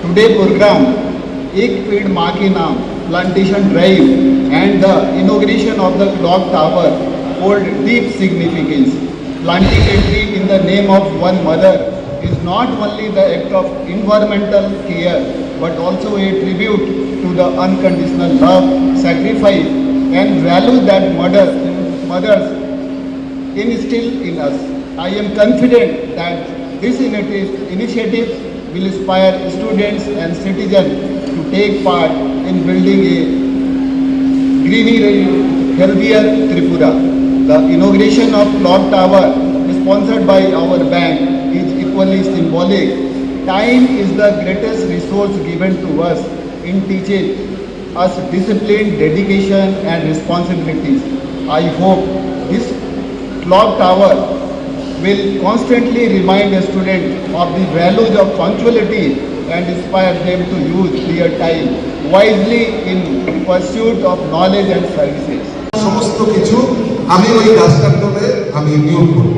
Today program एक पेड़ माँ के नाम plantation drive and the inauguration of the clock tower hold deep significance. Planting a tree in the name of one mother is not only the act of environmental care but also a tribute to the unconditional love, sacrifice and value that mothers instill in us. I am confident that this initiative will inspire students and citizens to take part in building a greener, healthier Tripura. The inauguration of Clock Tower, sponsored by our bank, is equally symbolic. Time is the greatest resource given to us in teaching us discipline, dedication and responsibilities. I hope this Clock Tower will constantly remind a student of the values of punctuality and inspire them to use their time wisely in pursuit of knowledge and services. সমস্ত কিছু আমি ওই গাছটার তলে আমি নিয়োগ করব।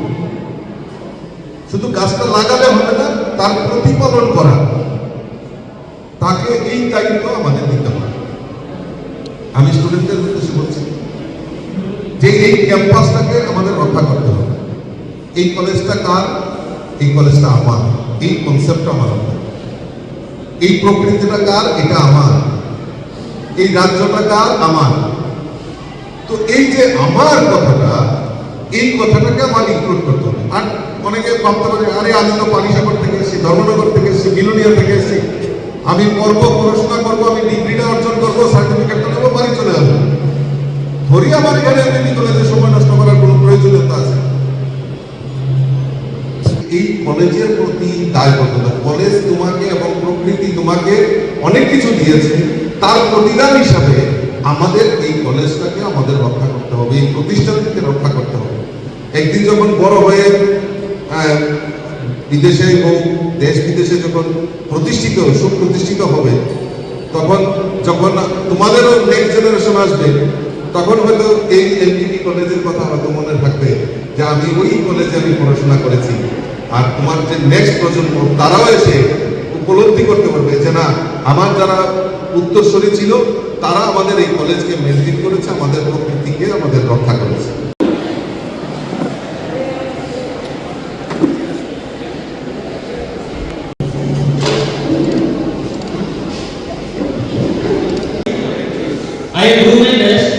শুধু গাছটা লাগালে হবে না, তার প্রতিপালন করা, তাকে এই দায়িত্ব আমাদের দিতে হবে। আমি স্টুডেন্টদের উদ্দেশ্যে বলছি যে এই ক্যাম্পাসটাকে আমাদের রক্ষা করতে হবে। এই কলেজটা কার? এই কলেজটা আমার, এই কনসেপ্টটা আমার, এই প্রকৃতিটা কার? এটা আমার, এই রাজ্যটা কার? আমার। তো এই যে আমার কথাটা, এই কথাটাকে আমার ইনক্লুড করতে হবে। আর অনেকে ভাবতে পারে আরে আমি তো পানিসাগর থেকে এসেছি, ধর্মনগর থেকে এসেছি, বিলোনিয়া থেকে এসেছি, আমি পড়বো, পড়াশোনা করবো, আমি ডিগ্রিটা অর্জন করবো, সার্টিফিকেটটা নেবো, বাড়ি চলে যাবো। ধরি আমার এখানে এমনি কলেজে সময় নষ্ট করার কোনো প্রয়োজনীয়তা আছে? এই কলেজের প্রতি দায়বদ্ধতা, কলেজ তোমাকে এবং প্রকৃতি তোমাকে অনেক কিছু দিয়েছে, তার প্রতিদান হিসাবে আমাদের এই কলেজটাকে আমাদের রক্ষা করতে হবে, এই প্রতিষ্ঠানকে রক্ষা করতে হবে। একদিন যখন বড় হয়ে বিদেশে হোক, দেশ বিদেশে যখন প্রতিষ্ঠিত, সুপ্রতিষ্ঠিত হবে, তখন যখন তোমাদেরও নেক্সট জেনারেশন আসবে, তখন হয়তো এই এলটিটি কলেজের কথা হয়তো মনে থাকবে যে আমি ওই কলেজে আমি পড়াশোনা করেছি। আর তোমার যে নেক্সট প্রজন্ম, তারাও এসে উপলব্ধি করতে পারবে যে না, আমার যারা উত্তরসূরি ছিল তারা আমাদের এই কলেজকে মেনটেন করেছে, আমাদের প্রকৃতিকে আমাদের রক্ষা করেছে। I do my best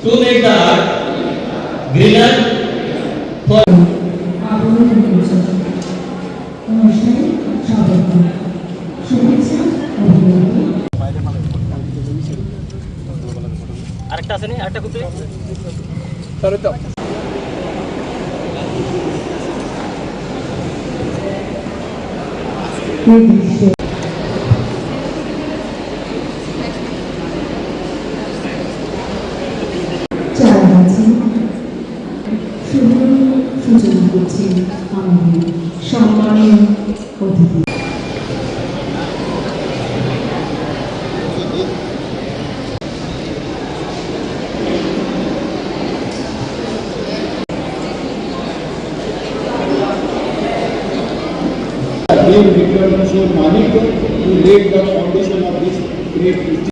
to make the art greener for আরেকটা আছে না, আরেকটা করতে তাহলে তো সূচনা করছি আমাদের সম্মানীয় অতিথি। Manik who laid the foundation of this great institution.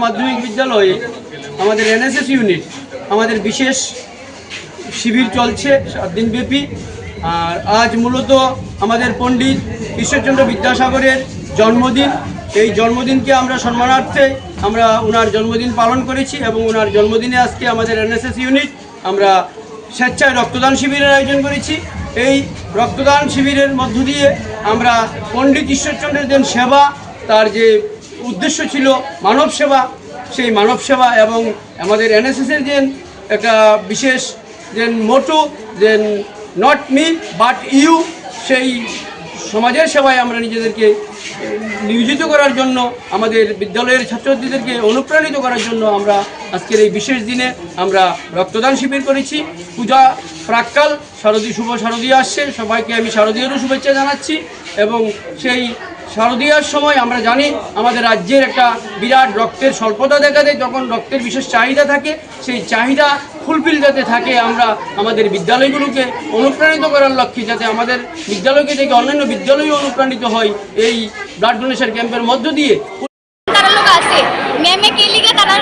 মাধ্যমিক বিদ্যালয়ে আমাদের এনএসএস ইউনিট আমাদের বিশেষ শিবির চলছে 7 দিন ব্যাপী। আর আজ মূলত আমাদের পণ্ডিত ঈশ্বরচন্দ্র বিদ্যাসাগরের জন্মদিন। এই জন্মদিনকে আমরা সম্মানার্থে আমরা ওনার জন্মদিন পালন করেছি এবং ওনার জন্মদিনে আজকে আমাদের এনএসএস ইউনিট আমরা স্বেচ্ছায় রক্তদান শিবিরের আয়োজন করেছি। এই রক্তদান শিবিরের মধ্য দিয়ে আমরা পণ্ডিত ঈশ্বরচন্দ্রের যে সেবা, তার যে উদ্দেশ্য ছিল মানব সেবা, সেই মানব সেবা এবং আমাদের এনএসএসের যে একটা বিশেষ যে মোটো যে নট মি বাট ইউ, সেই সমাজের সেবায় আমরা নিজেদেরকে নিয়োজিত করার জন্য, আমাদের বিদ্যালয়ের ছাত্রছাত্রীদেরকে অনুপ্রাণিত করার জন্য আমরা আজকের এই বিশেষ দিনে আমরা রক্তদান শিবির করেছি। পূজা প্রাক্কাল শুভ শারদীয়া আসছে, সবাইকে আমি শারদীয়ারও শুভেচ্ছা জানাচ্ছি। এবং সেই শারদীয়ার সময় আমরা জানি আমাদের রাজ্যের একটা বিরাট রক্তের স্বল্পতা দেখা দেয়, যখন রক্তের বিশেষ চাহিদা থাকে, সেই চাহিদা ফুলফিল যাতে থাকে, আমরা আমাদের বিদ্যালয়গুলোকে অনুপ্রাণিত করার লক্ষ্যে যাতে আমাদের বিদ্যালয়কে থেকে অন্যান্য বিদ্যালয়ও অনুপ্রাণিত হয় এই ব্লাড ডোনেশন ক্যাম্পের মধ্য দিয়ে। তারা লোক আছে মেয়ে কে লিগে তারা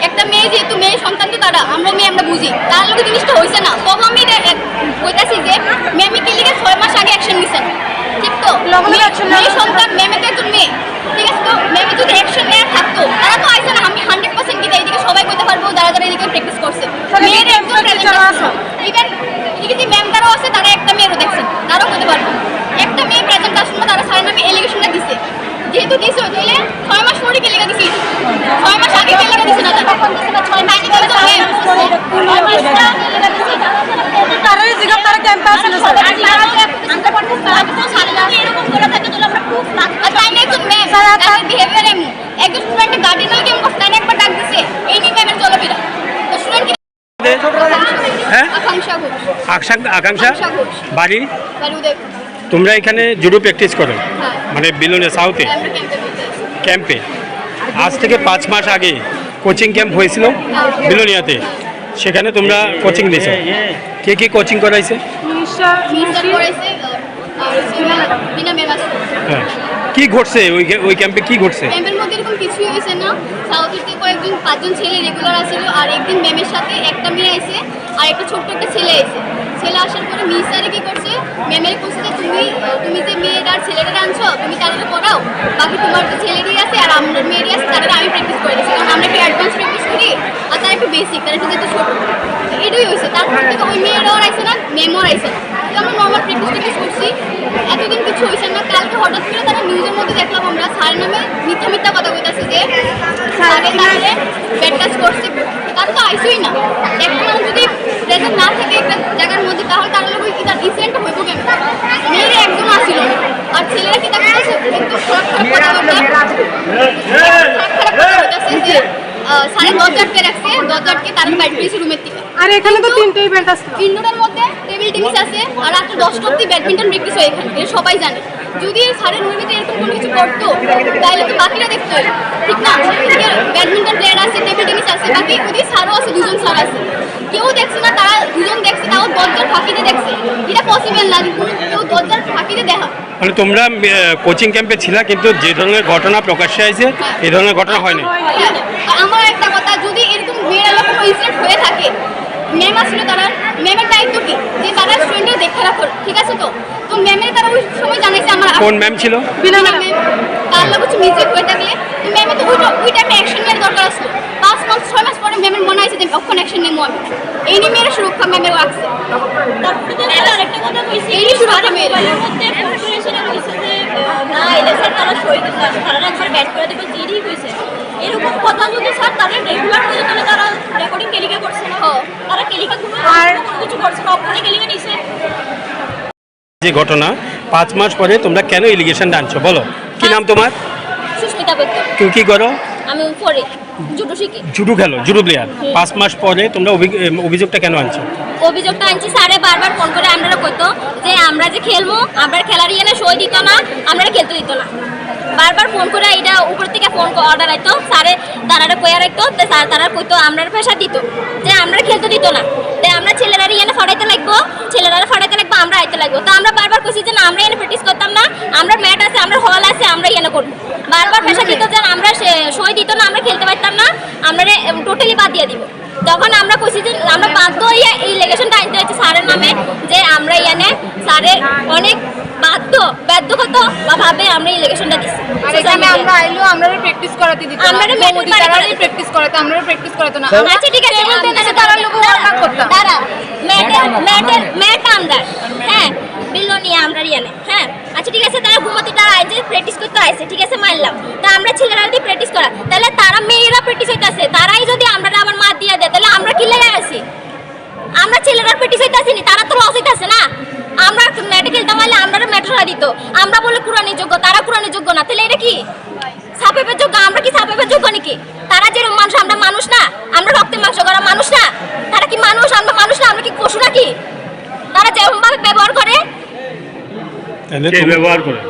একটা মেয়ে, যেহেতু মেয়ে সন্তান তো তারা আমরা মেয়ে আমরা বুঝি, তার লোক জিনিসটা হয়েছে না। তখন আমি বলতেছি যে মেয়ে কে লিগে 6 মাস আগে অ্যাকশন নিছেন, ঠিক তো? মেয়ে সন্তান মেয়ে তো একজন মেয়ে, ঠিক আছে? তো মেয়ে যদি অ্যাকশন নেওয়া থাকতো তারা তো আইসে না। আমি 100% কিন্তু এইদিকে সবাই করতে পারবো যারা যারা এদিকে প্র্যাকটিস করছে। মেয়ের একজন ইভেন এদিকে যে ম্যাম তারাও আছে, তারা একটা মেয়েরও দেখছেন, তারাও করতে পারবো। একটা মেয়ে প্রেজেন্টেশন তারা সারা নামে এলিগেশনটা দিছে, যেহেতু দিছে তাহলে 6 মাস পরে কে লেখা দিছি, 6 মাস আগে কে লেখা দিছে না, তারা 6 মাস আগে তো মেয়ে 6 মাসটা তারাই জিগাব তারা ক্যাম্পে আসলে আমরা পড়তে সারা তো সারা না এরকম করে থাকে তো আমরা প্রুফ না। আর তাই না একজন মেয়ে তার বিহেভিয়ার এমন, একজন স্টুডেন্টের গার্ডিয়ানও কেমন করতে না, একবার ডাক দিছে এই নিয়ে ম্যামের চলাফেরা। তো স্টুডেন্ট হ্যাঁ আকাঙ্ক্ষা ঘোষ, আকাঙ্ক্ষা বাড়ি বাড়ি উদয়পুর। তোমরা এখানে জুডো প্র্যাকটিস করো হ্যাঁ, মানে বিলুনে সাউথে আমরা ক্যাম্পে করতে আসি। ক্যাম্পে? আজ থেকে 5 মাস আগে কোচিং ক্যাম্প হয়েছিল বিলোনিয়াতে, সেখানে তোমরা কোচিং দিয়েছো। কে কে কোচিং করাইছে? মিস্টার করেছে আর বিনা ম্যাম আছে। হ্যাঁ, কি ঘটছে ওই ক্যাম্পে, কি ঘটছে? ক্যাম্পের মধ্যে এরকম কিছুই হয়েছে না। সাউথের থেকে কয়েকজন 5জন ছেলে রেগুলার আসছিল, আর একদিন ম্যামের সাথে একটা মেয়ে আইছে আর একটা ছোট্ট একটা ছেলে আইছে। ছেলে আসার পরে মিস স্যারে কী করছে, ম্যামের বলছে যে তুমি যে মেয়েটা আর ছেলেটা আনছো তুমি তাদের পড়াও, বাকি তোমার তো ছেলেরই আছে আর আমার মেয়েরই আছে, তাদের আমি প্র্যাকটিস করে দিচ্ছি, কারণ আমরা একটু অ্যাডভান্স প্র্যাকটিস করি আর তারা একটু বেসিক, তারা একটু যেহেতু ছোটো। এটাই হয়েছে। তারপর থেকে ওই মেয়েরাও আইছে না, ম্যামও আইছে না, তো আমরা নর্মাল প্র্যাকটিস করছি। এতদিন কিছু হয়েছে না। কালকে হঠাৎ করে তারা নিউজের মধ্যে দেখলাম আমরা স্যার নামে মিথ্যা কথা বলতেছে যে স্যারের নামে ব্যাড কাজ করছে, তারা তো আইসই না। এখন যদি প্রেজেন্ট না থাকে একটা জায়গার মধ্যে, তাহলে তারা লোক কি তার ডিসেন্ট হইব কেন? মেয়েরা একদম আসিল না, আর ছেলেরা কি তার কাছে একটু খারাপ কথা বলতেছে যে স্যারের দরজা আটকে রাখছে, দরজা আটকে তারা বাইট পেয়েছে রুমের থেকে। আর এখানে তো 3টে ইভেন্ট আছে, ইনডোরের মধ্যে টেবিল টেনিস আছে আর রাত্রে 10টা অব্দি ব্যাডমিন্টন প্র্যাকটিস হয় এখানে, এটা সবাই জানে। যদি স্যারের রুমেতে এরকম কোনো কিছু করতো তাহলে তো বাকিরা দেখতো, ঠিক না? ব্যাডমিন্টন প্লেয়ার আছে, টেবিল টেনিস আছে, বাকি ওদিকে স্যারও আছে, 2জন স্যার আছে, কেউ দেখছে না। তারা 2জন দেখছে, তাও দরজার ফাঁকিতে দেখছে। এটা পসিবল না যে কোনো কেউ দরজার ফাঁকিতে দেখা। মানে তোমরা কোচিং ক্যাম্পে ছিলা, কিন্তু যে ধরনের ঘটনা প্রকাশ্যে আসে এই ধরনের ঘটনা হয়নি। আমার একটা কথা, যদি এরকম মেয়েরা কোনো ইনসিডেন্ট হয়ে থাকে, ম্যাম আসলে তারা ম্যামের দায়িত্ব কি যে তারা স্টুডেন্টদের দেখে রাখো, ঠিক আছে? তো তো ম্যামের তারা ওই সময় জানাইছে আমার কোন ম্যাম ছিল? বিনা ম্যাম। তার লোক হচ্ছে মিউজিক হয়ে থাকলে তো ম্যামে তো ওই টাইমে অ্যাকশন নেওয়ার দরকার আসলো। 5 মাস 6 মাস পরে ম্যামের মনে হয়েছে যে অক্ষণ অ্যাকশন নেবো আমি, এই নিয়ে মেয়েরা সুরক্ষা ম্যামের রাখছে। আরেকটা কথা বলছি, এই সুরক্ষা মেয়েরা মধ্যে পপুলেশনে হয়েছে যে না এলে স্যার তারা শহীদ তারা একবার ব্যাট করে দেবে দেরি হয়েছে, এরকম কথা যদি স্যার তাদের রেগুলার হয়ে তাহলে তারা রেকর্ডিং কেলিকা করছে না, তারা কেলিকা আর কিছু করছে না, অক্ষরে কেলিকা নিছে। যে ঘটনা 5 মাস পরে তোমরা কেন এলিগেশন আনছো বলো? কি নাম তোমার? সুস্মিতা করতে কেউ কি করো? আমি পরে জুডো শিখি, জুডো খেলো, জুডো প্লেয়ার। 5 মাস পরে তোমরা অভিযোগটা কেন আনছো? অভিযোগটা আনছি স্যারে বারবার ফোন করে আমরা কইতো যে আমরা যে খেলবো আমরা খেলার ইয়ে সই দিত না, আমরা খেলতে দিত না। বারবার ফোন করে এটা উপর থেকে ফোন অর্ডার আইতো, স্যারে তারা কয়া রাখতো, স্যার তারা কইতো আমরা পেশা দিত যে আমরা খেলতে দিত না, তাই আমরা ছেলেরা ইয়ে ফাটাইতে লাগবো, ছেলেরা ফাটাইতে লাগবো, আমরা আইতে লাগবো। তো আমরা বারবার কইছি যে না আমরা এনে প্র্যাকটিস করতাম না, আমরা ম্যাট আছে, আমরা হল আছে, আমরা ইয়ে করবো। বারবার পেশা দিত যে আমরা সই দিত না, আমরা খেলতে পারতাম না, আমরা টোটালি বাদ দিয়ে দিব। তখন আমরা কইছি যে আমরা বাধ্য হয়ে এই ইলেকশনটা আনতে হয়েছে স্যারের নামে যে আমরা এনে স্যারের অনেক বাধ্যগত বা ভাবে আমরা ইলেকশনটা দিচ্ছি। আর এখানে আমরা আইলো আমরা প্র্যাকটিস করাতে দিত আমরা মোদি তারা প্র্যাকটিস করাতে আমরা প্র্যাকটিস করাতে না আচ্ছা ঠিক আছে, তারা লোক ওয়ার্ক করতাম তারা ম্যাট আমরা হ্যাঁ বিল নিয়ে আমরা ইয়ানে হ্যাঁ আচ্ছা ঠিক আছে, তারা ঘুমোতে তারা আইছে প্র্যাকটিস করতে আইছে, ঠিক আছে মানলাম। তা আমরা ছেলেরা যদি প্র্যাকটিস করা, তাহলে তারা মেয়েরা প্র্যাকটিস হইতাছে, তারাই যদি আমরা আবার মার দিয়া দেয়, তাহলে আমরা কি লেগে আছি? আমরা ছেলেরা প্র্যাকটিস হইতাছি নি, তারা তো লস হইতাছে না। আমরা ম্যাটে খেলতে পারলে আমরা ম্যাটরা দিত, আমরা বলে কোরআনের যোগ্য, তারা কোরআনের যোগ্য না, তাহলে এটা কি সাপেপের যোগ্য? আমরা কি সাপেপের যোগ্য নাকি? তারা যেরকম মানুষ, আমরা মানুষ না? আমরা রক্তের মাংস করা মানুষ না? তারা কি মানুষ? আমরা মানুষ না? আমরা কি পশু নাকি? তারা যেরকম ভাবে ব্যবহার করে ব্যবহার করে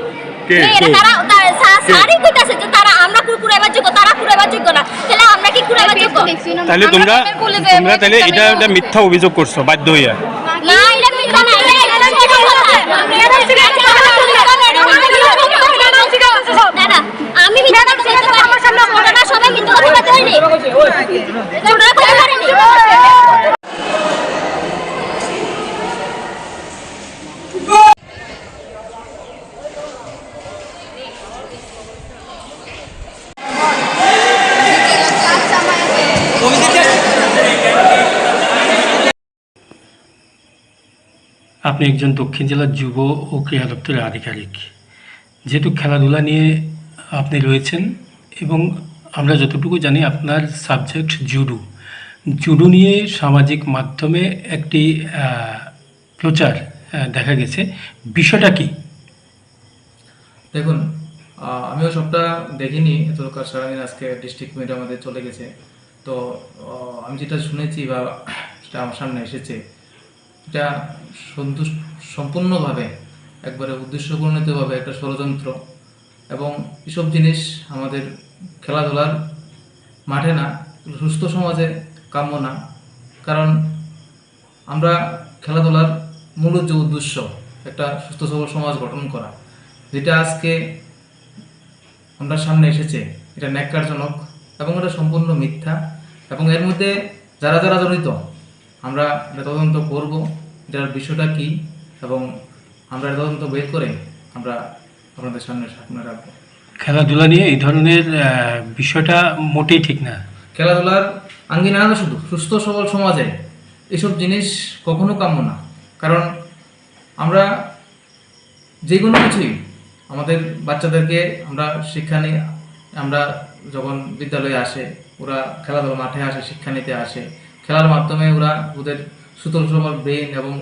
সারই কইতাছে যে তারা আমরা কুড়াইবার যোগ্য, তারা কুড়াইবার যোগ্য না, তাহলে আমরা কি কুড়াইবার যোগ্য? তাহলে তোমরা তাহলে এটা মিথ্যা অভিযোগ করছো বাধ্য হইয়া? না এটা মিথ্যা না, দাদা আমি মিথ্যা বলতে আমার সামনে ওরা সবাই মিথ্যা কথা বলতে পারেনি, ওরা কথা পারেনি। আপনি একজন দক্ষিণ জেলার যুব ও ক্রীড়া দপ্তরের আধিকারিক, যেহেতু খেলাধুলা নিয়ে আপনি রয়েছেন এবং আমরা যতটুকু জানি আপনার সাবজেক্ট জুডো নিয়ে সামাজিক মাধ্যমে একটি প্রচার দেখা গেছে, বিষয়টা কি? দেখুন, আমিও সবটা দেখিনি, এতকার সারাদিন আজকে ডিস্ট্রিক্ট মিডিয়া আমাদের চলে গেছে। তো আমি যেটা শুনেছি বা সেটা আমার সামনে এসেছে, এটা সম্পূর্ণভাবে একবারে উদ্দেশ্যপ্রণোদিতভাবে একটা ষড়যন্ত্র, এবং এসব জিনিস আমাদের খেলাধুলার মাঠে না, সুস্থ সমাজে কাম্য না। কারণ আমরা খেলাধুলার মূল যে উদ্দেশ্য একটা সুস্থ সবল সমাজ গঠন করা, যেটা আজকে আমরা সামনে এসেছে, এটা ন্যাক্কারজনক এবং এটা সম্পূর্ণ মিথ্যা। এবং এর মধ্যে যারা যারা জড়িত আমরা এটা তদন্ত করব, এটার বিষয়টা কি, এবং আমরা তদন্ত বের করে আমরা আপনাদের সামনে রাখবো। খেলাধুলা নিয়ে এই ধরনের বিষয়টা মোটেই ঠিক না। খেলাধুলার আঙ্গিনা না, শুধু সুস্থ সবল সমাজে এসব জিনিস কখনো কাম্য না। কারণ আমরা যে কোনো কিছুই আমাদের বাচ্চাদেরকে আমরা শিক্ষা নিই, আমরা যখন বিদ্যালয়ে আসে, ওরা খেলাধুলা মাঠে আসে, শিক্ষা নিতে আসে, খেলার মাধ্যমে ওরা ওদের সুতল সবল ব্রেন এবং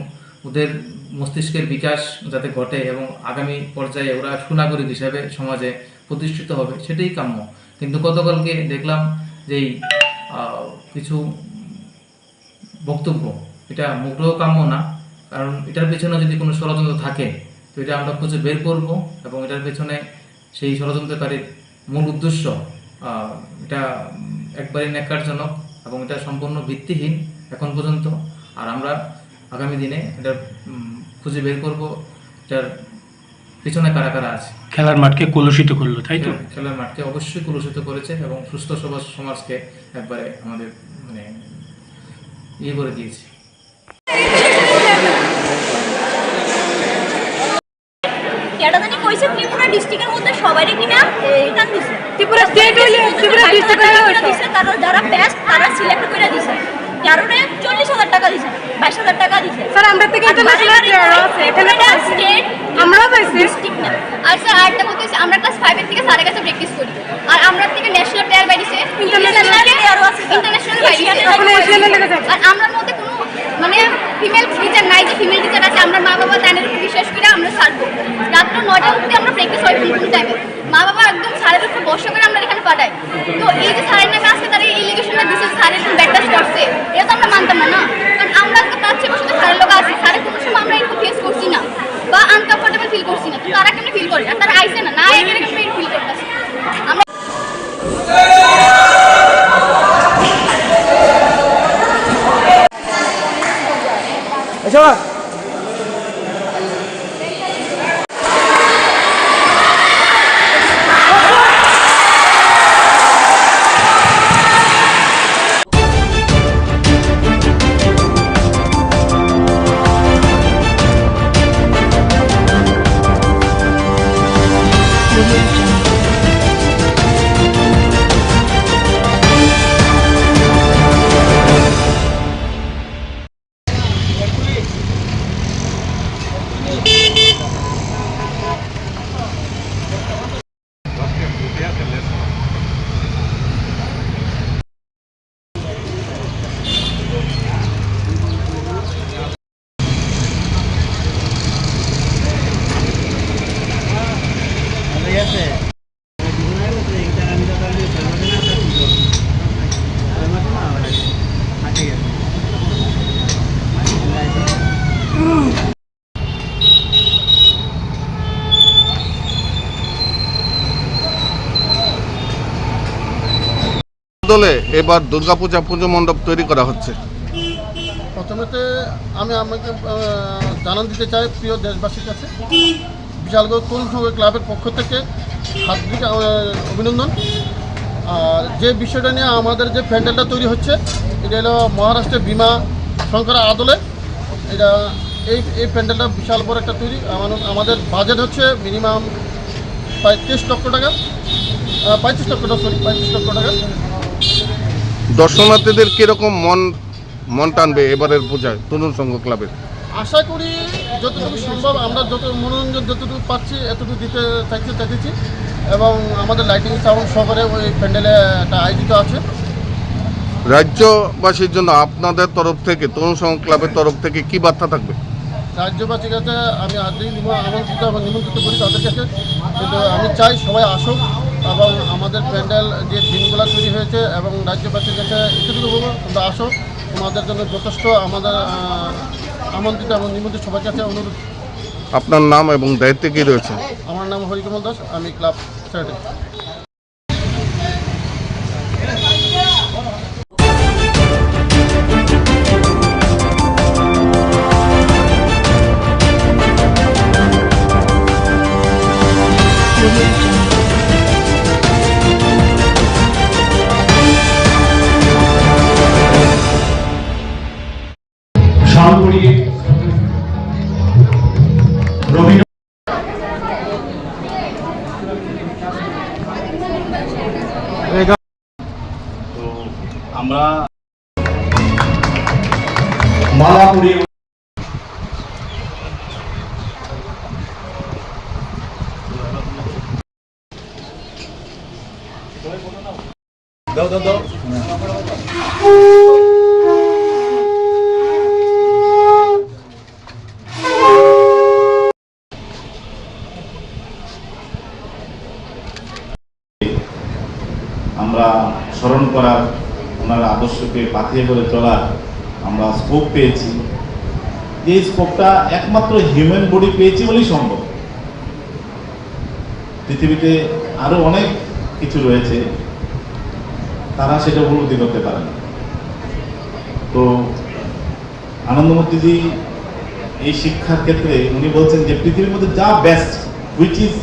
ওদের মস্তিষ্কের বিকাশ যাতে ঘটে এবং আগামী পর্যায়ে ওরা সুনাগরিক হিসাবে সমাজে প্রতিষ্ঠিত হবে, সেটাই কাম্য। কিন্তু গতকালকে দেখলাম যে কিছু বক্তব্য, এটা মুগ্ধও কাম্য না। কারণ এটার পেছনে যদি কোনো ষড়যন্ত্র থাকে তো এটা আমরা খুঁজে বের করব, এবং এটার পেছনে সেই ষড়যন্ত্রকারীর মূল উদ্দেশ্য এটা একবারই ন্যাক্কারজনক এবং এটা সম্পূর্ণ ভিত্তিহীন এখন পর্যন্ত। আর আমরা আগামী দিনে এটা খুঁজে বের করব এটার পিছনে কারা কারা আছে। খেলার মাঠকে কলুষিত করলো, তাই তো? খেলার মাঠকে অবশ্যই কলুষিত করেছে এবং সুস্থ সমাজকে একবারে আমাদের মানে ইয়ে করে দিয়েছে। কেডাদানি কইছে ত্রিপুরা ডিস্ট্রিক্টের মধ্যে সবাইরে কিনা রিটার্ন দিছে, ত্রিপুরা স্টেট হইলে ত্রিপুরা ডিস্ট্রিক্ট দিছে, তারা যারা বেস্ট তারা সিলেক্ট করে দিছে, কারণে 40,000 টাকা দিছে, 22,000 টাকা দিছে। স্যার আমরা থেকে ইন্টারন্যাশনাল প্লেয়ার আছে, এখানে স্টেট আমরাও পাইছি ডিস্ট্রিক্ট না। আর স্যার আরেকটা বলতেছি, আমরা ক্লাস 5 এর থেকে স্যারের কাছে প্র্যাকটিস করি, আর আমরা থেকে ন্যাশনাল প্লেয়ার বাইরেছে, ইন্টারন্যাশনাল প্লেয়ারও আছে, ইন্টারন্যাশনাল বাইরেছে। এখন এশিয়ানের লেগে যাচ্ছে। আর আমরা মধ্যে কোনো মানে ফিমেল টিচার নাই, যে ফিমেল টিচার আছে, আমরা মা বাবা তাদের উপর বিশ্বাস করে আমরা ছাড়বো। রাত্র 9টা অবধি আমরা প্র্যাকটিস হয় ফুল টাইমে, মা বাবা একদম স্যারের উপর ভরসা করে আমরা এখানে পাঠাই। তো এই যে স্যারের নামে আজকে তারা এই এলিগেশনটা দিচ্ছে, স্যারের কোনো ব্যাটাস করছে, এটা তো আমরা মানতাম না। কারণ আমরা তো তার চেয়ে বসে স্যারের লোক আছে, স্যারের কোনো সময় আমরা একটু ফেস করছি না বা আনকমফোর্টেবল ফিল করছি না। তো তারা কেমন ফিল করে, আর তারা আইসে না এখানে কেমন ফিল করতেছে। আমরা আচ্ছা দলে এবার দুর্গাপূজা পুজো মণ্ডপ তৈরি করা হচ্ছে। প্রথমেতে আমি আমাকে জানান দিতে চাই প্রিয় দেশবাসীর কাছে, বিশালগড় তরুণ সংঘ ক্লাবের পক্ষ থেকে হার্দিক অভিনন্দন। আর যে বিষয়টা নিয়ে আমাদের যে প্যান্ডেলটা তৈরি হচ্ছে, এটা হলো মহারাষ্ট্রের ভীমা শঙ্কর আদলে। এটা এই প্যান্ডেলটা বিশাল বড় একটা তৈরি। আমাদের বাজেট হচ্ছে মিনিমাম 35 লক্ষ টাকা, 35 লক্ষ টাকা। দর্শনার্থীদের কিরকম মন টানবে এবারের পূজায় তরুণ সংঘ ক্লাবের? আশা করি যতটুকু সম্ভব আমরা যত মনোরঞ্জন যতটুকু পাচ্ছি এতটুকু দিতে চাইতেছি, এবং আমাদের লাইটিং সাউন্ড সহকারে ওই প্যান্ডেলে একটা আয়োজিত আছে। রাজ্যবাসীর জন্য আপনাদের তরফ থেকে, তরুণ সংঘ ক্লাবের তরফ থেকে কি বার্তা থাকবে? রাজ্যবাসীর কাছে আমি আজই আমন্ত্রিত এবং নিমন্ত্রিত করি তাদের কাছে, কিন্তু আমি চাই সবাই আসুক এবং আমাদের প্যান্ডেল যে দিনগুলো তৈরি হয়েছে এবং রাজ্যবাসীর কাছে এতটুকু বলবো, তোমরা আসো, তোমাদের জন্য যথেষ্ট আমাদের আমন্ত্রিত এবং নিমন্ত্রিত সবার কাছে অনুরোধ। আপনার নাম এবং দায়িত্বে কি রয়েছে? আমার নাম হরিকমল দাস, আমি ক্লাব সেক্রেটারি। আমরা মালা পরিয়ে দাও আমরা স্মরণ করার, ওনার আদর্শকে পাথিয়ে করে চলার আমরা স্কোপ পেয়েছি। এই স্কোপটা একমাত্র হিউম্যান বডি পেয়েছি বলেই সম্ভব। পৃথিবীতে আরো অনেক কিছু রয়েছে, তারা সেটা উপলব্ধি করতে পারে না। তো আনন্দমূর্তিজি এই শিক্ষার ক্ষেত্রে উনি বলছেন যে পৃথিবীর মধ্যে যা বেস্ট, হুইচ ইজ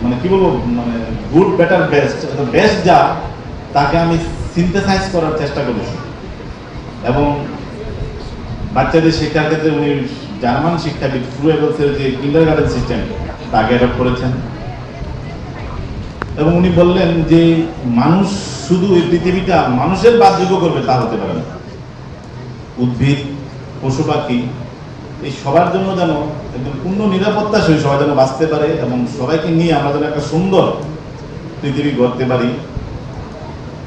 মানে কি বলবো, মানে গুড বেটার বেস্ট, বেস্ট যা, তাকে আমি সিনথেসাইজ করার চেষ্টা করেছি। এবং বাচ্চাদের শিক্ষার ক্ষেত্রে উনি জার্মান শিক্ষাবিদ ফ্রুয়েবলসের যে কিন্ডারগার্টেন সিস্টেম তাকে অ্যাডপ্ট করেছেন। এবং উনি বললেন যে মানুষ শুধু এই পৃথিবীটা মানুষের বাসযোগ্য করবে তা হতে পারে না। উদ্ভিদ, পশু পাখি, এই সবার জন্য যেন একদম পূর্ণ নিরাপত্তা সহিত সবাই যেন বাঁচতে পারে এবং সবাইকে নিয়ে আমরা যেন একটা সুন্দর পৃথিবী গড়তে পারি,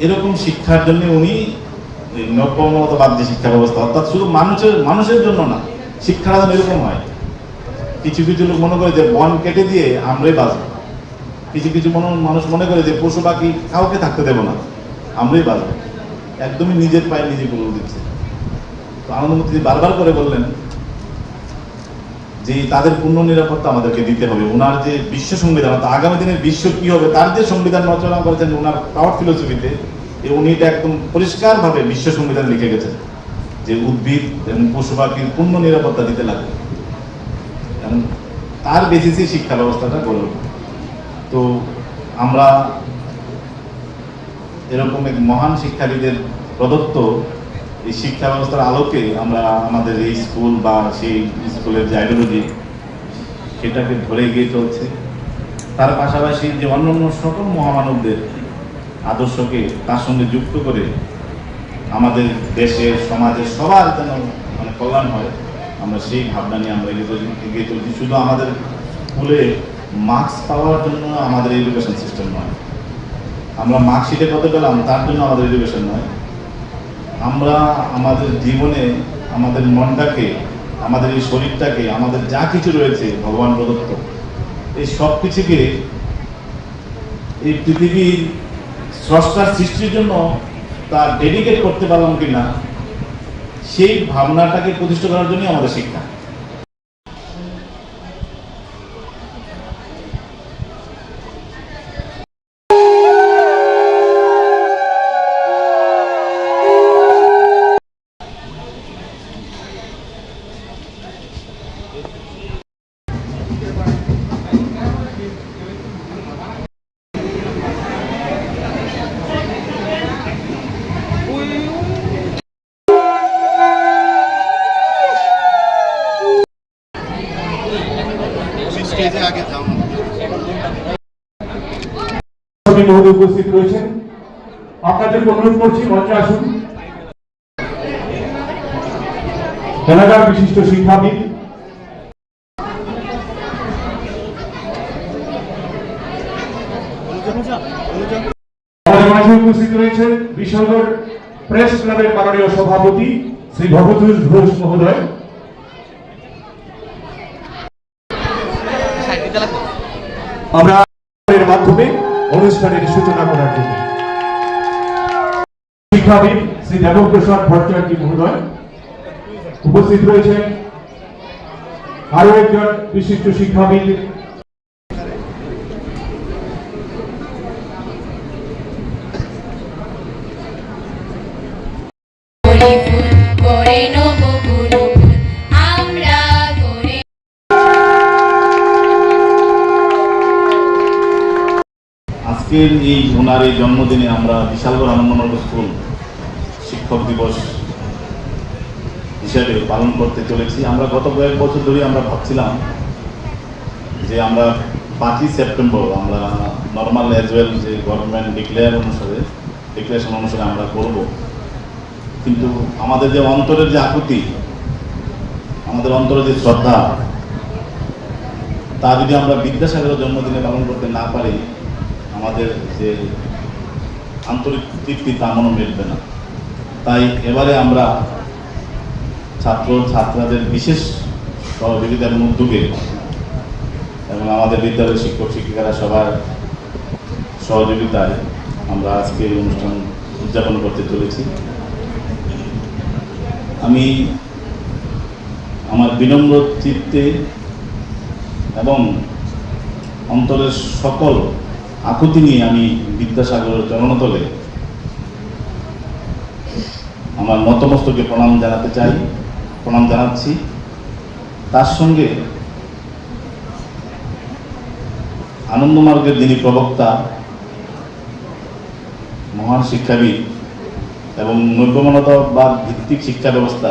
এরকম শিক্ষার জন্য উনি নব্যমতবাদ যে শিক্ষা ব্যবস্থা, অর্থাৎ শুধু মানুষের জন্য না, শিক্ষাটা যেন এরকম হয়। কিছু কিছু লোক মনে করে যে বন কেটে দিয়ে আমরাই বাঁচবো, কিছু মানুষ মনে করে যে পশু পাখি কাউকে থাকতে দেবো না, আমরাই বাঁচবো। একদমই নিজের পায়ে নিজে করে দিচ্ছে। তো আনন্দমূর্তি বারবার করে বললেন যে তাদের পূর্ণ নিরাপত্তা আমাদেরকে দিতে হবে। ওনার যে বিশ্ব সংবিধান, আগামী দিনের বিশ্ব কি হবে তার যে সংবিধান রচনা করেছেন ওনার পাওয়ার ফিলোসফিতে, উনি এটা একদম পরিষ্কারভাবে বিশ্ব সংবিধান লিখে গেছেন যে উদ্ভিদ এবং পশু পাখির পূর্ণ নিরাপত্তা দিতে লাগবে, এবং তার বেসিসে শিক্ষা ব্যবস্থাটা গড়ে উঠবে। তো আমরা এরকম এক মহান শিক্ষাবিদের প্রদত্ত এই শিক্ষা ব্যবস্থার আলোকে আমরা আমাদের এই স্কুল বা সেই স্কুলের যে আইডিওলজি সেটাকে ধরে এগিয়ে চলছে। তার পাশাপাশি যে অন্যান্য সকল মহামানবদের আদর্শকে তার সঙ্গে যুক্ত করে আমাদের দেশের সমাজের সবার যেন মানে কল্যাণ হয়, আমরা সেই ভাবনা নিয়ে আমরা এগিয়ে চলছি। শুধু আমাদের স্কুলে মার্কস পাওয়ার জন্য আমাদের এডুকেশন সিস্টেম নয়, আমরা মার্কশিটে কত পেলাম তার জন্য আমাদের এডুকেশন নয়। আমরা আমাদের জীবনে আমাদের মনটাকে, আমাদের এই শরীরটাকে, আমাদের যা কিছু রয়েছে ভগবান প্রদত্ত, এই সব কিছুকে এই পৃথিবীর স্রষ্টার সৃষ্টির জন্য তা ডেডিকেট করতে পারলাম কিনা, সেই ভাবনাটাকে প্রতিষ্ঠা করার জন্যই আমাদের শিক্ষা। উপস্থিত রয়েছেন। আপনাদের অনুরোধ করছি মঞ্চে আসুন। এলাকার বিশিষ্ট শিক্ষাবিদ আমাদের মাঝে উপস্থিত রয়েছেন বিশালগড় প্রেস ক্লাবের মাননীয় সভাপতি শ্রী ভগতোষ ঘোষ মহোদয়। আমরা এর মাধ্যমে অনুষ্ঠানের সূচনা করার জন্য শিক্ষাবিদ শ্রী দেবপ্রসাদ ভট্টাচার্য মহোদয় উপস্থিত রয়েছেন। আরো একজন বিশিষ্ট শিক্ষাবিদ আজকের এই ওনার এই জন্মদিনে আমরা বিশালগড় আনন্দনগর স্কুল শিক্ষক দিবস হিসেবে পালন করতে চলেছি। আমরা গত কয়েক বছর ধরে আমরা ভাবছিলাম যে আমরা 5ই সেপ্টেম্বর আমরা নর্মাল অ্যাজ ওয়েল যে গভর্নমেন্ট ডিক্লারেশন অনুসারে আমরা করব, কিন্তু আমাদের যে অন্তরের যে আকুতি, আমাদের অন্তরের যে শ্রদ্ধা, তা যদি আমরা বিদ্যাসাগরের জন্মদিনে পালন করতে না পারি, আমাদের যে আন্তরিক তৃপ্তি তা মনে মিলবে না। তাই এবারে আমরা ছাত্রদের বিশেষ সহযোগিতার উদ্যোগে এবং আমাদের বিদ্যালয়ের শিক্ষক শিক্ষিকারা সবার সহযোগিতায় আমরা আজকে এই অনুষ্ঠান উদযাপন করতে চলেছি। আমি আমার বিনম্র চিত্তে এবং অন্তরের সকল আকুতি নিয়ে আমি বিদ্যাসাগরের চরণতলে আমার নতমস্তকে প্রণাম জানাচ্ছি। তার সঙ্গে আনন্দমার্গের যিনি প্রবক্তা, মহান শিক্ষাবিদ এবং নৈকমনতাবাদ ভিত্তিক শিক্ষা ব্যবস্থা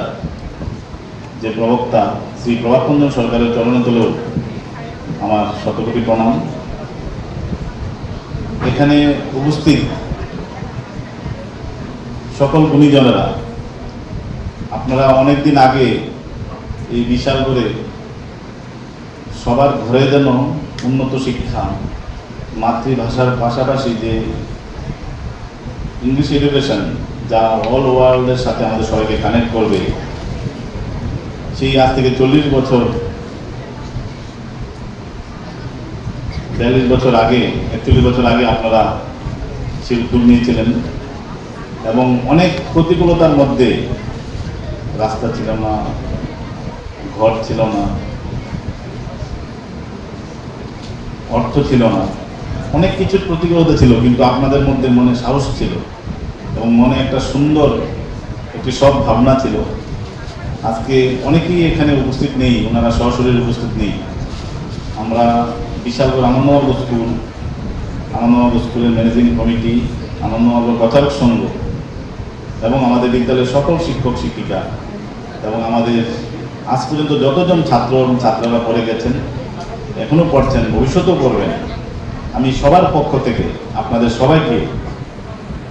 যে প্রবক্তা শ্রী প্রভাতরঞ্জন সরকারের চরণতলেও আমার শতকোটি প্রণাম। এখানে উপস্থিত সকল গুণীজনেরা, আপনারা অনেকদিন আগে এই বিশালগড়ে সবার ঘরে যেন উন্নত শিক্ষা, মাতৃভাষার পাশাপাশি যে ইংলিশ এডুকেশন যা অল ওয়ার্ল্ডের সাথে আমাদের সবাইকে কানেক্ট করবে, সেই আজ থেকে 42 বছর আগে 41 বছর আগে আপনারা সেই উদ্যোগ নিয়েছিলেন এবং অনেক প্রতিকূলতার মধ্যে, রাস্তা ছিল না, ঘর ছিল না, অর্থ ছিল না, অনেক কিছুর প্রতিকূলতা ছিল, কিন্তু আপনাদের মধ্যে মনে সাহস ছিল এবং মনে একটা সুন্দর একটি সব ভাবনা ছিল। আজকে অনেকেই এখানে উপস্থিত নেই, ওনারা সরাসরি উপস্থিত নেই। আমরা বিশালগড় আনন্দনগর স্কুলের ম্যানেজিং কমিটি, আনন্দনগর প্রচারক সংঘ এবং আমাদের বিদ্যালয়ের সকল শিক্ষক শিক্ষিকা এবং আমাদের আজ পর্যন্ত যতজন ছাত্র এবং ছাত্ররা পড়ে গেছেন, এখনও পড়ছেন, ভবিষ্যতেও পড়বেন, আমি সবার পক্ষ থেকে আপনাদের সবাইকে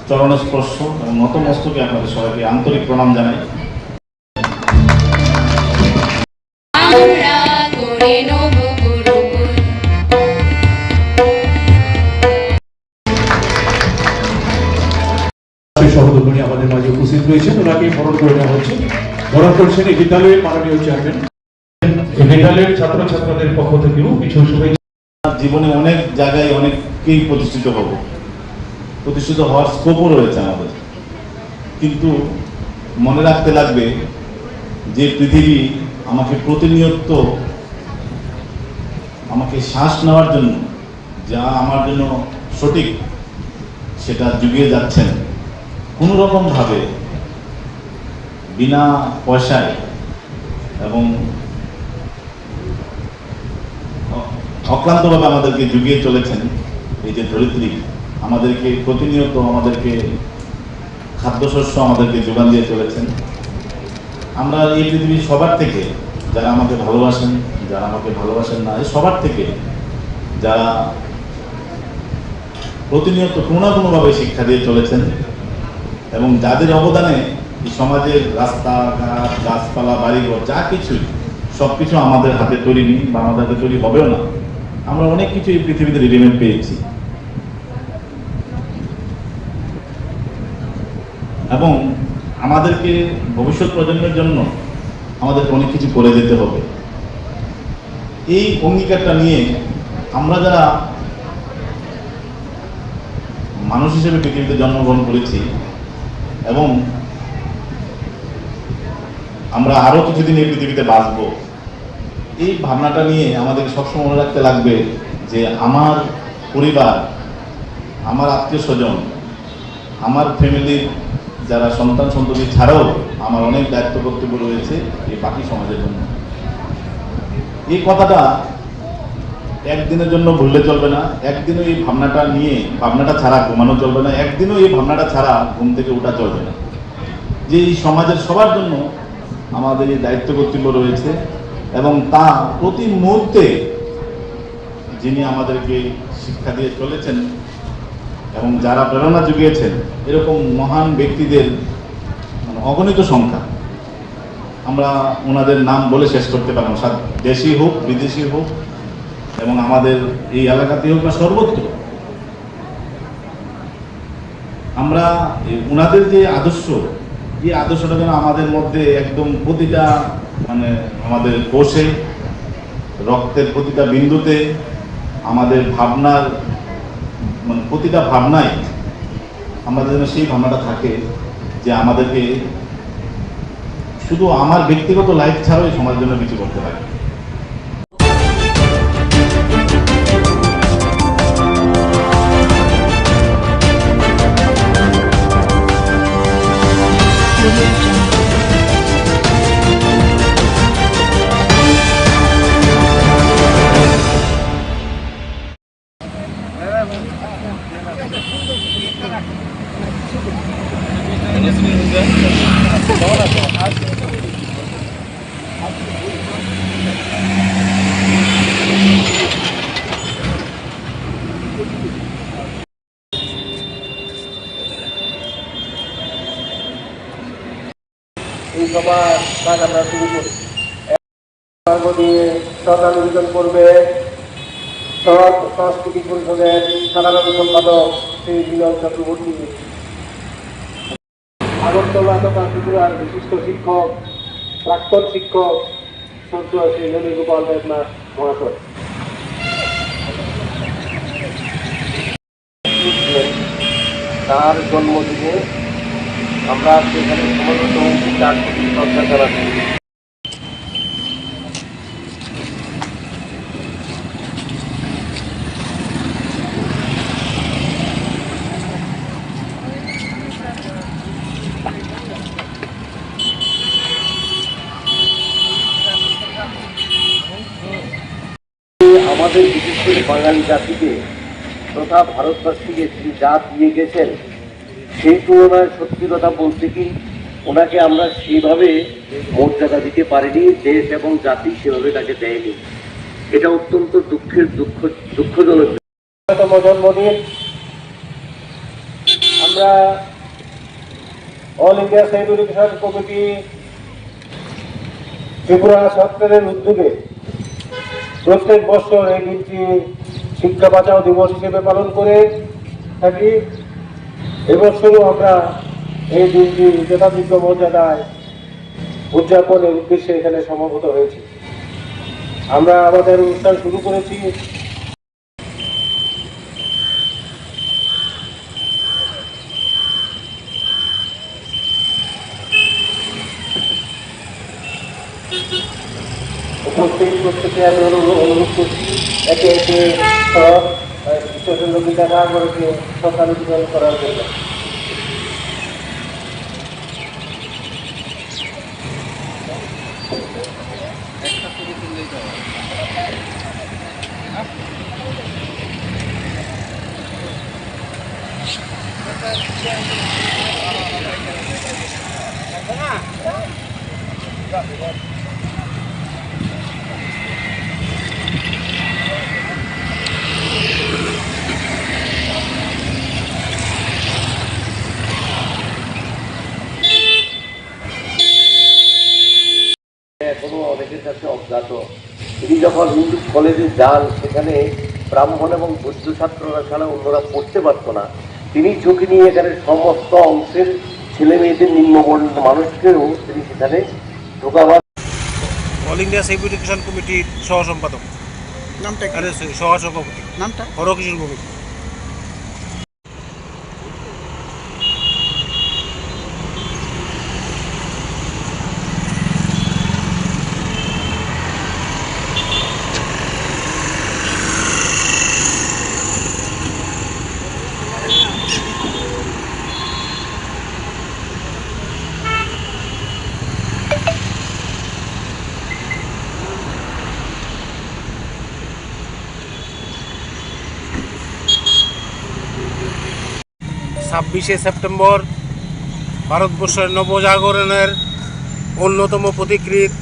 চরণস্পর্শ এবং নতমস্তকে আপনাদের সবাইকে আন্তরিক প্রণাম জানাই। সহধর্মিণী আমাদের মাঝে উপস্থিত রয়েছেন, ওনাকে বরণ করে নেওয়া হচ্ছে। বরণ করছেন এই বিদ্যালয়ের মাননীয় চেয়ারম্যান। এই বিদ্যালয়ের ছাত্রছাত্রীদের পক্ষ থেকেও কিছু শুভেচ্ছা। জীবনে অনেক জায়গায় অনেককেই প্রতিষ্ঠিত হওয়ার স্কোপও রয়েছে আমাদের, কিন্তু মনে রাখতে লাগবে যে পৃথিবী আমাকে প্রতিনিয়ত আমাকে শ্বাস নেওয়ার জন্য যা আমার জন্য সঠিক সেটা যুগিয়ে যাচ্ছেন। কোনো রকমভাবে বিনা পয়সায় এবং অক্লান্তভাবে আমাদেরকে যুগিয়ে চলেছেন এই যে ধরিত্রী, আমাদেরকে প্রতিনিয়ত আমাদেরকে খাদ্যশস্য আমাদেরকে যোগান দিয়ে চলেছেন। আমরা এই পৃথিবীর সবার থেকে, যারা আমাকে ভালোবাসেন, যারা আমাকে ভালোবাসেন না, এই সবার থেকে যারা প্রতিনিয়ত কোনো না কোনোভাবে শিক্ষা দিয়ে চলেছেন এবং যাদের অবদানে এই সমাজের রাস্তাঘাট, গাছপালা, বাড়িঘর যা কিছুই সব কিছু আমাদের হাতে তৈরি নেই বা আমাদের হাতে তৈরি হবেও না। আমরা অনেক কিছু এই পৃথিবীতে রেডিমেড পেয়েছি এবং আমাদেরকে ভবিষ্যৎ প্রজন্মের জন্য আমাদেরকে অনেক কিছু করে যেতে হবে। এই অঙ্গীকারটা নিয়ে আমরা যারা মানুষ হিসেবে পৃথিবীতে জন্মগ্রহণ করেছি এবং আমরা আরো কিছুদিন এই পৃথিবীতে বাঁচবো, এই ভাবনাটা নিয়ে আমাদের সবসময় মনে রাখতে লাগবে যে আমার পরিবার, আমার আত্মীয় স্বজন, আমার ফ্যামিলির যারা সন্তান সন্ততি ছাড়াও আমার অনেক দায়িত্ব কর্তব্য রয়েছে এই বাকি সমাজের জন্য। এই কথাটা একদিনের জন্য ভুললে চলবে না, একদিনও এই ভাবনাটা ছাড়া ঘুমানো চলবে না, একদিনও এই ভাবনাটা ছাড়া ঘুম থেকে ওঠা চলবে না যে এই সমাজের সবার জন্য আমাদের এই দায়িত্ব কর্তব্য রয়েছে এবং তা প্রতি মুহূর্তে যিনি আমাদেরকে শিক্ষা দিয়ে চলেছেন এবং যারা প্রেরণা জুগিয়েছেন এরকম মহান ব্যক্তিদের অগণিত সংখ্যা, আমরা ওনাদের নাম বলে শেষ করতে পারবো না, দেশি হোক বিদেশি হোক এবং আমাদের এই এলাকাতে হোক বা সর্বত্র। আমরা ওনাদের যে আদর্শ, এই আদর্শটা যেন আমাদের মধ্যে একদম প্রতিটা আমাদের কোষে, রক্তের প্রতিটা বিন্দুতে, আমাদের ভাবনার প্রতিটা ভাবনায় আমাদের যেন সেই ভাবনাটা থাকে যে আমাদেরকে শুধু আমার ব্যক্তিগত লাইফ ছাড়াও এই সমাজের জন্য কিছু করতে পারে। এই সবার কাজ আমরা শুরু করি। দিয়ে শ্রদ্ধা নিবেদন করবে সাংস্কৃতিক পরিষদের সাধারণ সম্পাদক শ্রী বিনয় চক্রবর্তী, আগরতলা তথা ত্রিপুরার বিশিষ্ট শিক্ষক, প্রাক্তন শিক্ষক শ্রদ্ধেয় শ্রী ননীগোপাল দেবনাথ মহাশয়। তার জন্মদিনে আমরা সেখানে সমবেত হয়েছি, তার প্রতি শ্রদ্ধা জানাচ্ছি। আমাদের বিশেষ করে বাঙালি জাতিকে তথা ভারতবাসীকে তিনি যা দিয়ে গেছেন সেই তুলনায় সত্যি কথা বলতে কি ওনাকে আমরা সেইভাবে মর্যাদা দিতে পারিনি, দেশ এবং জাতি সেভাবে তাকে দেয়নি। এটা অত্যন্ত দুঃখজনক। জন্মদিন আমরা all India side education committee Tripura সরকারের উদ্যোগে প্রত্যেক বছর এই দিনটি শিক্ষা বাঁচাও দিবস হিসেবে পালন করে থাকি। এবছরও আমরা এই দিনটি যথাযোগ্য মর্যাদায় উদযাপনের উদ্দেশ্যে এখানে সমবেত হয়েছি। আমরা আমাদের অনুষ্ঠান শুরু করেছি উপস্থিত প্রত্যেকে আমি অনুরোধ করছি একে একে সব ঈশ্বরচন্দ্রকে দেখা করেছে সকালে জীবন করার জন্য। এখনো অনেকের কাছে অজ্ঞাত। তিনি যখন হিন্দু কলেজে যান, সেখানে ব্রাহ্মণ এবং বৌদ্ধ ছাত্ররা ছাড়া অন্যরা পড়তে পারত না। তিনি ঝুঁকি নিয়ে এখানে সমস্ত অংশের ছেলে মেয়েদের নিম্নবর্ণ মানুষকেও তিনি সেখানে ঢোকাবার। অল ইন্ডিয়া সেভ এডুকেশন কমিটির সহ সম্পাদক। নামটা সহ সভাপতি নামটা হরকিশোর ভৌমিক। ছাব্বিশে সেপ্টেম্বর ভারতবর্ষের নবজাগরণের অন্যতম প্রতিকৃত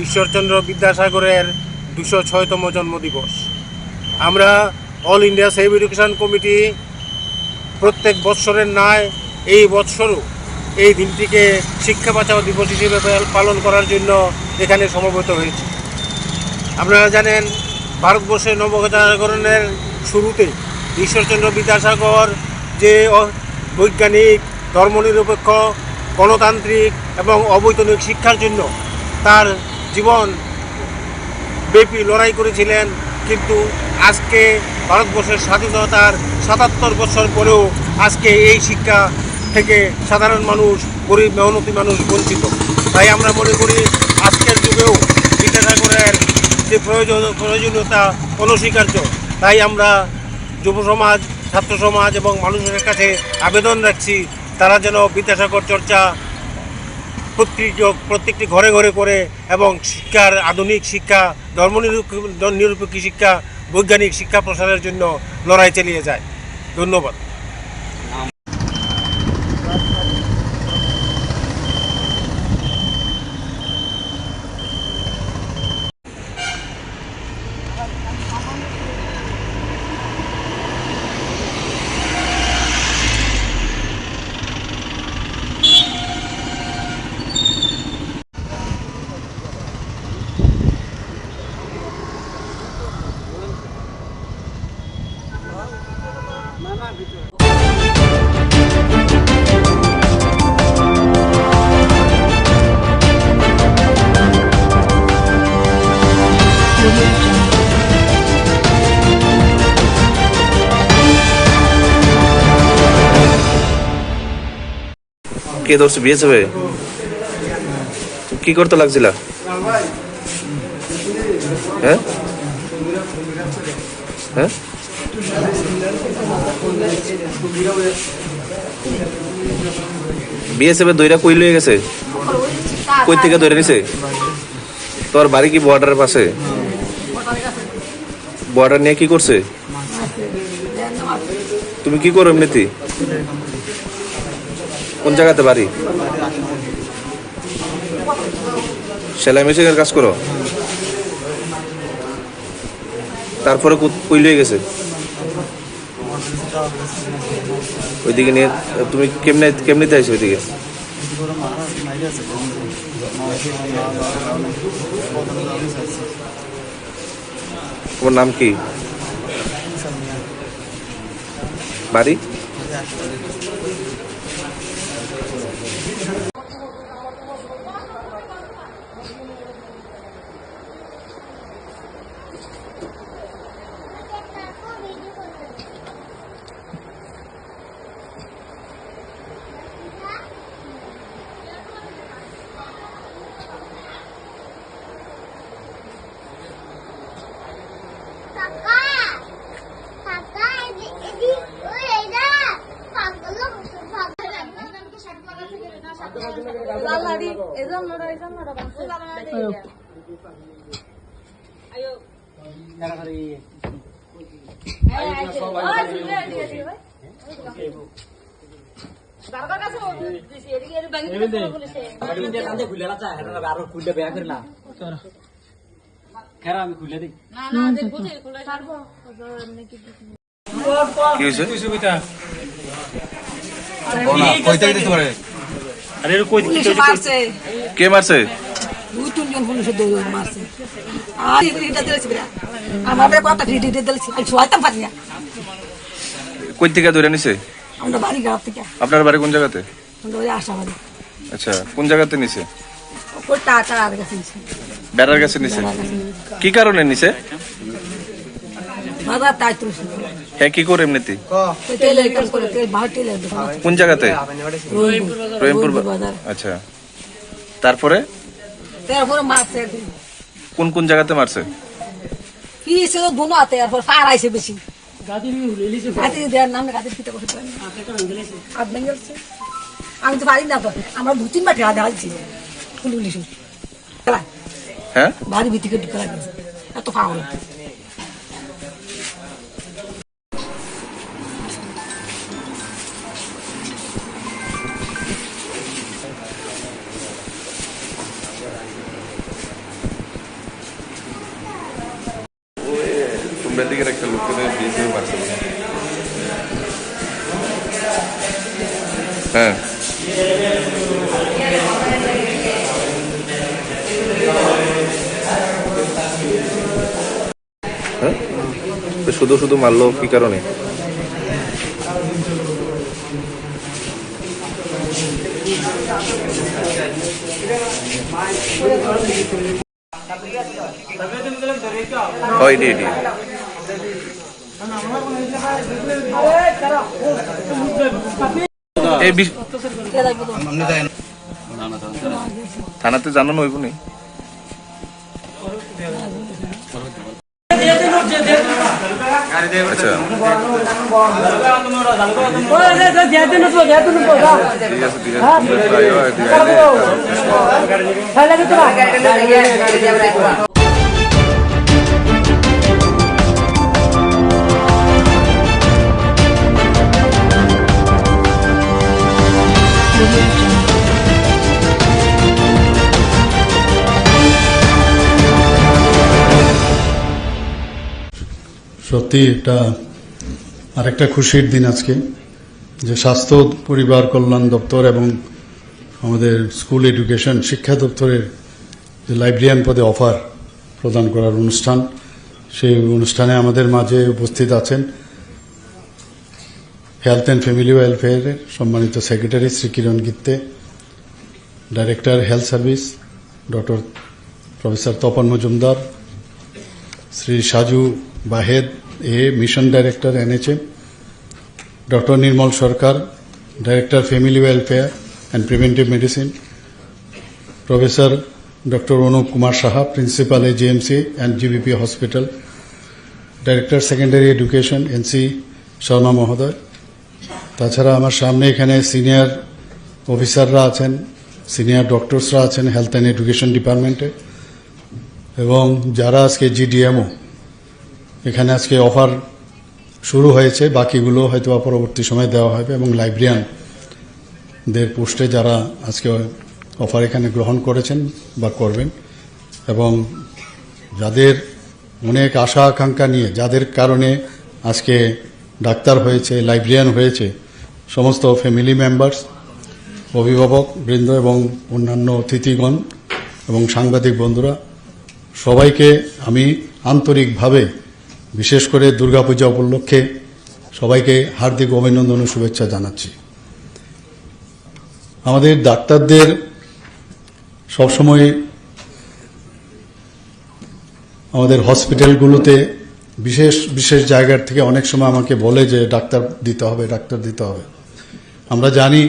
ঈশ্বরচন্দ্র বিদ্যাসাগরের 206তম জন্মদিবস। আমরা all India save education committee প্রত্যেক বৎসরের ন্যায় এই বৎসরও এই দিনটিকে শিক্ষা বাঁচাও দিবস হিসেবে পালন করার জন্য এখানে সমবেত হয়েছি। আপনারা জানেন, ভারতবর্ষের নবজাগরণের শুরুতে ঈশ্বরচন্দ্র বিদ্যাসাগর যে বৈজ্ঞানিক, ধর্মনিরপেক্ষ, গণতান্ত্রিক এবং অবৈতনিক শিক্ষার জন্য তার জীবন ব্যাপী লড়াই করেছিলেন, কিন্তু আজকে ভারতবর্ষের স্বাধীনতার 77 বছর পরেও আজকে এই শিক্ষা থেকে সাধারণ মানুষ, গরিব মেহনতি মানুষ বঞ্চিত। তাই আমরা মনে করি আজকের যুগেও বিদ্যাসাগরের যে প্রয়োজনীয়তা অনস্বীকার্য। তাই আমরা যুব সমাজ, ছাত্র সমাজ এবং মানুষের কাছে আবেদন রাখছি, তারা যেন বিদ্যাসাগর চর্চা প্রত্যেকটি ঘরে ঘরে করে এবং শিক্ষার, আধুনিক শিক্ষা, ধর্মনিরপেক্ষ শিক্ষা, বৈজ্ঞানিক শিক্ষা প্রসারের জন্য লড়াই চালিয়ে যায়। ধন্যবাদ। কে ধরছে বিএসএফ? কি করতে লাগছিল? হ্যাঁ হ্যাঁ বিএসএফ এর দইরা কই লয়ে গেছে? কই থেকে ধরে নিছে? তোর বাড়ি কি বর্ডারের পাশে? বর্ডার নিয়ে কি করছে? তুমি কি করো এমনিতে? কোন জায়গাতে বাড়ি? সেলাই মেশিনের কাজ করো? তারপরে কই লয়ে গেছে? ওইদিকে নিয়ে তুমি কেমনিতে আইছো ওইদিকে? তোমার নাম কি? বাড়ি? কে মারছে? 2-3 পুলিশে দৌড় মারছে আর এটা দিয়েছে আমাদের কথা ফ্রি দিতে দিয়েছে আমি শোয়াইতাম পারি না। কই থেকে ধরে নিছে? আমরা বাড়ি গাঁও থেকে। আপনার বাড়ি কোন জায়গাতে? আমরা ওই আশাবাদী। আচ্ছা, কোন জায়গাতে নিছে? ওই টাকা আর গেছে নিছে। বেড়ার কাছে নিছে? কি কারণে নিছে? বাজার তাই তুলছে। হ্যাঁ, কি করে এমনিতে? তেলের কাজ করে, তেল ভাড়া তেলের দোকান। কোন জায়গাতে? রহিমপুর বাজার। আচ্ছা, তারপরে তারপরে মারছে। কোন কোন জায়গাতে মারছে? কি ছিল দুনো হাতে আর পার আইছে বেশি। গাদি দেওয়ার নাম গাদি পিতা করতে পারি আর বেঙ্গলছে। আমি তো পারি না তো, আমরা 2-3 বার খেলা দেখাচ্ছি পুলিশ। হ্যাঁ, বাড়ি ভিতরে ঢুকে লাগছে এত ফাউল। তোমরা দিকের একটা লোকের বিয়ে মারছে। হ্যাঁ, শুধু শুধু মারলো কি কারণে? থানাতে জানানো হইব নি? আচ্ছা, সত্যি এটা আরেকটা খুশির দিন আজকে, যে স্বাস্থ্য পরিবার কল্যাণ দপ্তর এবং আমাদের স্কুল এডুকেশন শিক্ষা দপ্তরের যে লাইব্রেরিয়ান পদে অফার প্রদান করার অনুষ্ঠান, সেই অনুষ্ঠানে আমাদের মাঝে উপস্থিত আছেন হেলথ অ্যান্ড ফ্যামিলি ওয়েলফেয়ারের সম্মানিত secretary Shri Kiran Gitte, director health service doctor professor Tapan Majumdar, Shri Saju Bahed mission director NHM, doctor Nirmal Sarkar, director family welfare and preventive medicine, professor doctor Anup Kumar Saha, principal AJMC and GBP hospital, director secondary education NC Sharma মহোদয়। তাছাড়া আমার সামনে এখানে সিনিয়র অফিসাররা আছেন, senior ডক্টরসরা আছেন হেলথ অ্যান্ড এডুকেশন ডিপার্টমেন্টে, এবং যারা আজকে GDMO এখানে আজকে অফার শুরু হয়েছে, বাকিগুলো হয়তো পরবর্তী সময় দেওয়া হবে, এবং লাইব্রেরিয়ানদের পোস্টে যারা আজকে অফার এখানে গ্রহণ করেছেন বা করবেন, এবং যাদের অনেক আশা আকাঙ্ক্ষা নিয়ে, যাদের কারণে আজকে ডাক্তার হয়েছে, লাইব্রেরিয়ান হয়েছে, সমস্ত ফ্যামিলি মেম্বার্স, অভিভাবক বৃন্দ এবং অন্যান্য অতিথিগণ এবং সাংবাদিক বন্ধুরা, সবাইকে আমি আন্তরিকভাবে বিশেষ করে দুর্গাপূজা উপলক্ষে সবাইকে হার্দিক অভিনন্দন ও শুভেচ্ছা জানাচ্ছি। আমাদের ডাক্তারদের সবসময় আমাদের হসপিটালগুলোতে বিশেষ বিশেষ জায়গার থেকে অনেক সময় আমাকে বলে যে ডাক্তার দিতে হবে, ডাক্তার দিতে হবে। আমরা জানি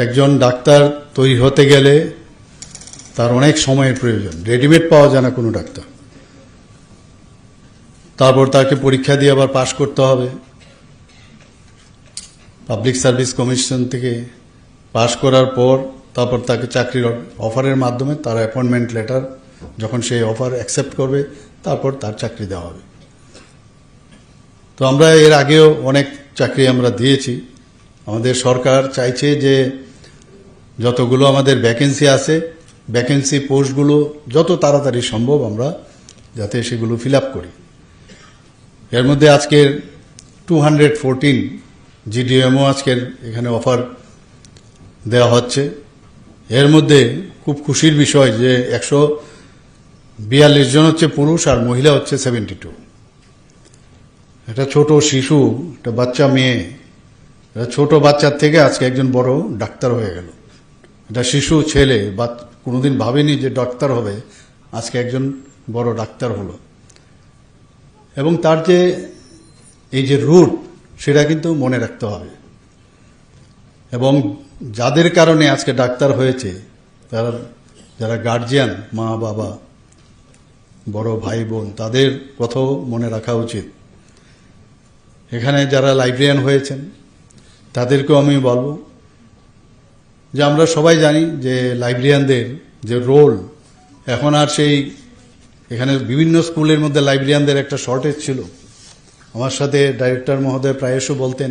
একজন ডাক্তার তৈরি হতে গেলে তার অনেক সময়ের প্রয়োজন, রেডিমেড পাওয়া যায় না কোনো ডাক্তার। তারপর তাকে পরীক্ষা দিয়ে আবার পাশ করতে হবে, পাবলিক সার্ভিস কমিশন থেকে পাশ করার পর তারপর তাকে চাকরির অফারের মাধ্যমে তার অ্যাপয়েন্টমেন্ট লেটার, যখন সেই অফার অ্যাকসেপ্ট করবে তারপর তার চাকরি দেওয়া হবে। তো আমরা এর আগেও অনেক চাকরি আমরা দিয়েছি। আমাদের সরকার চাইছে যে যতগুলো আমাদের ভ্যাকেন্সি আছে, ভ্যাকেন্সি পোস্টগুলো যত তাড়াতাড়ি সম্ভব আমরা যাতে সেগুলো ফিল আপ করি। এর মধ্যে আজকের 214 GDMO আজকের এখানে অফার দেওয়া হচ্ছে, এর মধ্যে খুব খুশির বিষয় যে 142 জন হচ্ছে পুরুষ আর মহিলা হচ্ছে 72। একটা ছোট শিশু, একটা বাচ্চা মেয়ে, একটা ছোট বাচ্চার থেকে আজকে একজন বড় ডাক্তার হয়ে গেল। একটা শিশু ছেলে বা কোনোদিন ভাবেনি যে ডাক্তার হবে, আজকে একজন বড় ডাক্তার হলো। এবং তার যে এই যে রুট, সেটা কিন্তু মনে রাখতে হবে। এবং যাদের কারণে আজকে ডাক্তার হয়েছে, তারা যারা গার্জিয়ান, মা বাবা, বড় ভাই বোন, তাদের কথাও মনে রাখা উচিত। এখানে যারা লাইব্রেরিয়ান হয়েছেন তাদেরকেও আমি বলবো যে আমরা সবাই জানি যে লাইব্রেরিয়ানদের যে রোল, এখন আর সেই এখানে বিভিন্ন স্কুলের মধ্যে লাইব্রেরিয়ানদের একটা শর্টেজ ছিল। আমার সাথে ডাইরেক্টর মহোদয় প্রায়শ বলতেন,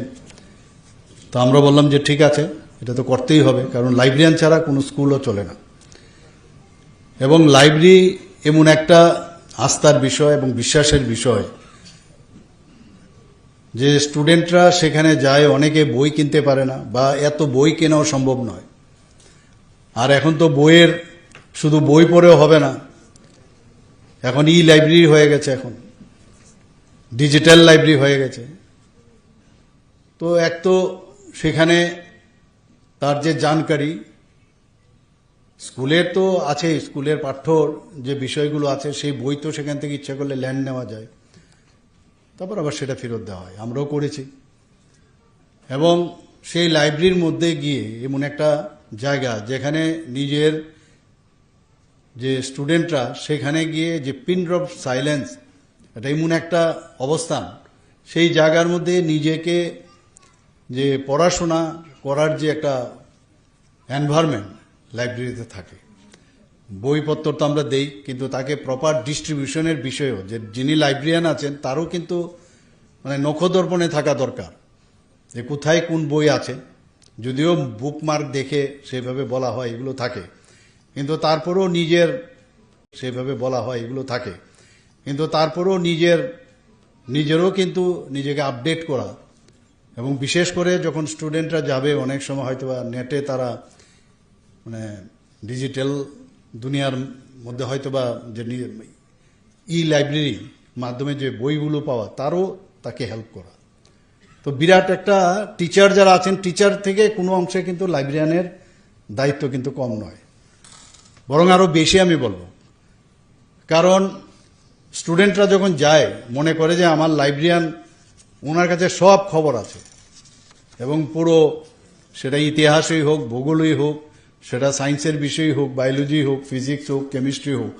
তো আমরা বললাম যে ঠিক আছে, এটা তো করতেই হবে, কারণ লাইব্রেরিয়ান ছাড়া কোনো স্কুলও চলে না। এবং লাইব্রেরি এমন একটা আস্থার বিষয় এবং বিশ্বাসের বিষয় যে স্টুডেন্টরা সেখানে যায়, অনেকে বই কিনতে পারে না বা এত বই কেনাও সম্ভব নয়। আর এখন তো বইয়ের শুধু বই পড়েও হবে না, এখন লাইব্রেরি হয়ে গেছে, এখন ডিজিটাল লাইব্রেরি হয়ে গেছে। তো এক তো সেখানে তার যে জানকারি, স্কুলের তো আছে, স্কুলের পাঠ্যর যে বিষয়গুলো আছে সেই বই তো সেখান থেকে ইচ্ছা করলে ল্যান্ড নেওয়া যায়, তারপর আবার সেটা ফেরত দেওয়া হয়, আমরাও করেছি। এবং সেই লাইব্রেরির মধ্যে গিয়ে এমন একটা জায়গা যেখানে নিজের যে স্টুডেন্টরা সেখানে গিয়ে যে পিন ড্রপ সাইলেন্স, এটা এমন একটা অবস্থান, সেই জায়গার মধ্যে নিজেকে যে পড়াশোনা করার যে একটা এনভায়রনমেন্ট লাইব্রেরিতে থাকে। বইপত্র তো আমরা দেই, কিন্তু তাকে প্রপার ডিস্ট্রিবিউশনের বিষয়েও যে যিনি লাইব্রেরিয়ান আছেন তারও কিন্তু মানে নখদর্পণে থাকা দরকার যে কোথায় কোন বই আছে। যদিও বুকমার্ক দেখে সেভাবে বলা হয় এগুলো থাকে, কিন্তু তারপরেও সেভাবে বলা হয় এগুলো থাকে, কিন্তু তারপরেও নিজেরও কিন্তু নিজেকে আপডেট করা। এবং বিশেষ করে যখন স্টুডেন্টরা যাবে, অনেক সময় হয়তো নেটে তারা মানে ডিজিটাল দুনিয়ার মধ্যে হয়তো বা যে লাইব্রেরি মাধ্যমে যে বইগুলো পাওয়া, তারও তাকে হেল্প করা। তো বিরাট একটা টিচার যারা আছেন, টিচার থেকে কোনো অংশে কিন্তু লাইব্রেরিয়ানের দায়িত্ব কিন্তু কম নয়, বরং আরও বেশি আমি বলবো। কারণ স্টুডেন্টরা যখন যায় মনে করে যে আমার লাইব্রেরিয়ান, ওনার কাছে সব খবর আছে, এবং পুরো সেটা ইতিহাসই হোক, ভূগোলই হোক, সেটা সায়েন্সের বিষয় হোক, বায়োলজি হোক, ফিজিক্স হোক, কেমিস্ট্রি হোক,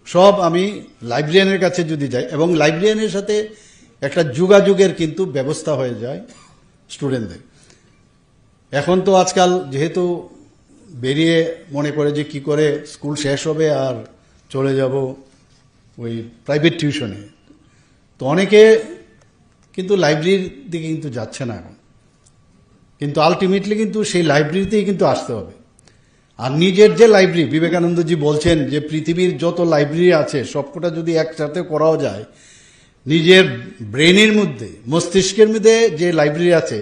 সব আমি লাইব্রেরিয়ানের কাছে যদি যাই, এবং লাইব্রেরিয়ানের সাথে একটা যোগাযোগের কিন্তু ব্যবস্থা হয়ে যায় স্টুডেন্টদের। এখন তো আজকাল যেহেতু বেরিয়ে মনে করে যে কি করে স্কুল শেষ হবে আর চলে যাব ওই প্রাইভেট টিউশনে, তো অনেকে কিন্তু লাইব্রেরির দিকে কিন্তু যাচ্ছে না এখন। কিন্তু আলটিমেটলি কিন্তু সেই লাইব্রেরিতেই কিন্তু আসতে হবে। আর নিজের যে লাইব্রেরি, বিবেকানন্দজি বলছেন যে পৃথিবীর যত লাইব্রেরি আছে সবকটা যদি একসাথে করাও যায়, নিজের ব্রেনের মধ্যে, মস্তিষ্কের মধ্যে যে লাইব্রেরি আছে,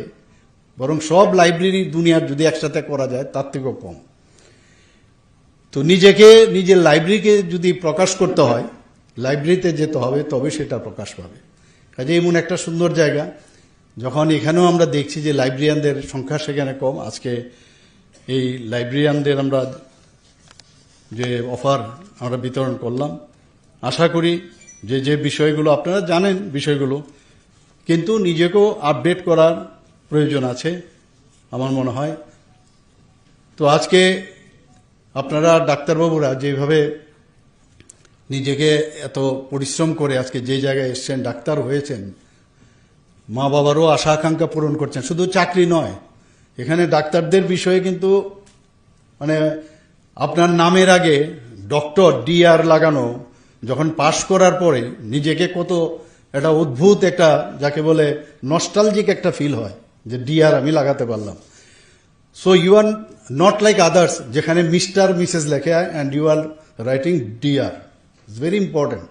বরং সব লাইব্রেরি দুনিয়ার যদি একসাথে করা যায় তার থেকেও কম। তো নিজের লাইব্রেরিকে যদি প্রকাশ করতে হয়, লাইব্রেরিতে যেতে হবে, তবে সেটা প্রকাশ পাবে। কাজে এমন একটা সুন্দর জায়গা, যখন এখানেও আমরা দেখছি যে লাইব্রেরিয়ানদের সংখ্যা সেখানে কম, আজকে এই লাইব্রেরিয়ানদের আমরা যে অফার আমরা বিতরণ করলাম, আশা করি যে বিষয়গুলো আপনারা জানেন বিষয়গুলো, কিন্তু নিজেকেও আপডেট করার প্রয়োজন আছে আমার মনে হয়। তো আজকে আপনারা ডাক্তারবাবুরা যেভাবে নিজেকে এত পরিশ্রম করে আজকে যে জায়গায় এসছেন, ডাক্তার হয়েছেন, মা বাবারও আশা আকাঙ্ক্ষা পূরণ করছেন, শুধু চাকরি নয়, এখানে ডাক্তারদের বিষয়ে কিন্তু মানে আপনার নামের আগে ডক্টর DR লাগানো, যখন পাশ করার পরে নিজেকে কত একটা অদ্ভুত একটা, যাকে বলে নস্টালজিক একটা ফিল হয় যে DR আমি লাগাতে পারলাম। So you are not like others, যেখানে মিস্টার মিসেস লেখে and you are writing DR, it's very important.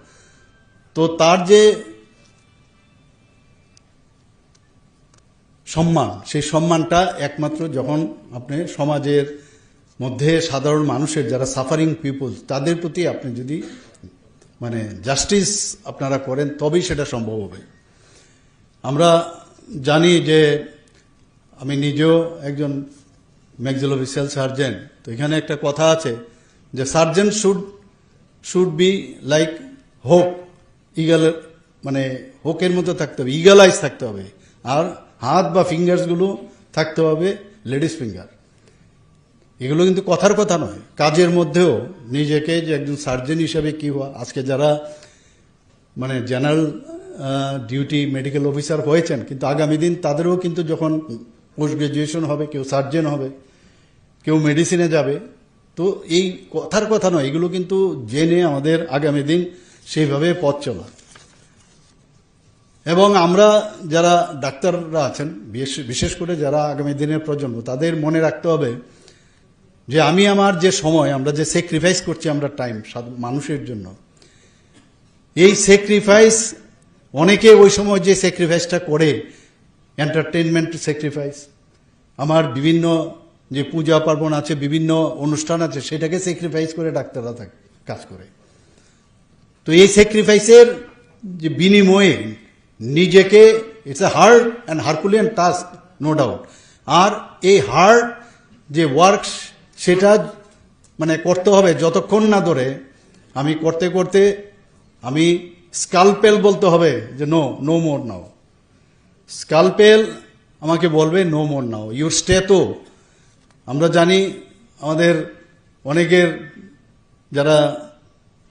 তো তার যে সম্মান, সেই সম্মানটা একমাত্র যখন আপনি সমাজের মধ্যে সাধারণ মানুষের যারা সাফারিং পিপল তাদের প্রতি আপনি যদি মানে জাস্টিস আপনারা করেন তবেই সেটা সম্ভব হবে। আমরা জানি যে আমি নিজেও একজন ম্যাক্সিলোফেসিয়াল সার্জন, তো এখানে একটা কথা আছে যে সার্জন শুড বি লাইক হোক, ইগল মানে হোকের মতো থাকতে হবে, ইগল আইস থাকতে হবে, আর হাত বা ফিঙ্গার্সগুলো থাকতে হবে লেডিস ফিঙ্গার। এগুলো কিন্তু কথার কথা নয়, কাজের মধ্যেও নিজেকে যে একজন সার্জন হিসেবে কি হওয়া। আজকে যারা মানে জেনারেল ডিউটি মেডিকেল অফিসার হয়েছেন, কিন্তু আগামী দিন তাদেরও কিন্তু যখন পোস্ট গ্রাজুয়েশন হবে, কেউ সার্জন হবে, কেউ মেডিসিনে যাবে। তো এই কথার কথা নয়, এগুলো কিন্তু জেনে আমাদের আগামী দিন সেইভাবে পথ চলা। এবং আমরা যারা ডাক্তাররা আছেন, বিশেষ করে যারা আগামী দিনের প্রজন্ম, তাদের মনে রাখতে হবে যে আমি আমার যে সময় আমরা যে স্যাক্রিফাইস করছি আমরা টাইম মানুষের জন্য, এই স্যাক্রিফাইস অনেকে ওই সময় যে স্যাক্রিফাইসটা করে এন্টারটেনমেন্ট স্যাক্রিফাইস, আমার বিভিন্ন যে পূজা পার্বণ আছে, বিভিন্ন অনুষ্ঠান আছে, সেটাকে স্যাক্রিফাইস করে ডাক্তাররা কাজ করে। তো এই স্যাক্রিফাইসের যে বিনিময়ে নিজেকে, it's a hard and herculean task, no doubt. আর এই হার্ড যে ওয়ার্ক সেটা মানে করতে হবে যতক্ষণ না ধরে আমি করতে করতে আমি স্কালপেল বলতে হবে যে নো মোর নাও। স্কালপেল আমাকে বলবে no more now, your stay. তো আমরা জানি আমাদের অনেকের যারা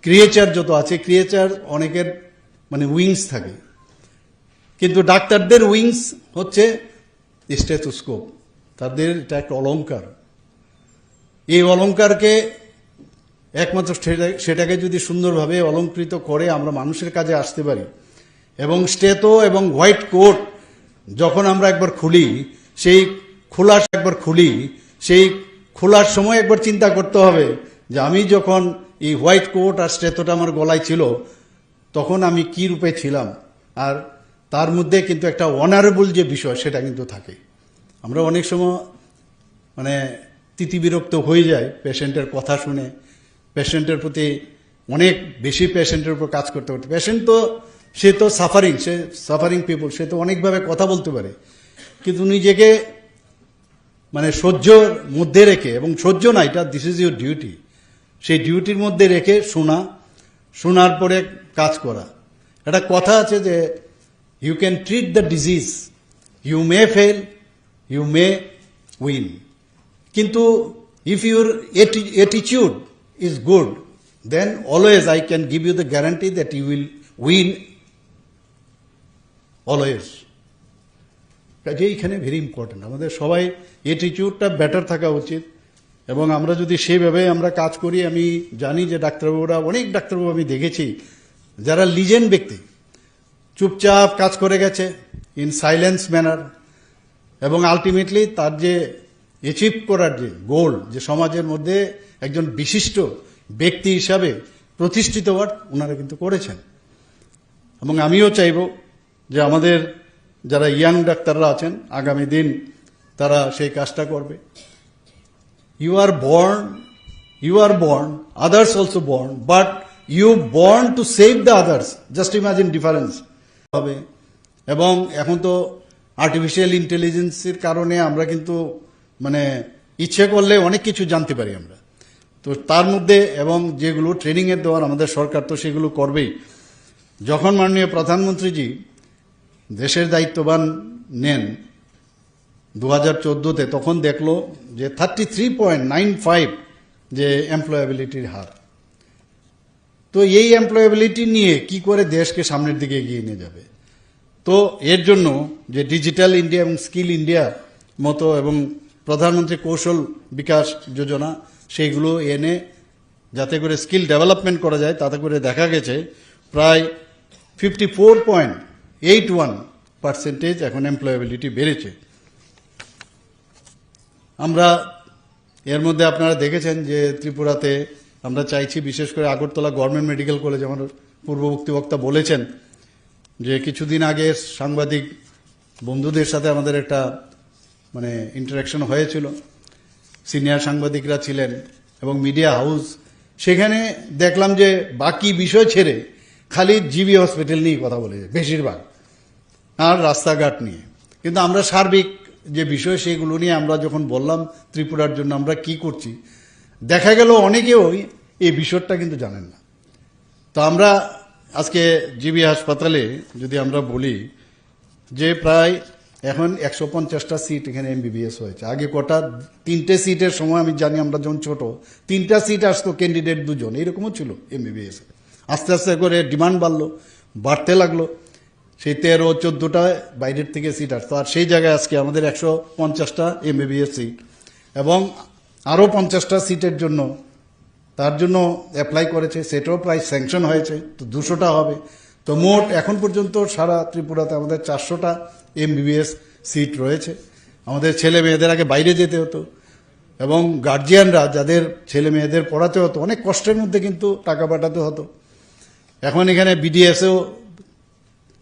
ক্রিয়েচার যত আছে, ক্রিয়েচার অনেকের মানে উইংস থাকে, কিন্তু ডাক্তারদের উইংস হচ্ছে স্টেথোস্কোপ। তাদের এটা একটা অলংকার। এই অলংকারকে একমাত্র সেটাকে যদি সুন্দরভাবে অলঙ্কৃত করে আমরা মানুষের কাজে আসতে পারি। এবং স্টেথো এবং হোয়াইট কোট যখন আমরা একবার খুলি, সেই খোলার সময় একবার চিন্তা করতে হবে যে আমি যখন এই হোয়াইট কোট আর স্টেথোটা আমার গলায় ছিল তখন আমি কি রূপে ছিলাম। আর তার মধ্যে কিন্তু একটা অনারেবল যে বিষয় সেটা কিন্তু থাকে। আমরা অনেক সময় মানে তিতিবিরক্ত হয়ে যায় পেশেন্টের কথা শুনে, পেশেন্টের প্রতি অনেক বেশি পেশেন্টের উপর কাজ করতে করতে। পেশেন্ট তো সে সাফারিং পিপল, সে তো অনেকভাবে কথা বলতে পারে, কিন্তু নিজেকে মানে সহ্যর মধ্যে রেখে, এবং সহ্য না, এটা দিস ইজ ইউর ডিউটি, সেই ডিউটির মধ্যে রেখে শোনার পরে কাজ করা। একটা কথা আছে যে you can treat the disease, you may fail, you may win, কিন্তু if your attitude is good, then always I can give you the guarantee that you will win always. কাজে এইখানে ভেরি ইম্পর্টেন্ট, আমাদের সবাই অ্যাটিটিউডটা better থাকা উচিত। এবং আমরা যদি সেইভাবে আমরা কাজ করি, আমি জানি যে ডাক্তারবাবুরা, অনেক ডাক্তারবাবু আমি দেখেছি যারা লিজেন্ড ব্যক্তি, চুপচাপ কাজ করে গেছে ইন সাইলেন্স ম্যানার, এবং আলটিমেটলি তার যে অ্যাচিভ করার যে গোল, যে সমাজের মধ্যে একজন বিশিষ্ট ব্যক্তি হিসাবে প্রতিষ্ঠিত হওয়ার ওনারা কিন্তু করেছেন। এবং আমিও চাইব যে আমাদের যারা ইয়াং ডাক্তাররা আছেন আগামী দিন তারা সেই কাজটা করবে। You are born, others also born, but you born to save the others, just imagine difference হবে। এবং এখন তো আর্টিফিশিয়াল ইন্টেলিজেন্সের কারণে আমরা কিন্তু মানে ইচ্ছে করলে অনেক কিছু জানতে পারি আমরা। তো তার মধ্যে এবং যেগুলো ট্রেনিংয়ের দেওয়ার আমাদের সরকার তো সেগুলো করবেই। যখন মাননীয় প্রধানমন্ত্রীজি দেশের দায়িত্ববান নেন 2014-তে, তখন দেখলো যে 33.95 যে এমপ্লয়াবিলিটির হার। তো এই এমপ্লয়াবিলিটি নিয়ে কি করে দেশকে সামনের দিকে এগিয়ে নিয়ে যাবে। তো এর জন্য যে ডিজিটাল ইন্ডিয়া এবং স্কিল ইন্ডিয়া মতো এবং প্রধানমন্ত্রী কৌশল বিকাশ যোজনা, সেইগুলো এনে যাতে করে স্কিল ডেভেলপমেন্ট করা যায়, তাতে করে দেখা গেছে প্রায় 54.81% এখন এমপ্লয়াবিলিটি বেড়েছে। আমরা এর মধ্যে আপনারা দেখেছেন যে ত্রিপুরাতে আমরা চাইছি, বিশেষ করে আগরতলা গভর্নমেন্ট মেডিকেল কলেজ, আমার পূর্ববর্তী বক্তা বলেছেন যে কিছুদিন আগে সাংবাদিক বন্ধুদের সাথে আমাদের একটা মানে ইন্টারাকশন হয়েছিল। সিনিয়র সাংবাদিকরা ছিলেন এবং মিডিয়া হাউস, সেখানে দেখলাম যে বাকি বিষয় ছেড়ে খালি জিবি হসপিটাল নিয়ে কথা বলেছে বেশিরভাগ, আর রাস্তাঘাট নিয়ে। কিন্তু আমরা সার্বিক যে বিষয় সেগুলো নিয়ে আমরা যখন বললাম ত্রিপুরার জন্য আমরা কি করছি, দেখা গেল অনেকেও এই বিষয়টা কিন্তু জানেন না। তো আমরা আজকে জিবি হাসপাতালে যদি আমরা বলি যে প্রায় এখন 150টা সিট এখানে এমবিবিএস হয়েছে। আগে কটা 3টে সিটের সময় আমি জানি আমরা যখন ছোট 3টা সিট আসতো, ক্যান্ডিডেট 2জন, এরকমও ছিল এমবিবিএস। আস্তে আস্তে করে ডিমান্ড বাড়তে লাগলো, সেই 13-14টা বাইরের থেকে সিট আসতো, আর সেই জায়গায় আজকে আমাদের 150টা এমবিবিএস সিট এবং আরও 50টা সিটের জন্য তার জন্য অ্যাপ্লাই করেছে, সেটাও প্রায় স্যাংশন হয়েছে, তো 200টা হবে। তো মোট এখন পর্যন্ত সারা ত্রিপুরাতে আমাদের 400টা এমবিবিএস সিট রয়েছে। আমাদের ছেলে মেয়েদের আগে বাইরে যেতে হতো এবং গার্জিয়ানরা যাদের ছেলে মেয়েদের পড়াতে হতো অনেক কষ্টের মধ্যে কিন্তু টাকা পাঠাতে হতো। এখন এখানে বিডিএসেও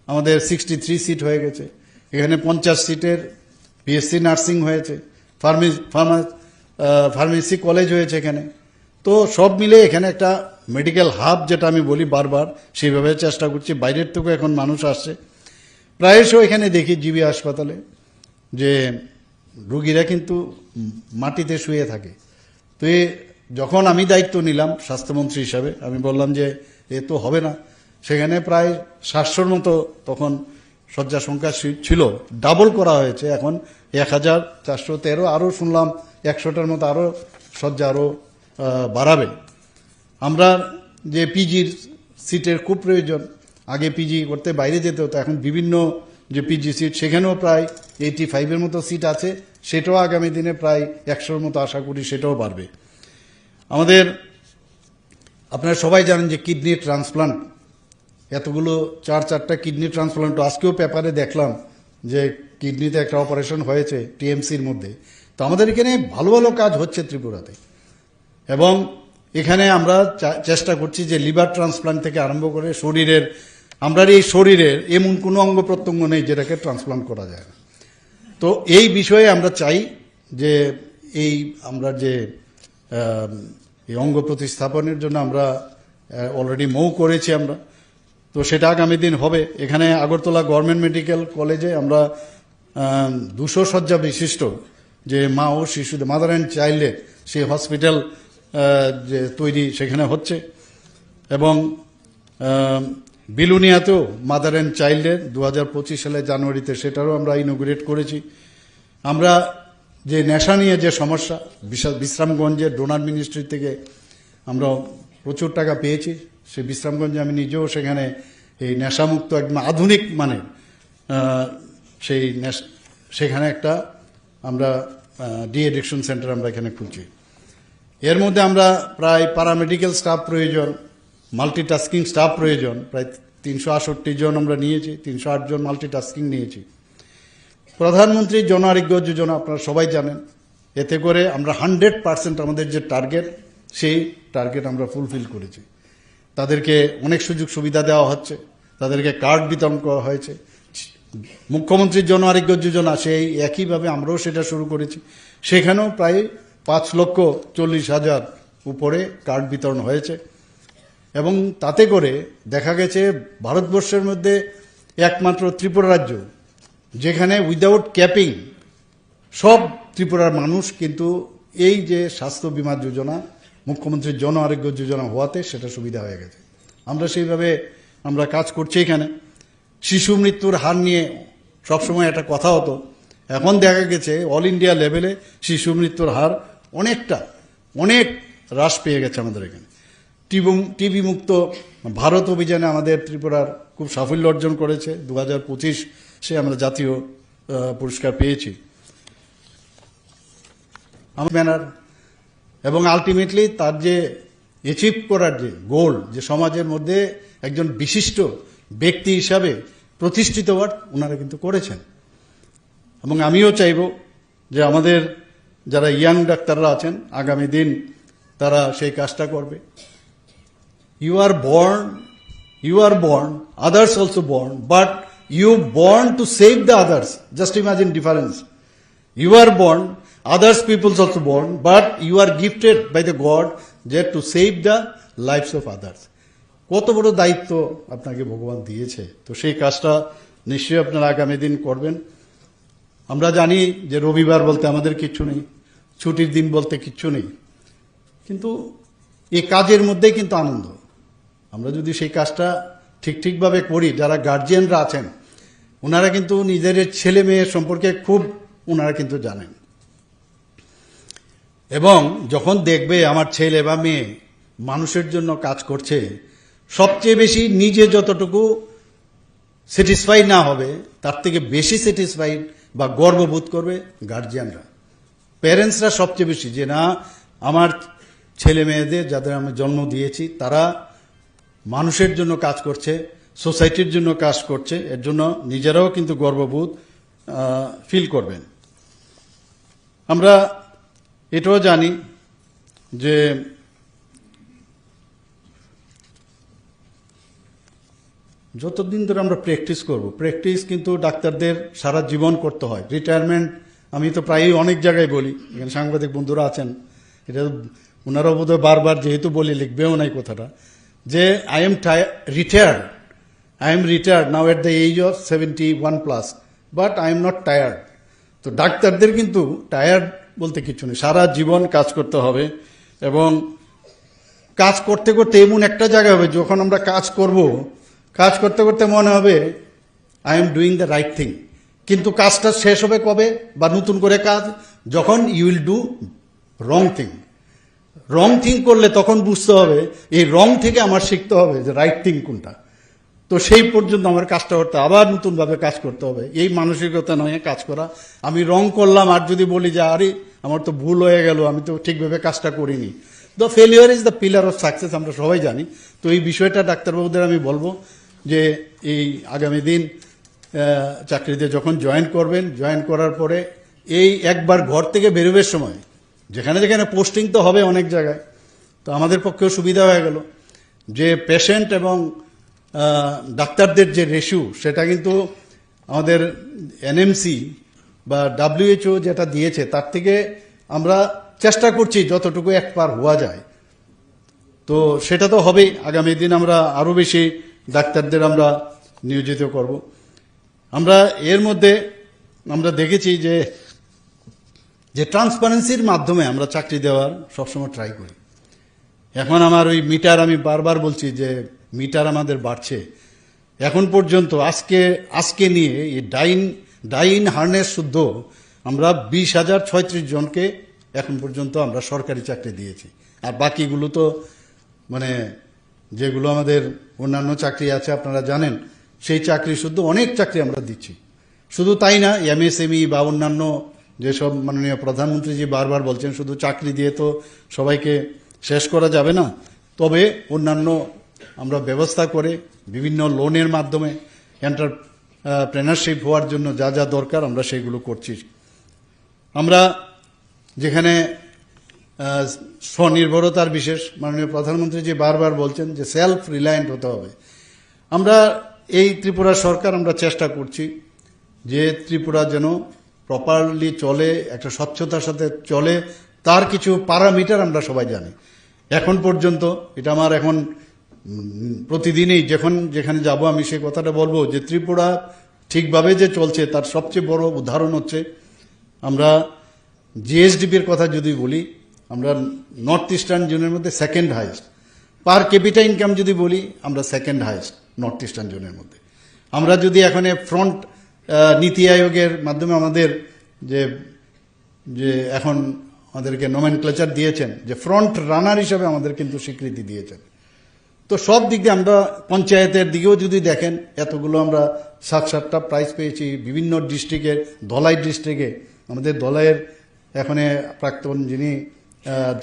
আমাদের 63 সিট হয়ে গেছে, এখানে 50 সিটের বিএসসি নার্সিং হয়েছে, ফার্মেসি কলেজ হয়েছে এখানে। তো সব মিলে এখানে একটা মেডিকেল হাব, যেটা আমি বলি বারবার, সেইভাবে চেষ্টা করছি। বাইরের থেকেও এখন মানুষ আসছে। প্রায়শ এখানে দেখি জিবি হাসপাতালে যে রুগীরা কিন্তু মাটিতে শুয়ে থাকে। তো যখন আমি দায়িত্ব নিলাম স্বাস্থ্যমন্ত্রী হিসাবে, আমি বললাম যে এ তো হবে না। সেখানে প্রায় 700-র মতো তখন শয্যা সংখ্যা ছিল, ডাবল করা হয়েছে, এখন 1413। আরও শুনলাম 100টার মতো আরও শয্যা আরও বাড়াবে। আমরা যে পিজির সিটের খুব প্রয়োজন, আগে পিজি করতে বাইরে যেতে হতো, এখন বিভিন্ন যে পিজি সিট সেখানেও প্রায় 85-এর মতো সিট আছে, সেটাও আগামী দিনে প্রায় 100-র মতো আশা করি সেটাও বাড়বে। আমাদের আপনারা সবাই জানেন যে কিডনি ট্রান্সপ্লান্ট, এতগুলো 4টা কিডনি ট্রান্সপ্লান্ট, আজকেও পেপারে দেখলাম যে কিডনিতে একটা অপারেশন হয়েছে টিএমসির মধ্যে। তো আমাদের এখানে ভালো ভালো কাজ হচ্ছে ত্রিপুরাতে, এবং এখানে আমরা চেষ্টা করছি যে লিভার ট্রান্সপ্লান্ট থেকে আরম্ভ করে শরীরের, আমরা এই শরীরের এমন কোনো অঙ্গ প্রত্যঙ্গ নেই যেটাকে ট্রান্সপ্লান্ট করা যায় না। তো এই বিষয়ে আমরা চাই যে আমরা যে এই অঙ্গ প্রতিস্থাপনের জন্য আমরা অলরেডি মৌ করেছি আমরা, তো সেটা আগামী দিন হবে। এখানে আগরতলা গভর্নমেন্ট মেডিকেল কলেজে আমরা 200 শয্যা বিশিষ্ট যে মা ও শিশুদের, মাদার অ্যান্ড চাইল্ডের সেই হসপিটাল যে তৈরি সেখানে হচ্ছে, এবং বিলুনিয়াতেও মাদার অ্যান্ড চাইল্ডের 2025 সালে জানুয়ারিতে সেটারও আমরা ইনোগ্রেট করেছি। আমরা যে নেশা নিয়ে যে সমস্যা, বিশ্রামগঞ্জের ডোনার মিনিস্ট্রি থেকে আমরা প্রচুর টাকা পেয়েছি। সেই বিশ্রামগঞ্জে আমি নিজেও সেখানে এই নেশামুক্ত একদম আধুনিক মানের সেখানে একটা আমরা ডি এডিকশন সেন্টার আমরা এখানে খুলছি। এর মধ্যে আমরা প্রায় প্যারামেডিক্যাল স্টাফ প্রয়োজন, মাল্টিটাস্কিং স্টাফ প্রয়োজন, প্রায় 368 জন আমরা নিয়েছি, 308 জন মাল্টিটাস্কিং নিয়েছি। প্রধানমন্ত্রী জন আরোগ্য যোজনা আপনারা সবাই জানেন, এতে করে আমরা 100% আমাদের যে টার্গেট, সেই টার্গেট আমরা ফুলফিল করেছি। তাদেরকে অনেক সুযোগ সুবিধা দেওয়া হচ্ছে, তাদেরকে কার্ড বিতরণ করা হয়েছে। মুখ্যমন্ত্রীর জন আরোগ্য যোজনা সেই একইভাবে আমরাও সেটা শুরু করেছি, সেখানেও প্রায় 5,40,000 উপরে কার্ড বিতরণ হয়েছে। এবং তাতে করে দেখা গেছে ভারতবর্ষের মধ্যে একমাত্র ত্রিপুরা রাজ্য যেখানে উইদাউট ক্যাপিং সব ত্রিপুরার মানুষ কিন্তু এই যে স্বাস্থ্য বীমা যোজনা, মুখ্যমন্ত্রীর জন আরোগ্য যোজনা হওয়াতে সেটা সুবিধা হয়ে গেছে। আমরা সেইভাবে আমরা কাজ করছি। এখানে শিশু মৃত্যুর হার নিয়ে সবসময় একটা কথা হতো, এখন দেখা গেছে অল ইন্ডিয়া লেভেলে শিশু মৃত্যুর হার অনেক হ্রাস পেয়ে গেছে আমাদের এখানে। টিবি মুক্ত ভারত অভিযানে আমাদের ত্রিপুরার খুব সাফল্য অর্জন করেছে। 2025 আমরা জাতীয় পুরস্কার পেয়েছি ব্যানার, এবং আলটিমেটলি তার যে অ্যাচিভ করার যে গোল, যে সমাজের মধ্যে একজন বিশিষ্ট ব্যক্তি হিসাবে প্রতিষ্ঠিত হওয়ার ওনারা কিন্তু করেছেন। এবং আমিও চাইব যে আমাদের যারা ইয়াং ডাক্তাররা আছেন আগামী দিন তারা সেই কাজটা করবে। You are born, others also born, but you born to save the others. Just imagine difference. You are born, others peoples also born, but you are gifted by the God that to save the lives of others. কত বড় দায়িত্ব আপনাকে ভগবান দিয়েছে, তো সেই কাজটা নিশ্চয়ই আপনারা আগামী দিন করবেন। আমরা জানি যে রবিবার বলতে আমাদের কিচ্ছু নেই, ছুটির দিন বলতে কিচ্ছু নেই, কিন্তু এই কাজের মধ্যেই কিন্তু আনন্দ। আমরা যদি সেই কাজটা ঠিকভাবে করি, যারা গার্জিয়ানরা আছেন ওনারা কিন্তু নিজের ছেলে মেয়ের সম্পর্কে খুব ওনারা কিন্তু জানেন, এবং যখন দেখবে আমার ছেলে বা মেয়ে মানুষের জন্য কাজ করছে, সবচেয়ে বেশি নিজে যতটুকু স্যাটিসফাই না হবে তার থেকে বেশি স্যাটিসফাইড বা গর্ববোধ করবে গার্জিয়ানরা, প্যারেন্টসরা সবচেয়ে বেশি, যে না আমার ছেলে মেয়েদের যাদের আমি জন্ম দিয়েছি তারা মানুষের জন্য কাজ করছে, সোসাইটির জন্য কাজ করছে, এর জন্য নিজেরাও কিন্তু গর্ববোধ ফিল করবেন। আমরা এটাও জানি যে যতদিন ধরে আমরা প্র্যাকটিস করব, প্র্যাকটিস কিন্তু ডাক্তারদের সারা জীবন করতে হয়। রিটায়ারমেন্ট আমি তো প্রায়ই অনেক জায়গায় বলি, এখানে সাংবাদিক বন্ধুরা আছেন, এটা ওনারাও বোধহয় বারবার যেহেতু বলি লিখবেও নাই কথাটা, যে I am retired now at the age of 71+, but I am not tired. তো ডাক্তারদের কিন্তু টায়ার্ড বলতে কিছু নেই, সারা জীবন কাজ করতে হবে, এবং কাজ করতে করতে এমন একটা জায়গা হবে যখন আমরা কাজ করব, কাজ করতে করতে মনে হবে I am doing the right thing, কিন্তু কাজটা শেষ হবে কবে, বা নতুন করে কাজ যখন you will do wrong thing করলে তখন বুঝতে হবে এই রং থেকে আমার শিখতে হবে যে রাইট থিং কোনটা। তো সেই পর্যন্ত আমার কাজটা করতে আবার নতুনভাবে কাজ করতে হবে, এই মানসিকতা নয় কাজ করা। আমি রং করলাম আর যদি বলি যে আরে আমার তো ভুল হয়ে গেল, আমি তো ঠিকভাবে কাজটা করিনি, the failure is the pillar of success, আমরা সবাই জানি। তো এই বিষয়টা ডাক্তারবাবুদের আমি বলবো যে এই আগামী দিন চাকরিতে যখন জয়েন করবেন, জয়েন করার পরে এই একবার ঘর থেকে বেরোবার সময় যেখানে যেখানে পোস্টিং তো হবে অনেক জায়গায়, তো আমাদের পক্ষেও সুবিধা হয়ে গেল যে পেশেন্ট এবং ডাক্তারদের যে রেশিও সেটা কিন্তু আমাদের এনএমসি বা WHO যেটা দিয়েছে তার থেকে আমরা চেষ্টা করছি যতটুকু এক পার হওয়া যায়। তো সেটা তো হবেই, আগামী দিন আমরা আরও বেশি ডাক্তারদের আমরা নিয়োজিত করব। আমরা এর মধ্যে আমরা দেখেছি যে ট্রান্সপারেন্সির মাধ্যমে আমরা চাকরি দেওয়ার সবসময় ট্রাই করি। এখন আমার ওই মিটার, আমি বারবার বলছি যে মিটার আমাদের বাড়ছে। এখন পর্যন্ত আজকে নিয়ে এই ডাইন হার্নেস শুদ্ধ আমরা 20,036 জনকে এখন পর্যন্ত আমরা সরকারি চাকরি দিয়েছি, আর বাকিগুলো তো মানে যেগুলো আমাদের অন্যান্য চাকরি আছে আপনারা জানেন, সেই চাকরি শুদ্ধ অনেক চাকরি আমরা দিচ্ছি। শুধু তাই না, MSME বা অন্যান্য যেসব মাননীয় প্রধানমন্ত্রীজি বারবার বলছেন শুধু চাকরি দিয়ে তো সবাইকে শেষ করা যাবে না, তবে অন্যান্য আমরা ব্যবস্থা করে বিভিন্ন লোনের মাধ্যমে এন্টারপ্রেনারশিপ হওয়ার জন্য যা যা দরকার আমরা সেগুলো করছি। আমরা যেখানে স্বনির্ভরতার বিশেষ মাননীয় প্রধানমন্ত্রীজি বারবার বলছেন যে সেলফ রিলায়েন্ট হতে হবে, আমরা এই ত্রিপুরা সরকার আমরা চেষ্টা করছি যে ত্রিপুরা যেন প্রপারলি চলে, একটা স্বচ্ছতার সাথে চলে, তার কিছু প্যারামিটার আমরা সবাই জানি। এখন পর্যন্ত এটা আমার এখন প্রতিদিনই যেখানে যাব আমি সেই কথাটা বলবো যে ত্রিপুরা ঠিকভাবে যে চলছে তার সবচেয়ে বড় উদাহরণ হচ্ছে আমরা GSDP-র কথা যদি বলি, আমরা নর্থ ইস্টার্ন জোনের মধ্যে সেকেন্ড হাইয়েস্ট, পার ক্যাপিটা ইনকাম যদি বলি আমরা সেকেন্ড হাইয়েস্ট নর্থ ইস্টার্ন জোনের মধ্যে। আমরা যদি এখন ফ্রন্ট নীতি আয়োগের মাধ্যমে আমাদের যে এখন আমাদেরকে নমেনক্লেচার দিয়েছেন যে ফ্রন্ট রানার হিসাবে আমাদের কিন্তু স্বীকৃতি দিয়েছেন। তো সব দিক দিয়ে আমরা পঞ্চায়েতের দিকেও যদি দেখেন এতগুলো আমরা 7-8টা প্রাইজ পেয়েছি বিভিন্ন ডিস্ট্রিক্টের। ধলাই ডিস্ট্রিক্টে আমাদের ধলাইয়ের এখানে প্রাক্তন যিনি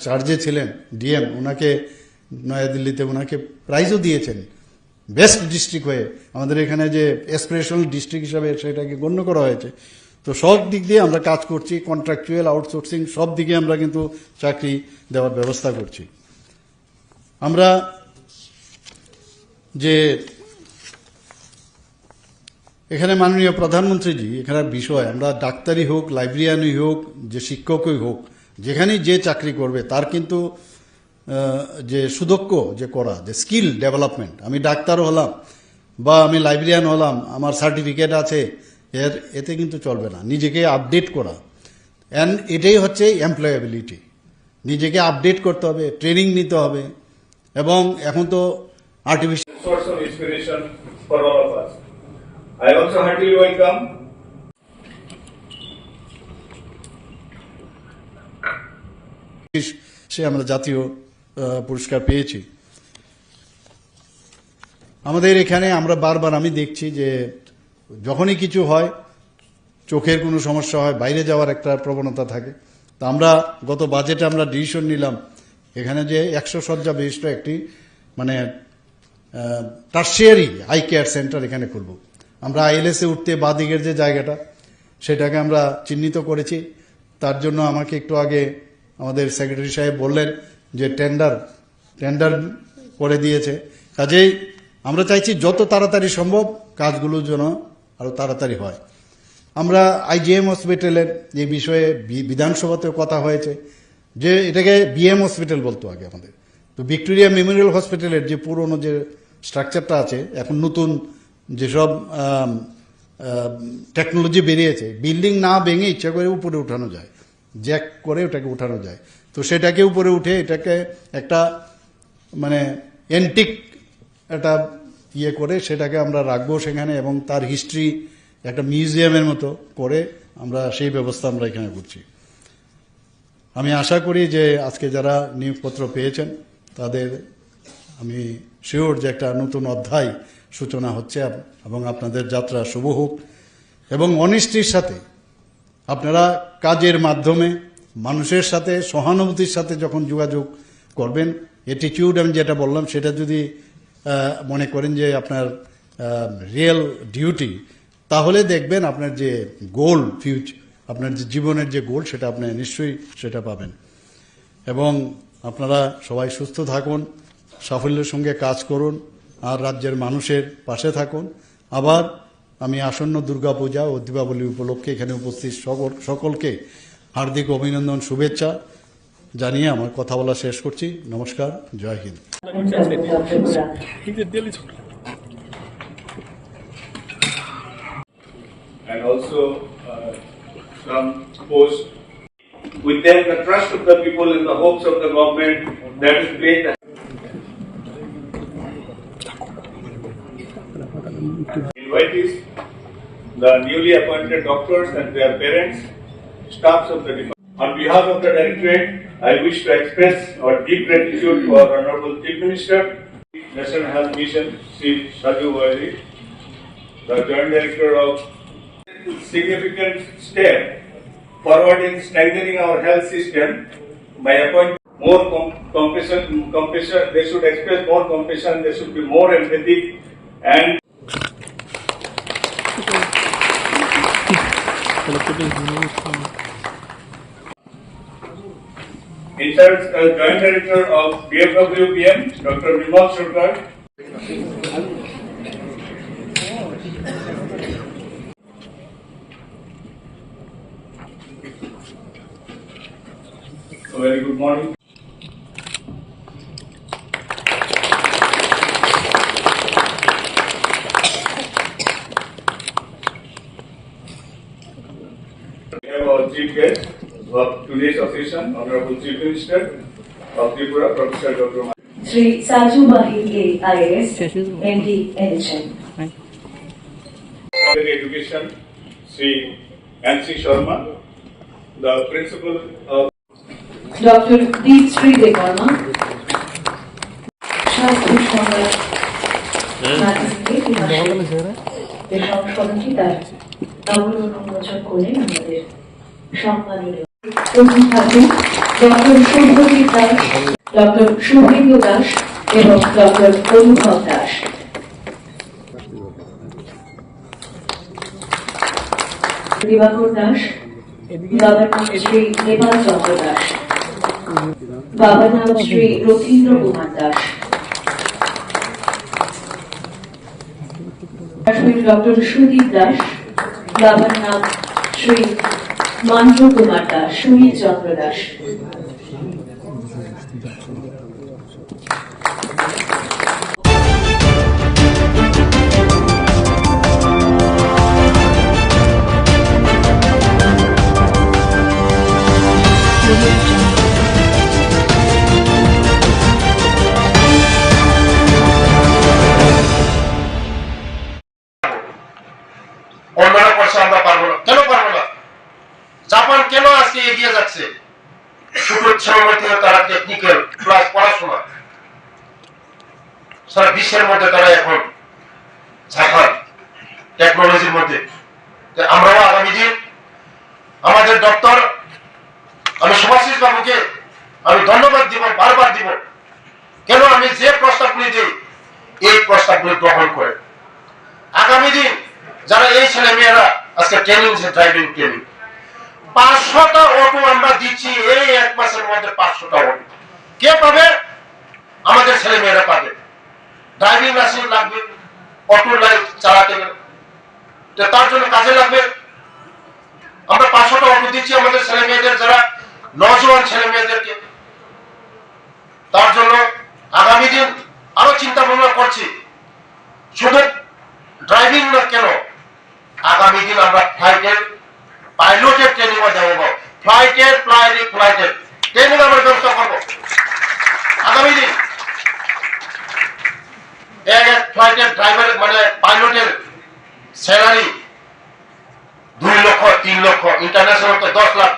চার্জে ছিলেন DM, ওনাকে নয়াদিল্লিতে ওনাকে প্রাইজও দিয়েছেন বেস্ট ডিস্ট্রিক্ট হয়ে। আমাদের এখানে যে অ্যাসপিরেশনাল ডিস্ট্রিক্ট হিসাবে সেটাকে গণ্য করা হয়েছে। তো সব দিক দিয়ে আমরা কাজ করছি, কন্ট্রাকচুয়াল, আউটসোর্সিং সব দিকে আমরা কিন্তু চাকরি দেওয়ার ব্যবস্থা করছি। আমরা যে এখানে মাননীয় প্রধানমন্ত্রীজি এখানে বিষয় আমরা ডাক্তারই হোক, লাইব্রেরিয়ানই হোক, যে শিক্ষকই হোক, যেখানেই যে চাকরি করবে তার কিন্তু যে সুদক্ষ যে করা, যে স্কিল ডেভেলপমেন্ট, আমি ডাক্তার হলাম বা আমি লাইব্রেরিয়ান হলাম, আমার সার্টিফিকেট আছে, এতে কিন্তু চলবে না। নিজেকে আপডেট করা, অ্যান্ড এটাই হচ্ছে এমপ্লয়াবিলিটি। নিজেকে আপডেট করতে হবে, ট্রেনিং নিতে হবে, এবং এখন তো artificial source of inspiration for all of us. I also heartily welcome সে আমরা জাতীয় পুরস্কার পেয়েছি। আমাদের এখানে আমরা বারবার আমি দেখছি যে যখনই কিছু হয়, চোখের কোনো সমস্যা হয়, বাইরে যাওয়ার একটা প্রবণতা থাকে। তো আমরা গত বাজেটে আমরা ডিসিশন নিলাম এখানে যে 100 শয্যা বিশিষ্ট একটি মানে টার্সিয়ারি আই কেয়ার সেন্টার এখানে খুলব। আমরা আইএলএসে উঠতে বাদিকের যে জায়গাটা সেটাকে আমরা চিহ্নিত করেছি। তার জন্য আমাকে একটু আগে আমাদের সেক্রেটারি সাহেব বললেন যে টেন্ডার করে দিয়েছে। কাজেই আমরা চাইছি যত তাড়াতাড়ি সম্ভব কাজগুলো যেন আরো তাড়াতাড়ি হয়। আমরা আইজিএম হসপিটালের যে বিষয়ে বিধানসভাতেও কথা হয়েছে যে এটাকে বিএম হসপিটাল বলতো আগে আমাদের, তো ভিক্টোরিয়া মেমোরিয়াল হসপিটালের যে পুরনো যে স্ট্রাকচারটা আছে, এখন নতুন যেসব টেকনোলজি বেরিয়েছে, বিল্ডিং না ভেঙে ইচ্ছা করে উপরে উঠানো যায়, জ্যাক করে ওটাকে উঠানো যায়। তো সেটাকে উপরে উঠে এটাকে একটা মানে এন্টিক একটা ইয়ে করে সেটাকে আমরা রাখবো সেখানে, এবং তার হিস্ট্রি একটা মিউজিয়ামের মতো করে আমরা সেই ব্যবস্থা আমরা এখানে করছি। আমি আশা করি যে আজকে যারা নিয়োগপত্র পেয়েছেন তাদের আমি শিওর যে একটা নতুন অধ্যায় সূচনা হচ্ছে, এবং আপনাদের যাত্রা শুভ হোক। এবং অনিষ্টির সাথে আপনারা কাজের মাধ্যমে মানুষের সাথে সহানুভূতির সাথে যখন যোগাযোগ করবেন, অ্যাটিটিউড আমি যেটা বললাম সেটা যদি মনে করেন যে আপনার রিয়েল ডিউটি, তাহলে দেখবেন আপনার যে গোল আপনার যে জীবনের যে গোল সেটা আপনি নিশ্চয়ই সেটা পাবেন। এবং আপনারা সবাই সুস্থ থাকুন, সাফল্যের সঙ্গে কাজ করুন, আর রাজ্যের মানুষের পাশে থাকুন। আবার আমি আসন্ন দুর্গাপূজা ও দীপাবলি উপলক্ষে এখানে উপস্থিত সকলকে হার্দিক অভিনন্দন, শুভেচ্ছা জানিয়ে আমার কথা বলা শেষ করছি। নমস্কার, জয় Hind. and also some post. With them, the trust of the people and the hopes of the government, that is great. Invitees, the newly appointed doctors and their parents, staffs of the department. On behalf of the Directorate, I wish to express our deep gratitude to our Honorable Chief Minister, National Health Mission, Sri Shaju Vairi, the Joint Director of significant step forward in strengthening our health system by appointing more compassion. They should express more compassion. They should be more empathic and in charge Joint Director of BFWPM, Dr. Vimal Sarkar. A very good morning. We have our chief guest of today's occasion, Honorable Chief Minister of Tripura, Professor Dr. Sri Saju Bahir IAS, MD, NHM. Education, Sri Nancy Sharma, the principal of Dr. Deep Sri Devarma, Shastri Shamar, সংশোধনটি তার নবরোন্মোচন করে আমাদের সম্মানীয় প্রথম থাকেন doctor Subhajit Das, doctor Suvendu Das এবং doctor অনুভব দাস। দিবাকর দাস, বাবার নাম শ্রী নেপাল চন্দ্র দাস, বাবার নাম শ্রী রথীন্দ্র কুমার দাস। শহীদ ডক্টর সুদীপ দাস, বাবার নাম শ্রী মান্টু কুমার দাস, শহীদ চন্দ্র দাস। অন্যরা করছে, আমরা পারবো না। কেন পারবো না? জাপান কেন আজকে এগিয়ে যাচ্ছে? শুধু সময় থেকে তারা টেকনিক্যাল প্লাস পড়াশোনা, সারা বিশ্বের মধ্যে তারা এখন ঝাঁকান টেকনোলজির মধ্যে। আমরাও আগামী দিন আমাদের ডক্টর, আমি সুভাষিস বাবুকে আমি ধন্যবাদ দিব, বারবার দিব। কেন? আমি যে প্রস্তাবগুলি দিই এই প্রস্তাবগুলি গ্রহণ করে আগামী দিন যারা এই ছেলে মেয়েরা আজকে ট্রেনিং, ড্রাইভিং ট্রেনিং 500টা অটো আমরা দিচ্ছি এই 1 মাসের মধ্যে। 500টা অটো কে পাবে? আমাদের ছেলে মেয়েরা পাবে। ড্রাইভিং লাইসেন্স লাগবে, অটো লাইন চালাতে গেলে তার জন্য কাজে লাগবে। আমরা 500টা অটো দিচ্ছি আমাদের ছেলে মেয়েদের, যারা নজওয়ান ছেলে মেয়েদেরকে। তার জন্য আগামী দিন আরো চিন্তা ভাবনা করছি। শুধু ড্রাইভিং না, কেন আগামী দিন আমরা ফ্লাইটের পাইলটের ট্রেনিং দেব। ফ্লাইটের ট্রেনিং আমরা ব্যবস্থা করব আগামী দিন। এক ফ্লাইটের ড্রাইভার মানে পাইলটের স্যালারি 2 লক্ষ 3 লক্ষ, ইন্টারন্যাশনাল তো 10 লাখ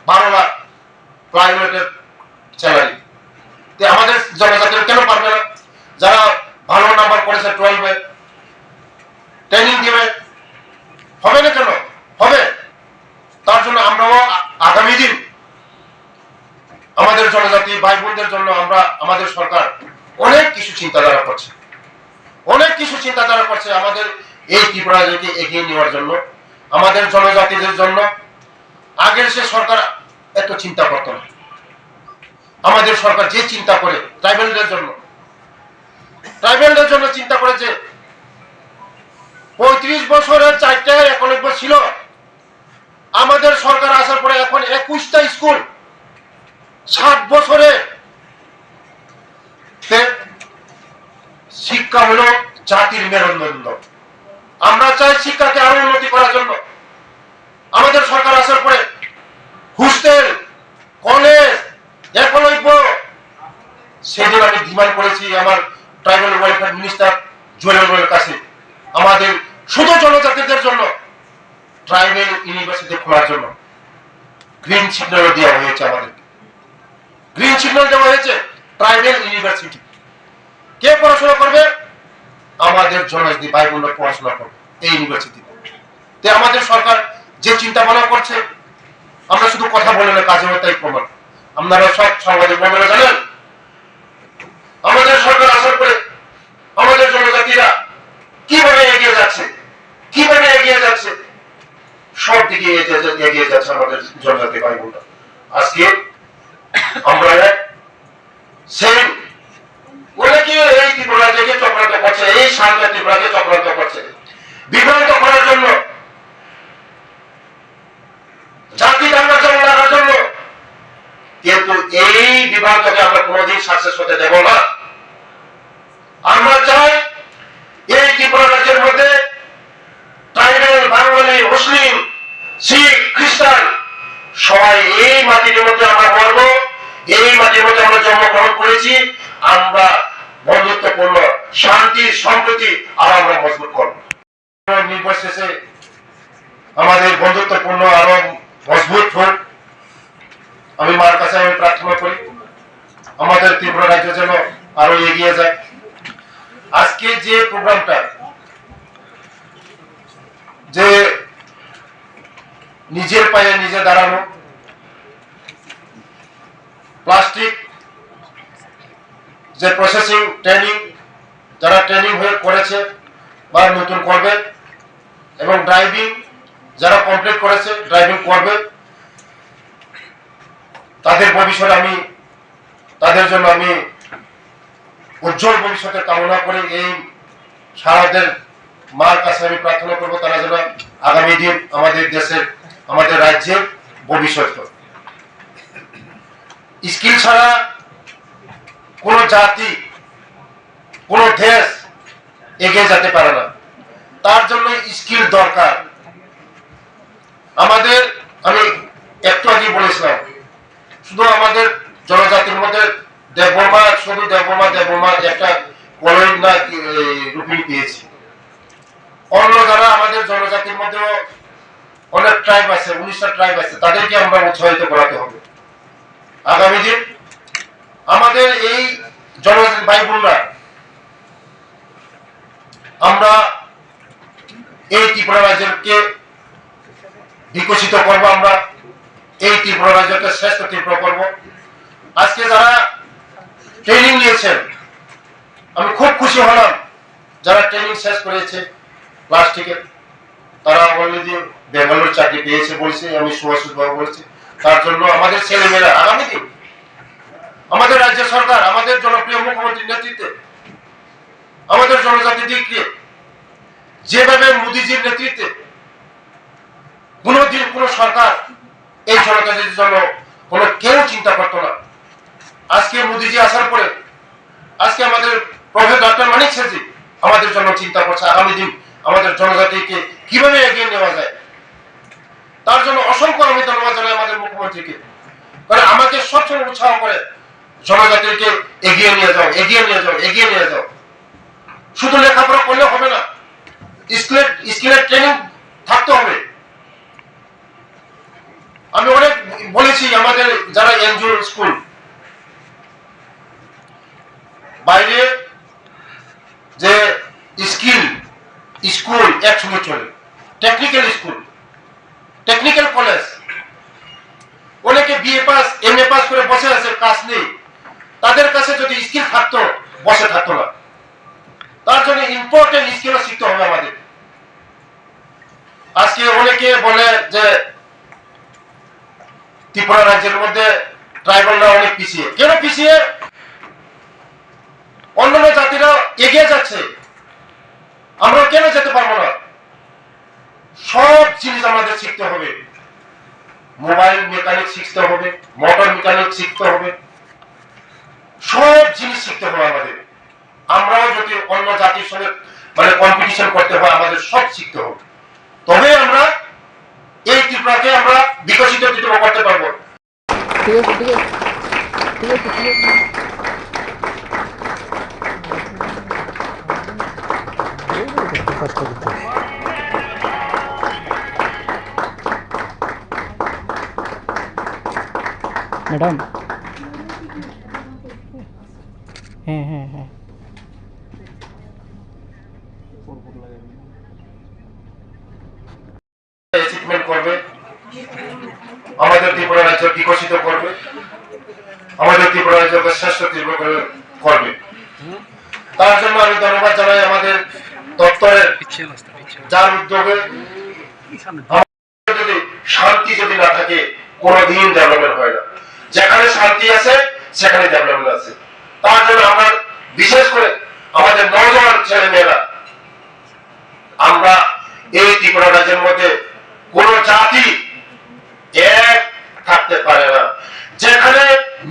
12 লাখ পাইলটের স্যালারি। আমাদের জনজাতির কেন পারবে না? যারা ভালো নাম্বার করেছে 12-এ ট্রেনিং দিবে, হবে না কেন? হবে। তার জন্য আমরাও আগামী দিন আমাদের জনজাতি ভাই বোনদের জন্য আমাদের সরকার অনেক কিছু চিন্তাধারা করছে, আমাদের এই ত্রিপুরাকে এগিয়ে নেওয়ার জন্য, আমাদের জনজাতিদের জন্য। আগের সে সরকার এত চিন্তা করত না। আমাদের সরকার যে চিন্তা করে ট্রাইবেলদের জন্য চিন্তা করেছে। 35 বছরের 4টা একলব্য ছিল। আমাদের সরকার আসার পরে এখন 21টা স্কুল। 60 বছরে শিক্ষা হলো জাতির মেরুদণ্ড। আমরা চাই শিক্ষাকে আরো উন্নতি করার জন্য। আমাদের সরকার আসার পরে হোস্টেল, কলেজ, একলব্য, সেদিন আমি ডিমান্ড করেছি আমার ট্রাইবাল ওয়েলফেয়ার মিনিস্টার জুয়েলের কাছে, আমাদের শুধু জনজাতিদের জন্য ট্রাইবাল ইউনিভার্সিটি খোলার জন্য গ্রিন সিগন্যাল দেওয়া হয়েছে। আমাদেরকে গ্রিন সিগন্যাল দেওয়া হয়েছে ট্রাইবাল ইউনিভার্সিটি। কে পড়াশোনা করবে? আমাদের জনজাতি ভাই বোনরা পড়াশোনা করবে এই ইউনিভার্সিটিতে। আমাদের সরকার যে চিন্তা ভাবনা করছে, আমরা শুধু কথা বলে না, কাজে তাই প্রমাণ। আপনারা সব সাংবাদিক বন্ধুরা জানেন, আমাদের সরকার আসার পরে আমাদের জনজাতিরা কিভাবে এগিয়ে যাচ্ছে, সব দিকে এগিয়ে যাচ্ছে আমাদের জনজাতি ভাই বোনরা। আজকে আমরা সেই অনেকে এই ত্রিপুরাকে চক্রান্ত করছে, এই শান্ত ত্রিপুরাকে চক্রান্ত করছে বিভ্রান্ত করার জন্য, জাতি দাঙ্গা লাগার জন্য। কিন্তু এই বিভ্রান্তকে আমরা কোনোদিন সাকসেস হতে দেব না। আমরা চাই এই ত্রিপুরা রাজ্যের মধ্যে ট্রাইবাল, বাঙালি, মুসলিম, শিখ, খ্রিস্টান সবাই এই মাটির মধ্যে আমরা মরবো, এই মাটির মধ্যে আমরা জন্মগ্রহণ করেছি। আমরা বন্ধুত্বপূর্ণ শান্তি সম্প্রীতি আর আমরা মজবুত করব। নির্বাচনে আমাদের বন্ধুত্বপূর্ণ আরো মজবুত হোক, আমি মার কাছে আমি প্রার্থনা করি আমাদের ত্রিপুরা রাজ্য যেন আরো এগিয়ে যায়। আজকে যে প্রোগ্রামটা, যে নিজের পায়ে নিজে দাঁড়ানো, প্লাস্টিক যে প্রসেসিং ট্রেনিং, যারা ট্রেনিং হয়ে করেছে বা নতুন করবে, এবং ড্রাইভিং যারা কমপ্লিট করেছে, ড্রাইভিং করবে, তাদের ভবিষ্যতে তাদের জন্য আমি উজ্জ্বল ভবিষ্যতের কামনা করে এই সারাদের মার কাছে আমি প্রার্থনা করবো তারা যেন আগামী দিন আমাদের দেশের, আমাদের রাজ্যের ভবিষ্যৎ। স্কিল ছাড়া কোন জাতি, কোন দেশ এগিয়ে যেতে পারে না। তার জন্য স্কিল দরকার আমাদের। আমি একটু আগে বলেছিলাম, শুধু আমাদের জনজাতির মধ্যে দেববর্মা, শুধু দেববর্মা একটা কলোনি না রূপিণ পেয়েছে। অন্য যারা আমাদের জনজাতির মধ্যে অনেক ট্রাইব আছে, 19টা ট্রাইব আছে, তাদেরকে আমরা উৎসাহিত করাতে হবে। আগামী দিন আমাদের এই জনজাতি ভাই বোনরা, আমরা এই ত্রিপুরা রাজ্যকে বিকশিত করব, আমরা এই ত্রিপুরা রাজ্যকে শ্রেষ্ঠ ত্রিপুরা করব। আজকে যারা ট্রেনিং নিয়েছেন, আমি খুব খুশি হলাম যারা ট্রেনিং শেষ করেছে ক্লাস থেকে, তারা অলরেডি বেঙ্গালুরু চাকরি পেয়েছে বলছে, আমি সুভাষিতভাবে বলছি। তার জন্য আমাদের ছেলেমেয়েরা আগামী দিন আমাদের রাজ্য সরকার, আমাদের জনপ্রিয় মুখ্যমন্ত্রীর নেতৃত্বে, আমাদের জনজাতি দিক দিয়ে যেভাবে মোদীজির নেতৃত্বে কোনদিন কোন সরকার এই জনজাতির জন্য কোন কেউ চিন্তা করতো না। আজকে মোদীজি আসার পরে আজকে আমাদের প্রফেসর ডক্টর মানিক স্যারজি আমাদের জন্য চিন্তা করছে আগামী দিন আমাদের জনজাতিকে কিভাবে এগিয়ে নেওয়া যায়। তার জন্য অসংখ্য আমি ধন্যবাদ জানাই আমাদের মুখ্যমন্ত্রীকে, কারণ আমাকে সবসময় উৎসাহ করে জনজাতিকে এগিয়ে নিয়ে যাও, এগিয়ে নিয়ে যাও, এগিয়ে নিয়ে যাও। শুধু লেখাপড়া করলে হবে না, স্কিলের ট্রেনিং থাকতে হবে। আমি অনেক বলেছি আমাদের যারা এনজিও স্কুল, বাইরে যে স্কুল একসঙ্গে চলে, টেকনিক্যাল স্কুল, টেকনিক্যাল কলেজ, অনেকে বিএ পাস, এমএ পাস করে বসে আছে, কাজ নেই। তাদের কাছে যদি স্কিল থাকতো, বসে থাকতো না। তার জন্য ইম্পর্টেন্ট স্কিলও শিখতে হবে আমাদের। আজকে অনেকে বলে যে ত্রিপুরা রাজ্যের মধ্যে ট্রাইবালরা অনেক পিছিয়ে। কেন পিছিয়ে? অন্যান্য জাতিরা এগিয়ে যাচ্ছে, আমরা কেন যেতে পারবো না? সব জিনিস আমাদের শিখতে হবে। মোবাইল মেকানিক শিখতে হবে, মোটর মেকানিক শিখতে হবে, সব জিনিস শিখতে হবে আমাদের। আমরাও যদি অন্য জাতির সঙ্গে কম্পিটিশন করতে হয়, আমাদের সব শিখতে হবে, তবে আমরা এই ত্রিপুরাকে আমরা বিকশিত ত্রিপুরা করতে পারবো। ম্যাডাম, হ্যাঁ হ্যাঁ হ্যাঁ, করবে, আমাদের ত্রিপুরা রাজ্য বিকশিত করবে, আমাদের ত্রিপুরা রাজ্যকে শ্রেষ্ঠ ত্রিপুরা করবে। তার জন্য আমি ধন্যবাদ জানাই আমাদের দপ্তরের, যার উদ্যোগে যদি শান্তি যদি না থাকে কোনদিন ডেভেলপমেন্ট হয় না। যেখানে শান্তি আছে সেখানে ডেভেলপমেন্ট আছে। তার জন্য আমরা বিশেষ করে আমাদের নওজোয়ান ছেলে মেয়েরা, আমরা এই ত্রিপুরা রাজ্যের মধ্যে কোন জাতি এক থাকতে পারে না। যেখানে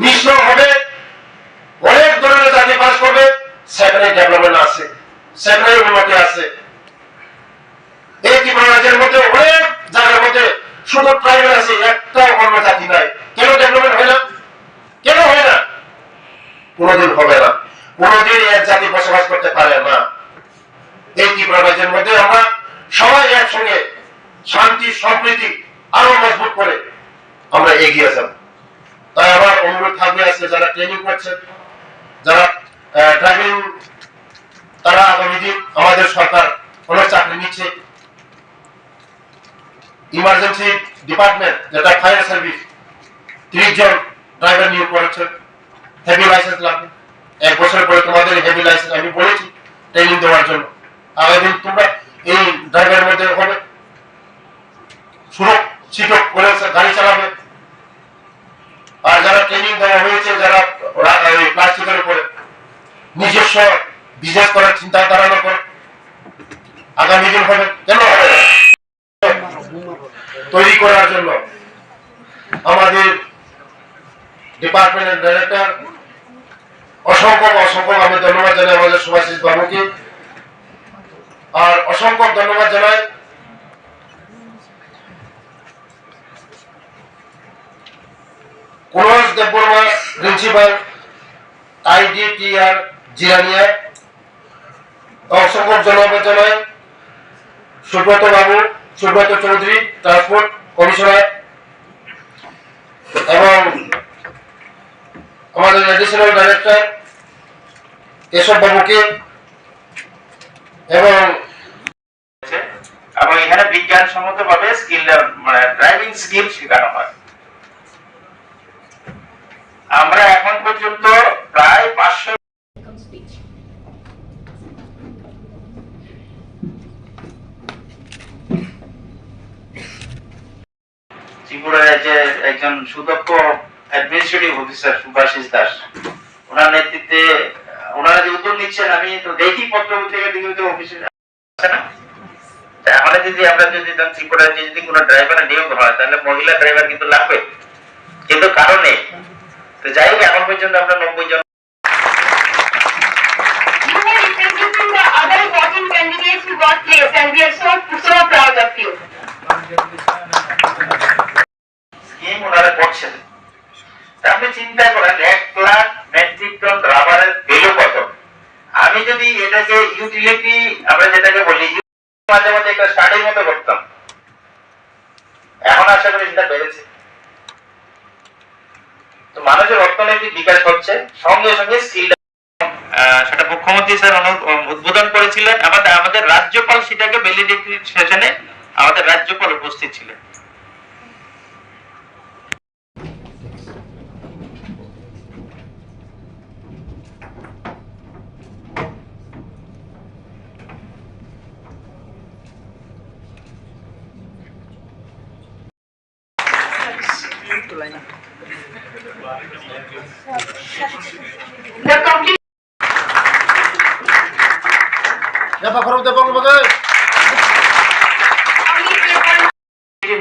মিশ্র হবে, অনেক ধরনের জাতি বাস করবে, সেখানে ডেভেলপমেন্ট আছে, সেখানে উন্নতি আছে। এই ত্রিপুরা রাজ্যের মধ্যে অনেক জায়গার মধ্যে শুধু ট্রাইবেল আছে, একটা অন্য জাতি নাই। কেন ডেভেলপমেন্ট হয় না? কেন হয় না? কোনদিন হবে না, কোনদিন এক জাতি বসবাস করতে পারে না। এই ত্রিপুরা রাজ্যের মধ্যে আমরা সবাই একসঙ্গে শান্তি সম্প্রীতি আরো মজবুত করে আমরা এগিয়ে যাব। তাই আমার অনুরোধ থাকবে, আজকে যারা ট্রেনিং করছে, যারা ড্রাইভিং, তারা আগামী দিন আমাদের সরকার অনেক চাকরি নিচ্ছে। ইমার্জেন্সি ডিপার্টমেন্ট যেটা ফায়ার সার্ভিস 30 জন ড্রাইভার নিয়োগ করেছে। হেভি লাইসেন্স লাগবে, 1 বছরের পরে তোমাদের হেভি লাইসেন্স আমি বলেছি ট্রেনিং দেওয়ার জন্য। আগামী দিন তোমরা এই ড্রাইভারের মধ্যে হবে, সুরক্ষিত করে গাড়ি চালাবে। আর যারা ট্রেনিং দেওয়া হয়েছে, যারা প্লাস্টিকের উপরে নিজস্ব বিজনেস করার চিন্তা ধারণা করে, আগামী দিন হবে কেন হবে না? তৈরি করার জন্য আমাদের ডিপার্টমেন্টের ডাইরেক্টর অসংখ্য আমি ধন্যবাদ জানাই আমাদের সুভাষিস বাবুকে, আর অসংখ্য ধন্যবাদ জানাই cools Debbarma principal IDTR Jirania, অসংখ্য ধন্যবাদ জানাই সুব্রত চৌধুরী ট্রান্সপোর্ট কমিশনার এবং আমাদের এডিশনাল ডাইরেক্টর কেশব বাবুকে এবং এখানে বিজ্ঞানসম্মত ভাবে স্কিল মানে ড্রাইভিং স্কিল শেখানো হয়। আমরা এখন পর্যন্ত প্রায় 500 ত্রিপুরার যে একজন সুদক্ষ অ্যাডমিনিস্ট্রেটিভ অফিসার সুভাষিস দাস, ওনার নেতৃত্বে ওনারা যে উদ্যোগ নিচ্ছেন, আমি তো দেখি পত্র থেকে অফিসে আছে না, আমরা যদি ত্রিপুরার যদি কোনো ড্রাইভারের নিয়োগ হয় তাহলে মহিলা ড্রাইভার কিন্তু লাগবে, কিন্তু কারণে তো যাই হোক এখন পর্যন্ত আমরা 90 জন স্কিম ওনারা করছেন। আপনি চিন্তা করেন 1 লাখ মেট্রিক টন রাবারের ভ্যালু কত। আমি যদি এটাকে ইউটিলিটি আমরা যেটাকে বলি মাঝে মাঝে একটা স্টাডির মতো করতাম, এখন আশা করি সেটা বেড়েছে। তো মানুষের অর্থনৈতিক বিকাশ হচ্ছে, সঙ্গে সঙ্গে স্কিল সেটা মুখ্যমন্ত্রী স্যার উদ্বোধন করেছিলেন। আমাদের রাজ্যপাল সেটাকে ভ্যালিডিটি সেশনে আমাদের রাজ্যপাল উপস্থিত ছিলেন।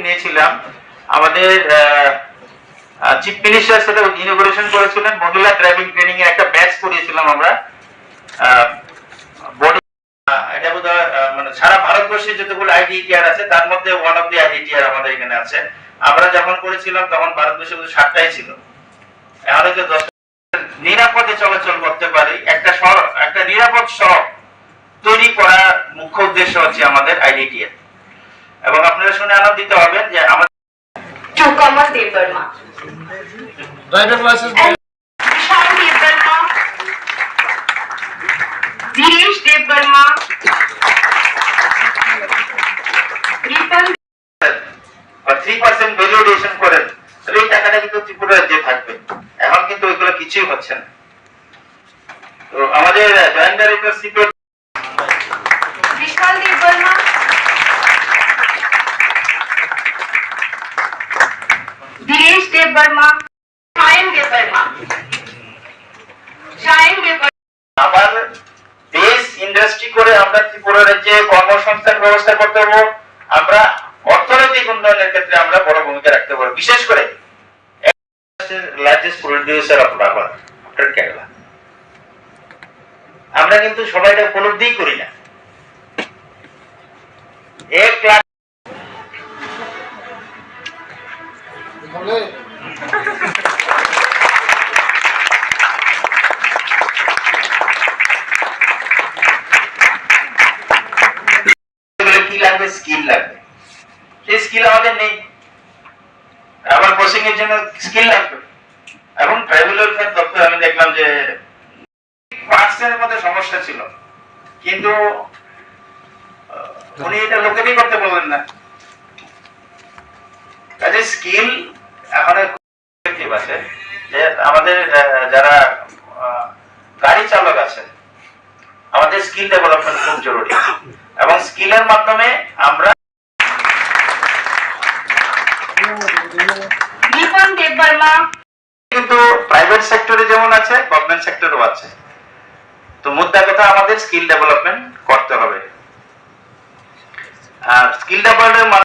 নিয়েছিলাম আমাদের চিফ মিনিস্টার সাথে ইনোগ্রেশন করেছিলেন, মহিলা ড্রাইভিং ট্রেনিং এর একটা ব্যাচ করিয়েছিলাম আমরা। এটা বোধহয় মানে সারা ভারতবর্ষে যতগুলো IDTR আছে তার মধ্যে ওয়ান অফ দি IDTR আমাদের এখানে আছে। আমরা যখন করেছিলাম তখন ভারতবর্ষে 7টাই ছিল, এখন 10 নিরাপদে চলাচল করতে পারি। একটা নিরাপদ সড়ক তৈরি করার মুখ্য উদ্দেশ্য হচ্ছে আমাদের IDTR। এবং আপনারা শুনে আনন্দিত হবেন যে আমাদের Kamath Devarma, driving licence Vishal Devarma, Dinesh Devarma, Ritan 3% valuation করেন, তাহলে এই টাকাটা কিন্তু ত্রিপুরা রাজ্যে থাকবে। এখন কিন্তু ওইগুলো কিছুই হচ্ছে না। তো আমাদের joint director security Vishal Devarma, Dinesh Devarma, Shayan Devarma, আবার দেশ ইন্ডাস্ট্রি করে আমরা ত্রিপুরা রাজ্যে কর্মসংস্থান ব্যবস্থা করতে পারবো। আমরা অর্থনৈতিক উন্নয়নের ক্ষেত্রে আমরা বড় ভূমিকা রাখতে পারবো, বিশেষ করে largest producer of rubber after Kerala. আমরা কিন্তু সবাই এটা উপলব্ধি করি না। 1 লাখ কি লাগবে, স্কিল লাগবে। সেই স্কিল আমাদের নেই। আবার কোচিং এর জন্য স্কিল লাগবে। এবং ট্রাইবাল ওয়েলফেয়ার দপ্তর আমি দেখলাম যে পার্সেন্টের মধ্যে সমস্যা ছিল, কিন্তু উনি এটা লোকেরই করতে বলবেন না। কাজে স্কিল এখন আছে যে আমাদের যারা গাড়ি চালক আছে, আমাদের স্কিল ডেভেলপমেন্ট খুব জরুরি। এবং স্কিলের মাধ্যমে আমরা কিন্তু প্রাইভেট সেক্টরে যেমন আছে, গভর্নমেন্ট সেক্টরেও আছে। তো মুদ্রা কথা আমাদের স্কিল ডেভেলপমেন্ট করতে হবে। স্কিল ডেভেলপমেন্টের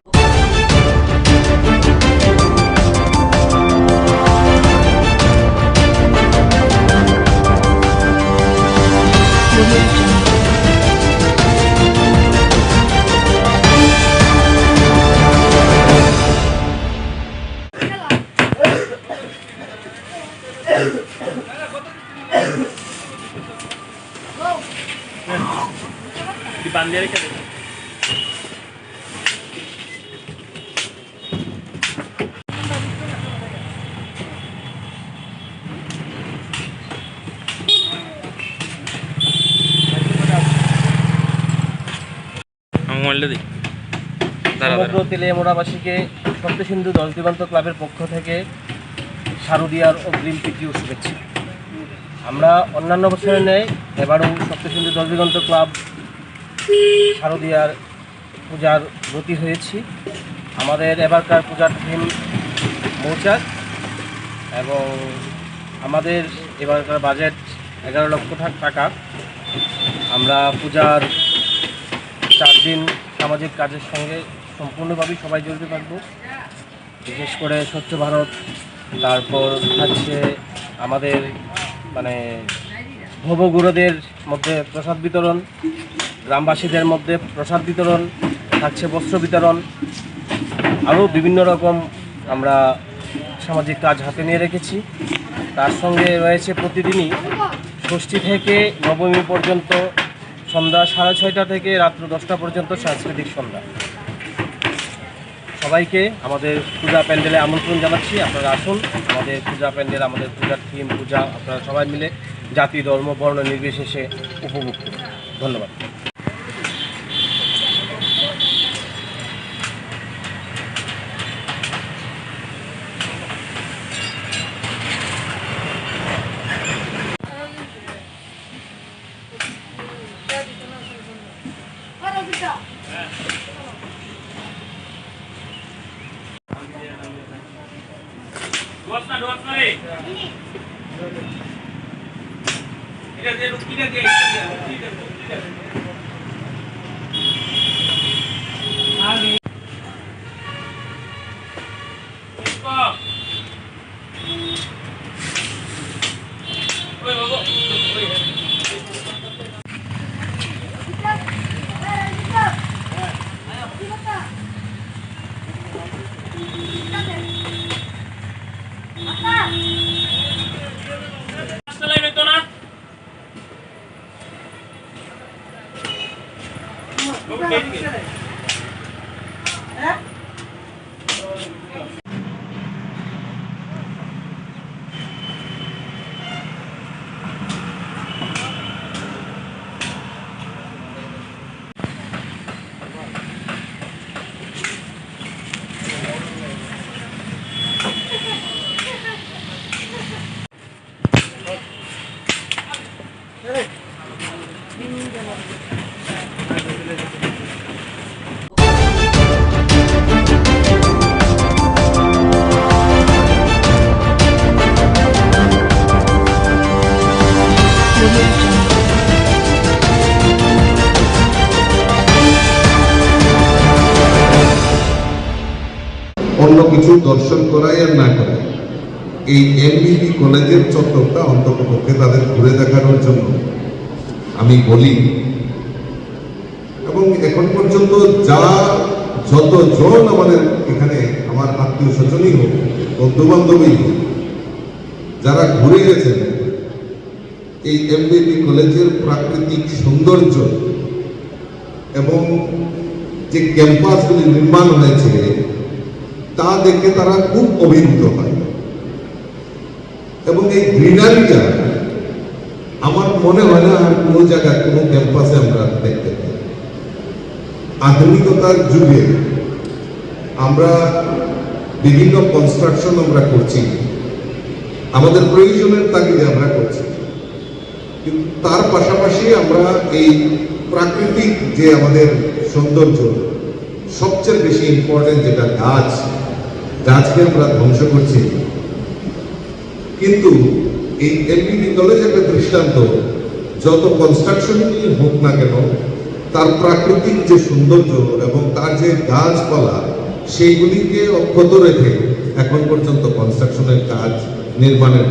সমগ্র তেলিয়ামুড়াবাসীকে সপ্তসিন্ধু দশ দিগন্ত ক্লাবের পক্ষ থেকে শারদীয়ার অগ্রিম প্রীতি ও শুভেচ্ছা। আমরা অন্যান্য বছরের ন্যায় এবারও সপ্তসিন্ধু দশ দিগন্ত ক্লাব শারদীয়ার পূজার ব্রতী হয়েছি। আমাদের এবারকার পূজার থিম মৌচাক এবং আমাদের এবারকার বাজেট 11 লক্ষ টাকা। আমরা পূজার 4 দিন সামাজিক কাজের সঙ্গে সম্পূর্ণভাবেই সবাই জড়িত থাকবো। বিশেষ করে স্বচ্ছ ভারত, তারপর থাকছে আমাদের ভবগুরুদের মধ্যে প্রসাদ বিতরণ, গ্রামবাসীদের মধ্যে প্রসাদ বিতরণ, থাকছে বস্ত্র বিতরণ, আরও বিভিন্ন রকম আমরা সামাজিক কাজ হাতে নিয়ে রেখেছি। তার সঙ্গে রয়েছে প্রতিদিনই ষষ্ঠী থেকে নবমী পর্যন্ত সন্ধ্যা 6:30 থেকে রাত্র 10টা পর্যন্ত সাংস্কৃতিক সন্ধ্যা। সবাইকে আমাদের পূজা প্যান্ডেলে আমন্ত্রণ জানাচ্ছি, আপনারা আসুন। আমাদের পূজা প্যান্ডেল, আমাদের পূজার থিম পূজা, আপনারা সবাই মিলে জাতি ধর্ম বর্ণ নির্বিশেষে উপভোগ করুন। ধন্যবাদ। অন্য কিছু দর্শন করাই আর না করাই, এই এমবিবি কলেজের চত্বরটা অন্ততপক্ষে তাদের ঘুরে দেখানোর জন্য আমি বলি। এবং এখন পর্যন্ত যতজন আমাদের এখানে আমার আত্মীয় স্বজনই হোক, বন্ধু বান্ধবী হোক, যারা ঘুরে গেছেন এই এমবিবি কলেজের প্রাকৃতিক সৌন্দর্য এবং যে ক্যাম্পাসগুলি নির্মাণ হয়েছে তা দেখে তারা খুব অভিভূত হয়। এবং এই গ্রিনারিটা আমার মনে হয় না আর কোনো জায়গায় কোনো ক্যাম্পাসে আমরা দেখতে পাই। আধুনিকতার যুগে আমরা বিভিন্ন কনস্ট্রাকশন আমরা করছি, আমাদের প্রয়োজনের তাগিদে আমরা করছি, কিন্তু তার পাশাপাশি আমরা এই প্রাকৃতিক যে আমাদের সৌন্দর্য, সবচেয়ে বেশি ইম্পর্টেন্ট যেটা গাছকে আমরা ধ্বংস করছি। কিন্তু এই এমবিবি কলেজ একটা দৃষ্টান্ত, যত কনস্ট্রাকশন হোক না কেন তার প্রাকৃতিক যে সৌন্দর্য এবং তার যে গাছপালা সেইগুলিকে অক্ষত রেখে এখন পর্যন্ত কনস্ট্রাকশনের কাজ,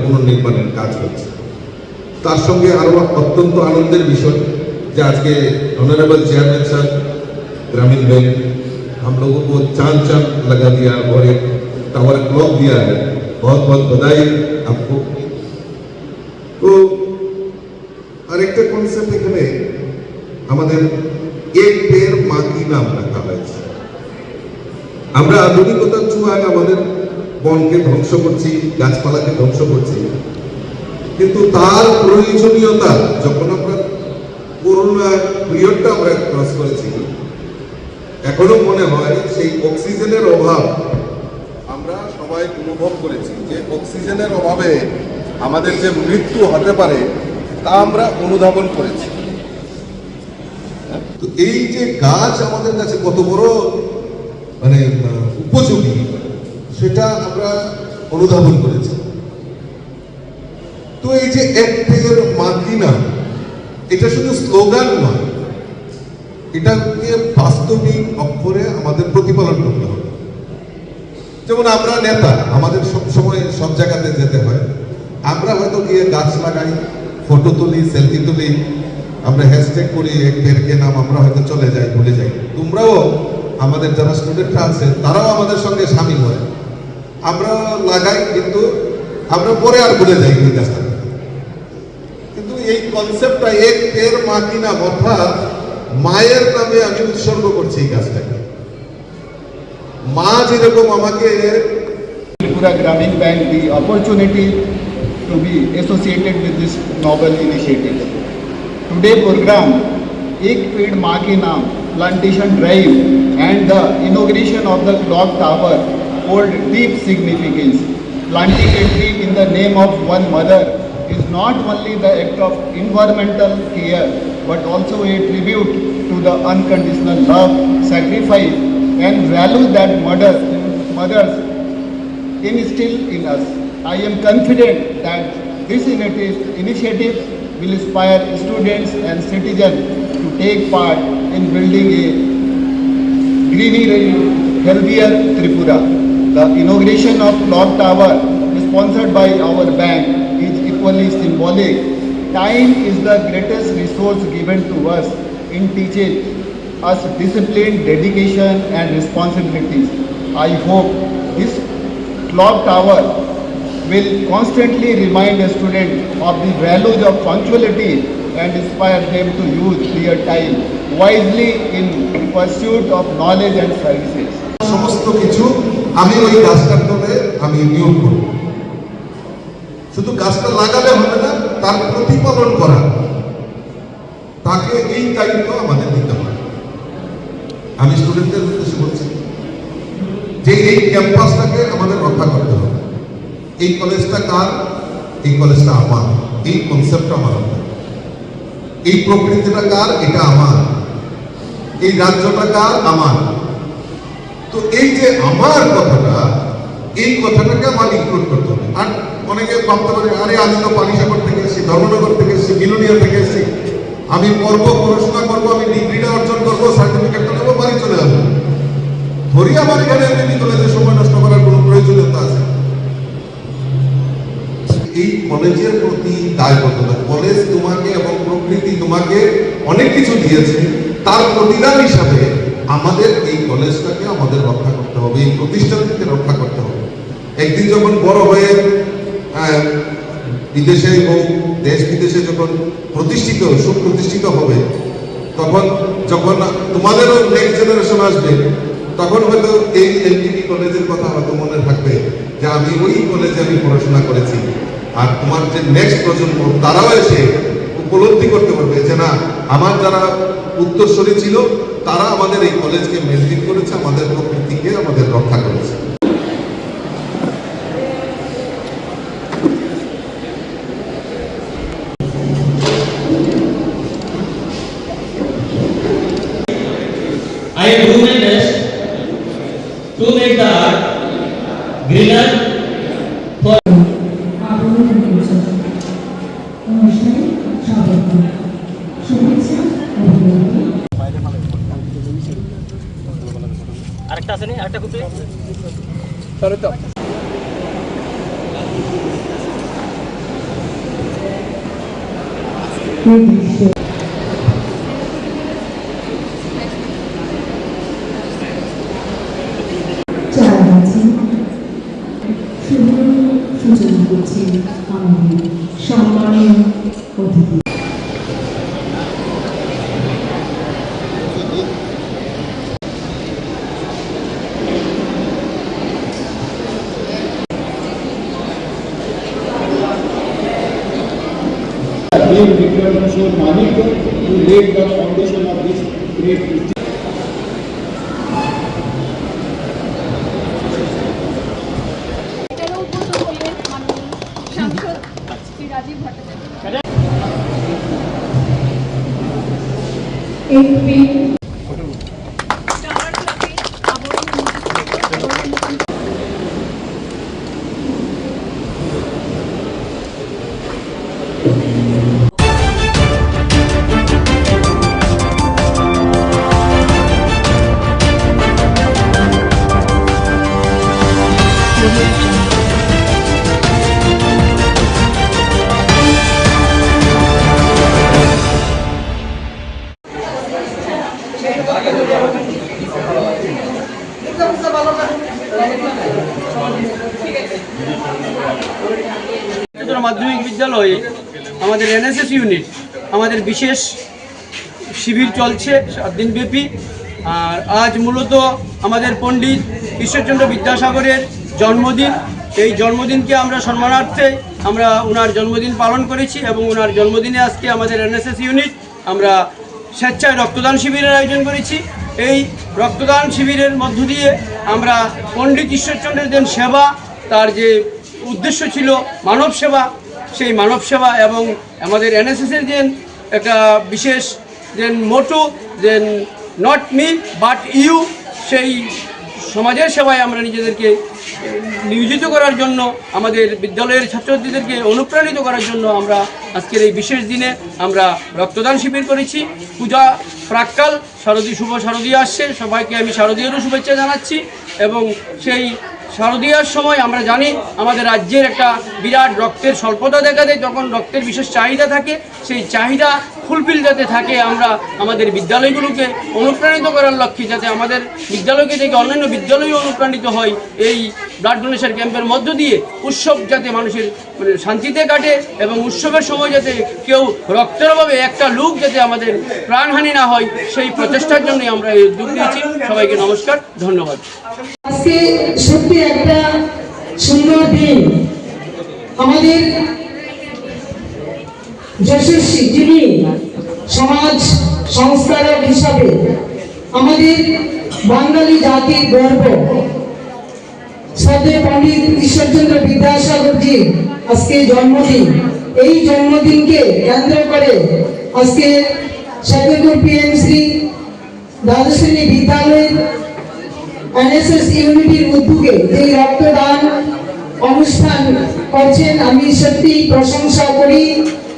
পুনর্নির্মাণের কাজ হচ্ছে। তার সঙ্গে আরো অত্যন্ত আনন্দের বিষয় যে आज ऑनरेबल चेयरमैन साहब ग्रामीण बैंक हम लोगों को चांद लगा दिया और एक टावर क्लॉक दिया है। बहुत बहुत बधाई आपको। तो আরেকটা কনসেপ্ট এখানে আমাদের এক পের মা কি নাম রাখা হয়েছে। আমরা আধুনিকতার ছোঁয়ায় আমাদের বনকে ধ্বংস করছি, গাছপালাকে ধ্বংস করছি, কিন্তু তার প্রয়োজনীয়তা যখন আমরা করোনা পিরিয়ডটা আমরা ক্রস করেছি, এখনো মনে হয় সেই অক্সিজেনের অভাব আমরা সবাই অনুভব করেছি যে অক্সিজেনের অভাবে আমাদের যে মৃত্যু হতে পারে তা আমরা অনুধাবন করেছি। তো এই যে গাছ আমাদের কাছে কত বড় মানে উপযোগী সেটা আমরা অনুধাবন করেছি। তো এই যে এক পের মা কি নাম, এটা শুধু স্লোগান নয়, এটাকে বাস্তবিক অক্ষরে আমাদের প্রতিপালন করতে হবে। যেমন আমরা নেতা, আমাদের সব সময় সব জায়গাতে যেতে হয়, আমরা হয়তো গিয়ে গাছ লাগাই, ফটো তুলি, সেলফি তুলি, আমরা হ্যাশট্যাগ করি এক পেরকে নাম, আমরা হয়তো চলে যাই, ভুলে যাই। তোমরাও আমাদের যারা স্টুডেন্টরা আছে তারাও আমাদের সঙ্গে সামিল হয়, আমরা লাগাই কিন্তু আমরা পরে আর ভুলে যাই এই গাছটা। কিন্তু এই কনসেপ্টটা এক পের মা কি নাম, অর্থাৎ মায়ের নামে আমি উৎসর্গ করছি এই গাছটাকে। মা যেরকম আমাকে Tripura Gramin Bank the opportunity to be associated with this novel initiative. Today program Ek Ped Maa Ke Naam plantation drive and the inauguration of the clock tower hold deep significance. Planting a tree in the name of one mother is not only the act of environmental care but also a tribute to the unconditional love, sacrifice and value that mothers instill in us. I am confident that this initiative will inspire students and citizens to take part in building a greener, healthier Tripura. The inauguration of Clock Tower, sponsored by our bank, is equally symbolic. Time is the greatest resource given to us in teaching us discipline, dedication and responsibilities. I hope this clock tower will constantly remind a student of the values of punctuality and inspire them to use their time wisely in pursuit of knowledge and services. সমস্ত কিছু আমি ওই গাছটার তলে আমি নিয়োগ করব। শুধু গাছটা লাগালে হবে না, তার প্রতিপালন করা, তাকে এই দায়িত্ব আমাদের দিতে হবে। আমি স্টুডেন্টদের উদ্দেশ্যে বলছি যে এই ক্যাম্পাসটাকে আমাদের রক্ষা করতে হবে। এই কলেজটা কার? এই কলেজটা আমার, এই কনসেপ্টটা আমার, এই প্রকৃতিটা কার? এটা আমার, এই রাজ্যটা কার? আমার। তো এই যে আমার কথাটা, এই কথাটাকে আমার ইনক্লুড করতে হবে। আর অনেকে ভাবতে পারে আরে আমি তো পানিসাগর থেকে এসেছি, ধর্মনগর থেকে এসেছি, বিলোনিয়া থেকে এসেছি, আমি পড়বো, পড়াশোনা করবো, আমি ডিগ্রিটা অর্জন করবো, সার্টিফিকেটটা নেবো, বাড়ি চলে যাবো। ধরি আমার এখানে এমনি কলেজে সময় নষ্ট করার কোনো প্রয়োজনীয়তা আছে? এই কলেজের প্রতি দায়বদ্ধতা, কলেজ তোমাকে এবং প্রকৃতি তোমাকে অনেক কিছু দিয়েছে, তার প্রতিদান হিসাবে আমাদের এই কলেজটাকে আমাদের রক্ষা করতে হবে, এই প্রতিষ্ঠানকে রক্ষা করতে হবে। একদিন যখন বড় হয়ে বিদেশে এবং দেশ বিদেশে যখন সুপ্রতিষ্ঠিত হবে, তখন যখন তোমাদেরও নেক্সট জেনারেশন আসবে, তখন হয়তো এই এলটিডি কলেজের কথা হয়তো মনে থাকবে যে আমি ওই কলেজে আমি পড়াশোনা করেছি। আর তোমার যে নেক্সট প্রজন্ম তারাও এসে উপলব্ধি করতে পারবে যে না, আমার যারা উত্তরসূরি ছিল তারা আমাদের এই কলেজকে মেনটেন করেছে, আমাদের প্রকৃতিকে আমাদের রক্ষা করেছে। I do my best to make the art greener for অনুষ্ঠানে স্বাগত, শুভেচ্ছা, অভিনন্দন। সূচনা করছি আমাদের সম্মানীয় অতিথি। Vikram Kishore Manik, who laid the foundation of this great institution. মাধ্যমিক বিদ্যালয়ে আমাদের এনএসএস ইউনিট আমাদের বিশেষ শিবির চলছে 7 দিনব্যাপী। আর আজ মূলত আমাদের পণ্ডিত ঈশ্বরচন্দ্র বিদ্যাসাগরের জন্মদিন। এই জন্মদিনকে আমরা সম্মানার্থে আমরা ওনার জন্মদিন পালন করেছি এবং ওনার জন্মদিনে আজকে আমাদের এনএসএস ইউনিট আমরা স্বেচ্ছায় রক্তদান শিবিরের আয়োজন করেছি। এই রক্তদান শিবিরের মধ্য দিয়ে আমরা পণ্ডিত ঈশ্বরচন্দ্রের যে সেবা, তার যে উদ্দেশ্য ছিল মানব সেবা, সেই মানব সেবা এবং আমাদের এনএসএসের যে একটা বিশেষ যে মোটো যে নট মি বাট ইউ, সেই সমাজের সেবায় আমরা নিজেদেরকে নিয়োজিত করার জন্য, আমাদের বিদ্যালয়ের ছাত্রছাত্রীদেরকে অনুপ্রাণিত করার জন্য আমরা আজকের এই বিশেষ দিনে আমরা রক্তদান শিবির করেছি। পূজা প্রাক্কাল শুভ শারদীয়া আসছে, সবাইকে আমি শারদীয়ারও শুভেচ্ছা জানাচ্ছি। এবং সেই শারদীয়ার সময় আমরা জানি আমাদের রাজ্যের একটা বিরাট রক্তের স্বল্পতা দেখা দেয়, যখন রক্তের বিশেষ চাহিদা থাকে, সেই চাহিদা ফুলফিল যাতে থাকে, আমরা আমাদের বিদ্যালয়গুলোকে অনুপ্রাণিত করার লক্ষ্যে যাতে আমাদের বিদ্যালয়কে থেকে অন্যান্য বিদ্যালয়ও অনুপ্রাণিত হয়, এই ব্লাড ডোনেশন ক্যাম্পের মধ্য দিয়ে উৎসব যাতে মানুষের শান্তিতে কাটে এবং উৎসবের সময় যাতে কেউ রক্তের অভাবে একটা লোক যাতে আমাদের প্রাণহানি না হয়, সেই প্রচেষ্টার জন্যই আমরা এই উদ্যোগ নিয়েছি। সবাইকে নমস্কার, ধন্যবাদ। আজকে সত্যি একটা সুন্দর দিন। আমাদের যশস্বী যিনি সমাজ সংস্কারক হিসাবে আমাদের বাঙালি জাতির গর্ব শ্রদ্ধেয় পণ্ডিত ঈশ্বরচন্দ্র বিদ্যাসাগরজি আজকে জন্মদিন। এই জন্মদিনকে কেন্দ্র করে আজকে শেখরপুর পিএমসি দ্বাদশ শ্রেণী বিদ্যালয়ের এনএসএস ইউনিটির উদ্যোগে যে রক্তদান অনুষ্ঠান করছেন, আমি সত্যি প্রশংসা করি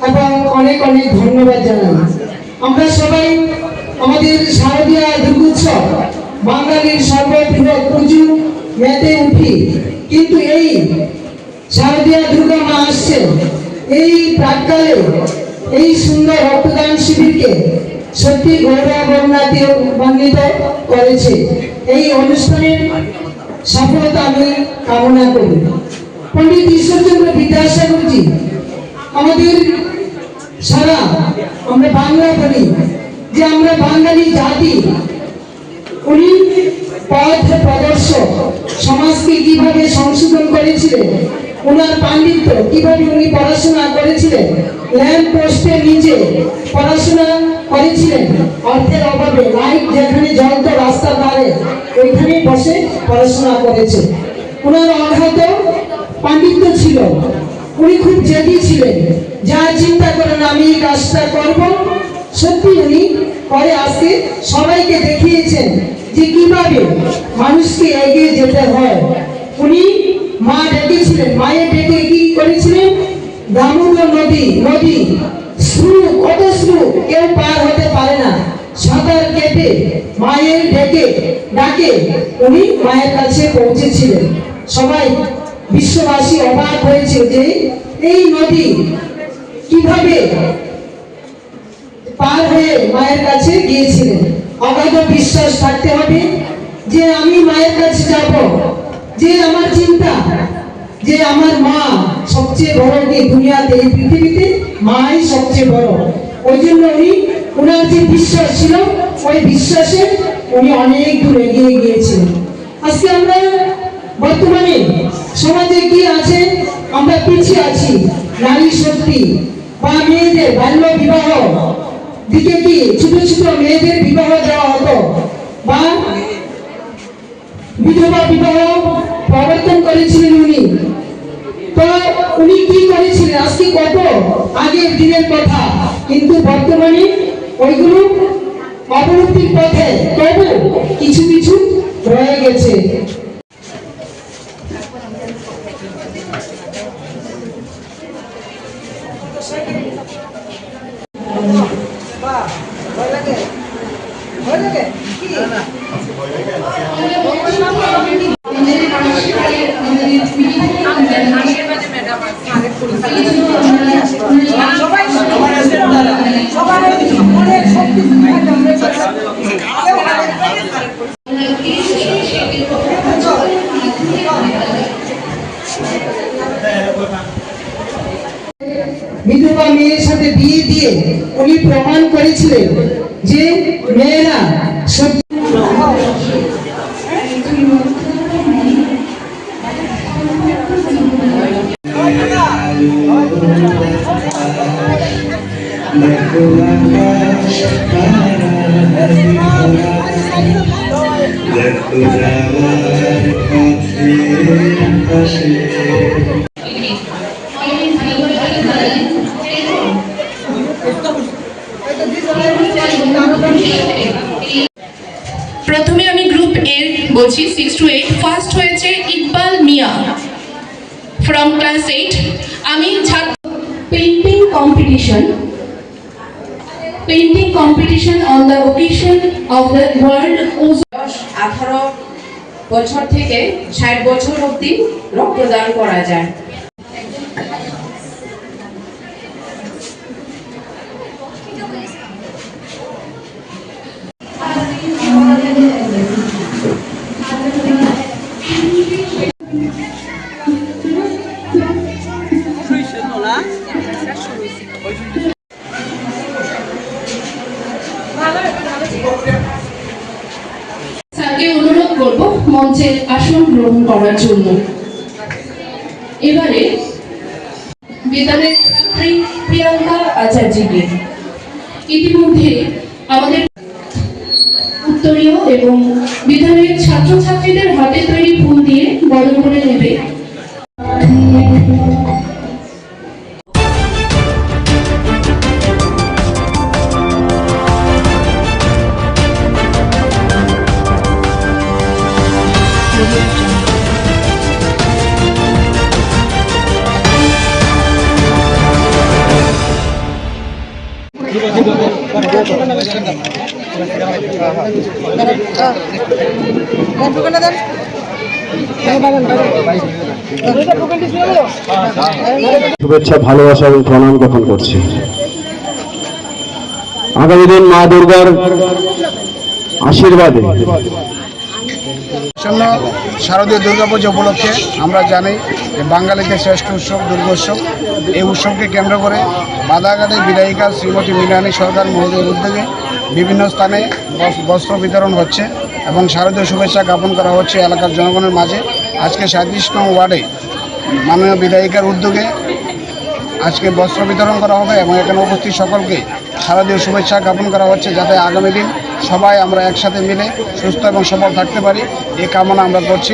এবং অনেক অনেক ধন্যবাদ জানাই। আমরা সবাই আমাদের শারদীয়া দুর্গোৎসব বাঙালির সর্ববৃহৎ পুজো মেতে উঠি, কিন্তু এই শারদীয়া দুর্গা মা আসছেন, এই প্রাক্কালে এই সুন্দর রক্তদান শিবিরকে সত্যি গৌরবান্বিত করেছে। এই অনুষ্ঠানের সফলতা আমি কামনা করি। পণ্ডিত ঈশ্বরচন্দ্র বিদ্যাসাগরজি আমাদের সারা আমরা বাংলা বলি যে আমরা বাঙালি জাতি, উনি পথ প্রদর্শক, সমাজকে কিভাবে সংশোধন করেছিলেন, ওনার পাণ্ডিত্য কিভাবে উনি পড়াশোনা করেছিলেন, ল্যাম্প পোস্টের নিচে পড়াশোনা করেছিলেন, অর্থের অভাবে লাইট যেখানে জ্বলত রাস্তার ধারে ওইখানে বসে পড়াশোনা করেছে। ওনার অগাধ পাণ্ডিত্য ছিল, উনি খুব জেদি ছিলেন, যা চিন্তা করেন আমি এই কাজটা করব, সত্যি উনি পরে আজকে সবাইকে দেখিয়েছেন যে কিভাবে মানুষকে এগিয়ে যেতে হয়। উনি মা ডেকেছিলেন, মায়ের ডেকে কি করেছিলেন, দামোদর নদী স্রোত, কত স্রোত কেউ পার হতে পারে না, সাঁতার কেটে মায়ের ডেকে ডাকে উনি মায়ের কাছে পৌঁছেছিলেন। সবাই বিশ্ববাসী অবাক হয়েছে যে এই নদী কিভাবে পার হয়ে মায়ের কাছে গিয়েছিলেন। অগাধ বিশ্বাস থাকতে হবে যে আমি মায়ের কাছে যাব, যে আমার চিন্তা যে আমার মা সবচেয়ে বড় এই দুনিয়াতে, এই পৃথিবীতে মাই সবচেয়ে বড়। ওই জন্য উনি ওনার যে বিশ্বাস ছিল ওই বিশ্বাসে উনি অনেক দূর এগিয়ে গিয়েছিলেন। আজকে আমরা বর্তমানে সমাজে কি আছে, আমরা পিছিয়ে আছি। নারী শক্তি বা মেয়েদের বাল্য বিবাহ দিকে কি ছোট ছোট মেয়েদের বিবাহ দেওয়া হতো বা বিধবা বিবাহ প্রবর্তন করেছিলেন উনি। তো উনি কি করেছিলেন আজকে কত আগের দিনের কথা, কিন্তু বর্তমানে ওইগুলো অবনতির পথে, তবু কিছু কিছু রয়ে গেছে। বিধবা মেয়ের সাথে বিয়ে দিয়ে উনি প্রমাণ করেছিলেন যে মেয়েরা প্রথমে আমি গ্রুপ এ বলছি 6 to 8 ফার্স্ট হয়েছে ইকবাল মিয়া ফ্রম ক্লাস 8। আমি painting competition on the occasion of the world. 18 বছর থেকে 60 বছর অবধি রক্তদান করা যায়। স্যারকে অনুরোধ করব মঞ্চের আসন গ্রহণ করার জন্য। এবারে বিদ্যালয়ের প্রিয়াঙ্কা আচার্যকে ইতিমধ্যে আমাদের উত্তরীয় এবং বিদ্যালয়ের ছাত্রছাত্রীদের হাতে তৈরি ফুল দিয়ে বরণ করে নেবে। শুভেচ্ছা, ভালোবাসা এবং প্রণাম জ্ঞাপন করছি। আগামী দিন মা দুর্গার আশীর্বাদে শারদীয় দুর্গাপূজা উপলক্ষে আমরা জানি যে বাঙালিদের শ্রেষ্ঠ উৎসব দুর্গোৎসব। এই উৎসবকে কেন্দ্র করে বাদাঘাটের বিধায়িকা শ্রীমতী মৃণালী সরকার মহোদয়ের উদ্যোগে বিভিন্ন স্থানে বস্ত্র বিতরণ হচ্ছে এবং শারদীয় শুভেচ্ছা জ্ঞাপন করা হচ্ছে এলাকার জনগণের মাঝে। আজকে 37 নং ওয়ার্ডে মাননীয় বিধায়িকার উদ্যোগে আজকে বস্ত্র বিতরণ করা হবে এবং এখানে উপস্থিত সকলকে শারদীয় শুভেচ্ছা জ্ঞাপন করা হচ্ছে, যাতে আগামী দিন সবাই আমরা একসাথে মিলে সুস্থ এবং সবল থাকতে পারি। এই কামনা আমরা করছি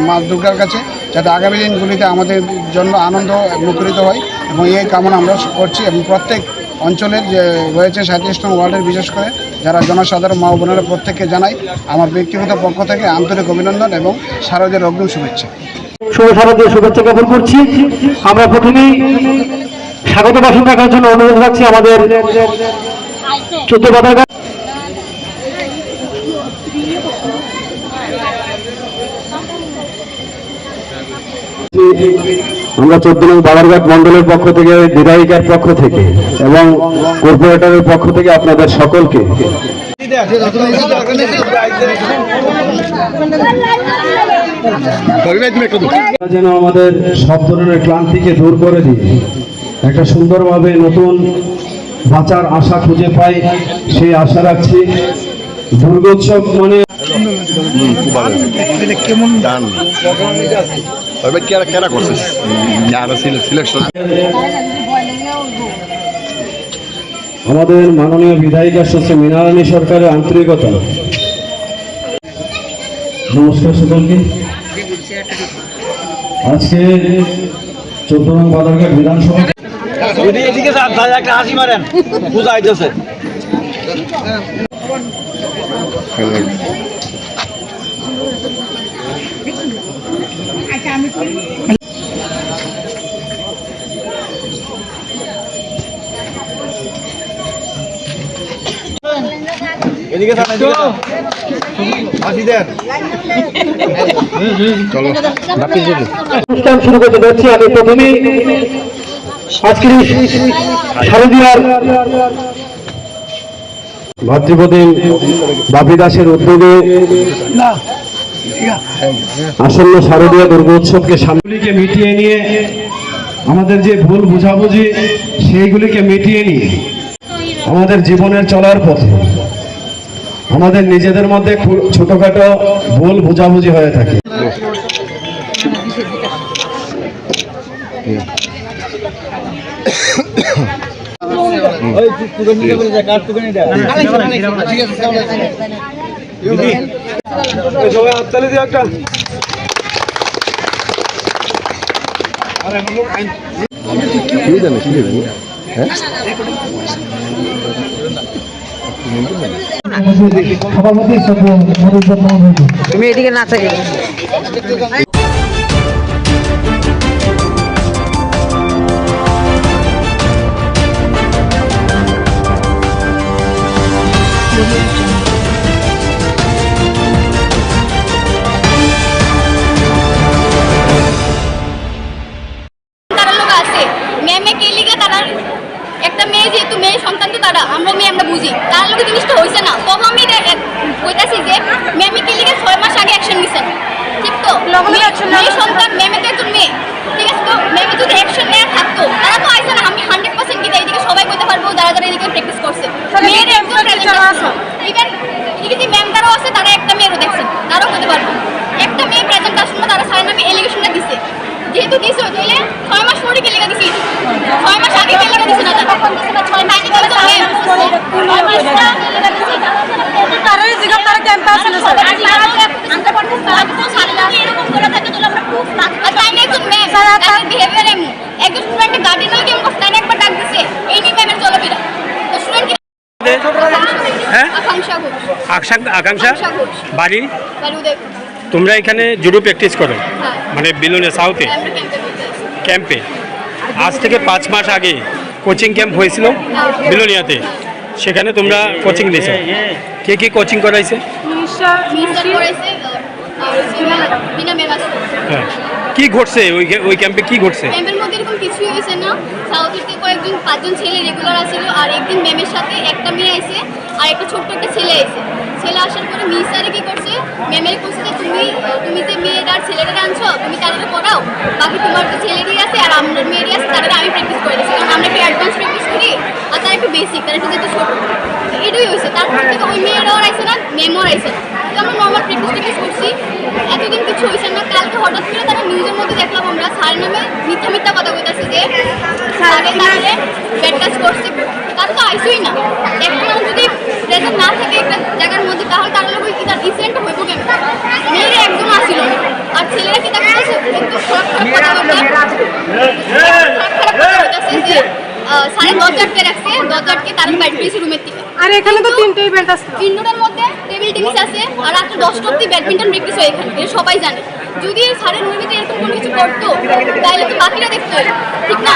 মা দুর্গার কাছে, যাতে আগামী দিনগুলিতে আমাদের জন্য আনন্দ মুখরিত হয় এবং এই কামনা আমরা করছি। এবং প্রত্যেক অঞ্চলের যে রয়েছে 37 নং ওয়ার্ডের বিশেষ করে যারা জনসাধারণ মা বোনেরা প্রত্যেককে জানাই আমার ব্যক্তিগত পক্ষ থেকে আন্তরিক অভিনন্দন এবং শারদীয় অগ্রিম শুভেচ্ছা। শুভ শারদীয় শুভেচ্ছা জ্ঞাপন করছি। আমরা প্রথমেই স্বাগত ভাষণ রাখার জন্য অনুরোধ রাখছি আমাদের 14 বাদাঘাট আমরা 14 নং বাবারঘাট মন্ডলের পক্ষ থেকে, বিধায়িকার পক্ষ থেকে এবং কর্পোরেটরের পক্ষ থেকে আপনাদের সকলকে যেন আমাদের সব ধরনের ক্লান্তিকে দূর করে দিয়ে একটা সুন্দরভাবে নতুন বাঁচার আশা খুঁজে পাই, সেই আশা রাখছি। দুর্গোৎসব মানে কেমন গান কেরা করছিস সিলেকশন। আমাদের মাননীয় বিধায়িকা শ্রী মীনারানী সরকারের আন্তরিকতা। নমস্কার সকলকে। আজকে 14 নং বাদারঘাট বিধানসভা এদিকে একটা হাসি মারেন পূজা আইতেছে। এদিকে হাসি দেন। অনুষ্ঠান শুরু করতে যাচ্ছি। আমি প্রথমেই আজকের শারদীয়ার ভাতৃপ্রতিম বাপি দাসের উদ্যোগে আসন্ন শারদীয় দুর্গোৎসবকে সামগ্রীকে মিটিয়ে নিয়ে, আমাদের যে ভুল বোঝাবুঝি সেইগুলিকে মিটিয়ে নিয়ে আমাদের জীবনের চলার পথে আমাদের নিজেদের মধ্যে ছোটখাটো ভুল বোঝাবুঝি হয়ে থাকে। তুমি এদিকে না থাকে একটা মেয়ে, যেহেতু মেয়ে সন্তান, তো তারা আমরা মেয়ে আমরা বুঝি, তার লোক জিনিসটা হয়েছে না। তবে আমি বলতেছি যে ম্যামে কি লিগে 6 মাস আগে অ্যাকশন নিছেন, ঠিক তো? মেয়ে সন্তান, ম্যামে তো একজন মেয়ে, ঠিক আছে? তো ম্যামে যদি অ্যাকশন নেওয়া থাকতো, তারা তো আইসে না। আমি 100% কি এইদিকে সবাই বলতে পারবো যারা যারা এদিকে প্র্যাকটিস করছে। মেয়ের একজন ইভেন এদিকে ম্যাম তারাও আছে, তারা একটা মেয়েরও দেখছেন, তারাও বলতে পারবো একটা মেয়ে প্রেজেন্টেশন তারা সারা নামে এলিগেশনটা দিছে। যেহেতু দিছে তাহলে 6 মাস পরে কে লেখা দিছি, 6 মাস আগে কে লেখা দিছে না, তারা 6 মাস আগে তো ম্যাম 6 মাসটা তারাই জিগা তারা ক্যাম্পে আসলে স্যার আমরা পড়তে স্যার তো সারা এরকম করে থাকে তো আমরা প্রুফ রাখতে তাই না। একজন ম্যাম তার বিহেভিয়ার এমন, একজন স্টুডেন্টের গার্ডিয়ানকে কেমন করতে না একবার ডাক দিছে, এই নিয়ে ম্যামের চলাফেরা। তো স্টুডেন্ট হ্যাঁ আকাঙ্ক্ষা বাড়ি তোমরা এখানে জুডো প্র্যাকটিস করো, মানে বিলুনে সাউথে ক্যাম্পে। আজ থেকে 5 মাস আগে কোচিং ক্যাম্প হয়েছিল বিলোনিয়াতে, সেখানে তোমরা কোচিং দিয়েছো। কে কে কোচিং করাইছে? হ্যাঁ, কি ঘটছে ওই ক্যাম্পে? কি ঘটছে ক্যাম্পের মধ্যে? এরকম কিছুই হয়েছে না। সাউথ থেকে কয়েকজন 5জন ছেলে রেগুলার আসছিল, আর একদিন ম্যামের সাথে একটা মেয়ে আইছে আর একটা ছোট্ট একটা ছেলে আইছে। ছেলে আসার পরে মিস স্যারে কি করছে, ম্যামের বলছে যে তুমি যে মেয়েরা আর ছেলেরা আনছো, তুমি তাদের পড়াও, বাকি তোমার তো ছেলেরই আছে আর আমার মেয়েরই আছে, তাদের আমি প্র্যাকটিস করে দিচ্ছি। কারণ আমরা একটু অ্যাডভান্স প্র্যাকটিস করি আর তারা একটু বেসিক, তারা একটু যেহেতু ছোট, এটাই হয়েছে। তারপর থেকে ওই মেয়েরাও আইছে না, ম্যামও আইছে না, তো আমরা নর্মাল প্র্যাকটিস করছি। এতদিন কিছু হয়েছে না। কালকে হঠাৎ করে তারা নিউজের মধ্যে দেখলাম আমরা স্যার নামে মিথ্যা কথা বলতেছে যে স্যারের নামে ব্যাড কাজ করছে। তারা তো আইসই না। এখন যদি প্রেজেন্ট না থাকে একটা জায়গার মধ্যে, তাহলে তারা লোক কি তার ডিসেন্ট হইব কেন? মেয়েরা একদম আসিল না, আর ছেলেরা কি তার কাছে একটু খারাপ কথা বলতেছে যে স্যারের দরজা আটকে রাখছে, দরজা আটকে তারা বাইট পেয়েছে রুমের থেকে। আর এখানে তো 3টে ইভেন্ট আছে, 3টার মধ্যে টেবিল টেনিস আছে আর রাত্রে 10টা অবধি ব্যাডমিন্টন প্র্যাকটিস হয় এখানে, এটা সবাই জানে। যদি স্যারের রুমের ভিতরে এরকম কোনো কিছু করতো তাহলে তো বাকিরা দেখতো, ঠিক না?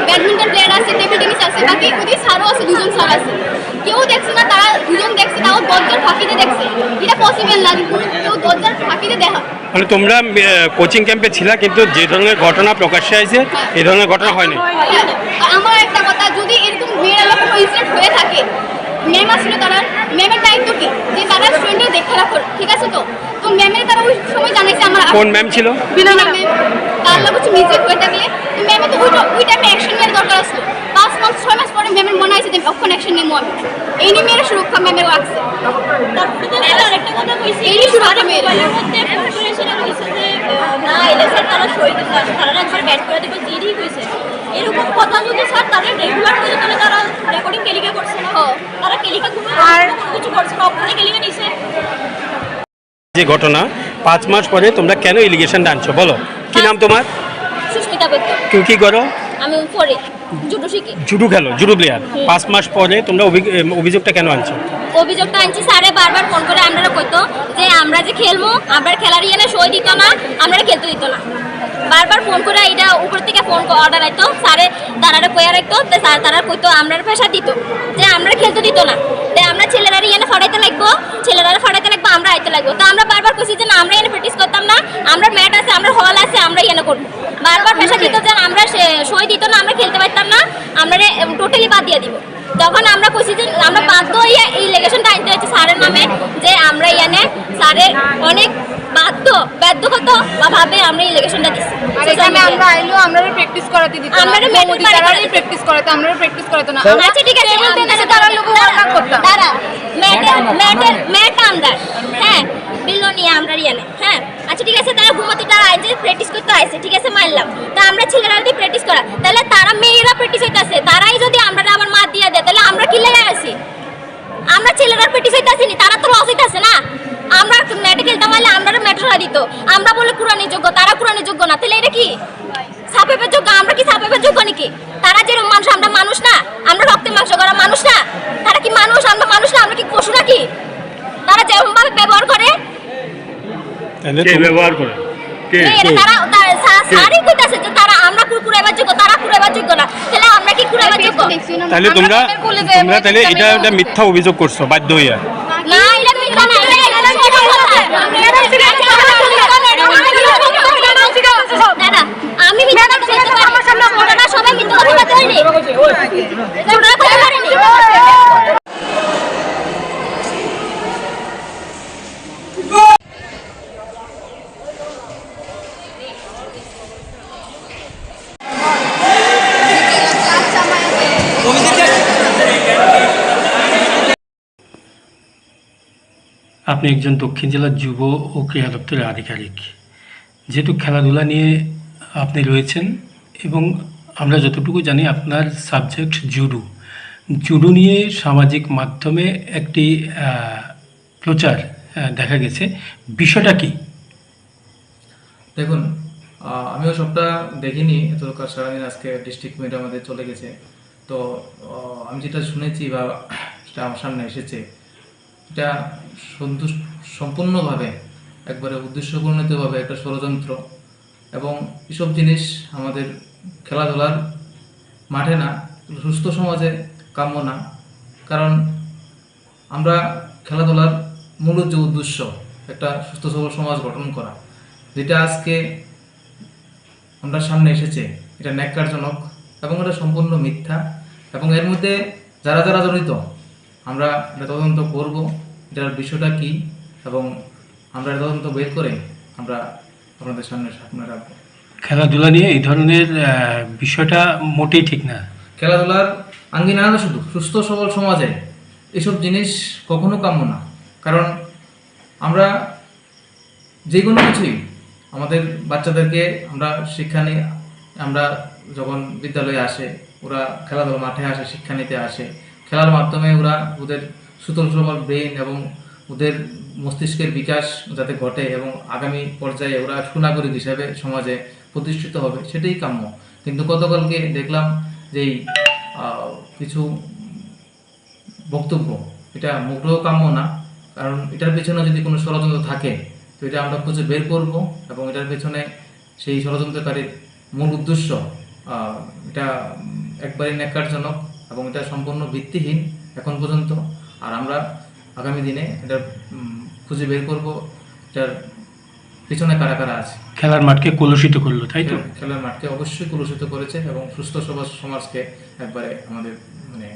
ব্যাডমিন্টন প্লেয়ার আছে, টেবিল টেনিস আছে, বাকি ওদিকে স্যারও আছে, 2জন স্যার আছে, কেউ দেখছে না। তারা 2জন দেখছে, তাও দরজার ফাঁকিতে দেখছে, এটা পসিবল না যে কেউ দরজার ফাঁকিতে দেখা। মানে তোমরা কোচিং ক্যাম্পে ছিলা, কিন্তু যে ধরনের ঘটনা প্রকাশ্যে আসে এই ধরনের ঘটনা হয়নি। আমার একটা কথা, যদি এরকম মেয়েরা কোনো ইনসিডেন্ট হয়ে থাকে, ম্যাম আসলে তারা ম্যামের দায়িত্ব কি যে তারা স্টুডেন্টকে দেখে রাখো, ঠিক আছে? তো তো ম্যামের তারা ওই সময় জানাইছে আমার কোন ম্যাম ছিল? বিনা ম্যাম। তার লোক হচ্ছে মিস্টেক হয়ে থাকলে তো ম্যামে তো ওই টাইমে অ্যাকশন নেওয়ার দরকার আসলো। 5 মাস 6 মাস পরে ম্যামের মনে হয়েছে যে অক্ষণ অ্যাকশন নেবো আমি, এই নিয়ে মেয়েরা সুরক্ষা ম্যামের রাখছে। আরেকটা কথা বলছি, এই সুরক্ষা মেয়েরা মধ্যে পপুলেশনে কইছে যে না এলাকার তারা শহীদ আছে, তারা একবার ব্যাট করে দেবে জিডি কইছে। এরকম কথা যদি স্যার তাদের রেগুলার করে তাহলে তারা রেকর্ডিং কেলিকা করছে না, তারা কেলিকা কোনো কিছু করছে না, অপরাধে কেলিকা নিছে। যে ঘটনা 5 মাস পরে তোমরা কেন এলিগেশন আনছো বলো? কি নাম তোমার? সুস্মিতা বৈদ্য। কেউ কি করো? আমি পরে জুডো শিখি। জুডো খেলো, জুডো প্লেয়ার। 5 মাস পরে তোমরা অভিযোগটা কেন আনছো? অভিযোগটা আনছি স্যারে বারবার ফোন করে আমরা কইতো যে আমরা যে খেলবো, আমরা খেলার ইয়ে সই দিত না, আমরা খেলতে দিত না। বারবার ফোন করে এটা উপর থেকে ফোন অর্ডার আইতো, স্যারে তারারে কইয়া রাখতো, স্যার তারা কইতো আমরা পেশা দিত যে আমরা খেলতে দিত না, তাই আমরা ছেলেরা ইয়ে ফাড়াইতে লাগবো, ছেলেরা ফাড়াইতে লাগবো, আমরা আইতে লাগবো। তো আমরা বারবার কইছি যে না আমরা এনে প্র্যাকটিস করতাম না, আমরা ম্যাট আছে, আমরা হল আছে, আমরা ইয়ে করবো। বারবার পেশা দিত যে আমরা সই দিত না, আমরা খেলতে পারতাম না, আমরা টোটালি বাদ দিয়ে দিব। তখন আমরা কইছি যে আমরা বাধ্য হইয়া এই ইলেকশনটা আনতে হচ্ছে স্যারের নামে, যে আমরা ইয়ানে স্যারের অনেক বাধ্যগত ভাবে আমরা ইলেকশনটা দিছি। আর এখানে আমরা আইলো আমরা প্র্যাকটিস করাতে দিত না, আমরা মোদি তারা প্র্যাকটিস করাতে, আমরা প্র্যাকটিস করাতে না। আচ্ছা ঠিক আছে, আমরা তারা লোক ওয়ার্ক করতাম, তারা ম্যাট আমরা হ্যাঁ বিলোনিয়া আমরা ইয়ানে হ্যাঁ। আচ্ছা ঠিক আছে, তারা ঘুমোতে তারা আইছে প্র্যাকটিস করতে আইছে, ঠিক আছে মানলাম। তা আমরা ছেলেরা যদি প্র্যাকটিস করা, তাহলে তারা মেয়েরা প্র্যাকটিস হইতাছে, তারাই যদি আমরা আবার মাত দিয়া দেয় তাহলে আমরা কি লেগে আছি? আমরা ছেলেরা প্র্যাকটিস হইতাছি নি, তারা তো লস হইতাছে না। আমরা ম্যাটে খেলতে পারলে আমরা ম্যাটরা দিত, আমরা বলে কোরআনের যোগ্য, তারা কোরআনের যোগ্য না, তাহলে এটা কি সাপেপের যোগ্য? আমরা কি সাপেপের যোগ্য নাকি? তারা যেরকম মানুষ, আমরা মানুষ না? আমরা রক্তে মাংস করা মানুষ না? তারা কি মানুষ? আমরা মানুষ না? আমরা কি পশু নাকি? তারা যেরকম ভাবে ব্যবহার করে, ব্যবহার করে সারি কইতাছে যে তারা আমরা কুরকুরাইবার যোগ্য, তারা কুরাইবার যোগ্য না, তাহলে আমরা কি কুরাইবার যোগ্য? তাহলে তোমরা তাহলে এটা মিথ্যা অভিযোগ করছো বাধ্য হইয়া? না এটা মিথ্যা না, আমি মিথ্যা বলতে আমার সামনে ওরা সবাই মিথ্যা কথা বলেনি, ওরা কথা বলেনি। আপনি একজন দক্ষিণ জেলার যুব ও ক্রীড়া দপ্তরের আধিকারিক, যেহেতু খেলাধুলা নিয়ে আপনি রয়েছেন এবং আমরা যতটুকু জানি আপনার সাবজেক্ট জুডো নিয়ে সামাজিক মাধ্যমে একটি প্রচার দেখা গেছে, বিষয়টা কি? দেখুন, আমিও সবটা দেখিনি, এত সারাদিন আজকে ডিস্ট্রিক্ট মিট আমাদের চলে গেছে। তো আমি যেটা শুনেছি বা সেটা আমার সামনে এসেছে, এটা সম্পূর্ণভাবে একবারে উদ্দেশ্যপূর্ণিতভাবে একটা ষড়যন্ত্র, এবং এসব জিনিস আমাদের খেলাধুলার মাঠে না, সুস্থ সমাজে কাম্য না। কারণ আমরা খেলাধুলার মূল যে উদ্দেশ্য একটা সুস্থ সবল সমাজ গঠন করা, যেটা আজকে আমরা সামনে এসেছে, এটা ন্যাক্কারজনক এবং এটা সম্পূর্ণ মিথ্যা। এবং এর মধ্যে যারা যারা জড়িত আমরা এটা তদন্ত করব, এটার বিষয়টা কি, এবং আমরা তদন্ত বের করে আমরা আপনাদের সামনে রাখবো। খেলাধুলা নিয়ে এই ধরনের বিষয়টা মোটেই ঠিক না। খেলাধুলার আঙ্গিনা না, শুধু সুস্থ সবল সমাজে এসব জিনিস কখনো কাম্য না। কারণ আমরা যে কোনো কিছুই আমাদের বাচ্চাদেরকে আমরা শিক্ষা নিই, আমরা যখন বিদ্যালয়ে আসে, ওরা খেলাধুলা মাঠে আসে, শিক্ষা নিতে আসে, খেলার মাধ্যমে ওরা ওদের সুতল সবল ব্রেন এবং ওদের মস্তিষ্কের বিকাশ যাতে ঘটে এবং আগামী পর্যায়ে ওরা সুনাগরিক হিসাবে সমাজে প্রতিষ্ঠিত হবে, সেটাই কাম্য। কিন্তু গতকালকে দেখলাম যে কিছু বক্তব্য, এটা মোটেও কাম্য না। কারণ এটার পেছনে যদি কোনো ষড়যন্ত্র থাকে তো এটা আমরা খুঁজে বের করব, এবং এটার পেছনে সেই ষড়যন্ত্রকারীর মূল উদ্দেশ্য এটা একবারই ন্যাক্কারজনক এবং এটা সম্পূর্ণ ভিত্তিহীন এখন পর্যন্ত। আর আমরা আগামী দিনে এটা খুঁজে বের করব এটার পিছনে কারা কারা আছে। খেলার মাঠকে কলুষিত করলো, তাই তো? খেলার মাঠকে অবশ্যই কলুষিত করেছে এবং সুস্থ সমাজকে একবারে আমাদের মানে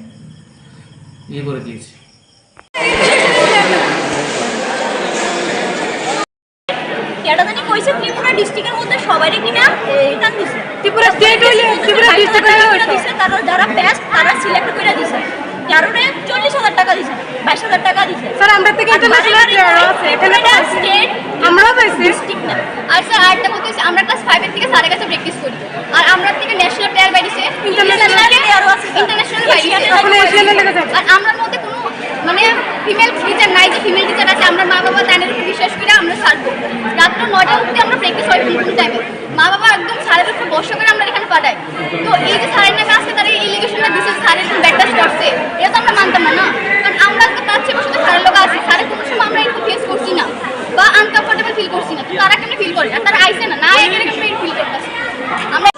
ইয়ে করে দিয়েছে। ক্যাটাদানি কইছে ত্রিপুরা ডিস্ট্রিক্টের মধ্যে সবারই কিনা রিটার্ন দিছে। ত্রিপুরা স্টেট হইলে ত্রিপুরা ডিস্ট্রিক্ট দিছে, তারা যারা বেস্ট তারা সিলেক্ট করে দিছে। কারণে 40,000 টাকা দিছে, 22,000 টাকা দিছে। স্যার আমরা থেকে ইন্টারন্যাশনাল প্লেয়ার আছে এখানে স্টেট আমরা পাইছি ডিস্ট্রিক্ট না। আর স্যার আরেকটা কথা হচ্ছে আমরা ক্লাস 5 এর থেকে স্যারের কাছে প্র্যাকটিস করি। আর আমরা থেকে ন্যাশনাল প্লেয়ার বাইরেছে, ইন্টারন্যাশনাল প্লেয়ারও আছে, ইন্টারন্যাশনাল বাইরেছে। আর আমরার মধ্যে কোনো মানে ফিমেল টিচার নাই যে ফিমেল টিচার আছে। আমরা মা বাবা তাদের উপর বিশ্বাস করে আমরা ছাড়বো। রাত্র 9টা অবধি আমরা প্র্যাকটিস হয় ফুল টাইমে। মা বাবা একদম স্যারের উপর ভরসা করে আমরা এখানে পাঠাই। তো এই যে স্যারের নামে আসছে তারা ইলিগেশনটা দিচ্ছে স্যারের ব্যাটাস করছে, এটা তো আমরা মানতাম না। কারণ আমরা তো তার চেয়ে বসে স্যারের লোক আছে, স্যারের কোনো সময় আমরা একটু ফেস করছি না বা আনকমফোর্টেবল ফিল করছি না। তো তারা কেমন ফিল করে? আর তারা আইসে না, না এখানে কেমন ফিল করতেছে আমরা।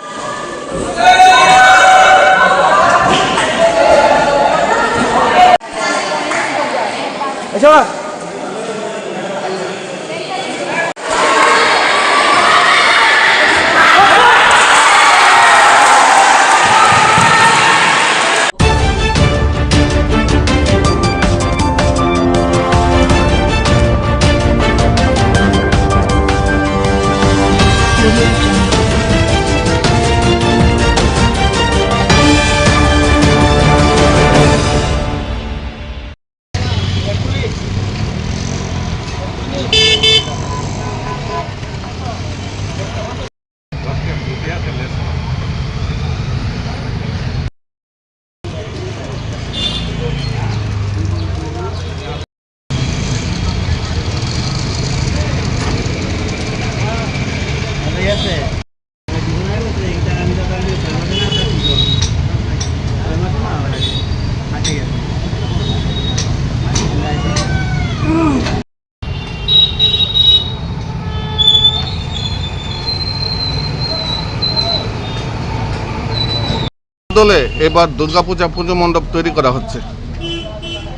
দলে এবার দুর্গাপূজা পুজো মণ্ডপ তৈরি করা হচ্ছে।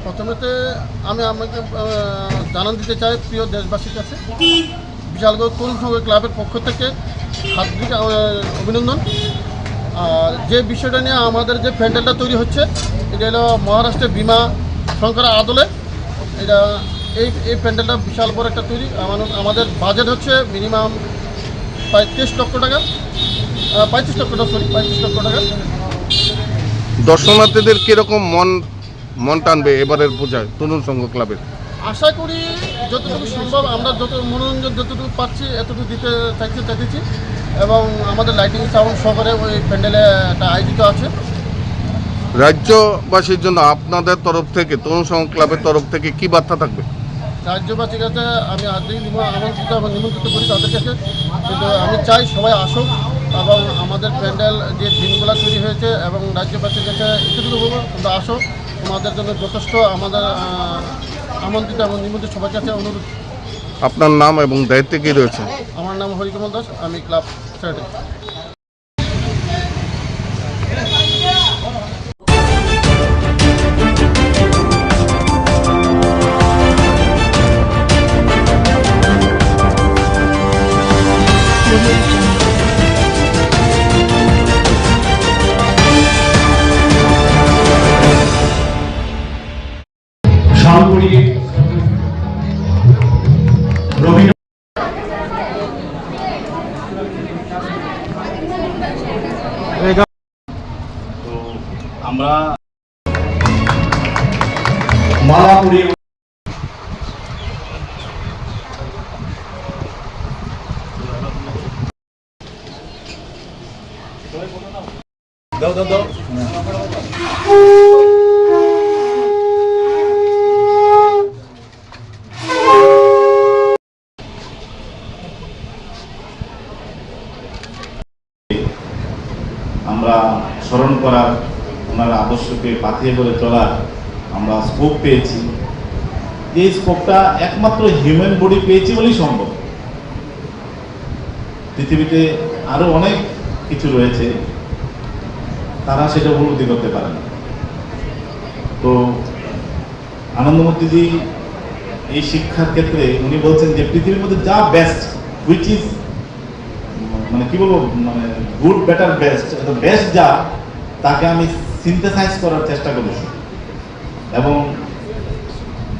প্রথমে আমি আমাকে জানান দিতে চাই প্রিয় দেশবাসীর কাছে, বিশালগড় তরুণ সংঘ ক্লাবের পক্ষ থেকে হার্দিক অভিনন্দন। আর যে বিষয়টা নিয়ে আমাদের যে প্যান্ডেলটা তৈরি হচ্ছে এটা হলো মহারাষ্ট্রের ভীমা শঙ্কর আদলে। এটা এই প্যান্ডেলটা বিশাল বড় একটা তৈরি। আমাদের বাজেট হচ্ছে মিনিমাম 35 লক্ষ টাকা, 35 লক্ষ টাকা। দর্শনার্থীদের কিরকম মন টানবে এবারের পূজায় তরুণ সংঘ ক্লাবের? আশা করি যতটুকু সম্ভব আমরা যত মনোরঞ্জন যতটুকু পাচ্ছি এতটুকু দিতে চাইছি এবং আমাদের লাইটিং সাউন্ড সহকারে ওই প্যান্ডেলে একটা আয়োজিত আছে। রাজ্যবাসীর জন্য আপনাদের তরফ থেকে তরুণ সংঘ ক্লাবের তরফ থেকে কি বার্তা থাকবে? রাজ্যবাসীর কাছে আমি আজকেই আমন্ত্রিত এবং নিমন্ত্রিত করি তাদের কাছে, কিন্তু আমি চাই সবাই আসুক এবং আমাদের প্যান্ডেল যে দিনগুলো তৈরি হয়েছে এবং রাজ্যবাসীর কাছে এতটুকু বলবো তোমরা আসো, তোমাদের জন্য যথেষ্ট আমাদের আমন্ত্রিত এবং নিমন্ত্রিত সবার কাছে অনুরোধ। আপনার নাম এবং দায়িত্বে কি রয়েছে? আমার নাম হরিকমল দাস, আমি ক্লাব সেক্রেটারি। আমরা মালা পরিয়ে দাও আমরা স্মরণ করার ওনার আদর্শকে পাথিয়ে করে চলার আমরা স্কোপ পেয়েছি। এই স্কোপটা একমাত্র হিউম্যান বডি পেয়েছি বলেই সম্ভব। পৃথিবীতে আরো অনেক কিছু রয়েছে, তারা সেটা উপলব্ধি করতে পারে না। তো আনন্দমূর্তিজি এই শিক্ষার ক্ষেত্রে উনি বলছেন যে পৃথিবীর মধ্যে যা বেস্ট, হুইচ ইজ মানে কি বলবো, মানে গুড বেটার বেস্ট, বেস্ট যা, তাকে আমি সিনথেসাইজ করার চেষ্টা করেছি। এবং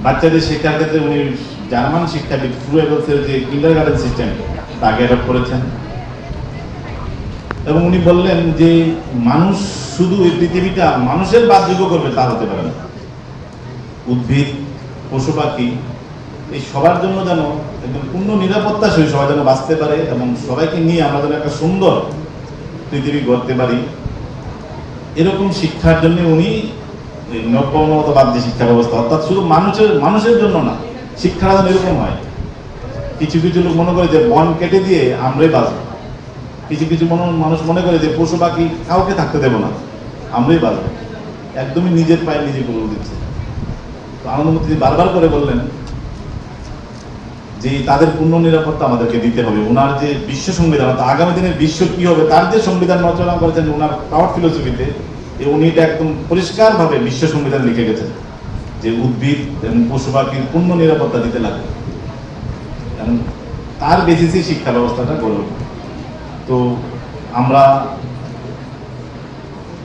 বাচ্চাদের শিক্ষার ক্ষেত্রে উনি জার্মান শিক্ষাবিদ ফ্রুয়েগলসের যে কিন্ডারগার্টেন সিস্টেম তাকে অ্যাডপ্ট করেছেন। এবং উনি বললেন যে মানুষ শুধু এই পৃথিবীটা মানুষের বাসযোগ্য করবে তা হতে পারে না, উদ্ভিদ, পশু পাখি এই সবার জন্য যেন একদম পূর্ণ নিরাপত্তা সহ সবাই যেন বাঁচতে পারে এবং সবাইকে নিয়ে আমরা যেন একটা সুন্দর পৃথিবী গড়তে পারি, এরকম শিক্ষার জন্য উনি নব্যমতবাদ যে শিক্ষা ব্যবস্থা, অর্থাৎ শুধু মানুষের জন্য না, শিক্ষাটা যেন এরকম হয়। কিছু কিছু লোক মনে করে যে বন কেটে দিয়ে আমরাই বাঁচবো, কিছু কিছু মানুষ মনে করে যে পশু পাখি কাউকে থাকতে দেবো না, আমরাই বাঁচবো, একদমই নিজের পায়ে নিজে করে দিচ্ছে। তো আনন্দমূর্তি বারবার করে বললেন যে তাদের পূর্ণ নিরাপত্তা আমাদেরকে দিতে হবে। ওনার যে বিশ্ব সংবিধান, আগামী দিনের বিশ্ব কি হবে তার যে সংবিধান রচনা করেছেন ওনার পাওয়ার ফিলোসফিতে, উনি এটা একদম পরিষ্কারভাবে বিশ্ব সংবিধান লিখে গেছেন যে উদ্ভিদ এবং পশু পাখির পূর্ণ নিরাপত্তা দিতে লাগে, এবং তার বেসিসে শিক্ষা ব্যবস্থাটা গড়ে ওঠে। তো আমরা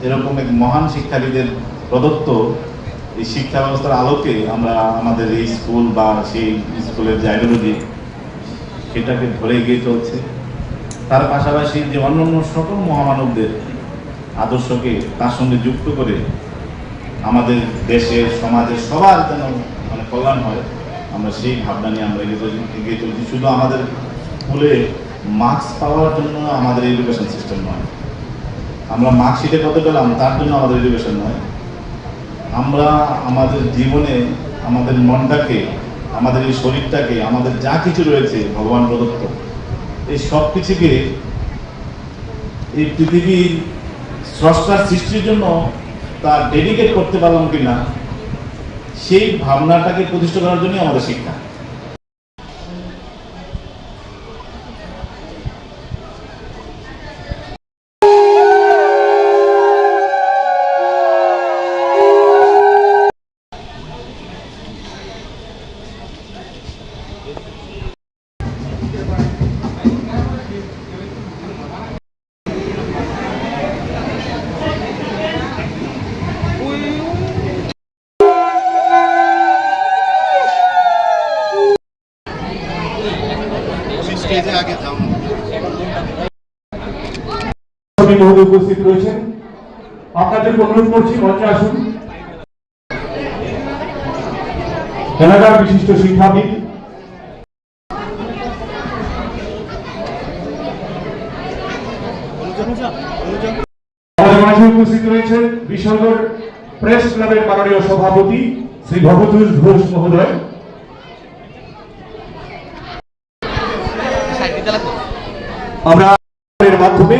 এরকম এক মহান শিক্ষাবিদের প্রদত্ত এই শিক্ষা ব্যবস্থার আলোকে আমরা আমাদের এই স্কুল বা সেই স্কুলের যে আইডিওলজি সেটাকে ধরে এগিয়ে চলছে। তার পাশাপাশি যে অন্যান্য সকল মহামানবদের আদর্শকে তার সঙ্গে যুক্ত করে আমাদের দেশের সমাজের সবার যেন মানে কল্যাণ হয়, আমরা সেই ভাবনা নিয়ে আমরা এগিয়ে চলছি। শুধু আমাদের স্কুলে মার্কস পাওয়ার জন্য আমাদের এডুকেশন সিস্টেম নয়, আমরা মার্কশিটে কত পেলাম তার জন্য আমাদের এডুকেশন নয়, আমরা আমাদের জীবনে আমাদের মনটাকে, আমাদের এই শরীরটাকে, আমাদের যা কিছু রয়েছে ভগবান প্রদত্ত, এই সব কিছুকে এই পৃথিবীর স্রষ্টার সৃষ্টির জন্য তার ডেডিকেট করতে পারলাম কিনা সেই ভাবনাটাকে প্রতিষ্ঠা করার জন্যই আমাদের শিক্ষা। উপস্থিত রয়েছেন, আপনাদেরকে অনুরোধ করছি মঞ্চে আসুন। এলাকার বিশিষ্ট শিক্ষাবিদ আমাদের মাঝে উপস্থিত রয়েছেন বিশালগড় প্রেস ক্লাবের মাননীয় সভাপতি শ্রী ভবতোষ ঘোষ মহোদয়। আমরা এর মাধ্যমে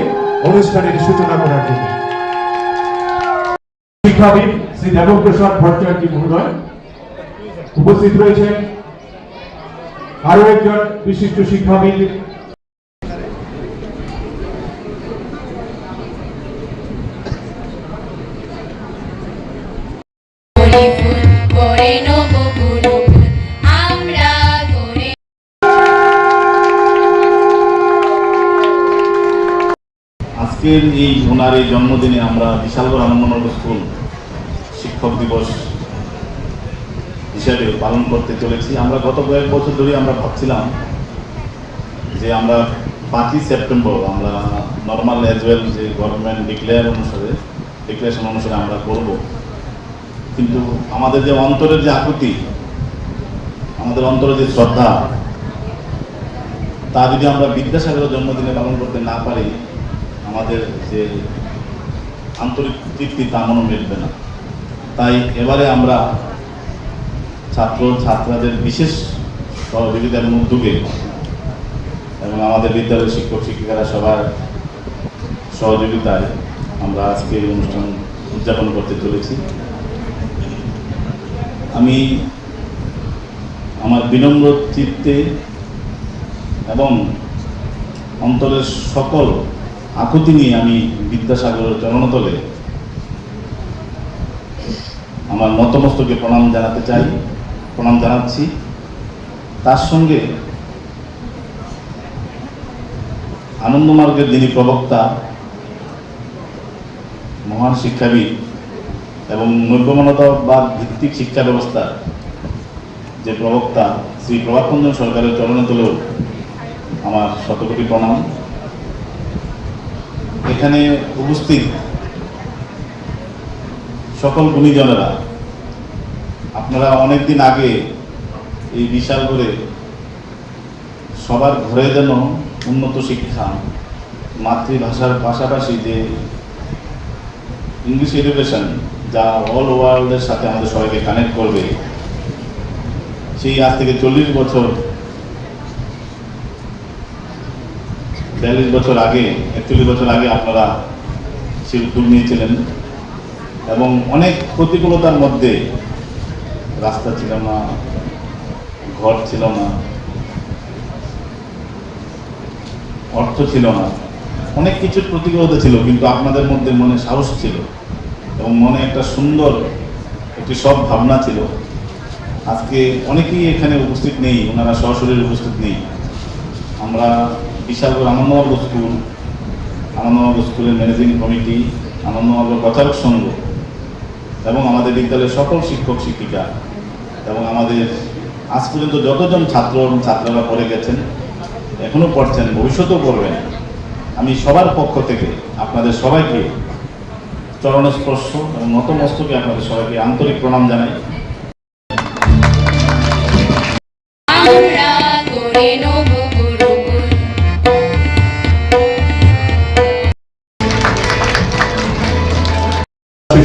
অনুষ্ঠানের সূচনা করার জন্য শিক্ষাবিদ শ্রী দেবপ্রসাদ ভট্টাচার্য মহোদয় উপস্থিত রয়েছেন। আরো একজন বিশিষ্ট শিক্ষাবিদ আজকের এই ওনার এই জন্মদিনে আমরা বিশালগড় আনন্দনগর স্কুল শিক্ষক দিবস হিসাবে পালন করতে চলেছি। আমরা গত কয়েক বছর ধরে আমরা ভাবছিলাম যে আমরা 5ই সেপ্টেম্বর আমরা নর্মাল অ্যাজ ওয়েল যে গভর্নমেন্ট ডিক্লারেশন অনুসারে আমরা করব, কিন্তু আমাদের যে অন্তরের যে আকুতি, আমাদের অন্তরের যে শ্রদ্ধা, তা যদি আমরা বিদ্যাসাগরের জন্মদিনে পালন করতে না পারি, আমাদের যে আন্তরিক তৃপ্তি তা মনে মিটবে না। তাই এবারে আমরা ছাত্রদের বিশেষ সহযোগিতার উদ্যোগে এবং আমাদের বিদ্যালয়ের শিক্ষক শিক্ষিকারা সবার সহযোগিতায় আমরা আজকে এই অনুষ্ঠান উদযাপন করতে চলেছি। আমি আমার বিনম্র চিত্তে এবং অন্তরের সকল আকুতি নিয়ে আমি বিদ্যাসাগরের চরণতলে আমার নতমস্তকে প্রণাম জানাতে চাই, প্রণাম জানাচ্ছি। তার সঙ্গে আনন্দমার্গের যিনি প্রবক্তা, মহান শিক্ষাবিদ এবং নৈবমানতাবাদ ভিত্তিক শিক্ষা ব্যবস্থার যে প্রবক্তা শ্রী প্রভাতরঞ্জন সরকারের চরণে তলেও আমার শতকোটি প্রণাম। এখানে উপস্থিত সকল গুণীজনেরা, আপনারা অনেকদিন আগে এই বিশাল করে সবার ঘরে যেন উন্নত শিক্ষা, মাতৃভাষার পাশাপাশি যে ইংলিশ এডুকেশন যা অল ওয়ার্ল্ডের সাথে আমাদের সবাইকে কানেক্ট করবে, সেই আজ থেকে 40 বছর 42 বছর আগে 41 বছর আগে আপনারা সেই উদ্যোগ নিয়েছিলেন। এবং অনেক প্রতিকূলতার মধ্যে, রাস্তা ছিল না, ঘর ছিল না, অর্থ ছিল না, অনেক কিছুর প্রতিকূলতা ছিল, কিন্তু আপনাদের মধ্যে মনে সাহস ছিল এবং মনে একটা সুন্দর একটি সব ভাবনা ছিল। আজকে অনেকেই এখানে উপস্থিত নেই, ওনারা সরাসরি উপস্থিত নেই। আমরা বিশালগড় আনন্দমার্গ স্কুল, আনন্দমার্গ স্কুলের ম্যানেজিং কমিটি, আনন্দমার্গ প্রচারক সংঘ এবং আমাদের বিদ্যালয়ের সকল শিক্ষক শিক্ষিকা এবং আমাদের আজ পর্যন্ত যতজন ছাত্র এবং ছাত্ররা পড়ে গেছেন, এখনও পড়ছেন, ভবিষ্যতেও পড়বেন, আমি সবার পক্ষ থেকে আপনাদের সবাইকে চরণস্পর্শ এবং নতমস্তকে আপনাদের সবাইকে আন্তরিক প্রণাম জানাই।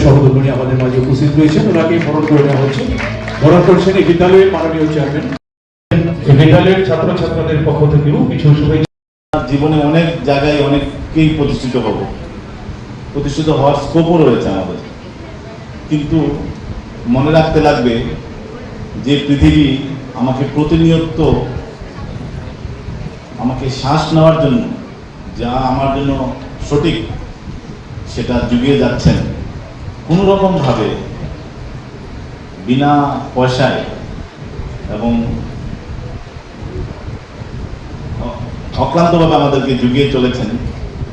সহধর্মিণী আমাদের মাঝে উপস্থিত রয়েছেন, ওনাকে বরণ করে নেওয়া হচ্ছে। বরণ করছেন এই বিদ্যালয়ের মাননীয় চেয়ারম্যান। এই বিদ্যালয়ের ছাত্রছাত্রীদের পক্ষ থেকেও কিছু শুভেচ্ছা। জীবনে অনেক জায়গায় অনেককেই প্রতিষ্ঠিত হব, প্রতিষ্ঠিত হওয়ার স্কোপও রয়েছে আমাদের, কিন্তু মনে রাখতে লাগবে যে পৃথিবী আমাকে প্রতিনিয়ত আমাকে শ্বাস নেওয়ার জন্য যা আমার জন্য সঠিক সেটা যুগিয়ে যাচ্ছেন। কোনো রকমভাবে বিনা পয়সায় এবং অক্লান্তভাবে আমাদেরকে যুগিয়ে চলেছেন।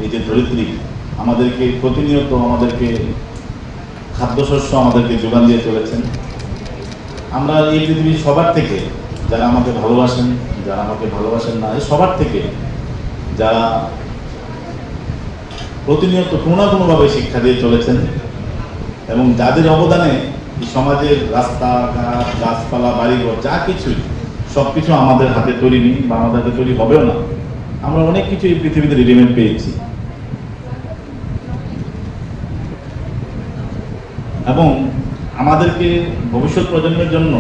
এই যে ধরিত্রী আমাদেরকে প্রতিনিয়ত আমাদেরকে খাদ্যশস্য আমাদেরকে যোগান দিয়ে চলেছেন। আমরা এই পৃথিবীর সবার থেকে, যারা আমাকে ভালোবাসেন, যারা আমাকে ভালোবাসেন না, এই সবার থেকে যারা প্রতিনিয়ত কোনো না কোনোভাবে শিক্ষা দিয়ে চলেছেন এবং যাদের অবদানে এই সমাজের রাস্তাঘাট, গাছপালা, বাড়িঘর যা কিছুই সব কিছু আমাদের হাতে তৈরি নেই বা আমাদের হাতে তৈরি হবেও না। আমরা অনেক কিছু এই পৃথিবীতে রেডিমেড পেয়েছি এবং আমাদেরকে ভবিষ্যৎ প্রজন্মের জন্য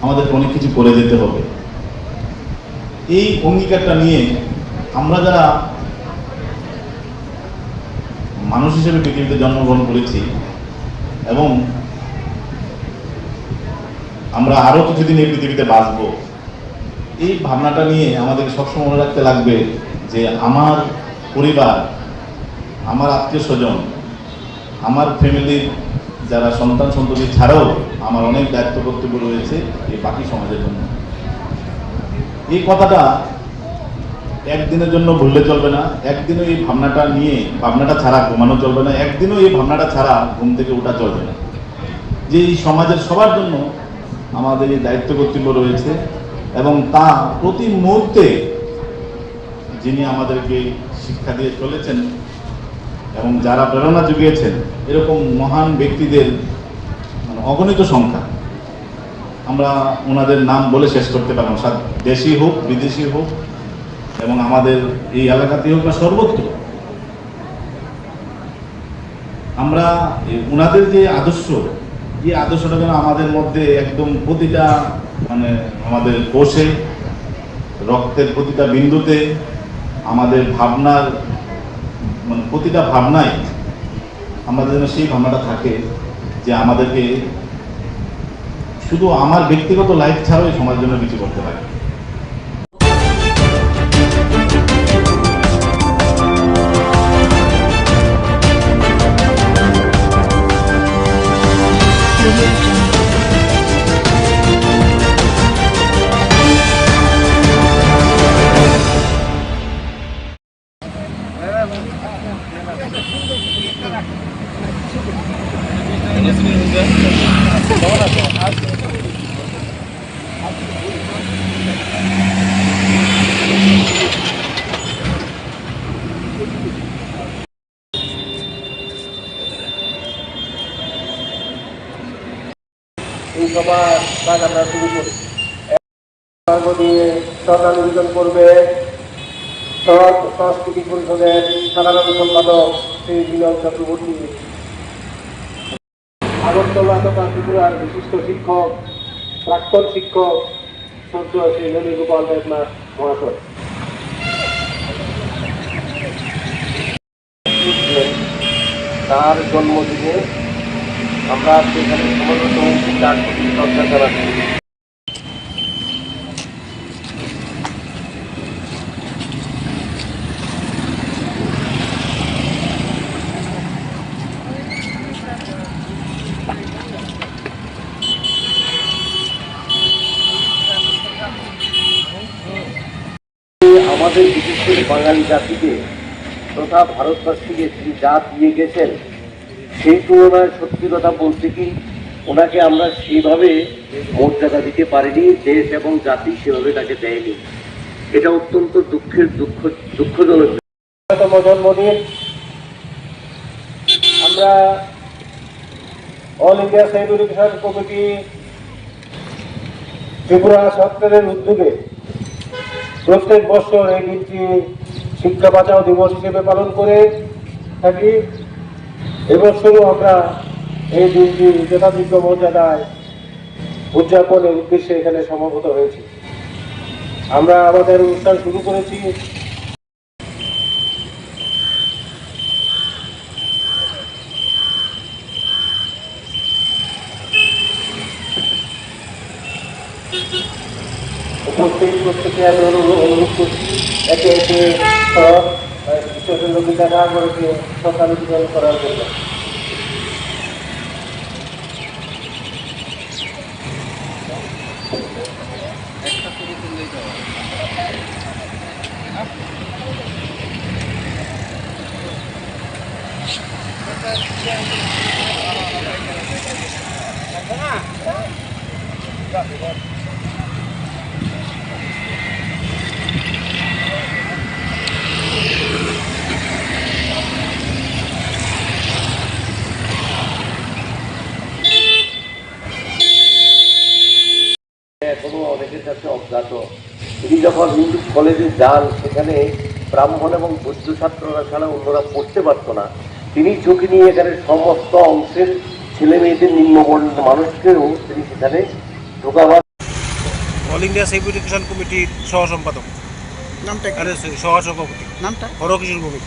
আমাদেরকে অনেক কিছু করে যেতে হবে। এই অঙ্গীকারটা নিয়ে আমরা যারা মানুষ হিসেবে পৃথিবীতে জন্মগ্রহণ করেছি এবং আমরা আরো কিছুদিন এই পৃথিবীতে বাঁচব, এই ভাবনাটা নিয়ে আমাদেরকে সবসময় মনে রাখতে লাগবে যে আমার পরিবার, আমার আত্মীয় স্বজন, আমার ফ্যামিলির যারা সন্তান সন্ততি ছাড়াও আমার অনেক দায়িত্ব কর্তব্য রয়েছে এই বাকি সমাজের জন্য। এই কথাটা একদিনের জন্য ভুললে চলবে না, একদিনও এই ভাবনাটা ছাড়া ঘুমানো চলবে না, একদিনও এই ভাবনাটা ছাড়া ঘুম থেকে ওঠা চলবে না যে এই সমাজের সবার জন্য আমাদের এই দায়িত্ব কর্তব্য রয়েছে এবং তা প্রতি মুহূর্তে যিনি আমাদেরকে শিক্ষা দিয়ে চলেছেন এবং যারা প্রেরণা জুগিয়েছেন, এরকম মহান ব্যক্তিদের অগণিত সংখ্যা, আমরা ওনাদের নাম বলে শেষ করতে পারবো না, দেশি হোক বিদেশি হোক এবং আমাদের এই এলাকাতে হোক বা সর্বত্র। আমরা ওনাদের যে আদর্শ, এই আদর্শটা যেন আমাদের মধ্যে একদম প্রতিটা আমাদের কোষে, রক্তের প্রতিটা বিন্দুতে, আমাদের ভাবনার প্রতিটা ভাবনায় আমাদের যেন সেই ভাবনাটা থাকে যে আমাদেরকে শুধু আমার ব্যক্তিগত লাইফ ছাড়াও এই সমাজের জন্য কিছু করতে পারি। এই সবার কাজ আমরা শুরু করি। দিয়ে সরকার নিবেদন করবে সংস্কৃতি পরিষদের সাধারণ সম্পাদক শ্রী মিলন চক্রবর্তী, আগরতলা তথা ত্রিপুরার বিশিষ্ট শিক্ষক, প্রাক্তন শিক্ষক সদ্য শ্রী ননীগোপাল দেবনাথ মহাশয়। তার জন্মদিনে আমরা সেখানে সমবেত হয়েছি, তার প্রতি শ্রদ্ধা জানাচ্ছি। আমাদের বিশেষ করে বাঙালি জাতিকে তথা ভারতবাসীকে তিনি যা দিয়ে গেছেন সেই তুলনায় সত্যি কথা বলতে কি ওনাকে আমরা সেইভাবে মর্যাদা দিতে পারিনি, দেশ এবং জাতি সেভাবে তাকে দেয়নি। এটা অত্যন্ত দুঃখজনক। জন্মদিন আমরা all India science education committee Tripura সরকারের উদ্যোগে প্রত্যেক বছর এই দিনটি শিক্ষা বাঁচাও দিবস হিসেবে পালন করে থাকি। এবছরও আমরা এই দিনটি যথাযোগ্য মর্যাদায় উদযাপনের উদ্দেশ্যে এখানে সমবেত হয়েছি। আমরা আমাদের অনুষ্ঠান শুরু করেছি উপস্থিত প্রত্যেকে আমি অনুরোধ করছি একে একে ঈশ্বরেন্দ্র বিদ্যাসাগরকে শ্রদ্ধাঞ্জলি নিবেদন করার জন্য। এখনো অনেকের কাছে অজ্ঞাত। তিনি যখন হিন্দু কলেজে যান সেখানে ব্রাহ্মণ এবং বৌদ্ধ ছাত্ররা ছাড়া অন্যরা পড়তে পারত না। তিনি ঝুঁকি নিয়ে এখানে সমস্ত অংশের ছেলে মেয়েদের নিম্নবর্ণের মানুষকেও তিনি সেখানে ঢোকাবার। অল ইন্ডিয়া সাইন্স এডুকেশন কমিটির সহ সম্পাদক নামটা সহ সভাপতি নামটা হরকিশোর ভৌমিক।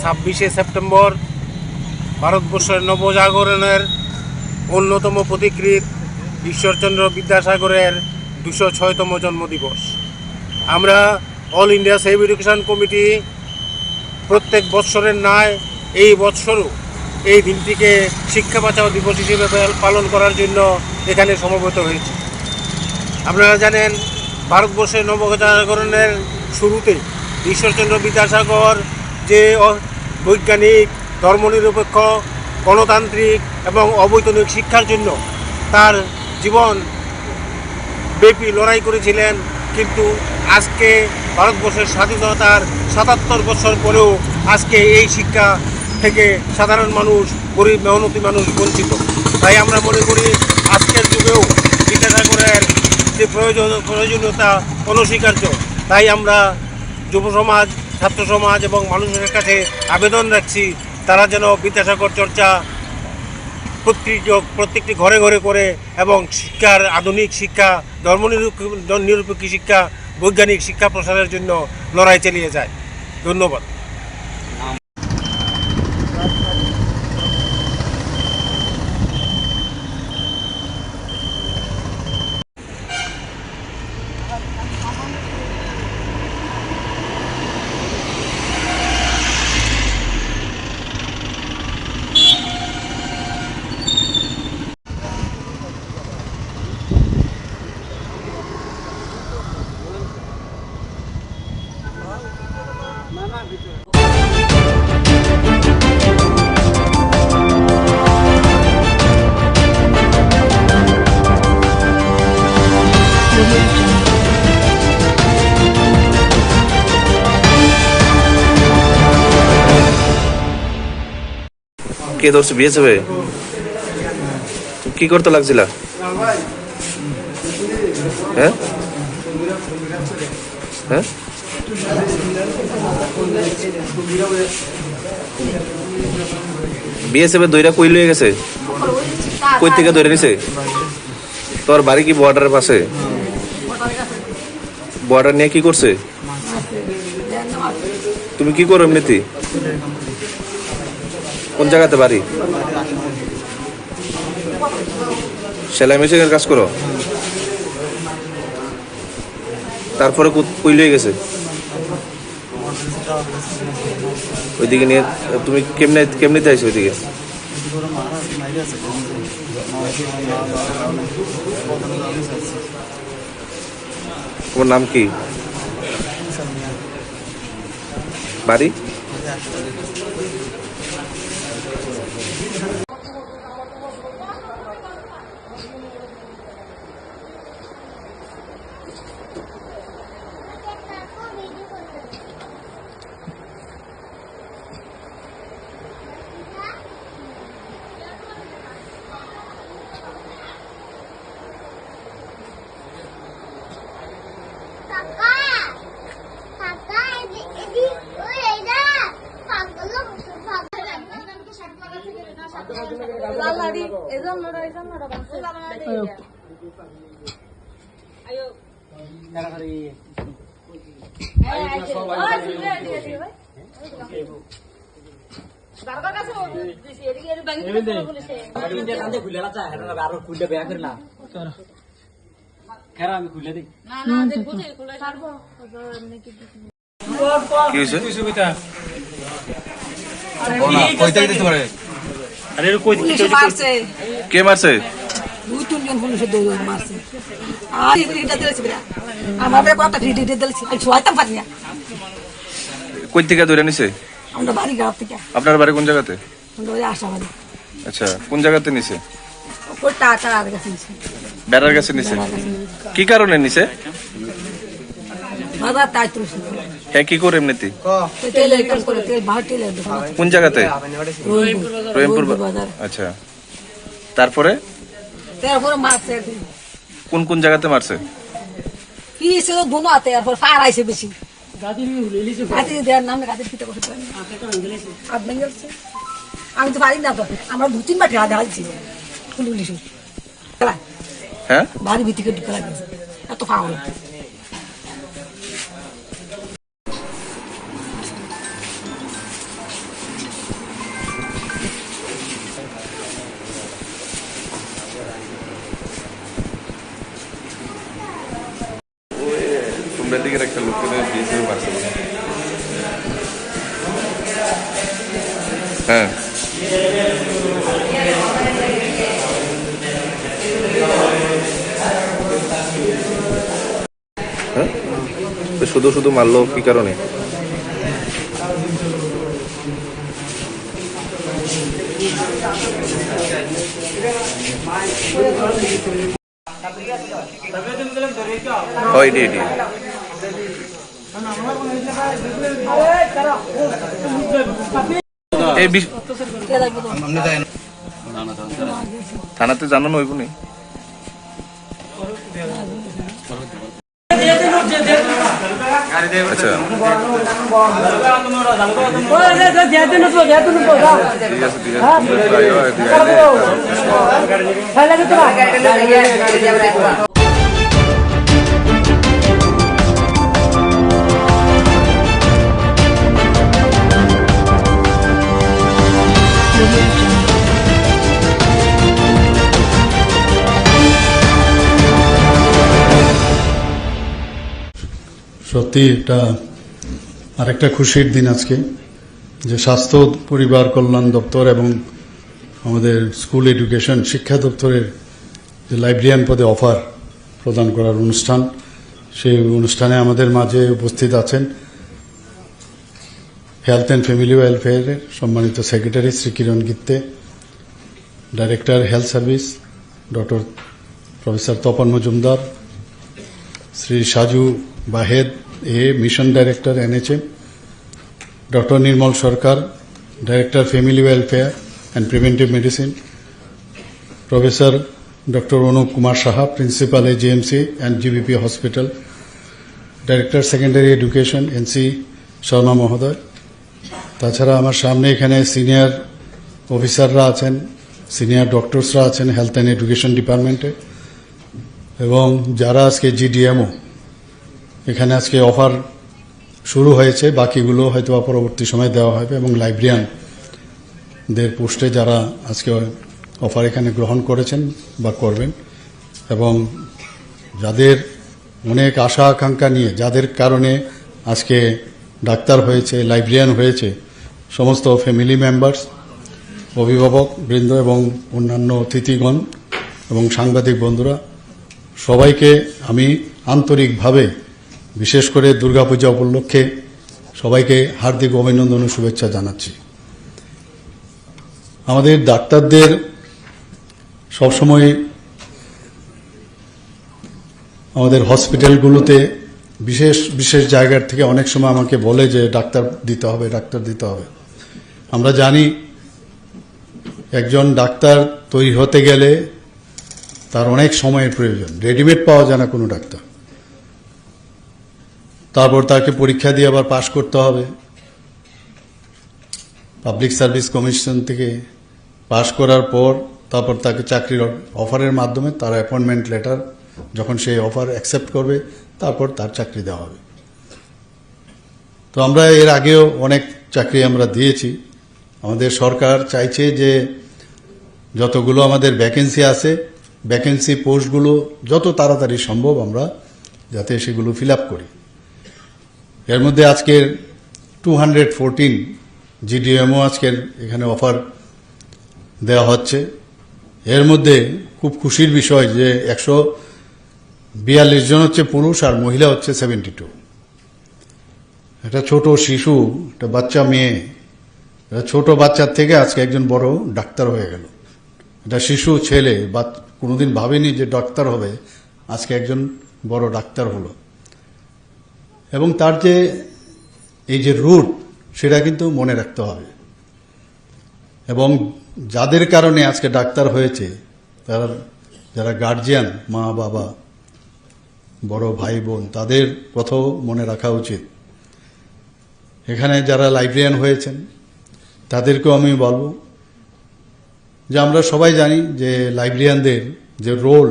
ছাব্বিশে সেপ্টেম্বর ভারতবর্ষের নবজাগরণের অন্যতম প্রতিকৃত ঈশ্বরচন্দ্র বিদ্যাসাগরের 206তম জন্মদিবস। আমরা all India science education committee প্রত্যেক বৎসরের ন্যায় এই বৎসরও এই দিনটিকে শিক্ষা বাঁচাও দিবস হিসেবে পালন করার জন্য এখানে সমবেত হয়েছি। আপনারা জানেন ভারতবর্ষের নবজাগরণের শুরুতে ঈশ্বরচন্দ্র বিদ্যাসাগর যে বৈজ্ঞানিক, ধর্মনিরপেক্ষ, গণতান্ত্রিক এবং অবৈতনিক শিক্ষার জন্য তার জীবন ব্যাপী লড়াই করেছিলেন, কিন্তু আজকে ভারতবর্ষের স্বাধীনতার 77 বছর পরেও আজকে এই শিক্ষা থেকে সাধারণ মানুষ, গরিব মেহনতি মানুষ বঞ্চিত। তাই আমরা মনে করি আজকের যুগেও বিদ্যাসাগরের যে প্রয়োজনীয়তা অনস্বীকার্য। তাই আমরা যুব সমাজ, ছাত্র সমাজ এবং মানুষের কাছে আবেদন রাখছি তারা যেন বিদ্যাসাগর চর্চা প্রত্যেকটি ঘরে ঘরে করে এবং শিক্ষার আধুনিক শিক্ষা ধর্মনিরপেক্ষ শিক্ষা বৈজ্ঞানিক শিক্ষা প্রসারের জন্য লড়াই চালিয়ে যায়। ধন্যবাদ। কে ধরছে বিয়েছে ভাই? কি করতে লাগছিল? হ্যাঁ হ্যাঁ বিএসএফ দইরা কই লয়ে গেছে? কই থেকে ধরে নিছে? তোর বাড়ি কি বর্ডারের পাশে? বর্ডার নিয়ে কি করছে? তুমি কি করো এমনিতে? কোন জায়গাতে বাড়ি? সেলাই মেশিনের কাজ করো? তারপরে কই লয়ে গেছে? ওইদিকে নিয়ে তুমি কেমনে চাইছো ওইদিকে? তোমার নাম কি? বাড়ি? কে মারছে? দুই তিনজন পুলিশে দৌড় মারছে। আর এটা দিয়েছে আমাদের কথা ভিডিও দিয়েছে আমি ছয়তাম পারি না। কই থেকে ধরে নিছে? আমরা বাড়ি গ্রাম থেকে। আপনার বাড়ি কোন জায়গাতে? আমরা ওই আশাবাড়ি। আচ্ছা, কোন জায়গাতে নিছে? ওই টাটার কাছে নিছে। বেড়ার কাছে নিছে? কি কারণে নিছে? বাবা তাই তো হ্যাঁ, কি করে এমনিতে? তেলের কাজ করে, তেল বাহার তেলের দোকান। কোন জায়গাতে? রহিমপুর বাজার। আচ্ছা, তারপরে তারপরে মারছে। কোন কোন জায়গাতে মারছে? কি ছিল দুনো হাতে, আর ফার আইছে বেশি। গাদি দেওয়ার নামে গাদির পিঠে বসে হাত ভেঙে গেছে। আমি তো পারি না তো, আমরা দু তিন মাঠে হাত হালছি পুলিশ। হ্যাঁ, বাড়ি ভিতরে ঢুকে লাগছে, এত ফাউল। দিকের একটা লোক বিএসএফ মারছে। হ্যাঁ, শুধু শুধু মারলো কি কারণে? থানাতে জানানো হইব নি? আচ্ছা ঠিক আছে ঠিক আছে সত্যি এটা আরেকটা খুশির দিন আজকে, যে স্বাস্থ্য পরিবার কল্যাণ দপ্তর এবং আমাদের স্কুল এডুকেশন শিক্ষা দপ্তরের যে লাইব্রেরিয়ান পদে অফার প্রদান করার অনুষ্ঠান, সেই অনুষ্ঠানে আমাদের মাঝে উপস্থিত আছেন হেলথ অ্যান্ড ফ্যামিলি ওয়েলফেয়ারের সম্মানিত secretary Shri Kiran Gitte, director health service doctor professor Tapan Majumdar, Shri Saju Bahed mission director NHM, doctor Nirmal Sarkar, director family welfare and preventive medicine, professor doctor Anup Kumar Saha, principal JMC and GBP hospital, director secondary education NC Sharma মহোদয়। তাছাড়া আমার সামনে এখানে সিনিয়র অফিসাররা আছেন, senior ডক্টরসরা আছেন হেলথ অ্যান্ড এডুকেশন ডিপার্টমেন্টে, এবং যারা আজকে GDMO এখানে আজকে অফার শুরু হয়েছে, বাকিগুলো হয়তো পরবর্তী সময় দেওয়া হবে, এবং লাইব্রেরিয়ানদের পোস্টে যারা আজকে অফার এখানে গ্রহণ করেছেন বা করবেন, এবং যাদের অনেক আশা আকাঙ্ক্ষা নিয়ে যাদের কারণে আজকে ডাক্তার হয়েছে, লাইব্রেরিয়ান হয়েছে, সমস্ত ফ্যামিলি মেম্বার্স, অভিভাবক বৃন্দ এবং অন্যান্য অতিথিগণ এবং সাংবাদিক বন্ধুরা, সবাইকে আমি আন্তরিকভাবে বিশেষ করে দুর্গাপূজা উপলক্ষে সবাইকে হার্দিক অভিনন্দন ও শুভেচ্ছা জানাচ্ছি। আমাদের ডাক্তারদের সবসময় আমাদের হসপিটালগুলোতে বিশেষ বিশেষ জায়গার থেকে অনেক সময় আমাকে বলে যে ডাক্তার দিতে হবে, ডাক্তার দিতে হবে। আমরা জানি একজন ডাক্তার তৈরি হতে গেলে তার অনেক সময়ের প্রয়োজন, রেডিমেড পাওয়া যায় না কোনো ডাক্তার। তারপর তাকে পরীক্ষা দিয়ে আবার পাশ করতে হবে, পাবলিক সার্ভিস কমিশন থেকে পাশ করার পর তারপর তাকে চাকরির অফারের মাধ্যমে তার অ্যাপয়েন্টমেন্ট লেটার, যখন সেই অফার অ্যাকসেপ্ট করবে তারপর তার চাকরি দেওয়া হবে। তো আমরা এর আগেও অনেক চাকরি আমরা দিয়েছি। আমাদের সরকার চাইছে যে যতগুলো আমাদের ভ্যাকেন্সি আছে, ভ্যাকেন্সি পোস্টগুলো যত তাড়াতাড়ি সম্ভব আমরা যাতে সেগুলো ফিল আপ করি। এর মধ্যে আজকের 214 GDMO আজকের এখানে অফার দেওয়া হচ্ছে। এর মধ্যে খুব খুশির বিষয় যে 142 জন হচ্ছে পুরুষ আর মহিলা হচ্ছে 72। একটা ছোট শিশু, একটা বাচ্চা মেয়ে, এটা ছোট বাচ্চার থেকে আজকে একজন বড় ডাক্তার হয়ে গেল। এটা শিশু ছেলে বা কোনোদিন ভাবেনি যে ডাক্তার হবে, আজকে একজন বড় ডাক্তার হলো। এবং তার যে এই যে রুট, সেটা কিন্তু মনে রাখতে হবে। এবং যাদের কারণে আজকে ডাক্তার হয়েছে, তারা যারা গার্জিয়ান, মা বাবা, বড় ভাই বোন, তাদের কথাও মনে রাখা উচিত। এখানে যারা লাইব্রেরিয়ান হয়েছেন তাদেরকেও আমি বলবো যে আমরা সবাই জানি যে লাইব্রেরিয়ানদের যে রোল,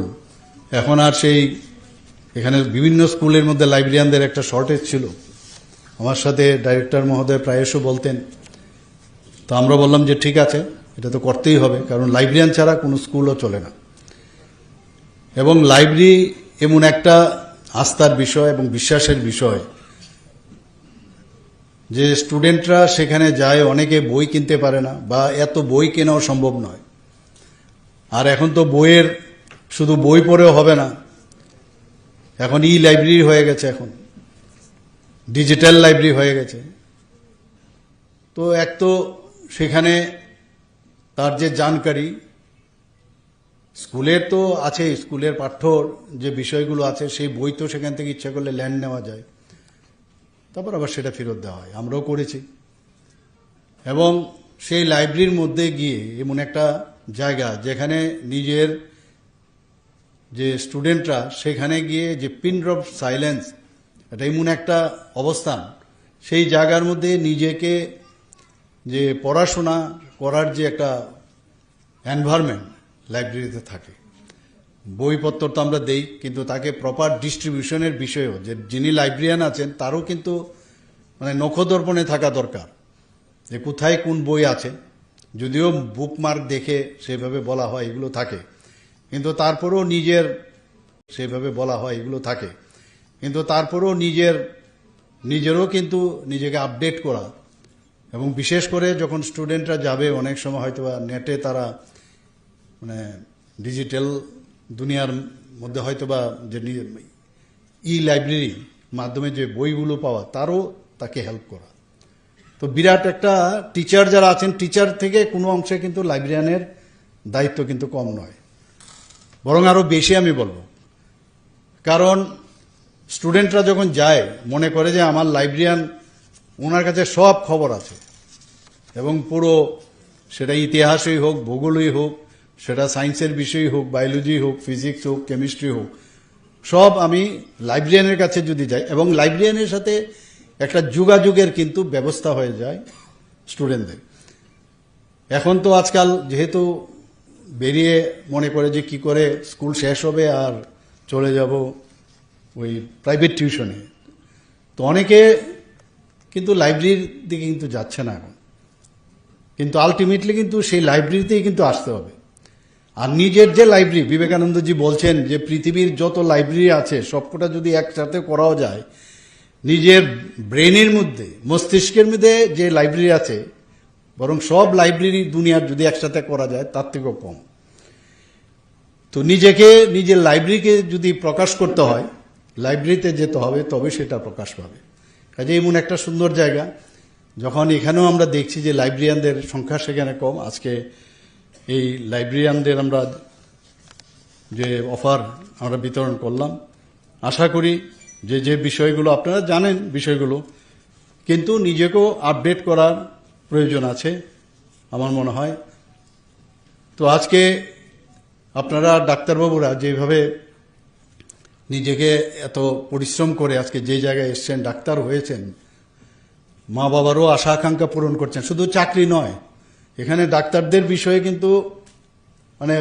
এখন আর সেই এখানে বিভিন্ন স্কুলের মধ্যে লাইব্রেরিয়ানদের একটা শর্টেজ ছিল। আমার সাথে ডাইরেক্টর মহোদয় প্রায়শ বলতেন, তো আমরা বললাম যে ঠিক আছে, এটা তো করতেই হবে, কারণ লাইব্রেরিয়ান ছাড়া কোনো স্কুলও চলে না। এবং লাইব্রেরি এমন একটা আস্থার বিষয় এবং বিশ্বাসের বিষয় যে স্টুডেন্টরা সেখানে যায়, অনেকে বই কিনতে পারে না বা এত বই কেনাও সম্ভব নয়। আর এখন তো বইয়ের শুধু বই পড়েও হবে না, এখন লাইব্রেরি হয়ে গেছে, এখন ডিজিটাল লাইব্রেরি হয়ে গেছে। তো এক তো সেখানে তার যে জানকারি, স্কুলের তো আছে, স্কুলের পাঠ্যর যে বিষয়গুলো আছে সেই বই তো সেখান থেকে ইচ্ছা করলে ল্যান্ড নেওয়া যায়, তারপর আবার সেটা ফেরত দেওয়া হয়, আমরাও করেছি। এবং সেই লাইব্রেরির মধ্যে গিয়ে এমন একটা জায়গা যেখানে নিজের যে স্টুডেন্টরা সেখানে গিয়ে যে পিন ড্রপ সাইলেন্স এটা এমন একটা অবস্থান, সেই জায়গার মধ্যে নিজেকে যে পড়াশোনা করার যে একটা এনভায়রনমেন্ট লাইব্রেরিতে থাকে। বইপত্র তো আমরা দেই, কিন্তু তাকে প্রপার ডিস্ট্রিবিউশনের বিষয়েও যে যিনি লাইব্রেরিয়ান আছেন তারও কিন্তু মানে নখদর্পণে থাকা দরকার যে কোথায় কোন বই আছে। যদিও বুকমার্ক দেখে সেভাবে বলা হয় এগুলো থাকে, কিন্তু তারপরেও সেভাবে বলা হয় এগুলো থাকে, কিন্তু তারপরেও নিজেরও কিন্তু নিজেকে আপডেট করা, এবং বিশেষ করে যখন স্টুডেন্টরা যাবে অনেক সময় হয়তো নেটে তারা মানে ডিজিটাল দুনিয়ার মধ্যে হয়তো বা যে ই লাইব্রেরি মাধ্যমে যে বইগুলো পাওয়া তারও তাকে হেল্প করা। তো বিরাট একটা টিচার যারা আছেন, টিচার থেকে কোনো অংশে কিন্তু লাইব্রেরিয়ানের দায়িত্ব কিন্তু কম নয়, বরং আরও বেশি আমি বলবো। কারণ স্টুডেন্টরা যখন যায় মনে করে যে আমার লাইব্রেরিয়ান, ওনার কাছে সব খবর আছে, এবং পুরো সেটা ইতিহাসই হোক, ভূগোলই হোক, সেটা সায়েন্সের বিষয়ই হোক, বায়োলজি হোক, ফিজিক্স হোক, কেমিস্ট্রি হোক, সব আমি লাইব্রেরিয়ানের কাছে যদি যাই, এবং লাইব্রেরিয়ানের সাথে একটা যোগাযোগের কিন্তু ব্যবস্থা হয়ে যায় স্টুডেন্টদের। এখন তো আজকাল যেহেতু বেরিয়ে মনে করে যে কি করে স্কুল শেষ হবে আর চলে যাব ওই প্রাইভেট টিউশনে, তো অনেকে কিন্তু লাইব্রেরির দিকে কিন্তু যাচ্ছে না এখন, কিন্তু আলটিমেটলি কিন্তু সেই লাইব্রেরিতেই কিন্তু আসতে হবে। আর নিজের যে লাইব্রেরি, বিবেকানন্দজি বলছেন যে পৃথিবীর যত লাইব্রেরি আছে সবকটা যদি একসাথে করাও যায়, নিজের ব্রেনের মধ্যে, মস্তিষ্কের মধ্যে যে লাইব্রেরি আছে, বরং সব লাইব্রেরি দুনিয়ার যদি একসাথে করা যায় তার থেকেও কম। তো নিজের লাইব্রেরিকে যদি প্রকাশ করতে হয়, লাইব্রেরিতে যেতে হবে, তবে সেটা প্রকাশ পাবে। কাজে এমন একটা সুন্দর জায়গা, যখন এখানেও আমরা দেখছি যে লাইব্রেরিয়ানদের সংখ্যা সেখানে কম, আজকে এই লাইব্রেরিয়ানদের আমরা যে অফার আমরা বিতরণ করলাম, আশা করি যে বিষয়গুলো আপনারা জানেন বিষয়গুলো, কিন্তু নিজেকেও আপডেট করার প্রয়োজন আছে আমার মনে হয়। তো আজকে আপনারা ডাক্তারবাবুরা যেভাবে নিজেকে এত পরিশ্রম করে আজকে যে জায়গায় এসছেন, ডাক্তার হয়েছেন, মা বাবারও আশা আকাঙ্ক্ষা পূরণ করছেন, শুধু চাকরি নয়, এখানে ডাক্তারদের বিষয়ে কিন্তু মানে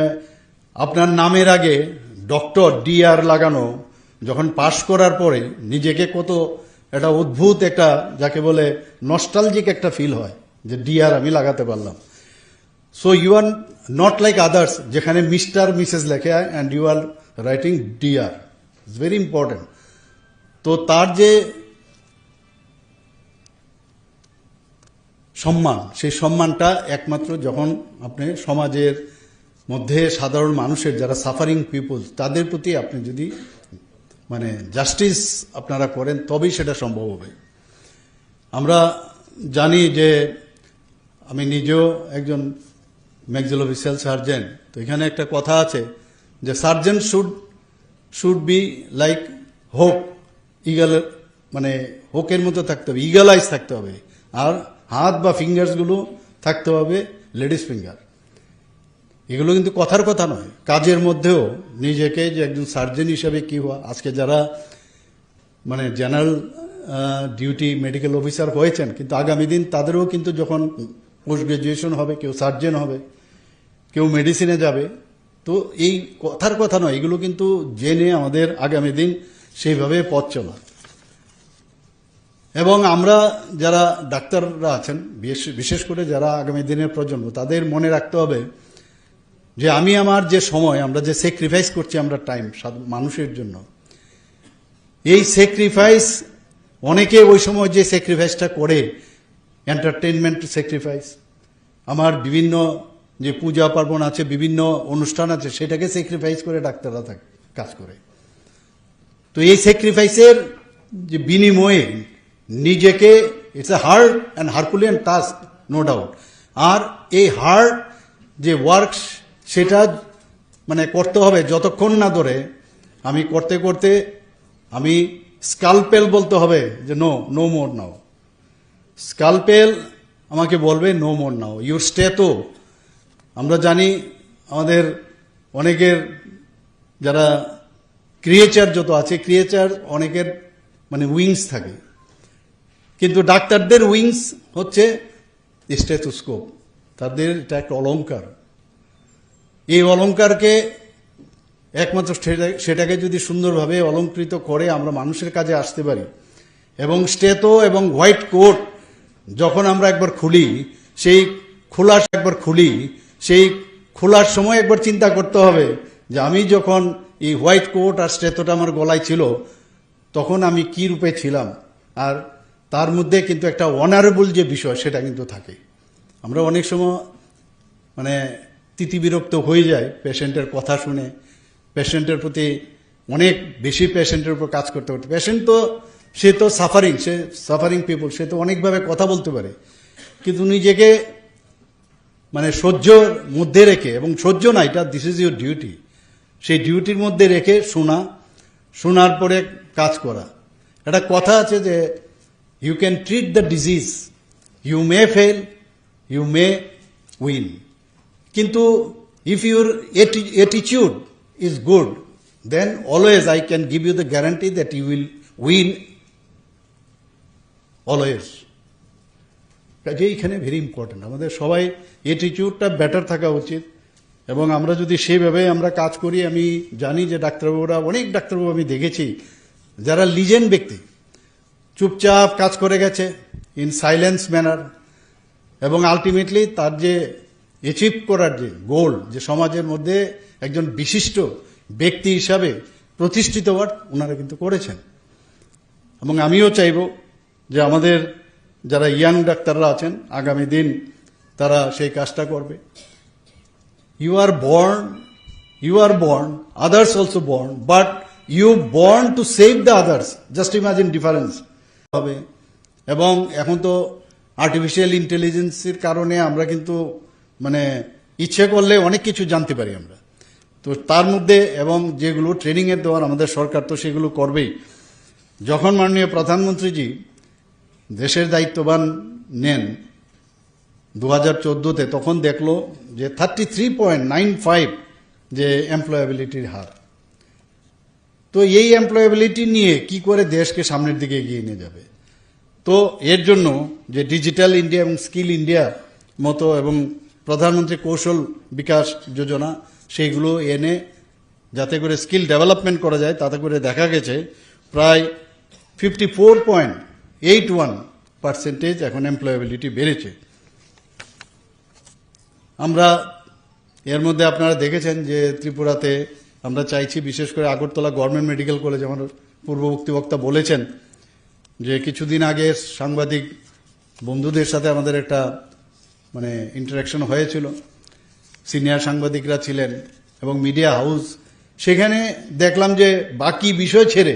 আপনার নামের আগে ডক্টর DR লাগানো, যখন পাশ করার পরে নিজেকে কত একটা অদ্ভুত একটা যাকে বলে নস্টালজিক একটা ফিল হয় যে DR আমি লাগাতে পারলাম। So you are not like others, যেখানে মিস্টার মিসেস লেখে and you are writing DR, it's very important. তো তার যে সম্মান, সেই সম্মানটা একমাত্র যখন আপনি সমাজের মধ্যে সাধারণ মানুষের যারা সাফারিং পিপল তাদের প্রতি আপনি যদি মানে জাস্টিস আপনারা করেন, তবেই সেটা সম্ভব হবে। আমরা জানি যে আমি নিজেও একজন ম্যাক্সিলোফেসিয়াল সার্জন, তো এখানে একটা কথা আছে যে সার্জন শুড বি লাইক হোক, ইগল মানে হোকের মতো থাকতে হবে, ইগল আইস থাকতে হবে, আর হাত বা ফিঙ্গার্সগুলো থাকতে হবে লেডিস ফিঙ্গার। এগুলো কিন্তু কথার কথা নয়, কাজের মধ্যেও নিজেকে যে একজন সার্জন হিসাবে কি হওয়া। আজকে যারা মানে জেনারেল ডিউটি মেডিকেল অফিসার হয়েছেন, কিন্তু আগামী দিন তাদেরও কিন্তু যখন পোস্ট গ্রাজুয়েশন হবে, কেউ সার্জন হবে, কেউ মেডিসিনে যাবে। তো এই কথার কথা নয়, এগুলো কিন্তু জেনে আমাদের আগামী দিন সেইভাবে পথ চলা। এবং আমরা যারা ডাক্তাররা আছেন, বিশেষ করে যারা আগামী দিনের প্রজন্ম, তাদের মনে রাখতে হবে যে আমি আমার যে সময় আমরা যে স্যাক্রিফাইস করছি আমরা টাইম মানুষের জন্য, এই স্যাক্রিফাইস অনেকে ওই সময় যে স্যাক্রিফাইসটা করে, এন্টারটেনমেন্ট স্যাক্রিফাইস, আমার বিভিন্ন যে পূজা পার্বণ আছে, বিভিন্ন অনুষ্ঠান আছে, সেটাকে স্যাক্রিফাইস করে ডাক্তাররা কাজ করে। তো এই স্যাক্রিফাইসের যে বিনিময়ে নিজেকে, it's a hard and herculean task, no doubt. আর এই হার্ড যে ওয়ার্ক সেটা মানে করতে হবে যতক্ষণ না ধরে আমি করতে করতে আমি স্কালপেল বলতে হবে যে নো মোর নাও। স্কালপেল আমাকে বলবে no more now, your stay. তো আমরা জানি আমাদের অনেকের যারা ক্রিয়েচার যত আছে, ক্রিয়েচার অনেকের মানে উইংস থাকে, কিন্তু ডাক্তারদের উইংস হচ্ছে স্টেথোস্কোপ। তাদের এটা একটা অলংকার। এই অলংকারকে একমাত্র সেটাকে যদি সুন্দরভাবে অলঙ্কৃত করে আমরা মানুষের কাজে আসতে পারি, এবং স্টেথো এবং হোয়াইট কোট যখন আমরা একবার খুলি, সেই খোলার সময় একবার চিন্তা করতে হবে যে আমি যখন এই হোয়াইট কোট আর স্টেথোটা আমার গলায় ছিল তখন আমি কি রূপে ছিলাম। আর তার মধ্যে কিন্তু একটা অনারেবল যে বিষয় সেটা কিন্তু থাকে। আমরা অনেক সময় মানে তিতিবিরক্ত হয়ে যায় পেশেন্টের কথা শুনে, পেশেন্টের প্রতি অনেক বেশি পেশেন্টের উপর কাজ করতে করতে। পেশেন্ট তো সে সাফারিং পিপল, সে তো অনেকভাবে কথা বলতে পারে, কিন্তু নিজেকে মানে সহ্যর মধ্যে রেখে, এবং সহ্য না, এটা দিস ইজ ইউর ডিউটি, সেই ডিউটির মধ্যে রেখে শোনার পরে কাজ করা। একটা কথা আছে যে you can treat the disease, you may fail, you may win, কিন্তু if your attitude is good then always I can give you the guarantee that you will win always. কাজে এইখানে ভেরি ইম্পর্টেন্ট, আমাদের সবাই অ্যাটিটিউডটা better থাকা উচিত, এবং আমরা যদি সেইভাবে আমরা কাজ করি, আমি জানি যে ডাক্তারবাবুরা, অনেক ডাক্তারবাবু আমি দেখেছি যারা লিজেন্ড ব্যক্তি, চুপচাপ কাজ করে গেছে ইন সাইলেন্স ম্যানার, এবং আলটিমেটলি তার যে অ্যাচিভ করার যে গোল, যে সমাজের মধ্যে একজন বিশিষ্ট ব্যক্তি হিসাবে প্রতিষ্ঠিত হওয়ার ওনারা কিন্তু করেছেন। এবং আমিও চাইব যে আমাদের যারা ইয়াং ডাক্তাররা আছেন আগামী দিন তারা সেই কাজটা করবে। You are born, others also born, but you born to save the others, just imagine difference হবে। এবং এখন তো আর্টিফিশিয়াল ইন্টেলিজেন্সের কারণে আমরা কিন্তু মানে ইচ্ছে করলে অনেক কিছু জানতে পারি আমরা, তো তার মধ্যে এবং যেগুলো ট্রেনিংয়ের দেওয়ার আমাদের সরকার তো সেগুলো করবেই। যখন মাননীয় প্রধানমন্ত্রীজি দেশের দায়িত্ববান নেন 2014-তে, তখন দেখলো যে 33.95 যে এমপ্লয়াবিলিটির হার। তো এই এমপ্লয়াবিলিটি নিয়ে কি করে দেশকে সামনের দিকে এগিয়ে নিয়ে যাবে, তো এর জন্য যে ডিজিটাল ইন্ডিয়া এবং স্কিল ইন্ডিয়া মতো এবং প্রধানমন্ত্রী কৌশল বিকাশ যোজনা, সেইগুলো এনে যাতে করে স্কিল ডেভেলপমেন্ট করা যায়, তাতে করে দেখা গেছে প্রায় 54.81% এখন এমপ্লয়াবিলিটি বেড়েছে। আমরা এর মধ্যে আপনারা দেখেছেন যে ত্রিপুরাতে আমরা চাইছি, বিশেষ করে আগরতলা গভর্নমেন্ট মেডিকেল কলেজ, আমার পূর্ববর্তী বক্তা বলেছেন যে কিছুদিন আগে সাংবাদিক বন্ধুদের সাথে আমাদের একটা মানে ইন্টারাকশন হয়েছিল, সিনিয়র সাংবাদিকরা ছিলেন এবং মিডিয়া হাউস, সেখানে দেখলাম যে বাকি বিষয় ছেড়ে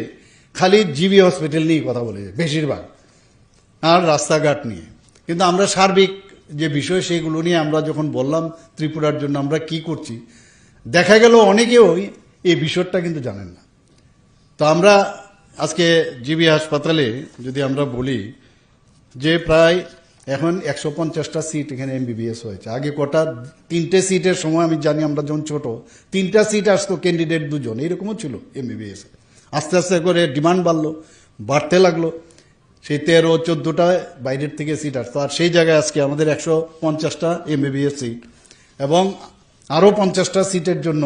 খালি জিবি হসপিটাল নিয়ে কথা বলে বেশিরভাগ, আর রাস্তাঘাট নিয়ে। কিন্তু আমরা সার্বিক যে বিষয় সেগুলো নিয়ে আমরা যখন বললাম ত্রিপুরার জন্য আমরা কি করছি, দেখা গেল অনেকেও এই বিষয়টা কিন্তু জানেন না। তো আমরা আজকে জিবি হাসপাতালে যদি আমরা বলি যে প্রায় এখন 150টা সিট এখানে এমবিবিএস হয়েছে। আগে কটা 3টে সিটের সময় আমি জানি আমরা যখন ছোট 3টা সিট আসতো, ক্যান্ডিডেট 2 জন, এরকমও ছিল এমবিবিএস। আস্তে আস্তে করে ডিমান্ড বাড়তে লাগলো, সেই 13-14টা বাইরের থেকে সিট আসতো, আর সেই জায়গায় আজকে আমাদের 150টা এমবিবিএস সিট, এবং আরও 50টা সিটের জন্য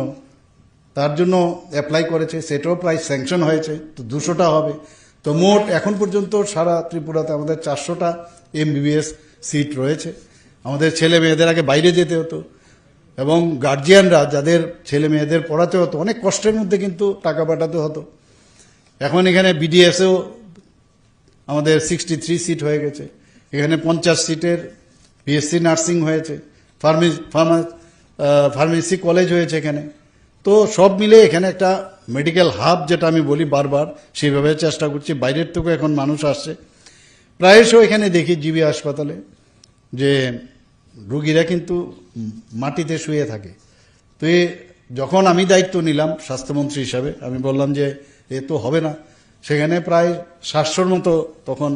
তার জন্য অ্যাপ্লাই করেছে, সেটাও প্রায় স্যাংশন হয়েছে, তো 200টা হবে। তো মোট এখন পর্যন্ত সারা ত্রিপুরাতে আমাদের 400টা এমবিবিএস সিট রয়েছে। আমাদের ছেলে মেয়েদের আগে বাইরে যেতে হতো, এবং গার্জিয়ানরা যাদের ছেলে মেয়েদের পড়াতে হতো অনেক কষ্টের মধ্যে কিন্তু টাকা পাঠাতে হতো। এখন এখানে বিডিএসেও আমাদের 63 সিট হয়ে গেছে, এখানে 50 সিটের বিএসসি নার্সিং হয়েছে, ফার্মেসি কলেজ হয়েছে এখানে। তো সব মিলে এখানে একটা মেডিকেল হাব, যেটা আমি বলি বারবার, সেইভাবে চেষ্টা করছি। বাইরের থেকেও এখন মানুষ আসছে প্রায়শই এখানে দেখি জিবি হাসপাতালে যে রোগীরা কিন্তু মাটিতে শুয়ে থাকে। তো যখন আমি দায়িত্ব নিলাম স্বাস্থ্যমন্ত্রী হিসাবে, আমি বললাম যে এ তো হবে না, সেখানে প্রায় 700-র মতো তখন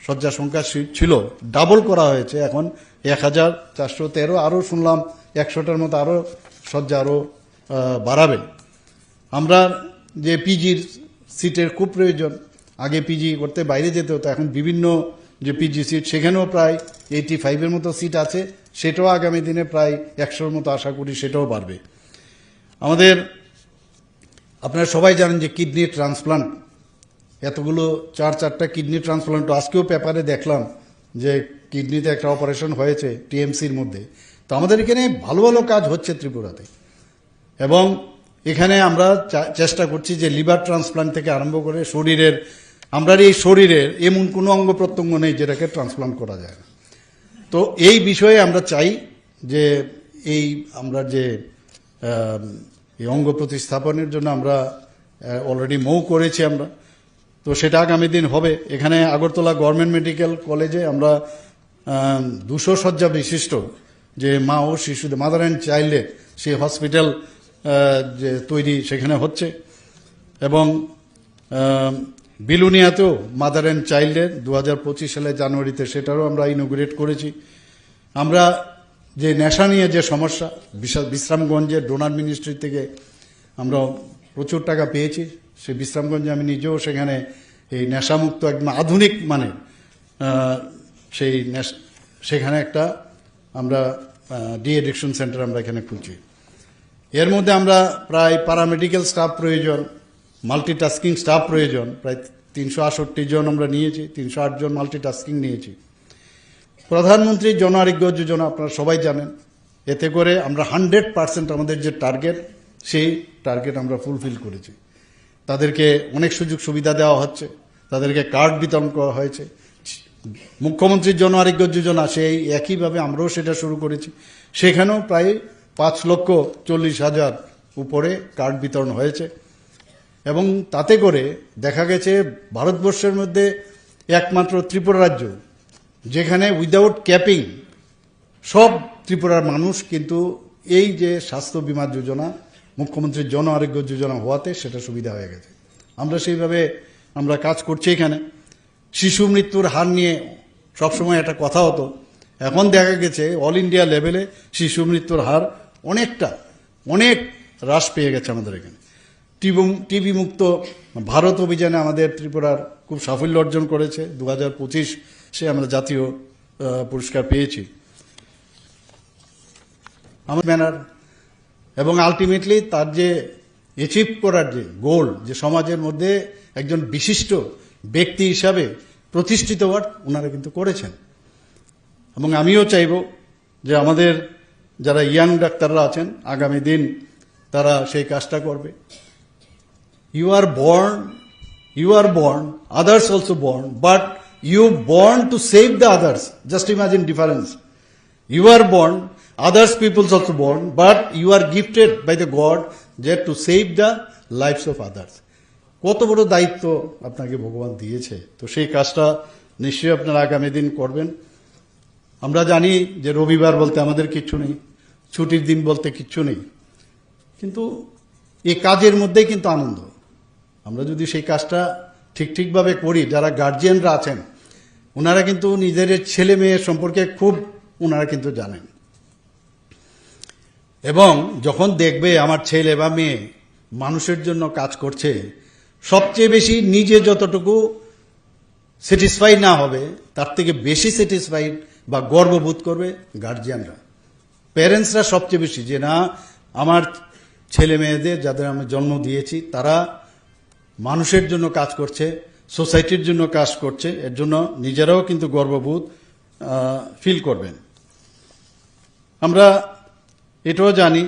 শয্যা সংখ্যা ছিল, ডাবল করা হয়েছে, এখন 1413, আরও শুনলাম 100টার মতো আরও শয্যা আরও বাড়াবে। আমরা যে পিজির সিটের খুব প্রয়োজন, আগে পিজি করতে বাইরে যেতে হতো, এখন বিভিন্ন যে পিজি সিট সেখানেও প্রায় 85-এর মতো সিট আছে, সেটাও আগামী দিনে প্রায় 100-র মতো আশা করি সেটাও বাড়বে। আমাদের আপনারা সবাই জানেন যে কিডনি ট্রান্সপ্লান্ট, এতগুলো 4-4টা কিডনি ট্রান্সপ্লান্ট, আজকেও পেপারে দেখলাম যে কিডনিতে একটা অপারেশন হয়েছে টিএমসির মধ্যে। তো আমাদের এখানে ভালো ভালো কাজ হচ্ছে ত্রিপুরাতে, এবং এখানে আমরা চেষ্টা করছি যে লিভার ট্রান্সপ্লান্ট থেকে আরম্ভ করে শরীরের, আমরা এই শরীরের এমন কোনো অঙ্গ প্রত্যঙ্গ নেই যেটাকে ট্রান্সপ্লান্ট করা যায় না। তো এই বিষয়ে আমরা চাই যে আমরা যে এই অঙ্গ প্রতিস্থাপনের জন্য আমরা অলরেডি মৌ করেছি আমরা, তো সেটা আগামী দিন হবে। এখানে আগরতলা গভর্নমেন্ট মেডিকেল কলেজে আমরা 200 শয্যা বিশিষ্ট যে মা ও শিশুদের মাদার অ্যান্ড চাইল্ডের সেই হসপিটাল যে তৈরি সেখানে হচ্ছে, এবং বিলুনিয়াতেও মাদার অ্যান্ড চাইল্ডের 2025 সালে জানুয়ারিতে সেটারও আমরা ইনোগ্রেট করেছি। আমরা যে নেশা নিয়ে যে সমস্যা, বিশ্রামগঞ্জের ডোনার মিনিস্ট্রি থেকে আমরা প্রচুর টাকা পেয়েছি, সেই বিশ্রামগঞ্জে আমি নিজেও সেখানে এই নেশামুক্ত একদম আধুনিক মানের সেখানে একটা আমরা ডি-এডিকশন সেন্টার আমরা এখানে খুলছি। এর মধ্যে আমরা প্রায় প্যারামেডিক্যাল স্টাফ প্রয়োজন, মাল্টিটাস্কিং স্টাফ প্রয়োজন, প্রায় 368 জন আমরা নিয়েছি, 308 জন মাল্টিটাস্কিং নিয়েছি। প্রধানমন্ত্রী জন আরোগ্য যোজনা আপনারা সবাই জানেন, এতে করে আমরা 100% আমাদের যে টার্গেট সেই টার্গেট আমরা ফুলফিল করেছি। তাদেরকে অনেক সুযোগ সুবিধা দেওয়া হচ্ছে, তাদেরকে কার্ড বিতরণ করা হয়েছে। মুখ্যমন্ত্রীর জন আরোগ্য যোজনা সেই একইভাবে আমরাও সেটা শুরু করেছি, সেখানেও প্রায় 5,40,000 উপরে কার্ড বিতরণ হয়েছে, এবং তাতে করে দেখা গেছে ভারতবর্ষের মধ্যে একমাত্র ত্রিপুরা রাজ্য যেখানে উইদাউট ক্যাপিং সব ত্রিপুরার মানুষ কিন্তু এই যে স্বাস্থ্য বীমা যোজনা, মুখ্যমন্ত্রীর জন আরোগ্য যোজনা হওয়াতে সেটা সুবিধা হয়ে গেছে। আমরা সেইভাবে আমরা কাজ করছি। এখানে শিশু মৃত্যুর হার নিয়ে সবসময় একটা কথা হতো, এখন দেখা গেছে অল ইন্ডিয়া লেভেলে শিশু মৃত্যুর হার অনেক হ্রাস পেয়ে গেছে আমাদের এখানে। টিবি মুক্ত ভারত অভিযানে আমাদের ত্রিপুরার খুব সাফল্য অর্জন করেছে, 2025 আমরা জাতীয় পুরস্কার পেয়েছি আমার ব্যানার, এবং আলটিমেটলি তার যে অ্যাচিভ করার যে গোল, যে সমাজের মধ্যে একজন বিশিষ্ট ব্যক্তি হিসাবে প্রতিষ্ঠিত হওয়ার ওনারা কিন্তু করেছেন। এবং আমিও চাইব যে আমাদের যারা ইয়াং ডাক্তাররা আছেন আগামী দিন তারা সেই কাজটা করবে। You are born, others also born, but you born to save the others. Just imagine difference. You are born, others people also born, but you are gifted by the God that to save the lives of others. কত বড় দায়িত্ব আপনাকে ভগবান দিয়েছে, তো সেই কাজটা নিশ্চয়ই আপনারা আগামী দিন করবেন। আমরা জানি যে রবিবার বলতে আমাদের কিচ্ছু নেই, ছুটির দিন বলতে কিচ্ছু নেই, কিন্তু এই কাজের মধ্যেই কিন্তু আনন্দ। আমরা যদি সেই কাজটা ঠিকভাবে করি, যারা গার্জিয়ানরা আছেন ওনারা কিন্তু নিজের ছেলে মেয়ের সম্পর্কে খুব ওনারা কিন্তু জানেন, এবং যখন দেখবে আমার ছেলে বা মেয়ে মানুষের জন্য কাজ করছে, সবচেয়ে বেশি নিজে যতটুকু স্যাটিসফাই না হবে তার থেকে বেশি স্যাটিসফাইড বা গর্ববোধ করবে গার্জিয়ানরা, প্যারেন্টসরা সবচেয়ে বেশি, যে না আমার ছেলে মেয়েদের যাদের আমি জন্ম দিয়েছি তারা মানুষের জন্য কাজ করছে, সোসাইটির জন্য কাজ করছে, এর জন্য নিজেরাও কিন্তু গর্ববোধ ফিল করবেন। আমরা এটাও জানি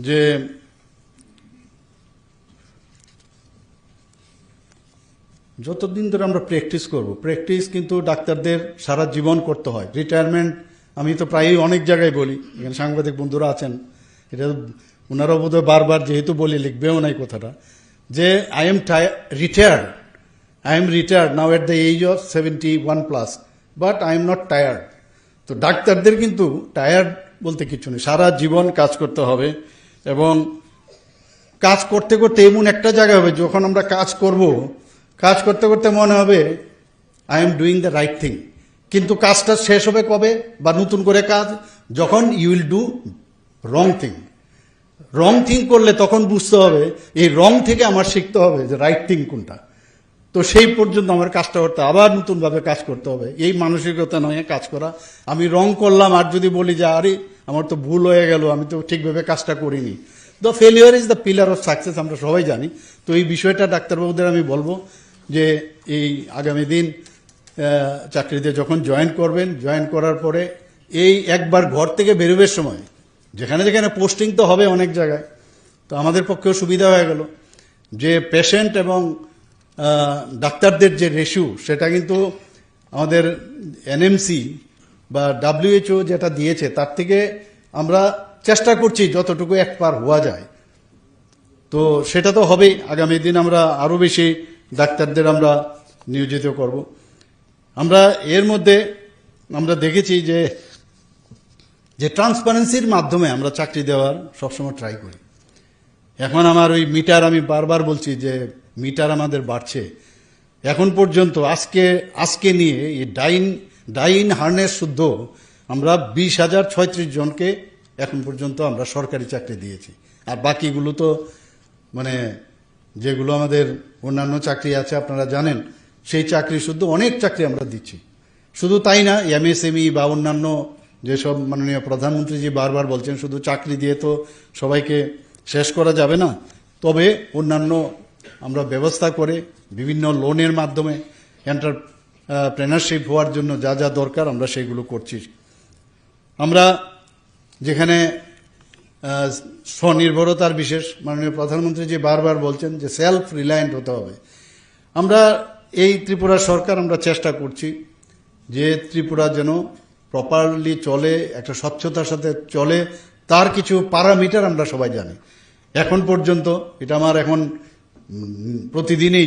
যে যতদিন ধরে আমরা প্র্যাকটিস করব, প্র্যাকটিস কিন্তু ডাক্তারদের সারা জীবন করতে হয়। রিটায়ারমেন্ট আমি তো প্রায়ই অনেক জায়গায় বলি, এখানে সাংবাদিক বন্ধুরা আছেন, এটা ওনারাও বোধহয় বারবার যেহেতু বলি লিখবেও নাই কথাটা, যে I am retired now at the age of 71+, but I am not tired. তো ডাক্তারদের কিন্তু টায়ার্ড বলতে কিছু নেই, সারা জীবন কাজ করতে হবে, এবং কাজ করতে করতে এমন একটা জায়গা হবে যখন আমরা কাজ করতে করতে মনে হবে I am doing the right thing, কিন্তু কাজটা শেষ হবে কবে, বা নতুন করে কাজ যখন you will do wrong thing করলে তখন বুঝতে হবে এই রং থেকে আমার শিখতে হবে যে রাইট থিং কোনটা। তো সেই পর্যন্ত আমার কাজটা করতে আবার নতুনভাবে কাজ করতে হবে, এই মানসিকতা নয় কাজ করা। আমি রং করলাম আর যদি বলি যে আরে আমার তো ভুল হয়ে গেল, আমি তো ঠিকভাবে কাজটা করিনি, the failure is the pillar of success, আমরা সবাই জানি। তো এই বিষয়টা ডাক্তারবাবুদের আমি বলবো যে এই আগামী দিন চাকরিতে যখন জয়েন করবেন, জয়েন করার পরে এই একবার ঘর থেকে বেরোবার সময় যেখানে যেখানে পোস্টিং তো হবে অনেক জায়গায়, তো আমাদের পক্ষেও সুবিধা হয়ে গেল যে পেশেন্ট এবং ডাক্তারদের যে রেশিও সেটা কিন্তু আমাদের এনএমসি বা WHO যেটা দিয়েছে তার থেকে আমরা চেষ্টা করছি যতটুকু এক পার হওয়া যায়। তো সেটা তো হবেই, আগামী দিন আমরা আরও বেশি ডাক্তারদের আমরা নিয়োজিত করব। আমরা এর মধ্যে আমরা দেখেছি যে ট্রান্সপারেন্সির মাধ্যমে আমরা চাকরি দেওয়ার সবসময় ট্রাই করি। এখন আমার ওই মিটার, আমি বারবার বলছি যে মিটার আমাদের বাড়ছে। এখন পর্যন্ত আজকে নিয়ে এই ডাইন হার্নেস শুদ্ধ আমরা 20,036 জনকে এখন পর্যন্ত আমরা সরকারি চাকরি দিয়েছি। আর বাকিগুলো তো মানে যেগুলো আমাদের অন্যান্য চাকরি আছে আপনারা জানেন, সেই চাকরি শুদ্ধ অনেক চাকরি আমরা দিচ্ছি। শুধু তাই না, MSME বা অন্যান্য যেসব মাননীয় প্রধানমন্ত্রীজি বারবার বলছেন শুধু চাকরি দিয়ে তো সবাইকে শেষ করা যাবে না, তবে অন্যান্য আমরা ব্যবস্থা করে বিভিন্ন লোনের মাধ্যমে এন্টারপ্রেনারশিপ হওয়ার জন্য যা যা দরকার আমরা সেইগুলো করছি। আমরা যেখানে স্বনির্ভরতার বিশেষ মাননীয় প্রধানমন্ত্রী যে বারবার বলছেন যে সেলফ রিলায়েন্ট হতে হবে, আমরা এই ত্রিপুরা সরকার আমরা চেষ্টা করছি যে ত্রিপুরা যেন প্রপারলি চলে, একটা স্বচ্ছতার সাথে চলে, তার কিছু প্যারামিটার আমরা সবাই জানি। এখন পর্যন্ত এটা আমার এখন প্রতিদিনই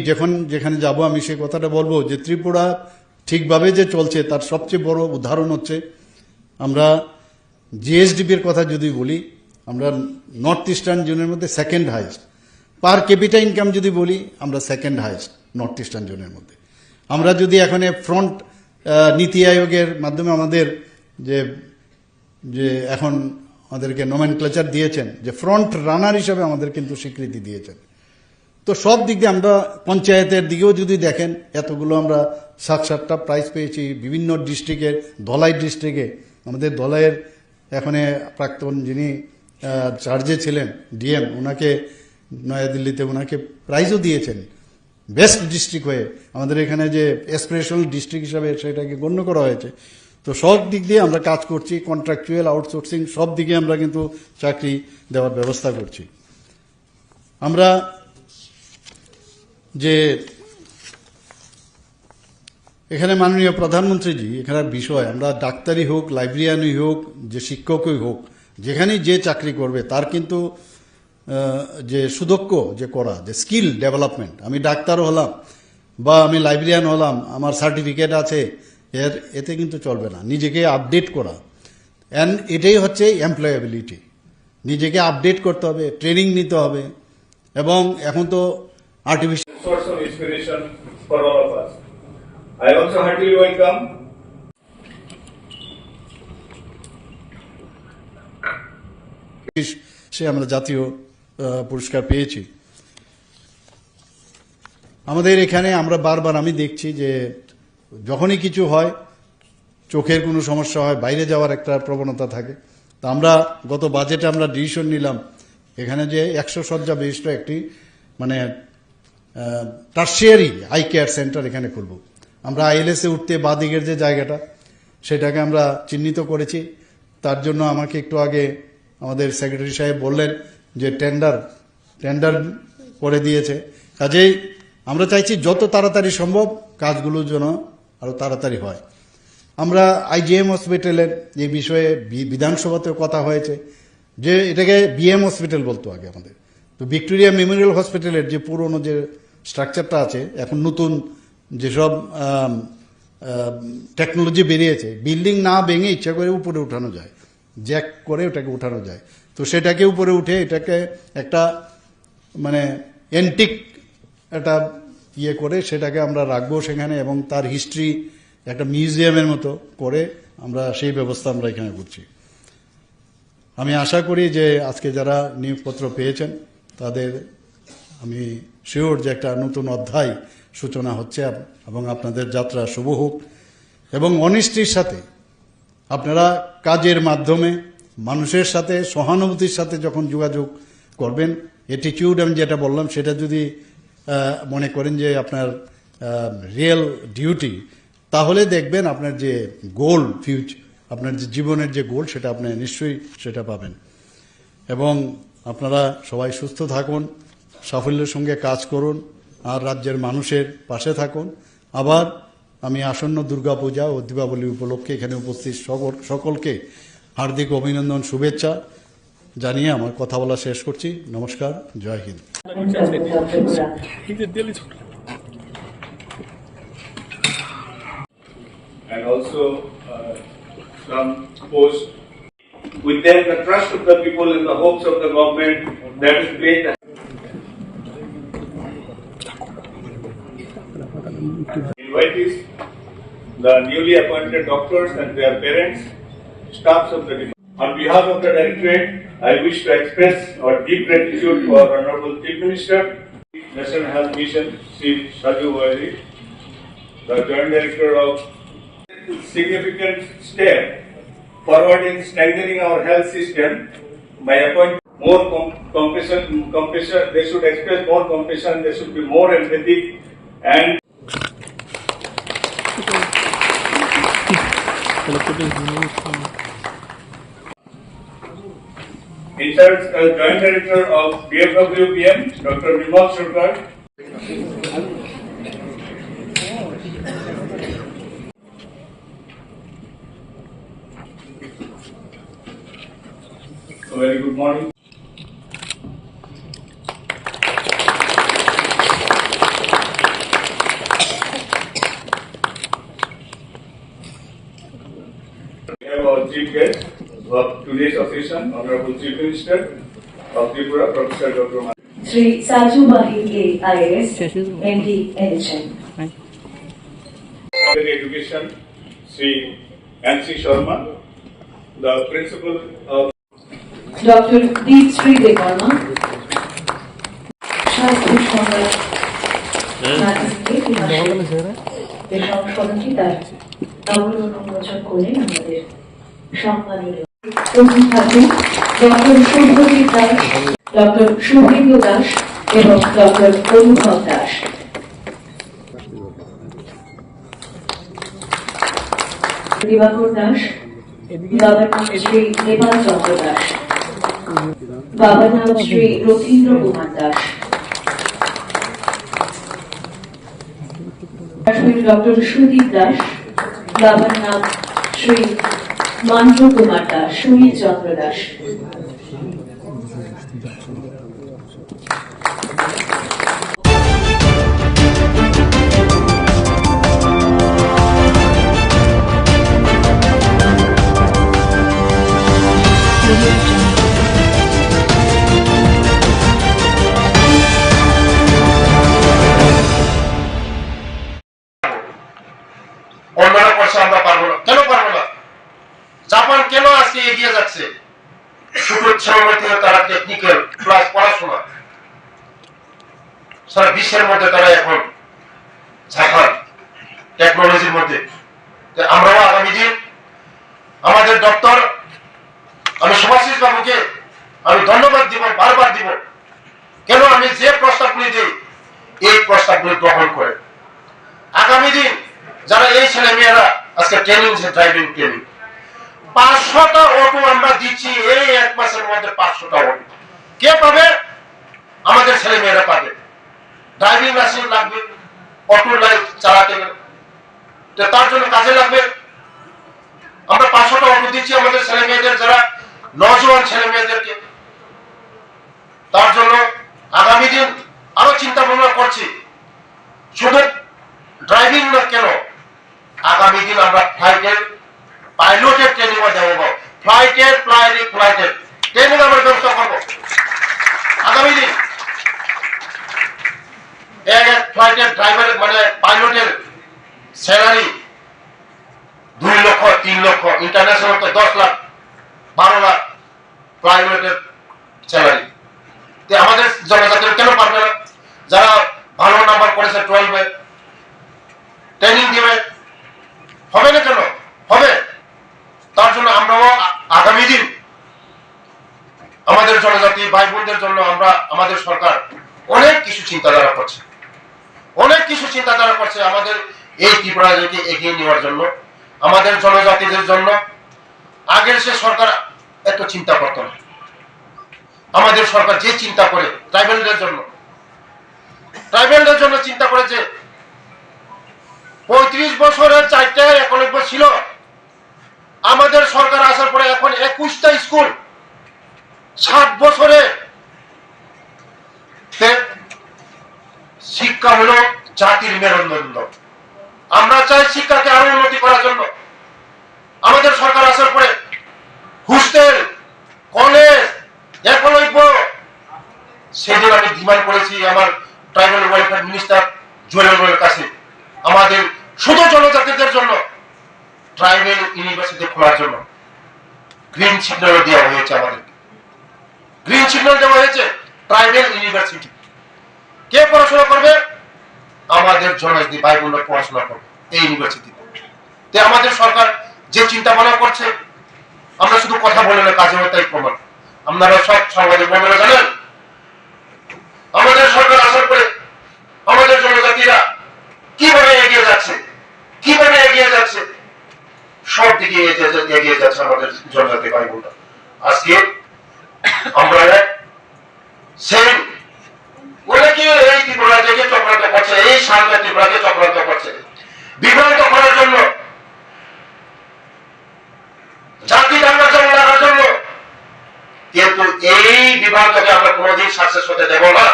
যেখানে যাব আমি সে কথাটা বলবো যে ত্রিপুরা ঠিকভাবে যে চলছে তার সবচেয়ে বড় উদাহরণ হচ্ছে আমরা জিএসডিপির কথা যদি বলি, আমরা নর্থ ইস্টার্ন জোনের মধ্যে সেকেন্ড হাইয়েস্ট, পার ক্যাপিটা ইনকাম যদি বলি আমরা সেকেন্ড হাইয়েস্ট নর্থ ইস্টার্ন জোনের মধ্যে। আমরা যদি এখন ফ্রন্ট নীতি আয়োগের মাধ্যমে আমাদের যে এখন আমাদেরকে নোমেনক্লেচার দিয়েছেন যে ফ্রন্ট রানার হিসাবে আমাদের কিন্তু স্বীকৃতি দিয়েছেন। তো সব দিক দিয়ে আমরা পঞ্চায়েতের দিকেও যদি দেখেন এতগুলো আমরা 7-8টা প্রাইজ পেয়েছি বিভিন্ন ডিস্ট্রিক্টের। ধলাই ডিস্ট্রিক্টে আমাদের ধলাইয়ের এখানে প্রাক্তন যিনি চার্জে ছিলেন ডিএম, ওনাকে নয়াদিল্লিতে ওনাকে প্রাইজও দিয়েছেন বেস্ট ডিস্ট্রিক্ট হয়ে। আমাদের এখানে যে অ্যাসপিরেশনাল ডিস্ট্রিক্ট হিসাবে সেটাকে গণ্য করা হয়েছে। তো সব দিক দিয়ে আমরা কাজ করছি, কন্ট্রাকচুয়াল, আউটসোর্সিং সব দিকে আমরা কিন্তু চাকরি দেওয়ার ব্যবস্থা করছি। আমরা যে এখানে মাননীয় প্রধানমন্ত্রীজি এখানে বিষয়, আমরা ডাক্তারই হোক, লাইব্রেরিয়ানই হোক, যে শিক্ষকই হোক, যেখানেই যে চাকরি করবে তার কিন্তু যে সুদক্ষ যে করা, যে স্কিল ডেভেলপমেন্ট, আমি ডাক্তারও হলাম বা আমি লাইব্রেরিয়ান হলাম, আমার সার্টিফিকেট আছে, এতে কিন্তু চলবে না। নিজেকে আপডেট করা, অ্যান্ড এটাই হচ্ছে এমপ্লয়াবিলিটি। নিজেকে আপডেট করতে হবে, ট্রেনিং নিতে হবে, এবং এখন তো artificial source of inspiration for all of us. I also heartily welcome সে আমরা জাতীয় পুরস্কার পেয়েছি। আমাদের এখানে আমরা বারবার আমি দেখছি যে যখনই কিছু হয়, চোখের কোনো সমস্যা হয়, বাইরে যাওয়ার একটা প্রবণতা থাকে। তা আমরা গত বাজেটে আমরা ডিসিশন নিলাম এখানে যে 100 শয্যা বিশিষ্ট একটি মানে টার্সিয়ারি আই কেয়ার সেন্টার এখানে খুলব। আমরা ILS-এ উঠতে বাদিকের যে জায়গাটা সেটাকে আমরা চিহ্নিত করেছি। তার জন্য আমাকে একটু আগে আমাদের সেক্রেটারি সাহেব বললেন যে টেন্ডার করে দিয়েছে। কাজেই আমরা চাইছি যত তাড়াতাড়ি সম্ভব কাজগুলো যেন আরও তাড়াতাড়ি হয়। আমরা IGM হসপিটালের এই বিষয়ে বিধানসভাতেও কথা হয়েছে যে এটাকে BM হসপিটাল বলতো আগে আমাদের। তো ভিক্টোরিয়া মেমোরিয়াল হসপিটালের যে পুরনো যে স্ট্রাকচারটা আছে, এখন নতুন যেসব টেকনোলজি বেরিয়েছে, বিল্ডিং না ভেঙে ইচ্ছা করে উপরে উঠানো যায়, জ্যাক করে ওটাকে উঠানো যায়। তো সেটাকে উপরে উঠে এটাকে একটা মানে অ্যান্টিক একটা ইয়ে করে সেটাকে আমরা রাখবো সেখানে, এবং তার হিস্ট্রি একটা মিউজিয়ামের মতো করে আমরা সেই ব্যবস্থা আমরা এখানে করছি। আমি আশা করি যে আজকে যারা নিয়োগপত্র পেয়েছেন তাদের আমি শিওর যে একটা নতুন অধ্যায় সূচনা হচ্ছে এবং আপনাদের যাত্রা শুভ হোক। এবং অনিষ্টির সাথে আপনারা কাজের মাধ্যমে মানুষের সাথে সহানুভূতির সাথে যখন যোগাযোগ করবেন, অ্যাটিটিউড আমি যেটা বললাম সেটা যদি মনে করেন যে আপনার রিয়েল ডিউটি, তাহলে দেখবেন আপনার যে গোল আপনার যে জীবনের যে গোল সেটা আপনি নিশ্চয়ই সেটা পাবেন। এবং আপনারা সবাই সুস্থ থাকুন, সাফল্যের সঙ্গে কাজ করুন, আর রাজ্যের মানুষের পাশে থাকুন। আবার আমি আসন্ন দুর্গাপূজা ও দীপাবলি উপলক্ষে এখানে উপস্থিত সকলকে হার্দিক অভিনন্দন, শুভেচ্ছা জানিয়ে আমার কথা বলা শেষ করছি। নমস্কার, জয় Hind. And also some post. We thank the trust of the people and the hopes of the government that is great. Invitees, the newly appointed doctors and their parents, staffs of the department. On behalf of the Directorate, I wish to express our deep gratitude for Honorable Chief Minister, National Health Mission, Chief Shaju Wari, the Joint Director of significant step forward in strengthening our health system by appointing more compassion. They should express more compassion. They should be more empathic and in charge as Joint Director of DFWPM, Dr. Vimal Sarkar. A very good morning. We have our chief guest of today's occasion, Honorable Chief Minister of Tripura, Professor Dr. Sri Saju Bahir IAS, MD, NHM. Education, Sri N.C. Sharma, the Principal of Dr. Deep Sri Devarma, Shastri Shonda, সংশোধনটি তার নবরূপ উন্মোচন করলেন আমাদের সম্মানীয় অতিথি doctor Subhajit Das, doctor Suvendu Das এবং doctor অনুভব দাস। দিবাকর দাস, বাবার নাম শ্রী নেপাল চন্দ্র দাস, বাবার নাম শ্রী রথীন্দ্র কুমার দাস, ডক্টর সুদীপ দাস, বাবার নাম শ্রী মান্দ্র কুমার দাস, সুনীল চন্দ্র দাস, অন্যরা করছে আমরা পারবো না। কেন পারবো না? জাপান কেন আজকে এগিয়ে যাচ্ছে? শুধু ইচ্ছামতে তারা টেকনিক্যাল প্লাস পড়াশোনা সারা বিশ্বের মধ্যে তারা এখন ঝাঁকান টেকনোলজির মধ্যে। আমরাও আগামী দিন আমাদের দপ্তর, আমি সুভাষিস বাবুকে আমি ধন্যবাদ দিব, বারবার দিব। কেন আমি যে প্রস্তাবগুলি দিই এই প্রস্তাবগুলি গ্রহণ করে আগামী দিন যারা এই ছেলে মেয়েরা আজকে ট্রেনিং, ড্রাইভিং ট্রেনিং 500টা অটো আমরা দিচ্ছি এই এক মাসের মধ্যে। 500টা অটো কে পাবে? আমাদের ছেলে মেয়েরা পাবে। ড্রাইভিং লাইসেন্স লাগবে, অটো লাইট চালাতে গেলে তার জন্য কাজে লাগবে। আমরা 500টা অটো দিচ্ছি আমাদের ছেলে মেয়েদের, যারা নজওয়ান ছেলে মেয়েদেরকে। তার জন্য আগামী দিন আরো চিন্তা ভাবনা করছি। শুধু ড্রাইভিং না, কেন আগামী দিন আমরা ফ্লাইটের পাইলটের ট্রেনিং দেবো। ফ্লাইটের ট্রেনিং আমরা ব্যবস্থা করবো আগামী দিন। এক ফ্লাইটের ড্রাইভারের মানে পাইলটের স্যালারি 2 লক্ষ 3 লক্ষ, ইন্টারন্যাশনাল তো 10 লাখ 12 লাখ পাইলটের স্যালারি। আমাদের জনজাতিরা কেন পারবে না? বোনদের জন্য আমাদের সরকার অনেক কিছু চিন্তাধারা করছে, আমাদের এই ত্রিপুরাকে এগিয়ে নেওয়ার জন্য, আমাদের জনজাতিদের জন্য। আগের সে সরকার এত চিন্তা করত না। আমাদের সরকার যে চিন্তা করে ট্রাইবেলদের জন্য চিন্তা করেছে। 35 বছরের 4টা একলব্য ছিল, আমাদের সরকার আসার পরে এখন 21টা স্কুল। 60 বছরে শিক্ষা হলো জাতির মেরুদণ্ড। আমরা চাই শিক্ষাকে আরো উন্নতি করার জন্য। আমাদের সরকার আসার পরে হোস্টেল, কলেজ, একলব্য, সেদিন আমি ডিমান্ড করেছি আমার ট্রাইবাল ওয়েলফেয়ার মিনিস্টার জুয়েলের কাছে, আমাদের শুধু জনজাতিদের জন্য ট্রাইবাল ইউনিভার্সিটি খোলার জন্য গ্রিন সিগন্যাল দেওয়া হয়েছে। ট্রাইবাল ইউনিভার্সিটি কে পড়াশোনা করবে? আমাদের জনজাতি ভাই বোনরা পড়াশোনা করবে এই ইউনিভার্সিটিতে। আমাদের সরকার যে চিন্তা ভাবনা করছে, আমরা শুধু কথা বলে না, কাজে তাই প্রমাণ। আপনারা সব সাংবাদিক বন্ধুরা জানেন, আমাদের সরকার আসার পরে আমাদের জনজাতিরা কিভাবে এগিয়ে যাচ্ছে, সব দিকে এগিয়ে যাচ্ছে আমাদের জনজাতি ভাই বোনরা। আজকে আমরা সেই অনেকে এই ত্রিপুরাকে চক্রান্ত করছে, এই শান্ত ত্রিপুরাকে চক্রান্ত করছে বিভ্রান্ত করার জন্য, জাতি দাঙ্গা লাগার জন্য। কিন্তু এই বিভ্রান্তকে আমরা কোনোদিন সাকসেস হতে দেব না।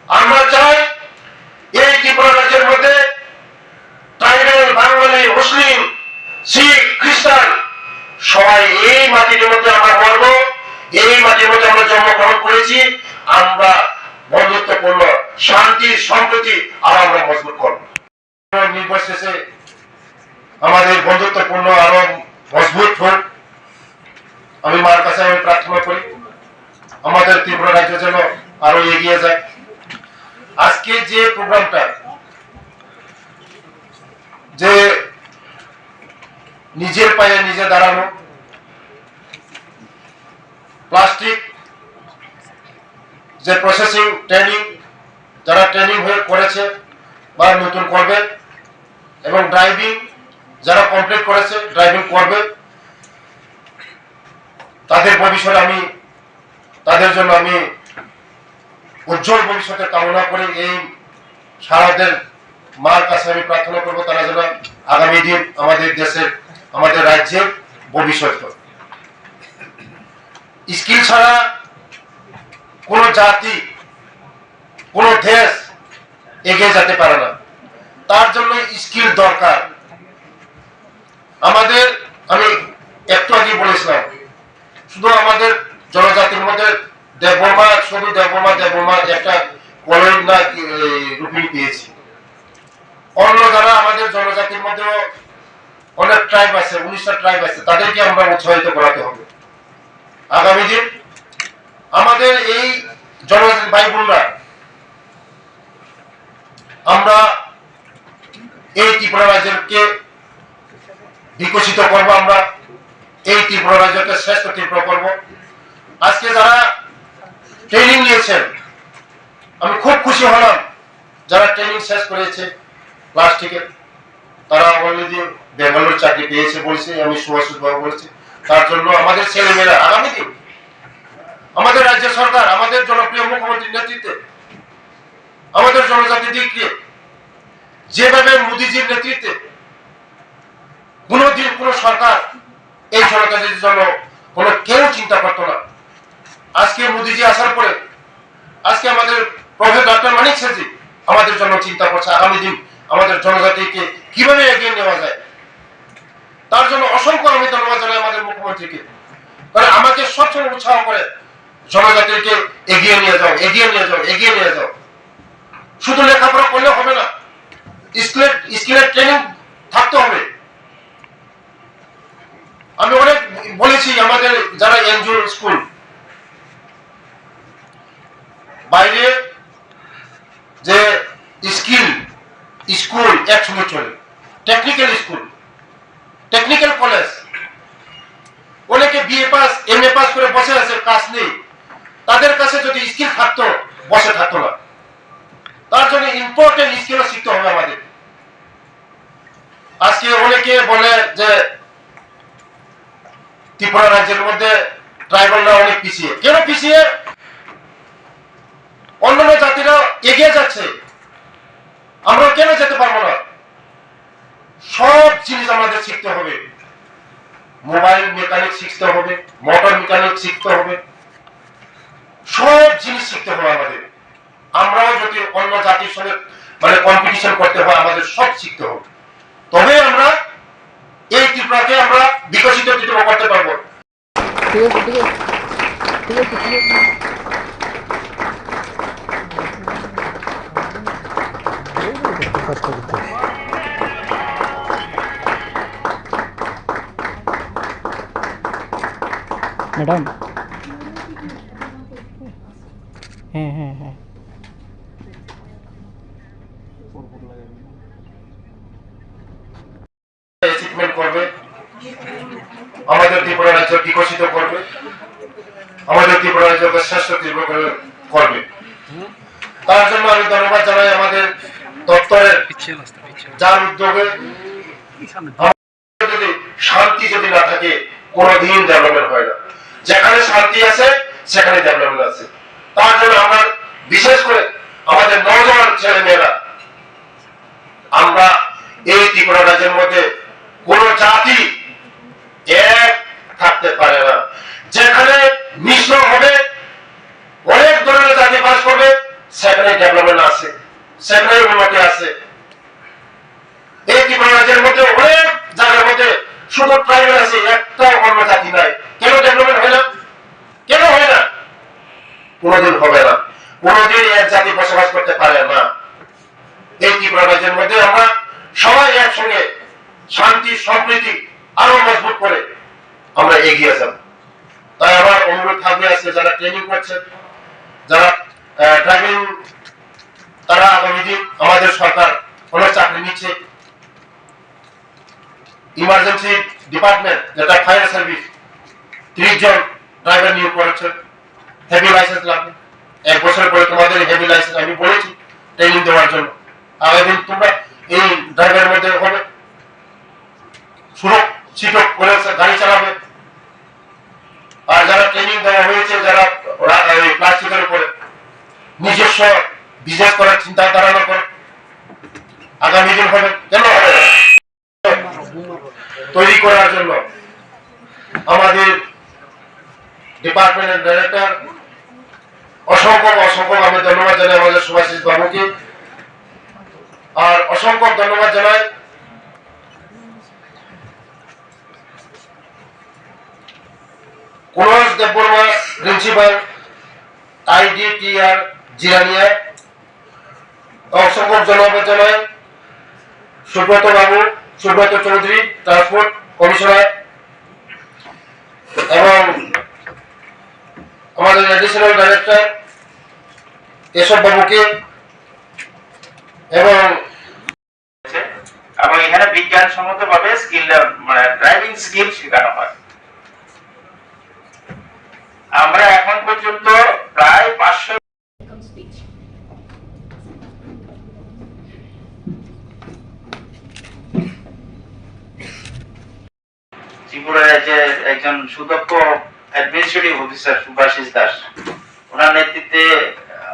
আমরা চাই এই ত্রিপুরা রাজ্যের মধ্যে ট্রাইবাল, বাঙালি, মুসলিম, শিখ, খ্রিস্টান সবাই এই মাটির মধ্যে আমরা মরব, এই মাটির মধ্যে আমরা জন্মগ্রহণ করেছি। আমরা বন্ধুত্বপূর্ণ শান্তি সম্প্রীতি আর আমরা মজবুত করব। নির্বাচন শেষে আমাদের বন্ধুত্বপূর্ণ আরো মজবুত হোক, আমি মার কাছে প্রার্থনা করি আমাদের ত্রিপুরা রাজ্য যেন আরো এগিয়ে যায়। আজকে যে প্রোগ্রামটা, যে নিজের পায়ে নিজে দাঁড়ানো, প্লাস্টিক যে প্রসেসিং ট্রেনিং, যারা ট্রেনিং হয়ে করেছে বা নতুন করবে, এবং ড্রাইভিং যারা কমপ্লিট করেছে, ড্রাইভিং করবে, তাদের ভবিষ্যতে তাদের জন্য আমি উজ্জ্বল ভবিষ্যতের কামনা করে এই সারাদের মার কাছে আমি প্রার্থনা করবো, তারা যেন আগামী দিন আমাদের দেশের, আমাদের রাজ্যের ভবিষ্যৎ। স্কিল ছাড়া কোন জাতি, কোন দেশ এগিয়ে যেতে পারে না। তার জন্য স্কিল দরকার আমাদের। আমি একটু আগে বলেছিলাম, শুধু আমাদের জনজাতির মধ্যে শুধু দেববর্মা একটা কলেজ না রূপিণী পেয়েছি। অন্য যারা আমাদের জনজাতির মধ্যে অনেক ট্রাইব আছে, 19টা ট্রাইব আছে, তাদেরকে আমরা উৎসাহিত করাতে হবে। আগামী দিন আমাদের এই জনজাতি ভাই বোনরা, আমরা এই ত্রিপুরা রাজ্যকে বিকশিত করবো, আমরা এই ত্রিপুরা রাজ্যকে শ্রেষ্ঠ ত্রিপুরা করবো। আজকে যারা ট্রেনিং নিয়েছেন, আমি খুব খুশি হলাম, যারা ট্রেনিং শেষ করেছে প্লাস্টিকের, তারা অলরেডি বেঙ্গালোর চাকরি পেয়েছে বলছে, আমি সুভাষিস বাবু বলছি। তার জন্য আমাদের ছেলেমেয়েরা আগামী দিন আমাদের রাজ্য সরকার, আমাদের জনপ্রিয় মুখ্যমন্ত্রীর নেতৃত্বে আমাদের জনজাতিদেরকে যেভাবে মোদীজির নেতৃত্বে, কোনদিন কোন সরকার এই জনজাতির জন্য কেউ চিন্তা করতো না। আজকে মোদীজি আসার পরে আজকে আমাদের প্রফেসর ডক্টর মানিক শেঠজি আমাদের জন্য চিন্তা করছে আগামী দিন আমাদের জনজাতিকে কিভাবে এগিয়ে নেওয়া যায়। তার জন্য অসংখ্য আমি ধন্যবাদ জানাই আমাদের মুখ্যমন্ত্রীকে, কারণ আমাকে সবসময় উৎসাহ করে জনজাতিকে এগিয়ে নিয়ে যাও। শুধু লেখাপড়া করলে হবে না, স্কিলের ট্রেনিং থাকতে হবে। আমি অনেক বলেছি, আমাদের যারা এনজিও স্কুল বাইরে যে স্কুল একসঙ্গে চলে, টেকনিক্যাল স্কুল, টেকনিক্যাল কলেজ, অনেকে বিএ পাস, এমএ পাস করে বসে আছে, কাজ নেই। তাদের কাছে যদি স্কিল থাকতো বসে থাকতো না। তার জন্য ইম্পর্টেন্ট স্কিল শিখতে হবে আমাদের। আজকে অনেকে বলে যে ত্রিপুরা রাজ্যের মধ্যে ট্রাইবালরা অনেক পিছিয়ে। কেন পিছিয়ে? অন্যান্য জাতিরা এগিয়ে যাচ্ছে, আমরা কেন যেতে পারবো না? সব জিনিস আমাদের শিখতে হবে। মোবাইল মেকানিক শিখতে হবে, মোটর মেকানিক শিখতে হবে, সব জিনিস শিখতে হবে আমাদের। আমরাও যদি অন্য জাতির সঙ্গে মানে কম্পিটিশন করতে হয়, আমাদের সব শিখতে হবে, তবে আমরা এই ত্রিপুরাকে আমরা বিকশিত ত্রিপুরা করতে পারবো। ম্যাডাম, হ্যাঁ হ্যাঁ হ্যাঁ অ্যাচিভমেন্ট করবে, আমাদের ত্রিপুরা রাজ্য বিকশিত করবে, আমাদের ত্রিপুরা রাজ্যকে শ্রেষ্ঠ ত্রিপুরা করবে। তার জন্য আমি ধন্যবাদ জানাই আমাদের দপ্তরের, যার উদ্যোগে যদি শান্তি যদি না থাকে কোনোদিন ডেভেলপমেন্ট হয় না। যেখানে শান্তি আছে সেখানে ডেভেলপমেন্ট আছে। তার জন্য আমরা বিশেষ করে আমাদের নওজোয়ান ছেলে মেয়েরা, আমরা এই ত্রিপুরা রাজ্যের মধ্যে কোন জাতি এক থাকতে পারে না। যেখানে মিশ্র হবে, অনেক ধরনের জাতি বাস করবে, সেখানে ডেভেলপমেন্ট আছে, সেখানে উন্নতি আছে। এই ত্রিপুরা রাজ্যের মধ্যে অনেক জায়গার মধ্যে শুধু ট্রাইবাল আছে, একটা অন্য জাতি নাই। কেন ডেভেলপমেন্ট হয় না? কেন হয় না? কোনোদিন হবে না, কোনোদিন এক জাতি বসবাস করতে পারে না। এই ত্রিপুরা রাজ্যের মধ্যে আমরা সবাই একসঙ্গে শান্তি সম্প্রীতি আরো মজবুত করে আমরা এগিয়ে যাব। তাই আমার অনুরোধ থাকবে, আজকে যারা ট্রেনিং করছেন, যারা ড্রাইভিং, তারা আগামী দিন আমাদের সরকার অনেক চাকরি নিচ্ছে। ইমার্জেন্সি ডিপার্টমেন্ট যেটা ফায়ার সার্ভিস 30 জন ড্রাইভার নিয়োগ করেছে। হেভি লাইসেন্স লাগবে, 1 বছর পরে তোমাদের হেভি লাইসেন্স আমি বলেছি ট্রেনিং দেওয়ার জন্য। আগামী দিন তোমরা এই ড্রাইভারের মধ্যে হবে, সুরক্ষিত করে গাড়ি চালাবে। আর যারা ট্রেনিং দেওয়া হয়েছে, যারা প্লাস্টিকের উপরে নিজস্ব বিজনেস করার চিন্তা ধারণা করে, আগামী দিন হবে। কেন হবে? তৈরি করার জন্য আমাদের ডিপার্টমেন্টের ডাইরেক্টর অসংখ্য আমি ধন্যবাদ জানাই আমাদের সুভাষিস বাবুকে। আর অসংখ্য ধন্যবাদ জানাই cools Debbarma principal IDTR Jirania. অসংখ্য ধন্যবাদ জানাই সুব্রত বাবু, সুব্রত চৌধুরী ট্রান্সপোর্ট কমিশনার, এবং আমাদের এডিশনাল ডাইরেক্টর কেশব বাবুকে। এবং এখানে বিজ্ঞানসম্মত ভাবে স্কিল মানে ড্রাইভিং স্কিল শেখানো হয়। আমরা এখন পর্যন্ত প্রায় 500 ত্রিপুরা রাজ্যের একজন সুদক্ষ অ্যাডমিনিস্ট্রেটিভ অফিসার সুভাষিস দাস, ওনার নেতৃত্বে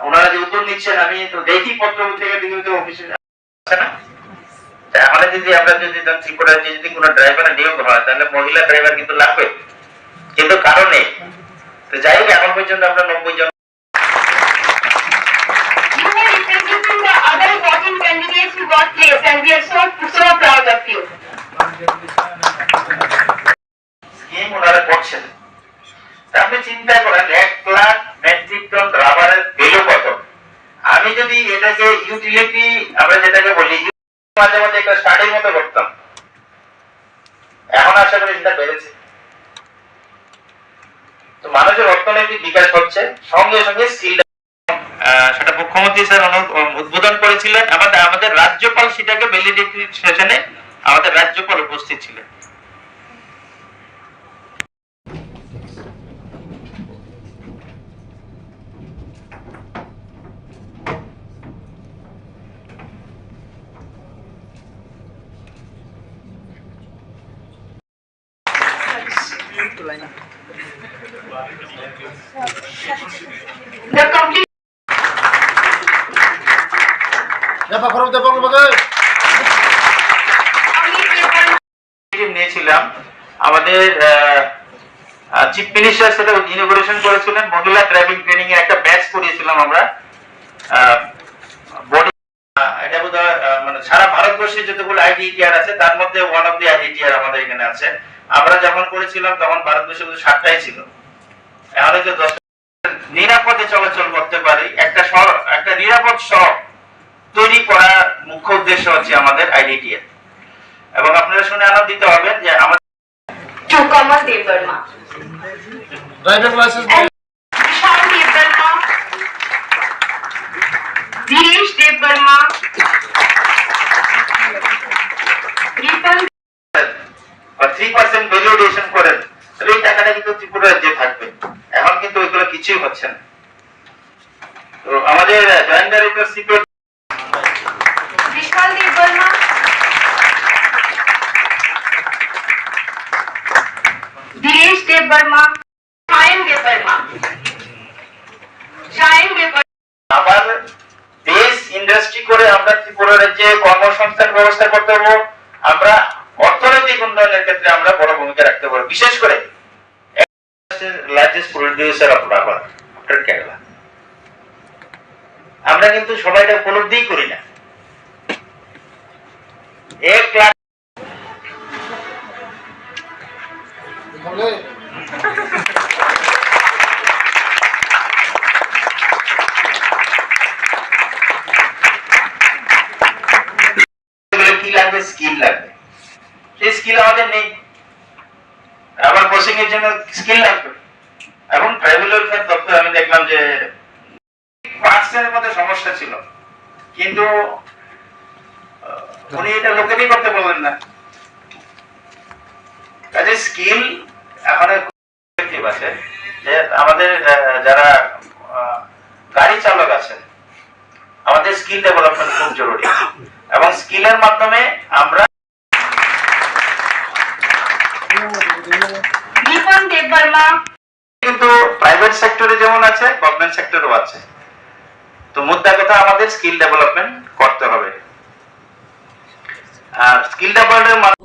ওনারা যে উদ্যোগ নিচ্ছেন, আমি তো দেখি পত্র থেকে বিভিন্ন অফিসে আছে না। আমাদের যদি আমরা যদি ত্রিপুরা যদি কোনো ড্রাইভারের নিয়োগ হয়, তাহলে মহিলা ড্রাইভার কিন্তু লাগবে, কিন্তু কারণ নেই। তো যাই হোক, এখন পর্যন্ত আমরা 90 জন ওনারা করছেন। আপনি চিন্তা করেন 1 লাখ মেট্রিক টন রাবারের ভ্যালু কত। আমি যদি এটাকে ইউটিলিটি আমরা যেটাকে বলি মাঝে মাঝে একটা স্টাডির মতো করতাম, এখন আশা করি সেটা বেড়েছে। তো মানুষের অর্থনৈতিক বিকাশ হচ্ছে, সঙ্গে সঙ্গে স্কিল, সেটা মুখ্যমন্ত্রী স্যার উদ্বোধন করেছিলেন। আমাদের রাজ্যপাল সেটাকে ভ্যালিডিটি সেশনে আমাদের রাজ্যপাল উপস্থিত ছিলেন। নিয়েছিলাম আমাদের চিফ মিনিস্টার সাথে ইনোগ্রেশন করেছিলেন, মহিলা ড্রাইভিং ট্রেনিং এর একটা ব্যাচ করিয়েছিলাম আমরা। এটা বোধহয় মানে সারা ভারতবর্ষে যতগুলো আইডিটিআর আছে তার মধ্যে ওয়ান অফ দি আইডিটিআর আমাদের এখানে আছে। আমরা যখন করেছিলাম তখন ভারতবর্ষে শুধু 7টাই ছিল, এখন হচ্ছে 10টা। নিরাপদে চলাচল করতে পারি, একটা নিরাপদ সড়ক তৈরি করার মুখ্য উদ্দেশ্য হচ্ছে আমাদের আইডিটিআর। এবং আপনারা শুনে আনন্দিত হবেন যে আমাদের driving licence Dinesh Debbarma, 3% valuation করেন, এই টাকাটা কিন্তু ত্রিপুরা রাজ্যে থাকবে। এখন কিন্তু ওইগুলো কিছুই হচ্ছে না। তো আমাদের জয়েন্ট ডাইরেক্টর সিকিউরিটি বিশাল দেববর্মা, দিনেশ দেববর্মা, সায়ন দেববর্মা, আবার বেস ইন্ডাস্ট্রি করে আমরা ত্রিপুরা রাজ্যে কর্মসংস্থান ব্যবস্থা করতে পারবো। আমরা অর্থনৈতিক উন্নয়নের ক্ষেত্রে আমরা বড় ভূমিকা রাখতে পারবো। বিশেষ করে largest producer of rubber after Kerala. আমরা কিন্তু সবাইটা উপলব্ধিই করি না। 1 লাখ স্কিল লাগবে, সেই স্কিল আমাদের নেই। আবার কোচিং এর জন্য স্কিল লাগবে। এবং ট্রাইবাল ওয়েলফেয়ার দপ্তর আমি দেখলাম যে পার্সের মধ্যে সমস্যা ছিল, কিন্তু উনি এটা লোকেরই করতে বললেন না। কাজে স্কিল এখন আছে যে আমাদের যারা গাড়ি চালক আছে, আমাদের স্কিল ডেভেলপমেন্ট খুব জরুরি। এবং স্কিলের মাধ্যমে আমরা কিন্তু প্রাইভেট সেক্টরে যেমন আছে, গভর্নমেন্ট সেক্টরেও আছে। তো মুদ্রা কথা আমাদের স্কিল ডেভেলপমেন্ট করতে হবে। আর স্কিল ডেভেলপমেন্ট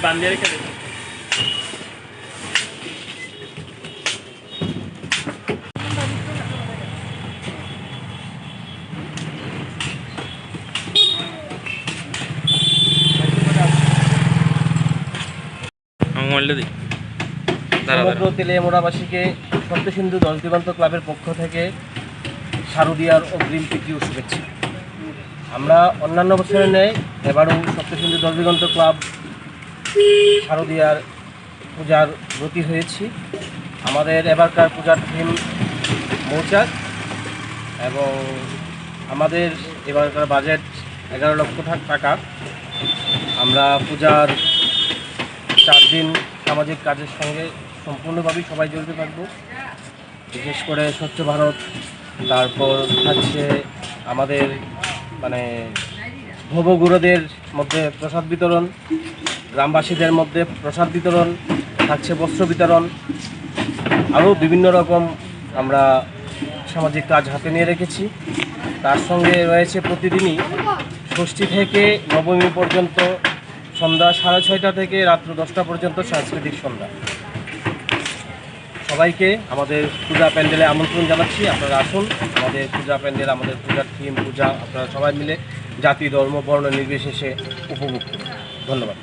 বান্দিয়া রেখে দেবে। সমগ্র তেলিয়ামুড়াবাসীকে সপ্তসিন্ধু দশ দিগন্ত ক্লাবের পক্ষ থেকে শারদীয়ার অগ্রিম প্রীতি ও শুভেচ্ছা। আমরা অন্যান্য বছরের ন্যায় এবারও সপ্তসিন্ধু দশ দিগন্ত ক্লাব শারদীয়ার পূজার ব্রতী হয়েছি। আমাদের এবারকার পূজার থিম মৌচাক এবং আমাদের এবারকার বাজেট 11 লক্ষ টাকা। আমরা পূজার 4 দিন সামাজিক কাজের সঙ্গে সম্পূর্ণভাবেই সবাই জড়িত থাকবো। বিশেষ করে স্বচ্ছ ভারত, তারপর থাকছে আমাদের মানে ভবগুরুদের মধ্যে প্রসাদ বিতরণ, গ্রামবাসীদের মধ্যে প্রসাদ বিতরণ, থাকছে বস্ত্র বিতরণ, আরও বিভিন্ন রকম আমরা সামাজিক কাজ হাতে নিয়ে রেখেছি। তার সঙ্গে রয়েছে প্রতিদিনই ষষ্ঠী থেকে নবমী পর্যন্ত সন্ধ্যা 6:30 থেকে রাত্র 10টা পর্যন্ত সাংস্কৃতিক সন্ধ্যা। সবাইকে আমাদের পূজা প্যান্ডেলে আমন্ত্রণ জানাচ্ছি, আপনারা আসুন। আমাদের পূজা প্যান্ডেল, আমাদের পূজার থিম পূজা, আপনারা সবাই মিলে জাতি ধর্ম বর্ণ নির্বিশেষে উপভোগ করুন। ধন্যবাদ।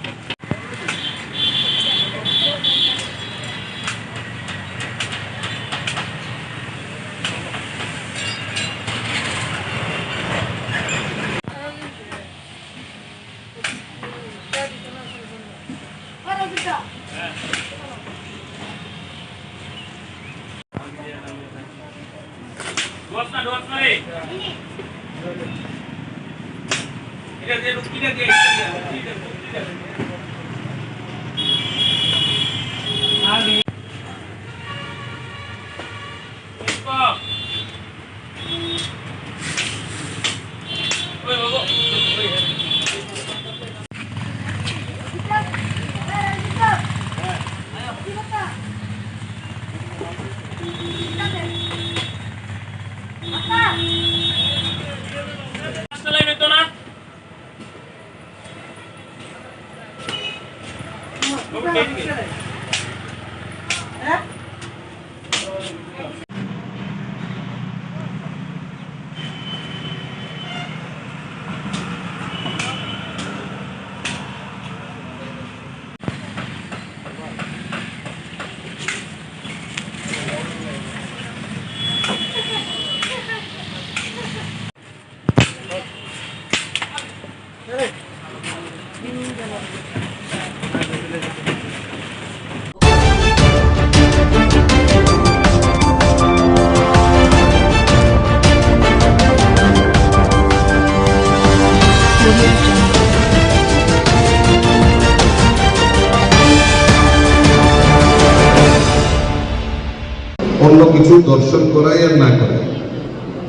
অন্য কিছু দর্শন করাই আর না করাই,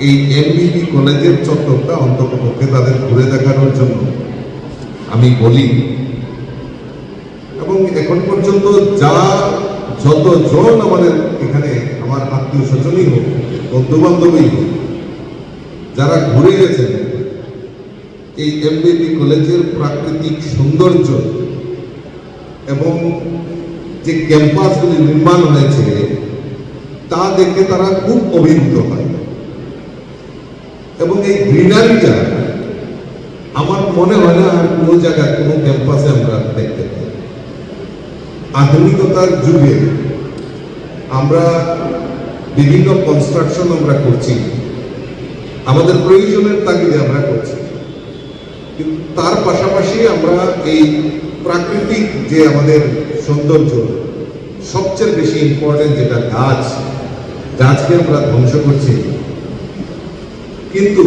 এই এমবিবি কলেজের চত্বরটা অন্ততপক্ষে তাদের ঘুরে দেখানোর জন্য আমি বলি। এবং এখন পর্যন্ত যতজন আমাদের এখানে আমার আত্মীয় স্বজনই হোক, বন্ধু বান্ধবী হোক, যারা ঘুরে গেছেন এই এমবিবি কলেজের প্রাকৃতিক সৌন্দর্য এবং যে ক্যাম্পাসগুলি নির্মাণ হয়েছে তা দেখে তারা খুব অভিভূত হয়। এবং এই গ্রিনারিটা আমার মনে হয় না আর কোনো জায়গায় কোনো ক্যাম্পাসে আমরা দেখতে পাই। আধুনিকতার যুগে আমরা বিভিন্ন কনস্ট্রাকশন আমরা করছি, আমাদের প্রয়োজনের তাগিদে আমরা করছি, কিন্তু তার পাশাপাশি আমরা এই প্রাকৃতিক যে আমাদের সৌন্দর্য, সবচেয়ে বেশি ইম্পর্টেন্ট যেটা গাছকে আমরা ধ্বংস করছি। কিন্তু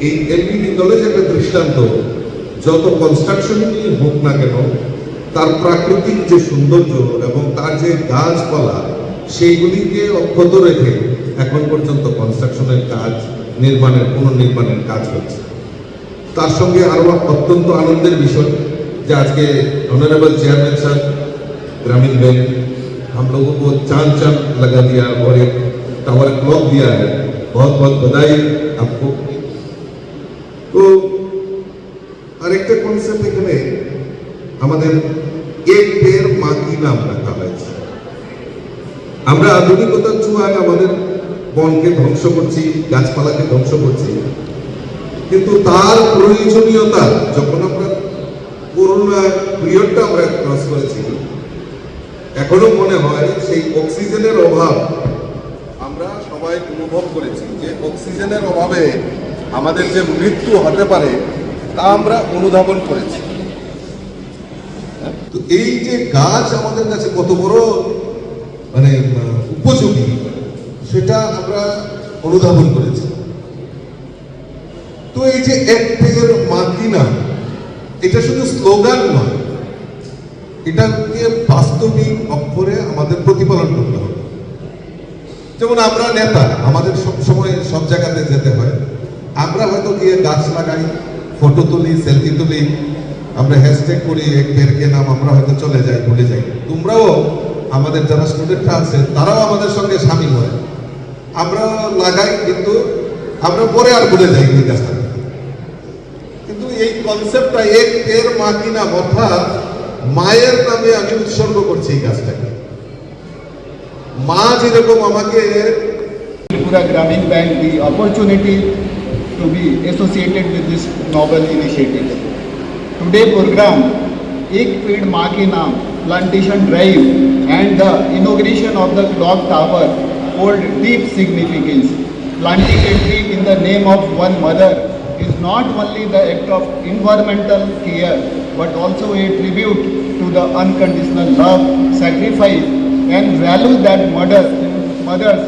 এই এমবিবি কলেজ একটা দৃষ্টান্ত, যত কনস্ট্রাকশনই হোক না কেন তার প্রাকৃতিক যে সৌন্দর্য এবং তার যে গাছপালা সেইগুলিকে অক্ষত রেখে এখন পর্যন্ত কনস্ট্রাকশনের কাজ, পুনর্নির্মাণের কাজ হচ্ছে। তার সঙ্গে আরো অত্যন্ত আনন্দের বিষয় যে আজকে ऑनरेबल चेयरमैन साहब ग्रामीण बैंक हम लोगों को चांद लगा दिया और एक टावर क्लॉक दिया है, बहुत बहुत बधाई आपको। तो আরেকটা কনসেপ্ট এখানে আমাদের এক পেড় মা কি নাম রাখা হয়েছে। আমরা আধুনিকতার ছোঁয়ায় আমাদের বনকে ধ্বংস করছি, গাছপালাকে ধ্বংস করছি, কিন্তু তার প্রয়োজনীয়তা যখন আমরা করোনা পিরিয়ডটা আমরা ক্রস করেছি, এখনো মনে হয় সেই অক্সিজেনের অভাব আমরা সবাই অনুভব করেছি, যে অক্সিজেনের অভাবে আমাদের যে মৃত্যু হতে পারে তা আমরা অনুধাবন করেছি। তো এই যে গাছ আমাদের কাছে কত বড় উপযোগী সেটা আমরা অনুধাবন করেছি। তো এই যে এক পেড় মা কি নাম, এটা শুধু স্লোগান নয়, এটাকে বাস্তবিক অক্ষরে আমাদের প্রতিপালন করতে হবে। যেমন আমরা নেতা, আমাদের সব সময় সব জায়গাতে যেতে হয়, আমরা হয়তো গিয়ে গাছ লাগাই, ফটো তুলি, সেলফি তুলি, আমরা হ্যাশট্যাগ করি এক পেড়কে নাম, আমরা হয়তো চলে যাই, ভুলে যাই। তোমরাও আমাদের যারা স্টুডেন্টরা আছে তারাও আমাদের সঙ্গে সামিল হয়, আমরা লাগাই, কিন্তু আমরা পরে আর ভুলে যাই ওই গাছটা। কিন্তু এই কনসেপ্টটা এক পেড় মা কি নাম, অর্থাৎ মায়ের নামে আমি উৎসর্গ করছি এই গাছটাকে। মা যেরকম আমাকে Tripura Gramin Bank the opportunity to be associated with this novel initiative. Today program Ek Ped Maa Ke Naam plantation drive and the inauguration of the clock tower hold deep significance. Planting a tree in the name of one mother is not only the act of environmental care but also a tribute to the unconditional love, sacrifice and value that mothers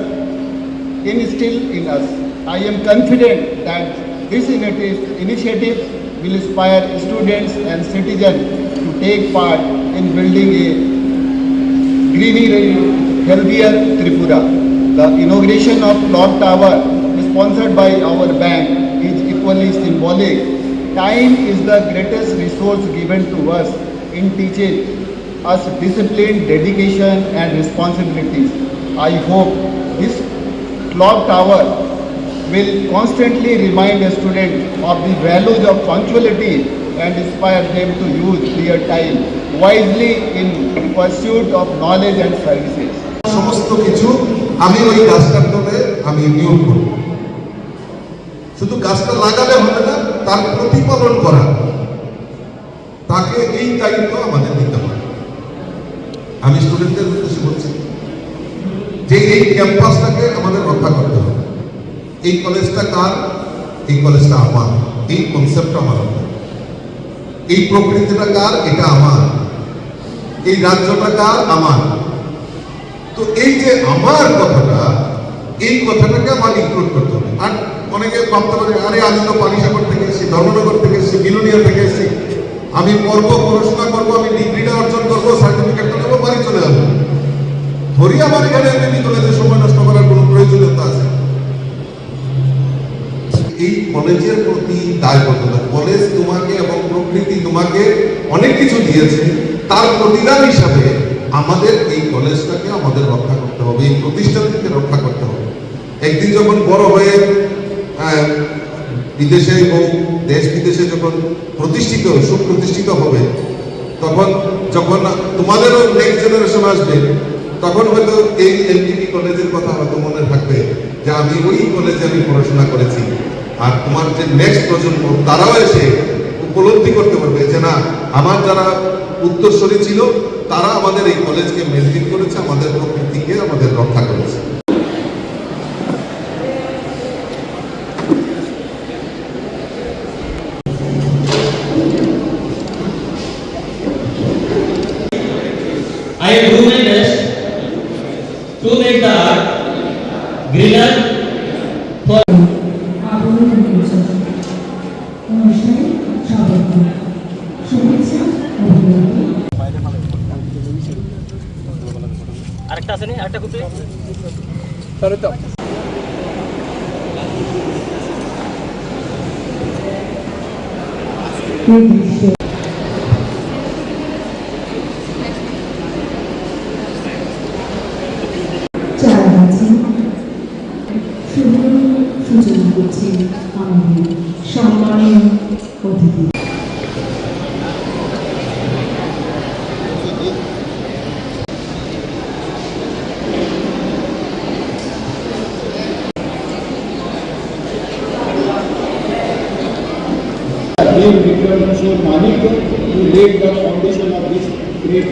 instill in us. I am confident that this initiative will inspire students and citizens to take part in building a greener, healthier Tripura. The inauguration of Clock Tower, sponsored by our bank, is equally symbolic. Time is the greatest resource given to us in teaching us discipline, dedication and responsibilities. I hope this Clock Tower will constantly remind a student of the values of punctuality and inspire them to use their time wisely in pursuit of knowledge and services. সমস্ত কিছু আমি ওই গাছটার তলে আমি নিয়োগ করব। শুধু গাছটা লাগালে হবে না, তার প্রতিপালন করা, তাকে এই দায়িত্ব আমাদের দিতে হবে। আমি স্টুডেন্টদের উদ্দেশ্যে বলছি যে এই ক্যাম্পাসটাকে আমাদের রক্ষা করতে হবে। এই কলেজটা কার? এই কলেজটা আমার, এই কনসেপ্টটা আমার, এই প্রকৃতিটা কার? এটা আমার, এই রাজ্যটা কার? আমার। তো এই যে আমার কথাটা, এই কথাটাকে আমার ইনক্লুড করতে হবে। আর অনেকে ভাবতে পারে, আরে আমি তো পানিসাগর থেকে এসেছি, ধর্মনগর থেকে এসেছি, বিলোনিয়া থেকে এসেছি, আমি পড়বো, পড়াশোনা করবো, আমি ডিগ্রিটা অর্জন করবো, সার্টিফিকেটটা নেবো, বাড়ি চলে যাবো। ধরি আমার এখানে এমনি কলেজে সময় নষ্ট করার কোনো প্রয়োজনীয়তা আছে? এই কলেজের প্রতি দায়বদ্ধতা, কলেজ তোমাকে এবং প্রকৃতি তোমাকে অনেক কিছু দিয়েছে, তার প্রতিদান হিসাবে আমাদের এই কলেজটাকে আমাদের রক্ষা করতে হবে, এই প্রতিষ্ঠানটিকে রক্ষা করতে হবে। একদিন যখন বড় হয়ে বিদেশে এবং দেশ বিদেশে যখন সুপ্রতিষ্ঠিত হবে, তখন যখন তোমাদেরও নেক্সট জেনারেশন আসবে, তখন হয়তো এই এলটিটি কলেজের কথা হয়তো মনে থাকবে যে আমি ওই কলেজে আমি পড়াশোনা করেছি। আর তোমার যে নেক্সট প্রজন্ম, তারাও এসে উপলব্ধি করতে পারবে যে না, আমার যারা উত্তরসূরি ছিল তারা আমাদের এই কলেজকে মেনটেন করেছে, আমাদের প্রকৃতিকে আমাদের রক্ষা করেছে। I will do my best to make the art greener for আরেকটা আছে নি, আরেকটা করতে সরে তো সূচনা করছি আমাদের সম্মানীয় অতিথি। Manik who laid the foundation of this great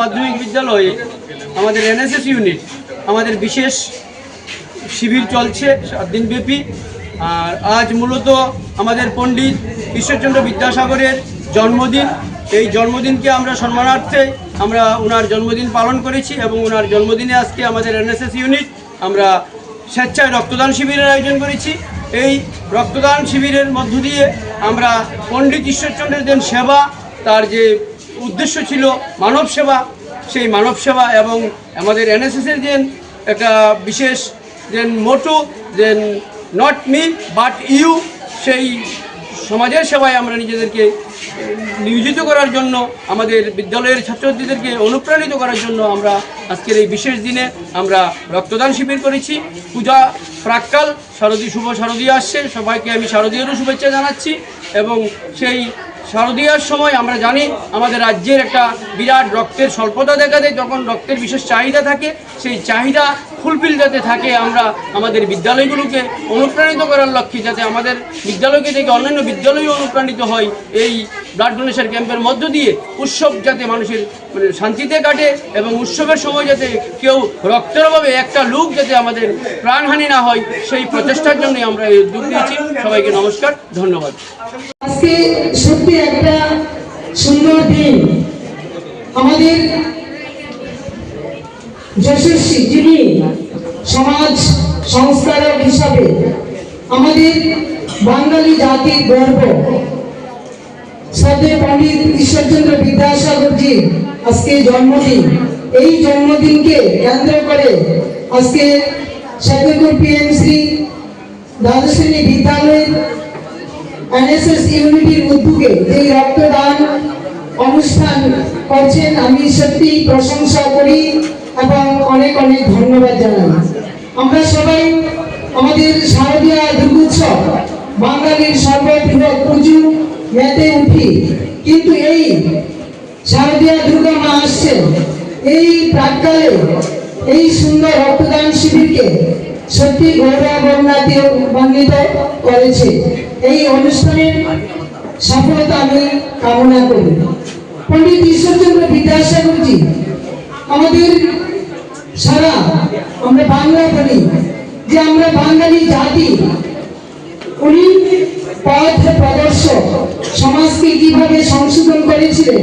মাধ্যমিক বিদ্যালয়ে আমাদের এনএসএস ইউনিট আমাদের বিশেষ শিবির চলছে 7 দিনব্যাপী। আর আজ মূলত আমাদের পণ্ডিত ঈশ্বরচন্দ্র বিদ্যাসাগরের জন্মদিন। এই জন্মদিনকে আমরা সম্মানার্থে আমরা ওনার জন্মদিন পালন করেছি এবং ওনার জন্মদিনে আজকে আমাদের এনএসএস ইউনিট আমরা স্বেচ্ছায় রক্তদান শিবিরের আয়োজন করেছি। এই রক্তদান শিবিরের মধ্য দিয়ে আমরা পণ্ডিত ঈশ্বরচন্দ্রের যে সেবা, তার যে উদ্দেশ্য ছিল মানব সেবা, সেই মানব সেবা এবং আমাদের এনএসএসের যে একটা বিশেষ যে মোটো যে নট মি বাট ইউ, সেই সমাজের সেবায় আমরা নিজেদেরকে নিয়োজিত করার জন্য, আমাদের বিদ্যালয়ের ছাত্রছাত্রীদেরকে অনুপ্রাণিত করার জন্য আমরা আজকের এই বিশেষ দিনে আমরা রক্তদান শিবির করেছি। পূজা প্রাক্কাল শুভ শারদীয়া আসছে, সবাইকে আমি শারদীয়ারও শুভেচ্ছা জানাচ্ছি। এবং সেই শারদীয়ার সময় আমরা জানি আমাদের রাজ্যের একটা বিরাট রক্তের স্বল্পতা দেখা দেয়, যখন রক্তের বিশেষ চাহিদা থাকে, সেই চাহিদা ফুলফিল যাতে থাকে, আমরা আমাদের বিদ্যালয়গুলোকে অনুপ্রাণিত করার লক্ষ্যে যাতে আমাদের বিদ্যালয়কে থেকে অন্যান্য বিদ্যালয়ও অনুপ্রাণিত হয়, এই ব্লাড ডোনেশন ক্যাম্পের মধ্য দিয়ে উৎসব যাতে মানুষের শান্তিতে কাটে এবং উৎসবের সময় যাতে কেউ রক্তের অভাবে একটা লোক যাতে আমাদের প্রাণহানি না হয়, সেই প্রচেষ্টার জন্য আমরা এই উদ্যোগ নিয়েছি। সবাইকে নমস্কার, ধন্যবাদ। আজকে সত্যি একটা সুন্দর দিন। আমাদের যশস্বী যিনি সমাজ সংস্কারক হিসাবে আমাদের বাঙালি জাতির গর্ব শ্রদ্ধেয় পণ্ডিত ঈশ্বরচন্দ্র বিদ্যাসাগরজি আজকে জন্মদিন। এই জন্মদিনকে কেন্দ্র করে আজকে শেখরপুর পিএমসি দ্বাদশ শ্রেণী বিদ্যালয়ের এনএসএস ইউনিটির উদ্যোগে এই রক্তদান অনুষ্ঠান করছেন, আমি সত্যি প্রশংসা করি এবং অনেক অনেক ধন্যবাদ জানাই। আমরা সবাই আমাদের শারদীয়া দুর্গোৎসব বাঙালির সর্ববৃহৎ পুজো মেতে উঠি, কিন্তু এই শারদীয়া দুর্গা মা আসছেন এই প্রাক্কালে এই সুন্দর রক্তদান শিবিরকে সত্যি গৌরবান্বিত করেছে। এই অনুষ্ঠানের সফলতা আমি কামনা করি। পণ্ডিত ঈশ্বরচন্দ্র বিদ্যাসাগরজি আমাদের সারা আমরা বাংলা বলি যে আমরা বাঙালি জাতি, উনি পথ প্রদর্শক, সমাজকে কিভাবে সংশোধন করেছিলেন,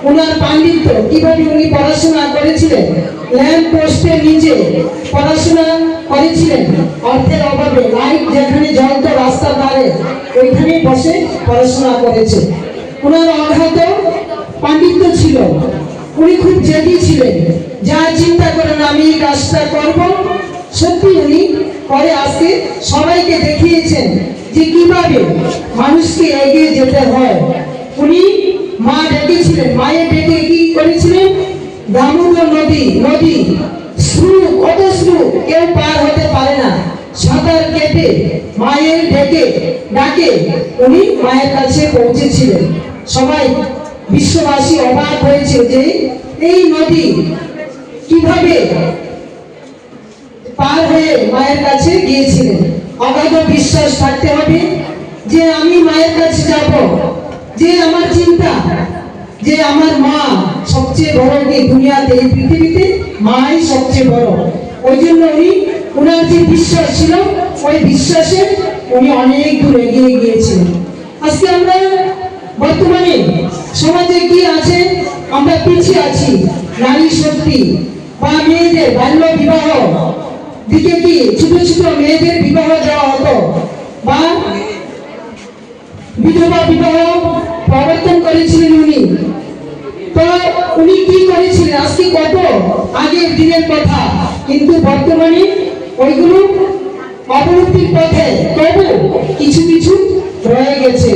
ওনার পাণ্ডিত্য কিভাবে উনি পড়াশোনা করেছিলেন, ল্যাম্প পোস্টের নিচে পড়াশোনা করেছিলেন, অর্থের অভাবে লাইট যেখানে জ্বলতো রাস্তার ধারে ওইখানে বসে পড়াশোনা করেছে। ওনার অগাধ পাণ্ডিত্য ছিল, উনি খুব জেদি ছিলেন, যা চিন্তা করেন আমি এই কাজটা করব, সত্যি উনি পরে আজকে সবাইকে দেখিয়েছেন যে কিভাবে মানুষকে এগিয়ে যেতে হয়। উনি মা ডেকেছিলেন, মায়ের ডেকে কি করেছিলেন, দামোদর নদী স্রু, কত স্রু কেউ পার হতে পারে না, সাঁতার কেটে মায়ের ডাকে উনি মায়ের কাছে পৌঁছেছিলেন। সবাই বিশ্ববাসী অবাক হয়েছে যে এই নদী কিভাবে পার হয়ে মায়ের কাছে গিয়েছিলেন। অগাধ বিশ্বাস থাকতে হবে যে আমি মায়ের কাছে যাব, যে আমার চিন্তা যে আমার মা সবচেয়ে বড় এই দুনিয়াতে, এই পৃথিবীতে মাই সবচেয়ে বড়। ওই জন্য উনি ওনার যে বিশ্বাস ছিল ওই বিশ্বাসে উনি অনেক দূর এগিয়ে গিয়েছিলেন। আজকে আমরা বর্তমানে সমাজে কি আছে, আমরা পিছিয়ে আছি। নারী শক্তি বা মেয়েদের বাল্য বিবাহ দিকে কি ছোট ছোট মেয়েদের বিবাহ দেওয়া হতো বা বিধবা বিবাহ প্রবর্তন করেছিলেন উনি। তো উনি কি করেছিলেন আজকে কত আগের দিনের কথা, কিন্তু বর্তমানে ওইগুলো অবলম্বীর পথে তবু কিছু কিছু রয়ে গেছে।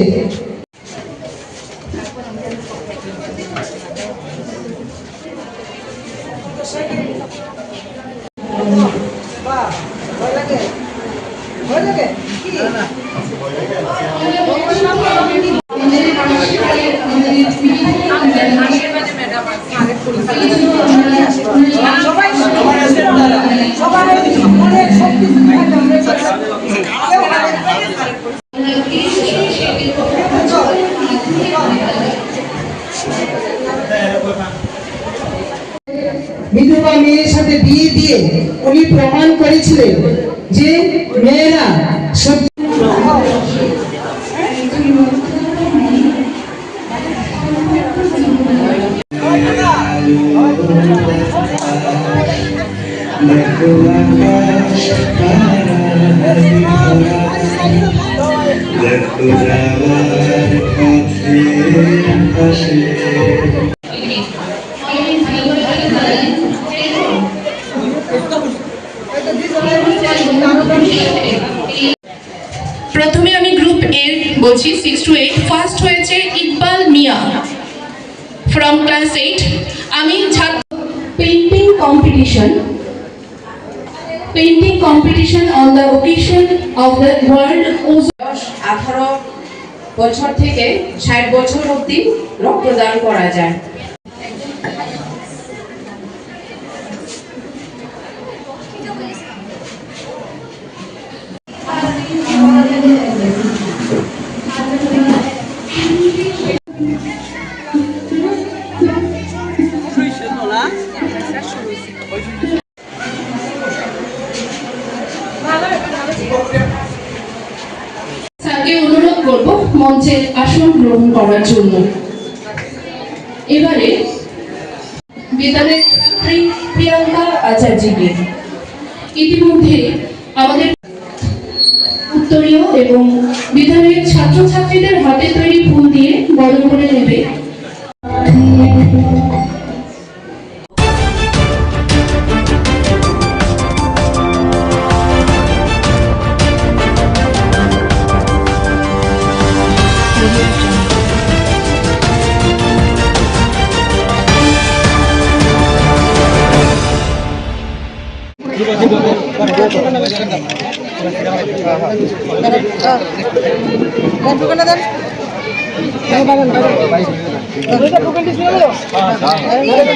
বিধবা মেয়ের সাথে বিয়ে দিয়ে উনি প্রমাণ করেছিলেন যে মেয়েরা সত্যি প্রথমে আমি গ্রুপ গ্রুপ এর বলছি 6 to 8 ফার্স্ট হয়েছে ইকবাল মিয়া ফ্রম ক্লাস 8 আমি painting competition on the occasion of the world 18 বছর থেকে 60 বছর অবধি রক্তদান করা যায়। স্যারকে অনুরোধ করব মঞ্চের আসন গ্রহণ করার জন্য। এবারে বিদ্যালয়ের প্রিয়াঙ্কা আচার্যকে ইতিমধ্যে আমাদের উত্তরীয় এবং বিদ্যালয়ের ছাত্রছাত্রীদের হাতে তৈরি ফুল দিয়ে বরণ করে নেবে।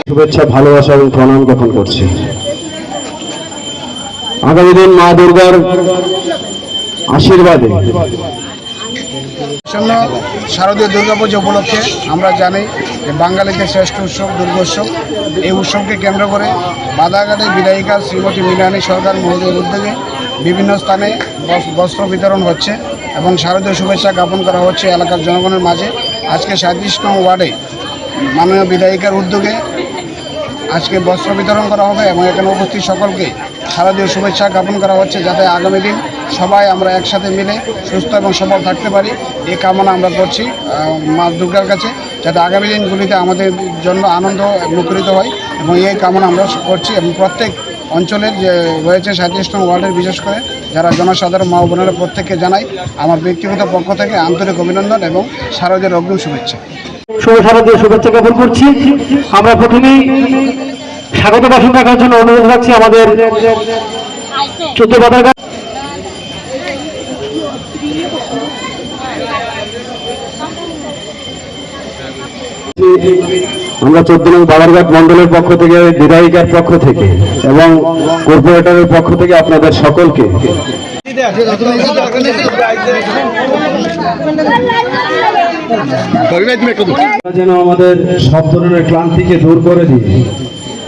শুভেচ্ছা, ভালোবাসা এবং প্রণাম জ্ঞাপন করছি। আগামী দিন মা দুর্গার আশীর্বাদে শারদীয় দুর্গাপূজা উপলক্ষে আমরা জানি যে বাঙালিদের শ্রেষ্ঠ উৎসব দুর্গোৎসব। এই উৎসবকে কেন্দ্র করে বাদাঘাটে বিধায়িকা শ্রীমতী মৃণালী সরকার মহোদয়ের উদ্যোগে বিভিন্ন স্থানে বস্ত্র বিতরণ হচ্ছে এবং শারদীয় শুভেচ্ছা জ্ঞাপন করা হচ্ছে এলাকার জনগণের মাঝে। আজকে 37 নং ওয়ার্ডে মাননীয় বিধায়িকার উদ্যোগে আজকে বস্ত্র বিতরণ করা হবে এবং এখানে উপস্থিত সকলকে শারদীয় শুভেচ্ছা জ্ঞাপন করা হচ্ছে, যাতে আগামী দিন সবাই আমরা একসাথে মিলে সুস্থ এবং সবল থাকতে পারি। এই কামনা আমরা করছি মা দুর্গার কাছে, যাতে আগামী দিনগুলিতে আমাদের জন্য আনন্দ মুখরিত হয় এবং এই কামনা আমরা করছি। এবং প্রত্যেক অঞ্চলের যে রয়েছে 37 নং ওয়ার্ডের বিশেষ করে যারা জনসাধারণ মা বোনেরা প্রত্যেককে জানাই আমার ব্যক্তিগত পক্ষ থেকে আন্তরিক অভিনন্দন এবং শারদীয় অগ্রিম শুভেচ্ছা। শুভ শারদীয় শুভেচ্ছা জ্ঞাপন করছি। আমরা প্রথমেই স্বাগত ভাষণ রাখার জন্য অনুরোধ রাখছি আমাদের 14 বাদারঘাট আমরা 14 নং বাদারঘাট মন্ডলের পক্ষ থেকে, বিধায়িকার পক্ষ থেকে এবং কর্পোরেটরের পক্ষ থেকে আপনাদের সকলকে যেন আমাদের সব ধরনের ক্লান্তিকে দূর করে দিয়ে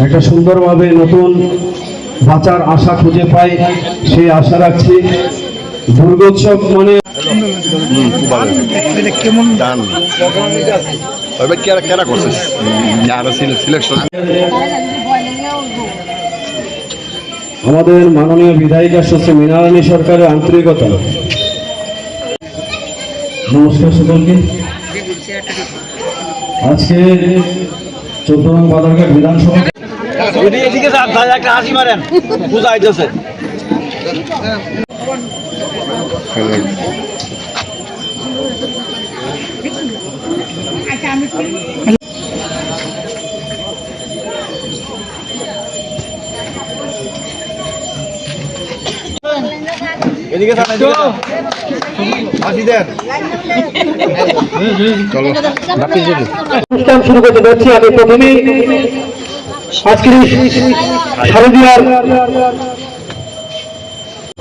একটা সুন্দরভাবে নতুন বাঁচার আশা খুঁজে পাই, সেই আশা রাখছি। দুর্গোৎসব মানে কেমন গান কেরা করছিস সিলেকশন। আমাদের মাননীয় বিধায়িকা শ্রী মৃণালী সরকারের আন্তরিকতা। নমস্কার সকলকে। আজকে 14 নং বাদারঘাট বিধানসভা হাসি মারেন বুঝাই যাচ্ছে। অনুষ্ঠান শুরু করতে যাচ্ছি। আমি প্রথমেই আজকের শারদীয়ার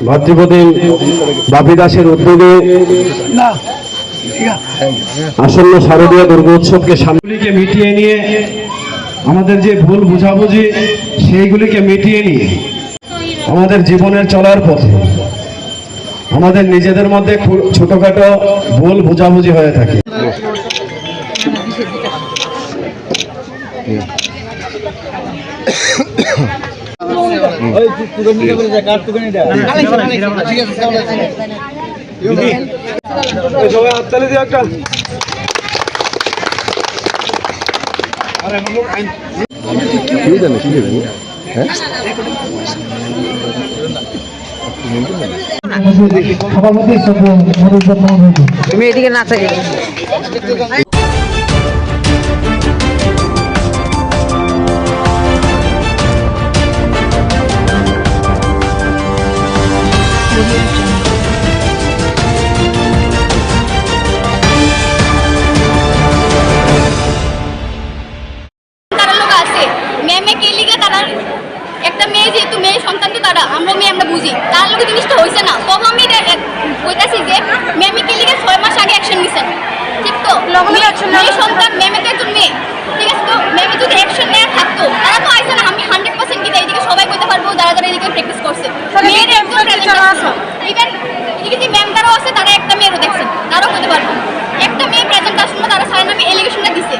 ভাতৃপ্রতিম বাপি দাসের উদ্যোগে আসন্ন শারদীয় দুর্গোৎসবকে সামনেকে মিটিয়ে নিয়ে আমাদের যে ভুল বুঝাবুঝি সেইগুলিকে মিটিয়ে নিয়ে আমাদের জীবনের চলার পথে আমাদের নিজেদের মধ্যে ছোটখাটো ভুল বুঝাবুঝি হয়ে থাকে। তুমি এদিকে না থাকে একটা মেয়ে যেহেতু মেয়ে সন্তান তো তারা আমরা বুঝি তার লোক জিনিসটা হয়েছে না তখন আমি বলতেছি যে মেমে কে লিগে 6 মাস আগে অ্যাকশন নিছেন ঠিক তো মেয়ে সন্তান মেমে তো একজন মেয়ে ঠিক আছে তো মেমে যদি অ্যাকশন নেওয়া থাকতো তারা তো আইসে না আমি 100% কিন্তু এইদিকে সবাই বলতে পারবো যারা যারা এদিকে প্র্যাকটিস করছে মেয়ের একজন প্রেজেন্ট আছে ইভেন ঠিক আছে ম্যাম তারাও আছে তারা একটা মেয়েরও দেখছেন তারাও বলতে পারবো একটা মেয়ে প্রেজেন্ট আসলে তারা সারা নামে এলিগেশনটা দিছে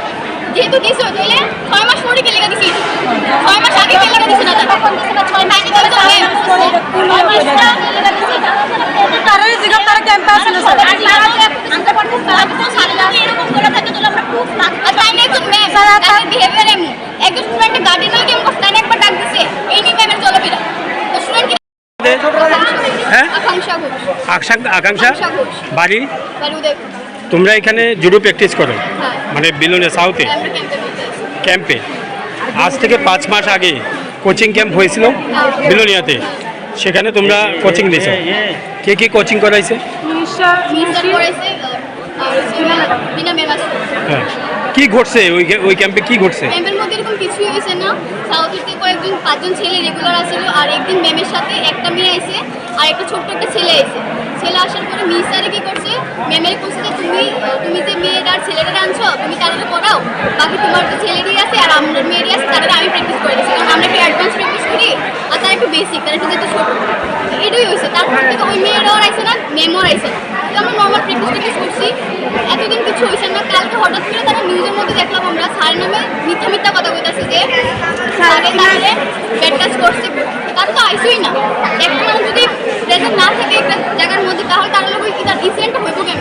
যেহেতু দিছে তাহলে 6 মাস পরে কে লেখা দিছে 6 মাস আগে কে লেখা দিছে না তখন দিছে না 6 মাস আগে তো তারাই জিগা তারা ক্যাম্পে আছে না স্যার আমরা পড়তে স্যার তো সারা না এরকম করে থাকে তো আমরা প্রুফ না তাই না একজন মেয়ে তার বিহেভিয়ার এমন একজন স্টুডেন্ট গার্ডিয়ান কেমন করতে না একবার ডাক দিছে এই নিয়ে ম্যামের চলাফেরা তো স্টুডেন্ট হ্যাঁ আকাঙ্ক্ষা বাড়ি তোমরা এখানে জুডো প্র্যাকটিস করো মানে বিলুনে সাউথে ক্যাম্পে আজ থেকে 5 মাস আগে কোচিং ক্যাম্প হয়েছিল বিলোনিয়াতে সেখানে তোমরা কোচিং দিয়েছো কে কে কোচিং করাইছে হ্যাঁ কি ঘটছে ওই ক্যাম্পে কি ঘটছে ক্যাম্পের মধ্যে এরকম কিছুই হয়েছে না সাউথের থেকে কয়েকজন 5 জন ছেলে রেগুলার আসছিল আর একদিন ম্যামের সাথে একটা মেয়ে আইছে আর একটা ছোট্ট একটা ছেলে আইছে ছেলে আসার পরে মিস স্যারে কি করছে ম্যামের বলছে যে তুমি যে মেয়েটার ছেলেটা আনছো তুমি তাদের পড়াও বাকি তোমার যে ছেলেরই আছে আর আমার মেয়েরই আছে তাদের আমি প্র্যাকটিস করে দিচ্ছি কারণ আমরা একটু অ্যাডভান্স প্র্যাকটিস করি আর তারা একটু বেসিক তারা একটু যেহেতু ছোটো এটাই হয়েছে তারপর থেকে ওই মেয়েরাও আইছে না ম্যামও আইছে না তো আমরা নর্মাল প্র্যাকটিস করছি এতদিন কিছু হয়েছে না কালকে হঠাৎ করে তারা নিউজের মধ্যে দেখলাম আমরা স্যার নামে মিথ্যা কথা বলতেছে যে স্যারে তাহলে ব্যাড কাজ করছে তার তো আইসই না একটা মানুষ যদি প্রেজেন্ট না থাকে একটা জায়গার মধ্যে তাহলে তার লোক কি তার ইনসিডেন্ট হইব কেন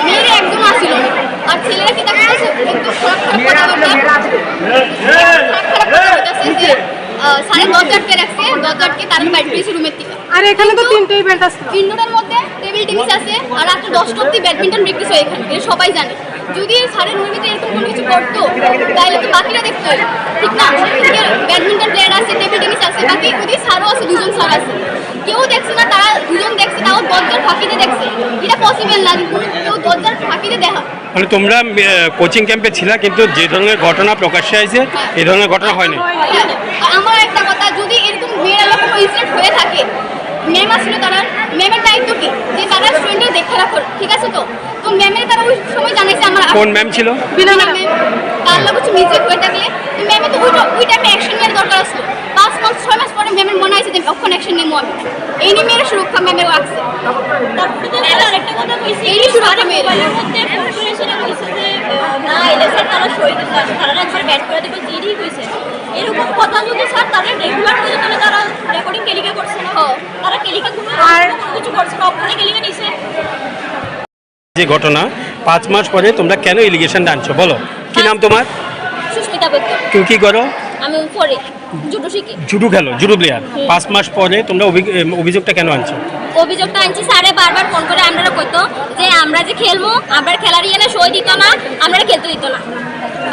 মেয়েরা একদম আসিল না আর ছেলেরা কি তাকে একটু খারাপ কথা বলতেছে যে সাড়ে 10 আটকে রাখছে 10 আটকে তার বাইট পেয়েছে রুমের থেকে আর এখানে তো তিনটেই ইভেন্ট আছে তিনটার মধ্যে টেবিল টেনিস আছে আর রাত্রে 10টা অবধি ব্যাডমিন্টন প্র্যাকটিস হয় এখানে এটা সবাই জানে যদি স্যারের মুভিতে এরকম কোনো কিছু করতো তাহলে তো বাকিরা দেখতো ঠিক না ব্যাডমিন্টন প্লেয়ার আছে টেবিল টেনিস আছে বাকি ওই স্যারও আছে 2 জন স্যার আছে কেউ দেখছে না তারা 2 জন দেখছে তাও 10 জন ফাঁকিতে দেখছে এটা পসিবল না কেউ 10 জন ফাঁকিতে দেখা মানে তোমরা কোচিং ক্যাম্পে ছিলা কিন্তু যে ধরনের ঘটনা প্রকাশ্যে আসে এই ধরনের ঘটনা হয়নি আমার একটা কথা যদি এরকম মেয়েরা কোনো ইনসিডেন্ট হয়ে থাকে ম্যাম আসলে তারা ম্যামের দায়িত্ব কি যে তারা স্টুডেন্টদের দেখে রাখো ঠিক আছে তো তো ম্যামের তারা ওই সময় জানাইছে আমার কোন ম্যাম ছিল বিনা ম্যাম তার লোক কিছু মিস্টেক হয়ে থাকলে তো ম্যামে তো ওই টাইমে অ্যাকশন নেওয়ার দরকার আছে 5 মাস 6 মাস পরে ম্যামের মনে হয়েছে যে অক্ষণ অ্যাকশন নেবো আমি এই নিয়ে মেয়েরা সুরক্ষা ম্যামের রাখছে আরেকটা কথা কইছি এই সুরক্ষা মেয়ের মধ্যে পপুলেশনে হইছে যে না এলএসএ তারা শহীদ তারা একবার ব্যাট করে দিবে জিডি হইছে এরকম কথা যদি স্যার তারা রেগুলার করে তাহলে তারা রেকর্ডিং কেলিকা করছে না তারা কেলিকা কোনো আর কিছু করছে না অপরে কেলিকা নিছে যে ঘটনা 5 মাস পরে তোমরা কেন এলিগেশন আনছো বলো কি নাম তোমার সুস্মিতা বেত্ত তুমি কি করো আমি পরে জুডো শিখি জুডো খেলো জুডো প্লেয়ার 5 মাস পরে তোমরা অভিযোগটা কেন আনছো অভিযোগটা আনছি স্যারে বারবার ফোন করে আমরা কইতো যে আমরা যে খেলবো আমরা খেলার ইয়ে সই দিত না আমরা খেলতে দিত না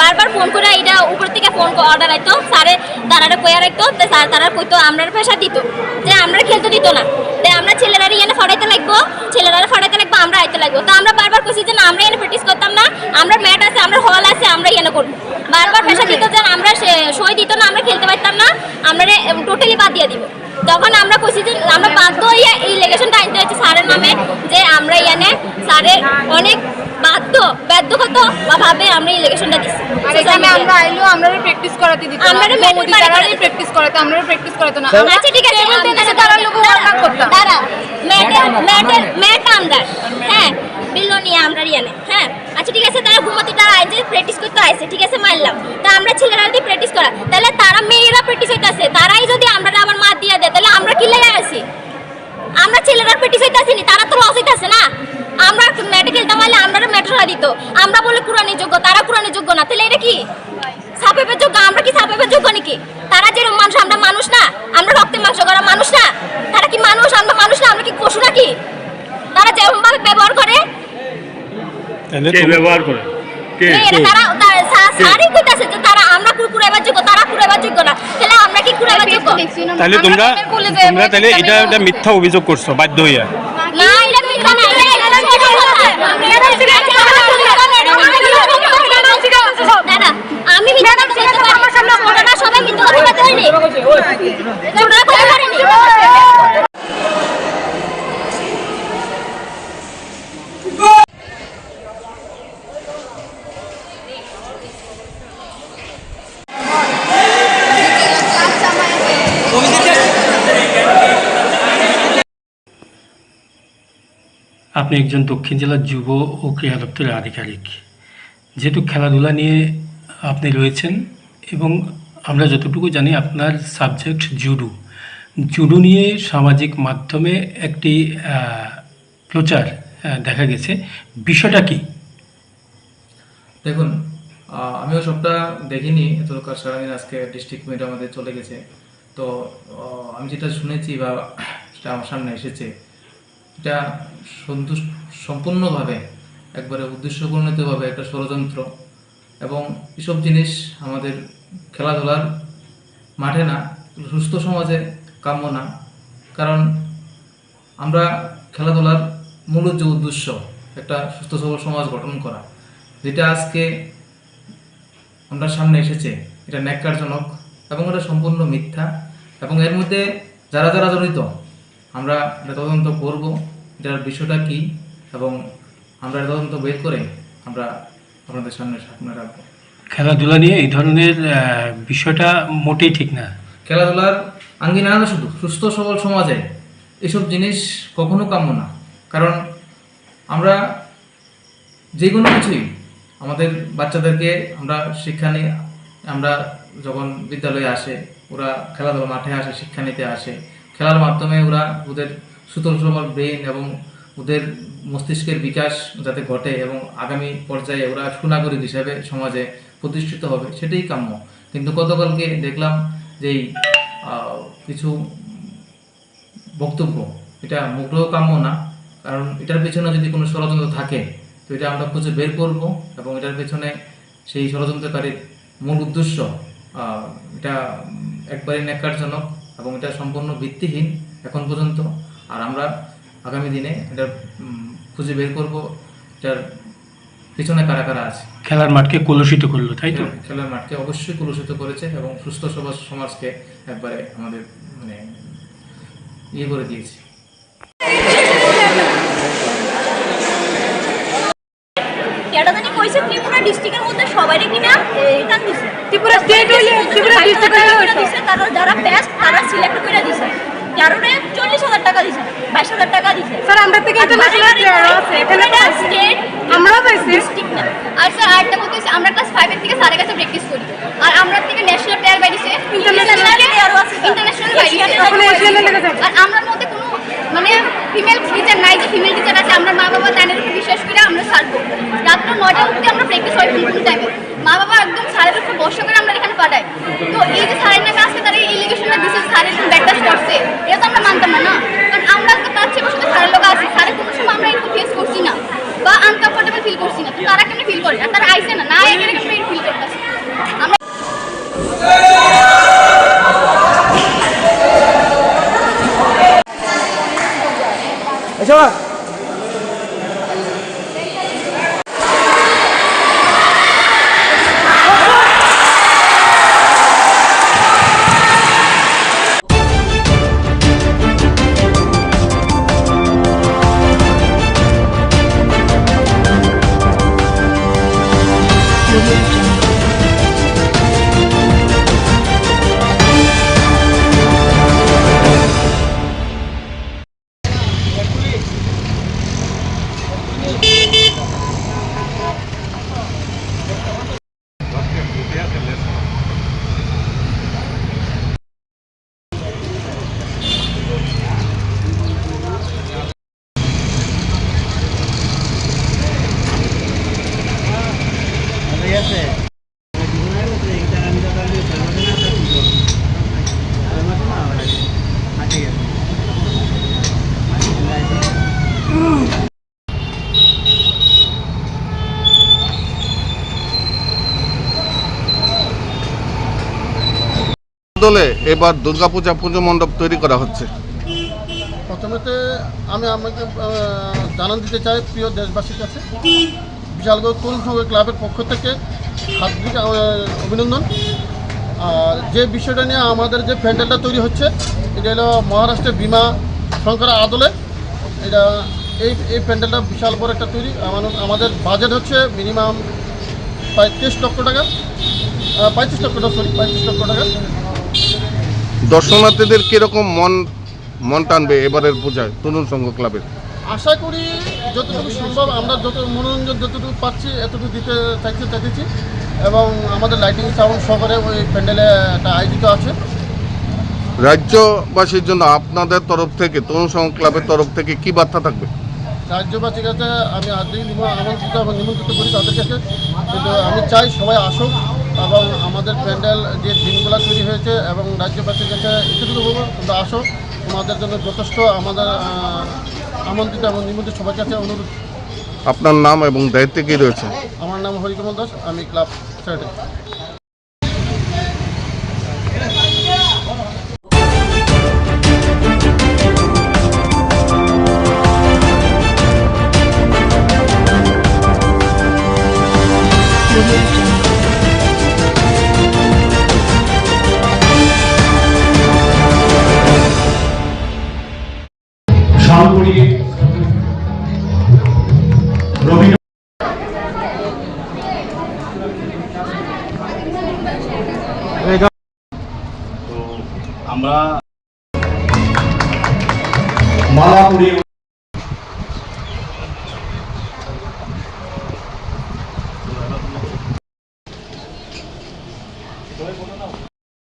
বারবার ফোন করে এটা উপর থেকে ফোন অর্ডার আইতো স্যারে তারারে কইয়া রাখতো তো স্যার তারা কইতো আমরা প্রেশার দিত যে আমরা খেলতে দিত না তাই আমরা ছেলেরা ইয়ে ফাড়াইতে লাগবো ছেলেরা ফাড়াইতে লাগবো আমরা আইতে লাগবো তো আমরা বারবার কইছি যে না আমরা এনে প্র্যাকটিস করতাম না আমরা ম্যাট আছে আমরা হল আছে আমরা ইয়ে করবো বারবার প্রেশার দিত যে আমরা সই দিত না আমরা খেলতে পারতাম না আমরা টোটালি বাদ দিয়ে দিব তখন আমরা কইছি যে আমরা বাধ্য হইয়া এই ইলেকশনটা আনতে হচ্ছে স্যারের নামে যে আমরা ইয়ানে স্যারের অনেক বাধ্যগত ভাবে আমরা ইলেকশনটা দিচ্ছি আর এখানে আমরা আইলো আমরা প্র্যাকটিস করাতে দিত আমরা মোদি তারাই প্র্যাকটিস করাতে আমরা প্র্যাকটিস করাতে না আচ্ছা ঠিক আছে আমরা তারা লোক ওয়ার্ক করতাম তারা ম্যাট আমরা হ্যাঁ বিলোনিয়া আমরা ইয়ানে হ্যাঁ আচ্ছা ঠিক আছে তারা ঘুমাতে তারা আইছে প্র্যাকটিস করতে আইছে ঠিক আছে মানলাম তা আমরা ছেলেরা যদি প্র্যাকটিস করা তাহলে তারা মেয়েরা প্র্যাকটিস হইতাছে তারাই যদি আমরা আবার মার দিয়ে দেয় তাহলে আমরা কি লাগা আছি আমরা ছেলেরা প্র্যাকটিস হইতাছি না তারা তো লস হইতাছে না আমরা ম্যাটে খেলতাম মানে আমরা ম্যাটরা দিত আমরা বলে কুরআনের যোগ্য তারা কুরআনের যোগ্য না তাহলে এটা কি সাপের যোগ্য, আমরা কি সাপের যোগ্য নাকি? তারা যেরকম মানুষ, আমরা মানুষ না? আমরা রক্তের মাংস করা মানুষ না? তারা কি মানুষ, আমরা মানুষ না? আমরা কি পশু নাকি? তারা যেরকম ভাবে ব্যবহার করে, ব্যবহার করে সারি কইতাছে যে তারা আমরা কুকুরাইবার যোগ্য, তারা কুকুরাইবার যোগ্য না। তাহলে আমরা কি কুকুরাইবার যোগ্য? তাহলে তোমরা তাহলে এটা মিথ্যা অভিযোগ করছো বাধ্য হইয়া? না, এটা মিথ্যা না, দাদা আমি মিথ্যা কথা বলতে পারি, আমার সামনে ওরা সবাই মিথ্যা কথা বলতে পারেনি, ওরা কথা পারেনি। আপনি একজন দক্ষিণ জেলার যুব ও ক্রীড়া দপ্তরের আধিকারিক, যেহেতু খেলাধুলা নিয়ে আপনি রয়েছেন এবং আমরা যতটুকু জানি আপনার সাবজেক্ট জুডো নিয়ে সামাজিক মাধ্যমে একটি প্রচার দেখা গেছে, বিষয়টা কি? দেখুন, আমিও সবটা দেখিনি, এতকার সারাদিন আজকে ডিস্ট্রিক্ট মিট আমাদের চলে গেছে। তো আমি যেটা শুনেছি বা সেটা আমার সামনে এসেছে, এটা সম্পূর্ণভাবে একবারে উদ্দেশ্যপূর্ণভাবে একটা ষড়যন্ত্র, এবং এসব জিনিস আমাদের খেলাধুলার মাঠে না, সুস্থ সমাজে কাম্য না। কারণ আমরা খেলাধুলার মূল যে উদ্দেশ্য একটা সুস্থ সবল সমাজ গঠন করা, যেটা আজকে আমরা সামনে এসেছে, এটা ন্যাক্কারজনক এবং এটা সম্পূর্ণ মিথ্যা। এবং এর মধ্যে যারা যারা জড়িত আমরা এটা তদন্ত করব, এটার বিষয়টা কি, এবং আমরা তদন্ত বের করে আমরা আপনাদের সামনে রাখবো। খেলাধুলা নিয়ে এই ধরনের বিষয়টা মোটেই ঠিক না। খেলাধুলার আঙ্গিনা না, শুধু সুস্থ সবল সমাজে এসব জিনিস কখনো কাম্য না। কারণ আমরা যে কোনো কিছুই আমাদের বাচ্চাদেরকে আমরা শিক্ষা নিই, আমরা যখন বিদ্যালয়ে আসে, ওরা খেলাধুলা মাঠে আসে, শিক্ষা নিতে আসে, খেলার মাধ্যমে ওরা ওদের সুতল সবল ব্রেন এবং ওদের মস্তিষ্কের বিকাশ যাতে ঘটে এবং আগামী পর্যায়ে ওরা সুনাগরিক হিসাবে সমাজে প্রতিষ্ঠিত হবে, সেটাই কাম্য। কিন্তু গতকালকে দেখলাম যে কিছু বক্তব্য, এটা মোটেও কাম্য না। কারণ এটার পেছনে যদি কোনো ষড়যন্ত্র থাকে তো এটা আমরা খুঁজে বের করব, এবং এটার পেছনে সেই ষড়যন্ত্রকারীর মূল উদ্দেশ্য এটা একবারে ন্যাক্কারজনক এবং এটা সম্পূর্ণ ভিত্তিহীন এখন পর্যন্ত। আর আমরা আগামী দিনে এটা খুঁজে বের করব এটার পিছনে কারা কারা আছে। খেলার মাঠকে কলুষিত করলো, তাই তো? খেলার মাঠকে অবশ্যই কলুষিত করেছে এবং সুস্থ সমাজকে একবারে আমাদের মানে ইয়ে করে দিয়েছে। কেটাদানি কইছে ত্রিপুরা ডিস্ট্রিক্টের মধ্যে সবারই কিনা রিটার্ন দিছে, ত্রিপুরা স্টেট হইলে ত্রিপুরা ডিস্ট্রিক্ট দিছে, তারা যারা বেস্ট তারা সিলেক্ট করে দিছে। কারণে 40,000 টাকা দিছে, 22,000 টাকা দিছে। স্যার আমরা থেকে ইন্টারন্যাশনাল প্লেয়ার আছে, এখানে স্টেট আমরাও পাইছি ডিস্ট্রিক্ট না। আর স্যার আরেকটা কথা হচ্ছে, আমরা ক্লাস 5 এর থেকে স্যারের কাছে প্র্যাকটিস করি, আর আমরা থেকে ন্যাশনাল প্লেয়ার বাইরেছে, ইন্টারন্যাশনাল প্লেয়ারও আছে, ইন্টারন্যাশনাল বাইরেছে। আর আমরা মধ্যে কোনো মানে ফিমেল টিচার নাই যে ফিমেল টিচার আছে। আমরা মা বাবা তাদের উপর বিশ্বাস করে আমরা স্যার করব। রাত্র 9টা অবধি আমরা প্র্যাকটিস হয় ফুল টাইমে। মা বাবা একদম স্যারের উপর ভরসা করে আমরা এখানে পাঠাই। তো এই যে স্যারের নামে আজকে তারা ইলিগেশনটা দিচ্ছে, স্যারের ব্যাকটাস করছে, এটা তো আমরা মানতাম না। কারণ আমরা আজকে পাচ্ছি বসে স্যারের লোক আছে, স্যারের কোনো সময় আমরা একটু ফেস করছি না বা আনকমফোর্টেবল ফিল করছি না। তো তারা কেমনি ফিল করে, আর তারা আইসে না না এখানে কেমনি ফিল করতেছে। আমরা আদলে এবার দুর্গাপূজা পুজো মণ্ডপ তৈরি করা হচ্ছে? প্রথমেতে আমি আমাকে জানান দিতে চাই প্রিয় দেশবাসীর কাছে, বিশালগড় তরুণ সংঘ ক্লাবের পক্ষ থেকে হার্দিক অভিনন্দন। আর যে বিষয়টা নিয়ে আমাদের যে প্যান্ডেলটা তৈরি হচ্ছে, এটা হলো মহারাষ্ট্রের বিমা শঙ্করের আদলে। এটা এই প্যান্ডেলটা বিশাল বড় একটা তৈরি। আমাদের বাজেট হচ্ছে মিনিমাম প্রায় 23 লক্ষ টাকা, 35 লক্ষ টাকা। দর্শনার্থীদের কিরকম মন টানবে এবারের পূজায় তরুণ সংঘ ক্লাবের? আশা করি যতটুকু সম্ভব আমরা মনোরঞ্জন যতটুকু পাচ্ছি এতটুকু দিতে চাইছি, এবং আমাদের লাইটিং সাউন্ড সহকারে ওই প্যান্ডেলে একটা আয়োজিত আছে। রাজ্যবাসীর জন্য আপনাদের তরফ থেকে, তরুণ সংঘ ক্লাবের তরফ থেকে কি বার্তা থাকবে? রাজ্যবাসীর কাছে আমি আমন্ত্রিত এবং নিমন্ত্রিত করি তাদের কাছে, কিন্তু আমি চাই সবাই আসুক এবং আমাদের প্যান্ডেল যে দিনগুলো তৈরি হয়েছে, এবং রাজ্যবাসীর কাছে এতটুকু বলবো তোমরা আসো, তোমাদের জন্য যথেষ্ট আমাদের আমন্ত্রিত এবং নিমন্ত্রিত সবার কাছে অনুরোধ। আপনার নাম এবং দায়িত্বে কি রয়েছে? আমার নাম হরিকমল দাস, আমি ক্লাব সেক্রেটারি। আমরা মালা পরিয়ে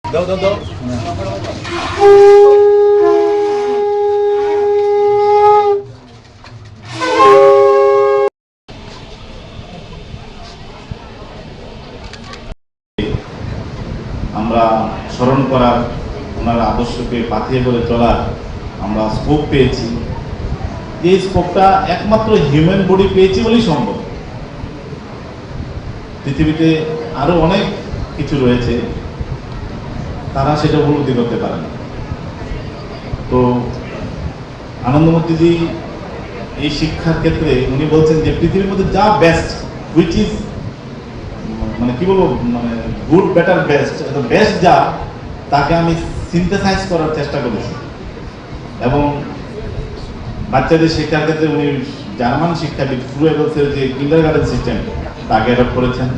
দাও আমরা স্মরণ করার, ওনার আদর্শকে পাথিয়ে করে চলার আমরা স্কোপ পেয়েছি। এই স্কোপটা একমাত্র হিউম্যান বডি পেয়েছি বলেই সম্ভব। পৃথিবীতে আরো অনেক কিছু রয়েছে, তারা সেটা উপলব্ধি করতে পারে না। তো আনন্দমূর্তিজি এই শিক্ষার ক্ষেত্রে উনি বলছেন যে পৃথিবীর মধ্যে যা বেস্ট, হুইচ ইজ মানে কি বলবো, মানে গুড বেটার বেস্ট, বেস্ট যা, তাকে আমি সিনথেসাইজ করার চেষ্টা করেছি। এবং বাচ্চাদের শিক্ষার ক্ষেত্রে উনি জার্মান শিক্ষাবিদ ফ্রুয়েগলসের যে কিন্ডারগার্টেন সিস্টেম তাকে অ্যাডপ্ট করেছেন।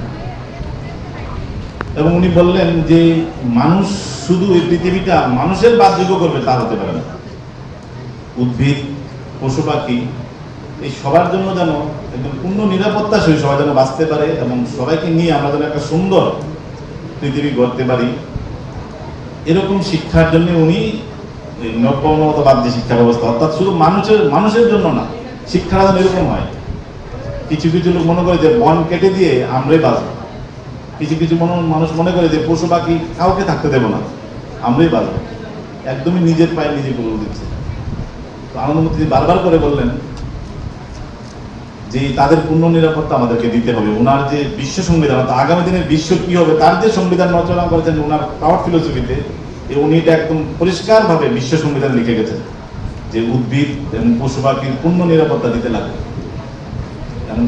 এবং উনি বললেন যে মানুষ শুধু এই পৃথিবীটা মানুষের বাসযোগ্য করবে তা হতে পারে না। উদ্ভিদ, পশু পাখি, এই সবার জন্য যেন একদম পূর্ণ নিরাপত্তা সহ সবাই যেন বাঁচতে পারে, এবং সবাইকে নিয়ে আমরা যেন একটা সুন্দর পৃথিবী গড়তে পারি, এরকম শিক্ষার জন্য উনি নব্যমতবাদ যে শিক্ষা ব্যবস্থা, অর্থাৎ শুধু মানুষের জন্য না, শিক্ষাটা যেন এরকম হয়। কিছু কিছু লোক মনে করে যে বন কেটে দিয়ে আমরাই বাঁচবো, কিছু মানুষ মনে করে যে পশু পাখি কাউকে থাকতে দেবো না, আমরাই বাঁচবো। একদমই নিজের পায়ে নিজে গড়ে দিচ্ছে। তো আনন্দমূর্তি বারবার করে বললেন যে তাদের পূর্ণ নিরাপত্তা আমাদেরকে দিতে হবে। ওনার যে বিশ্ব সংবিধান, আগামী দিনের বিশ্ব কি হবে তার যে সংবিধান রচনা করেছেন ওনার পাওয়ার ফিলোসফিতে, উনি এটা একদম পরিষ্কারভাবে বিশ্ব সংবিধান লিখে গেছেন যে উদ্ভিদ এবং পশু পাখির পূর্ণ নিরাপত্তা দিতে লাগে, এবং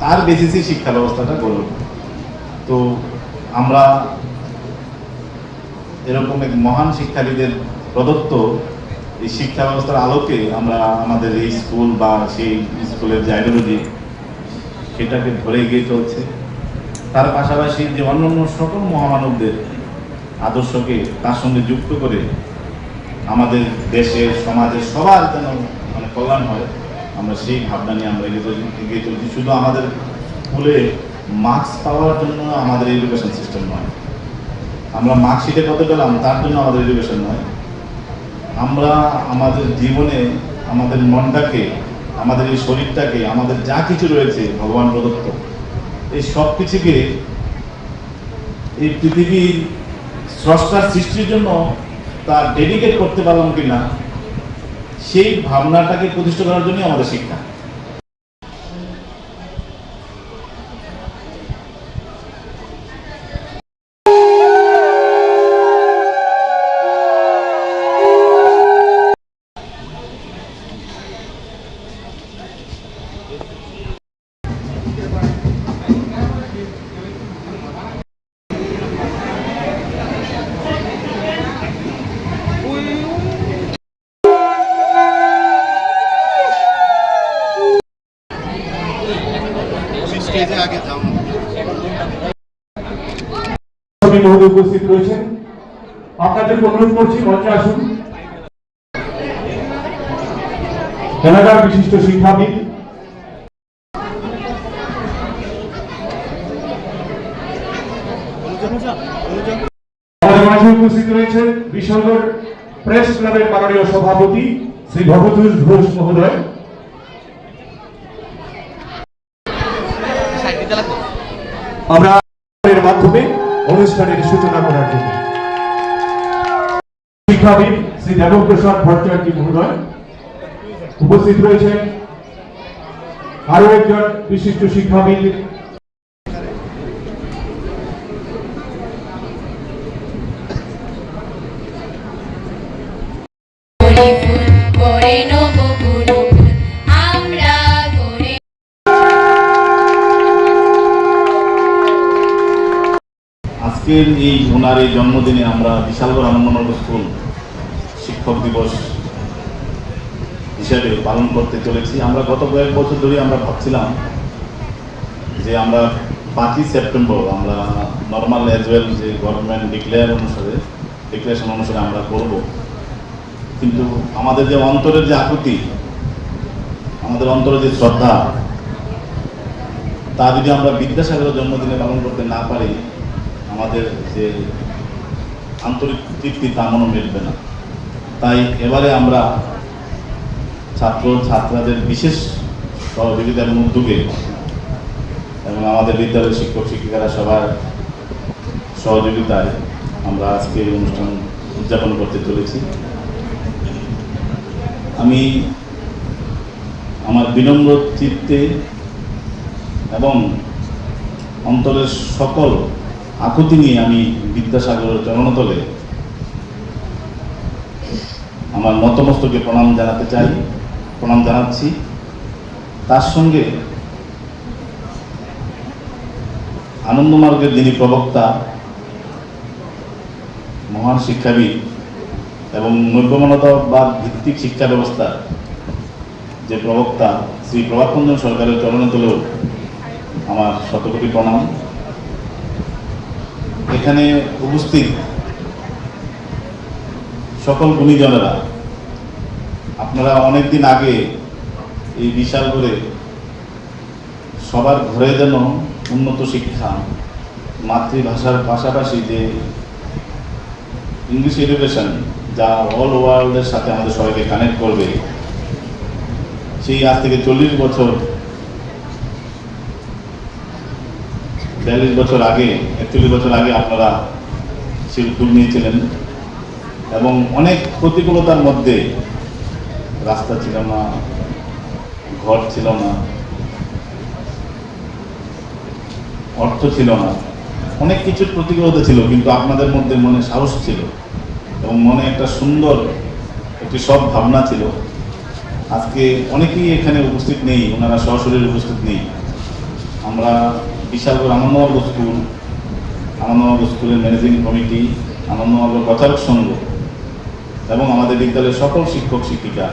তার বেসিসে শিক্ষা ব্যবস্থাটা গড়ে। তো আমরা এরকম এক মহান শিক্ষাবিদের প্রদত্ত এই শিক্ষা ব্যবস্থার আলোকে আমরা আমাদের এই স্কুল বা সেই স্কুলের যে আইডিওলজি সেটাকে ধরে এগিয়ে চলছে। তার পাশাপাশি যে অন্যান্য সকল মহামানবদের আদর্শকে তার সঙ্গে যুক্ত করে আমাদের দেশের সমাজের সবার যেন মানে কল্যাণ হয়, আমরা সেই ভাবনা নিয়ে আমরা এগিয়ে চলছি। শুধু আমাদের স্কুলে মার্কস পাওয়ার জন্য আমাদের এডুকেশন সিস্টেম নয়, আমরা মার্কশিটে কত পেলাম তার জন্য আমাদের এডুকেশন নয়। আমরা আমাদের জীবনে আমাদের মনটাকে, আমাদের এই শরীরটাকে, আমাদের যা কিছু রয়েছে ভগবান প্রদত্ত, এই সব কিছুকে এই পৃথিবীর স্রষ্টার সৃষ্টির জন্য তার ডেডিকেট করতে পারলাম কিনা, সেই ভাবনাটাকে প্রতিষ্ঠা করার জন্য আমাদের শিক্ষা। স্টেজে আগে যাও মহোদয় উপস্থিত রয়েছেন, আপনাদেরকে অনুরোধ করছি মঞ্চে আসুন। এলাকার বিশিষ্ট শিক্ষাবিদ আমাদের মাঝে উপস্থিত রয়েছেন বিশালগড় প্রেস ক্লাবের মাননীয় সভাপতি শ্রী ভবতোষ ঘোষ মহোদয়। আমরা এর মাধ্যমে অনুষ্ঠানের সূচনা করার জন্য শিক্ষাবিদ শ্রী দেবপ্রসাদ ভট্টাচার্য মহোদয় উপস্থিত রয়েছেন। আরো একজন বিশিষ্ট শিক্ষাবিদ আজকের এই ওনার এই জন্মদিনে আমরা বিশালগড় আনন্দনগর স্কুল শিক্ষক দিবস হিসাবে পালন করতে চলেছি। আমরা গত কয়েক বছর ধরে আমরা ভাবছিলাম যে আমরা 5ই সেপ্টেম্বর আমরা নর্মাল অ্যাজ ওয়েল যে গভর্নমেন্ট ডিক্লারেশন অনুসারে আমরা করব, কিন্তু আমাদের যে অন্তরের যে আকুতি, আমাদের অন্তরের যে শ্রদ্ধা, তা যদি আমরা বিদ্যাসাগরের জন্মদিনে পালন করতে না পারি, আমাদের যে আন্তরিক তৃপ্তি তা মনে মিলবে না। তাই এবারে আমরা ছাত্রদের বিশেষ সহযোগিতার উদ্যোগে এবং আমাদের বিদ্যালয়ের শিক্ষক শিক্ষিকারা সবার সহযোগিতায় আমরা আজকে এই অনুষ্ঠান উদযাপন করতে চলেছি। আমি আমার বিনম্র চিত্তে এবং অন্তরের সকল আকুতি নিয়ে আমি বিদ্যাসাগরের চরণতলে আমার নতমস্তকে প্রণাম জানাচ্ছি। তার সঙ্গে আনন্দমার্গের যিনি প্রবক্তা, মহান শিক্ষাবিদ এবং নৈবমানতাবাদ ভিত্তিক শিক্ষা ব্যবস্থার যে প্রবক্তা শ্রী প্রভাতরঞ্জন সরকারের চরণতলেও আমার শতকোটি প্রণাম। এখানে উপস্থিত সকল গুণীজনেরা, আপনারা অনেকদিন আগে এই বিশালগড়ে সবার ঘরে যেন উন্নত শিক্ষা, মাতৃভাষার পাশাপাশি যে ইংলিশ এডুকেশন যা অল ওয়ার্ল্ডের সাথে আমাদের সবাইকে কানেক্ট করবে, সেই আজ থেকে 40 বছর 42 বছর আগে 41 বছর আগে আপনারা সেই উদ্যোগ নিয়েছিলেন এবং অনেক প্রতিকূলতার মধ্যে, রাস্তা ছিল না, ঘর ছিল না, অর্থ ছিল না, অনেক কিছুর প্রতিকূলতা ছিল, কিন্তু আপনাদের মধ্যে মনে সাহস ছিল এবং মনে একটা সুন্দর একটি সব ভাবনা ছিল। আজকে অনেকেই এখানে উপস্থিত নেই, ওনারা সরাসরি উপস্থিত নেই। আমরা বিশালগড় আনন্দমার্গ স্কুলের ম্যানেজিং কমিটি, আনন্দমার্গ প্রচারক সংঘ এবং আমাদের বিদ্যালয়ের সকল শিক্ষক শিক্ষিকা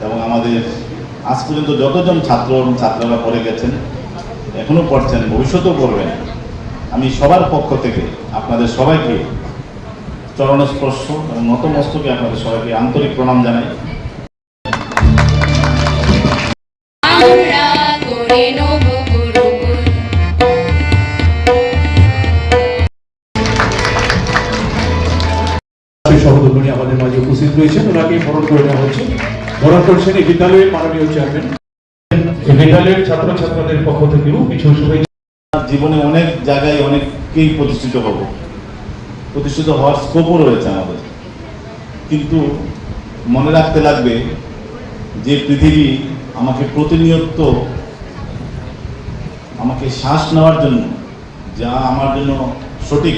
এবং আমাদের আজ পর্যন্ত যতজন ছাত্র এবং ছাত্ররা পড়ে গেছেন, এখনও পড়ছেন, ভবিষ্যতেও পড়বেন, আমি সবার পক্ষ থেকে আপনাদের সবাইকে চরণস্পর্শ এবং নতমস্তকে আপনাদের সবাইকে আন্তরিক প্রণাম জানাই। সহধর্মিণী আমাদের মাঝে উপস্থিত রয়েছেন, ওনাকে বরণ করে নেওয়া হচ্ছে। বরণ করছেন এই বিদ্যালয়ের মাননীয় চেয়ারম্যান। এই বিদ্যালয়ের ছাত্রছাত্রীদের পক্ষ থেকেও কিছু শুভেচ্ছা। জীবনে অনেক জায়গায় অনেককেই প্রতিষ্ঠিত হওয়ার স্কোপও রয়েছে আমাদের, কিন্তু মনে রাখতে লাগবে যে পৃথিবী আমাকে প্রতিনিয়ত আমাকে শ্বাস নেওয়ার জন্য যা আমার জন্য সঠিক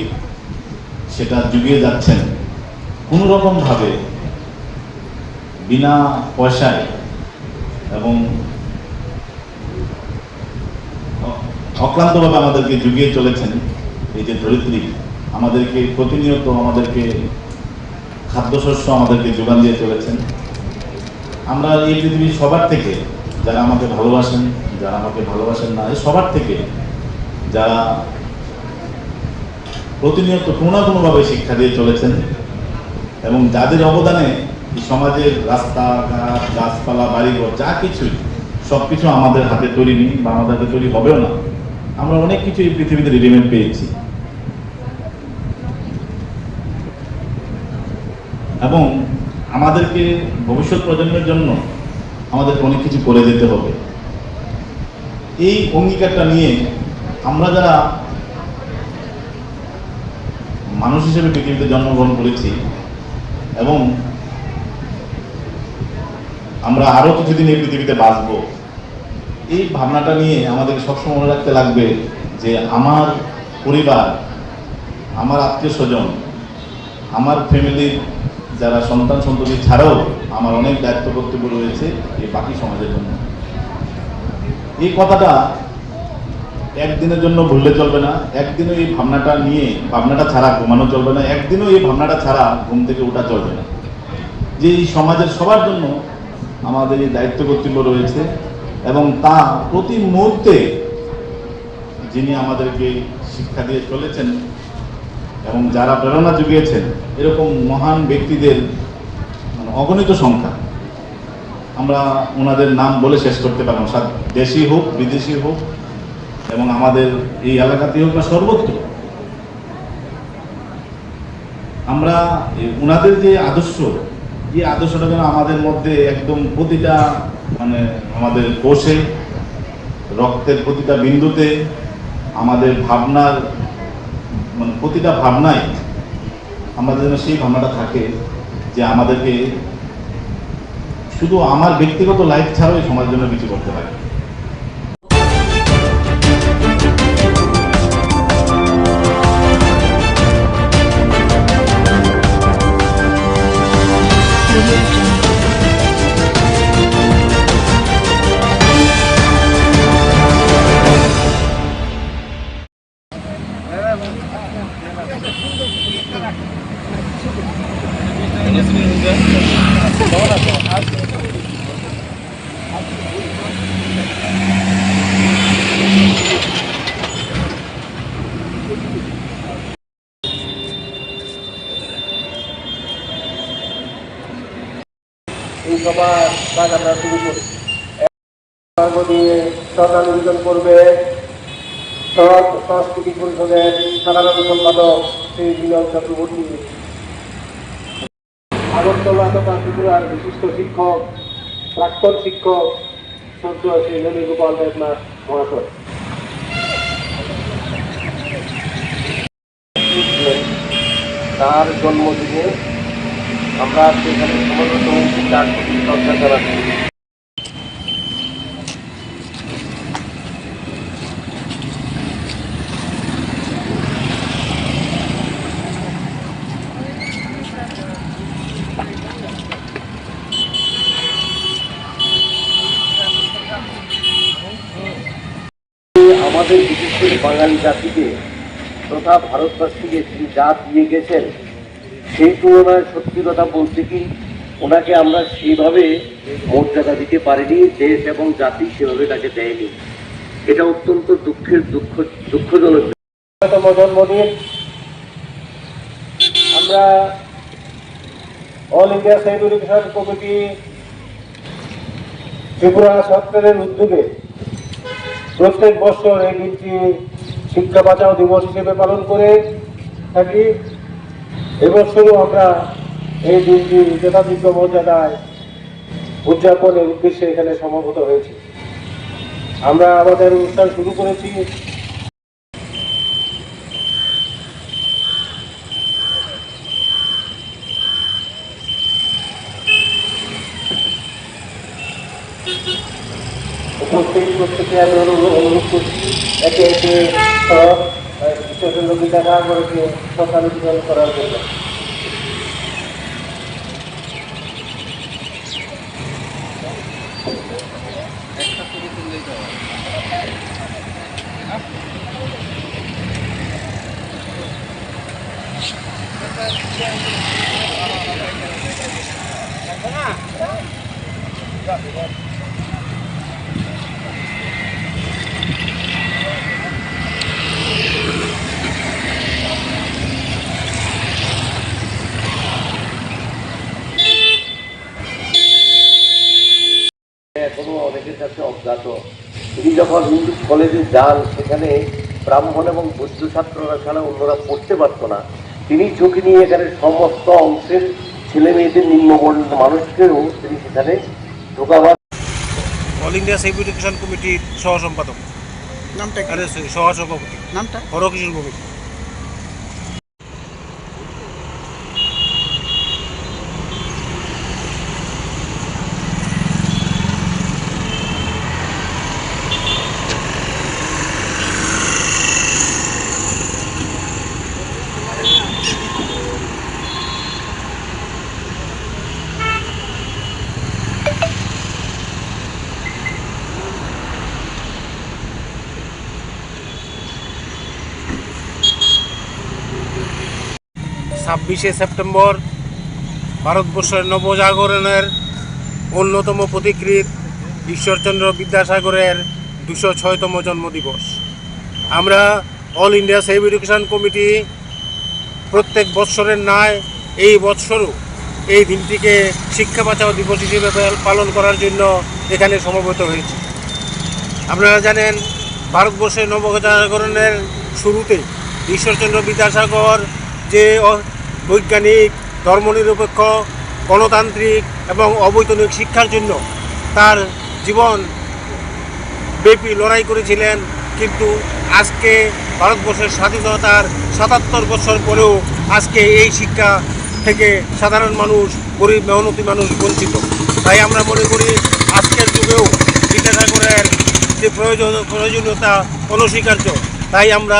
সেটা যুগিয়ে যাচ্ছেন। কোনো রকমভাবে বিনা পয়সায় এবং অক্লান্তভাবে আমাদেরকে যুগিয়ে চলেছেন এই যে ধরিত্রী, আমাদেরকে প্রতিনিয়ত আমাদেরকে খাদ্যশস্য আমাদেরকে যোগান দিয়ে চলেছেন। আমরা এই পৃথিবীর সবার থেকে যারা আমাকে ভালোবাসেন, যারা আমাকে ভালোবাসেন না, এই সবার থেকে যারা প্রতিনিয়ত কোনো না কোনোভাবে শিক্ষা দিয়ে চলেছেন এবং যাদের অবদানে এই সমাজের রাস্তাঘাট, গাছপালা, বাড়িঘর যা কিছুই সব কিছু আমাদের হাতে তৈরি নেই বা আমাদের হাতে তৈরি হবেও না। আমরা অনেক কিছু এই পৃথিবীতে রেডিমেড পেয়েছি এবং আমাদেরকে ভবিষ্যৎ প্রজন্মের জন্য আমাদেরকে অনেক কিছু করে যেতে হবে। এই অঙ্গীকারটা নিয়ে আমরা যারা মানুষ হিসেবে পৃথিবীতে জন্মগ্রহণ করেছি এবং আমরা আরো কিছুদিন এই পৃথিবীতে বাঁচব, এই ভাবনাটা নিয়ে আমাদেরকে সবসময় মনে রাখতে লাগবে যে আমার পরিবার, আমার আত্মীয় স্বজন, আমার ফ্যামিলির যারা সন্তান সন্ততি ছাড়াও আমার অনেক দায়িত্ব কর্তব্য রয়েছে এই বাকি সমাজের জন্য। এই কথাটা একদিনের জন্য ভুললে চলবে না, একদিনও এই ভাবনাটা ছাড়া ঘুমানো চলবে না, একদিনও এই ভাবনাটা ছাড়া ঘুম থেকে ওঠা চলবে না যে এই সমাজের সবার জন্য আমাদের এই দায়িত্ব কর্তব্য রয়েছে এবং তা প্রতি মুহূর্তে যিনি আমাদেরকে শিক্ষা দিয়ে চলেছেন এবং যারা প্রেরণা জুগিয়েছেন এরকম মহান ব্যক্তিদের অগণিত সংখ্যা, আমরা ওনাদের নাম বলে শেষ করতে পারবো না, দেশি হোক বিদেশি হোক এবং আমাদের এই এলাকাতে হোক বা সর্বত্র। আমরা ওনাদের যে আদর্শ, এই আদর্শটা যেন আমাদের মধ্যে একদম প্রতিটা আমাদের কোষে, রক্তের প্রতিটা বিন্দুতে, আমাদের ভাবনার প্রতিটা ভাবনায় আমাদের যেন সেই ভাবনাটা থাকে যে আমাদেরকে শুধু আমার ব্যক্তিগত লাইফ ছাড়াও এই সমাজের জন্য কিছু করতে পারে। এই সবার কাজ আমরা শুরু করি। সরকার নিবেদন করবে সাংস্কৃতিক পরিষদের সাধারণ সম্পাদক শ্রী মিলন চক্রবর্তী, আগরতলা তথা ত্রিপুরার বিশিষ্ট শিক্ষক, প্রাক্তন শিক্ষক সদ্য শ্রী ননীগোপাল দেবনাথ মহাশয়। তার জন্মদিনে আমরা সেখানে সমবেত হয়েছি, তার প্রতি শ্রদ্ধা জানাচ্ছি। আমাদের বিশেষ করে বাঙালি জাতিকে তথা ভারতবাসীকে তিনি যা দিয়ে গেছেন সেই তুলনায় সত্যি কথা বলতে কি ওনাকে আমরা সেইভাবে মর্যাদা দিতে পারিনি, দেশ এবং জাতি সেভাবে তাকে দেয়নি। এটা অত্যন্ত দুঃখজনক। জন্মদিন আমরা all India side education committee Tripura সরকারের উদ্যোগে প্রত্যেক বছর এই দিনটি শিক্ষা বাঁচাও দিবস হিসেবে পালন করে থাকি। এবছরও আমরা এই দিনটি যথাযোগ্য মর্যাদায় উদযাপনের উদ্দেশ্যে এখানে সমবেত হয়েছি। আমরা আমাদের অনুষ্ঠান শুরু করেছি প্রত্যেকে আমি অনুরোধ করছি একে একে সব লোকে দেখা করেছে সকালে জীবন করার জন্য। অনেকের কাছে অজ্ঞাত। তিনি যখন হিন্দু কলেজে যান, সেখানে ব্রাহ্মণ এবং বৌদ্ধ ছাত্ররা ছাড়া অন্যরা পড়তে পারত না। তিনি ঝুঁকি নিয়ে এখানে সমস্ত অংশের ছেলে মেয়েদের নিম্নবর্ণ মানুষকেও তিনি সেখানে ঢোকাবার। অল ইন্ডিয়া সেভ এডুকেশন কমিটির সহ সম্পাদক, নামটা সহ সভাপতি, নামটা হরকিশোর ভৌমিক। ছাব্বিশে সেপ্টেম্বর ভারতবর্ষের নবজাগরণের অন্যতম প্রতিকৃত ঈশ্বরচন্দ্র বিদ্যাসাগরের 206তম জন্মদিবস। আমরা all India save education committee প্রত্যেক বৎসরের ন্যায় এই বৎসরও এই দিনটিকে শিক্ষা বাঁচাও দিবস হিসেবে পালন করার জন্য এখানে সমবেত হয়েছি। আপনারা জানেন, ভারতবর্ষের নবজাগরণের শুরুতে ঈশ্বরচন্দ্র বিদ্যাসাগর যে বৈজ্ঞানিক, ধর্মনিরপেক্ষ, গণতান্ত্রিক এবং অবৈতনিক শিক্ষার জন্য তার জীবন ব্যাপী লড়াই করেছিলেন, কিন্তু আজকে ভারতবর্ষের স্বাধীনতার 77 বছর পরেও আজকে এই শিক্ষা থেকে সাধারণ মানুষ, গরিব মেহনতি মানুষ বঞ্চিত। তাই আমরা মনে করি আজকের যুগেও বিদ্যাসাগরের যে প্রয়োজনীয়তা অনস্বীকার্য। তাই আমরা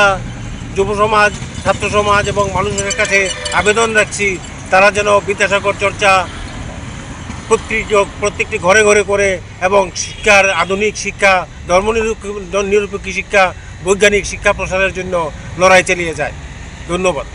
যুব সমাজ, ছাত্র সমাজ এবং মানুষের কাছে আবেদন রাখছি, তারা যেন বিদ্যাসাগর চর্চা প্রত্যেকটি ঘরে ঘরে করে এবং শিক্ষার, আধুনিক শিক্ষা, ধর্মনিরপেক্ষ শিক্ষা, বৈজ্ঞানিক শিক্ষা প্রসারের জন্য লড়াই চালিয়ে যায়। ধন্যবাদ।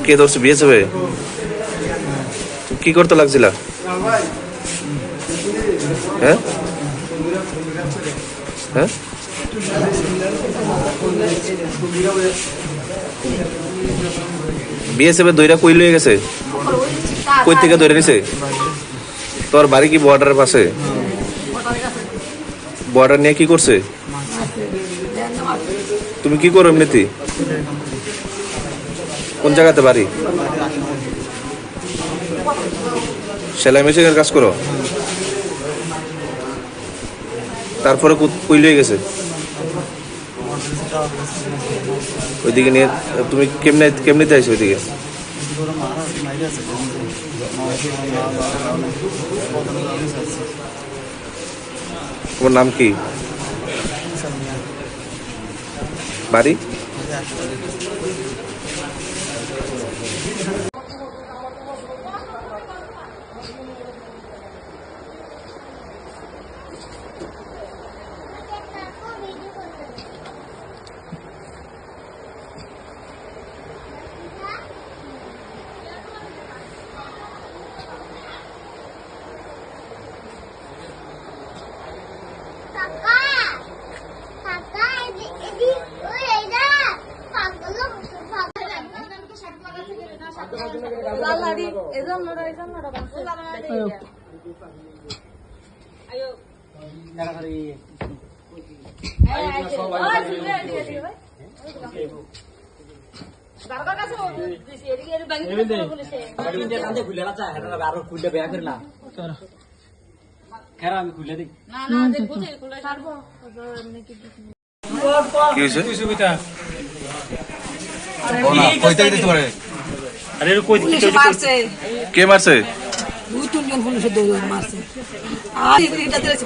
কে ধরছে বিয়ে যাবে? কি করতে লাগছিল? হ্যাঁ হ্যাঁ বিএসএফ দইরা কই লয়ে গেছে? কই থেকে ধরে নিছে? তোর বাড়ি কি বর্ডারের পাশে? বর্ডার নিয়ে কি করছে? তুমি কি করো এমনিতে? কোন জায়গাতে বাড়ি? সেলাই মেশিনের কাজ করো? তারপরে কই লয়ে গেছে? ওইদিকে নিয়ে তুমি কেমনিতে আইছো ওইদিকে? তোমার নাম কি? বাড়ি? কে মারছে? 2-3 পুলিশের দৌড় মারছে আর এটা দিয়েছে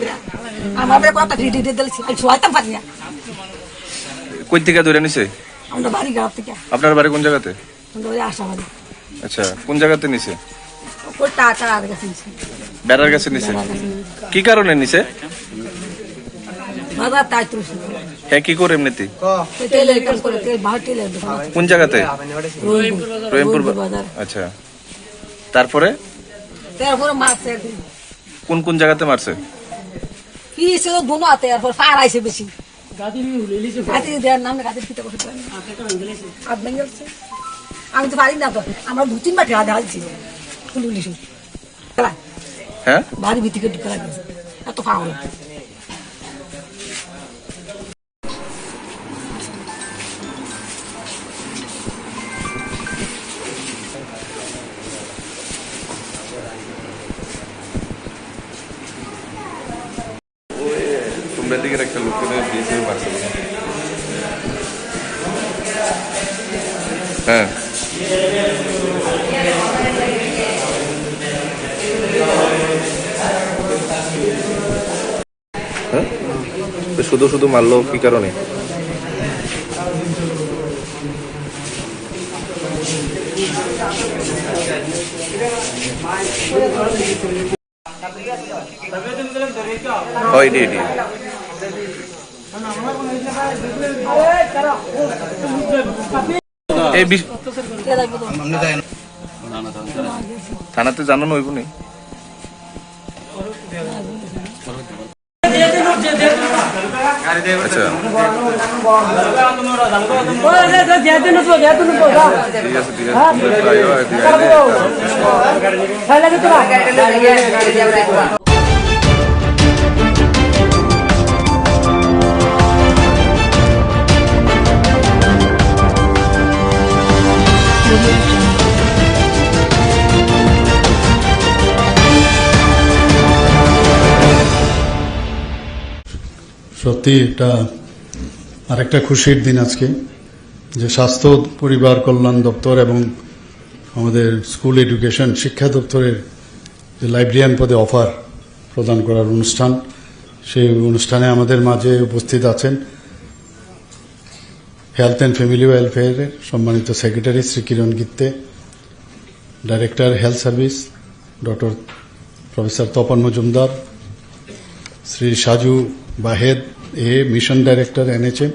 আমার কথা ফিরে দিয়েছে আমি শোয়াইতাম পারি না। কই থেকে ধরে নিছে? আমরা বাড়ি গ্রাম থেকে। আপনার বাড়ি কোন জায়গাতে? আমরা আশাবাদী। আচ্ছা, কোন জায়গাতে নিছে? ওই টাকা আর কাছে নিছে। বেড়ার কাছে নিছে? কি কারণে নিছে? বাজার তাই তো হ্যাঁ, কি করে এমনিতে? তেলের কাজ করে, তেল বাহার তেলের দোকান। কোন জায়গাতে? রহিমপুর বাজার। আচ্ছা, তারপরে মারছে। কোন কোন জায়গাতে মারছে? কি ছিল দোনো হাতে আর ফার আইছে বেশি। গাড়ি দেওয়ার নাম গাড়ির পিঠে বসে আমি তো পারি না তো, আমার 2-3 বার ঠেলা ঢালছি পুলিশ। হ্যাঁ, বাড়ি ভিতরে ঢুকে লাগছে এত ফাউল। তোমরা দিকে একটা লোককে দিয়েছে মারছে। হ্যাঁ, শুধু শুধু মারলো কি কারণে? থানাতে জানানো হইব নি? আচ্ছা, ঠিক আছে ঠিক আছে। সত্যি এটা আরেকটা খুশির দিন আজকে, যে স্বাস্থ্য পরিবার কল্যাণ দপ্তর এবং আমাদের স্কুল এডুকেশন শিক্ষা দপ্তরের যে লাইব্রেরিয়ান পদে অফার প্রদান করার অনুষ্ঠান, সেই অনুষ্ঠানে আমাদের মাঝে উপস্থিত আছেন হেলথ অ্যান্ড ফ্যামিলি ওয়েলফেয়ারের সম্মানিত secretary Shri Kiran Gitte, director health service doctor professor Tapan Majumdar, Shri Saju Bahed mission director NHM,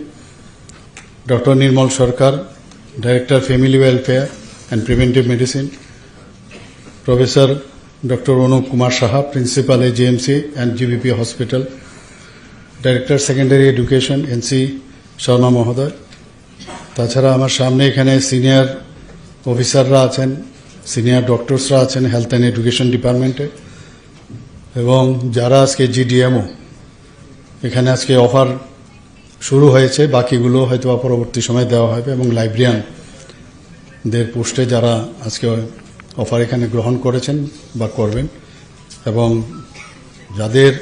doctor Nirmal Sarkar, director family welfare and preventive medicine, professor doctor Anup Kumar Saha, principal AJMC and GBP hospital, director secondary education NC Sharma মহোদয়। তাছাড়া আমার সামনে এখানে সিনিয়র অফিসাররা আছেন, senior ডক্টরসরা আছেন হেলথ অ্যান্ড এডুকেশন ডিপার্টমেন্টে, এবং যারা আজকে GDMO এখানে আজকে অফার শুরু হয়েছে, বাকিগুলো হয়তো পরবর্তী সময় দেওয়া হবে, এবং লাইব্রেরিয়ানদের পোস্টে যারা আজকে অফার এখানে গ্রহণ করেছেন বা করবেন, এবং যাদের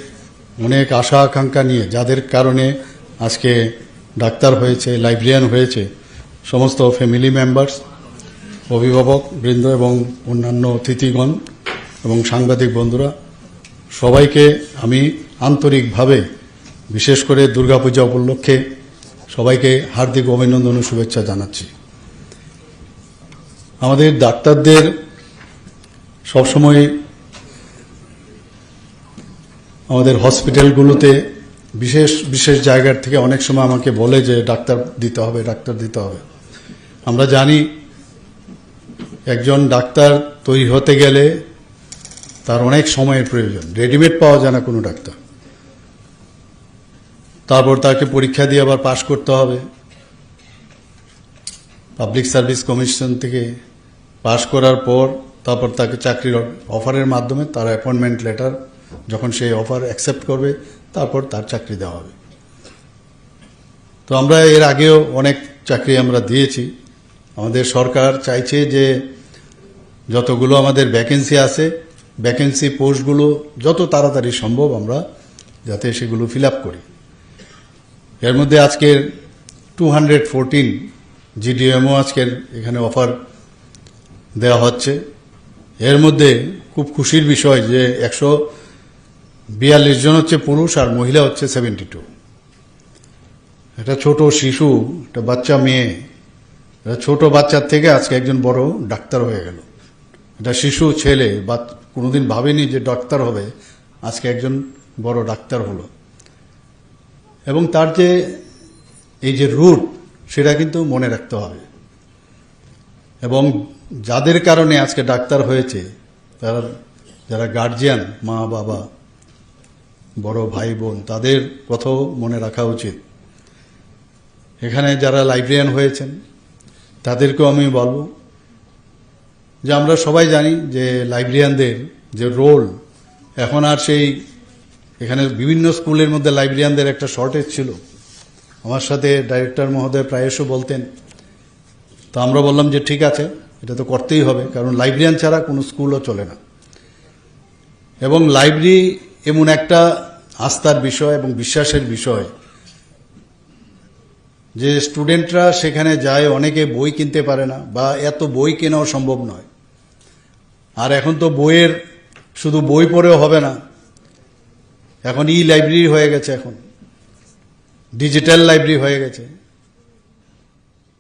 অনেক আশা আকাঙ্ক্ষা নিয়ে, যাদের কারণে আজকে ডাক্তার হয়েছে, লাইব্রেরিয়ান হয়েছে, সমস্ত ফ্যামিলি মেম্বার্স, অভিভাবক বৃন্দ এবং অন্যান্য অতিথিগণ এবং সাংবাদিক বন্ধুরা, সবাইকে আমি আন্তরিকভাবে বিশেষ করে দুর্গাপূজা উপলক্ষে সবাইকে হার্দিক অভিনন্দন ও শুভেচ্ছা জানাচ্ছি। আমাদের ডাক্তারদের সবসময় আমাদের হসপিটালগুলোতে বিশেষ বিশেষ জায়গার থেকে অনেক সময় আমাকে বলে যে ডাক্তার দিতে হবে, ডাক্তার দিতে হবে। আমরা জানি একজন ডাক্তার তৈরি হতে গেলে তার অনেক সময়ের প্রয়োজন, রেডিমেড পাওয়া যায় না কোনো ডাক্তার। তারপর তাকে পরীক্ষা দিয়ে আবার পাশ করতে হবে, পাবলিক সার্ভিস কমিশন থেকে পাশ করার পর তারপর তাকে চাকরির অফারের মাধ্যমে তার অ্যাপয়েন্টমেন্ট লেটার, যখন সেই অফার অ্যাকসেপ্ট করবে তারপর তার চাকরি দেওয়া হবে। তো আমরা এর আগেও অনেক চাকরি আমরা দিয়েছি। আমাদের সরকার চাইছে যে যতগুলো আমাদের ভ্যাকেন্সি আছে, ভ্যাকেন্সি পোস্টগুলো যত তাড়াতাড়ি সম্ভব আমরা যাতে সেগুলো ফিল আপ করি। এর মধ্যে আজকের 214 GDMO আজকের এখানে অফার দেওয়া হচ্ছে। এর মধ্যে খুব খুশির বিষয় যে 142 জন হচ্ছে পুরুষ আর মহিলা হচ্ছে 72। একটা ছোট শিশু, একটা বাচ্চা মেয়ে, একটা ছোট বাচ্চার থেকে আজকে একজন বড় ডাক্তার হয়ে গেল। একটা শিশু ছেলে বা কোনোদিন ভাবেনি যে ডাক্তার হবে, আজকে একজন বড় ডাক্তার হলো। এবং তার যে এই যে রুট, সেটা কিন্তু মনে রাখতে হবে। এবং যাদের কারণে আজকে ডাক্তার হয়েছে, তারা যারা গার্জিয়ান, মা বাবা, বড় ভাই বোন, তাদের কথাও মনে রাখা উচিত। এখানে যারা লাইব্রেরিয়ান হয়েছেন তাদেরকেও আমি বলবো যে আমরা সবাই জানি যে লাইব্রেরিয়ানদের যে রোল, এখন আর সেই এখানে বিভিন্ন স্কুলের মধ্যে লাইব্রেরিয়ানদের একটা শর্টেজ ছিল। আমার সাথে ডাইরেক্টর মহোদয় প্রায়শ বলতেন, তো আমরা বললাম যে ঠিক আছে, এটা তো করতেই হবে, কারণ লাইব্রেরিয়ান ছাড়া কোনো স্কুলও চলে না। এবং লাইব্রেরি এমন একটা আস্থার বিষয় এবং বিশ্বাসের বিষয় যে স্টুডেন্টরা সেখানে যায়, অনেকে বই কিনতে পারে না বা এত বই কেনাও সম্ভব নয়। আর এখন তো বইয়ের শুধু বই পড়েও হবে না, এখন ই লাইব্রেরি হয়ে গেছে, এখন ডিজিটাল লাইব্রেরি হয়ে গেছে।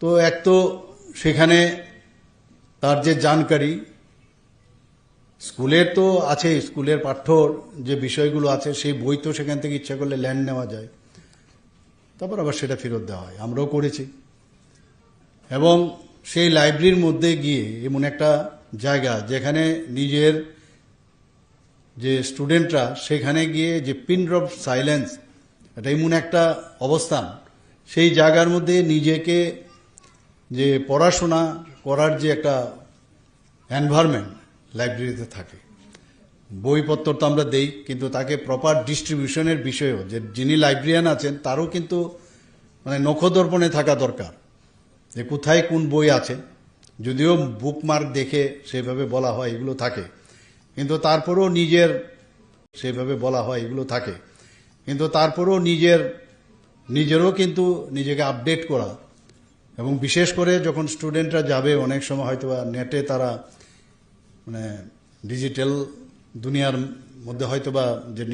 তো এক তো সেখানে তার যে জানকারি, স্কুলের তো আছে, স্কুলের পাঠ্যর যে বিষয়গুলো আছে সেই বই তো সেখান থেকে ইচ্ছা করলে ল্যান্ড নেওয়া যায়, তারপর আবার সেটা ফেরত দেওয়া হয়, আমরাও করেছি। এবং সেই লাইব্রেরির মধ্যে গিয়ে এমন একটা জায়গা যেখানে নিজের যে স্টুডেন্টরা সেখানে গিয়ে যে পিন ড্রপ সাইলেন্স, এটা এমন একটা অবস্থান, সেই জায়গার মধ্যে নিজেকে যে পড়াশোনা করার যে একটা এনভায়রনমেন্ট লাইব্রেরিতে থাকে। বইপত্র তো আমরা দেই, কিন্তু তাকে প্রপার ডিস্ট্রিবিউশনের বিষয়েও যে যিনি লাইব্রেরিয়ান আছেন তারও কিন্তু মানে নখদর্পণে থাকা দরকার যে কোথায় কোন বই আছে। যদিও বুকমার্ক দেখে সেভাবে বলা হয় এগুলো থাকে, কিন্তু তারপরেও সেভাবে বলা হয় এগুলো থাকে, কিন্তু তারপরেও নিজেরও কিন্তু নিজেকে আপডেট করা। এবং বিশেষ করে যখন স্টুডেন্টরা যাবে, অনেক সময় হয়তো নেটে তারা মানে ডিজিটাল দুনিয়ার মধ্যে হয়তো বা যে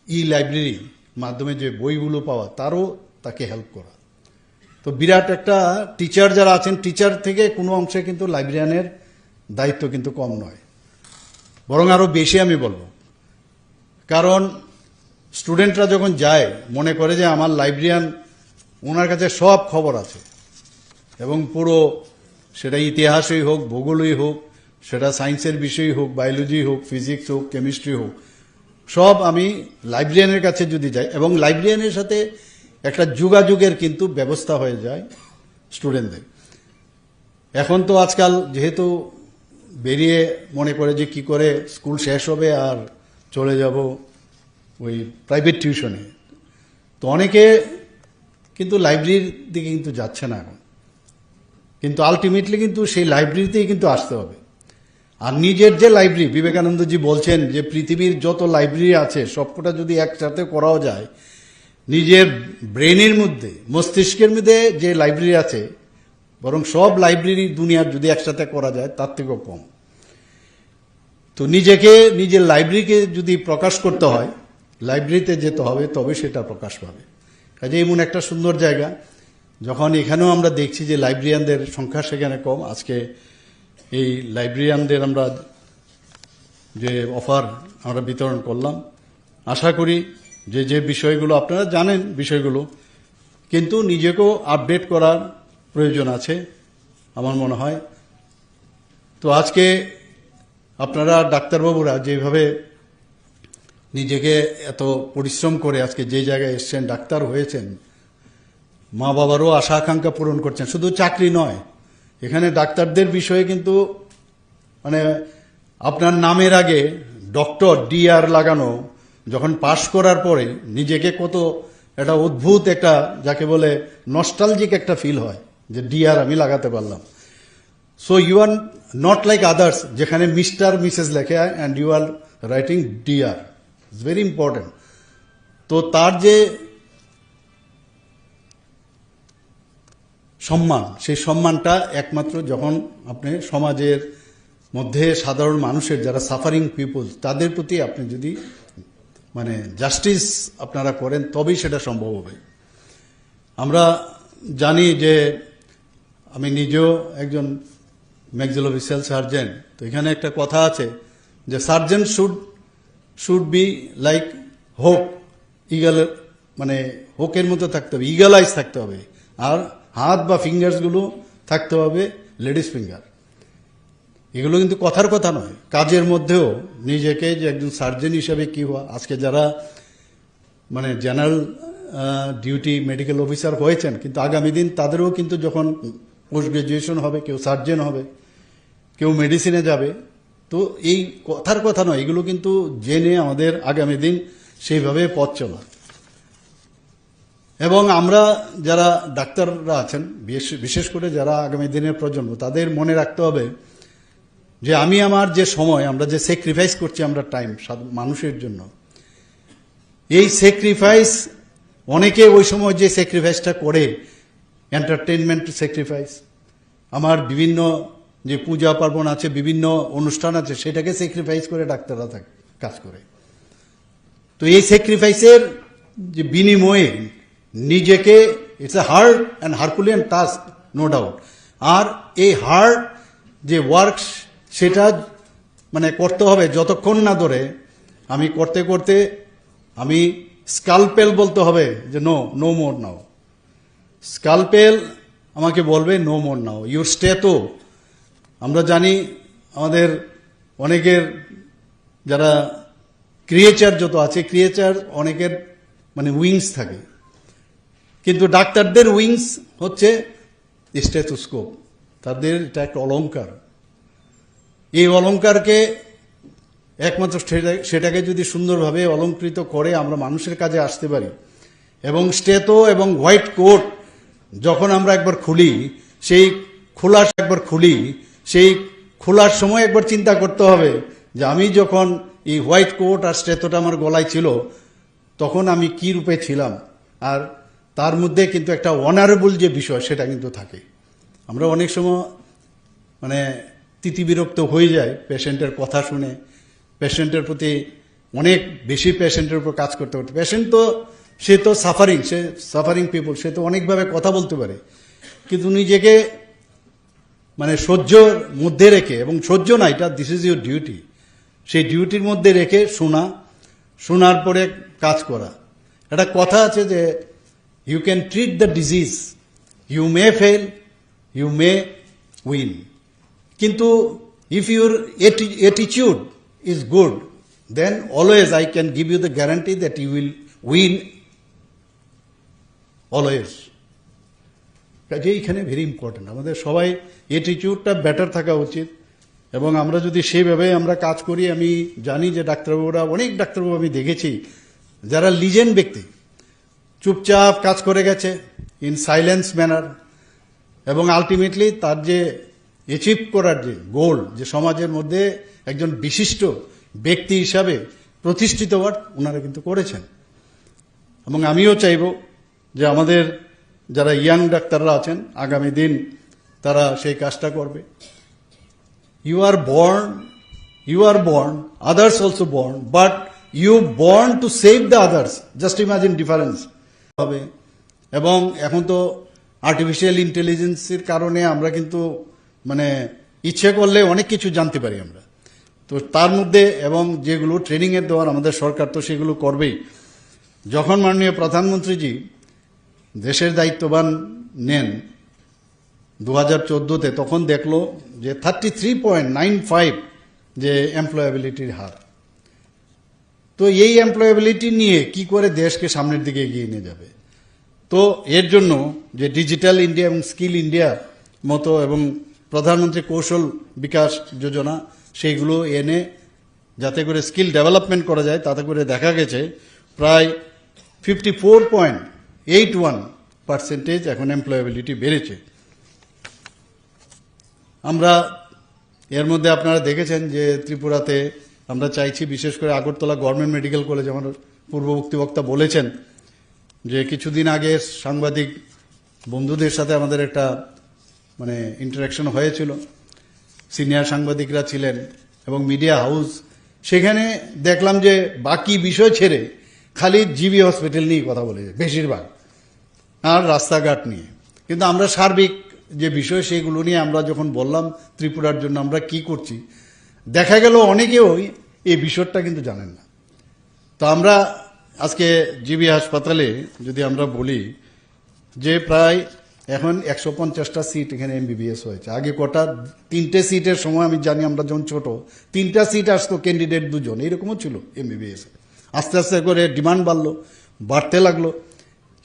ই লাইব্রেরি মাধ্যমে যে বইগুলো পাওয়া, তারও তাকে হেল্প করা। তো বিরাট একটা টিচার যারা আছেন, টিচার থেকে কোনো অংশে কিন্তু লাইব্রেরিয়ানের দায়িত্ব কিন্তু কম নয়, বরং আরও বেশি আমি বলবো। কারণ স্টুডেন্টরা যখন যায়, মনে করে যে আমার লাইব্রেরিয়ান, ওনার কাছে সব খবর আছে, এবং পুরো সেটা ইতিহাসই হোক, ভূগোলই হোক, সেটা সায়েন্সের বিষয়ই হোক, বায়োলজি হোক, ফিজিক্স হোক, কেমিস্ট্রি হোক, সব আমি লাইব্রেরিয়ানের কাছে যদি যাই, এবং লাইব্রেরিয়ানের সাথে একটা যোগাযোগের কিন্তু ব্যবস্থা হয়ে যায় স্টুডেন্টদের। এখন তো আজকাল যেহেতু বেরিয়ে মনে করে যে কি করে স্কুল শেষ হবে আর চলে যাব ওই প্রাইভেট টিউশনে, তো অনেকে কিন্তু লাইব্রেরির দিকে কিন্তু যাচ্ছে না এখন। কিন্তু আলটিমেটলি কিন্তু সেই লাইব্রেরিতেই কিন্তু আসতে হবে। আর নিজের যে লাইব্রেরি, বিবেকানন্দজি বলছেন যে পৃথিবীর যত লাইব্রেরি আছে সবকটা যদি একসাথে করাও যায়, নিজের ব্রেনের মধ্যে, মস্তিষ্কের মধ্যে যে লাইব্রেরি আছে, বরং সব লাইব্রেরি দুনিয়ার যদি একসাথে করা যায় তার থেকেও কম। তো নিজের লাইব্রেরিকে যদি প্রকাশ করতে হয়, লাইব্রেরিতে যেতে হবে, তবে সেটা প্রকাশ পাবে। কাজে এমন একটা সুন্দর জায়গা, যখন এখানেও আমরা দেখছি যে লাইব্রেরিয়ানদের সংখ্যা সেখানে কম, আজকে এই লাইব্রেরিয়ানদের আমরা যে অফার আমরা বিতরণ করলাম, আশা করি যে বিষয়গুলো আপনারা জানেন বিষয়গুলো, কিন্তু নিজেকেও আপডেট করার প্রয়োজন আছে আমার মনে হয়। তো আজকে আপনারা ডাক্তারবাবুরা যেভাবে নিজেকে এত পরিশ্রম করে আজকে যে জায়গায় এসছেন, ডাক্তার হয়েছেন, মা বাবারও আশা আকাঙ্ক্ষা পূরণ করছেন, শুধু চাকরি নয়, এখানে ডাক্তারদের বিষয়ে কিন্তু মানে আপনার নামের আগে ডক্টর DR লাগানো, যখন পাশ করার পরে নিজেকে কত একটা অদ্ভুত একটা, যাকে বলে নস্টালজিক একটা ফিল হয় যে DR আমি লাগাতে পারলাম। So you are not like others, যেখানে মিস্টার মিসেস লেখে and you are writing DR, it's very important. তো তার যে সম্মান, সেই সম্মানটা একমাত্র যখন আপনি সমাজের মধ্যে সাধারণ মানুষের যারা সাফারিং পিপল তাদের প্রতি আপনি যদি মানে জাস্টিস আপনারা করেন তবেই সেটা সম্ভব হবে। আমরা জানি যে আমি নিজেও একজন ম্যাক্সিলোফেসিয়াল সার্জন, তো এখানে একটা কথা আছে যে সার্জন শুড বি লাইক হোক, ইগল মানে হোকের মতো থাকতে হবে, ইগল আইস থাকতে হবে, আর হাত বা ফিঙ্গার্সগুলো থাকতে হবে লেডিস ফিঙ্গার। এগুলো কিন্তু কথার কথা নয়, কাজের মধ্যেও নিজেকে যে একজন সার্জন হিসাবে কি হওয়া। আজকে যারা মানে জেনারেল ডিউটি মেডিকেল অফিসার হয়েছেন, কিন্তু আগামী দিন তাদেরও কিন্তু যখন পোস্ট গ্রাজুয়েশন হবে, কেউ সার্জন হবে, কেউ মেডিসিনে যাবে, তো এই কথার কথা নয়, এগুলো কিন্তু জেনে আমাদের আগামী দিন সেইভাবে পথ চলা। এবং আমরা যারা ডাক্তাররা আছেন, বিশেষ করে যারা আগামী দিনের প্রজন্ম, তাদের মনে রাখতে হবে যে আমি আমার যে সময় আমরা যে স্যাক্রিফাইস করছি আমরা টাইম মানুষের জন্য, এই স্যাক্রিফাইস অনেকে ওই সময় যে স্যাক্রিফাইসটা করে এন্টারটেনমেন্ট স্যাক্রিফাইস, আমার বিভিন্ন যে পূজা পার্বণ আছে, বিভিন্ন অনুষ্ঠান আছে, সেটাকে স্যাক্রিফাইস করে ডাক্তাররা কাজ করে। তো এই স্যাক্রিফাইসের যে বিনিময়ে নিজেকে, it's a hard and herculean task, no doubt. আর এই হার্ড যে ওয়ার্ক সেটা মানে করতে হবে যতক্ষণ না ধরে আমি করতে করতে আমি স্কালপেল বলতে হবে যে নো মোর নাও। স্কালপেল আমাকে বলবে no more now, your stay. তো আমরা জানি আমাদের অনেকের যারা ক্রিয়েচার যত আছে, ক্রিয়েচার অনেকের মানে উইংস থাকে, কিন্তু ডাক্তারদের উইংস হচ্ছে স্টেথোস্কোপ। তাদের এটা একটা অলংকার। এই অলংকারকে একমাত্র সেটাকে যদি সুন্দরভাবে অলঙ্কৃত করে আমরা মানুষের কাজে আসতে পারি, এবং স্টেথো এবং হোয়াইট কোট যখন আমরা একবার খুলি, সেই খোলার সময় একবার চিন্তা করতে হবে যে আমি যখন এই হোয়াইট কোট আর স্টেথোটা আমার গলায় ছিল তখন আমি কি রূপে ছিলাম। আর তার মধ্যে কিন্তু একটা অনারেবল যে বিষয় সেটা কিন্তু থাকে। আমরা অনেক সময় মানে তিতিবিরক্ত হয়ে যায় পেশেন্টের কথা শুনে, পেশেন্টের প্রতি অনেক বেশি পেশেন্টের উপর কাজ করতে করতে। পেশেন্ট তো সে সাফারিং পিপল, সে তো অনেকভাবে কথা বলতে পারে, কিন্তু নিজেকে মানে সহ্যর মধ্যে রেখে, এবং সহ্য না, এটা দিস ইজ ইউর ডিউটি, সেই ডিউটির মধ্যে রেখে শোনার পরে কাজ করা। একটা কথা আছে যে you can treat the disease, you may fail, you may win, কিন্তু if your attitude is good, then always I can give you the guarantee that you will win always. কাজে এইখানে ভেরি ইম্পর্টেন্ট, আমাদের সবাই অ্যাটিটিউডটা better থাকা উচিত। এবং আমরা যদি সেইভাবে আমরা কাজ করি, আমি জানি যে ডাক্তারবাবুরা, অনেক ডাক্তারবাবু আমি দেখেছি যারা লিজেন্ড ব্যক্তি, চুপচাপ কাজ করে গেছে ইন সাইলেন্স ম্যানার, এবং আলটিমেটলি তার যে অ্যাচিভ করার যে গোল, যে সমাজের মধ্যে একজন বিশিষ্ট ব্যক্তি হিসাবে প্রতিষ্ঠিত হওয়ার ওনারা কিন্তু করেছেন। এবং আমিও চাইব যে আমাদের যারা ইয়াং ডাক্তাররা আছেন আগামী দিন তারা সেই কাজটা করবে। You are born, others also born, but you born to save the others, just imagine difference হবে। এবং এখন তো আর্টিফিশিয়াল ইন্টেলিজেন্সের কারণে আমরা কিন্তু মানে ইচ্ছে করলে অনেক কিছু জানতে পারি আমরা, তো তার মধ্যে এবং যেগুলো ট্রেনিংয়ের দেওয়ার আমাদের সরকার তো সেগুলো করবেই। যখন মাননীয় প্রধানমন্ত্রীজি দেশের দায়িত্ববান নেন 2014-তে, তখন দেখলো যে 33.95 যে এমপ্লয়াবিলিটির হার। তো এই এমপ্লয়াবিলিটি নিয়ে কি করে দেশকে সামনের দিকে এগিয়ে নিয়ে যাবে? তো এর জন্য যে ডিজিটাল ইন্ডিয়া এবং স্কিল ইন্ডিয়া মতো এবং প্রধানমন্ত্রী কৌশল বিকাশ যোজনা, সেইগুলো এনে যাতে করে স্কিল ডেভেলপমেন্ট করা যায়, তাতে করে দেখা গেছে প্রায় 54.81% এখন এমপ্লয়াবিলিটি বেড়েছে। আমরা এর মধ্যে আপনারা দেখেছেন যে ত্রিপুরাতে আমরা চাইছি, বিশেষ করে আগরতলা গভর্নমেন্ট মেডিকেল কলেজ, আমার পূর্ববর্তী বক্তা বলেছেন যে কিছুদিন আগে সাংবাদিক বন্ধুদের সাথে আমাদের একটা মানে ইন্টারাকশন হয়েছিল। সিনিয়র সাংবাদিকরা ছিলেন এবং মিডিয়া হাউস, সেখানে দেখলাম যে বাকি বিষয় ছেড়ে খালি জিবি হসপিটাল নিয়ে কথা বলেছে বেশিরভাগ, আর রাস্তাঘাট নিয়ে। কিন্তু আমরা সার্বিক যে বিষয় সেগুলো নিয়ে আমরা যখন বললাম ত্রিপুরার জন্য আমরা কি করছি, দেখা গেল অনেকেও এই বিষয়টা কিন্তু জানেন না। তো আমরা আজকে জিবি হাসপাতালে যদি আমরা বলি যে প্রায় এখন 150টা সিট এখানে এমবিবিএস হয়েছে। আগে কটা 3টে সিটের সময় আমি জানি আমরা যখন ছোট 3টা সিট আসতো, ক্যান্ডিডেট 2 জন, এরকমও ছিল এমবিবিএস। আস্তে আস্তে করে ডিমান্ড বাড়তে লাগলো,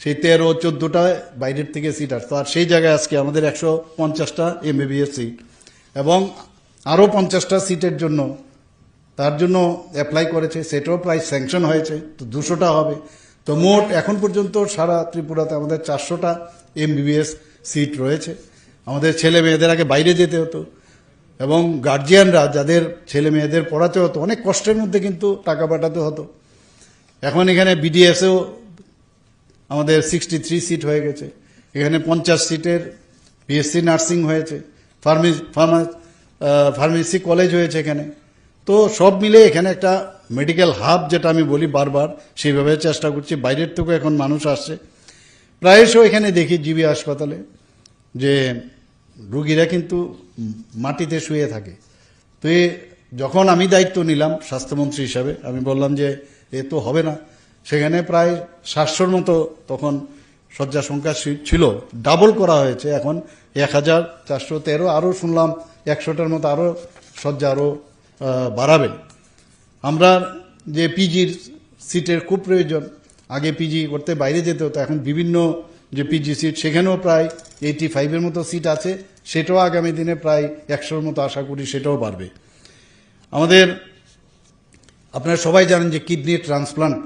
সেই 13-14টা বাইরের থেকে সিট আসতো, আর সেই জায়গায় আজকে আমাদের 150টা এমবিবিএস সিট এবং আরও 50টা সিটের জন্য তার জন্য অ্যাপ্লাই করেছে, সেটাও প্রায় স্যাংশন হয়েছে, তো 200টা হবে। তো মোট এখন পর্যন্ত সারা ত্রিপুরাতে আমাদের 400টা এমবিবিএস সিট রয়েছে। আমাদের ছেলে মেয়েদের আগে বাইরে যেতে হতো এবং গার্জিয়ানরা যাদের ছেলে মেয়েদের পড়াতে হতো অনেক কষ্টের মধ্যে কিন্তু টাকা পাঠাতে হতো। এখন এখানে বিডিএসেও আমাদের 63 সিট হয়ে গেছে, এখানে 50 সিটের বিএসসি নার্সিং হয়েছে, ফার্মেসি কলেজ হয়েছে এখানে। তো সব মিলে এখানে একটা মেডিকেল হাব, যেটা আমি বলি বারবার, সেইভাবে চেষ্টা করছি। বাইরের থেকেও এখন মানুষ আসছে প্রায়শই এখানে দেখি জিবি হাসপাতালে যে রুগীরা কিন্তু মাটিতে শুয়ে থাকে। তো যখন আমি দায়িত্ব নিলাম স্বাস্থ্যমন্ত্রী হিসাবে, আমি বললাম যে এ তো হবে না। সেখানে প্রায় 700-র মতো তখন শয্যা সংখ্যা ছিল, ডাবল করা হয়েছে, এখন 1413। আরও শুনলাম 100টার মতো আরও শয্যা আরও বাড়াবে। আমরা যে পিজির সিটের খুব প্রয়োজন, আগে পিজি করতে বাইরে যেতে হতো, এখন বিভিন্ন যে পিজি সিট সেখানেও প্রায় 85-এর মতো সিট আছে, সেটাও আগামী দিনে প্রায় 100-র মতো আশা করি সেটাও বাড়বে। আমাদের আপনারা সবাই জানেন যে কিডনি ট্রান্সপ্লান্ট,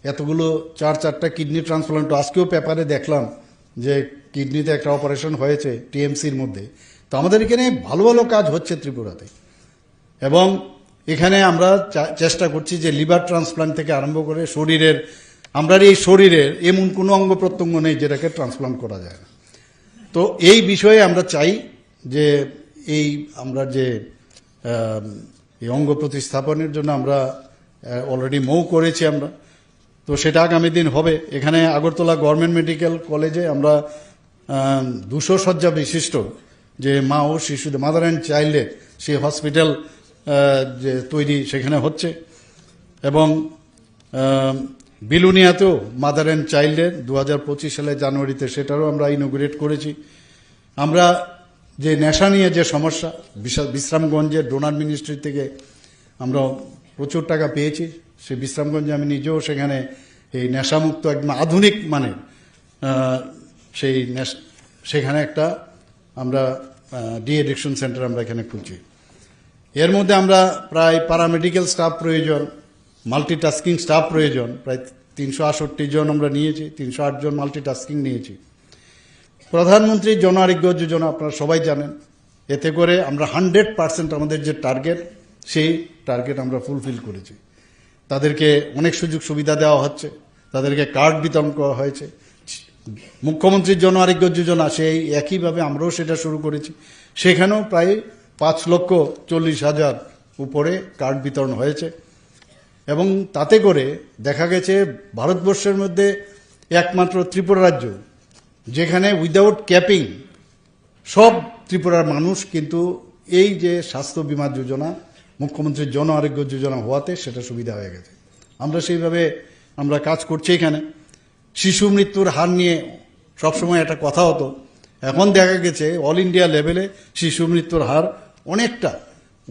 এতগুলো 4-4টা কিডনি ট্রান্সপ্লান্ট, আজকেও পেপারে দেখলাম যে কিডনিতে একটা অপারেশন হয়েছে টিএমসির মধ্যে। তো আমাদের এখানে ভালো ভালো কাজ হচ্ছে ত্রিপুরাতে, এবং এখানে আমরা চেষ্টা করছি যে লিভার ট্রান্সপ্লান্ট থেকে আরম্ভ করে শরীরের, আমরা এই শরীরের এমন কোনো অঙ্গ প্রত্যঙ্গ নেই যেটাকে ট্রান্সপ্লান্ট করা যায় না। তো এই বিষয়ে আমরা চাই যে আমরা যে এই অঙ্গ প্রতিস্থাপনের জন্য আমরা অলরেডি মৌ করেছি আমরা, তো সেটা আগামী দিন হবে। এখানে আগরতলা গভর্নমেন্ট মেডিকেল কলেজে আমরা 200 শয্যা বিশিষ্ট যে মা ও শিশুদের, মাদার অ্যান্ড চাইল্ডের সেই হসপিটাল যে তৈরি সেখানে হচ্ছে, এবং বিলুনিয়াতেও মাদার অ্যান্ড চাইল্ডের 2025 সালে জানুয়ারিতে সেটারও আমরা ইনোগ্রেট করেছি। আমরা যে নেশা নিয়ে যে সমস্যা, বিশ্রামগঞ্জের ডোনার মিনিস্ট্রি থেকে আমরা প্রচুর টাকা পেয়েছি, সেই বিশ্রামগঞ্জে আমি নিজেও সেখানে এই নেশামুক্ত একদম আধুনিক মানের সেখানে একটা আমরা ডি এডিকশন সেন্টার আমরা এখানে খুলছি। এর মধ্যে আমরা প্রায় প্যারামেডিক্যাল স্টাফ প্রয়োজন, মাল্টিটাস্কিং স্টাফ প্রয়োজন, প্রায় 368 জন আমরা নিয়েছি, 308 জন মাল্টিটাস্কিং নিয়েছি। প্রধানমন্ত্রী জন আরোগ্য যোজনা আপনারা সবাই জানেন, এতে করে আমরা 100% আমাদের যে টার্গেট সেই টার্গেট আমরা ফুলফিল করেছি। তাদেরকে অনেক সুযোগ সুবিধা দেওয়া হচ্ছে, তাদেরকে কার্ড বিতরণ করা হয়েছে। মুখ্যমন্ত্রীর জন আরোগ্য যোজনা সেই একইভাবে আমরাও সেটা শুরু করেছি, সেখানেও প্রায় 5,40,000 উপরে কার্ড বিতরণ হয়েছে। এবং তাতে করে দেখা গেছে ভারতবর্ষের মধ্যে একমাত্র ত্রিপুরা রাজ্য যেখানে উইদাউট ক্যাপিং সব ত্রিপুরার মানুষ কিন্তু এই যে স্বাস্থ্য বীমা যোজনা, মুখ্যমন্ত্রীর জন আরোগ্য যোজনা হওয়াতে সেটা সুবিধা হয়ে গেছে। আমরা সেইভাবে আমরা কাজ করছি। এখানে শিশু মৃত্যুর হার নিয়ে সবসময় একটা কথা হতো, এখন দেখা গেছে অল ইন্ডিয়া লেভেলে শিশু মৃত্যুর হার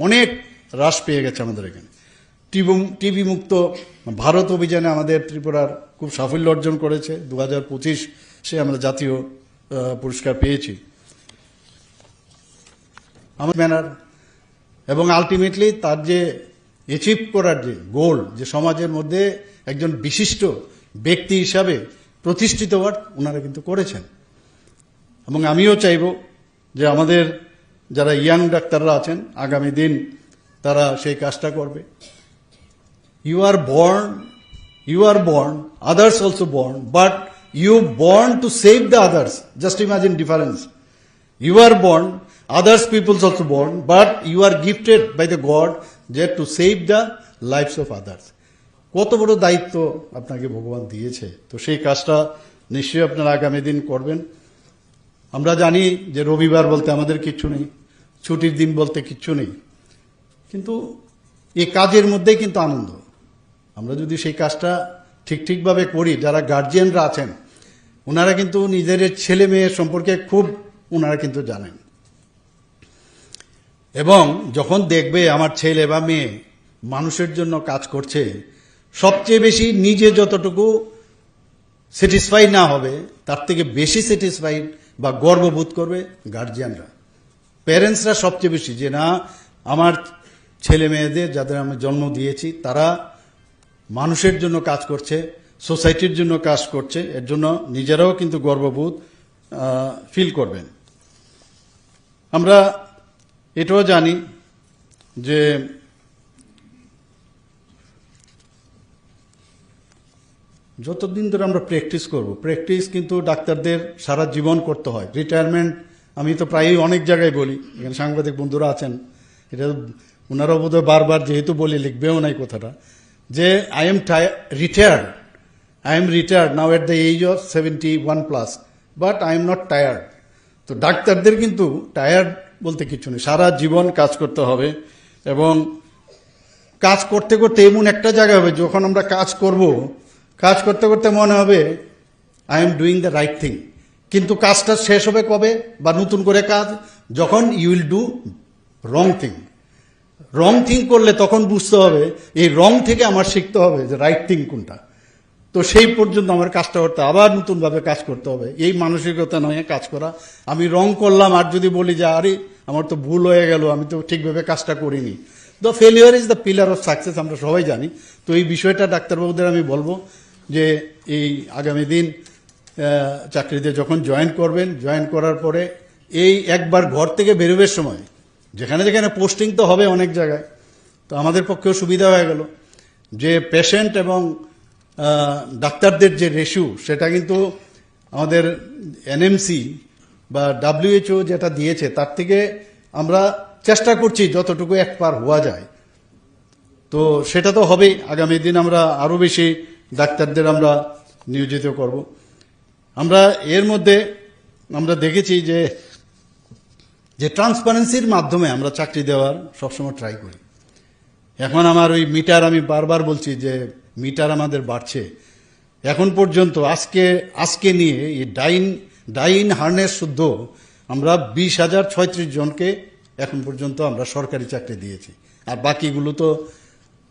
অনেক হ্রাস পেয়ে গেছে আমাদের এখানে। টিবি মুক্ত ভারত অভিযানে আমাদের ত্রিপুরার খুব সাফল্য অর্জন করেছে, 2025 আমরা জাতীয় পুরস্কার পেয়েছি আমার ম্যানার। এবং আলটিমেটলি তার যে অ্যাচিভ করার যে গোল, যে সমাজের মধ্যে একজন বিশিষ্ট ব্যক্তি হিসাবে প্রতিষ্ঠিত হওয়ার ওনারা কিন্তু করেছেন। এবং আমিও চাইব যে আমাদের যারা ইয়াং ডাক্তাররা আছেন আগামী দিন তারা সেই কাজটা করবে। You are born, others also born, but you born to save the others. Just imagine difference. You are born, others peoples also born, but you are gifted by the God that to save the lives of others. কত বড় দায়িত্ব আপনাকে ভগবান দিয়েছে, তো সেই কাজটা নিশ্চয়ই আপনারা আগামী দিন করবেন। আমরা জানি যে রবিবার বলতে আমাদের কিচ্ছু নেই, ছুটির দিন বলতে কিচ্ছু নেই, কিন্তু এই কাজের মধ্যেই কিন্তু আনন্দ। আমরা যদি সেই কাজটা ঠিকভাবে করি, যারা গার্জিয়ানরা আছেন ওনারা কিন্তু নিজেদের ছেলে মেয়ে সম্পর্কে খুব ওনারা কিন্তু জানেন, এবং যখন দেখবে আমার ছেলে বা মেয়ে মানুষের জন্য কাজ করছে, সবচেয়ে বেশি নিজে যতটুকু স্যাটিসফাই না হবে তার থেকে বেশি স্যাটিসফাইড বা গর্ববোধ করবে গার্জিয়ানরা, প্যারেন্টসরা সবচেয়ে বেশি, যে না আমার ছেলে মেয়েদের যাদের আমি জন্ম দিয়েছি তারা মানুষের জন্য কাজ করছে, সোসাইটির জন্য কাজ করছে, এর জন্য নিজেরাও কিন্তু গর্ববোধ ফিল করবেন। আমরা এটাও জানি যে যতদিন ধরে আমরা প্র্যাকটিস করব, প্র্যাকটিস কিন্তু ডাক্তারদের সারা জীবন করতে হয়। রিটায়ারমেন্ট আমি তো প্রায়ই অনেক জায়গায় বলি, এখানে সাংবাদিক বন্ধুরা আছেন, এটা ওনারাও বোধহয় বারবার যেহেতু বলি লিখবেও নাই কথাটা, যে I am retired now at the age of 71+, but I am not tired. তো ডাক্তারদের কিন্তু টায়ার্ড বলতে কিছু নেই, সারা জীবন কাজ করতে হবে, এবং কাজ করতে করতে এমন একটা জায়গা হবে যখন আমরা কাজ করব, কাজ করতে করতে মনে হবে I am doing the right thing, কিন্তু কাজটা শেষ হবে কবে, বা নতুন করে কাজ যখন you will do wrong thing. Wrong thing করলে তখন বুঝতে হবে এই রং থেকে আমার শিখতে হবে যে রাইট থিং কোনটা। তো সেই পর্যন্ত আমার কাজটা করতে আবার নতুনভাবে কাজ করতে হবে, এই মানসিকতা নয় কাজ করা। আমি রং করলাম আর যদি বলি যে আরে আমার তো ভুল হয়ে গেল, আমি তো ঠিকভাবে কাজটা করিনি, the failure is the pillar of success, আমরা সবাই জানি। তো এই বিষয়টা ডাক্তারবাবুদের আমি বলবো যে এই আগামী দিন চাকরিতে যখন জয়েন করবেন, জয়েন করার পরে এই একবার ঘর থেকে বেরোবার সময় যেখানে যেখানে পোস্টিং তো হবে অনেক জায়গায়, তো আমাদের পক্ষেও সুবিধা হয়ে গেল যে পেশেন্ট এবং ডাক্তারদের যে রেশিও সেটা কিন্তু আমাদের এনএমসি বা WHO যেটা দিয়েছে তার থেকে আমরা চেষ্টা করছি যতটুকু একবার হওয়া যায়। তো সেটা তো হবেই, আগামী দিন আমরা আরও বেশি ডাক্তারদের আমরা নিয়োজিত করব। আমরা এর মধ্যে আমরা দেখেছি যে ট্রান্সপারেন্সির মাধ্যমে আমরা চাকরি দেওয়ার সবসময় ট্রাই করি। এখন আমার ওই মিটার, আমি বারবার বলছি যে মিটার আমাদের বাড়ছে। এখন পর্যন্ত আজকে নিয়ে এই ডাইন হার্নেস শুদ্ধ আমরা 20,036 জনকে এখন পর্যন্ত আমরা সরকারি চাকরি দিয়েছি, আর বাকিগুলো তো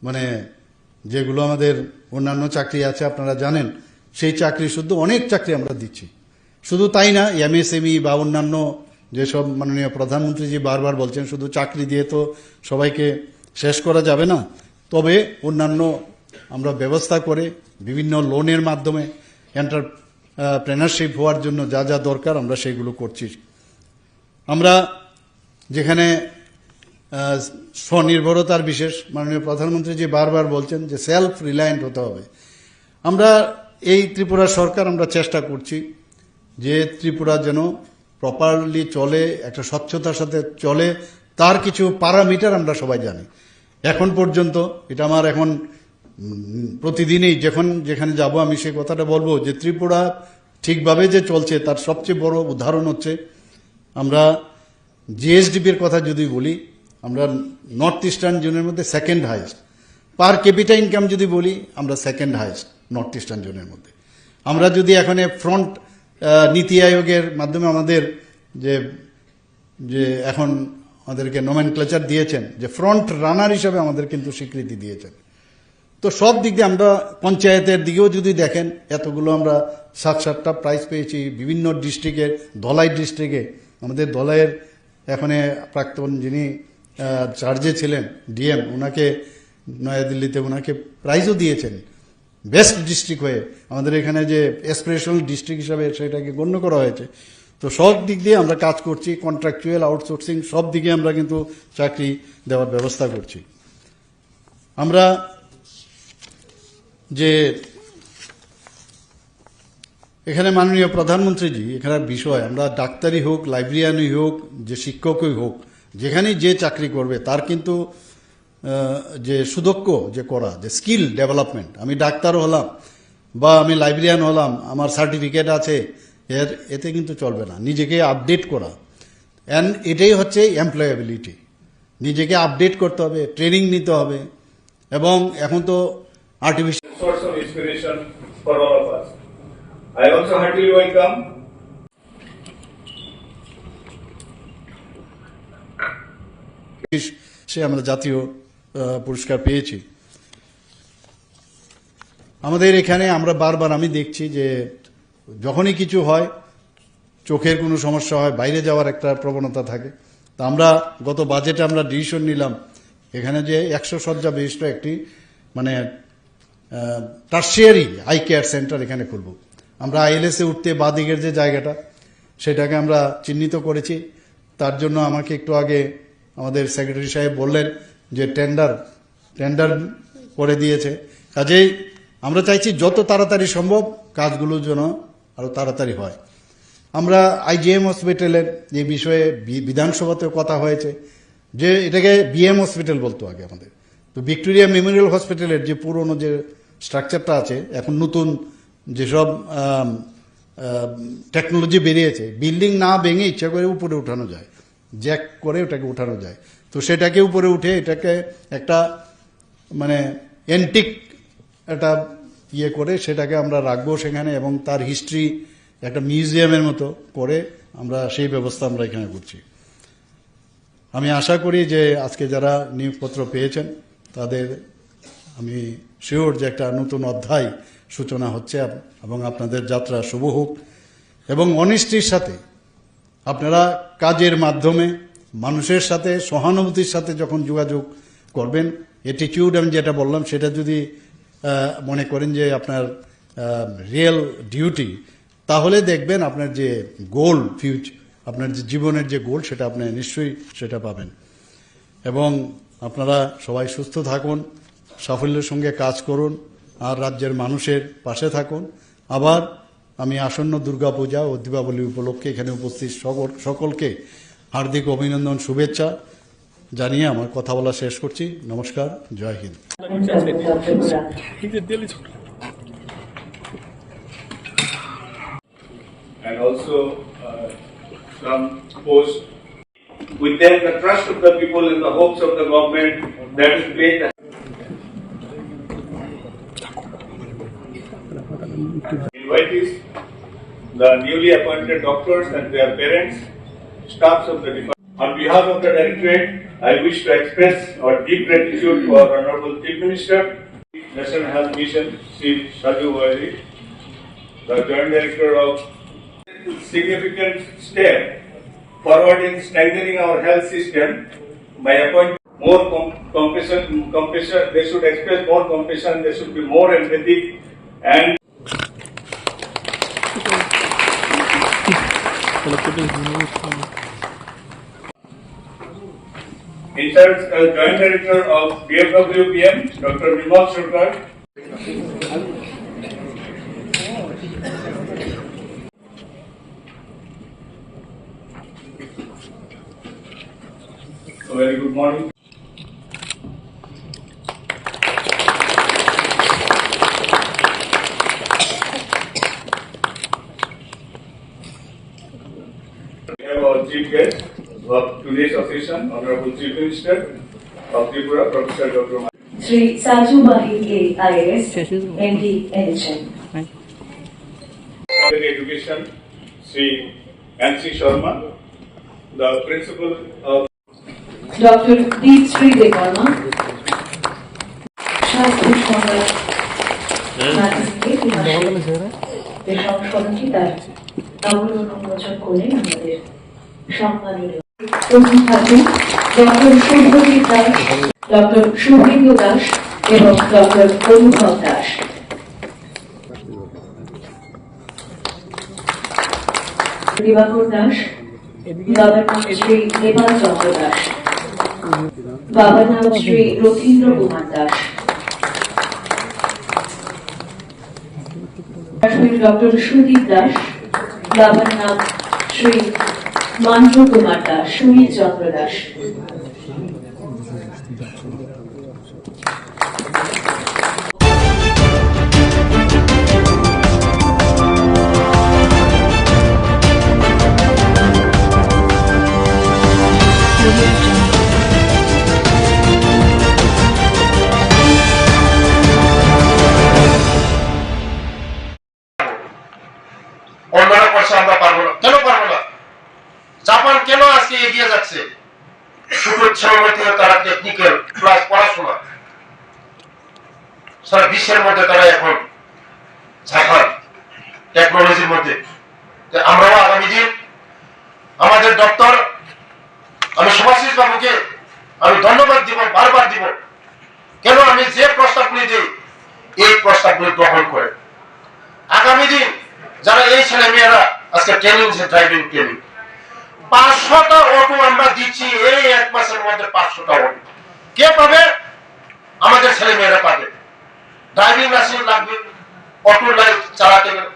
মানে যেগুলো আমাদের অন্যান্য চাকরি আছে আপনারা জানেন, সেই চাকরি শুদ্ধ অনেক চাকরি আমরা দিচ্ছি। শুধু তাই না, MSME বা অন্যান্য যেসব মাননীয় প্রধানমন্ত্রীজি বারবার বলছেন শুধু চাকরি দিয়ে তো সবাইকে শেষ করা যাবে না, তবে অন্যান্য আমরা ব্যবস্থা করে বিভিন্ন লোনের মাধ্যমে এন্টারপ্রেনারশিপ হওয়ার জন্য যা যা দরকার আমরা সেইগুলো করছি। আমরা যেখানে স্বনির্ভরতার বিশেষ মাননীয় প্রধানমন্ত্রী যে বারবার বলছেন যে সেলফ রিলায়েন্ট হতে হবে, আমরা এই ত্রিপুরা সরকার আমরা চেষ্টা করছি যে ত্রিপুরা যেন প্রপারলি চলে, একটা স্বচ্ছতার সাথে চলে, তার কিছু প্যারামিটার আমরা সবাই জানি। এখন পর্যন্ত এটা আমার এখন প্রতিদিনই যেখানে যাব আমি সেই কথাটা বলবো যে ত্রিপুরা ঠিকভাবে যে চলছে তার সবচেয়ে বড় উদাহরণ হচ্ছে আমরা জিএসডিপির কথা যদি বলি, আমরা নর্থ ইস্টার্ন জোনের মধ্যে সেকেন্ড হাইয়েস্ট, পার ক্যাপিটা ইনকাম যদি বলি আমরা সেকেন্ড হাইয়েস্ট নর্থ ইস্টার্ন জোনের মধ্যে। আমরা যদি এখন ফ্রন্ট নীতি আয়োগের মাধ্যমে আমাদের যে এখন আমাদেরকে নোমেনক্লেচার দিয়েছেন যে ফ্রন্ট রানার হিসাবে আমাদের কিন্তু স্বীকৃতি দিয়েছেন। তো সব দিক দিয়ে আমরা পঞ্চায়েতের দিকেও যদি দেখেন এতগুলো আমরা 7-8টা প্রাইজ পেয়েছি বিভিন্ন ডিস্ট্রিক্টের। ধলাই ডিস্ট্রিক্টে আমাদের ধলাইয়ের এখানে প্রাক্তন যিনি চার্জে ছিলেন ডিএম, ওনাকে নয়াদিল্লিতে ওনাকে প্রাইজও দিয়েছেন বেস্ট ডিস্ট্রিক্ট হয়ে। আমাদের এখানে যে অ্যাসপিরেশনাল ডিস্ট্রিক্ট হিসাবে সেটাকে গণ্য করা হয়েছে। তো সব দিক দিয়ে আমরা কাজ করছি, কন্ট্রাকচুয়াল, আউটসোর্সিং সব দিকে আমরা কিন্তু চাকরি দেওয়ার ব্যবস্থা করছি। আমরা যে এখানে মাননীয় প্রধানমন্ত্রীজি এখানে বিষয় আমরা ডাক্তারই হোক, লাইব্রেরিয়ানই হোক, যে শিক্ষকই হোক, যেখানেই যে চাকরি করবে তার কিন্তু যে সুদক্ষ যে করা, যে স্কিল ডেভেলপমেন্ট, আমি ডাক্তার হলাম বা আমি লাইব্রেরিয়ান হলাম, আমার সার্টিফিকেট আছে, এতে কিন্তু চলবে না। নিজেকে আপডেট করা, অ্যান্ড এটাই হচ্ছে এমপ্লয়াবিলিটি। নিজেকে আপডেট করতে হবে, ট্রেনিং নিতে হবে, এবং এখন তো artificial source of inspiration for all of us. I also heartily welcome সে আমরা জাতীয় পুরস্কার পেয়েছি। আমাদের এখানে আমরা বারবার আমি দেখছি যে যখনই কিছু হয়, চোখের কোনো সমস্যা হয়, বাইরে যাওয়ার একটা প্রবণতা থাকে। তা আমরা গত বাজেটে আমরা ডিসিশন নিলাম এখানে যে 100 শয্যা বিশিষ্ট একটি মানে টার্সিয়ারি আই কেয়ার সেন্টার এখানে খুলব। আমরা আইএলএসে উঠতে বাদিকের যে জায়গাটা সেটাকে আমরা চিহ্নিত করেছি। তার জন্য আমাকে একটু আগে আমাদের সেক্রেটারি সাহেব বললেন যে টেন্ডার করে দিয়েছে। কাজেই আমরা চাইছি যত তাড়াতাড়ি সম্ভব কাজগুলো যেন আরো তাড়াতাড়ি হয়। আমরা আইজিএম হসপিটালের যে বিষয়ে বিধানসভাতেও কথা হয়েছে যে এটাকে বিএম হসপিটাল বলতো আগে আমাদের, তো ভিক্টোরিয়া মেমোরিয়াল হসপিটালের যে পুরনো যে স্ট্রাকচারটা আছে, এখন নতুন যেসব টেকনোলজি বেরিয়েছে, বিল্ডিং না ভেঙে ইচ্ছা করে উপরে উঠানো যায়, জ্যাক করে ওটাকে উঠানো যায়। তো সেটাকে উপরে উঠে এটাকে একটা মানে অ্যান্টিক একটা ইয়ে করে সেটাকে আমরা রাখবো সেখানে, এবং তার হিস্ট্রি একটা মিউজিয়ামের মতো করে আমরা সেই ব্যবস্থা আমরা এখানে করছি। আমি আশা করি যে আজকে যারা নিয়োগপত্র পেয়েছেন তাদের আমি শিওর যে একটা নতুন অধ্যায় সূচনা হচ্ছে, এবং আপনাদের যাত্রা শুভ হোক। এবং অনিষ্টির সাথে আপনারা কাজের মাধ্যমে মানুষের সাথে সহানুভূতির সাথে যখন যোগাযোগ করবেন, অ্যাটিটিউড আমি যেটা বললাম সেটা যদি মনে করেন যে আপনার রিয়েল ডিউটি, তাহলে দেখবেন আপনার যে গোল আপনার যে জীবনের যে গোল সেটা আপনি নিশ্চয়ই সেটা পাবেন। এবং আপনারা সবাই সুস্থ থাকুন, সাফল্যের সঙ্গে কাজ করুন, আর রাজ্যের মানুষের পাশে থাকুন। আবার আমি আসন্ন দুর্গাপূজা ও দীপাবলি উপলক্ষে এখানে উপস্থিত সকলকে হার্দিক অভিনন্দন, শুভেচ্ছা জানিয়ে আমার কথা বলা শেষ করছি। নমস্কার, জয় Hind. and also some post. We thank the trust of the people and the hopes of the government that is great. Invitees, the newly appointed doctors and their parents, staffs of the department. On behalf of the Directorate, I wish to express our deep gratitude to our Honorable Chief Minister, National Health Mission, Sri Shaju Vairi, the Joint Director of significant step forward in strengthening our health system by appointing more compassion. They should express more compassion. They should be more empathic and in charge as Joint Director of DFWPM, Dr. Vimal Sarkar. So very good morning. We have our chief guest of today's occasion, Honorable Chief Minister of Tripura, Professor Dr. Sri Saju Bahi IAS, MD, NHM. Education, Sri N.C. Sharma, the Principal of Dr. Deep Sri Devarma, Shastri Shamrat, সংশোধনটি তার অবলম্বন উন্মোচন করলেন আমাদের সম্মানীয় প্রথম থাকেন doctor Subhajit Das, doctor Suvendu Das এবং doctor অনুভব দাস। দিবাকর দাস, বাবার নাম শ্রী নেপাল চন্দ্র দাস, বাবার নাম শ্রী রথীন্দ্র কুমার দাস। ডক্টর সুদীপ দাস, বাবার নাম শ্রী মান্টু কুমার দাস, সুনীল চন্দ্র দাস। অন্যরা করছে, আমরা পারবো না। কেন পারবো না? জাপান কেন আজকে এগিয়ে যাচ্ছে? শুধু ছেলে থেকে তারা টেকনিক্যাল প্লাস পড়াশোনা, সারা বিশ্বের মধ্যে তারা এখন ঝাঁকান টেকনোলজির মধ্যে। আমরাও আগামী দিন আমাদের দপ্তর, আমি সুভাষিস বাবুকে আমি ধন্যবাদ দিব, বারবার দিব। কেন আমি যে প্রস্তাবগুলি দিই এই প্রস্তাবগুলি গ্রহণ করে আগামী দিন যারা এই ছেলে মেয়েরা আজকে ট্রেনিং, ড্রাইভিং ট্রেনিং 500টা অটো আমরা দিচ্ছি এই 1 মাসের মধ্যে। 500টা অটো কে পাবে? আমাদের ছেলে মেয়েরা পাবে। ড্রাইভিং লাইসেন্স লাগবে, অটো লাইট চালাতে গেলে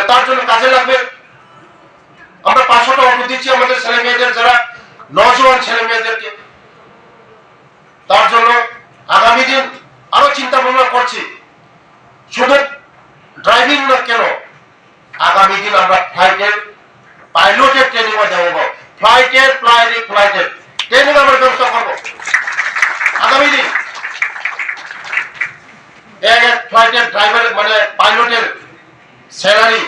তার জন্য কাজে লাগবে। আমরা 500টা অটো দিচ্ছি আমাদের ছেলে মেয়েদের, যারা নজওয়ান ছেলে মেয়েদেরকে। তার জন্য আগামী দিন আরো চিন্তা ভাবনা করছি। শুধু ড্রাইভিং না, কেন আগামী দিন আমরা ফ্লাইটের পাইলটের ট্রেনিং দেবো। ফ্লাইটের ট্রেনিং আমরা ব্যবস্থা করবো আগামী দিন। এক ফ্লাইটের ড্রাইভারের মানে পাইলটের স্যালারি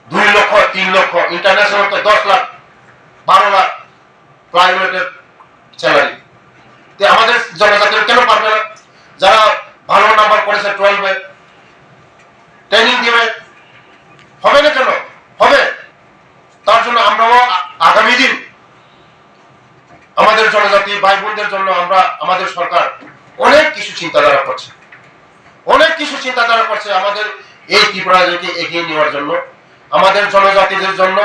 2 লক্ষ 3 লক্ষ, ইন্টারন্যাশনাল তো 10 লাখ 12 লাখ পাইলটের স্যালারি। আমাদের জনজাতির কেন পারবে না? যারা ভালো নাম্বার করেছে 12-এ ট্রেনিং দিবে, হবে না কেন? হবে। তার জন্য আমরাও আগামী দিন আমাদের জনজাতি ভাই বোনদের জন্য আমাদের সরকার অনেক কিছু চিন্তাধারা করছে, অনেক কিছু চিন্তাধারা করছে আমাদের এই ত্রিপুরাকে এগিয়ে নেওয়ার জন্য, আমাদের জনজাতিদের জন্য।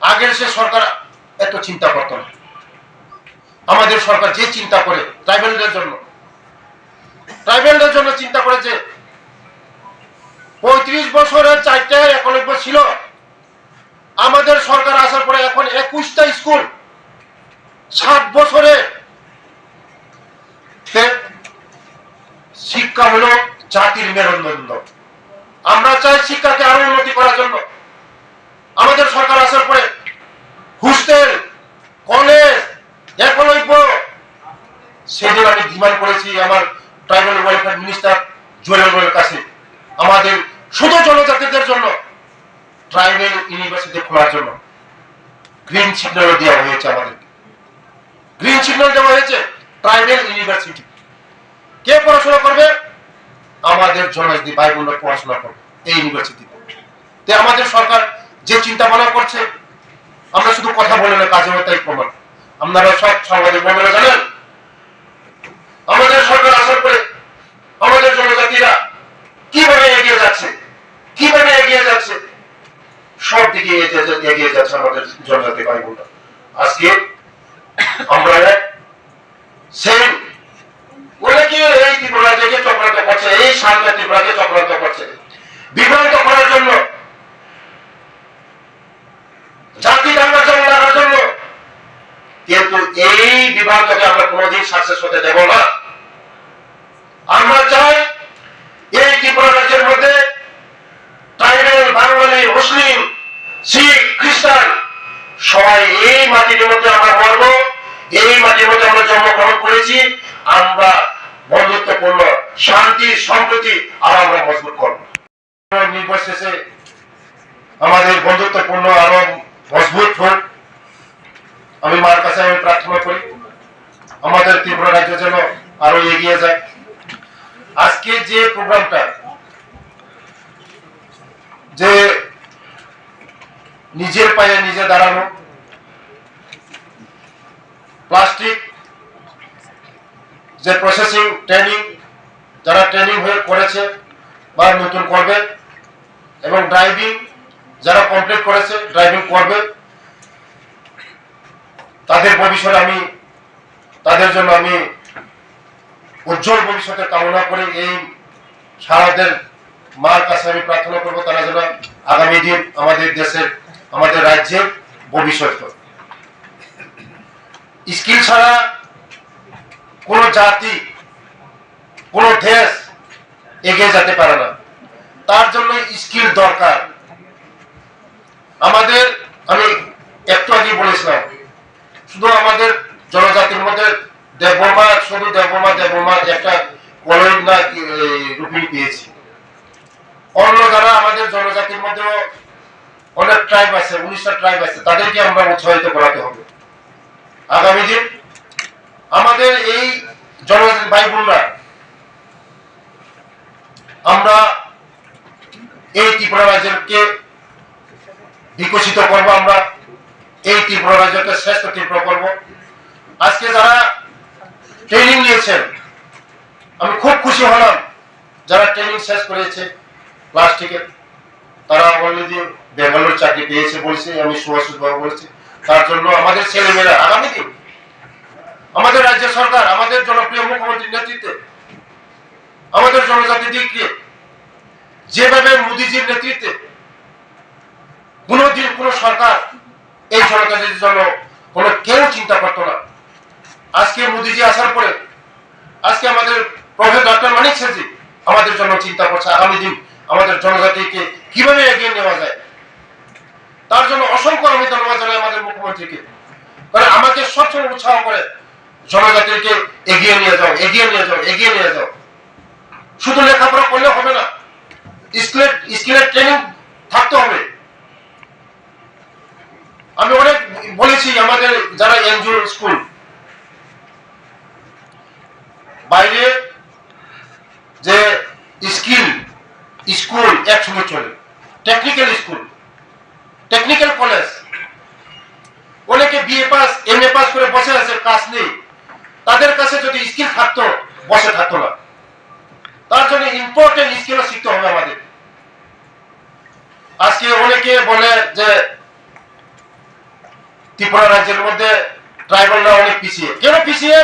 আগের সে সরকার এত চিন্তা করত না। আমাদের সরকার যে চিন্তা করে ট্রাইবেলদের জন্য চিন্তা করেছে। 35 বছরের 4টা একলব্য ছিল। আমাদের সরকার আসার পরে এখন 21টা স্কুল। 60 বছরে শিক্ষা হলো জাতির মেরুদণ্ড। আমরা চাই শিক্ষাকে আরো উন্নতি করার জন্য। আমাদের সরকার আসার পরে হোস্টেল, কলেজ, একলব্য, সেদিন আমি ডিমান্ড করেছি আমার ট্রাইবাল ওয়েলফেয়ার মিনিস্টার জুয়েলের কাছে, আমাদের শুধু জনজাতিদের জন্য ট্রাইবাল ইউনিভার্সিটি খোলার জন্য গ্রিন সিগন্যাল দেওয়া হয়েছে। আমাদের গ্রিন সিগন্যাল দেওয়া হয়েছে ট্রাইবাল ইউনিভার্সিটি। কে পড়াশোনা করবে? আমাদের জনজাতি ভাই বোনরা পড়াশোনা করবে এই ইউনিভার্সিটিতে। আমাদের সরকার যে চিন্তা ভাবনা করছে, আমরা শুধু কথা বলে না, কাজে তাই প্রমাণ। আপনারা সব সাংবাদিক বন্ধুরা জানেন আমাদের সরকার আসার পরে আমাদের জনজাতিরা কিভাবে এগিয়ে যাচ্ছে, সব দিকে এগিয়ে যাচ্ছে আমাদের জনজাতি ভাই বোনরা। আজকে আমরা সেই অনেকে এই ত্রিপুরাকে চক্রান্ত করছে, এই শান্তি ত্রিপুরাকে চক্রান্ত করছে বিভ্রান্ত করার জন্য, জাতি দাঙ্গা লাগার জন্য। কিন্তু এই বিভ্রান্তকে আমরা কোনোদিন সাকসেস হতে দেব না। আমরা চাই এই ত্রিপুরা রাজ্যের মধ্যে ট্রাইবাল, বাঙালি, মুসলিম, শিখ, খ্রিস্টান সবাই এই মাটির মধ্যে আমরা মরব, এই মাটির মধ্যে আমরা জন্মগ্রহণ করেছি। আমরা বন্ধুত্বপূর্ণ শান্তি সম্প্রীতি আর আমরা মজবুত করব। নির্বাচন শেষে আমাদের বন্ধুত্বপূর্ণ আরো মজবুত হোক, আমি মার কাছে আমি প্রার্থনা করি আমাদের ত্রিপুরা রাজ্য যেন আরো এগিয়ে যায়। আজকে যে প্রোগ্রামটা, যে নিজের পায়ে নিজে দাঁড়ানো, প্লাস্টিক যে প্রসেসিং ট্রেনিং, যারা ট্রেনিং হয়ে করেছে বা নতুন করবে, এবং ড্রাইভিং যারা কমপ্লিট করেছে ড্রাইভিং করবে, তাদের ভবিষ্যতে আমি তাদের জন্য আমি উজ্জ্বল ভবিষ্যতের কামনা করি। এই সারাদের মার কাছে আমি প্রার্থনা করবো তারা যেন আগামী দিন আমাদের দেশের, আমাদের রাজ্যের ভবিষ্যৎ। স্কিল ছাড়া কোন জাতি, কোন দেশ এগিয়ে যেতে পারে না। তার জন্য স্কিল দরকার আমাদের। আমি একটু আগে বলেছিলাম, শুধু আমাদের জনজাতির মধ্যে দেববর্মা, শুধু দেববর্মা একটা কলোনি না রূপিণী পেয়েছি। অন্য যারা আমাদের জনজাতির মধ্যে অনেক ট্রাইব আছে, 19টা ট্রাইব আছে, তাদেরকে আমরা উৎসাহিত করাতে হবে। আগামী দিন আমাদের এই জনজাতি ভাই বোনরা, আমরা এই ত্রিপুরা রাজ্যকে বিকশিত করব, আমরা এই ত্রিপুরা রাজ্যকে শ্রেষ্ঠ ত্রিপুরা করব। আজকে যারা ট্রেনিং নিয়েছেন, আমি খুব খুশি হলাম যারা ট্রেনিং শেষ করেছে প্লাস্টিকের, তারা অলরেডি বেঙ্গালোর চাকরি পেয়েছে বলছে, আমি সুভাষিস বাবু বলছি। তার জন্য আমাদের ছেলেমেয়েরা আগামী দিন আমাদের রাজ্য সরকার, আমাদের জনপ্রিয় মুখ্যমন্ত্রীর নেতৃত্বে আমাদের জনজাতি দিককে যেভাবে মোদীজির নেতৃত্বে কোনদিন কোন সরকার এই জনজাতির জন্য কোন কেউ চিন্তা করতো না। আজকে মোদীজি আসার পরে আজকে আমাদের প্রফেসর ডক্টর মানিক শেঠজি আমাদের জন্য চিন্তা করছে আগামী দিন আমাদের জনজাতিকে কিভাবে এগিয়ে নেওয়া যায়। তার জন্য অসংখ্য আমি ধন্যবাদ জানাই আমাদের মুখ্যমন্ত্রীকে, কারণ আমাকে সবসময় উৎসাহ করে জনজাতিকে এগিয়ে নিয়ে যাও, এগিয়ে নিয়ে যাও, এগিয়ে নিয়ে যাও। শুধু লেখাপড়া করলে হবে না, স্কিলের ট্রেনিং থাকতে হবে। আমি অনেক বলেছি আমাদের যারা এনজিও স্কুল, বাইরে যে স্কুল একসঙ্গে চলে, টেকনিক্যাল স্কুল, টেকনিক্যাল কলেজ, অনেকে বিএ পাস এমএ পাস করে বসে আছে, কাজ নেই। তাদের কাছে যদি স্কিল থাকতো, বসে থাকতো না। তার জন্য ইম্পর্টেন্ট স্কিল শিখতে হবে আমাদের। আজকে অনেকে বলে যে ত্রিপুরা রাজ্যের মধ্যে ট্রাইবালরা অনেক পিছিয়ে। কেন পিছিয়ে?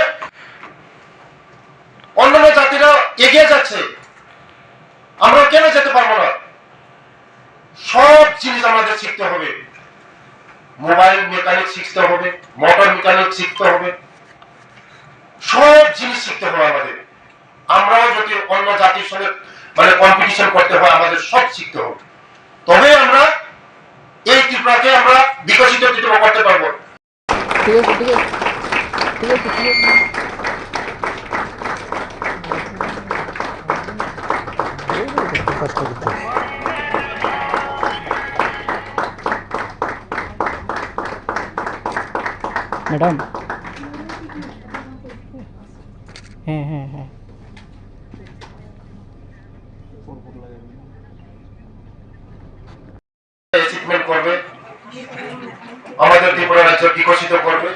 অন্যান্য জাতিরা এগিয়ে যাচ্ছে, আমরা কেন যেতে পারবো না? সব জিনিস আমাদের শিখতে হবে। মোবাইল মেকানিক শিখতে হবে, মোটর মেকানিক শিখতে হবে, সব জিনিস শিখতে হবে আমাদের। আমরাও যদি অন্য জাতির সঙ্গে কম্পিটিশন করতে হয়, আমাদের সব শিখতে হবে, তবে আমরা এই ত্রিপুরাকে আমরা বিকশিত ত্রিপুরা করতে পারবো। ম্যাডাম, হ্যাঁ হ্যাঁ হ্যাঁ, অ্যাচিভমেন্ট করবে, আমাদের ত্রিপুরা রাজ্য বিকশিত করবে,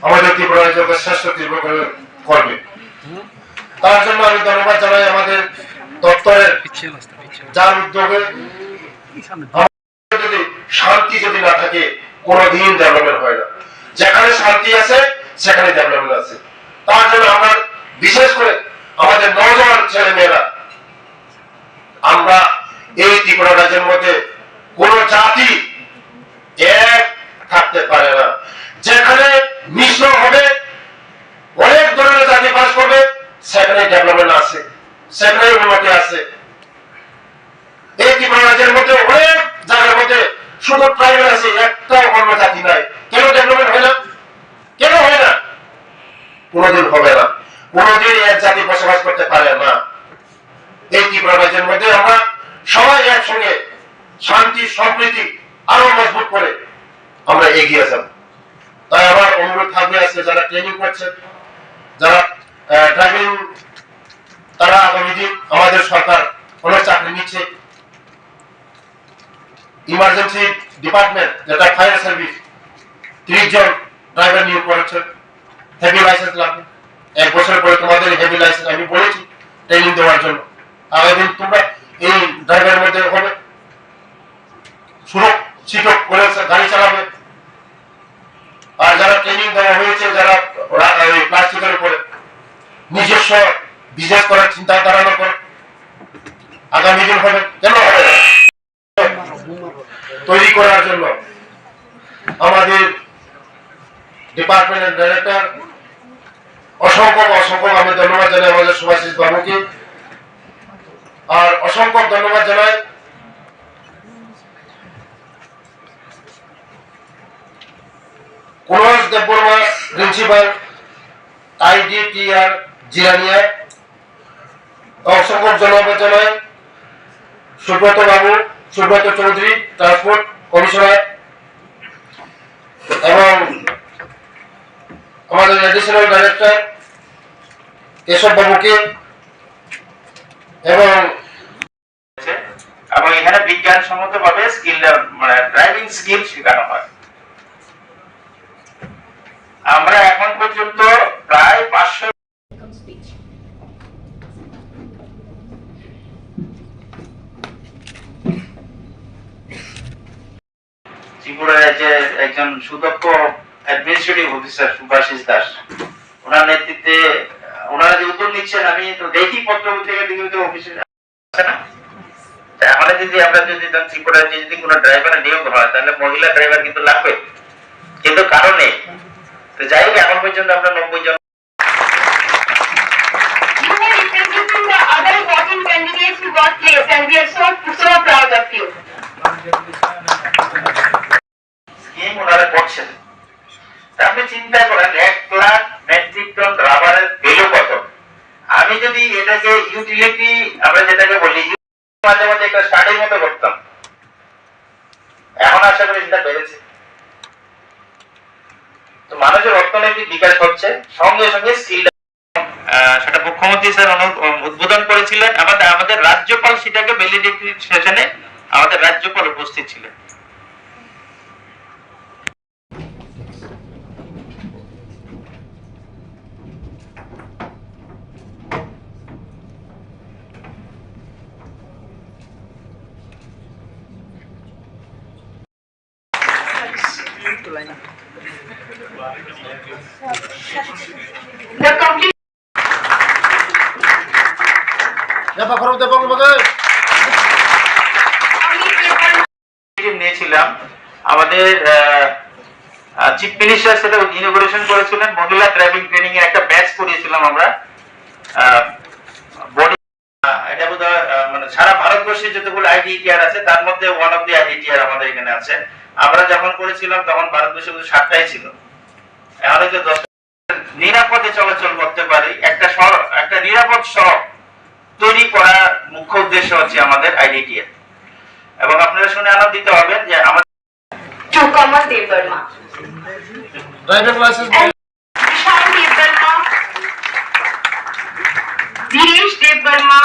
আমাদের ত্রিপুরা রাজ্যকে শ্রেষ্ঠ ত্রিপুরা করবে। তার জন্য আমি ধন্যবাদ জানাই আমাদের দপ্তরের, যার উদ্যোগে যদি শান্তি যদি না থাকে কোনদিন ডেভেলপমেন্ট হয় না। যেখানে শান্তি আছে সেখানে ডেভেলপমেন্ট আছে। তার জন্য আমরা বিশেষ করে আমাদের নওজোয়ান ছেলে মেয়েরা, আমরা এই ত্রিপুরা রাজ্যের মধ্যে কোন জাতি এক থাকতে পারে না। যেখানে মিশ্র হবে, অনেক ধরনের জাতি বাস করবে, সেখানে ডেভেলপমেন্ট আছে, সেখানে উন্নতি আছে। এই ত্রিপুরা রাজ্যের মধ্যে অনেক জায়গার মধ্যে শুধু ট্রাইবাল আছে, একটা অন্য জাতি নাই। কেন ডেভেলপমেন্ট হয় না? কেন হয় না? কোনদিন হবে না, কোনদিন এক জাতি বসবাস করতে পারে না। এই ত্রিপুরা রাজ্যের মধ্যে আমরা সবাই একসঙ্গে শান্তি সম্প্রীতি আরো মজবুত করে আমরা এগিয়ে যাব। তাই আমার অনুরোধ থাকবে, আজকে যারা ট্রেনিং করছে, যারা ড্রাইভিং, তারা আগামী দিন আমাদের সরকার অনেক চাকরি নিচ্ছে। ইমার্জেন্সি ডিপার্টমেন্ট যেটা ফায়ার সার্ভিস 30 জন ড্রাইভার নিয়োগ করেছে। হেভি লাইসেন্স লাগবে, 1 বছর পরে তোমাদের হেভি লাইসেন্স আমি বলেছি ট্রেনিং দেওয়ার জন্য। আগামী দিন তোমরা এই ড্রাইভারের মধ্যে হবে, সুরক্ষিত করে গাড়ি চালাবে। আর যারা ট্রেনিং দেওয়া হয়েছে, যারা প্লাস্টিকের উপরে নিজস্ব বিজনেস করার চিন্তা ধারণা করে, আগামী দিন হবে, কেন হবে না? তৈরি করার জন্য আমাদের ডিপার্টমেন্টের ডাইরেক্টর অসংখ্য আমি ধন্যবাদ জানাই আমাদের সুভাষিস বাবুকে, আর অসংখ্য ধন্যবাদ জানাই cools Debbarma principal IDTR Jirania, অসংখ্য ধন্যবাদ জানাই সুব্রত চৌধুরী ট্রান্সপোর্ট কমিশনার এবং আমাদের এডিশনাল ডাইরেক্টর কেশব বাবুকে, এবং এখানে বিজ্ঞানসম্মত ভাবে স্কিল মানে ড্রাইভিং স্কিল শেখানো হয়। আমরা এখন পর্যন্ত প্রায় 500 ত্রিপুরার যে একজন সুদক্ষ অ্যাডমিনিস্ট্রেটিভ অফিসার সুভাষিস দাস, ওনার নেতৃত্বে ওনারা যে উদ্যোগ নিচ্ছেন, আমি তো দেখি পত্র-পত্রিকা দিকে অফিসে আছে না, তাহলে যদি আমরা যদি ত্রিপুরার যদি কোনো ড্রাইভার নিয়োগ হয় তাহলে মহিলা ড্রাইভার কিন্তু লাগবে, কিন্তু কারণ নেই। তো যাই হোক, এখন পর্যন্ত আমরা 90 জন ওনারা করছেন। আপনি চিন্তা করেন 1 লাখ মেট্রিক টন রাবারের ভ্যালু কত। আমি যদি এটাকে ইউটিলিটি আমরা যেটাকে বলি মাঝে মাঝে একটা স্টাডির মতো করতাম, এখন আশা করি এটা বেড়েছে। তো মানুষের অর্থনৈতিক বিকাশ হচ্ছে, সঙ্গে সঙ্গে স্কিল, সেটা মুখ্যমন্ত্রী স্যার উদ্বোধন করেছিলেন। আমাদের রাজ্যপাল সেটাকে ভ্যালিডিটি সেশনে আমাদের রাজ্যপাল উপস্থিত ছিলেন। নিয়েছিলাম আমাদের চিফ মিনিস্টার সেটা ইনোগ্রেশন করেছিলেন, মহিলা ড্রাইভিং ট্রেনিং এর একটা ব্যাচ করিয়েছিলাম আমরা। এটা বোধহয় মানে সারা ভারতবর্ষে যতগুলো IDTR আছে তার মধ্যে ওয়ান অফ দি IDTR আমাদের এখানে আছে। আমরা যখন করেছিলাম তখন ভারতবর্ষে 7টাই ছিল, এখন হচ্ছে 10টা। নিরাপদে চলাচল করতে পারি, একটা নিরাপদ সড়ক তৈরি করার মুখ্য উদ্দেশ্য হচ্ছে আমাদের IDTR। এবং আপনারা শুনে আনন্দিত হবেন যে আমাদের driving licence Dinesh Dev Verma,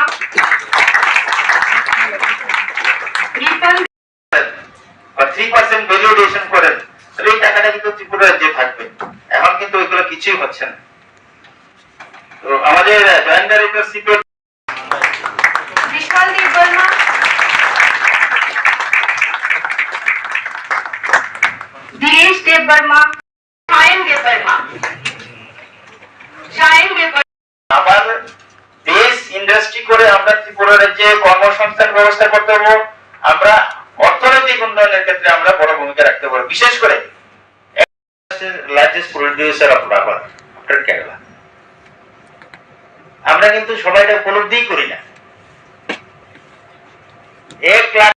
3% valuation করেন, এই টাকাটা কিন্তু ত্রিপুরা রাজ্যে থাকবে। এখন কিন্তু ওইগুলো কিছুই হচ্ছে না। তো আমাদের joint director CPO Vishal Dev Verma, Dinesh Dev Verma, Shayan Dev Verma, আবার দেশ ইন্ডাস্ট্রি করে আমরা ত্রিপুরা রাজ্যে কর্মসংস্থান ব্যবস্থা করতে পারবো। আমরা অর্থনৈতিক উন্নয়নের ক্ষেত্রে আমরা বড় ভূমিকা রাখতে পারবো। বিশেষ করে largest producer of rubber after Kerala, আমরা কিন্তু সবাই এটা উপলব্ধিই করি না। 1 লাখ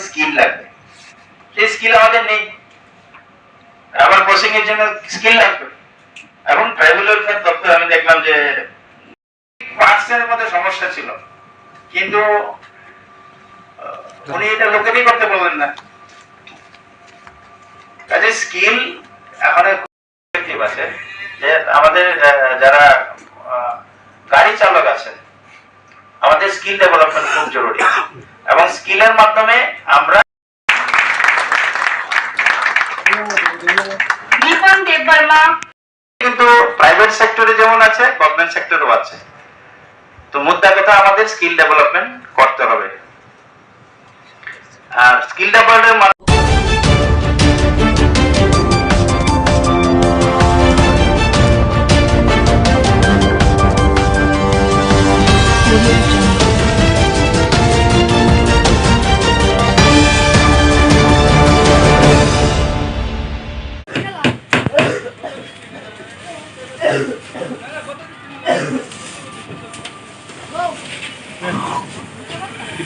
স্কিল লাগবে, সেই স্কিল আমাদের নেই। আবার প্রসেসিং এর জন্য স্কিল লাগবে। এবং ট্রাইবাল ওয়েলফেয়ার দপ্তর আমি দেখলাম যে পার্টসের মধ্যে সমস্যা ছিল, কিন্তু উনি এটা লোকেরই করতে বললেন না। কাজে স্কিল এখন আছে যে আমাদের যারা গাড়ি চালক আছে, আমাদের স্কিল ডেভেলপমেন্ট খুব জরুরি। এবং স্কিলের মাধ্যমে আমরা কিন্তু প্রাইভেট সেক্টরে যেমন আছে, গভর্নমেন্ট সেক্টরেও আছে। তো মুদ্রা কথা আমাদের স্কিল ডেভেলপমেন্ট করতে হবে। আর স্কিল ডেভেলপমেন্টের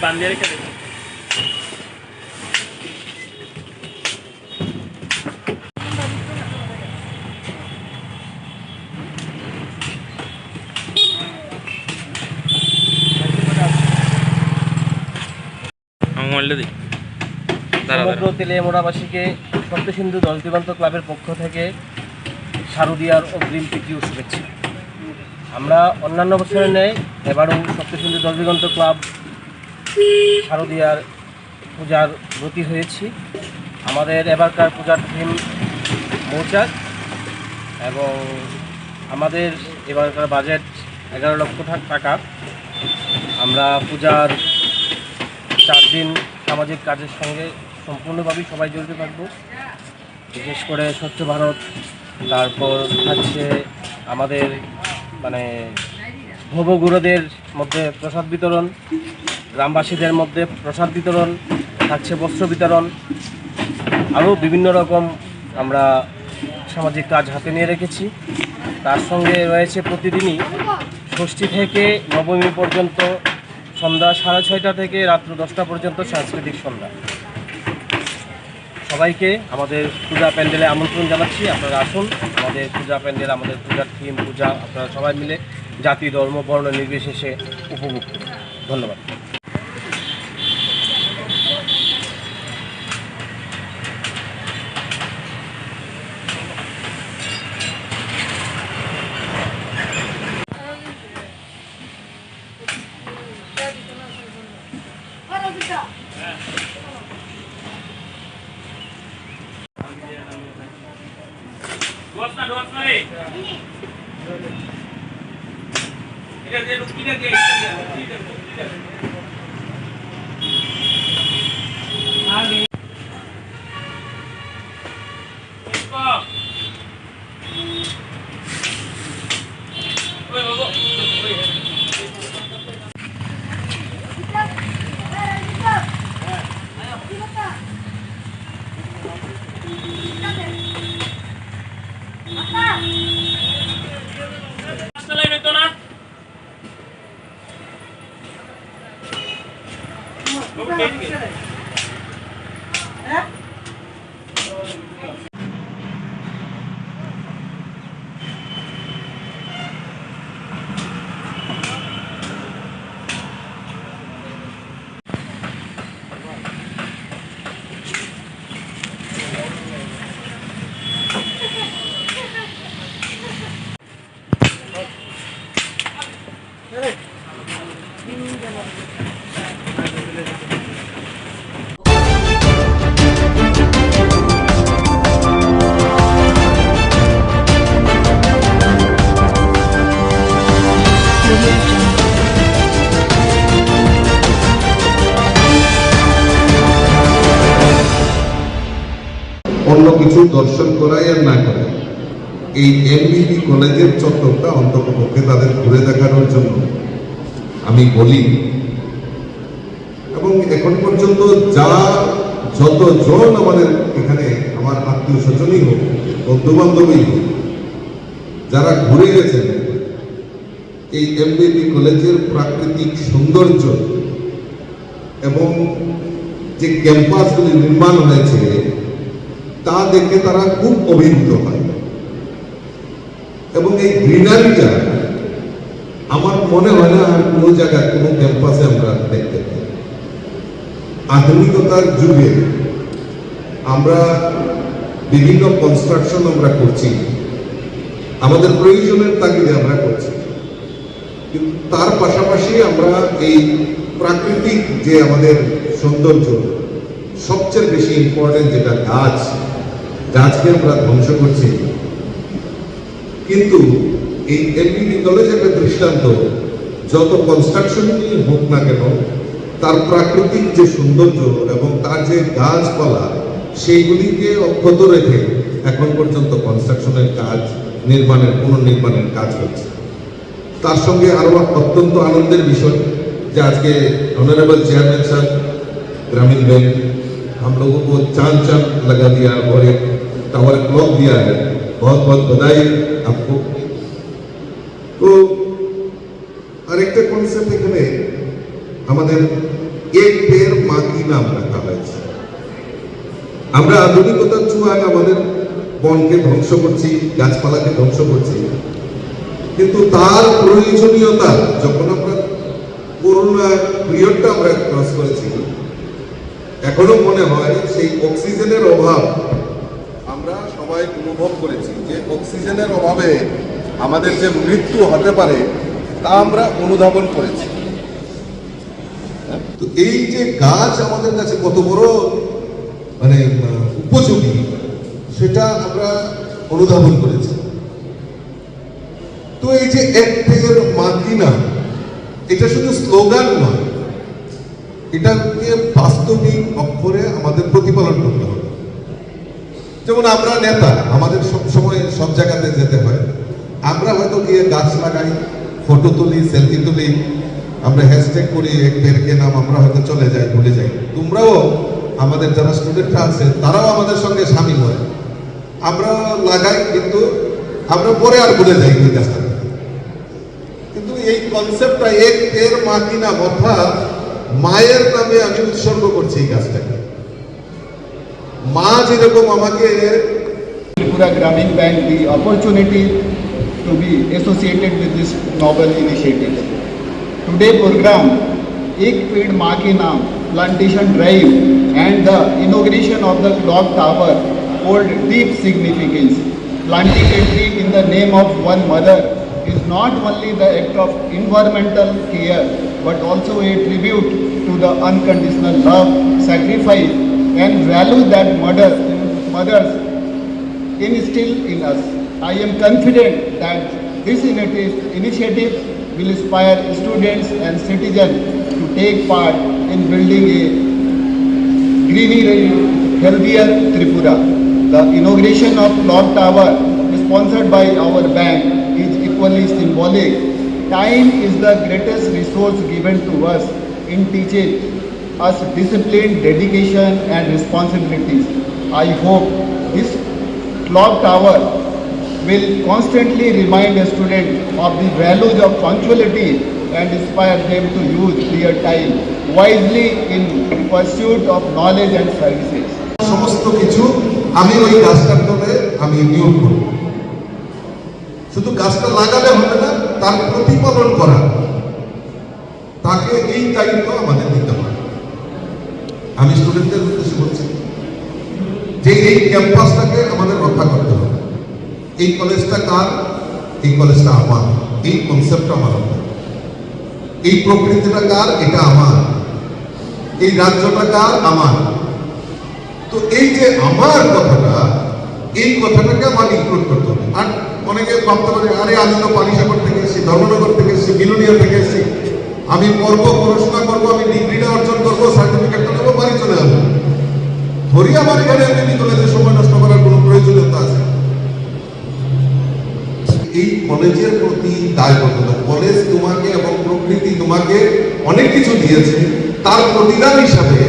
বান্ধিয়ে রেখে দেবে। সমগ্র তেলিয়ামুড়াবাসীকে সপ্তসিন্ধু দশদিগন্ত ক্লাবের পক্ষ থেকে শারদীয়ার অগ্রিম প্রীতি ও শুভেচ্ছা। আমরা অন্যান্য বছরের ন্যায় এবারও সপ্তসিন্ধু দশদিগন্ত ক্লাব শারদীয়ার পূজার ব্রতী হয়েছি। আমাদের এবারকার পূজার থিম মৌচাক এবং আমাদের এবারকার বাজেট 11 লক্ষ টাকা। আমরা পূজার 4 দিন সামাজিক কাজের সঙ্গে সম্পূর্ণভাবেই সবাই জড়িত থাকব। বিশেষ করে স্বচ্ছ ভারত, তারপর থাকছে আমাদের ভবগুরুদের মধ্যে প্রসাদ বিতরণ, গ্রামবাসীদের মধ্যে প্রসাদ বিতরণ, থাকছে বস্ত্র বিতরণ, আরও বিভিন্ন রকম আমরা সামাজিক কাজ হাতে নিয়ে রেখেছি। তার সঙ্গে রয়েছে প্রতিদিনই ষষ্ঠী থেকে নবমী পর্যন্ত সন্ধ্যা 6:30 থেকে রাত্র 10টা পর্যন্ত সাংস্কৃতিক সন্ধ্যা। সবাইকে আমাদের পূজা প্যান্ডেলে আমন্ত্রণ জানাচ্ছি, আপনারা আসুন। আমাদের পূজা প্যান্ডেল, আমাদের পূজার থিম পূজা, আপনারা সবাই মিলে জাতি ধর্ম বর্ণ নির্বিশেষে উপভোগ করুন। ধন্যবাদ। অন্য কিছু দর্শন করাই আর না করে এই এমবিবি কলেজের চত্বরটা অন্তত পক্ষে তাদের ঘুরে দেখানোর জন্য আমি বলি। এবং এখন পর্যন্ত যতজন আমাদের এখানে আমার আত্মীয় স্বজনই হোক, বন্ধু বান্ধবী হোক, যারা ঘুরে গেছেন এই এমবিবি কলেজের প্রাকৃতিক সৌন্দর্য এবং যে ক্যাম্পাসগুলি নির্মাণ হয়েছে তা দেখে তারা খুব অভিভূত হয়। এবং এই গ্রিনারিটা আমার মনে হয় না আর কোনো জায়গায় কোনো ক্যাম্পাসে আমরা দেখতে পাই। আধুনিকতার যুগে আমরা বিভিন্ন কনস্ট্রাকশন আমরা করছি, আমাদের প্রয়োজনের তাগিদে আমরা করছি, কিন্তু তার পাশাপাশি আমরা এই প্রাকৃতিক যে আমাদের সৌন্দর্য, সবচেয়ে বেশি ইম্পর্টেন্ট যেটা গাছকে আমরা ধ্বংস করছি। কিন্তু এই এমবিবি কলেজ একটা দৃষ্টান্ত, যত কনস্ট্রাকশন হোক না কেন তার প্রাকৃতিক যে সৌন্দর্য এবং তার যে গাছপালা সেইগুলিকে অক্ষত রেখে এখন পর্যন্ত কনস্ট্রাকশনের কাজ, পুনর্নির্মাণের কাজ হচ্ছে। তার সঙ্গে আরো অত্যন্ত আনন্দের বিষয় যে आज के ऑनरेबल चेयरमैन साहब ग्रामीण बैंक हम लोगों को चांद चांद लगा दिया और एक टावर क्लॉक दिया है। बहुत बहुत बधाई आपको। तो আরেকটা কনসেপ্ট এখানে আমাদের এক পের মা কি নাম রাখা হয়েছে। আমরা আধুনিকতার ছোঁয়ায় আমাদের বনকে ধ্বংস করছি, গাছপালাকে ধ্বংস করছি, কিন্তু তার প্রয়োজনীয়তা যখন আমরা করোনা পিরিয়ডটা আমরা ক্রস করেছি, এখনো মনে হয় সেই অক্সিজেনের অভাব আমরা সবাই অনুভব করেছি যে অক্সিজেনের অভাবে আমাদের যে মৃত্যু হতে পারে তা আমরা অনুধাবন করেছি। তো এই যে গাছ আমাদের কাছে কত বড় মানে উপযোগী সেটা আমরা অনুধাবন করেছি। তো এই যে এক পের মা কি নাম, এটা শুধু স্লোগান নয়, এটাকে বাস্তবিক অক্ষরে আমাদের প্রতিপালন করতে হবে। যেমন আমরা নেতা, আমাদের সব সময় সব জায়গাতে যেতে হয়, আমরা হয়তো গিয়ে গাছ লাগাই, ফটো তুলি, সেলফি তুলি, আমরা হ্যাশট্যাগ করি এক পেরকে নাম, আমরা হয়তো চলে যাই, ভুলে যাই। তোমরাও আমাদের যারা স্টুডেন্টরা আছে তারাও আমাদের সঙ্গে সামিল হয়, আমরা লাগাই কিন্তু আমরা পরে আর ভুলে যাই ওই গাছটা। কিন্তু এই কনসেপ্টটা এক পের মা কি নাম, অর্থাৎ মায়ের নামে আমি উৎসর্গ করছি এই গাছটাকে। মা যেরকম আমাকে Tripura Gramin Bank the opportunity to be associated with this novel initiative. Today program Ek Ped Maa Ke Naam plantation drive and the inauguration of the clock tower hold deep significance. Planting a tree in the name of one mother is not only the act of environmental care but also a tribute to the unconditional love, sacrifice and value that mothers instill in us. I am confident that this initiative will inspire students and citizens to take part in building a greener, healthier Tripura. The inauguration of Clock Tower sponsored by our bank is equally symbolic. Time is the greatest resource given to us in teaching us discipline, dedication and responsibilities. I hope this clock tower will constantly remind a student of the values of punctuality and inspire them to use their time wisely in pursuit of knowledge and services. সমস্ত কিছু আমি ওই গাছটার তলে আমি নিয়োগ করব। শুধু গাছটা লাগালে হবে না, তার প্রতিপালন করা, তাকে এই দায়িত্ব আমাদের নিতে হবে। আমি স্টুডেন্টদের উদ্দেশ্যে বলছি যে এই ক্যাম্পাসটাকে আমাদের রক্ষা করতে হবে। এই কলেজটা কার? এই কলেজটা আমার, এই কনসেপ্টটা আমার, এই প্রকৃতিটা কার? এটা আমার, এই রাজ্যটা কার? আমার। তো এই যে আমার কথাটা, এই কথাটাকে আমার ইনক্লুড করতে হবে। আর অনেকে ভাবতে পারে আরে আমি তো পানিসাগর থেকে এসেছি, ধর্মনগর থেকে এসেছি, বিলোনিয়া থেকে এসেছি, আমি পড়বো, পড়াশোনা করবো, আমি ডিগ্রিটা অর্জন করবো, সার্টিফিকেটটা নেবো, বাড়ি চলে যাবো। ধরি আমার এখানে এমনি কলেজে সময় নষ্ট করার কোনো প্রয়োজনীয়তা আছে? এই কলেজের প্রতি দায়বদ্ধতা, কলেজ তোমাকে এবং প্রকৃতি তোমাকে অনেক কিছু দিয়েছে, তার প্রতিদান হিসাবে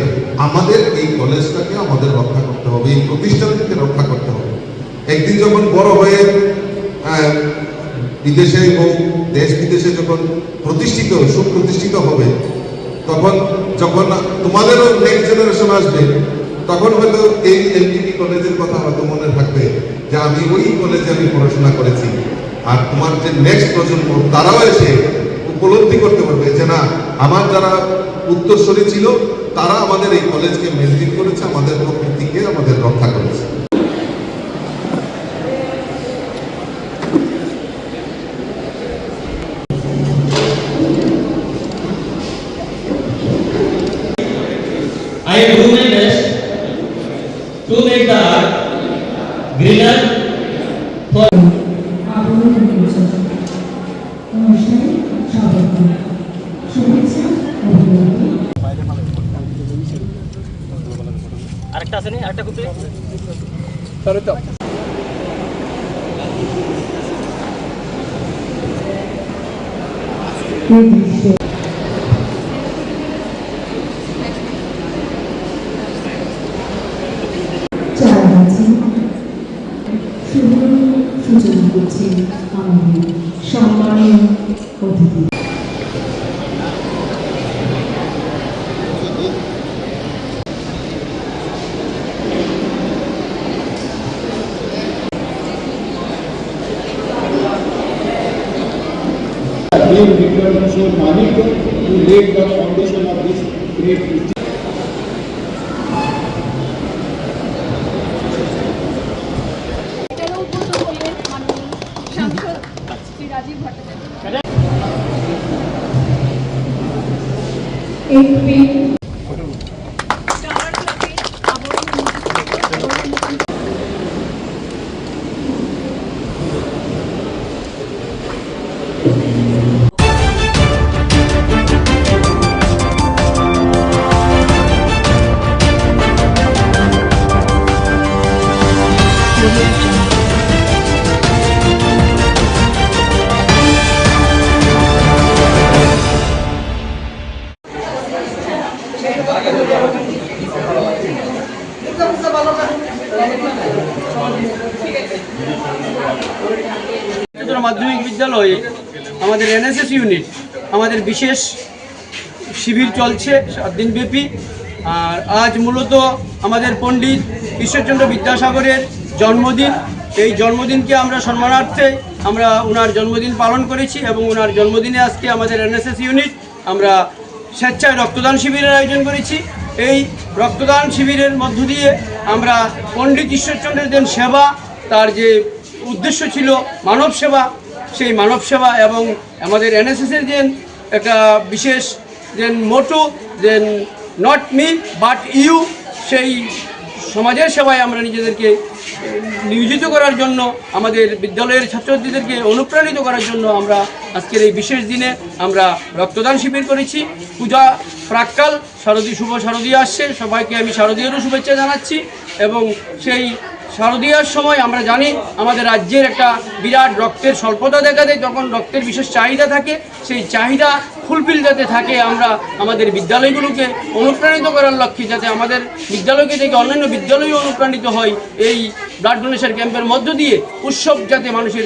আমাদের এই কলেজটাকে আমাদের রক্ষা করতে হবে, এই প্রতিষ্ঠানটিকে রক্ষা করতে হবে। একদিন যখন বড় হয়ে বিদেশে হোক, দেশ বিদেশে যখন সুপ্রতিষ্ঠিত হবে, তখন যখন তোমাদেরও নেক্সট জেনারেশন আসবে, তখন হয়তো এই এলটিডি কলেজের কথা হয়তো মনে থাকবে যে আমি ওই কলেজে আমি পড়াশোনা করেছি। আর তোমার যে নেক্সট প্রজন্ম তারাও এসে উপলব্ধি করতে পারবে যে না, আমার যারা উত্তরসূরি ছিল তারা আমাদের এই কলেজকে মেনটেন করেছে, আমাদের প্রকৃতিকে আমাদের রক্ষা করেছে। I do my best to make the earth greener for অনুষ্ঠানে স্বাগত, শুভেচ্ছা, অভিনন্দন। আরেকটা আছে নি আরেকটা করতে সূচনা করছি আমাদের সম্মানীয় অতিথি। মাধ্যমিক বিদ্যালয়ে আমাদের এনএসএস ইউনিট আমাদের বিশেষ শিবির চলছে 7 দিন ব্যাপী। আর আজ মূলত আমাদের পণ্ডিত ঈশ্বরচন্দ্র বিদ্যাসাগরের জন্মদিন। এই জন্মদিনকে আমরা সম্মানার্থে আমরা ওনার জন্মদিন পালন করেছি এবং ওনার জন্মদিনে আজকে আমাদের এনএসএস ইউনিট আমরা স্বেচ্ছায় রক্তদান শিবিরের আয়োজন করেছি। এই রক্তদান শিবিরের মধ্য দিয়ে আমরা পণ্ডিত ঈশ্বরচন্দ্রের যে সেবা, তার যে উদ্দেশ্য ছিল মানব সেবা, সেই মানব সেবা এবং আমাদের এনএসএসের যে একটা বিশেষ যে মোটো যে নট মি বাট ইউ, সেই সমাজের সেবায় আমরা নিজেদেরকে নিয়োজিত করার জন্য, আমাদের বিদ্যালয়ের ছাত্রছাত্রীদেরকে অনুপ্রাণিত করার জন্য আমরা আজকের এই বিশেষ দিনে আমরা রক্তদান শিবির করেছি। পূজা প্রাক্কাল শুভ শারদীয়া আসছে, সবাইকে আমি শারদীয়ারও শুভেচ্ছা জানাচ্ছি। এবং সেই শারদীয়ার সময় আমরা জানি আমাদের রাজ্যের একটা বিরাট রক্তের স্বল্পতা দেখা দেয়, তখন রক্তের বিশেষ চাহিদা থাকে। সেই চাহিদা ফুলফিল যাতে থাকে, আমরা আমাদের বিদ্যালয়গুলোকে অনুপ্রাণিত করার লক্ষ্যে যাতে আমাদের বিদ্যালয়কে থেকে অন্যান্য বিদ্যালয়ও অনুপ্রাণিত হয়, এই ব্লাড ডোনেশন ক্যাম্পের মধ্য দিয়ে উৎসব যাতে মানুষের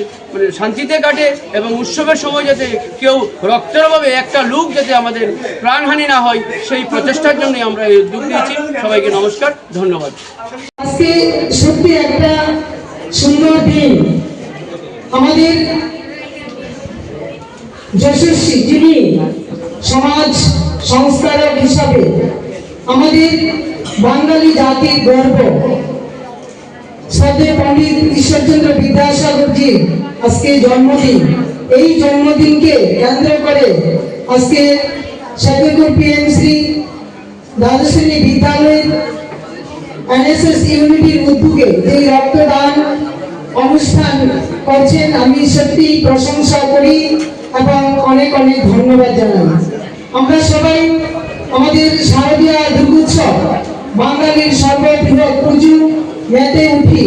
শান্তিতে কাটে এবং উৎসবের সময় যাতে কেউ রক্তের অভাবে একটা লোক যাতে আমাদের প্রাণহানি না হয়, সেই প্রচেষ্টার জন্যই আমরা এই উদ্যোগ নিয়েছি। সবাইকে নমস্কার, ধন্যবাদ। আজকে সত্যি একটা সুন্দর দিন। আমাদের যশস্বী যিনি সমাজ সংস্কারক হিসাবে আমাদের বাঙালি জাতির গর্ব শ্রদ্ধেয় পণ্ডিত ঈশ্বরচন্দ্র বিদ্যাসাগরজি আজকে জন্মদিন। এই জন্মদিনকে কেন্দ্র করে আজকে শেখরপুর পিএমসি দ্বাদশ শ্রেণী বিদ্যালয়ের এনএসএস ইউনিটির উদ্যোগে এই রক্তদান অনুষ্ঠান করছেন, আমি সত্যি প্রশংসা করি এবং অনেক অনেক ধন্যবাদ জানাই। আমরা সবাই আমাদের শারদীয়া দুর্গোৎসব বাঙালির সর্ববৃহৎ পুজো মেতে উঠি,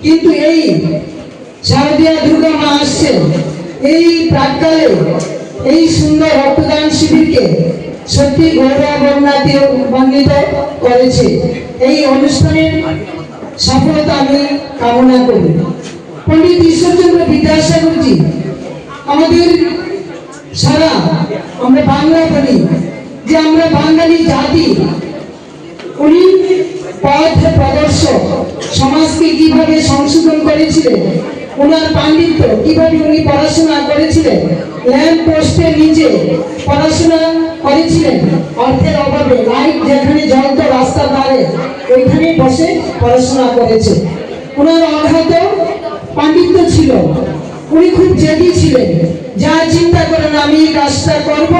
কিন্তু এই শারদীয়া দুর্গা মা আসছেন এই প্রাক্কালে এই সুন্দর রক্তদান শিবিরকে সত্যি গৌরবান্বিত করেছে। এই অনুষ্ঠানের সফলতা আমি কামনা করি। পণ্ডিত ঈশ্বরচন্দ্র বিদ্যাসাগরজি আমাদের সারা আমরা বাংলা বলি যে আমরা বাঙালি জাতি, উনি পথ প্রদর্শক, সমাজকে কিভাবে সংশোধন করেছিলেন, ওনার পাণ্ডিত্য কিভাবে উনি পড়াশোনা করেছিলেন, ল্যাম্প পোস্টের নিচে পড়াশোনা করেছিলেন, অর্থের অভাবে লাইট যেখানে জ্বলতো রাস্তার ধারে ওইখানে বসে পড়াশোনা করেছে। ওনার অগাধ পাণ্ডিত্য ছিল, উনি খুব জেদি ছিলেন, যা চিন্তা করেন আমি এই কাজটা করব,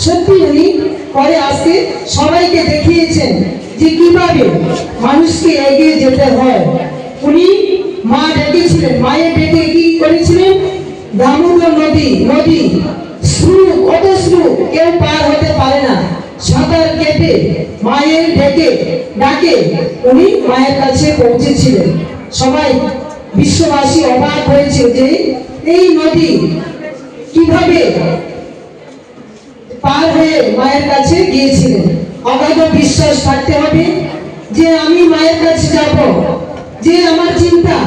সত্যি উনি পরে আজকে সবাইকে দেখিয়েছেন যে কিভাবে মানুষকে এগিয়ে যেতে হয়। উনি মা ডেকেছিলেন, মায়ের ডেকে কি করেছিলেন, দামোদর নদী শ্রু, কত শ্রু কেউ পার হতে পারে না, সাঁতার কেটে মায়ের ডাকে উনি মায়ের কাছে পৌঁছেছিলেন। সবাই বিশ্ববাসী অবাক হয়েছে যে এই নদী কিভাবে পার হয়ে মায়ের কাছে গিয়েছিলেন। অগাধ বিশ্বাস থাকতে হবে যে আমি মায়ের কাছে যাব, যে আমার চিন্তা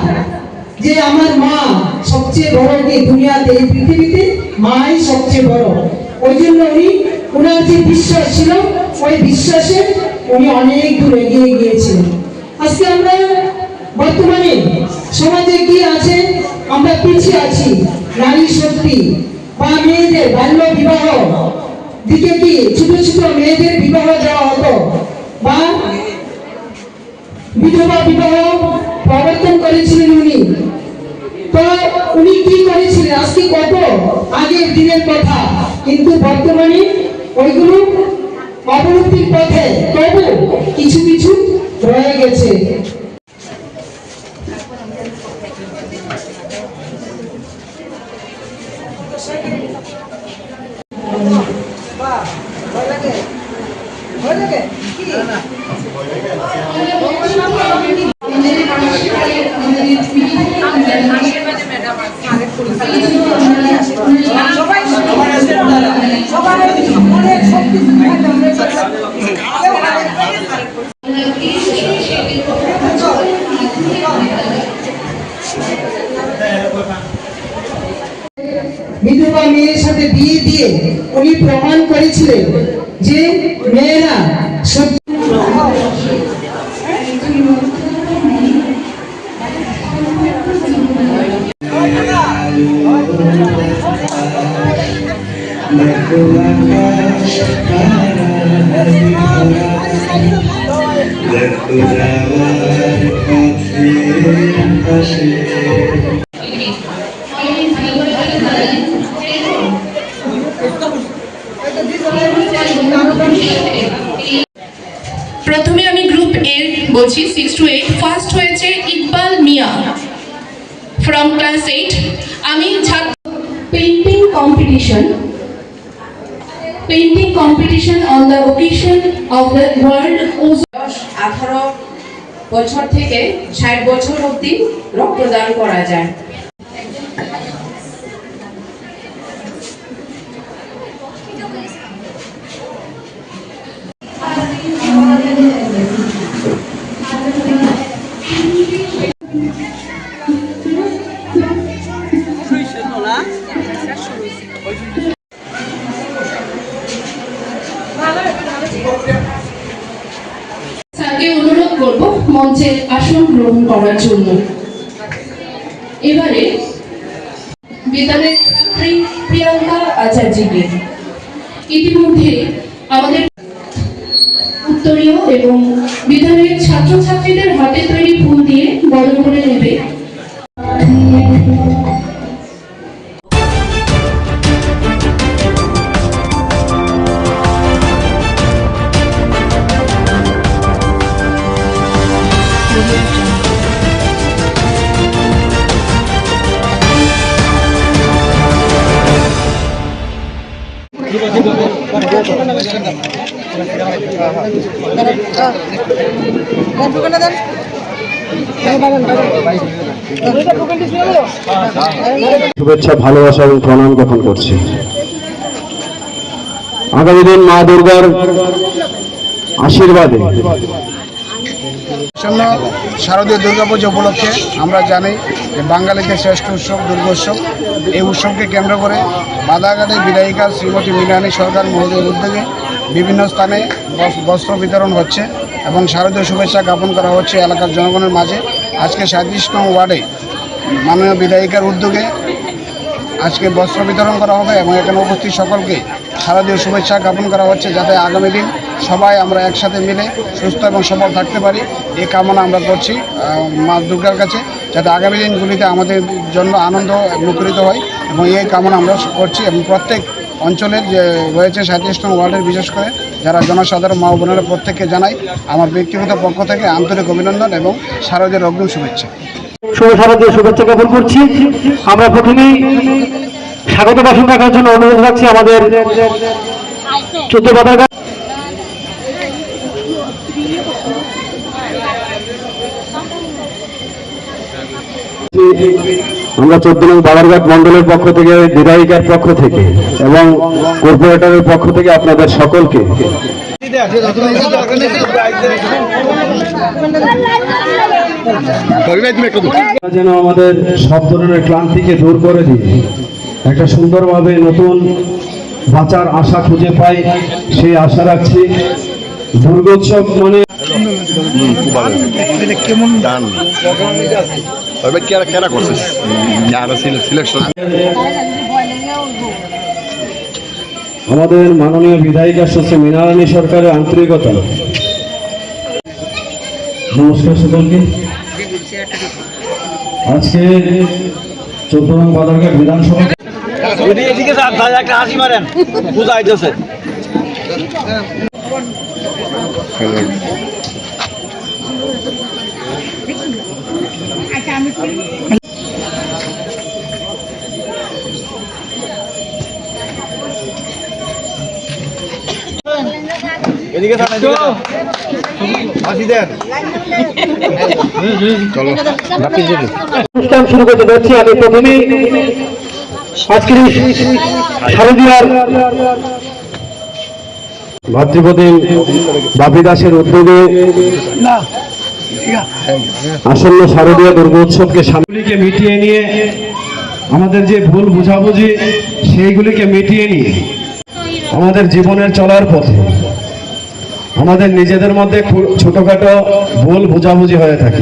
যে আমার মা সবচেয়ে বড় কি দুনিয়াতে, এই পৃথিবীতে মাই সবচেয়ে বড়। ওই জন্য উনি ওনার যে বিশ্বাস ছিল ওই বিশ্বাসে উনি অনেক দূর এগিয়ে গিয়েছিলেন। আজকে আমরা বর্তমানে সমাজে কি আছে, আমরা পিছিয়ে আছি। নারী শক্তি বা মেয়েদের বাল্য বিবাহ দিকে কি ছোট ছোট মেয়েদের বিবাহ দেওয়া হতো বা বিধবা বিবাহ প্রবর্তন করেছিলেন উনি। তো উনি কি করেছিলেন আজকে কত আগের দিনের কথা, কিন্তু বর্তমানে ওইগুলো অবলুপ্তির পথে, তবু কিছু কিছু রয়ে গেছে। বিধবা মেয়ের সাথে বিয়ে দিয়ে উনি প্রমাণ করেছিলেন যে মেয়েরা প্রথমে আমি গ্রুপ এ বলছি 6 to 8। ফার্স্ট হয়েছে ইকবাল মিয়া ফ্রম ক্লাস 8। আমি painting competition on the occasion of the world. 18 বছর থেকে 60 বছর অবধি রক্তদান করা যায়। স্যারকে অনুরোধ করব মঞ্চের আসন গ্রহণ করার জন্য। এবারে বিদ্যালয়ের প্রিয়াঙ্কা আচার্যকে ইতিমধ্যে আমাদের উত্তরীয় এবং বিদ্যালয়ের ছাত্রছাত্রীদের হাতে তৈরি ফুল দিয়ে বরণ করে নেবে। শুভেচ্ছা, ভালোবাসা এবং প্রণাম জ্ঞাপন করছি। আগামী দিন মা দুর্গার আশীর্বাদে শারদীয় দুর্গাপূজা উপলক্ষে আমরা জানি যে বাঙালিদের শ্রেষ্ঠ উৎসব দুর্গোৎসব। এই উৎসবকে কেন্দ্র করে বাদাঘাটে বিধায়িকা শ্রীমতী মৃণালী সরকার মহোদয়ের উদ্যোগে বিভিন্ন স্থানে বস্ত্র বিতরণ হচ্ছে এবং শারদীয় শুভেচ্ছা জ্ঞাপন করা হচ্ছে এলাকার জনগণের মাঝে। আজকে 37 নং ওয়ার্ডে মাননীয় বিধায়িকার উদ্যোগে আজকে বস্ত্র বিতরণ করা হবে এবং এখানে উপস্থিত সকলকে শারদীয় শুভেচ্ছা জ্ঞাপন করা হচ্ছে, যাতে আগামী দিন সবাই আমরা একসাথে মিলে সুস্থ এবং সবল থাকতে পারি। এই কামনা আমরা করছি মা দুর্গার কাছে, যাতে আগামী দিনগুলিতে আমাদের জন্য আনন্দ মুখরিত হয় এবং এই কামনা আমরা করছি। এবং প্রত্যেক অঞ্চলের যে রয়েছে 37 নং ওয়ার্ডের বিশেষ করে যারা জনসাধারণ মা বোনেরা প্রত্যেককে জানাই আমার ব্যক্তিগত পক্ষ থেকে আন্তরিক অভিনন্দন এবং শারদীয় অগ্রিম শুভেচ্ছা। শুভ শারদীয় শুভেচ্ছা জ্ঞাপন করছি। আমরা প্রথমেই স্বাগত ভাষণ রাখার জন্য অনুরোধ রাখছি আমাদের 14 বাদাঘাট আমরা 14 নং বাবারঘাট মন্ডলের পক্ষ থেকে, বিধায়িকার পক্ষ থেকে এবং কর্পোরেটরের পক্ষ থেকে আপনাদের সকলকে যেন আমাদের সব ধরনের ক্লান্তিকে দূর করে দিয়ে একটা সুন্দরভাবে নতুন বাঁচার আশা খুঁজে পাই, সেই আশা রাখছি। দুর্গোৎসব মানে কেমন দান কেনা করছিস সিলেকশন। আমাদের মাননীয় বিধায়িকা শ্রী মীনারানী সরকারের আন্তরিকতা। নমস্কার সকলকে। আজকে 14 নং বাদারঘাট বিধানসভা এদিকে একটা হাসি মারেন বুঝাইতেছে। এদিকে হাসি দেন। অনুষ্ঠান শুরু করতে যাচ্ছি। আমি প্রথমেই আজকের শারদীয়ার ভাতৃপ্রতিম বাপি দাসের উদ্যোগে আসন্ন শারদীয় দুর্গোৎসবকে সামগ্রীকে মিটিয়ে নিয়ে আমাদের যে ভুল বুঝাবুঝি সেইগুলিকে মিটিয়ে নিয়ে আমাদের জীবনের চলার পথে আমাদের নিজেদের মধ্যে ছোটখাটো ভুল বুঝাবুঝি হয়ে থাকে।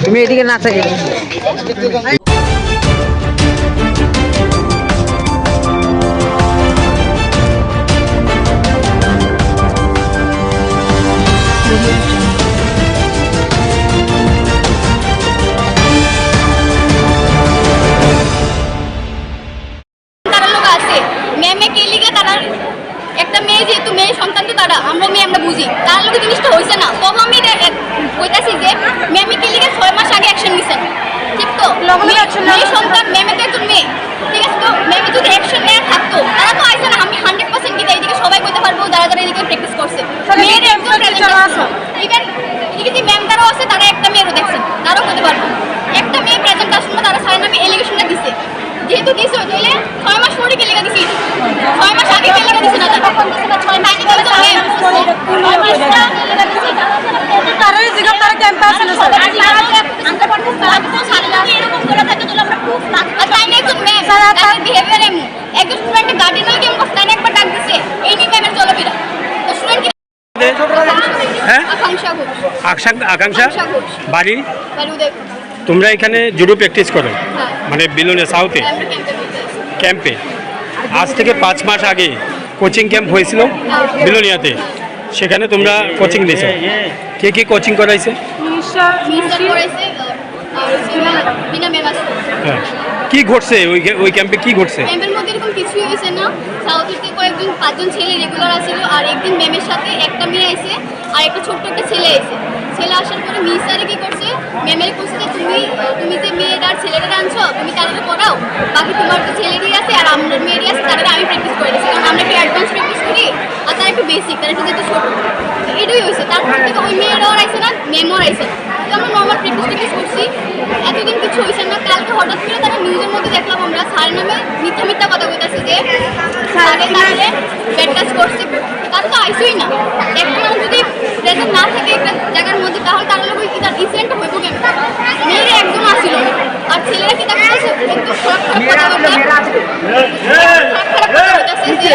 তুমি এদিকে না থাকে একটা মেয়ে, যেহেতু মেয়ে সন্তান তো তারা, আমরা বুঝি তার লোক জিনিসটা হয়েছে না। তখন আমি বলতেছি যে ম্যামে কে লিগে 6 মাস আগে অ্যাকশন নিছেন, ঠিক তো? মেয়ে সন্তান, ম্যামে তো একজন মেয়ে, ঠিক আছে? তো ম্যামে যদি অ্যাকশন নেওয়া থাকতো, তারা তো আইসে না। আমি 100% দিতে এইদিকে সবাই বলতে পারবো যারা যারা এদিকে প্র্যাকটিস করছে। মেয়ের একজন প্রেজেন্ট আছে, ইভেন এদিকে ম্যাম তারাও আছে, তারা একটা মেয়েরও দেখছেন, তারাও বলতে পারবো একটা মেয়ে প্রেজেন্ট আসলে তারা সারা নামে এলিগেশনটা দিছে। যেহেতু দিছে তাহলে 6 মাস পরে কে লেগে দিছি, 6 মাস আগে কে লেগে দিছে না, তখন দিছে না 6 মাস আগে তারা তারাই জিজ্ঞাসা তারা ক্যাম্পে আসলে স্যার আমরা পড়তে স্যার তো সারা যদি এরকম করে থাকে তাহলে আমরা খুব তাই না একজন মেয়ে তার বিহেভিয়ার এমন একজন স্টুডেন্ট গার্ডিয়ানাল গেম করতে না একবার ডাক দিছে এই নিয়ে ম্যামের চলাফেরা তো স্টুডেন্ট হ্যাঁ আকাঙ্ক্ষা ঘোষ আকাঙ্ক্ষা বাড়ি বাড়ি উদয়। তোমরা এখানে জুডো প্র্যাকটিস করো মানে বিলুনে সাউথে ক্যাম্পে। আজ থেকে 5 মাস আগে কোচিং ক্যাম্প হয়েছিল বিলোনিয়াতে, সেখানে তোমরা কোচিং দিয়েছো। কে কে কোচিং করাইছে? হ্যাঁ, কি ঘটছে ওই ক্যাম্পে? কি ঘটছে ক্যাম্পের মধ্যে? এরকম কিছুই হয়েছে না। সাউথের থেকে কয়েকজন 5জন ছেলে রেগুলার আসছিল, আর একদিন ম্যামের সাথে একটা মেয়ে আইছে আর একটা ছোট্ট একটা ছেলে আইছে। ছেলে আসার পরে মিস স্যারে কি করছে, ম্যামের বলছে যে তুমি যে মেয়েটা আর ছেলেটা আনছো তুমি তাদের পড়াও, বাকি তোমার যে ছেলেরই আছে আর আমার মেয়েরই আছে তাদের আমি প্র্যাকটিস করে দিচ্ছি, কারণ আমরা একটু অ্যাডভান্স প্র্যাকটিস করি আর তারা একটু বেসিক, তারা একটু যেহেতু ছোটো। এটাই হয়েছে। তারপর থেকে ওই মেয়েরাও আইছে না, ম্যামও আইছে না, আমরা নর্মাল প্র্যাকটিস করছি। এতদিন কিছু হয়েছে না। কালকে হঠাৎ করে তারা নিউজের মধ্যে দেখলাম আমরা স্যারের নামে মিথ্যা কথা বলতেছে যে স্যারে তাহলে ব্যাড কাজ করছে, তারা তো আইসই না। একটা মানুষ যদি প্রেজেন্ট না থাকে একটা জায়গার মধ্যে তাহলে তার লোক কি তার ইনসিডেন্ট হইব কেন? মেয়েরা একদম আসিল না, আর ছেলেরা কি তাকে একটু খারাপ কথা যে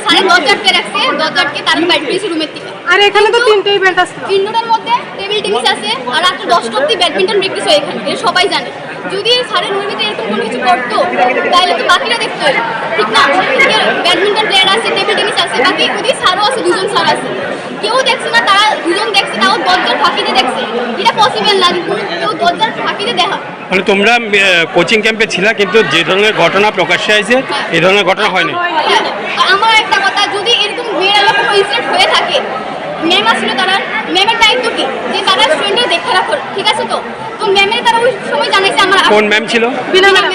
সাড়ে 10 আটকে রাখছে, 10 আটকে তার বাইট পেয়েছে রুমের থেকে। আর এখানে তো 3টে ইভেন্ট আছে, 3টার মধ্যে টেবিল টেনিস আছে আর রাত্রে 10টা অবধি ব্যাডমিন্টন প্র্যাকটিস হয় এখানে, এটা সবাই জানে। যদি স্যারের মুভিতে এরকম কোনো কিছু করতো তাহলে তো বাকিরা দেখতো, ঠিক না? ব্যাডমিন্টন প্লেয়ার আছে, টেবিল টেনিস আছে, বাকি ওদিকে স্যারও আছে, 2জন স্যার আছে, কেউ দেখছে না। তারা 2জন দেখছে, তাও 10জন ফাঁকিতে দেখছে, এটা পসিবল না, কেউ দরজার ফাঁকিতে দেখা। মানে তোমরা কোচিং ক্যাম্পে ছিলা, কিন্তু যে ধরনের ঘটনা প্রকাশ্যে আছে এই ধরনের ঘটনা হয়নি। আমার একটা কথা, যদি এরকম মেয়েরা কোনো ইনসিডেন্ট হয়ে থাকে, ম্যাম আসছিল, তারা ম্যামের দায়িত্ব কি যে তারা স্টুডেন্টদের দেখে রাখো, ঠিক আছে? তো তো ম্যামের তারা ওই সময় জানাইছে আমার কোন ম্যাম ছিল? বিনা ম্যাম।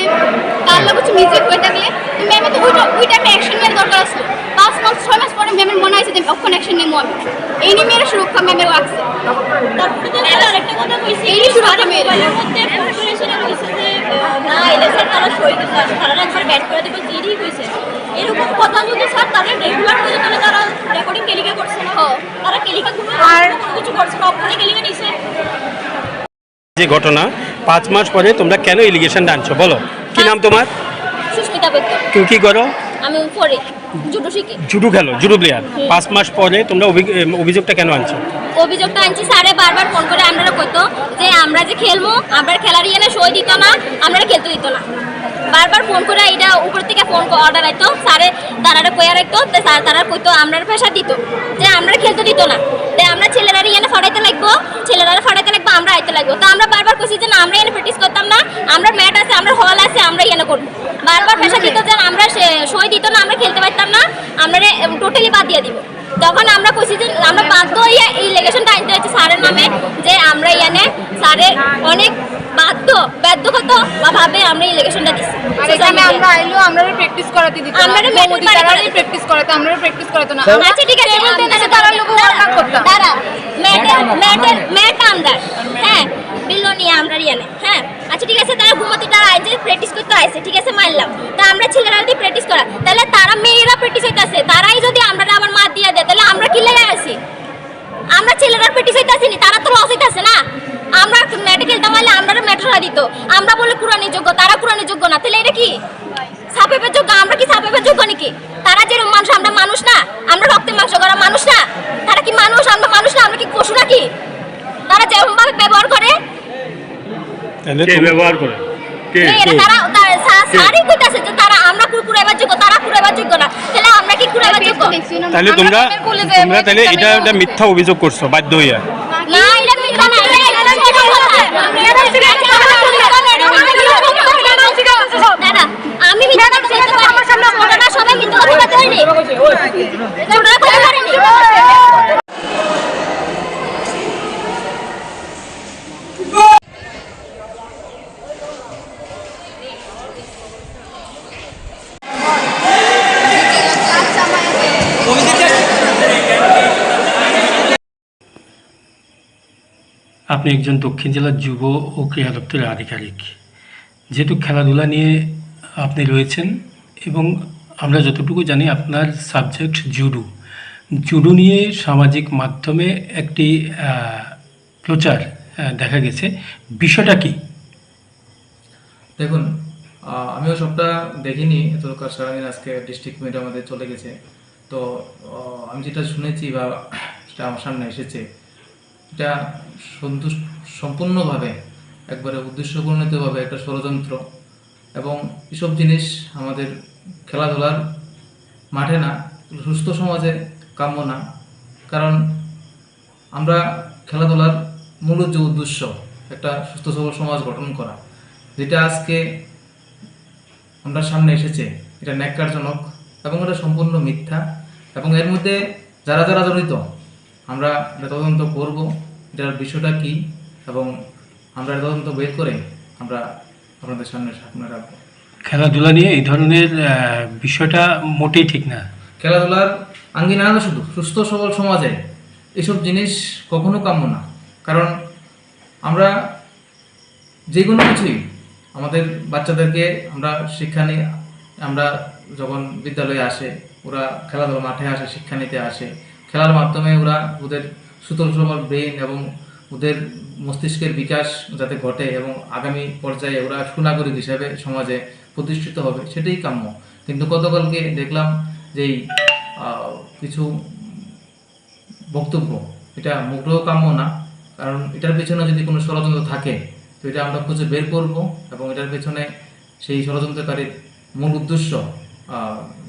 তার লোক কিছু মিস্টেক হয়ে থাকলে তো ম্যামে তো ওই টাইমে অ্যাকশন নেওয়ার দরকার আছে। 5 মাস 6 মাস পরে ম্যামের মনে হয়েছে যে অক্ষণ অ্যাকশন নেবো আমি, এই নিয়ে মেয়েরা সুরক্ষা ম্যামের রাখছে। আরেকটা কথা কইছি, এই সুরক্ষা মেয়েরা মধ্যে পপুলেশনে কইছে যে না এলে স্যার তারা সই দিতে আসে, তারা একবার ব্যাট করে দেবে, দিদি কইছে এরকম কথা যদি স্যার তারা রেগুলার করে, তাহলে তারা রেকর্ডিং কেলিকা করছে না, তারা কেলিকা কোনো আর কিছু করছে না, অপরাধে কেলিকা নিছে। যে ঘটনা 5 মাস পরে তোমরা কেন এলিগেশন আনছো বলো? কি নাম তোমার? সুস্মিতা বেত্ত। তুমি কি করো? আমি পরে জুডো শিখি। জুডো খেলো, জুডো প্লেয়ার। 5 মাস পরে তোমরা অভিযোগটা কেন আনছো? অভিযোগটা আনছি, স্যারে বারবার ফোন করে আমরা কইতো যে আমরা যে খেলবো, আমরা খেলার ইয়ে সই দিত না, আমরা খেলতে দিত না। বারবার ফোন করে এটা উপর থেকে ফোন অর্ডার আইতো, স্যারে তারা কইয়া রাখতো, স্যার তারা কইতো আমরা প্রেশার দিত যে আমরা খেলতে দিত না, তাই আমরা ছেলেরা ইয়ে ফাড়াইতে লাগবো, ছেলেরা ফাড়াইতে লাগবো, আমরা আইতে লাগবো। তো আমরা বারবার কইছি যে না, আমরা এনে প্র্যাকটিস করতাম না, আমরা ম্যাট আছে, আমরা হল আছে, আমরা ইয়ে করবো। বারবার প্রেশার দিত যে আমরা সই দিত না, আমরা খেলতে পারতাম না, আমরা টোটালি বাদ দিয়ে দিব। তখন আমরা কইছি যে আমরা বাধ্য হইয়া এই ইলেকশনটা আনতে হচ্ছে স্যারের নামে, যে আমরা ইয়ানে স্যারের অনেক বাধ্যগত ভাবে আমরা ইলেকশনটা দিচ্ছি। আর এখানে আমরা আইলো, আমরা প্র্যাকটিস করাতে দিত না, আমরা তারাই প্র্যাকটিস করাতে, আমরা প্র্যাকটিস করাতে না। আচ্ছা ঠিক আছে, তারা লোক ওয়ার্ক করতাম, তারা ম্যাট আন্ডার, হ্যাঁ বিল্লো নিয়ে আমরা ইয়ানে, হ্যাঁ আচ্ছা ঠিক আছে, তারা ঘুমাতে তারা আইছে, প্র্যাকটিস করতে আইছে, ঠিক আছে মানলাম। তা আমরা ছেলেরা যদি প্র্যাকটিস করা, তাহলে তারা মেয়েরা প্র্যাকটিস হইতাছে, তারাই যদি আমরা আবার মাত দিয়ে দেয়, তাহলে আমরা কি লেগে আছি? আমরা ছেলেরা প্র্যাকটিস হইতাছি নি, তারা তো লস হইতাছে না। আমরা ম্যাটে খেলতে পারলে আমরা ম্যাটরা দিত, আমরা বলে কুরআনের যোগ্য, তারা কুরআনের যোগ্য না, তাহলে এটা কি সাপেপের যোগ্য? আমরা কি সাপেপের যোগ্য নাকি? তারা যেরকম মানুষ, আমরা মানুষ না? আমরা রক্তের মাংস করা মানুষ না? তারা কি মানুষ? আমরা মানুষ না? আমরা কি পশু নাকি? তারা যেরকম ভাবে ব্যবহার করে, ব্যবহার করে সারি কইতাছে যে তারা আমরা কুরকুরাইবার যোগ্য, তারা কুরাইবার যোগ্য না, তাহলে আমরা কি কুরাইবার যোগ্য? তাহলে তোমরা তাহলে এটা মিথ্যা অভিযোগ করছো বাধ্য হইয়া? না, এটা মিথ্যা না, দাদা আমি মিথ্যা কথা বলতে পারি, আমার সামনে ঘটনা সবাই মিথ্যা কথা বলতে পারি, ছোটরা কথা পারেনি। আপনি একজন দক্ষিণ জেলার যুব ও ক্রীড়া দপ্তরের আধিকারিক, যেহেতু খেলাধুলা নিয়ে আপনি রয়েছেন এবং আমরা যতটুকু জানি আপনার সাবজেক্ট জুডো নিয়ে সামাজিক মাধ্যমে একটি প্রচার দেখা গেছে, বিষয়টা কি? দেখুন, আমিও সবটা দেখিনি, এতকার সারাদিন আজকে ডিস্ট্রিক্ট মিডিয়া আমাদের চলে গেছে। তো আমি যেটা শুনেছি বা সেটা আমার সামনে এসেছে, এটা সম্পূর্ণভাবে একবারে উদ্দেশ্যপূর্ণিতভাবে একটা ষড়যন্ত্র, এবং এসব জিনিস আমাদের খেলাধুলার মাঠে না, সুস্থ সমাজে কাম্য না। কারণ আমরা খেলাধুলার মূল যে উদ্দেশ্য একটা সুস্থ সবল সমাজ গঠন করা, যেটা আজকে আমরা সামনে এসেছে, এটা ন্যাক্কারজনক এবং এটা সম্পূর্ণ মিথ্যা। এবং এর মধ্যে যারা যারা জড়িত, আমরা এটা তদন্ত করব, এটার বিষয়টা কি, এবং আমরা তদন্ত বের করে আমরা আপনাদের সামনে রাখবো। খেলাধুলা নিয়ে এই ধরনের বিষয়টা মোটেই ঠিক না। খেলাধুলার আঙ্গিনা না, শুধু সুস্থ সবল সমাজে এসব জিনিস কখনো কাম্য না। কারণ আমরা যে কোনো কিছুই আমাদের বাচ্চাদেরকে আমরা শিক্ষা নিয়ে, আমরা যখন বিদ্যালয়ে আসে, ওরা খেলাধুলা মাঠে আসে, শিক্ষা নিতে আসে, খেলার মাধ্যমে ওরা ওদের সুতল সবল ব্রেন এবং ওদের মস্তিষ্কের বিকাশ যাতে ঘটে এবং আগামী পর্যায়ে ওরা সুনাগরিক হিসাবে সমাজে প্রতিষ্ঠিত হবে, সেটাই কাম্য। কিন্তু গতকালকে দেখলাম যে কিছু বক্তব্য, এটা মোটেও কাম্য না। কারণ এটার পেছনে যদি কোনো ষড়যন্ত্র থাকে, তো এটা আমরা খুঁজে বের করব, এবং এটার পেছনে সেই ষড়যন্ত্রকারীর মূল উদ্দেশ্য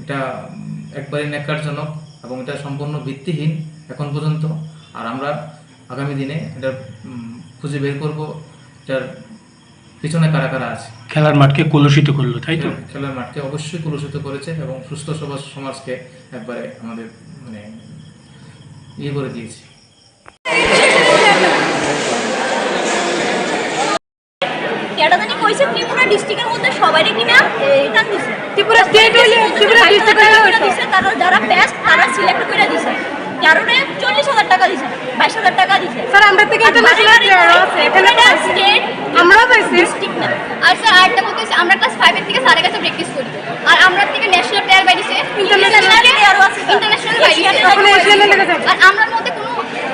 এটা একবারই ন্যাক্কারজনক এবং এটা সম্পূর্ণ ভিত্তিহীন এখন পর্যন্ত। আর আমরা আগামী দিনে এটা খুঁজে বের করব এটার পিছনে কারা কারা আছে। খেলার মাঠকে কলুষিত করলো, তাই তো? খেলার মাঠকে অবশ্যই কলুষিত করেছে এবং সুস্থ সমাজকে একবারে আমাদের মানে ইয়ে করে দিয়েছে। ক্যাটাদানি কইছে ত্রিপুরা ডিস্ট্রিক্টের মধ্যে সবারই কিনা এটা দিছে, ত্রিপুরা স্টেট হইলে ত্রিপুরা ডিস্ট্রিক্ট দিছে, তারা যারা বেস্ট তারা সিলেক্ট করে দিছে। কারণে 40,000 টাকা দিছে, 22,000 টাকা দিছে। স্যার আমরা থেকে ইন্টারন্যাশনাল প্লেয়ার আছে এখানে স্টেট আমরা পাইছি ডিস্ট্রিক্ট না। আর স্যার আরেকটা কথা হচ্ছে আমরা ক্লাস 5 এর থেকে স্যারের কাছে প্র্যাকটিস করি, আর আমরা থেকে ন্যাশনাল প্লেয়ার বাইরেছে, ইন্টারন্যাশনাল প্লেয়ারও আছে, ইন্টারন্যাশনাল বাইরেছে। আর আমরার মধ্যে কোনো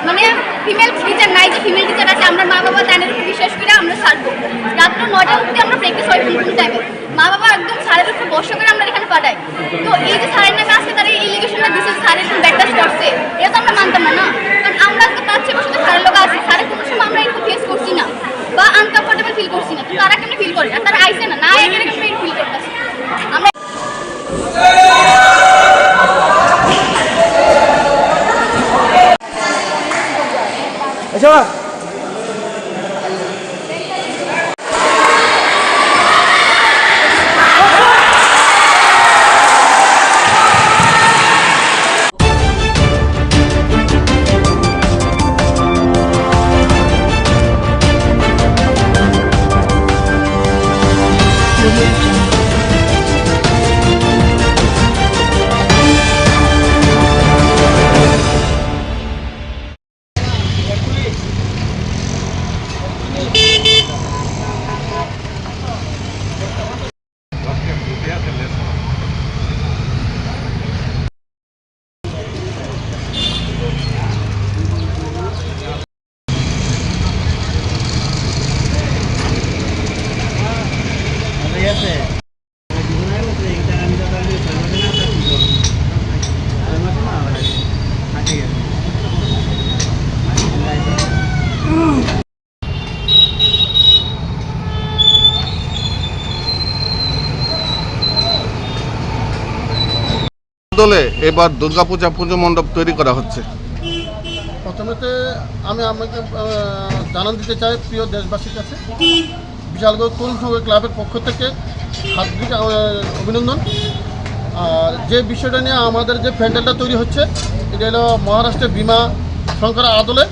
মানে ফিমেল টিচার নাই যে ফিমেল টিচার আছে। আমরা মা বাবা তাদের উপর বিশ্বাস করে আমরা স্যার করব। রাত্র 9টা অবধি আমরা প্র্যাকটিস হয় ফুল টাইমে। মা বাবা একদম স্যারের উপর ভরসা করে আমরা এখানে পাঠাই। তো এই যে স্যারের নামে আজকে তারা ইলিগেশনটা দিচ্ছে স্যারের ব্যাকটাস করছে, এটা তো আমরা মানতাম না। কারণ আমরা আজকে পাচ্ছি বসে স্যারের লোক আছে, স্যারের কোনো সময় আমরা একটু ফেস করছি না বা আনকমফোর্টেবল ফিল করছি না। তো তারা কেমন ফিল করে? আর তারা আইসে না না এখানে কেমন ফিল করতেছে আমরা। দলে এবার দুর্গাপূজা পুজো মণ্ডপ তৈরি করা হচ্ছে। প্রথমেতে আমি আমাকে জানান দিতে চাই প্রিয় দেশবাসীর কাছে, বিশালগড় তরুণ সংঘ ক্লাবের পক্ষ থেকে হার্দিক অভিনন্দন। আর যে বিষয়টা নিয়ে আমাদের যে প্যান্ডেলটা তৈরি হচ্ছে এটা হলো মহারাষ্ট্রের ভীমা শঙ্কর আদলে।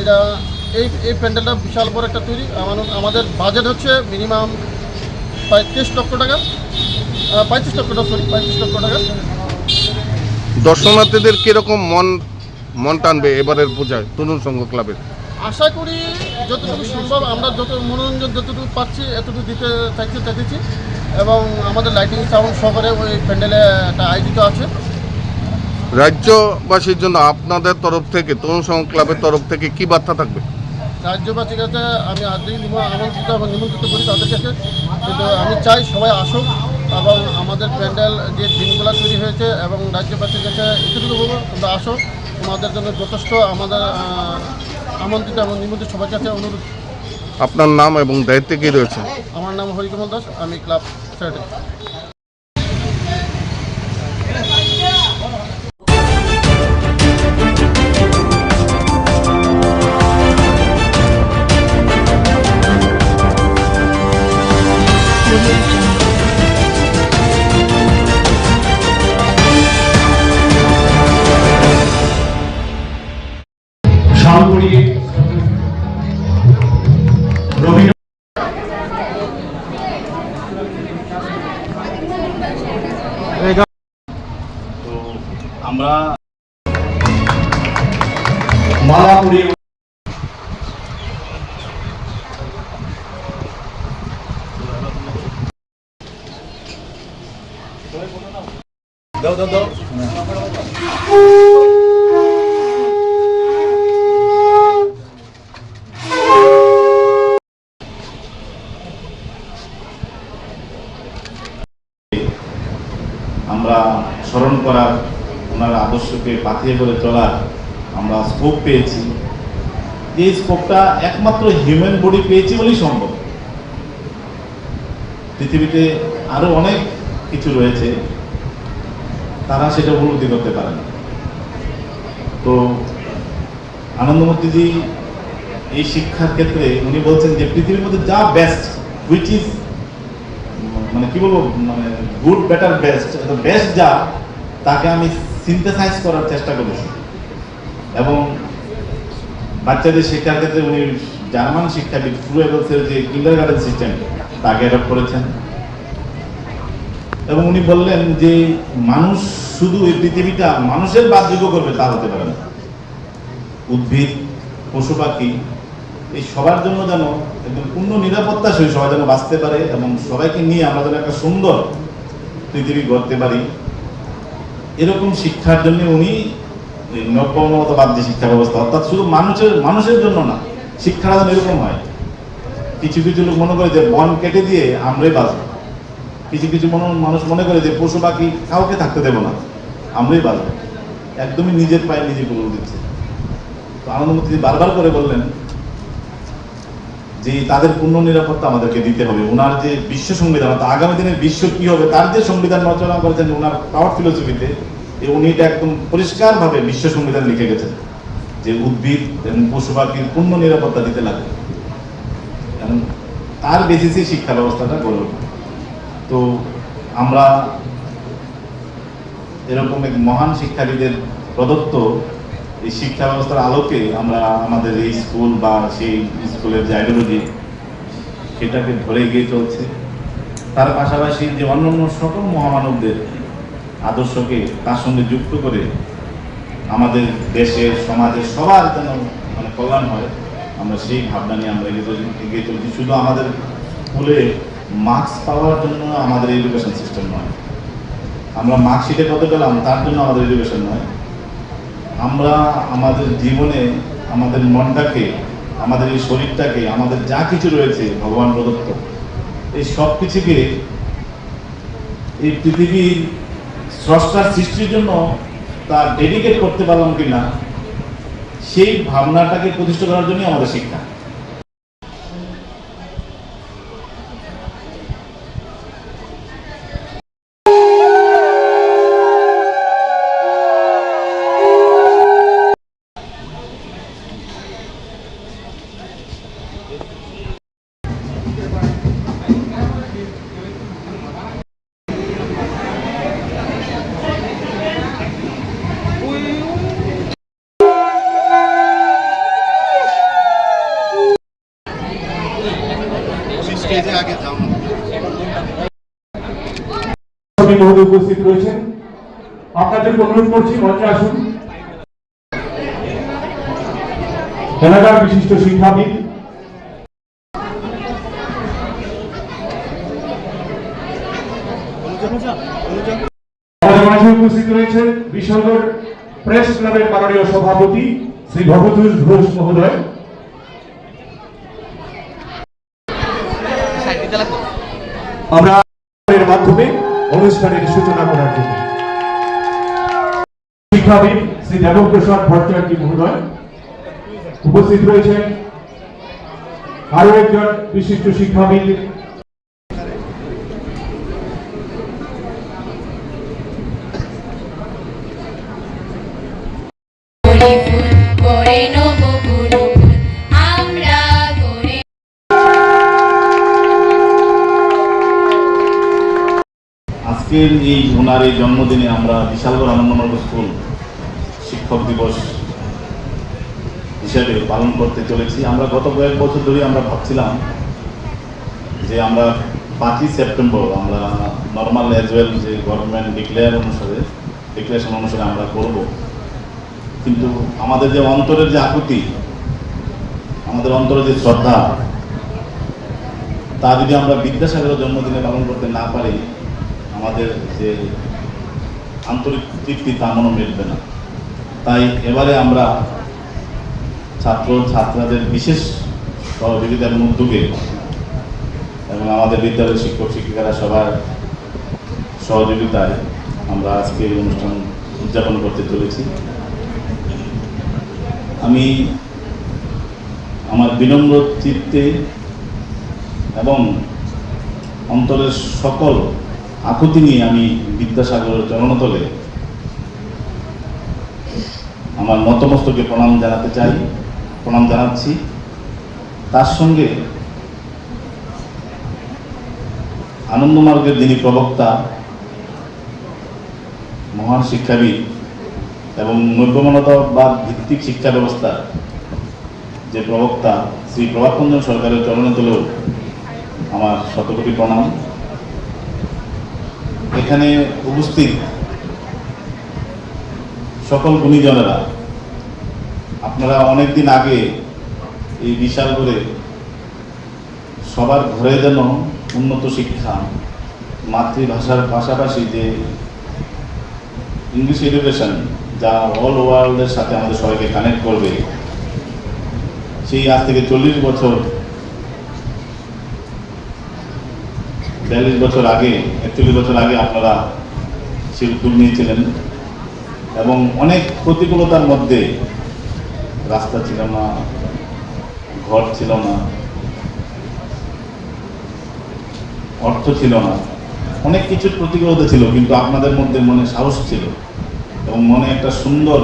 এটা এই প্যান্ডেলটা বিশাল বড় একটা তৈরি। আমাদের বাজেট হচ্ছে মিনিমাম 35 লক্ষ টাকা, 35 লক্ষ টাকা। দর্শনার্থীদের কিরকম মন টানবে এবারের পূজায় তরুণ সংঘ ক্লাবের? আশা করি যতটুকু সম্ভব আমরা যত মনোরঞ্জন যতটুকু পাচ্ছি এতটুকু দিতে চাইতেছি এবং আমাদের লাইটিং সাউন্ড সহকারে ওই প্যান্ডেলে একটা আয়োজিত আছে। রাজ্যবাসীর জন্য আপনাদের তরফ থেকে তরুণ সংঘ ক্লাবের তরফ থেকে কি বার্তা থাকবে? রাজ্যবাসীর কাছে আমি আজকেই আমন্ত্রিত এবং নিমন্ত্রিত করি তাদের কাছে, কিন্তু আমি চাই সবাই আসুক এবং আমাদের প্যান্ডেল যে দিনগুলো তৈরি হয়েছে এবং রাজ্যবাসীর কাছে এতটুকু বলবো তোমরা আসো, তোমাদের জন্য যথেষ্ট আমাদের আমন্ত্রিত এবং নিমন্ত্রিত সবার কাছে অনুরোধ। আপনার নাম এবং দায়িত্বে কি রয়েছে? আমার নাম হরিকমল দাস, আমি ক্লাব সেক্রেটারি। আমরা মালা পরিয়ে দাও দাও দাও আমরা স্মরণ করার ওনার আদর্শকে পাথিয়ে করে চলার আমরা স্কোপ পেয়েছি। এই স্কোপটা একমাত্র হিউম্যান বডি পেয়েছি বলেই সম্ভব। পৃথিবীতে আরো অনেক কিছু রয়েছে, তারা সেটা উপলব্ধি করতে পারে না। তো আনন্দমূর্তিজি এই শিক্ষার ক্ষেত্রে উনি বলছেন যে পৃথিবীর মধ্যে যা বেস্ট, হুইচ ইজ মানে কি বলবো, মানে গুড বেটার বেস্ট, বেস্ট যা, তাকে আমি সিনথেসাইজ করার চেষ্টা করেছি। এবং বাচ্চাদের শিক্ষার ক্ষেত্রে উনি জার্মান শিক্ষাবিদ ফ্রুয়েবলসের যে কিন্ডারগার্টেন সিস্টেম তাকে অ্যাডপ্ট করেছেন। এবং উনি বললেন যে মানুষ শুধু এই পৃথিবীটা মানুষের বাসযোগ্য করবে তা হতে পারে না, উদ্ভিদ, পশু পাখি এই সবার জন্য যেন একদম পূর্ণ নিরাপত্তা সহ সবাই যেন বাঁচতে পারে এবং সবাইকে নিয়ে আমরা যেন একটা সুন্দর পৃথিবী গড়তে পারি, এরকম শিক্ষার জন্য উনি নব্যমতবাদ যে শিক্ষা ব্যবস্থা, অর্থাৎ শুধু মানুষের জন্য না, শিক্ষাটা যেন এরকম হয়। কিছু কিছু লোক মনে করে যে বন কেটে দিয়ে আমরাই বাঁচব, কিছু কিছু মানুষ মনে করে যে পশু পাখি কাউকে থাকতে দেব না, আমরাই বাঁচব। একদমই নিজের পায়ে নিজে গড়ে দিচ্ছে। তো আনন্দমূর্তি বারবার করে বললেন যে তাদের পূর্ণ নিরাপত্তা আমাদেরকে দিতে হবে। ওনার যে বিশ্ব সংবিধান, অর্থাৎ আগামী দিনের বিশ্ব কি হবে তার যে সংবিধান রচনা করেছেন ওনার পাওয়ার ফিলোসফিতে, উনি এটা একদম পরিষ্কারভাবে বিশ্ব সংবিধান লিখে গেছেন যে উদ্ভিদ এবং পশু পাখির পূর্ণ নিরাপত্তা দিতে লাগে। এবং তার বেসিসে শিক্ষা ব্যবস্থাটা গড়ে ওঠে। তো আমরা এরকম এক মহান শিক্ষাবিদের প্রদত্ত এই শিক্ষা ব্যবস্থার আলোকে আমরা আমাদের এই স্কুল বা সেই স্কুলের যে আইডিওলজি সেটাকে ধরে এগিয়ে চলছে। তার পাশাপাশি যে অন্যান্য সকল মহামানবদের আদর্শকে তার সঙ্গে যুক্ত করে আমাদের দেশের সমাজের সবার যেন মানে কল্যাণ হয়, আমরা সেই ভাবনা নিয়ে আমরা এগিয়ে চলছি। শুধু আমাদের স্কুলে মার্কস পাওয়ার জন্য আমাদের এডুকেশন সিস্টেম নয়, আমরা মার্কশিটে কত পেলাম তার জন্য আমাদের এডুকেশন নয়। আমরা আমাদের জীবনে আমাদের মনটাকে, আমাদের এই শরীরটাকে, আমাদের যা কিছু রয়েছে ভগবান প্রদত্ত, এই সব কিছুকে এই পৃথিবীর স্রষ্টার সৃষ্টির জন্য তা ডেডিকেট করতে পারলাম কিনা সেই ভাবনাটাকে প্রতিষ্ঠা করার জন্যই আমাদের শিক্ষা। মহোদয় উপস্থিত রয়েছেন, আপনাদেরকে অনুরোধ করছি মঞ্চে আসুন। এলাকার বিশিষ্ট শিক্ষাবিদ আমাদের মাঝে উপস্থিত রয়েছেন বিশালগড় প্রেস ক্লাবের মাননীয় সভাপতি শ্রী ভবতোষ ঘোষ মহোদয়। আমরা এর মাধ্যমে অনুষ্ঠানের সূচনা করার জন্য শিক্ষাবিদ শ্রী দেবপ্রসাদ ভট্টাচার্য মহোদয় উপস্থিত রয়েছেন। আরো একজন বিশিষ্ট শিক্ষাবিদ আজকের এই ওনার এই জন্মদিনে আমরা বিশালগড় আনন্দনগর স্কুল শিক্ষক দিবস হিসেবে পালন করতে চলেছি। আমরা গত কয়েক বছর ধরে আমরা ভাবছিলাম যে আমরা 5ই সেপ্টেম্বর আমরা নর্মাল অ্যাজ ওয়েল যে গভর্নমেন্ট ডিক্লারেশন অনুসারে আমরা করব, কিন্তু আমাদের যে অন্তরের যে আকুতি, আমাদের অন্তরের যে শ্রদ্ধা, তা যদি আমরা বিদ্যাসাগরের জন্মদিনে পালন করতে না পারি আমাদের যে আন্তরিক তৃপ্তি তা মনে মিটবে না। তাই এবারে আমরা ছাত্রদের বিশেষ সহযোগিতার উদ্যোগে এবং আমাদের বিদ্যালয়ের শিক্ষক শিক্ষিকারা সবার সহযোগিতায় আমরা আজকে এই অনুষ্ঠান উদযাপন করতে চলেছি। আমি আমার বিনম্র চিত্তে এবং অন্তরের সকল আকুতি নিয়ে আমি বিদ্যাসাগরের চরণতলে আমার নতমস্তকে প্রণাম জানাতে চাই, প্রণাম জানাচ্ছি। তার সঙ্গে আনন্দমার্গের যিনি প্রবক্তা, মহান শিক্ষাবিদ এবং নৈবমানতাবাদ ভিত্তিক শিক্ষা ব্যবস্থা যে প্রবক্তা শ্রী প্রভাতরঞ্জন সরকারের চরণে তোলেও আমার শতকোটি প্রণাম। এখানে উপস্থিত সকল গুণীজনেরা, আপনারা অনেকদিন আগে এই বিশাল করে সবার ঘরে যেন উন্নত শিক্ষা, মাতৃভাষার পাশাপাশি যে ইংলিশ এডুকেশন যা অল ওয়ার্ল্ডের সাথে আমাদের সবাইকে কানেক্ট করবে, সেই আজ থেকে 40 বছর 42 বছর আগে 41 বছর আগে আপনারা সেই উদ্যোগ নিয়েছিলেন এবং অনেক প্রতিকূলতার মধ্যে, রাস্তা ছিল না, ঘর ছিল না, অর্থ ছিল না, অনেক কিছুর প্রতিকূলতা ছিল, কিন্তু আপনাদের মধ্যে মনে সাহস ছিল এবং মনে একটা সুন্দর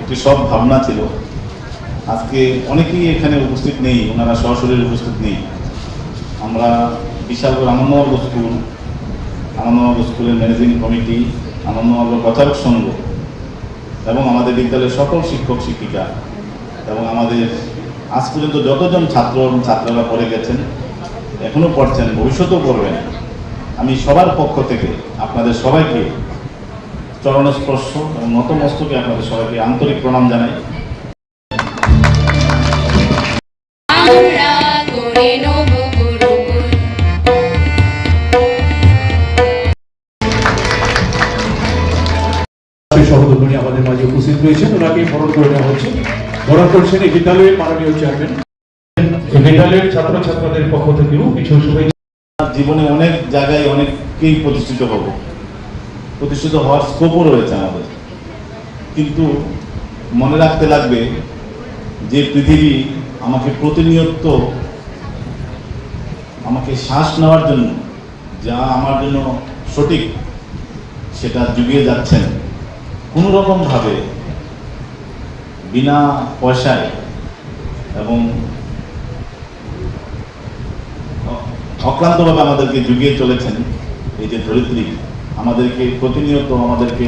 একটি সব ভাবনা ছিল। আজকে অনেকেই এখানে উপস্থিত নেই, ওনারা সরাসরি উপস্থিত নেই। আমরা বিশালগড় আনন্দমার্গ স্কুল, আনন্দমার্গ স্কুলের ম্যানেজিং কমিটি, আনন্দমার্গ প্রচারক সংঘ এবং আমাদের বিদ্যালয়ের সকল শিক্ষক শিক্ষিকা এবং আমাদের আজ পর্যন্ত যতজন ছাত্র এবং ছাত্ররা পড়ে গেছেন, এখনও পড়ছেন, ভবিষ্যতেও পড়বেন, আমি সবার পক্ষ থেকে আপনাদের সবাইকে চরণস্পর্শ এবং নতমস্তকে আপনাদের সবাইকে আন্তরিক প্রণাম জানাই। সহধর্মিণী আমাদের মাঝে উপস্থিত রয়েছেন, ওনাকে বরণ করে নেওয়া হচ্ছে। বরণ করছেন এই বিদ্যালয়ের মাননীয় চেয়ারম্যান। এই বিদ্যালয়ের ছাত্রছাত্রীদের পক্ষ থেকেও কিছু শুভেচ্ছা। জীবনে অনেক জায়গায় অনেককেই প্রতিষ্ঠিত হব, প্রতিষ্ঠিত হওয়ার স্কোপও রয়েছে আমাদের, কিন্তু মনে রাখতে লাগবে যে পৃথিবী আমাকে প্রতিনিয়ত আমাকে শ্বাস নেওয়ার জন্য যা আমার জন্য সঠিক সেটা যুগিয়ে যাচ্ছেন। কোনো রকমভাবে বিনা পয়সায় এবং অক্লান্তভাবে আমাদেরকে যুগিয়ে চলেছেন। এই যে ধরিত্রী আমাদেরকে প্রতিনিয়ত আমাদেরকে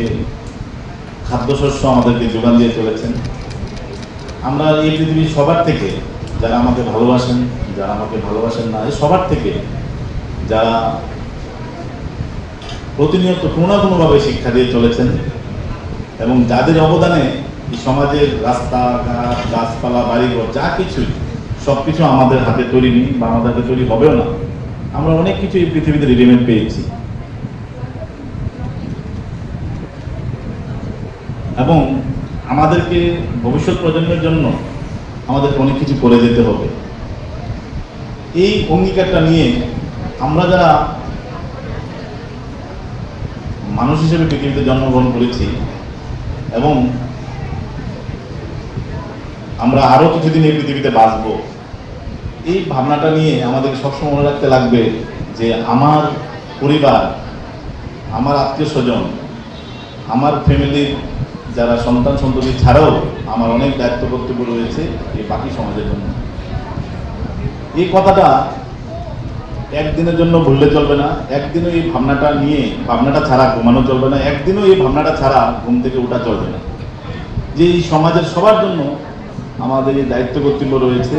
খাদ্যশস্য আমাদেরকে যোগান দিয়ে চলেছেন। আমরা এই পৃথিবীর সবার থেকে, যারা আমাকে ভালোবাসেন, যারা আমাকে ভালোবাসেন না, এই সবার থেকে যারা প্রতিনিয়ত কোনো না কোনোভাবে শিক্ষা দিয়ে চলেছেন এবং যাদের অবদানে এই সমাজের রাস্তাঘাট, গাছপালা, বাড়িঘর যা কিছুই সব কিছু আমাদের হাতে তৈরি নেই বা আমাদের হাতে তৈরি হবেও না। আমরা অনেক কিছু এই পৃথিবীতে রেডিমেড পেয়েছি এবং আমাদেরকে ভবিষ্যৎ প্রজন্মের জন্য আমাদেরকে অনেক কিছু করে যেতে হবে। এই অঙ্গীকারটা নিয়ে আমরা যারা মানুষ হিসেবে পৃথিবীতে জন্মগ্রহণ করেছি এবং আমরা আরো কিছুদিন এই পৃথিবীতে বাঁচব, এই ভাবনাটা নিয়ে আমাদেরকে সবসময় মনে রাখতে লাগবে যে আমার পরিবার, আমার আত্মীয় স্বজন, আমার ফ্যামিলির যারা সন্তান সন্ততি ছাড়াও আমার অনেক দায়িত্ব কর্তব্য রয়েছে এই বাকি সমাজের জন্য। এই কথাটা একদিনের জন্য ভুললে চলবে না, একদিনও এই ভাবনাটা ছাড়া ঘুমানো চলবে না, একদিনও এই ভাবনাটা ছাড়া ঘুম থেকে ওঠা চলবে না যে এই সমাজের সবার জন্য আমাদের এই দায়িত্ব কর্তব্য রয়েছে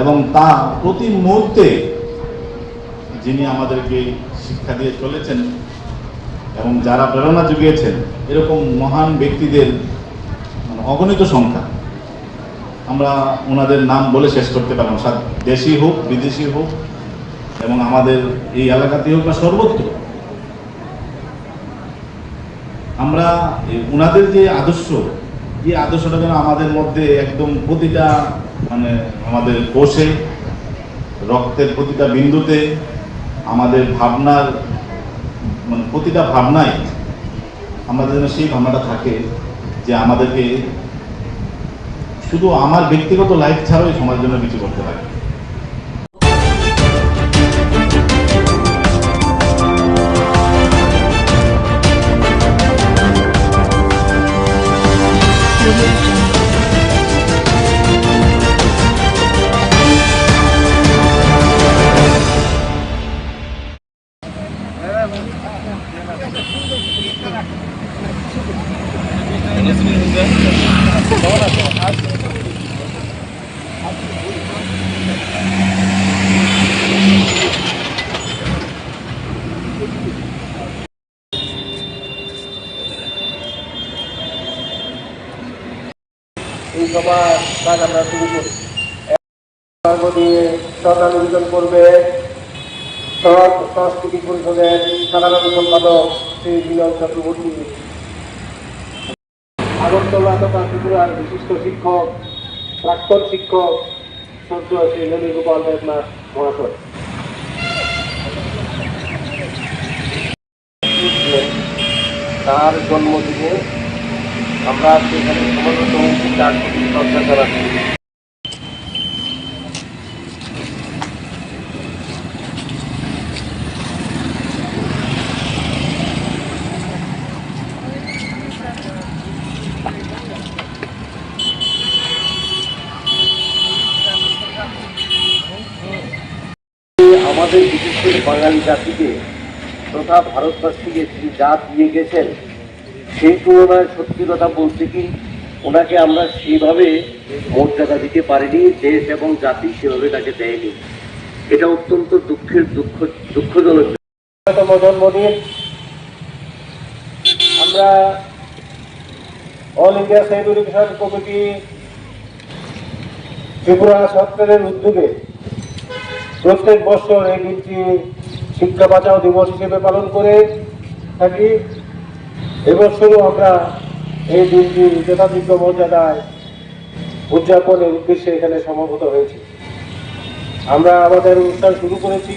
এবং তা প্রতি মুহূর্তে যিনি আমাদেরকে শিক্ষা দিয়ে চলেছেন এবং যারা প্রেরণা জুগিয়েছেন, এরকম মহান ব্যক্তিদের অগণিত সংখ্যা, আমরা ওনাদের নাম বলে শেষ করতে পারবো না, দেশি হোক বিদেশি হোক এবং আমাদের এই এলাকাতে হোক বা সর্বত্র। আমরা ওনাদের যে আদর্শ, এই আদর্শটা যেন আমাদের মধ্যে একদম প্রতিটা আমাদের কোষে, রক্তের প্রতিটা বিন্দুতে, আমাদের ভাবনার প্রতিটা ভাবনায় আমাদের যেন সেই ভাবনাটা থাকে যে আমাদেরকে শুধু আমার ব্যক্তিগত লাইফ ছাড়াও এই সমাজের জন্য কিছু করতে লাগে। সবার কাজ আমরা শুরু করি। দিয়ে সরকার নিবেদন করবে সংস্কৃতি পরিষদের সাধারণ সম্পাদক শ্রী বিনয় চক্রবর্তী, আগরতলা তথা ত্রিপুরার বিশিষ্ট শিক্ষক, প্রাক্তন শিক্ষক শ্রদ্ধেয় শ্রী ননী গোপাল দেবনাথ মহাশয়। তার জন্মদিনে আমরা সেখানে সমবেত হয়েছি, তার প্রতি শ্রদ্ধা জানাচ্ছি। আমাদের বিশেষ করে বাঙালি জাতিকে তথা ভারতবাসীকে তিনি যা দিয়ে গেছেন সেই তুলনায় সত্যি কথা বলতে কি ওনাকে আমরা সেইভাবে মর্যাদা দিতে পারিনি, দেশ এবং জাতি সেভাবে তাকে দেয়নি। এটা অত্যন্ত দুঃখজনক। জন্মদিন আমরা all India science education committee Tripura সরকারের উদ্যোগে প্রত্যেক বছর এই দিনটি শিক্ষা বাঁচাও দিবস হিসেবে পালন করে থাকি। এবছরও আমরা এই দিনটি যথাযোগ্য মর্যাদায় উদযাপনের উদ্দেশ্যে এখানে সমবেত হয়েছি। আমরা আমাদের অনুষ্ঠান শুরু করেছি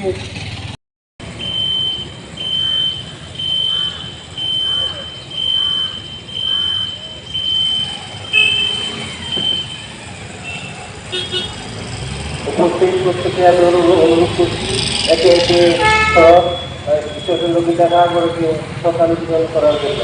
প্রত্যেকে আমি অনুরোধ করছি একে একে সব বিশ্বজন্য বিদ্যাসাগরকে সরকার উদ্বোধন করার জন্য।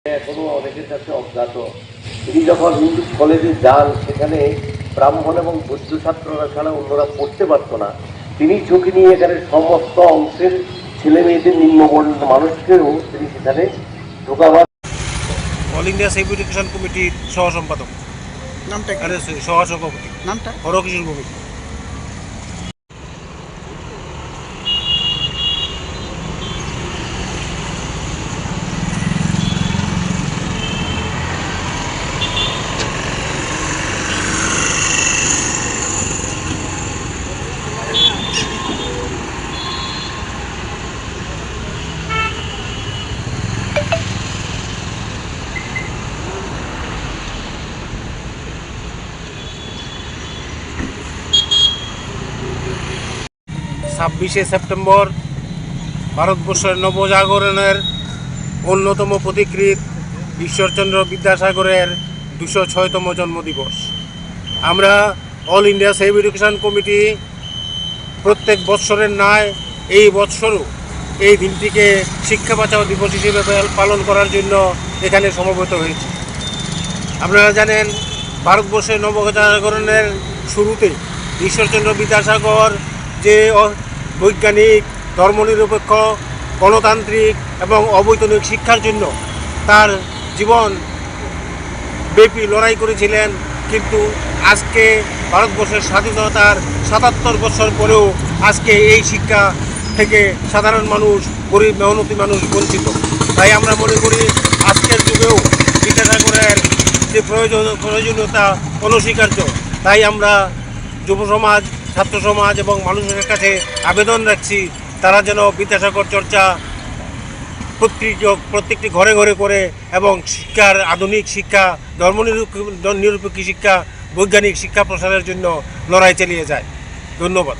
এখনো অনেকের কাছে অজ্ঞাত। তিনি যখন হিন্দু কলেজে যান সেখানে ব্রাহ্মণ এবং বৌদ্ধ ছাত্ররা ছাড়া অন্যরা পড়তে পারতো না। তিনি ঝুঁকি নিয়ে এখানে সমস্ত অংশের ছেলে মেয়েদের নিম্নবর্ণ মানুষকেও তিনি সেখানে ঢোকাবার। অল ইন্ডিয়া সাইন্স এডুকেশন কমিটির সহ সম্পাদক নামটা সহ সভাপতি নামটা হরকিশোর ভৌমিক। সেপ্টেম্বর ভারতবর্ষের নবজাগরণের অন্যতম প্রতিকৃত ঈশ্বরচন্দ্র বিদ্যাসাগরের 206তম জন্মদিবস। আমরা all India science education committee প্রত্যেক বৎসরের ন্যায় এই বৎসরও এই দিনটিকে শিক্ষা বাঁচাও দিবস হিসেবে পালন করার জন্য এখানে সমবেত হয়েছি। আপনারা জানেন ভারতবর্ষের নবজাগরণের শুরুতে ঈশ্বরচন্দ্র বিদ্যাসাগর যে বৈজ্ঞানিক, ধর্মনিরপেক্ষ, গণতান্ত্রিক এবং অবৈতনিক শিক্ষার জন্য তার জীবন ব্যাপী লড়াই করেছিলেন, কিন্তু আজকে ভারতবর্ষের স্বাধীনতার 77 বছর পরেও আজকে এই শিক্ষা থেকে সাধারণ মানুষ, গরিব মেহনতি মানুষ বঞ্চিত। তাই আমরা মনে করি আজকের যুগেও বিদ্যাসাগরের যে প্রয়োজনীয়তা অনস্বীকার্য। তাই আমরা যুব সমাজ, ছাত্র সমাজ এবং মানুষের কাছে আবেদন রাখছি তারা যেন বিদ্যাসাগর চর্চা প্রত্যেকটি ঘরে ঘরে করে এবং শিক্ষার আধুনিক শিক্ষা, ধর্মনিরপেক্ষ শিক্ষা, বৈজ্ঞানিক শিক্ষা প্রসারের জন্য লড়াই চালিয়ে যায়। ধন্যবাদ।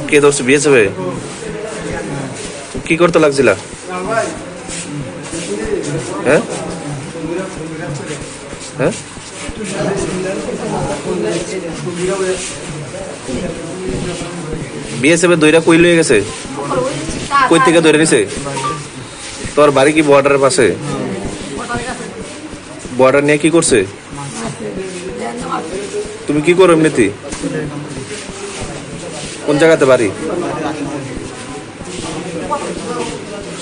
কে ধরছে বিএসএফ? কি করতে লাগছিল? হ্যাঁ হ্যাঁ বিএসএফ এর দইরা কই লয়ে গেছে? কই থেকে ধরে নিছে? তোর বাড়ি কি বর্ডারের পাশে? বর্ডার নিয়ে কি করছে? তুমি কি করো এমনিতে? কোন জায়গাতে বাড়ি?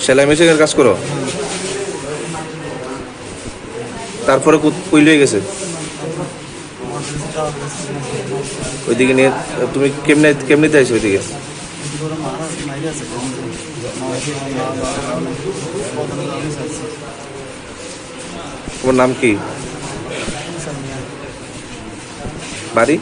সেলাই মেশিনের কাজ করো? তারপরে কই লয়ে গেছে? ওইদিকে নিয়ে তুমি কেমনিতে আইছো ওইদিকে? তোমার নাম কি? বাড়ি?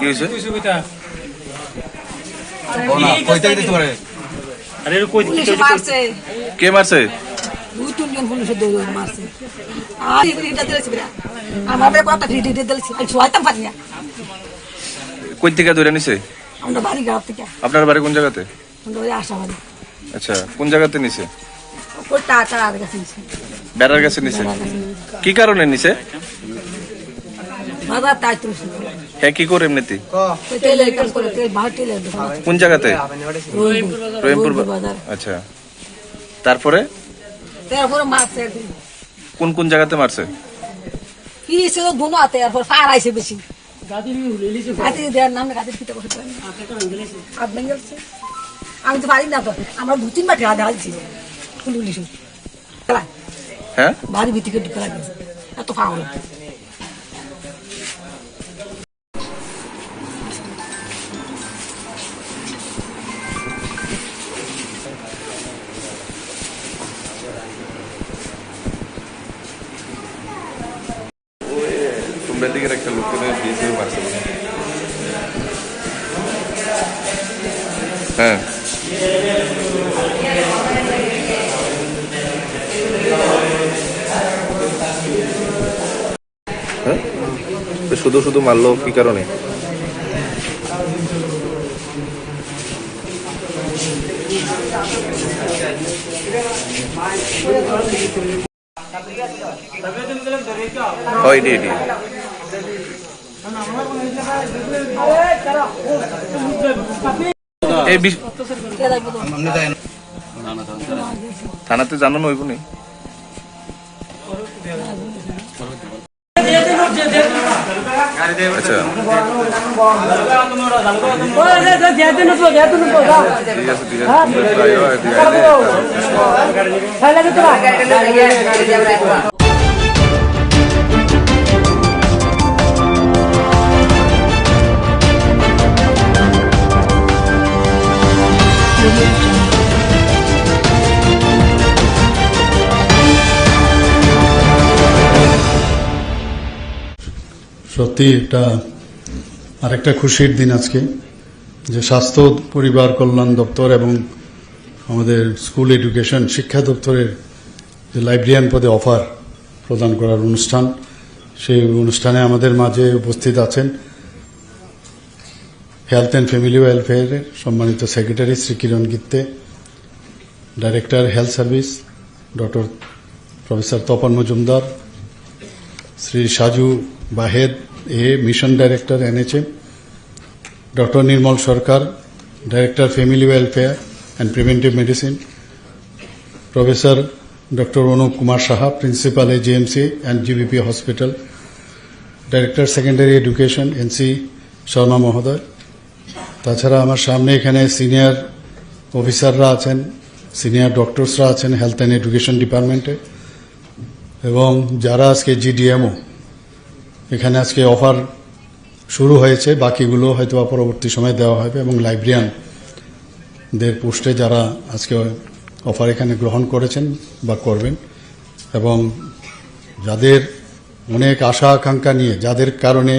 কি হয়েছে? কে মারছে? কই থেকে ধরে নিছে? আপনার বাড়ি কোন জায়গাতে? আচ্ছা, কোন জায়গাতে নিছে? বেড়ার কাছে নিছে। কি কারণে নিছে? হ্যাঁ, কি করে এমনিতে? কোন জায়গাতে? রহিমপুর। আচ্ছা, তারপরে কোন কোন জায়গাতে মারছে? আমি তো পারি না, তো আমার 2-3 বার খেলা দেখাচ্ছি হ্যাঁ, বাড়ির ভিতরে ঢুকে লাগছে এত ফাউল। তোমরা দিকে একটা লোকের বিএসএফ মারছে। হ্যাঁ, শুধু শুধু মারলো কি কারণে? থানাতে জানানো হইব নি? আচ্ছা, সত্যি এটা আরেকটা খুশির দিন আজকে, যে স্বাস্থ্য পরিবার কল্যাণ দপ্তর এবং আমাদের স্কুল এডুকেশন শিক্ষা দপ্তরের যে লাইব্রেরিয়ান পদে অফার প্রদান করার অনুষ্ঠান, সেই অনুষ্ঠানে আমাদের মাঝে উপস্থিত আছেন হেলথ অ্যান্ড ফ্যামিলি ওয়েলফেয়ারের সম্মানিত secretary Shri Kiran Gitte, director health service doctor professor Tapan Majumdar, Shri Saju Bahed mission director NHM, doctor Nirmal Sarkar, director family welfare, and Preventive Medicine, Professor Dr. Anup Kumar Saha, Principal AGMC and GBP Hospital, Director Secondary Education NC Sharma Mohoday. তাছাড়া আমার সামনে এখানে senior অফিসাররা আছেন, senior ডক্টরসরা আছেন health and education ডিপার্টমেন্টে, এবং যারা আজকে জিডিএমও এখানে আজকে অফার শুরু হয়েছে, বাকিগুলো হয়তো পরবর্তী সময় দেওয়া হবে, এবং লাইব্রেরিয়ানদের পোস্টে যারা আজকে অফার এখানে গ্রহণ করেছেন বা করবেন, এবং যাদের অনেক আশা আকাঙ্ক্ষা নিয়ে যাদের কারণে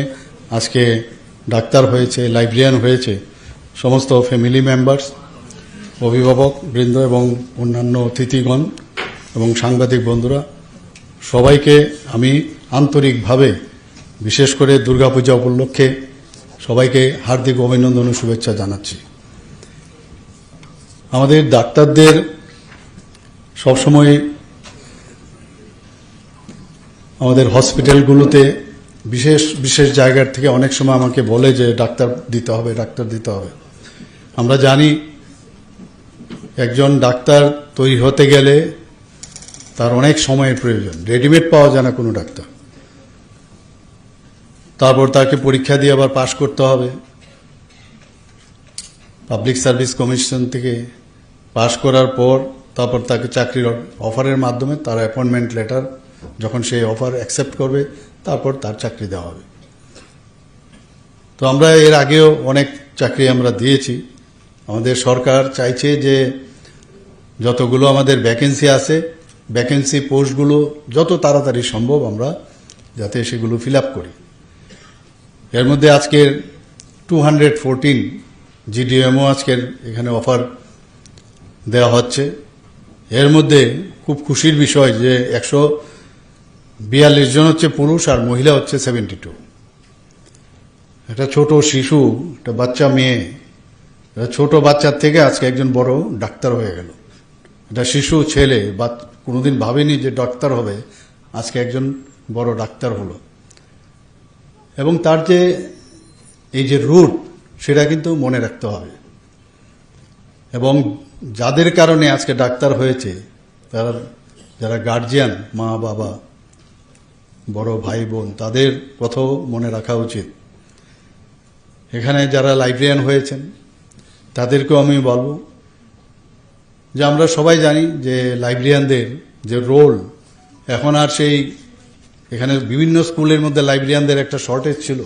আজকে ডাক্তার হয়েছে, লাইব্রেরিয়ান হয়েছে, সমস্ত ফ্যামিলি মেম্বার্স, অভিভাবক বৃন্দ এবং অন্যান্য অতিথিগণ এবং সাংবাদিক বন্ধুরা, সবাইকে আমি আন্তরিকভাবে বিশেষ করে দুর্গাপূজা উপলক্ষে সবাইকে হার্দিক অভিনন্দন ও শুভেচ্ছা জানাচ্ছি। আমাদের ডাক্তারদের সবসময় আমাদের হসপিটালগুলোতে বিশেষ বিশেষ জায়গার থেকে অনেক সময় আমাকে বলে যে ডাক্তার দিতে হবে, ডাক্তার দিতে হবে। আমরা জানি একজন ডাক্তার তৈরি হতে গেলে তার অনেক সময়ের প্রয়োজন, রেডিমেড পাওয়া যায় না কোনো ডাক্তার। তারপর তাকে পরীক্ষা দিয়ে আবার পাশ করতে হবে, পাবলিক সার্ভিস কমিশন থেকে পাশ করার পর তারপর তাকে চাকরির অফারের মাধ্যমে তার অ্যাপয়েন্টমেন্ট লেটার, যখন সেই অফার অ্যাকসেপ্ট করবে তারপর তার চাকরি দেওয়া হবে। তো আমরা এর আগেও অনেক চাকরি আমরা দিয়েছি। আমাদের সরকার চাইছে যে যতগুলো আমাদের ভ্যাকেন্সি আছে, ভ্যাকেন্সি পোস্টগুলো যত তাড়াতাড়ি সম্ভব আমরা যাতে সেগুলো ফিল আপ করি। এর মধ্যে আজকের 214 জিডিএমও আজকের এখানে অফার দেওয়া হচ্ছে। এর মধ্যে খুব খুশির বিষয় যে 142 জন হচ্ছে পুরুষ আর মহিলা হচ্ছে 72। একটা ছোট শিশু, একটা বাচ্চা মেয়ে, ছোট বাচ্চার থেকে আজকে একজন বড় ডাক্তার হয়ে গেল। এটা শিশু ছেলে বা কোনোদিন ভাবেনি যে ডাক্তার হবে, আজকে একজন বড় ডাক্তার হলো। এবং তার যে এই যে রুট, সেটা কিন্তু মনে রাখতে হবে। এবং যাদের কারণে আজকে ডাক্তার হয়েছে, তারা যারা গার্জিয়ান, মা বাবা, বড় ভাই বোন, তাদের কথাও মনে রাখা উচিত। এখানে যারা লাইব্রেরিয়ান হয়েছেন তাদেরকেও আমি বলবো যে আমরা সবাই জানি যে লাইব্রেরিয়ানদের যে রোল, এখন আর সেই এখানে বিভিন্ন স্কুলের মধ্যে লাইব্রেরিয়ানদের একটা শর্টেজ ছিল।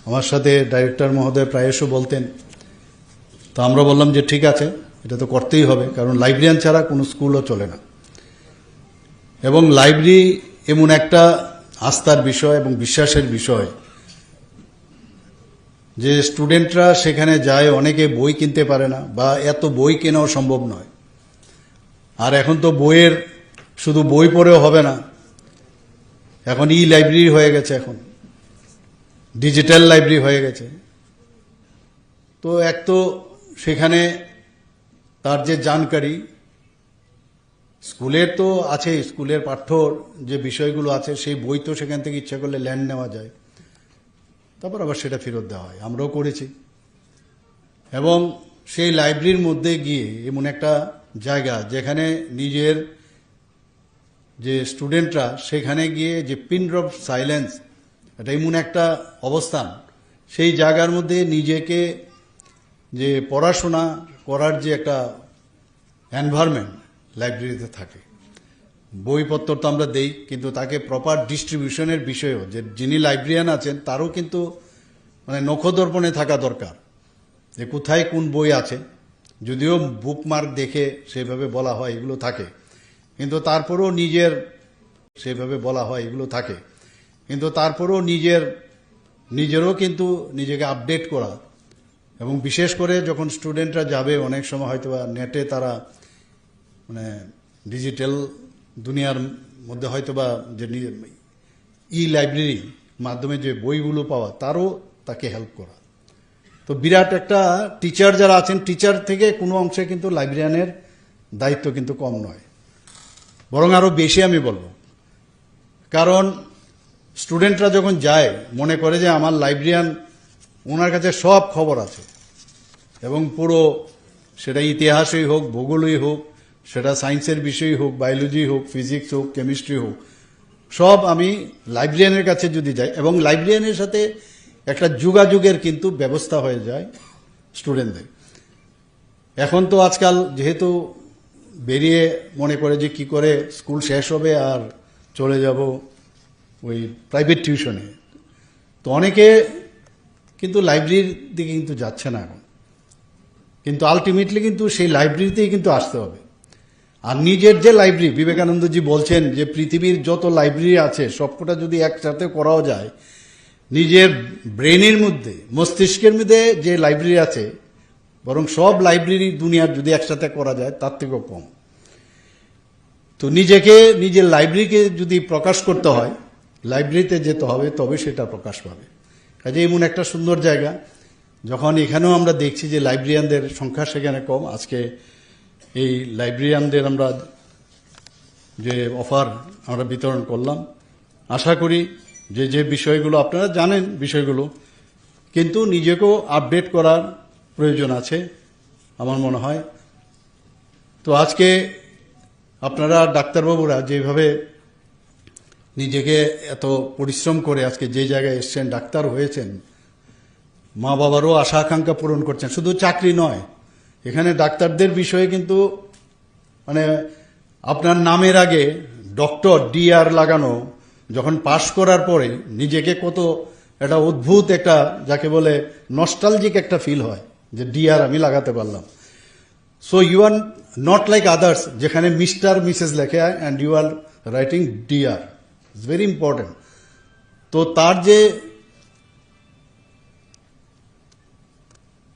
আমার সাথে ডাইরেক্টর মহোদয় প্রায়শ বলতেন, তো আমরা বললাম যে ঠিক আছে, এটা তো করতেই হবে, কারণ লাইব্রেরিয়ান ছাড়া কোনো স্কুলও চলে না। এবং লাইব্রেরি এমন একটা আস্থার বিষয় এবং বিশ্বাসের বিষয় যে স্টুডেন্টরা সেখানে যায়, অনেকে বই কিনতে পারে না বা এত বই কেনাও সম্ভব নয়। আর এখন তো বইয়ের শুধু বই পড়েও হবে না, এখন ই লাইব্রেরি হয়ে গেছে, এখন ডিজিটাল লাইব্রেরি হয়ে গেছে। তো এক তো সেখানে তার যে জানকারি, স্কুলের তো আছে, স্কুলের পাঠ্যর যে বিষয়গুলো আছে সেই বই তো সেখান থেকে ইচ্ছা করলে ল্যান্ড নেওয়া যায়, তারপর আবার সেটা ফেরত দেওয়া হয়, আমরাও করেছি। এবং সেই লাইব্রেরির মধ্যে গিয়ে এমন একটা জায়গা যেখানে নিজের যে স্টুডেন্টরা সেখানে গিয়ে যে পিন ড্রপ সাইলেন্স, এটা এমন একটা অবস্থান, সেই জায়গার মধ্যে নিজেকে যে পড়াশোনা করার যে একটা এনভায়রনমেন্ট লাইব্রেরিতে থাকে। বইপত্র তো আমরা দেই, কিন্তু তাকে প্রপার ডিস্ট্রিবিউশনের বিষয়েও যে যিনি লাইব্রেরিয়ান আছেন তারও কিন্তু মানে নখদর্পণে থাকা দরকার যে কোথায় কোন বই আছে। যদিও বুকমার্ক দেখে সেইভাবে বলা হয় এগুলো থাকে, কিন্তু তারপরেও সেইভাবে বলা হয় এগুলো থাকে, কিন্তু তারপরেও নিজেরও কিন্তু নিজেকে আপডেট করা। এবং বিশেষ করে যখন স্টুডেন্টরা যাবে, অনেক সময় হয়তো নেটে তারা মানে ডিজিটাল দুনিয়ার মধ্যে হয়তো বা যে ই লাইব্রেরি মাধ্যমে যে বইগুলো পাওয়া, তারও তাকে হেল্প করা। তো বিরাট একটা টিচার যারা আছেন, টিচার থেকে কোনো অংশে কিন্তু লাইব্রেরিয়ানের দায়িত্ব কিন্তু কম নয়, বরং আরও বেশি আমি বলবো। কারণ স্টুডেন্টরা যখন যায় মনে করে যে আমার লাইব্রেরিয়ান, ওনার কাছে সব খবর আছে এবং পুরো সেটা ইতিহাসই হোক, ভূগোলই হোক, সেটা সায়েন্সের বিষয় হোক, বায়োলজি হোক, ফিজিক্স হোক, কেমিস্ট্রি হোক, সব আমি লাইব্রেরিয়ানের কাছে যদি যাই, এবং লাইব্রেরিয়ানের সাথে একটা যোগাযোগের কিন্তু ব্যবস্থা হয়ে যায় স্টুডেন্টদের। এখন তো আজকাল যেহেতু বেরিয়ে মনে করে যে কি করে স্কুল শেষ হবে আর চলে যাব ওই প্রাইভেট টিউশনে, তো অনেকে কিন্তু লাইব্রেরির দিকে কিন্তু যাচ্ছে না এখন, কিন্তু আলটিমেটলি কিন্তু সেই লাইব্রেরিতেই কিন্তু আসতে হবে। আর নিজের যে লাইব্রেরি, বিবেকানন্দজি বলছেন যে পৃথিবীর যত লাইব্রেরি আছে সবকটা যদি একসাথে করাও যায়, নিজের ব্রেনের মধ্যে, মস্তিষ্কের মধ্যে যে লাইব্রেরি আছে, বরং সব লাইব্রেরি দুনিয়ার যদি একসাথে করা যায় তার থেকেও কম। তো নিজের লাইব্রেরিকে যদি প্রকাশ করতে হয়, লাইব্রেরিতে যেতে হবে, তবে সেটা প্রকাশ পাবে। কাজে এমন একটা সুন্দর জায়গা, যখন এখানেও আমরা দেখছি যে লাইব্রেরিয়ানদের সংখ্যা সেখানে কম, আজকে এই লাইব্রেরিয়ানদের আমরা যে অফার আমরা বিতরণ করলাম, আশা করি যে বিষয়গুলো আপনারা জানেন বিষয়গুলো, কিন্তু নিজেকেও আপডেট করার প্রয়োজন আছে আমার মনে হয়। তো আজকে আপনারা ডাক্তারবাবুরা যেভাবে নিজেকে এত পরিশ্রম করে আজকে যে জায়গায় এসছেন, ডাক্তার হয়েছেন, মা বাবারও আশা আকাঙ্ক্ষা পূরণ করছেন, শুধু চাকরি নয়, এখানে ডাক্তারদের বিষয়ে কিন্তু মানে আপনার নামের আগে ডক্টর DR লাগানো, যখন পাশ করার পরে নিজেকে কত একটা অদ্ভুত একটা, যাকে বলে নস্টালজিক একটা ফিল হয় যে DR আমি লাগাতে পারলাম। So you are not like others, যেখানে মিস্টার মিসেস লেখে and you are writing DR, it's very important. তো তার যে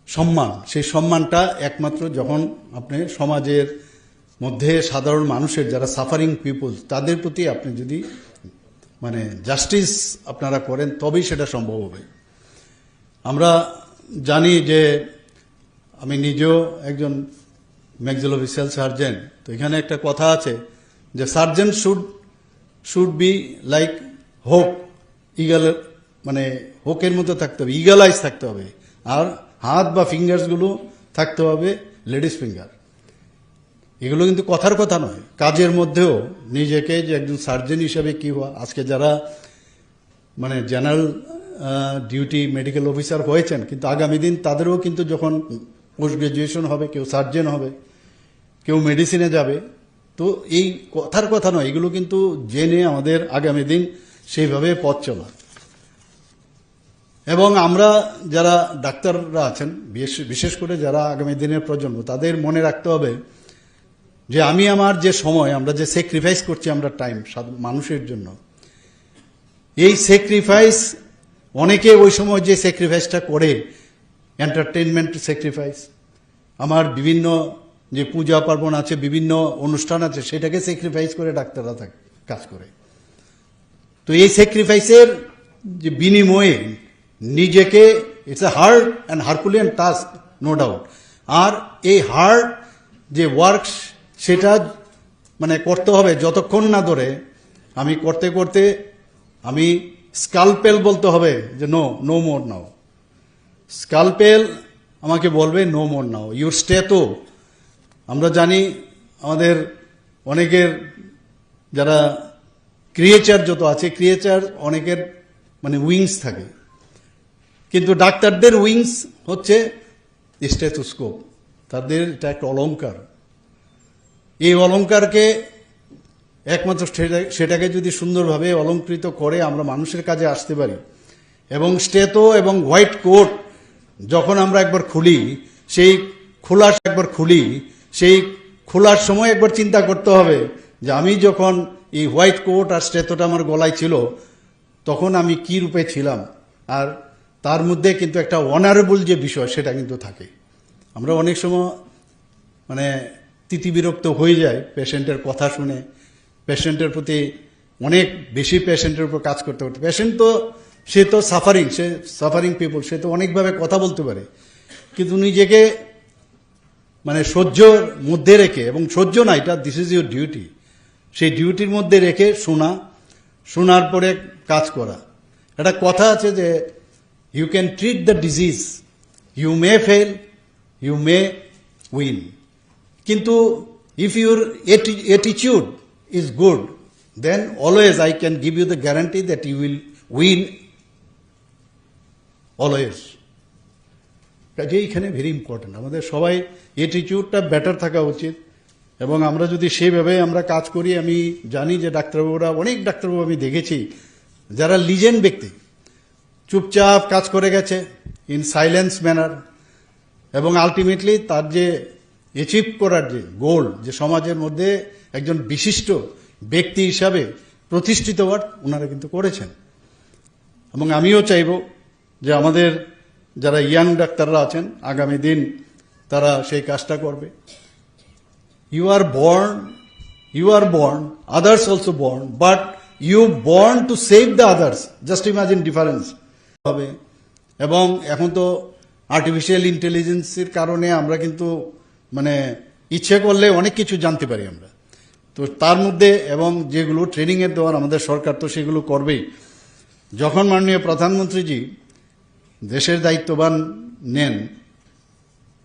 সম্মান, সেই সম্মানটা একমাত্র যখন আপনি সমাজের মধ্যে সাধারণ মানুষের যারা সাফারিং পিপল, তাদের প্রতি আপনি যদি মানে জাস্টিস আপনারা করেন, তবেই সেটা সম্ভব হবে। আমরা জানি যে আমি নিজেও একজন ম্যাক্সিলোফেসিয়াল সার্জন, তো এখানে একটা কথা আছে যে সার্জন শুড বি লাইক হোক, ইগল, মানে হোকের মতো থাকতে হবে, ইগল আইস থাকতে হবে, আর হাত বা ফিঙ্গার্সগুলো থাকতে হবে লেডিস ফিঙ্গার। এগুলো কিন্তু কথার কথা নয়, কাজের মধ্যেও নিজেকে যে একজন সার্জন হিসেবে কি হওয়া। আজকে যারা মানে জেনারেল ডিউটি মেডিকেল অফিসার হয়েছেন, কিন্তু আগামী দিন তাদেরও কিন্তু যখন পোস্ট গ্রাজুয়েশন হবে, কেউ সার্জন হবে, কেউ মেডিসিনে যাবে, তো এই কথার কথা নয়, এগুলো কিন্তু জেনে আমাদের আগামী দিন সেইভাবে পথ চলা। এবং আমরা যারা ডাক্তাররা আছেন, বিশেষ করে যারা আগামী দিনের প্রজন্ম, তাদের মনে রাখতে হবে যে আমি আমার যে সময়, আমরা যে স্যাক্রিফাইস করছি, আমরা টাইম মানুষের জন্য, এই স্যাক্রিফাইস অনেকে ওই সময় যে স্যাক্রিফাইসটা করে, এন্টারটেনমেন্ট স্যাক্রিফাইস, আমার বিভিন্ন যে পূজা পার্বণ আছে, বিভিন্ন অনুষ্ঠান আছে, সেটাকে স্যাক্রিফাইস করে ডাক্তাররা কাজ করে। তো এই স্যাক্রিফাইসের যে বিনিময়ে নিজেকে, it's a hard and herculean task, no doubt. আর এই হার্ড যে ওয়ার্ক, সেটা মানে করতে হবে যতক্ষণ না ধরে আমি করতে করতে আমি স্কালপেল বলতে হবে যে নো মোর নাও, স্কালপেল আমাকে বলবে no more now, your stay. তো আমরা জানি আমাদের অনেকের যারা ক্রিয়েচার যত আছে, ক্রিয়েচার অনেকের মানে উইংস থাকে, কিন্তু ডাক্তারদের উইংস হচ্ছে স্টেথোস্কোপ, তাদের এটা একটা অলংকার। এই অলংকারকে একমাত্র সেটাকে যদি সুন্দরভাবে অলঙ্কৃত করে আমরা মানুষের কাজে আসতে পারি, এবং স্টেথো এবং হোয়াইট কোট যখন আমরা একবার খুলি, সেই খোলার সময় একবার চিন্তা করতে হবে যে আমি যখন এই হোয়াইট কোট আর স্টেথোটা আমার গলায় ছিল, তখন আমি কি রূপে ছিলাম। আর তার মধ্যে কিন্তু একটা অনারেবল যে বিষয়, সেটা কিন্তু থাকে। আমরা অনেক সময় মানে তিতিবিরক্ত হয়ে যায় পেশেন্টের কথা শুনে, পেশেন্টের প্রতি অনেক বেশি পেশেন্টের উপর কাজ করতে করতে। পেশেন্ট তো সে সাফারিং পিপল, সে তো অনেকভাবে কথা বলতে পারে, কিন্তু নিজেকে মানে সহ্যর মধ্যে রেখে, এবং সহ্য না, এটা দিস ইজ ইউর ডিউটি, সেই ডিউটির মধ্যে রেখে শোনার পরে কাজ করা। একটা কথা আছে যে you can treat the disease, you may fail, you may win. কিন্তু if your attitude is good, then always I can give you the guarantee that you will win always. কাজে এখানে ভেরি ইম্পর্টেন্ট, আমাদের সবাই অ্যাটিটিউডটা better থাকা উচিত এবং আমরা যদি সেইভাবে আমরা কাজ করি, আমি জানি যে ডাক্তারবাবুরা, অনেক ডাক্তারবাবু আমি দেখেছি যারা লিজেন্ড ব্যক্তি, চুপচাপ কাজ করে গেছে ইন সাইলেন্স ম্যানার, এবং আলটিমেটলি তার যে অ্যাচিভ করার যে গোল, যে সমাজের মধ্যে একজন বিশিষ্ট ব্যক্তি হিসাবে প্রতিষ্ঠিত হওয়ার ওনারা কিন্তু করেছেন। এবং আমিও চাইব যে আমাদের যারা ইয়াং ডাক্তাররা আছেন আগামী দিন তারা সেই কাজটা করবে। You are born, others also born, but you born to save the others, just imagine difference হবে। এবং এখন তো আর্টিফিশিয়াল ইন্টেলিজেন্সের কারণে আমরা কিন্তু মানে ইচ্ছে করলে অনেক কিছু জানতে পারি আমরা, তো তার মধ্যে এবং যেগুলো ট্রেনিংয়ের দেওয়ার আমাদের সরকার তো সেগুলো করবেই। যখন মাননীয় প্রধানমন্ত্রীজি দেশের দায়িত্ববান নেন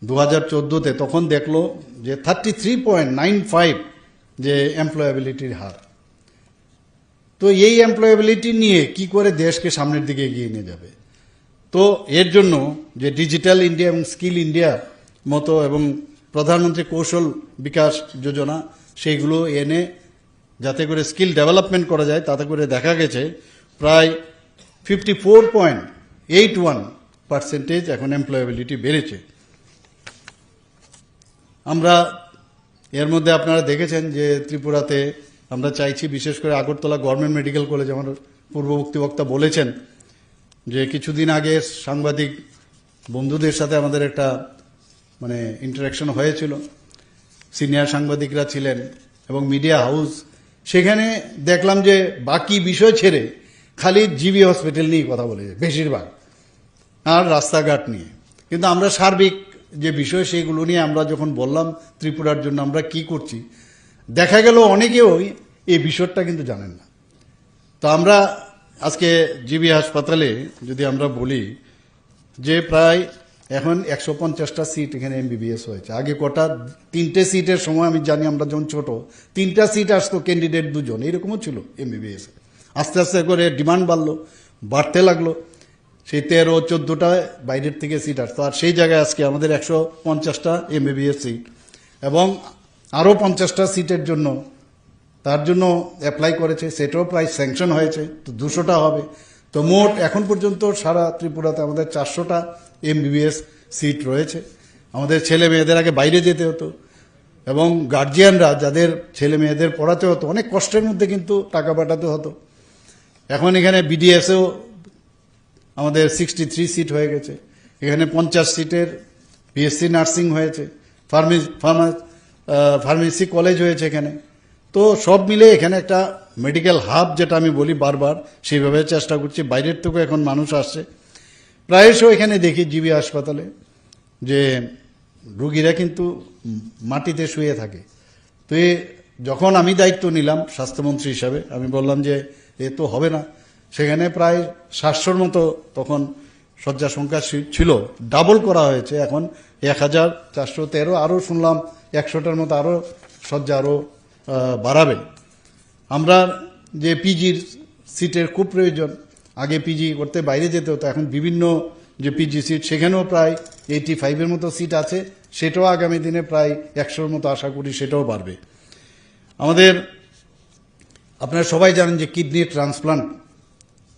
2014-তে, তখন দেখলো যে 33.95 যে এমপ্লয়াবিলিটির হার। তো এই এমপ্লয়াবিলিটি নিয়ে কি করে দেশকে সামনের দিকে এগিয়ে নিয়ে যাবে? তো এর জন্য যে ডিজিটাল ইন্ডিয়া এবং স্কিল ইন্ডিয়া মতো এবং প্রধানমন্ত্রী কৌশল বিকাশ যোজনা, সেইগুলো এনে যাতে করে স্কিল ডেভেলপমেন্ট করা যায়, তাতে করে দেখা গেছে প্রায় 54.81% এখন এমপ্লয়াবিলিটি বেড়েছে। আমরা এর মধ্যে আপনারা দেখেছেন যে ত্রিপুরাতে আমরা চাইছি, বিশেষ করে আগরতলা গভর্নমেন্ট মেডিকেল কলেজ, আমার পূর্ববর্তী বক্তা বলেছেন যে কিছুদিন আগে সাংবাদিক বন্ধুদের সাথে আমাদের একটা মানে ইন্টারাকশন হয়েছিল, সিনিয়র সাংবাদিকরা ছিলেন এবং মিডিয়া হাউস, সেখানে দেখলাম যে বাকি বিষয় ছেড়ে খালি জিবি হসপিটাল নিয়ে কথা বলেছে বেশিরভাগ, আর রাস্তাঘাট নিয়ে। কিন্তু আমরা সার্বিক যে বিষয় সেগুলো নিয়ে আমরা যখন বললাম ত্রিপুরার জন্য আমরা কি করছি, দেখা গেল অনেকেও এই বিষয়টা কিন্তু জানেন না। তো আমরা আজকে জিবি হাসপাতালে যদি আমরা বলি যে প্রায় এখন 150টা সিট এখানে এমবিবিএস হয়েছে। আগে কটা 3টে সিটের সময় আমি জানি আমরা যখন ছোট 3টা সিট আসতো, ক্যান্ডিডেট 2 জন, এরকমও ছিল এমবিবিএস। আস্তে আস্তে করে ডিমান্ড বাড়তে লাগলো, সেই 13-14টা বাইরের থেকে সিট আসতো, আর সেই জায়গায় আজকে আমাদের 150টা এমবিবিএস সিট এবং আরও 50টা সিটের জন্য তার জন্য অ্যাপ্লাই করেছে, সেটাও প্রায় স্যাংশন হয়েছে, তো 200টা হবে। তো মোট এখন পর্যন্ত সারা ত্রিপুরাতে আমাদের 400টা এমবিবিএস সিট রয়েছে। আমাদের ছেলে মেয়েদের আগে বাইরে যেতে হতো এবং গার্জিয়ানরা যাদের ছেলে মেয়েদের পড়াতে হতো অনেক কষ্টের মধ্যে কিন্তু টাকা পাঠাতে হতো। এখন এখানে বিডিএসেও আমাদের 63 সিট হয়ে গেছে, এখানে 50 সিটের বিএসসি নার্সিং হয়েছে, ফার্মেসি কলেজ হয়েছে এখানে। তো সব মিলে এখানে একটা মেডিকেল হাব, যেটা আমি বলি বারবার, সেইভাবে চেষ্টা করছি। বাইরের থেকেও এখন মানুষ আসছে প্রায়শই এখানে দেখি জিবি হাসপাতালে যে রোগীরা কিন্তু মাটিতে শুয়ে থাকে। তো যখন আমি দায়িত্ব নিলাম স্বাস্থ্যমন্ত্রী হিসাবে, আমি বললাম যে এ তো হবে না। সেখানে প্রায় 700-র মতো তখন শয্যা সংখ্যা ছিল, ডাবল করা হয়েছে, এখন 1413। আরও শুনলাম 100টার মতো আরও শয্যা আরও বাড়াবে। আমরা যে পিজির সিটের খুব প্রয়োজন, আগে পিজি করতে বাইরে যেতে হতো, এখন বিভিন্ন যে পিজি সিট সেখানেও প্রায় 85-এর মতো সিট আছে, সেটাও আগামী দিনে প্রায় 100-র মতো আশা করি সেটাও বাড়বে। আমাদের আপনারা সবাই জানেন যে কিডনি ট্রান্সপ্লান্ট,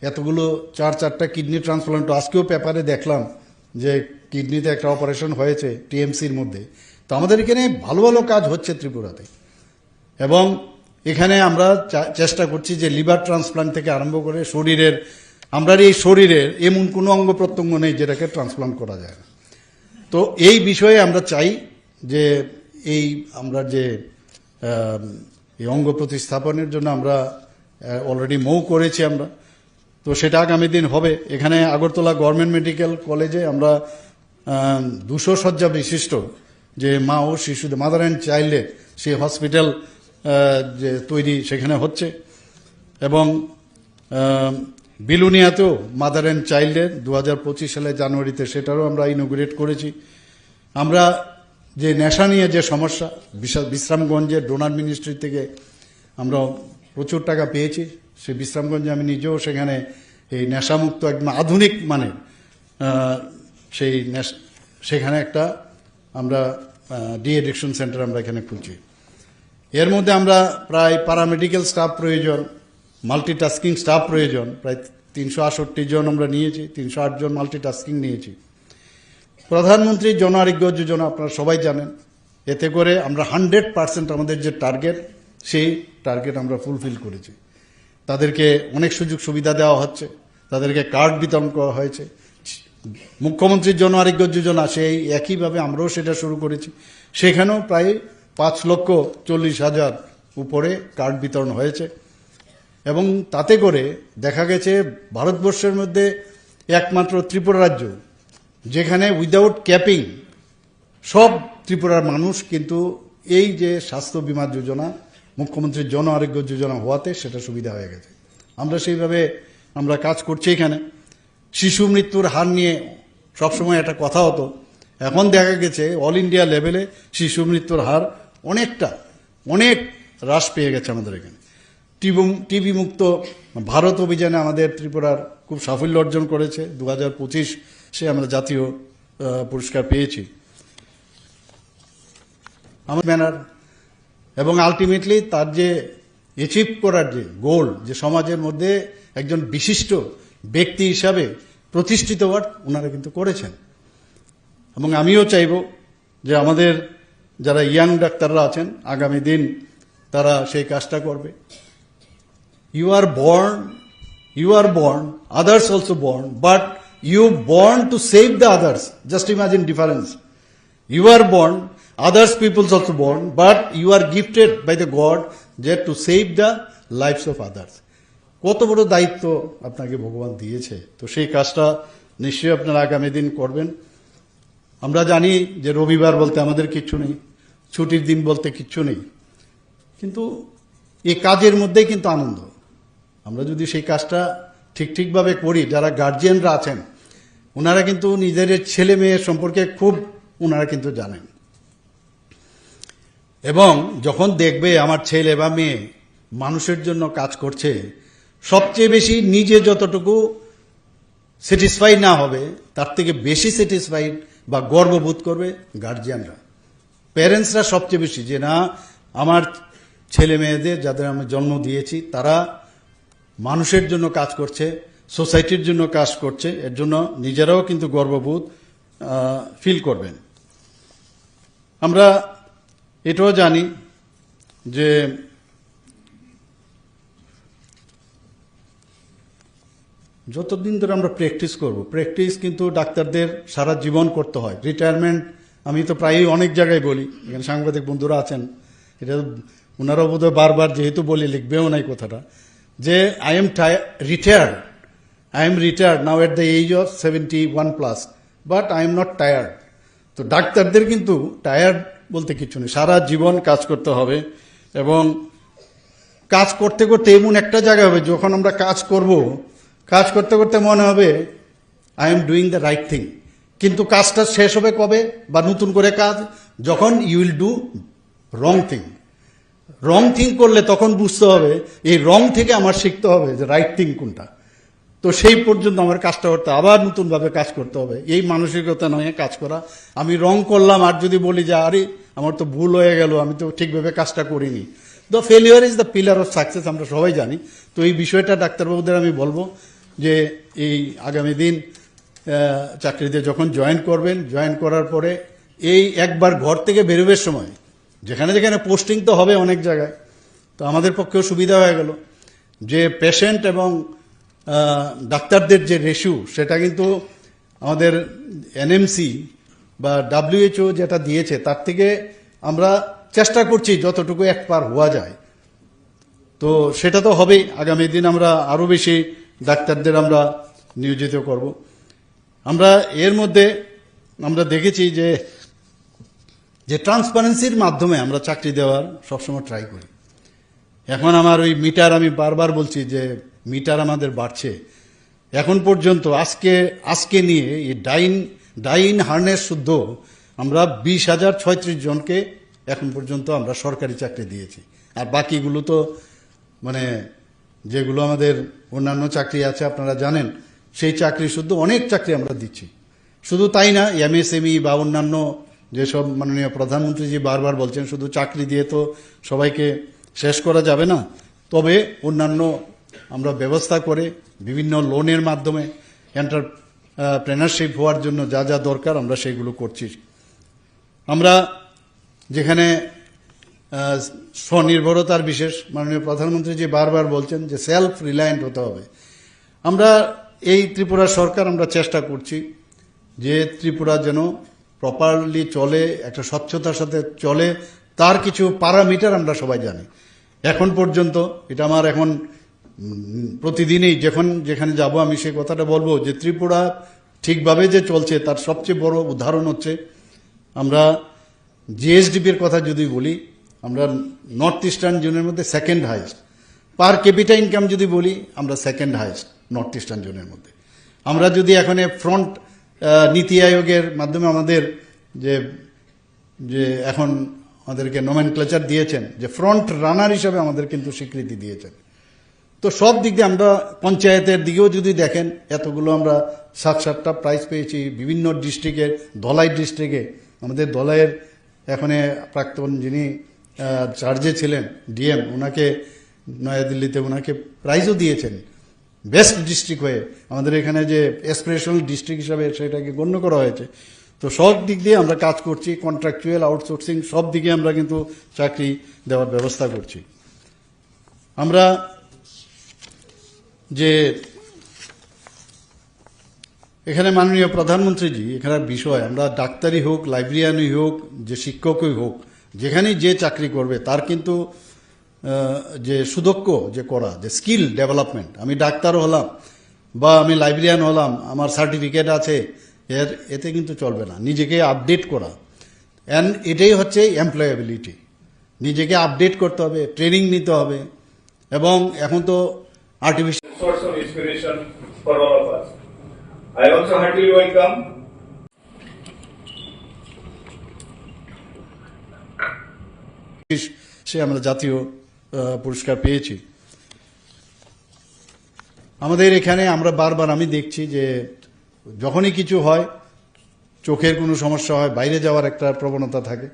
এতগুলো 4-4টা কিডনি ট্রান্সপ্লান্ট, আজকেও পেপারে দেখলাম যে কিডনিতে একটা অপারেশন হয়েছে টিএমসির মধ্যে। তো আমাদের এখানে ভালো ভালো কাজ হচ্ছে ত্রিপুরাতে, এবং এখানে আমরা চেষ্টা করছি যে লিভার ট্রান্সপ্লান্ট থেকে আরম্ভ করে শরীরের, আমরা এই শরীরের এমন কোনো অঙ্গ প্রত্যঙ্গ নেই যেটাকে ট্রান্সপ্লান্ট করা যায় না। তো এই বিষয়ে আমরা চাই যে আমরা যে এই অঙ্গ প্রতিস্থাপনের জন্য আমরা অলরেডি মৌ করেছি আমরা, তো সেটা আগামী দিন হবে। এখানে আগরতলা গভর্নমেন্ট মেডিকেল কলেজে আমরা 200 শয্যা বিশিষ্ট যে মা ও শিশুদের, মাদার অ্যান্ড চাইল্ডের সেই হসপিটাল যে তৈরি সেখানে হচ্ছে, এবং বিলুনিয়াতেও মাদার অ্যান্ড চাইল্ডের 2025 সালে জানুয়ারিতে সেটারও আমরা ইনোগ্রেট করেছি। আমরা যে নেশা নিয়ে যে সমস্যা, বিশ্রামগঞ্জের ডোনার মিনিস্ট্রি থেকে আমরা প্রচুর টাকা পেয়েছি। সেই বিশ্রামগঞ্জে আমি নিজেও সেখানে এই নেশামুক্ত একদম আধুনিক মানের সেখানে একটা আমরা ডি-এডিকশন সেন্টার আমরা এখানে খুলছি। এর মধ্যে আমরা প্রায় প্যারামেডিক্যাল স্টাফ প্রয়োজন, মাল্টিটাস্কিং স্টাফ প্রয়োজন, প্রায় 368 জন আমরা নিয়েছি, 308 জন মাল্টিটাস্কিং নিয়েছি। প্রধানমন্ত্রী জন আরোগ্য যোজনা আপনারা সবাই জানেন, এতে করে আমরা 100% আমাদের যে টার্গেট সেই টার্গেট আমরা ফুলফিল করেছি। তাদেরকে অনেক সুযোগ সুবিধা দেওয়া হচ্ছে, তাদেরকে কার্ড বিতরণ করা হয়েছে। মুখ্যমন্ত্রীর জন আরোগ্য যোজনা সেই একইভাবে আমরাও সেটা শুরু করেছি, সেখানেও প্রায় 5,40,000 উপরে কার্ড বিতরণ হয়েছে। এবং তাতে করে দেখা গেছে ভারতবর্ষের মধ্যে একমাত্র ত্রিপুরা রাজ্য যেখানে উইদাউট ক্যাপিং সব ত্রিপুরার মানুষ কিন্তু এই যে স্বাস্থ্য বীমা যোজনা, মুখ্যমন্ত্রীর জন আরোগ্য যোজনা হওয়াতে সেটা সুবিধা হয়ে গেছে। আমরা সেইভাবে আমরা কাজ করছি। এখানে শিশু মৃত্যুর হার নিয়ে সবসময় একটা কথা হতো, এখন দেখা গেছে অল ইন্ডিয়া লেভেলে শিশু মৃত্যুর হার অনেক হ্রাস পেয়ে গেছে আমাদের এখানে। টিবি মুক্ত ভারত অভিযানে আমাদের ত্রিপুরার খুব সাফল্য অর্জন করেছে। 2025 আমরা জাতীয় পুরস্কার পেয়েছি আমার ব্যানার। এবং আলটিমেটলি তার যে অ্যাচিভ করার যে গোল, যে সমাজের মধ্যে একজন বিশিষ্ট ব্যক্তি হিসাবে প্রতিষ্ঠিত হওয়ার ওনারা কিন্তু করেছেন। এবং আমিও চাইব যে আমাদের যারা ইয়াং ডাক্তাররা আছেন আগামী দিন তারা সেই কাজটা করবে। You are born, others also born, but you born to save the others. Just imagine difference. You are born, others peoples also born, but you are gifted by the God that to save the lives of others. কত বড় দায়িত্ব আপনাকে ভগবান দিয়েছে, তো সেই কাজটা নিশ্চয়ই আপনারা আগামী দিন করবেন। আমরা জানি যে রবিবার বলতে আমাদের কিচ্ছু নেই, ছুটির দিন বলতে কিচ্ছু নেই, কিন্তু এই কাজের মধ্যেই কিন্তু আনন্দ। আমরা যদি সেই কাজটা ঠিকভাবে করি, যারা গার্জিয়ানরা আছেন ওনারা কিন্তু নিজেদের ছেলে মেয়ের সম্পর্কে খুব ওনারা কিন্তু জানেন। এবং যখন দেখবে আমার ছেলে বা মেয়ে মানুষের জন্য কাজ করছে, সবচেয়ে বেশি নিজে যতটুকু স্যাটিসফাই না হবে তার থেকে বেশি স্যাটিসফাইড বা গর্ববোধ করবে গার্জিয়ানরা, প্যারেন্টসরা সবচেয়ে বেশি, যে না আমার ছেলে মেয়েদের যাদের আমি জন্ম দিয়েছি তারা মানুষের জন্য কাজ করছে, সোসাইটির জন্য কাজ করছে, এর জন্য নিজেরাও কিন্তু গর্ববোধ ফিল করবেন। আমরা এটাও জানি যে যতদিন ধরে আমরা প্র্যাকটিস করব, প্র্যাকটিস কিন্তু ডাক্তারদের সারা জীবন করতে হয়। রিটায়ারমেন্ট আমি তো প্রায়ই অনেক জায়গায় বলি, এখানে সাংবাদিক বন্ধুরা আছেন, এটা ওনারাও বোধহয় বারবার যেহেতু বলি লিখবেও নাই কথাটা, যে I am retired now at the age of 71+, but I am not tired. তো ডাক্তারদের কিন্তু টায়ার্ড বলতে কিছু নেই, সারা জীবন কাজ করতে হবে। এবং কাজ করতে করতে এমন একটা জায়গা হবে যখন আমরা কাজ করতে করতে মনে হবে I am doing the right thing, কিন্তু কাজটা শেষ হবে কবে বা নতুন করে কাজ যখন you will do wrong thing করলে তখন বুঝতে হবে এই রং থেকে আমার শিখতে হবে যে রাইট থিং কোনটা। তো সেই পর্যন্ত আমার কাজটা করতে আবার নতুনভাবে কাজ করতে হবে, এই মানসিকতা নয় কাজ করা। আমি রং করলাম আর যদি বলি যে আরে আমার তো ভুল হয়ে গেল, আমি তো ঠিকভাবে কাজটা করিনি, the failure is the pillar of success, আমরা সবাই জানি। তো এই বিষয়টা ডাক্তারবাবুদের আমি বলবো যে এই আগামী দিন চাকরিতে যখন জয়েন করবেন, জয়েন করার পরে এই একবার ঘর থেকে বেরোবার সময় যেখানে যেখানে পোস্টিং তো হবে অনেক জায়গায়, তো আমাদের পক্ষেও সুবিধা হয়ে গেল যে পেশেন্ট এবং ডাক্তারদের যে রেশিও সেটা কিন্তু আমাদের এনএমসি বা WHO যেটা দিয়েছে তার থেকে আমরা চেষ্টা করছি যতটুকু একবার হওয়া যায়। তো সেটা তো হবেই, আগামী দিন আমরা আরও বেশি ডাক্তারদের আমরা নিয়োজিত করব। আমরা এর মধ্যে আমরা দেখেছি যে ট্রান্সপারেন্সির মাধ্যমে আমরা চাকরি দেওয়ার সবসময় ট্রাই করি। এখন আমার ওই মিটার, আমি বারবার বলছি যে মিটার আমাদের বাড়ছে। এখন পর্যন্ত আজকে নিয়ে এই ডাইন হার্নেস শুদ্ধ আমরা 20,036 জনকে এখন পর্যন্ত আমরা সরকারি চাকরি দিয়েছি। আর বাকিগুলো তো মানে যেগুলো আমাদের অন্যান্য চাকরি আছে আপনারা জানেন, সেই চাকরি শুধু অনেক চাকরি আমরা দিচ্ছি। শুধু তাই না, এমএসএমই বা অন্যান্য যেসব মাননীয় প্রধানমন্ত্রীজি বারবার বলছেন, শুধু চাকরি দিয়ে তো সবাইকে শেষ করা যাবে না। তবে অন্যান্য আমরা ব্যবস্থা করে বিভিন্ন লোনের মাধ্যমে এন্টারপ্রেনারশিপ হওয়ার জন্য যা যা দরকার আমরা সেইগুলো করছি। আমরা যেখানে স্বনির্ভরতার বিশেষ মাননীয় প্রধানমন্ত্রী যে বারবার বলছেন যে সেলফ রিলায়েন্ট হতে হবে, আমরা এই ত্রিপুরা সরকার আমরা চেষ্টা করছি যে ত্রিপুরা যেন প্রপারলি চলে, একটা স্বচ্ছতার সাথে চলে, তার কিছু প্যারামিটার আমরা সবাই জানি। এখন পর্যন্ত এটা আমার এখন প্রতিদিনই যখন যেখানে যাব আমি সেই কথাটা বলবো যে ত্রিপুরা ঠিকভাবে যে চলছে তার সবচেয়ে বড় উদাহরণ হচ্ছে আমরা জিএসডিপির কথা যদি বলি, আমরা নর্থ ইস্টার্ন জোনের মধ্যে সেকেন্ড হাইয়েস্ট। পার ক্যাপিটা ইনকাম যদি বলি আমরা সেকেন্ড হাইয়েস্ট নর্থ ইস্টার্ন জোনের মধ্যে। আমরা যদি এখন ফ্রন্ট নীতি আয়োগের মাধ্যমে আমাদের যে যে এখন আমাদেরকে নোমেনক্লেচার দিয়েছেন যে ফ্রন্ট রানার হিসাবে আমাদের কিন্তু স্বীকৃতি দিয়েছেন। তো সব দিক দিয়ে আমরা পঞ্চায়েতের দিকেও যদি দেখেন, এতগুলো আমরা 7-8টা প্রাইজ পেয়েছি বিভিন্ন ডিস্ট্রিক্টের। ধলাই ডিস্ট্রিক্টে আমাদের ধলাইয়ের এখন প্রাক্তন যিনি চার্জে ছিলেন ডিএম, ওনাকে নয়াদিল্লিতে ওনাকে প্রাইজও দিয়েছেন বেস্ট ডিস্ট্রিক্ট হয়ে। আমাদের এখানে যে অ্যাসপিরেশনাল ডিস্ট্রিক্ট হিসাবে সেটাকে গণ্য করা হয়েছে। তো সব দিক দিয়ে আমরা কাজ করছি, কন্ট্রাকচুয়াল, আউটসোর্সিং সব দিকে আমরা কিন্তু চাকরি দেওয়ার ব্যবস্থা করছি। আমরা যে এখানে মাননীয় প্রধানমন্ত্রীজি এখানে বিষয়, আমরা ডাক্তারই হোক, লাইব্রেরিয়ানই হোক, যে শিক্ষকই হোক, যেখানেই যে চাকরি করবে তার কিন্তু যে সুদক্ষ যে করা, যে স্কিল ডেভেলপমেন্ট, আমি ডাক্তারও হলাম বা আমি লাইব্রেরিয়ান হলাম, আমার সার্টিফিকেট আছে, এতে কিন্তু চলবে না। নিজেকে আপডেট করা, অ্যান্ড এটাই হচ্ছে এমপ্লয়াবিলিটি। নিজেকে আপডেট করতে হবে, ট্রেনিং নিতে হবে, এবং এখন তো artificial source of inspiration for all of us. I also heartily welcome সে আমরা জাতীয় পুরস্কার পেয়েছি। আমাদের এখানে আমরা বারবার আমি দেখছি যে যখনই কিছু হয়, চোখের কোনো সমস্যা হয়, বাইরে যাওয়ার একটা প্রবণতা থাকে।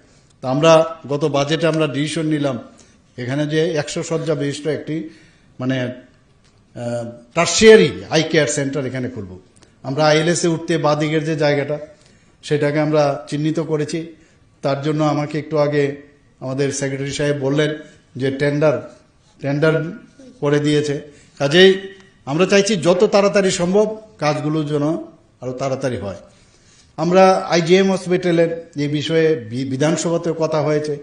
তা আমরা গত বাজেটে আমরা ডিসিশন নিলাম এখানে যে 100 শয্যা বিশিষ্ট একটি মানে টার্সিয়ারি আই কেয়ার সেন্টার এখানে খুলব। আমরা আইএলএসে উঠতে বাদিকের যে জায়গাটা সেটাকে আমরা চিহ্নিত করেছি। তার জন্য আমাকে একটু আগে আমাদের সেক্রেটারি সাহেব বললেন যে টেন্ডার করে দিয়েছে। কাজেই আমরা চাইছি যত তাড়াতাড়ি সম্ভব কাজগুলো যেন আরো তাড়াতাড়ি হয়। আমরা আইজিএম হসপিটালের এই বিষয়ে বিধানসভাতেও কথা হয়েছে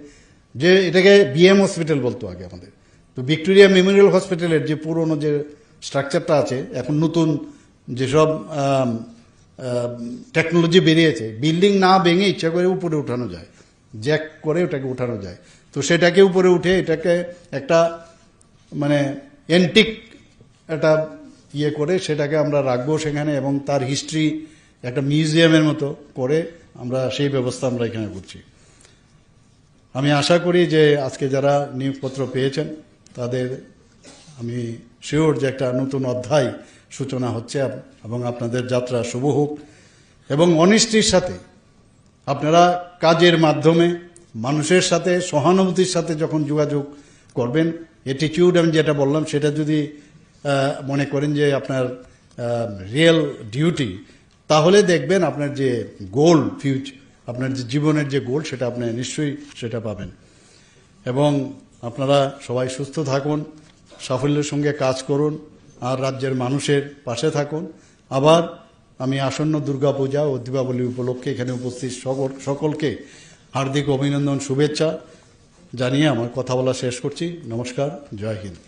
যে এটাকে বিএম হসপিটাল বলতো আগে আমাদের। তো ভিক্টোরিয়া মেমোরিয়াল হসপিটালের যে পুরনো যে স্ট্রাকচারটা আছে, এখন নতুন যেসব টেকনোলজি বেরিয়েছে, বিল্ডিং না ভেঙে ইচ্ছা করে উপরে উঠানো যায়, জ্যাক করে ওটাকে উঠানো যায়। তো সেটাকে উপরে উঠে এটাকে একটা মানে এন্টিক একটা ইয়ে করে সেটাকে আমরা রাখবো সেখানে, এবং তার হিস্ট্রি একটা মিউজিয়ামের মতো করে আমরা সেই ব্যবস্থা আমরা এখানে করছি। আমি আশা করি যে আজকে যারা নিয়োগপত্র পেয়েছেন তাদের আমি শিওর যে একটা নতুন অধ্যায় সূচনা হচ্ছে, এবং আপনাদের যাত্রা শুভ হোক। এবং অনিষ্টির সাথে আপনারা কাজের মাধ্যমে মানুষের সাথে সহানুভূতির সাথে যখন যোগাযোগ করবেন, অ্যাটিটিউড আমি যেটা বললাম সেটা যদি মনে করেন যে আপনার রিয়েল ডিউটি, তাহলে দেখবেন আপনার যে গোল আপনার যে জীবনের যে গোল সেটা আপনি নিশ্চয়ই সেটা পাবেন। এবং আপনারা সবাই সুস্থ থাকুন, সাফল্যের সঙ্গে কাজ করুন, আর রাজ্যের মানুষের পাশে থাকুন। আবার আমি আসন্ন দুর্গাপূজা ও দীপাবলি উপলক্ষে এখানে উপস্থিত সকলকে হার্দিক অভিনন্দন, শুভেচ্ছা জানিয়ে আমার কথা বলা শেষ করছি। নমস্কার, জয় Hind.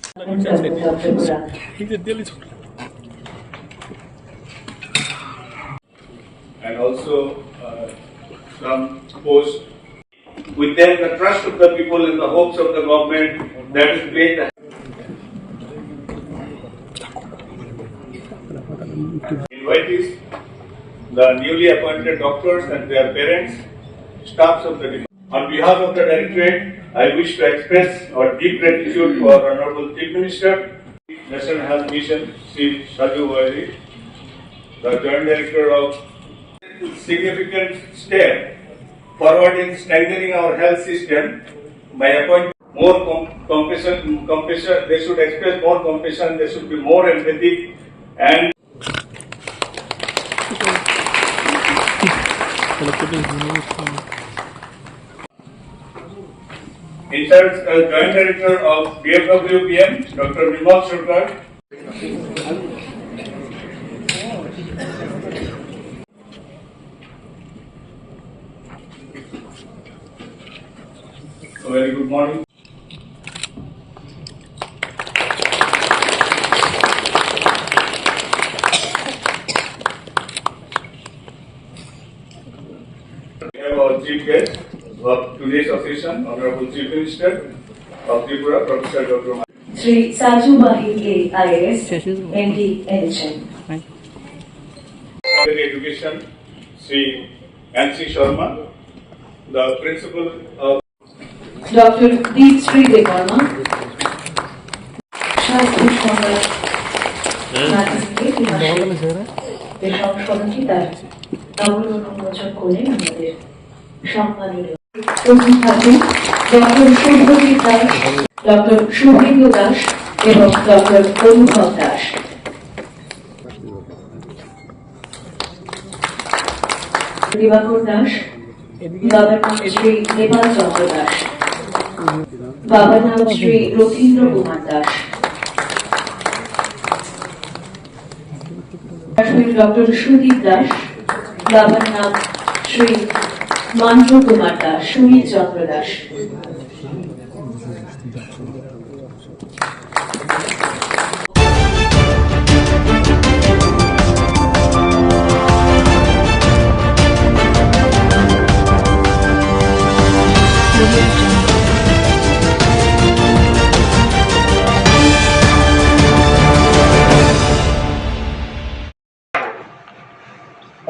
and also some post. We thank the trust of the people and the hopes of the government that is placed. Invitees, the newly appointed doctors and their parents, staffs of the department. On behalf of the Directorate, I wish to express our deep gratitude to our Honorable Chief Minister, National Health Mission, Sri Shaju Wairi, the Joint Director of significant step forward in strengthening our health system by appointing more compassion. They should express more compassion. They should be more empathic and. In charge as Joint Director of BFWPM, Dr. Vimal Sarkar. A very good morning. We have our chief guest of today's occasion, Honorable Chief Minister of Tripura, Professor Dr. Sri Saju Bahi AIS, MD, NHM. Education, Sri Nancy Sharma, the Principal of Dr. Deep Sri Devarma, Shastri Shamrat, সংশোধনটি তার noble অনুমোচন করলেন আমাদের সম্মানীয় প্রথম থাকেন doctor Subhajit Das, doctor Suvendu Das এবং doctor অনুভব দাস। দিবাকর দাস, বাবার নাম শ্রী নেপাল চন্দ্র দাস, বাবার নাম শ্রী রথীন্দ্র কুমার দাস, ডক্টর সুদীপ দাস, বাবার নাম শ্রী মান্টু কুমার দাস, সুনীল চন্দ্র দাস,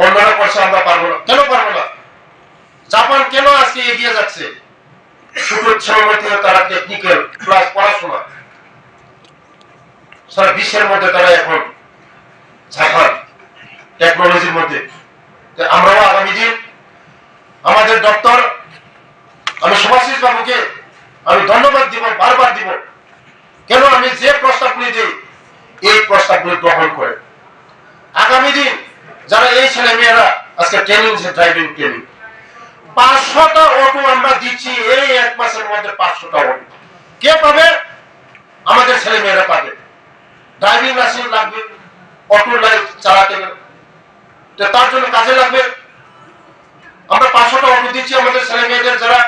অন্যরা করছে আমরা পারবো না। কেন পারবো না? জাপান কেন আজকে এগিয়ে যাচ্ছে? শুধু সময় তারা টেকনিক্যাল প্লাস পড়াশোনা সারা বিশ্বের মধ্যে তারা এখন জাপান টেকনোলজির মধ্যে। আমরাও আগামী দিন আমাদের দপ্তর, আমি সুভাষিস বাবুকে আমি ধন্যবাদ দিব, বারবার দিব। কেন আমি যে প্রস্তাবগুলি দিই এই প্রস্তাবগুলি গ্রহণ করে আগামী দিন যারা এই ছেলে মেয়েরা আজকে ট্রেনিং, ড্রাইভিং ট্রেনিং 500টা অটো আমরা দিচ্ছি এই এক মাসের মধ্যে। 500টা অটো কে পাবে? আমাদের ছেলে মেয়েরা পাবে। ড্রাইভিং লাইসেন্স লাগবে, অটো চালাতে গেলে তার জন্য কাজে লাগবে। আমরা 500টা অটো দিচ্ছি আমাদের ছেলে মেয়েদের, যারা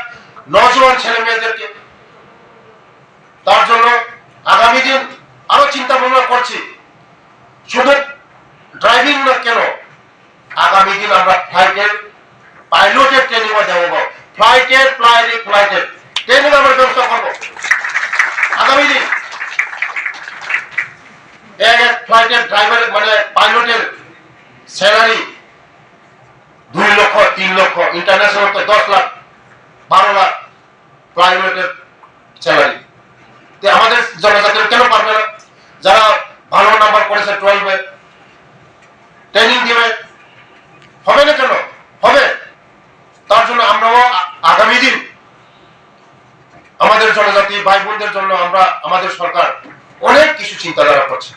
নজওয়ান ছেলে মেয়েদেরকে। তার জন্য আগামী দিন আরো চিন্তা ভাবনা করছি। শুধু ড্রাইভিং না, কেন আগামী দিন আমরা ফ্লাইটের পাইলটের ট্রেনিংও দেবো। ফ্লাইটের ট্রেনিং আমরা ব্যবস্থা করবো আগামী দিন। এক ফ্লাইটের ড্রাইভারের মানে পাইলটের স্যালারি 2 লক্ষ 3 লক্ষ, ইন্টারন্যাশনাল তো 10 লাখ 12 লাখ পাইলটের স্যালারি। আমাদের জনজাতির কেন পারবে না? যারা ভালো নাম্বার করেছে 12-এ ট্রেনিং দিবে, হবে না কেন? হবে। তার জন্য আমরাও আগামী দিন আমাদের জনজাতি ভাই বোনদের জন্য আমাদের সরকার অনেক কিছু চিন্তাধারা করছে,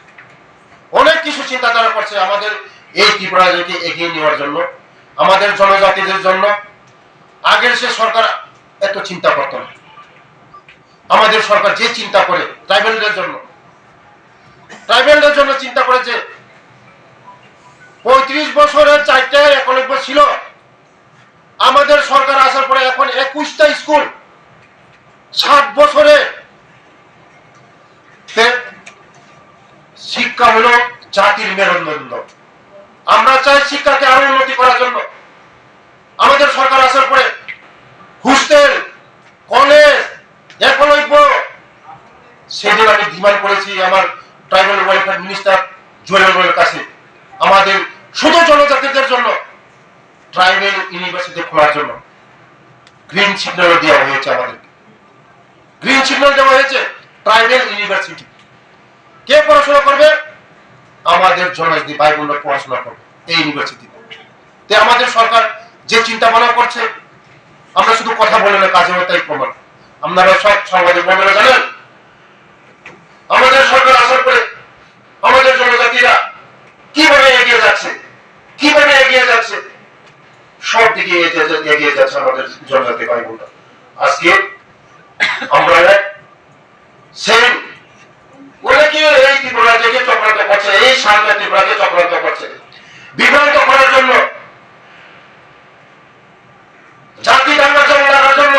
অনেক কিছু চিন্তাধারা করছে আমাদের এই ত্রিপুরাকে এগিয়ে নেওয়ার জন্য, আমাদের জনজাতিদের জন্য। আগের সে সরকার এত চিন্তা করত না। আমাদের সরকার যে চিন্তা করে ট্রাইবেলদের জন্য চিন্তা করেছে। 35 বছরের 4টা একলব্য ছিল। আমাদের সরকার আসার পরে এখন 21টা স্কুল। 60 বছরে শিক্ষা হলো জাতির মেরুদণ্ড। আমরা চাই শিক্ষাকে আরো উন্নতি করার জন্য। আমাদের সরকার আসার পরে হোস্টেল, কলেজ, একলব্য, সেদিন আমি ডিমান্ড করেছি আমার ট্রাইবাল ওয়েলফেয়ার মিনিস্টার জুয়েলের কাছে, আমাদের শুধু জনজাতিদের জন্য ট্রাইবাল ইউনিভার্সিটি খোলার জন্য। গ্রিন সিগন্যাল দেওয়া হয়েছে আমাদের। গ্রিন সিগন্যাল দেওয়া হয়েছে ট্রাইবাল ইউনিভার্সিটি। কে পড়াশোনা করবে? আমাদের জনজাতি ভাই বোনরা পড়াশোনা করবে এই ইউনিভার্সিটিতে। আমাদের সরকার যে চিন্তা ভাবনা করছে, আমরা শুধু কথা বলে না, কাজে তাই প্রমাণ। আপনারা সব সাংবাদিক বন্ধুরা জানেন, আমাদের সরকার আসার পরে আমাদের জনজাতিরা কিভাবে এগিয়ে যাচ্ছে, কিভাবে এগিয়ে যাচ্ছে, সব দিকে এগিয়ে যাচ্ছে আমাদের জনজাতি ভাই বোনরা। আজকে আমরা সেই অনেকে এই ত্রিপুরাকে চক্রান্ত করছে, এই সারদা ত্রিপুরাকে চক্রান্ত করছে বিভ্রান্ত করার জন্য, জাতি দাঙ্গা লাগার জন্য।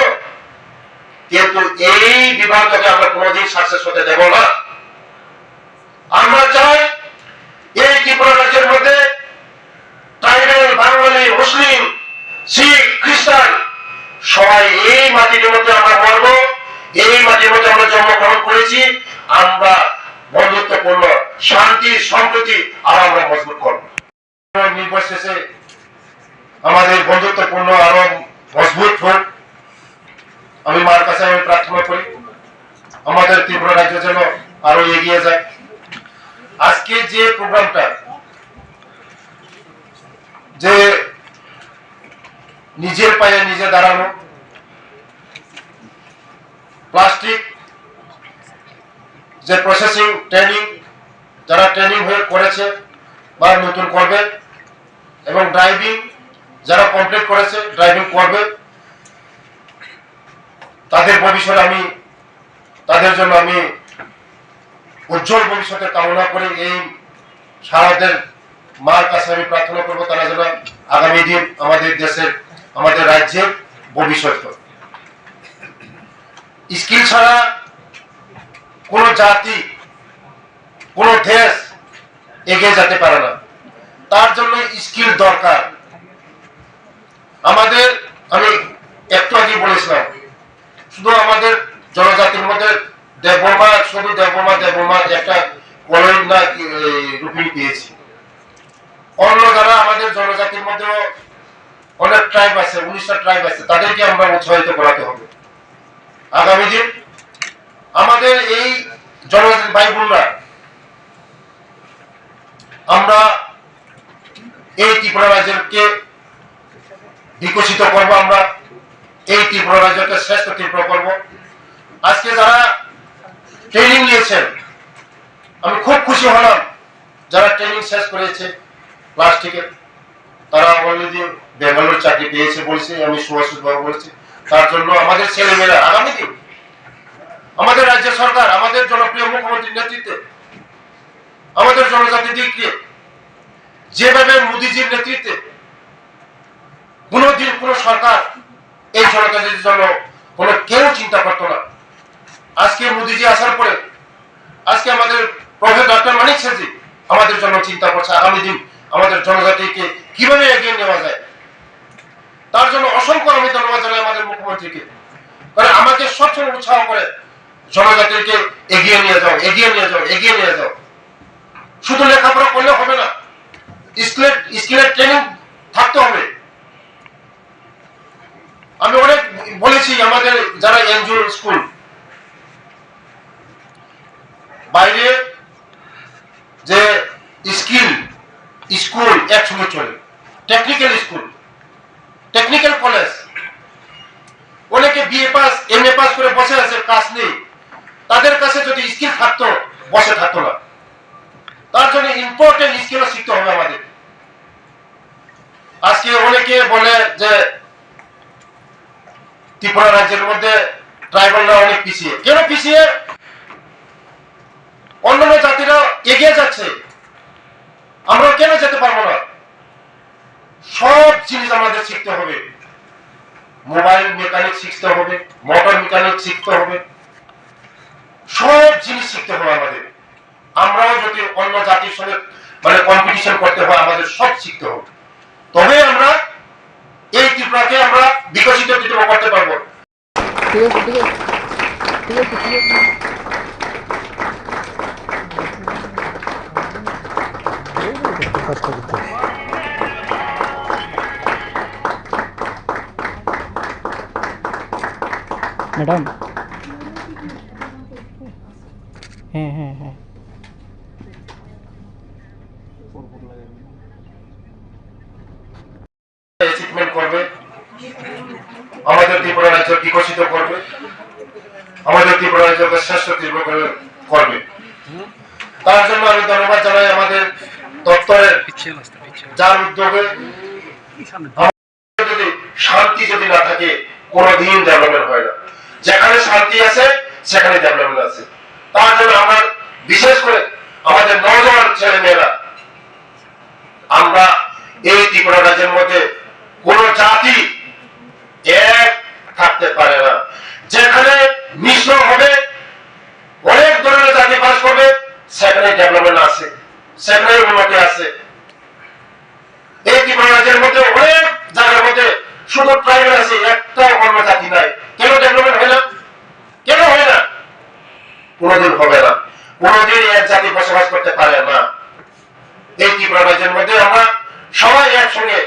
কিন্তু এই বিভ্রান্তকে আমরা কোনোদিন সাকসেস হতে দেব না। আমরা চাই এই ত্রিপুরা রাজ্যের মধ্যে ট্রাইবাল, বাঙালি, মুসলিম, শিখ, খ্রিস্টান সবাই এই মাটির মধ্যে আমরা মরব, এই মাটির মধ্যে আমরা জন্মগ্রহণ করেছি। আমরা বন্ধুত্বপূর্ণ শান্তি সম্প্রীতি আর আমরা মজবুত করব। নির্বাচনে আমাদের বন্ধুত্বপূর্ণ আরো মজবুত হোক, আমি মার কাছে আমি প্রার্থনা করি আমাদের ত্রিপুরা রাজ্য যেন আরো এগিয়ে যায়। আজকে যে প্রোগ্রামটা, যে নিজের পায়ে নিজে দাঁড়ানো, প্লাস্টিক যে প্রসেসিং ট্রেনিং, যারা ট্রেনিং হয়ে করেছে বা নতুন করবে, এবং ড্রাইভিং যারা কমপ্লিট করেছে, ড্রাইভিং করবে, তাদের ভবিষ্যৎ আমি, তাদের জন্য আমি উজ্জ্বল ভবিষ্যতের কামনা করে এই সারাদের মার কাছে আমি প্রার্থনা করবো, তারা যেন আগামী দিন আমাদের দেশের, আমাদের রাজ্যের ভবিষ্যৎ। স্কিল ছাড়া কোন জাতি, কোন দেশ এগিয়ে যেতে পারে না। তার জন্য স্কিল দরকার আমাদের। আমি একটু আগে বলেছিলাম, শুধু আমাদের জনজাতির মধ্যে দেববর্মা, শুধু দেববর্মা একটা কলোনি না রূপিণী পেয়েছি। অন্য যারা আমাদের জনজাতির মধ্যে অনেক ট্রাইব আছে, 19টা ট্রাইব আছে, তাদেরকে আমরা উৎসাহিত করাতে হবে। আগামী দিন আমাদের এই জনজাতি ভাই বোনরা, আমরা এই ত্রিপুরা রাজ্যকে বিকশিত করব, আমরা এই ত্রিপুরা রাজ্যকে শ্রেষ্ঠ ত্রিপুরা করব। আজকে যারা ট্রেনিং নিয়েছেন, আমি খুব খুশি হলাম, যারা ট্রেনিং শেষ করেছে প্লাস্টিকের, তারা অলরেডি বেঙ্গালোর চাকরি পেয়েছে বলছে, আমি সুভাষিস বাবু বলছি। তার জন্য আমাদের ছেলেমেয়েরা আগামী দিন আমাদের রাজ্য সরকার, আমাদের জনপ্রিয় মুখ্যমন্ত্রীর নেতৃত্বে আমাদের জনজাতি দিককে যেভাবে মোদীজির নেতৃত্বে, কোনদিন কোন সরকার এই জনজাতির জন্য কোন কেউ চিন্তা করতো না। আজকে মোদীজি আসার পরে আজকে আমাদের প্রফেসর ডক্টর মানিক সাজি আমাদের জন্য চিন্তা করছে আগামী দিন আমাদের জনজাতিকে কিভাবে এগিয়ে নেওয়া যায়। তার জন্য অসংখ্য আমি ধন্যবাদ জানাই আমাদের মুখ্যমন্ত্রীকে, কারণ আমাকে সবসময় উৎসাহ করে জনজাতিকে এগিয়ে নিয়ে যাও, এগিয়ে নিয়ে যাও, এগিয়ে নিয়ে যাও। শুধু লেখাপড়া করলে হবে না, স্কিলের ট্রেনিং থাকতে হবে। আমি অনেক বলেছি, আমাদের যারা এনজিও স্কুল, বাইরে যে স্কুল একসঙ্গে চলে, টেকনিক্যাল স্কুল, টেকনিক্যাল কলেজ, অনেকে বিএ পাস, এমএ পাস করে বসে আছে, কাজ নেই। তাদের কাছে যদি স্কিল থাকতো, বসে থাকতো না। তার জন্য ইম্পর্টেন্ট স্কিল শিখতে হবে আমাদের। আজকে অনেকে বলে যে ত্রিপুরা রাজ্যের মধ্যে ট্রাইবালরা অনেক পিছিয়ে। কেন পিছিয়ে? অন্যান্য জাতিরা এগিয়ে যাচ্ছে, আমরা কেন যেতে পারবো না? সব জিনিস আমাদের শিখতে হবে। মোবাইল মেকানিক শিখতে হবে, মোটর মেকানিক শিখতে হবে, সব জিনিস শিখতে হবে আমাদের। আমরাও যদি অন্য জাতির সঙ্গে কম্পিটিশন করতে হয়, আমাদের সব শিখতে হবে, তবে আমরা এই ত্রিপুরাকে আমরা বিকশিত ত্রিপুরা করতে পারবো। ঠিক আছে, ঠিক আছে, ঠিক আছে, ঠিক আছে। ম্যাডাম হ্যাঁ হ্যাঁ হ্যাঁ অ্যাচিভমেন্ট করবে, আমাদের ত্রিপুরা রাজ্য বিকশিত করবে, আমাদের ত্রিপুরা রাজ্যকে শ্রেষ্ঠ ত্রিপুরা করবে। তার জন্য আমি ধন্যবাদ জানাই আমাদের দপ্তরের, যার উদ্যোগে যদি শান্তি যদি না থাকে কোনোদিন ডেভেলপমেন্ট হয় না। যেখানে শান্তি আছে সেখানে ডেভেলপমেন্ট আছে। তার জন্য আমরা বিশেষ করে আমাদের নওজোয়ান ছেলে মেয়েরা, আমরা এই ত্রিপুরা রাজ্যের মধ্যে কোন জাতি এক থাকতে পারে না। যেখানে মিশ্র হবে, অনেক ধরনের জাতি বাস করবে, সেখানে ডেভেলপমেন্ট আছে, সেখানে উন্নতি আছে। এই ত্রিপুরা রাজ্যের মধ্যে অনেক জায়গার মধ্যে শুধু ট্রাইবেল আছে, একটা অন্য জাতি নাই। কেন ডেভেলপমেন্ট হয় না? কেন হয় না? কোনোদিন হবে না, কোনোদিন এক জাতি বসবাস করতে পারে না। এই ত্রিপুরা রাজ্যের মধ্যে আমরা সবাই একসঙ্গে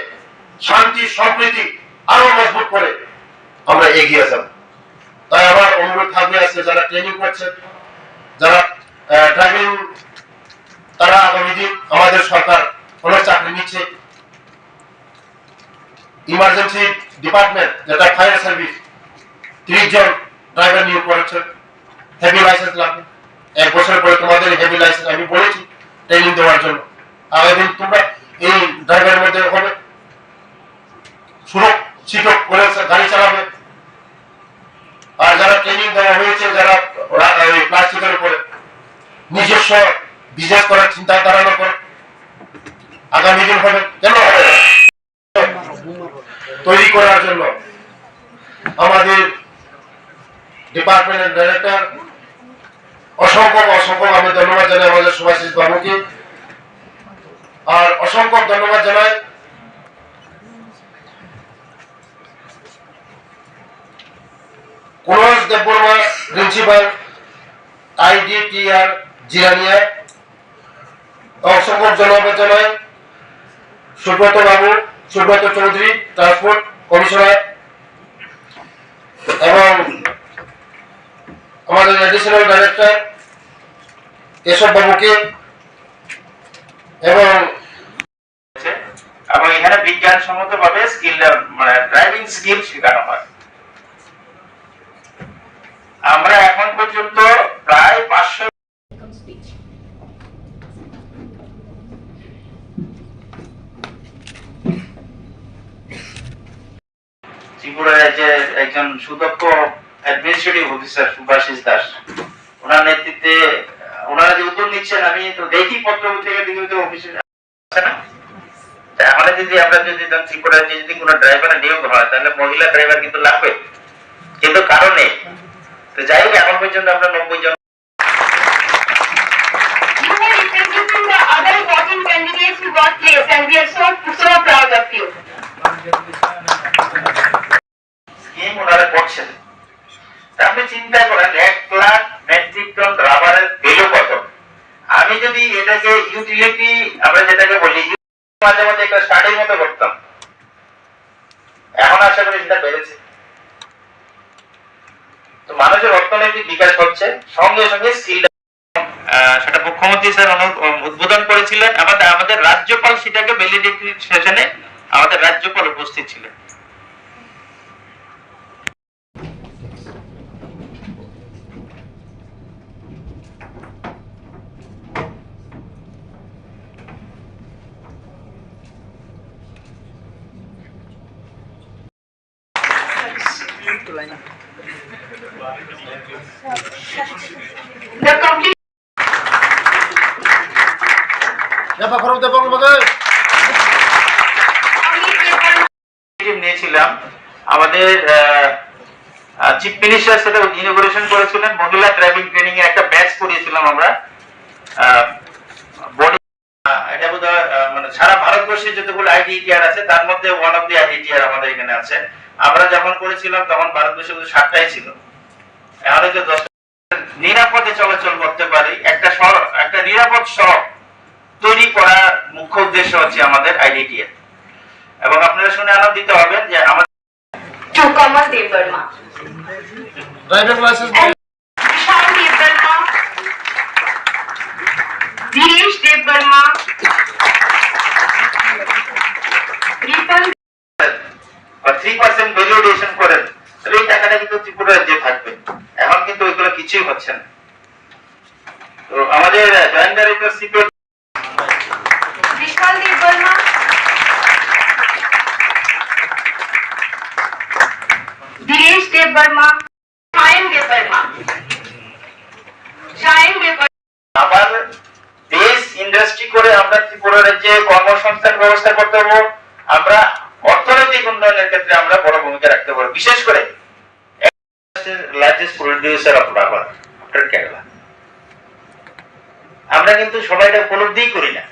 শান্তি সম্প্রীতি আরো মজবুত করে আমরা এগিয়ে যাব। তাই আমার অনুরোধ থাকবে, আছে যারা ট্রেনিং করছে, যারা ড্রাইভিং, তারা আগামী দিন আমাদের সরকার অনেক চাকরি নিচ্ছে। ইমার্জেন্সি ডিপার্টমেন্ট যেটা ফায়ার সার্ভিস 30 জন ড্রাইভার নিয়োগ করেছে। হেভি লাইসেন্স লাগবে, 1 বছর পরে তোমাদের হেভি লাইসেন্স আমি বলেছি ট্রেনিং দেওয়ার জন্য। আগামী দিন তোমরা এই ড্রাইভারের মধ্যে হবে, সুরক্ষিত করে গাড়ি চালাবে। আর যারা ট্রেনিং দেওয়া হয়েছে, যারা প্লাস্টিকের উপরে নিজস্ব বিজনেস করার চিন্তা ধারণা করে, আগামী দিন হবে। কেন হবে না? তৈরি করার জন্য আমাদের ডিপার্টমেন্টের ডাইরেক্টর অসংখ্য আমি ধন্যবাদ জানাই আমাদের সুভাষিস বাবুকে। আর অসংখ্য ধন্যবাদ জানাই cools Debbarma principal IDTR Jirania. অসংখ্য ধন্যবাদ জানাই সুব্রত বাবু, সুব্রত চৌধুরী ট্রান্সপোর্ট কমিশনার, এবং আমাদের এডিশনাল ডাইরেক্টর কেশব বাবুকে। এবং এখানে বিজ্ঞানসম্মত ভাবে স্কিল, মানে ড্রাইভিং স্কিল শেখানো হয়। আমরা এখন পর্যন্ত প্রায় 500 ত্রিপুরা রাজ্যের একজন সুদক্ষ অ্যাডমিনিস্ট্রেটিভ অফিসার সুভাষিস দাস, ওনার নেতৃত্বে ওনারা যে উদ্যোগ নিচ্ছেন, আমি তো দেখি পত্র থেকে অফিসে আছে না। আমাদের যদি আমরা যদি ত্রিপুরা রাজ্যে যদি কোনো ড্রাইভার নিয়োগ হয়, তাহলে মহিলা ড্রাইভার কিন্তু লাগবে, কিন্তু কারণে তো যাই হোক এখন পর্যন্ত আমরা 90 জন। ওনারা করছেন, আপনি চিন্তা করেন 1 লাখ মেট্রিক টন রাবারের ভ্যালু কত। আমি যদি এটাকে ইউটিলিটি, আমরা যেটাকে বলি মাঝে মাঝে একটা স্টাডির মতো করতাম, এখন আশা করি সেটা বেড়েছে। তো মানুষের অর্থনৈতিক বিকাশ হচ্ছে, সঙ্গে সঙ্গে স্কিল, সেটা মুখ্যমন্ত্রী স্যার উদ্বোধন করেছিলেন। আমাদের রাজ্যপাল সেটাকে ভ্যালিডিটি সেশনে আমাদের রাজ্যপাল উপস্থিত ছিলেন। নিয়েছিলাম আমাদের চিফ মিনিস্টার সেটা ইনোগ্রেশন করেছিলেন। মহিলা ড্রাইভিং ট্রেনিং এর একটা ব্যাচ করিয়েছিলাম আমরা। এটা বোধহয় মানে সারা ভারতবর্ষে যতগুলো IDTR আছে তার মধ্যে ওয়ান অফ দি IDTR আমাদের এখানে আছে। আমরা যখন করেছিলাম তখন ভারতবর্ষে শুধু 7টাই ছিল, এখন হয়তো 10টা। নিরাপদে চলাচল করতে পারি, একটা নিরাপদ সড়ক তৈরি করার মুখ্য উদ্দেশ্য হচ্ছে আমাদের IDTR। এবং আপনারা শুনে আনন্দিত হবেন যে আমাদের driving licence Dinesh Dev Verma, 3% valuation করেন, তাহলে এই টাকাটা কিন্তু ত্রিপুরা রাজ্যে থাকবে। এখন কিন্তু ওইগুলো কিছুই হচ্ছে না। তো আমাদের joint director CPO Vishal Dev Verma, Dinesh Dev Verma, Shayan Dev Verma, Shayan Dev Verma. আবার দেশ ইন্ডাস্ট্রি করে আমরা ত্রিপুরা রাজ্যে কর্মসংস্থান ব্যবস্থা করতে পারবো। আমরা অর্থনৈতিক উন্নয়নের ক্ষেত্রে আমরা বড় ভূমিকা রাখতে পারবো। বিশেষ করে largest producer of rubber after Kerala. আমরা কিন্তু সবাই এটা উপলব্ধিই করি না।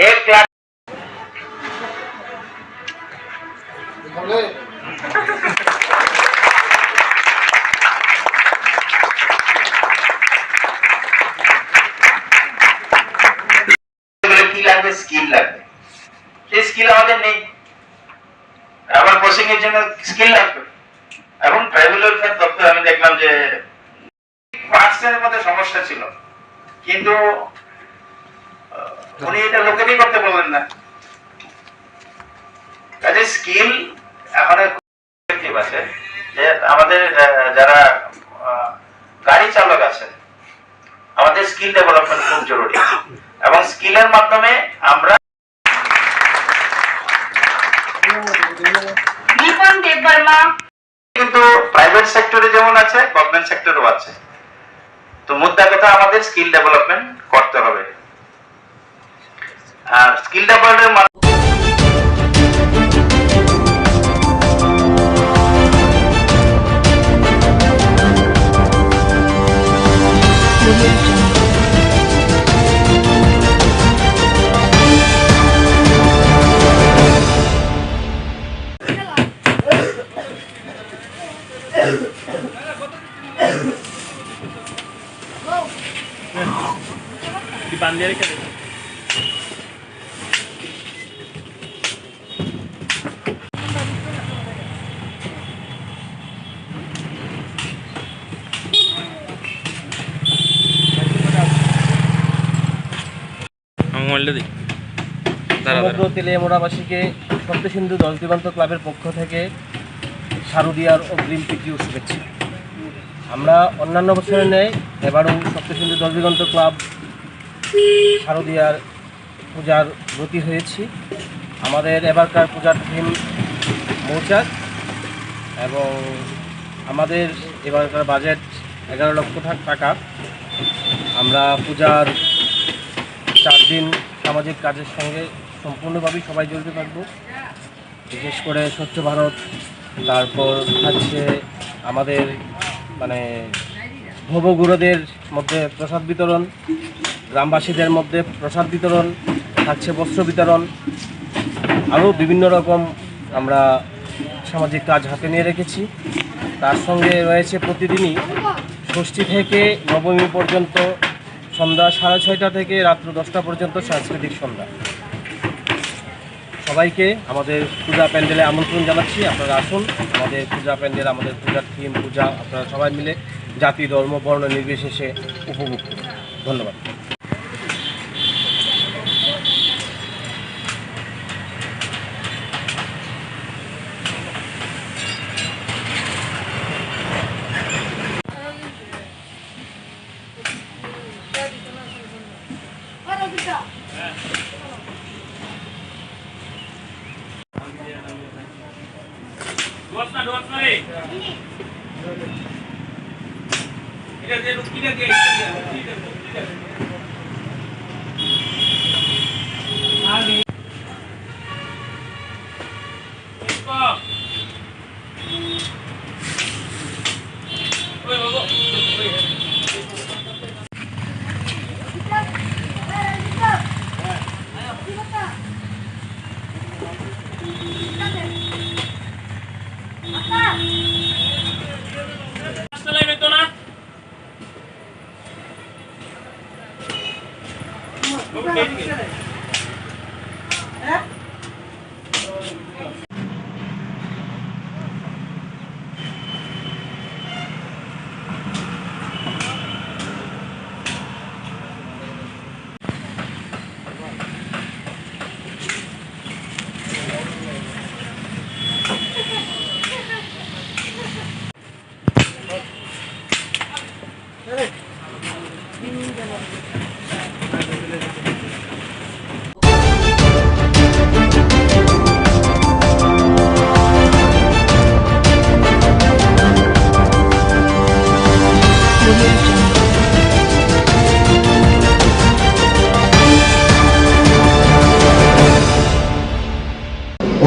1 লাখ কি লাগবে, স্কিল লাগবে। সেই স্কিল আমাদের নেই। আবার কোচিং এর জন্য স্কিল লাগবে। এবং ট্রাইবাল ওয়েলফেয়ার দপ্তর আমি দেখলাম যে পার্সেন্টের মধ্যে সমস্যা ছিল, কিন্তু উনি এটা লোকেরই করতে বললেন না। কাজে স্কিল এখন আছে যে আমাদের যারা গাড়ি চালক আছে, আমাদের স্কিল ডেভেলপমেন্ট খুব জরুরি। এবং স্কিলের মাধ্যমে আমরা Deepan Dev Verma, কিন্তু প্রাইভেট সেক্টরে যেমন আছে, গভর্নমেন্ট সেক্টরেও আছে। তো মুদ্রা কথা আমাদের স্কিল ডেভেলপমেন্ট করতে হবে। আর স্কিল ডেভেলপমেন্টের সমগ্র তেলিয়ামোড়াবাসীকে সপ্তসিন্ধু দশ দিগন্ত ক্লাবের পক্ষ থেকে শারদীয়ার অগ্রিম প্রীতি ও শুভেচ্ছা। আমরা অন্যান্য বছরের ন্যায় এবারও সপ্তসিন্ধু দশ দিগন্ত ক্লাব শারদীয়ার পূজার ব্রতী হয়েছি। আমাদের এবারকার পূজার থিম মৌচাক এবং আমাদের এবারকার বাজেট 11 লক্ষ টাকা। আমরা পূজার 4 দিন সামাজিক কাজের সঙ্গে সম্পূর্ণভাবেই সবাই জড়িত থাকব। বিশেষ করে স্বচ্ছ ভারত, তারপর থাকছে আমাদের ভবগুরুদের মধ্যে প্রসাদ বিতরণ, গ্রামবাসীদের মধ্যে প্রসাদ বিতরণ, থাকছে বস্ত্র বিতরণ, আরও বিভিন্ন রকম আমরা সামাজিক কাজ হাতে নিয়ে রেখেছি। তার সঙ্গে রয়েছে প্রতিদিনই ষষ্ঠী থেকে নবমী পর্যন্ত সন্ধ্যা 6:30 থেকে রাত্র 10টা পর্যন্ত সাংস্কৃতিক সন্ধ্যা। সবাইকে আমাদের পূজা প্যান্ডেলে আমন্ত্রণ জানাচ্ছি। আপনারা আসুন আমাদের পূজা প্যান্ডেল, আমাদের পূজার থিম পূজা, আপনারা সবাই মিলে জাতি ধর্ম বর্ণ নির্বিশেষে উপভোগ করুন। ধন্যবাদ।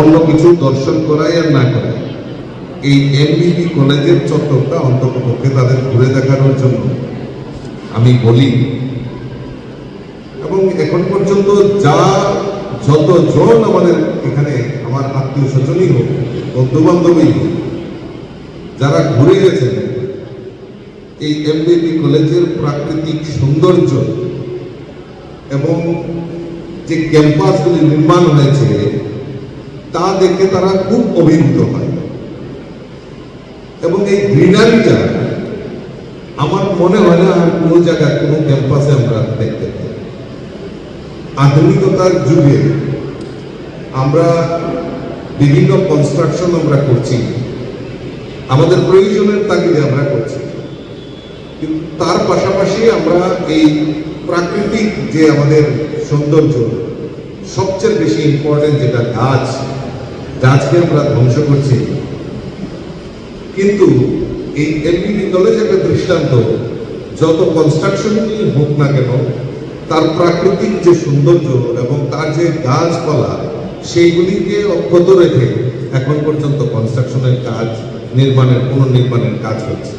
অন্য কিছু দর্শন করাই আর না করাই, এই এমবিবি কলেজের চত্বরটা অন্ততপক্ষে তাদের ঘুরে দেখানোর জন্য আমি বলি। এবং এখন পর্যন্ত যতজন আমাদের এখানে আমার আত্মীয় স্বজনই হোক, বন্ধু বান্ধবী হোক, যারা ঘুরে গেছেন এই এমবিবি কলেজের প্রাকৃতিক সৌন্দর্য এবং যে ক্যাম্পাসগুলি নির্মাণ হয়েছে তা দেখে তারা খুব অভিভূত হয়। এবং এই গ্রিনারিটা আমার মনে হয় না আর কোনো জায়গায় কোনো ক্যাম্পাসে আমরা দেখতে পাই। আধুনিকতার যুগে আমরা বিভিন্ন কনস্ট্রাকশন আমরা করছি, আমাদের প্রয়োজনের তাগিদে আমরা করছি, কিন্তু তার পাশাপাশি আমরা এই প্রাকৃতিক যে আমাদের সৌন্দর্য, সবচেয়ে বেশি ইম্পর্টেন্ট যেটা গাছকে আমরা ধ্বংস করছি। কিন্তু এই এমবিবি কলেজ একটা দৃষ্টান্ত, যত কনস্ট্রাকশন হোক না কেন তার প্রাকৃতিক যে সৌন্দর্য এবং তার যে গাছপালা সেইগুলিকে অক্ষত রেখে এখন পর্যন্ত কনস্ট্রাকশনের কাজ, পুনর্নির্মাণের কাজ হচ্ছে।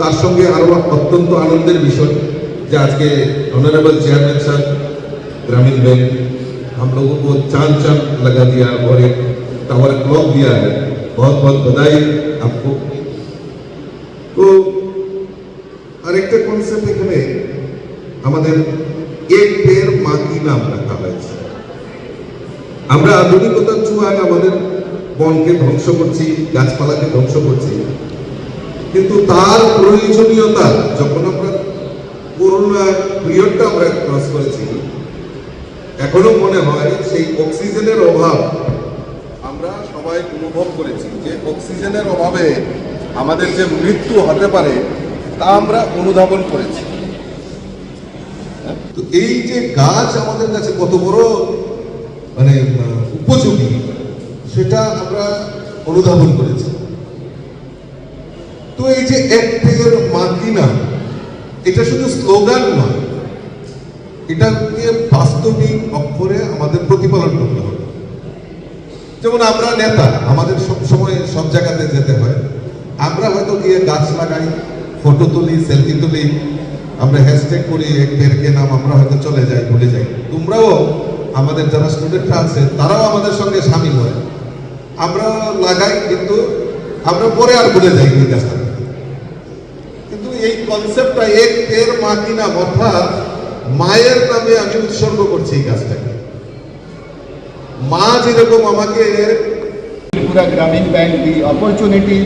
তার সঙ্গে আরো অত্যন্ত আনন্দের বিষয় যে आज के ऑनरेबल चेयरमैन साहब ग्रामीण बैंक हम लोगों को चांद लगा दिया और एक टावर क्लॉक दिया है। बहुत बहुत बधाई आपको। तो আরেকটা কনসেপ্ট এখানে আমাদের এক পের মা কি নাম রাখা হয়েছে। আমরা আধুনিকতার ছোঁয়ায় আমাদের বনকে ধ্বংস করছি, গাছপালাকে ধ্বংস করছি, কিন্তু তার প্রয়োজনীয়তা যখন আমরা করোনা পিরিয়ডটা আমরা ক্রস করেছি, এখনো মনে হয় সেই অক্সিজেনের অভাব আমরা সবাই অনুভব করেছি, যে অক্সিজেনের অভাবে আমাদের যে মৃত্যু হতে পারে তা আমরা অনুধাবন করেছি। তো এই যে গাছ আমাদের কাছে কত বড় মানে উপযোগী সেটা আমরা অনুধাবন করেছি। তো এই যে এক পের মা কি নাম, এটা শুধু স্লোগান নয়, এটাকে বাস্তবিক অক্ষরে আমাদের প্রতিপালন করতে হবে। যেমন আমরা নেতা, আমাদের সব সময় সব জায়গাতে যেতে হয়, আমরা হয়তো গিয়ে গাছ লাগাই, ফটো তুলি, সেলফি তুলি, আমরা হ্যাশট্যাগ করি এক পেরকে নাম, আমরা হয়তো চলে যাই, ভুলে যাই। তোমরাও আমাদের যারা স্টুডেন্টরা আছে তারাও আমাদের সঙ্গে সামিল হয়, আমরা লাগাই, কিন্তু আমরা পরে আর ভুলে যাই এই গাছটা। কিন্তু এই কনসেপ্টটা এক পের মা কি নাম, অর্থাৎ মায়ের নামে আমি উৎসর্গ করছি এই গাছটাকে। মা যেরকম আমাকে Tripura Gramin Bank the opportunity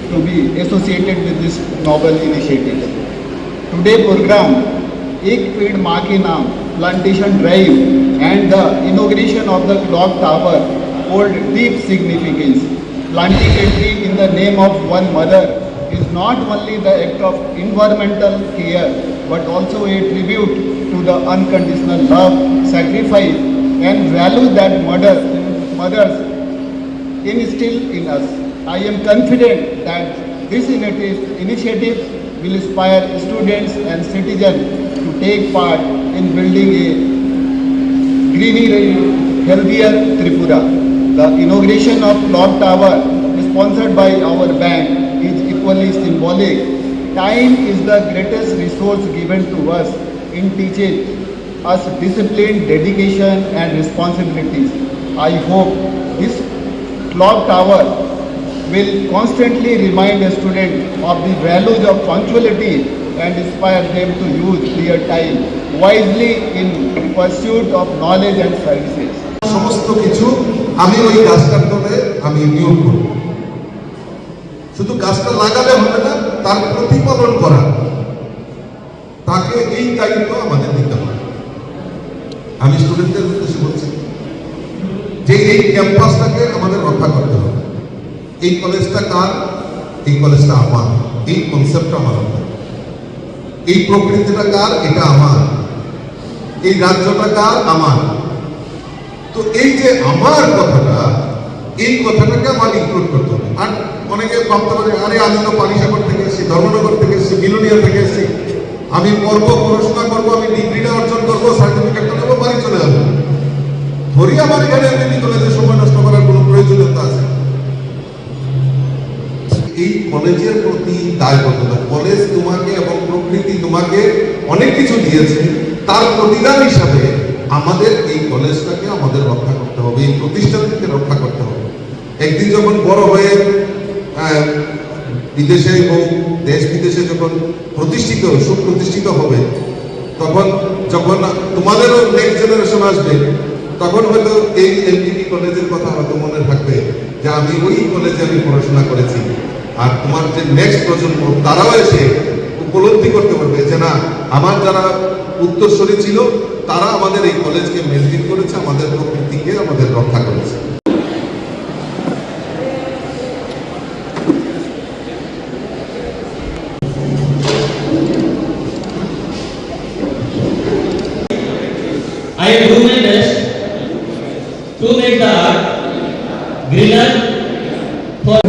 to be associated with this novel initiative. Today program Ek Ped Maa Ke Naam plantation drive and the inauguration of the clock tower hold deep significance. Planting a tree in the name of one mother is not only the act of environmental care but also a tribute to the unconditional love, sacrifice and value that mothers instill in us. I am confident that this initiative will inspire students and citizens to take part in building a greener, healthier Tripura. The inauguration of Clock Tower, sponsored by our bank, is equally symbolic. Time is the greatest resource given to us in teaching us discipline, dedication and responsibilities. I hope this clock tower will constantly remind a student of the values of punctuality and inspire them to use their time wisely in pursuit of knowledge and services. সমস্ত কিছু আমি ওই গাছটার তলে আমি নিয়োগ করব। শুধু গাছটা লাগালে হবে না, তার প্রতিপালন করা, তাকে এই দায়িত্ব আমাদের দিতে হবে। আমি স্টুডেন্টদের উদ্দেশ্যে বলছি যে এই ক্যাম্পাসটাকে আমাদের রক্ষা করতে হবে। এই কলেজটা কার? এই কলেজটা আমার, এই কনসেপ্টটা আমার। এই প্রকৃতিটা কার? এটা আমার। এই রাজ্যটা কার? আমার। তো এই যে আমার কথাটা, এই কথাটাকে আমার ইনক্লুড করতে হবে। আর অনেকে ভাবতে পারে, আরে আমি তো পানিসাগর থেকে এসেছি, ধর্মনগর থেকে এসেছি, বিলোনিয়া থেকে এসেছি, আমি পড়বো, পড়াশোনা করবো, আমি ডিগ্রিটা অর্জন করবো, সার্টিফিকেটটা নেবো, বাড়ি চলে যাবো। ধরি আমার এখানে এমনি কলেজে সময় নষ্ট করার কোনো প্রয়োজনীয়তা আছে? এই কলেজের প্রতি দায়বদ্ধতা, কলেজ তোমাকে এবং প্রকৃতি তোমাকে অনেক কিছু দিয়েছে, তার প্রতিদান হিসাবে আমাদের এই কলেজটাকে আমাদের রক্ষা করতে হবে, এই প্রতিষ্ঠানকে রক্ষা করতে হবে। একদিন যখন বড় হয়ে বিদেশে এবং দেশ বিদেশে যখন সুপ্রতিষ্ঠিত হবে, তখন যখন তোমাদেরও নেক্সট জেনারেশন আসবে, তখন হয়তো এই এলটিটি কলেজের কথা হয়তো মনে থাকবে যে আমি ওই কলেজে আমি পড়াশোনা করেছি। আর তোমার যে নেক্সট প্রজন্ম, তারাও এসে উপলব্ধি করতে পারবে যে না, আমার যারা উত্তরসূরি ছিল তারা আমাদের এই কলেজকে মেনটেন করেছে, আমাদের প্রকৃতিকে আমাদের রক্ষা করেছে। I will do my best to make the art greener for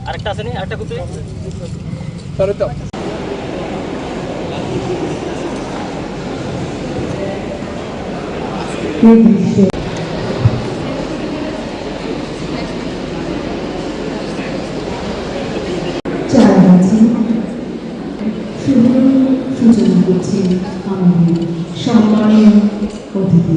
আরেকটা আছে নি, আরেকটা করতে সূচনা করছি আমাদের সম্মানীয় অতিথি।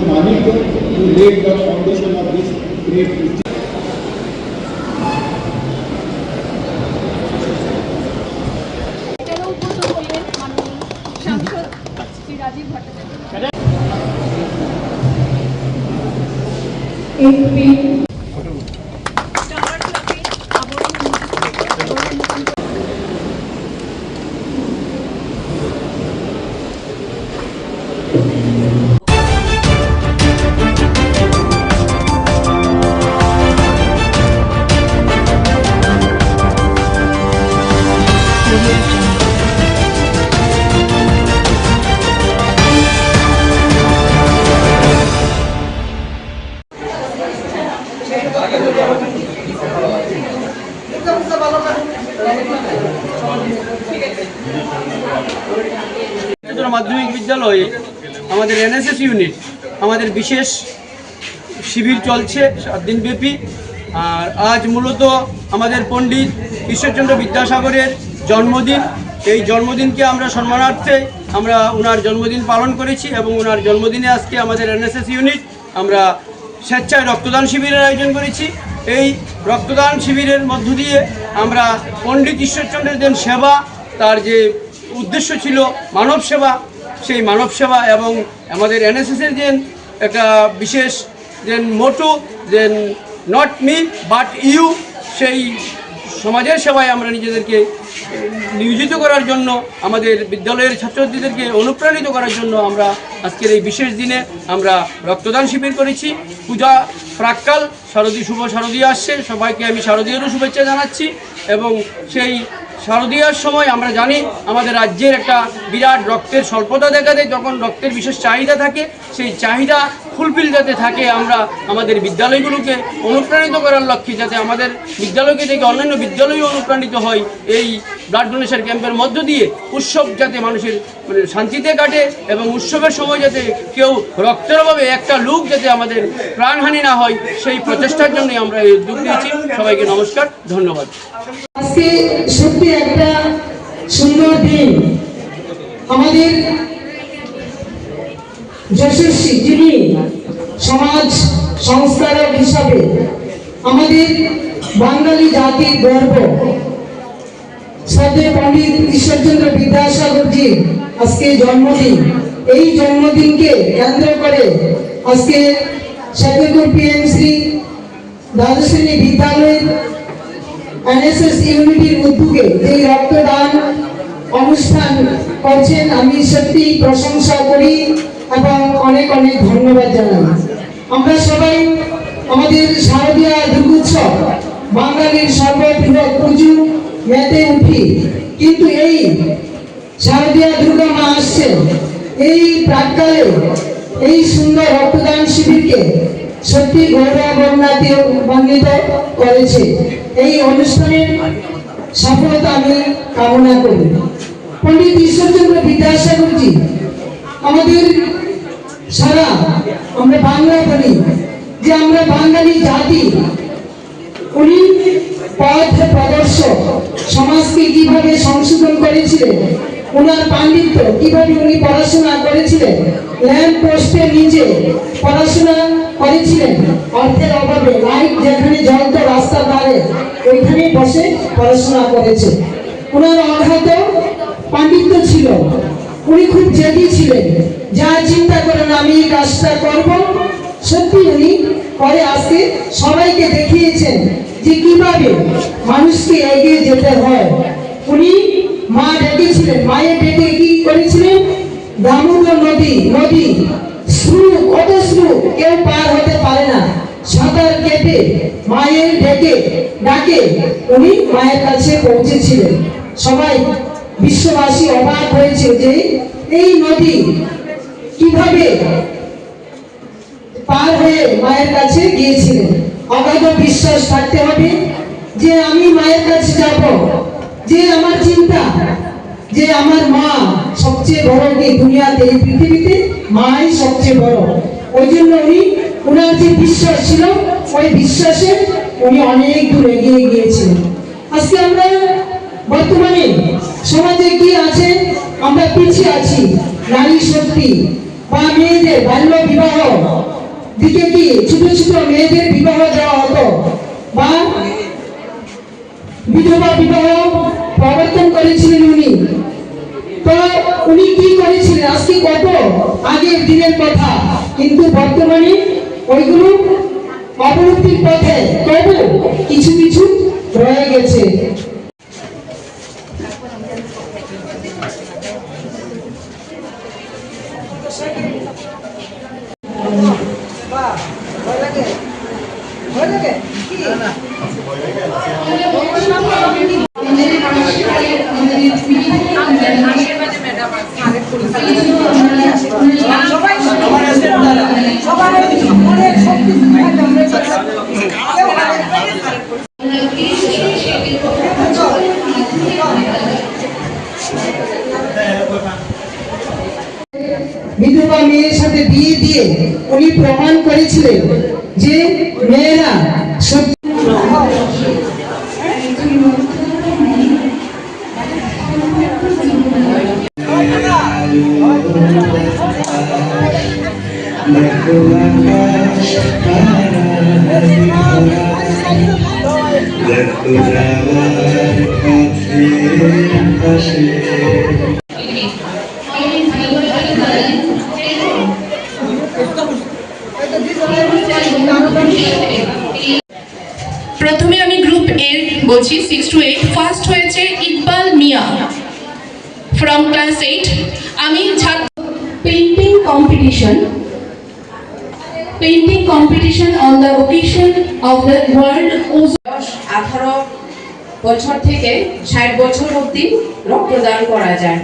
Manik to lay the foundation of this great মাধ্যমিক বিদ্যালয়ে আমাদের এনএসএস ইউনিট আমাদের বিশেষ শিবির চলছে 7 দিন ব্যাপী। আর আজ মূলত আমাদের পণ্ডিত ঈশ্বরচন্দ্র বিদ্যাসাগরের জন্মদিন। এই জন্মদিনকে আমরা সম্মানার্থে আমরা ওনার জন্মদিন পালন করেছি এবং ওনার জন্মদিনে আজকে আমাদের এনএসএস ইউনিট আমরা স্বেচ্ছায় রক্তদান শিবিরের আয়োজন করেছি। এই রক্তদান শিবিরের মধ্য দিয়ে আমরা পণ্ডিত ঈশ্বরচন্দ্রের যে সেবা, তার যে উদ্দেশ্য ছিল মানব সেবা, সেই মানব সেবা এবং আমাদের এনএসএসের যে একটা বিশেষ যে মোটো যে নট মি বাট ইউ, সেই সমাজের সেবায় আমরা নিজেদেরকে নিয়োজিত করার জন্য, আমাদের বিদ্যালয়ের ছাত্রছাত্রীদেরকে অনুপ্রাণিত করার জন্য আমরা আজকের এই বিশেষ দিনে আমরা রক্তদান শিবির করেছি। পূজা প্রাক্কাল শুভ শারদীয়া আসছে, সবাইকে আমি শারদীয়ারও শুভেচ্ছা জানাচ্ছি। এবং সেই শারদীয়ার সময় আমরা জানি আমাদের রাজ্যের একটা বিরাট রক্তের স্বল্পতা দেখা দেয়, যখন রক্তের বিশেষ চাহিদা থাকে, সেই চাহিদা ফুলফিল যাতে থাকে, আমরা আমাদের বিদ্যালয়গুলোকে অনুপ্রাণিত করার লক্ষ্যে যাতে আমাদের বিদ্যালয়কে থেকে অন্যান্য বিদ্যালয়ও অনুপ্রাণিত হয়, এই ব্লাড ডোনেশন ক্যাম্পের মধ্য দিয়ে উৎসব যাতে মানুষের শান্তিতে কাটে এবং উৎসবের সময় যাতে কেউ রক্তের অভাবে একটা লোক যাতে আমাদের প্রাণহানি না হয়, সেই প্রচেষ্টার জন্যই আমরা এই উদ্যোগ নিয়েছি। সবাইকে নমস্কার, ধন্যবাদ। আজকে সত্যি একটা সুন্দর দিন। আমাদের যশস্বী যিনি সমাজ সংস্কারক হিসাবে আমাদের বাঙালি জাতির গর্ব শ্রদ্ধেয় পণ্ডিত ঈশ্বরচন্দ্র বিদ্যাসাগরজি আজকে জন্মদিন। এই জন্মদিনকে কেন্দ্র করে আজকে সাতেপুর পিএমসি দ্বাদশ শ্রেণী বিদ্যালয়ের এনএসএস ইউনিটির উদ্যোগে এই রক্তদান অনুষ্ঠান করছেন, আমি সত্যি প্রশংসা করি এবং অনেক অনেক ধন্যবাদ জানাই। আমরা সবাই আমাদের শারদীয়া দুর্গোৎসব বাঙালির সর্ববৃহৎ পুজো মেতে উঠি, কিন্তু এই শারদীয়া দুর্গা মা আসছে এই প্রাককালে এই সুন্দর রক্তদান শিবিরকে সত্যি গৌরবান্বিত করেছে। এই অনুষ্ঠানের সফলতা আমি কামনা করি। পণ্ডিত ঈশ্বরচন্দ্র বিদ্যাসাগরজি আমাদের সারা আমরা বাংলা বলি যে আমরা বাঙালি জাতি, উনি পথ প্রদর্শক, সমাজকে কিভাবে সংশোধন করেছিলেন, ওনার পাণ্ডিত্য কিভাবে উনি পড়াশোনা করেছিলেন, ল্যাম্প পোস্টে নিচে পড়াশোনা করেছিলেন, অর্থের অভাবে লাইট যেখানে জ্বলত রাস্তার ধারে ওইখানে বসে পড়াশোনা করেছে। ওনার অঘাত পাণ্ডিত্য ছিল, উনি খুব জেদি ছিলেন, যা চিন্তা করেন আমি এই কাজটা করব, সত্যি উনি পরে আজকে সবাইকে দেখিয়েছেন যে কিভাবে মানুষকে এগিয়ে যেতে হয়। উনি মা ডেকেছিলেন, মায়ের ডেকে কি করেছিলেন, দামোদর নদী স্রোত, কত স্রোত কেউ পার হতে পারে না, সাঁতার কেটে মায়ের ডাকে উনি মায়ের কাছে পৌঁছেছিলেন। সবাই বিশ্ববাসী অবাক হয়েছে যে এই নদী কিভাবে পার হয়ে মায়ের কাছে গিয়েছিলেন। অগাধ বিশ্বাস থাকতে হবে যে আমি মায়ের কাছে যাব, যে আমার চিন্তা যে আমার মা সবচেয়ে বড় এই দুনিয়াতে, এই পৃথিবীতে মাই সবচেয়ে বড়। ওই জন্য উনি ওনার যে বিশ্বাস ছিল ওই বিশ্বাসে উনি অনেক দূর এগিয়ে গিয়েছিলেন। আজকে আমরা বর্তমানে সমাজে কি আছে, আমরা পিছিয়ে আছি। নারী শক্তি বা মেয়েদের বাল্য বিবাহ দিকে কি ছোট ছোট মেয়েদের বিবাহ দেওয়া হতো বা বিধবা বিবাহ প্রবর্তন করেছিলেন উনি। তো উনি কি করেছিলেন আজকে কত আগের দিনের কথা, কিন্তু বর্তমানে ওইগুলো অবলুপ্তির পথে, তবু কিছু কিছু রয়ে গেছে। বিধবা মেয়ের সাথে বিয়ে দিয়ে উনি প্রমাণ করেছিলেন যে মেয়েরা প্রথমে আমি গ্রুপ এ বলছি 6 to 8 ফার্স্ট হয়েছে ইকবাল মিয়া ফ্রম ক্লাস 8। আমি painting competition on the occasion of the world ওজন। 18 বছর থেকে 60 বছর অবধি রক্তদান করা যায়।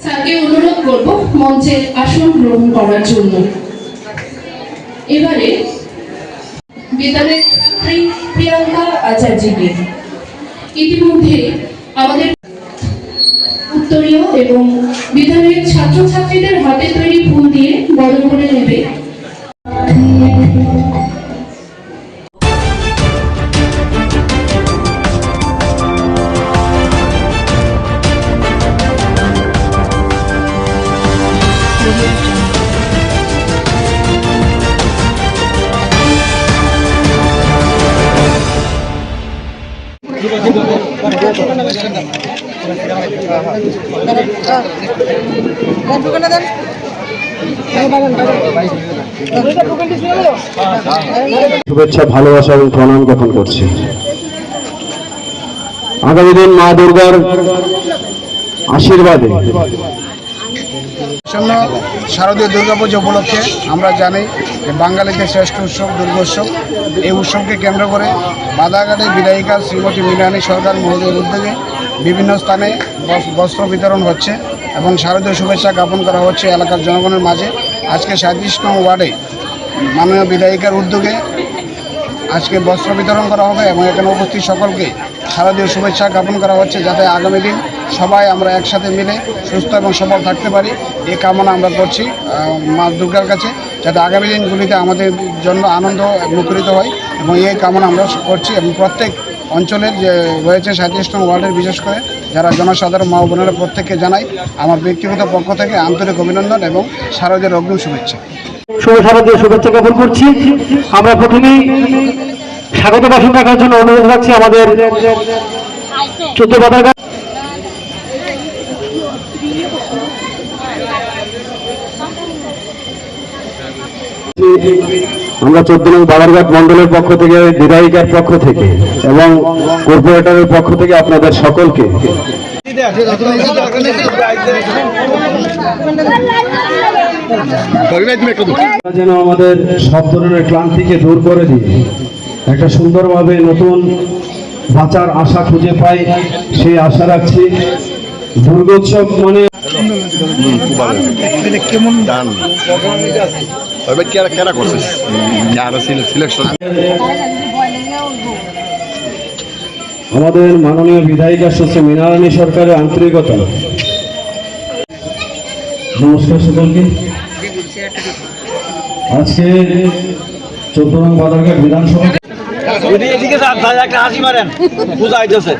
স্যারকে অনুরোধ করব মঞ্চের আসন গ্রহণ করার জন্য। এবারে বিদ্যালয়ের প্রিয়াঙ্কা আচার্যকে ইতিমধ্যে আমাদের উত্তরীয় এবং বিদ্যালয়ের ছাত্রছাত্রীদের হাতে তৈরি ফুল দিয়ে বরণ করে নেবে। Gracias. শুভেচ্ছা, ভালোবাসা এবং প্রণাম জ্ঞাপন করছি। আগামী দিন মা দুর্গার আশীর্বাদে আসন্ন শারদীয় দুর্গাপুজো উপলক্ষে আমরা জানি যে বাঙালিদের শ্রেষ্ঠ উৎসব দুর্গোৎসব। এই উৎসবকে কেন্দ্র করে বাদাঘাটের বিধায়িকা শ্রীমতী মৃণালী সরকার মহোদয়ের উদ্যোগে বিভিন্ন স্থানে বস্ত্র বিতরণ হচ্ছে এবং শারদীয় শুভেচ্ছা জ্ঞাপন করা হচ্ছে এলাকার জনগণের মাঝে। আজকে 37 নং ওয়ার্ডে মাননীয় বিধায়িকার উদ্যোগে আজকে বস্ত্র বিতরণ করা হবে এবং এখানে উপস্থিত সকলকে শারদীয় শুভেচ্ছা জ্ঞাপন করা হচ্ছে, যাতে আগামী দিন সবাই আমরা একসাথে মিলে সুস্থ এবং সবল থাকতে পারি। এই কামনা আমরা করছি মা দুর্গার কাছে, যাতে আগামী দিনগুলিতে আমাদের জন্য আনন্দ মুখরিত হয় এবং এই কামনা আমরা করছি। এবং প্রত্যেক অঞ্চলের যে রয়েছে 37 নং ওয়ার্ডের বিশেষ করে যারা জনসাধারণ মা বোনেরা প্রত্যেককে জানাই আমার ব্যক্তিগত পক্ষ থেকে আন্তরিক অভিনন্দন এবং শারদীয় অগ্রিম শুভেচ্ছা। শুভ শারদীয় শুভেচ্ছা জ্ঞাপন করছি। আমরা প্রথমেই স্বাগত ভাষণ রাখার জন্য অনুরোধ রাখছি আমাদের 14 বাদারঘাট আমরা 14 নং বাদারঘাট মন্ডলের পক্ষ থেকে, বিধায়িকার পক্ষ থেকে এবং কর্পোরেটরের পক্ষ থেকে আপনাদের সকলকে যেন আমাদের সব ধরনের ক্লান্তিকে দূর করে দিয়ে একটা সুন্দরভাবে নতুন বাঁচার আশা খুঁজে পাই, সেই আশা রাখছি। দুর্গোৎসব মানে কেমন দান কেনা করছিস সিলেকশন। আমাদের মাননীয় বিধায়িকা শ্রী মৃণালী সরকারের আন্তরিকতা। নমস্কার সকলকে। আজকে 14 নং বাদারঘাট বিধানসভা একটা হাসি মারেন পূজা আইতেছে।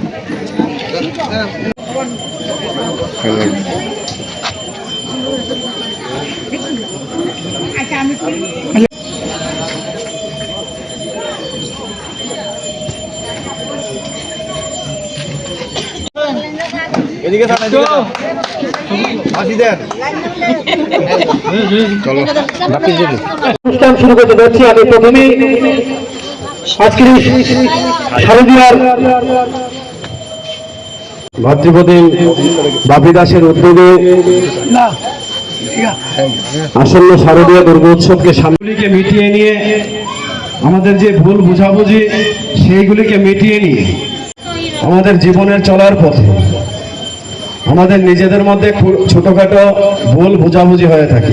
এদিকে অনুষ্ঠান শুরু করতে যাচ্ছি। আমি প্রথমেই আজকের শারদীয়ার ভাতৃপ্রতিম বাপি দাসের উদ্যোগে আসন্ন শারদীয় দুর্গোৎসবকে সামগ্রীকে মিটিয়ে নিয়ে আমাদের যে ভুল বোঝাবুঝি সেইগুলিকে মিটিয়ে নিয়ে আমাদের জীবনের চলার পথে আমাদের নিজেদের মধ্যে ছোটখাটো ভুল বোঝাবুঝি হয়ে থাকে।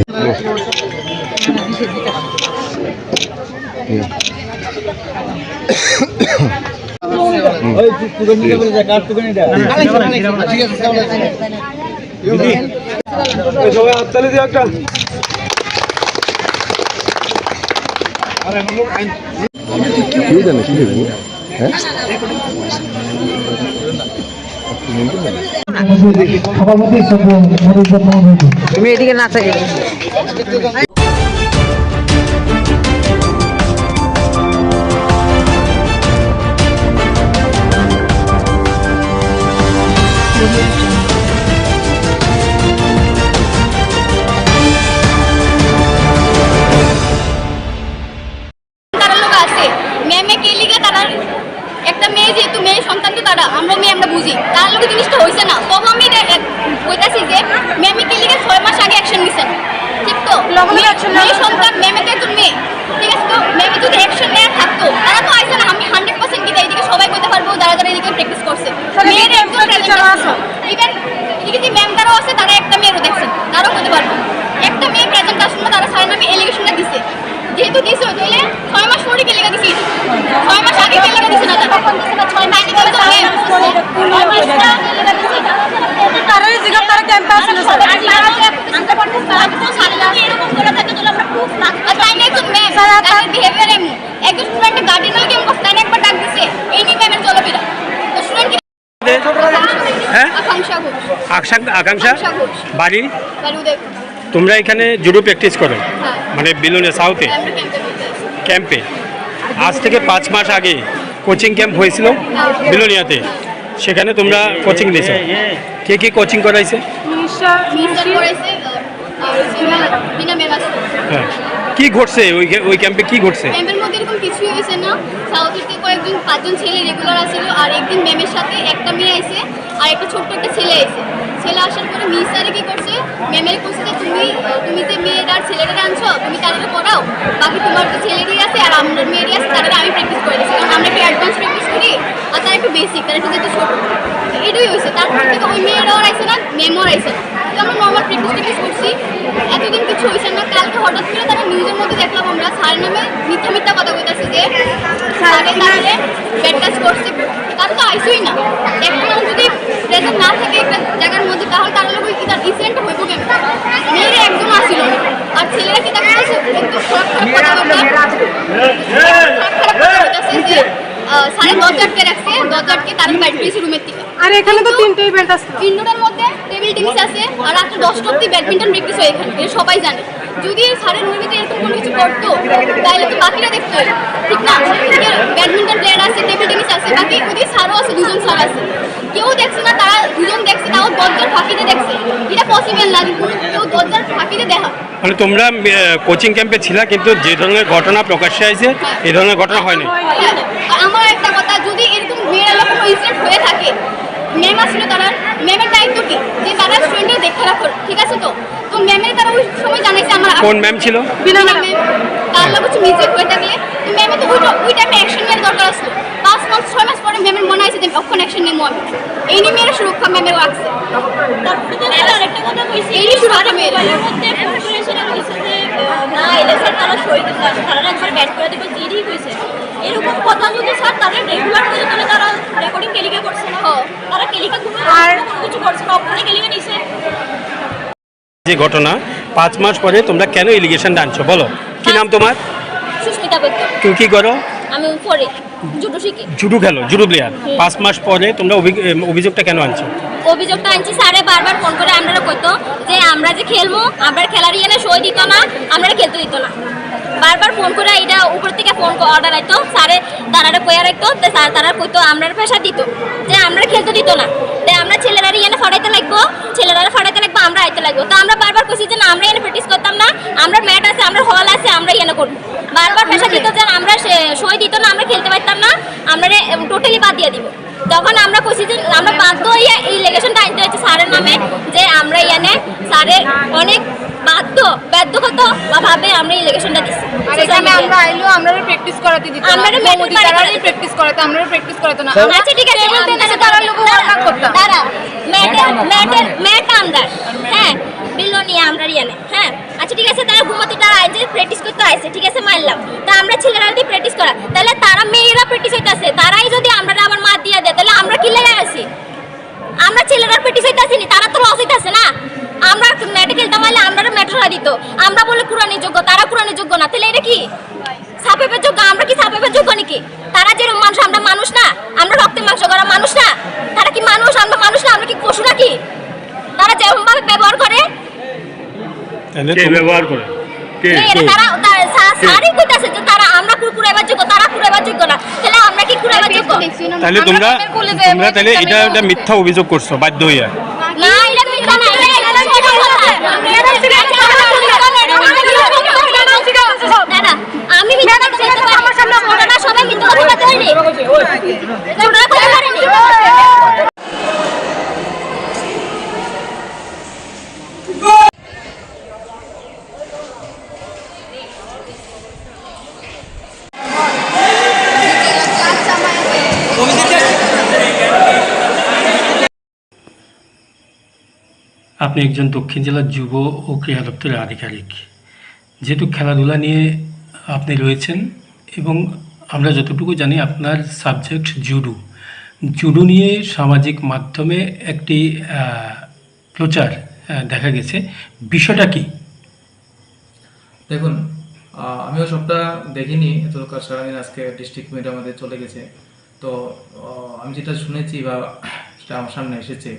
তুমি এদিকে না থাকে একটা মেয়ে যেহেতু মেয়ে সন্তান তো তারা আমরা মেয়ে আমরা বুঝি তার লোক জিনিসটা হয়েছে না তখন আমি বলতেছি যে মেয়ে কে লিগে 6 মাস আগে অ্যাকশন নিছেন ঠিক তো মেয়ে সন্তান মেয়ে তো একজন মেয়ে ঠিক আছে তো মেয়ে যদি অ্যাকশন নেওয়া থাকতো তারা তো আইছে না আমি 100% কি এইদিকে সবাই কইতে পারবো যারা যারা এদিকে প্র্যাকটিস করছে মেয়ের একজন প্রেজেন্ট আছে ইভেন এদিকে যে মেম্বারও আছে তারা একটা মেয়েরও দেখছেন তারাও কইতে পারবো একটা মেয়ে প্রেজেন্ট আসলে তারা সারা নামে এলিগেশনটা দিছে যেহেতু দিছে তাহলে 6 মাস পরে কে লেখা দিছি 6 মাস আগে কে লেখা দিছে না তারা 6 মাস আগে তো মেয়ে 6 মাসটা লেখা দিছে তারা জিগা তারা ক্যাম্পে আসলে আনতে পারতে আমি তো সারা লাগে এরকম করে থাকে তো আমরা প্রুফ না তাই না একজন মেয়ে তার বিহেভিয়ার এমন একজন স্টুডেন্ট গার্ডিয়ান কে অবস্থা না একবার ডাক দিছে এই নিয়ে ম্যামের চলাফেরা তো স্টুডেন্ট হ্যাঁ আকাঙ্ক্ষা বাড়ি তোমরা এখানে জুডো প্র্যাকটিস করো মানে বিলুনে সাউথে ক্যাম্পে আজ থেকে 5 মাস আগে কোচিং ক্যাম্প হয়েছিল বিলোনিয়াতে সেখানে তোমরা কোচিং দিয়েছো, কে কে কোচিং করাইছে? মিস্টার করেছে বিনা ম্যাম আছে। হ্যাঁ, কি ঘটছে ওই ক্যাম্পে, কি ঘটছে? ক্যাম্পের মধ্যে এরকম কিছুই হয়েছে না। সাউথ থেকে কয়েকজন 5জন ছেলে রেগুলার আসছিল, আর একদিন ম্যামের সাথে একটা মেয়ে আইছে আর একটা ছোট্ট একটা ছেলে আইছে। ছেলে আসার পরে মিস স্যারে কি করছে, ম্যামের বলছে যে তুমি যে মেয়েটার ছেলেটা আনছো তুমি তাদের পড়াও, বাকি তোমার যে ছেলেরই আছে আর আমার মেয়েরই আছে তাদের আমি প্র্যাকটিস করে দিচ্ছি, কারণ আমরা একটু অ্যাডভান্স প্র্যাকটিস করি আর তারা একটু বেসিক, তারা একটু যেহেতু ছোটো। এটাই হয়েছে। তারপর থেকে ওই মেয়েরাও আইছে না, ম্যামও আইছে না, আমরা নর্মাল প্র্যাকটিস করছি, এতদিন কিছু হয়েছে না। কালকে হঠাৎ করে তারা নিউজের মধ্যে দেখলাম আমরা স্যার নামে মিথ্যা কথা কইতাছে যে স্যারে তাহলে ব্যাড কাজ করছে, তারা তো আইসই না। একটা মানুষ যদি প্রেজেন্ট না থাকে একটা জায়গার মধ্যে তাহলে তার লোক কি তার ডিসেন্ট হইব কেন? মেয়েরা একদম আসছিল না, আর ছেলেরা কি তাকে একটু খারাপ কথা যে সাড়ে 10 আটকে রাখছে, 10 আটকে তার ব্যাড পেয়েছে রুমের থেকে। আর এখানে তো 3টা ইভেন্ট আছে, 3টার মধ্যে টেবিল টেনিস আছে আর রাত্রে 10টা অবধি ব্যাডমিন্টন প্র্যাকটিস হয় এখানে, এটা সবাই জানে। যদি স্যারের রুমের ভিতরে এরকম কোনো কিছু করতো তাহলে তো বাকিরা দেখতো, ঠিক না? ব্যাডমিন্টন প্লেয়ার আছে, টেবিল টেনিস আছে, বাকি ওদিকে স্যারও আছে, 2জন স্যার আছে, কেউ দেখছে না। তারা 2জন দেখছে, তাও দরজার ফাঁকিতে দেখছে, এটা পসিবল না কেউ দরজার ফাঁকিতে দেখা। মানে তোমরা কোচিং ক্যাম্পে ছিলা, কিন্তু যে ধরনের ঘটনা প্রকাশ্যে আসছে এই ধরনের ঘটনা হয়নি। আমার একটা কথা, যদি এরকম মেয়েরা কোনো ইনসিডেন্ট হয়ে থাকে, ম্যাম আসলে তারা ম্যামের দায়িত্ব কি যে তারা স্টুডেন্টের দেখে রাখো, ঠিক আছে? তো তো ম্যামের তারা ওই সময় জানাইছে আমার কোন ম্যাম ছিল? বিনা ম্যাম। তার লোক কিছু মিস্টেক হয়ে থাকলে তো ম্যামে তো ওই টাইমে অ্যাকশন নেওয়ার দরকার আসলো। 5 মাস 6 মাস পরে ম্যামের মনে হয়েছে যে অক্ষণ অ্যাকশন নেবো আমি, এই নিয়ে মেয়েরা সুরক্ষা ম্যামের রাখছে। তারপরে আরেকটা কথা কইছি, এই সুরক্ষা মেয়েদের মধ্যে কনফারেন্সে কইছে যে না এলে স্যার তারা শহীদ স্যার তারা একবার ব্যাট করে দেবে, জিডি কইছে। এরকম কথা যদি স্যার তাদের রেগুলার করে তাহলে তারা রেকর্ডিং কেলিকা করছে না, তারা কেলিকা কোনো আর কিছু করছে না, অপরে কেলিকা নিছে। যে ঘটনা 5 মাস পরে তোমরা কেন এলিগেশন আনছো বলো? কি নাম তোমার? সুস্মিতা বৈদ্য। তুমি কি করো? আমি পরে জুডো শিখি। জুডো খেলো, জুডো প্লেয়ার। 5 মাস পরে তোমরা অভিযোগটা কেন আনছো? অভিযোগটা আনছি স্যারে বারবার ফোন করে আমরা কইতো যে আমরা যে খেলবো আমরা খেলার ইয়ে সই দিত না, আমরা খেলতে দিত না। বারবার ফোন করে এটা উপর থেকে ফোন অর্ডার আইতো, স্যারে তারারে কইয়া রাখতো, স্যার তারা কইতো আমরা পেশা দিত যে আমরা খেলতে দিত না, তাই আমরা ছেলেরা ইয়ে ফাড়াইতে লাগবো, ছেলেরা ফাড়াইতে লাগবো, আমরা আইতে লাগবো। তো আমরা বারবার কইছি যে না আমরা এনে প্র্যাকটিস করতাম না, আমরা ম্যাট আছে, আমরা হল আছে, আমরা ইয়ে করবো। বারবার পেশা দিত যে আমরা সই দিত না, আমরা খেলতে পারতাম না, আমরা টোটালি বাদ দিয়ে দিব। তখন আমরা কইছি যে আমরা বাধ্য হইয়া এই ইলেকশনটা আনতে হচ্ছে স্যারের নামে, যে আমরা ইয়ানে স্যারের অনেক বাধ্যগত ভাবে আমরা ইলেকশনটা দিচ্ছি। আর এখানে আমরা আইলো আমরা প্র্যাকটিস করাতে দিত না, আমরা মোদি তারাই প্র্যাকটিস করাতে, আমরা প্র্যাকটিস করাতে না। আচ্ছা ঠিক আছে, আমরা তারা লোক ওয়ার্ক করতাম, তারা ম্যাট আমরা হ্যাঁ বিলনি আমরা ইয়ানে হ্যাঁ। আচ্ছা ঠিক আছে, তারা ঘুমোতে তারা আইছে প্র্যাকটিস করতে আইছে, ঠিক আছে মানলাম। তা আমরা ছেলেরা যদি প্র্যাকটিস করা, তাহলে তারা মেয়েরা প্র্যাকটিস হইতাছে, তারাই যদি আমরা আবার মার দিয়া দেয় তাহলে আমরা কি লেগে আছি? আমরা ছেলেরা প্র্যাকটিস হইতাছি নি, তারা তো লস হইতাছে না। আমরা ম্যাটে খেলতে পারলে আমরা ম্যাটরা দিত, আমরা বলে কোরআনের যোগ্য, তারা কোরআনের যোগ্য না, তাহলে এটা কি সাপেপের যোগ্য? আমরা কি সাপেপের যোগ্য নাকি? তারা যেরকম মানুষ, আমরা মানুষ না? আমরা রক্তের মাংস করা মানুষ না? তারা কি মানুষ? আমরা মানুষ না? আমরা কি পশু নাকি? তারা যেরকম ভাবে ব্যবহার করে ব্যবহার করে সারি কইতাছে যে তারা আমরা কুকুরাইবার যোগ্য, তারা কুকুরাইবার যোগ্য না, তাহলে আমরা কি কুকুরাইবার যোগ্য? তাহলে তোমরা তাহলে এটা মিথ্যা অভিযোগ করছো বাধ্য হইয়া? না এটা মিথ্যা না, আমি মিথ্যা বলতে আমার সামনে ঘটনা সবাই মিথ্যা কথা বলেনি, তোমরা কথা বলেনি। আপনি একজন দক্ষিণ জেলার যুব ও ক্রীড়া দপ্তরের আধিকারিক, যেহেতু খেলাধুলা নিয়ে আপনি রয়েছেন এবং আমরা যতটুকু জানি আপনার সাবজেক্ট জুডো নিয়ে সামাজিক মাধ্যমে একটি প্রচার দেখা গেছে, বিষয়টা কি? দেখুন, আমিও সবটা দেখিনি, এতটা সারাদিন আজকে ডিস্ট্রিক্ট মিডিয়া আমাদের চলে গেছে। তো আমি যেটা শুনেছি বা সেটা আমার সামনে এসেছে,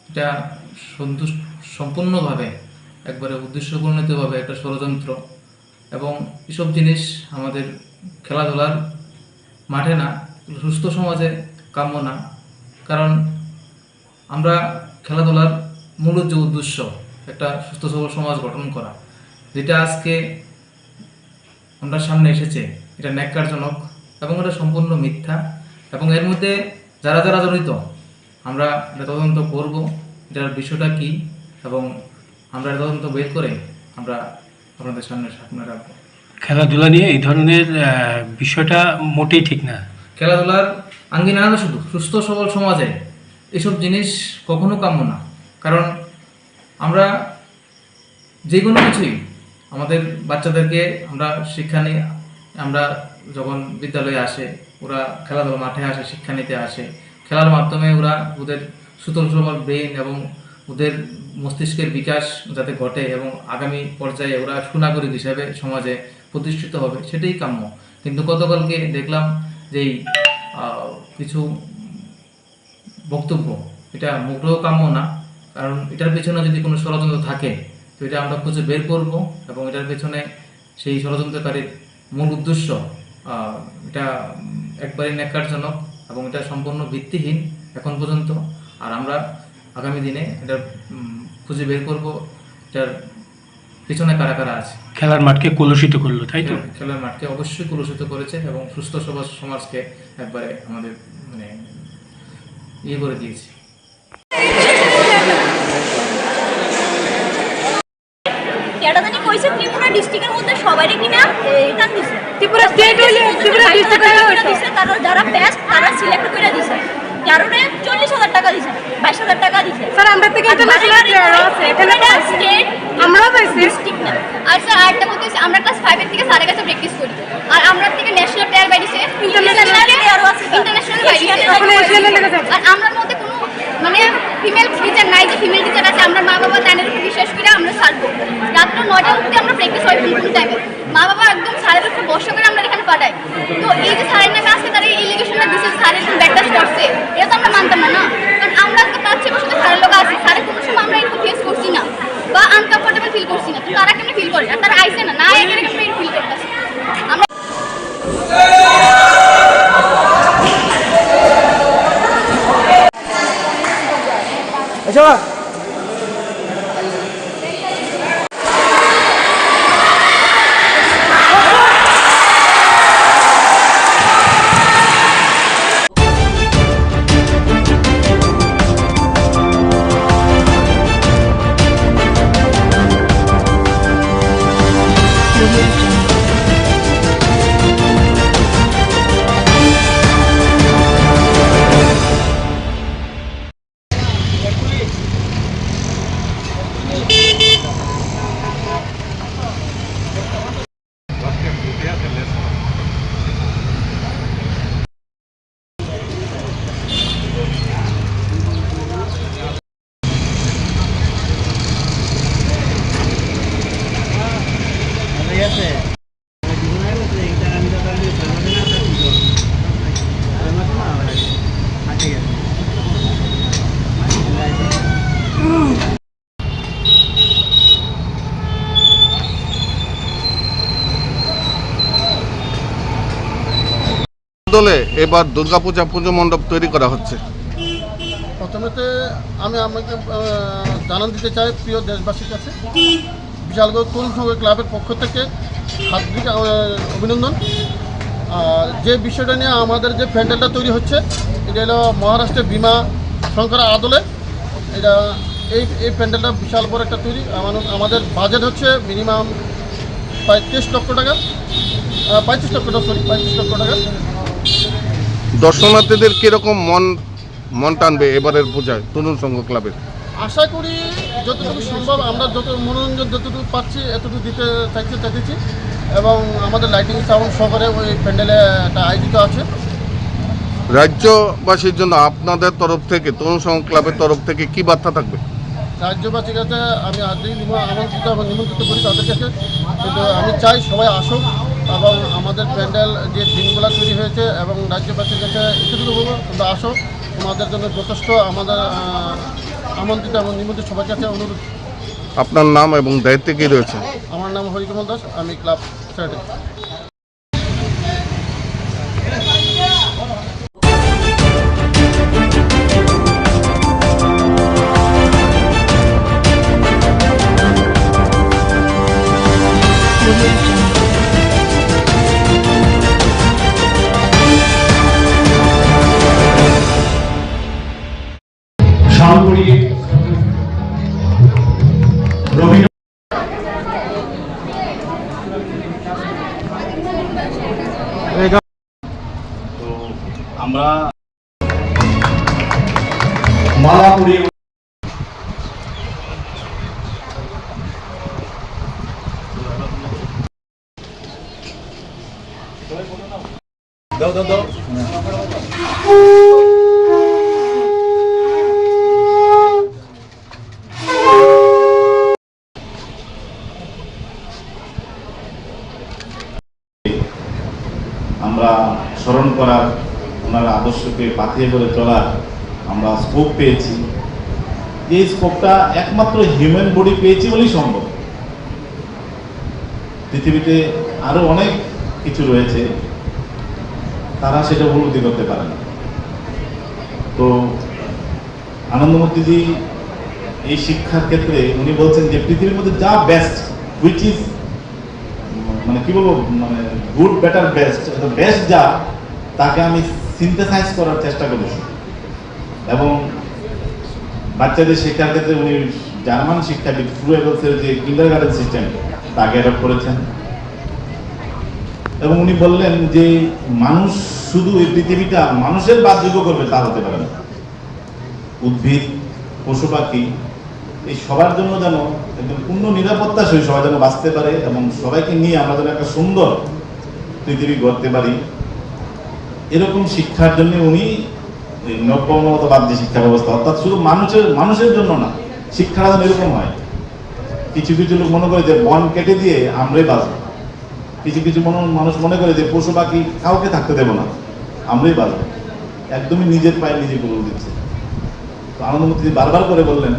এটা সম্পূর্ণভাবে একবারে উদ্দেশ্যপ্রণোদিতভাবে একটা ষড়যন্ত্র, এবং এসব জিনিস আমাদের খেলাধুলার মাঠে না, সুস্থ সমাজে কাম্য না। কারণ আমরা খেলাধুলার মূল যে উদ্দেশ্য একটা সুস্থ সবল সমাজ গঠন করা, যেটা আজকে আমরা সামনে এসেছে, এটা ন্যাক্কারজনক এবং এটা সম্পূর্ণ মিথ্যা। এবং এর মধ্যে যারা যারা জড়িত আমরা এটা তদন্ত করব, এটার বিষয়টা কি, এবং আমরা এটা তদন্ত বের করে আমরা আপনাদের সামনে রাখবো। খেলাধুলা নিয়ে এই ধরনের বিষয়টা মোটেই ঠিক না। খেলাধুলার আঙ্গিনা না শুধু সুস্থ সবল সমাজে এসব জিনিস কখনো কাম্য না। কারণ আমরা যে কোনো কিছুই আমাদের বাচ্চাদেরকে আমরা শিক্ষা নিই, আমরা যখন বিদ্যালয়ে আসে ওরা খেলাধুলা মাঠে আসে, শিক্ষা নিতে আসে, খেলার মাধ্যমে ওরা ওদের সুস্থ সবল ব্রেন এবং ওদের মস্তিষ্কের বিকাশ যাতে ঘটে এবং আগামী পর্যায়ে ওরা সুনাগরিক হিসাবে সমাজে প্রতিষ্ঠিত হবে, সেটাই কাম্য। কিন্তু গতকালকে দেখলাম যে কিছু বক্তব্য, এটা মোটেও কাম্য না। কারণ এটার পেছনে যদি কোনো ষড়যন্ত্র থাকে তো এটা আমরা খুঁজে বের করব, এবং এটার পেছনে সেই ষড়যন্ত্রকারীর মূল উদ্দেশ্য এটা একবারই ন্যাক্কারজনক এবং এটা সম্পূর্ণ ভিত্তিহীন এখন পর্যন্ত। আর আমরা আগামী দিনে এটা খুঁজে বের করব এটার পিছনে কারা কারা আছে। খেলার মাঠকে কলুষিত করলো, তাই তো? খেলার মাঠকে অবশ্যই কলুষিত করেছে এবং সুস্থ সবল সমাজকে একবারে আমাদের মানে ইয়ে করে দিয়েছে। কেডাদানি কইছে ত্রিপুরা ডিস্ট্রিক্টের মধ্যে সবারই কিনা টান দিছে, ত্রিপুরা স্টেট হইলে ত্রিপুরা ডিস্ট্রিক্ট দিছে, যারা বেস্ট তারা সিলেক্ট করে দিছে। কারণে 40,000 টাকা দিছে, 22,000 টাকা দিছে। স্যার আমরা থেকে ইন্টারন্যাশনাল প্লেয়ার আছে, এখানে স্টেট আমরাও পাইছি ডিস্ট্রিক্ট না। আর স্যার আরেকটা বলতেছি, আমরা ক্লাস 5 এর থেকে স্যারের কাছে প্র্যাকটিস করি, আর আমরা থেকে ন্যাশনাল প্লেয়ার বাইরেছে, ইন্টারন্যাশনাল প্লেয়ারও আছে, ইন্টারন্যাশনাল বাইরেছে। আর আমরা মধ্যে কোনো মানে ফিমেল টিচার নাই, যে ফিমেল টিচার আছে আমরা মা বাবা তাদের উপর বিশ্বাস করে আমরা ছাড়বো। রাত্র 9টা অবধি আমরা প্র্যাকটিস হয় কোন টাইমে, মা বাবা একদম স্যারের উপর ভরসা করে আমরা এখানে পাঠাই। তো এই যে স্যারের নামে আজকে তারা এই এলিগেশনটা দিচ্ছে, স্যারের কোনো ব্যাকটাচ করছে, এটা তো আমরা মানতাম না। কারণ আমরা তো তার চেয়ে বসে স্যারের লোক আছে, স্যারের কোনো সময় আমরা একটু ফেস করছি না বা আনকমফোর্টেবল ফিল করছি না। তো তারা কেমন ফিল করে, আর তারা আইসে না এখানে কেমন ফিল করতেছে। আমরা দলে এবার দুর্গাপূজা পুজো মণ্ডপ তৈরি করা হচ্ছে। প্রথমেতে আমি আমাকে জানান দিতে চাই প্রিয় দেশবাসীর কাছে, বিশালগড় তরুণ সংঘ ক্লাবের পক্ষ থেকে হার্দিক অভিনন্দন। আর যে বিষয়টা নিয়ে আমাদের যে প্যান্ডেলটা তৈরি হচ্ছে, এটা হলো মহারাষ্ট্রের ভীমা শঙ্কর আদলে। এটা এই প্যান্ডেলটা বিশাল বড় একটা তৈরি। আমাদের বাজেট হচ্ছে মিনিমাম 35 লক্ষ টাকা, 35 লক্ষ টাকা। দর্শনার্থীদের কিরকম মন টানবে এবারের পূজায় তরুণ সংঘ ক্লাবের? আশা করি যতটুকু সম্ভব আমরা যত মনোরঞ্জন যতটুকু পাচ্ছি এতটুকু দিতে চাইতেছি, এবং আমাদের লাইটিং সাউন্ড সহকারে ওই প্যান্ডেলে একটা আয়োজিত আছে। রাজ্যবাসীর জন্য আপনাদের তরফ থেকে তরুণ সংঘ ক্লাবের তরফ থেকে কি বার্তা থাকবে? রাজ্যবাসীর কাছে আমি আজকেই আমন্ত্রিত এবং নিমন্ত্রিত করি তাদের কাছে, কিন্তু আমি চাই সবাই আসুক এবং আমাদের প্যান্ডেল যে দিনগুলো তৈরি হয়েছে এবং রাজ্যবাসীর কাছে এতটুকু বলবো তোমরা আসো, তোমাদের জন্য যথেষ্ট আমাদের আমন্ত্রিত এবং নিমন্ত্রিত সবার কাছে অনুরোধ। আপনার নাম এবং দায়িত্বে কি রয়েছে? আমার নাম হরিকমল দাস, আমি ক্লাব সেক্রেটারি। রবি তো আমরা মালা পরিয়ে দাও দাও দাও আমরা স্মরণ করার ওনার আদর্শকে পাথিয়ে করে চলার আমরা স্কোপ পেয়েছি। এই স্কোপটা একমাত্র হিউম্যান বডি পেয়েছি বলেই সম্ভব। পৃথিবীতে আরো অনেক কিছু রয়েছে, তারা সেটা উপলব্ধি করতে পারে না। তো আনন্দমূর্তিজি এই শিক্ষার ক্ষেত্রে উনি বলছেন যে পৃথিবীর মধ্যে যা বেস্ট, হুইচ ইজ মানে কি বলবো, মানে গুড বেটার বেস্ট, বেস্ট যা, তাকে আমি সিনথেসাইজ করার চেষ্টা করেছি। এবং বাচ্চাদের শিক্ষার ক্ষেত্রে উনি জার্মান শিক্ষাবিদ ফ্রুয়েগলসের যে কিন্ডারগার্টেন সিস্টেম তাকে অ্যাডপ্ট করেছেন। এবং উনি বললেন যে মানুষ শুধু এই পৃথিবীটা মানুষের বাসযোগ্য করবে তা হতে পারে না। উদ্ভিদ, পশু পাখি এই সবার জন্য যেন একদম পূর্ণ নিরাপত্তা সহ সবাই যেন বাঁচতে পারে এবং সবাইকে নিয়ে আমরা যেন একটা সুন্দর পৃথিবী গড়তে পারি, এরকম শিক্ষার জন্য উনি নব্যমতবাদ যে শিক্ষা ব্যবস্থা, অর্থাৎ শুধু মানুষের জন্য না, শিক্ষাটা যেন এরকম হয়। কিছু কিছু লোক মনে করে যে বন কেটে দিয়ে আমরাই বাঁচবো, কিছু কিছু মানুষ মনে করে যে পশু পাখি কাউকে থাকতে দেবো না, আমরাই বাঁচবো। একদমই নিজের পায়ে নিজে করে দিচ্ছে। তো আনন্দমূর্তি বারবার করে বললেন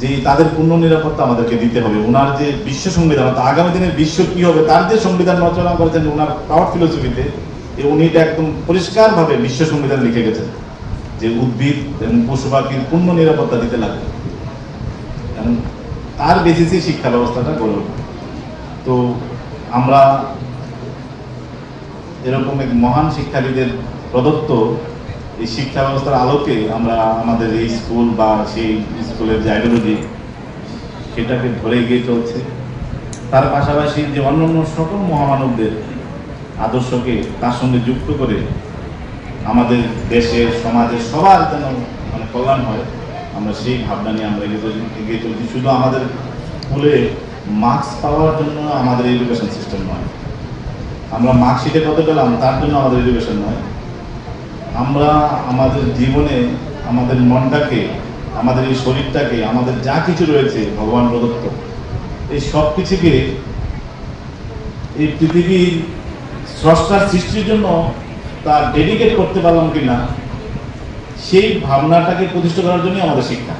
যে তাদের পূর্ণ নিরাপত্তা আমাদেরকে দিতে হবে। ওনার যে বিশ্ব সংবিধান, আগামী দিনের বিশ্ব কি হবে তার যে সংবিধান রচনা করেছেন ওনার পাওয়ার ফিলোসফিতে, উনি এটা একদম পরিষ্কারভাবে বিশ্ব সংবিধান লিখে গেছেন যে উদ্ভিদ এবং পশু পাখির পূর্ণ নিরাপত্তা দিতে লাগবে এবং তার বেসিসে শিক্ষা ব্যবস্থাটা গড়ে উঠবে। তো আমরা এরকম এক মহান শিক্ষাবিদের প্রদত্ত এই শিক্ষা ব্যবস্থার আলোকে আমরা আমাদের এই স্কুল বা সেই স্কুলের যে আইডিওলজি সেটাকে ধরে এগিয়ে চলছে। তার পাশাপাশি যে অন্যান্য সকল মহামানবদের আদর্শকে তার সঙ্গে যুক্ত করে আমাদের দেশের সমাজের সবার যেন মানে কল্যাণ হয়, আমরা সেই ভাবনা নিয়ে আমরা এগিয়ে চলছি। শুধু আমাদের স্কুলে মার্কস পাওয়ার জন্য আমাদের এডুকেশন সিস্টেম নয়, আমরা মার্কশিটে কত পেলাম তার জন্য আমাদের এডুকেশন নয়। আমরা আমাদের জীবনে আমাদের মনটাকে, আমাদের এই শরীরটাকে, আমাদের যা কিছু রয়েছে ভগবান প্রদত্ত, এই সব কিছুকে এই পৃথিবীর স্রষ্টার সৃষ্টির জন্য তা ডেডিকেট করতে পারলাম কিনা, সেই ভাবনাটাকে প্রতিষ্ঠা করার জন্যই আমাদের শিক্ষা।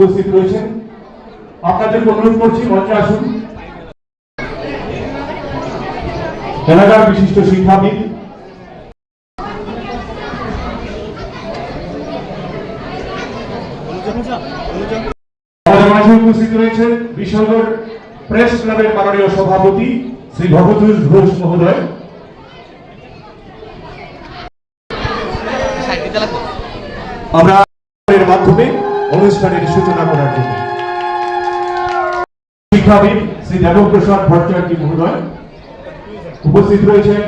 উপস্থিত রয়েছেন, আপনাদের অনুরোধ করছি মঞ্চে আসুন। এলাকার বিশিষ্ট শিক্ষাবিদ আমাদের মাঝে উপস্থিত রয়েছেন বিশালগড় প্রেস ক্লাবের মাননীয় সভাপতি শ্রী ভগতোষ ঘোষ মহোদয়। আমরা এর মাধ্যমে অনুষ্ঠানের সূচনা করার জন্য শিক্ষাবিদ শ্রী দেবপ্রসাদ ভট্টাচার্য মহোদয় উপস্থিত রয়েছেন।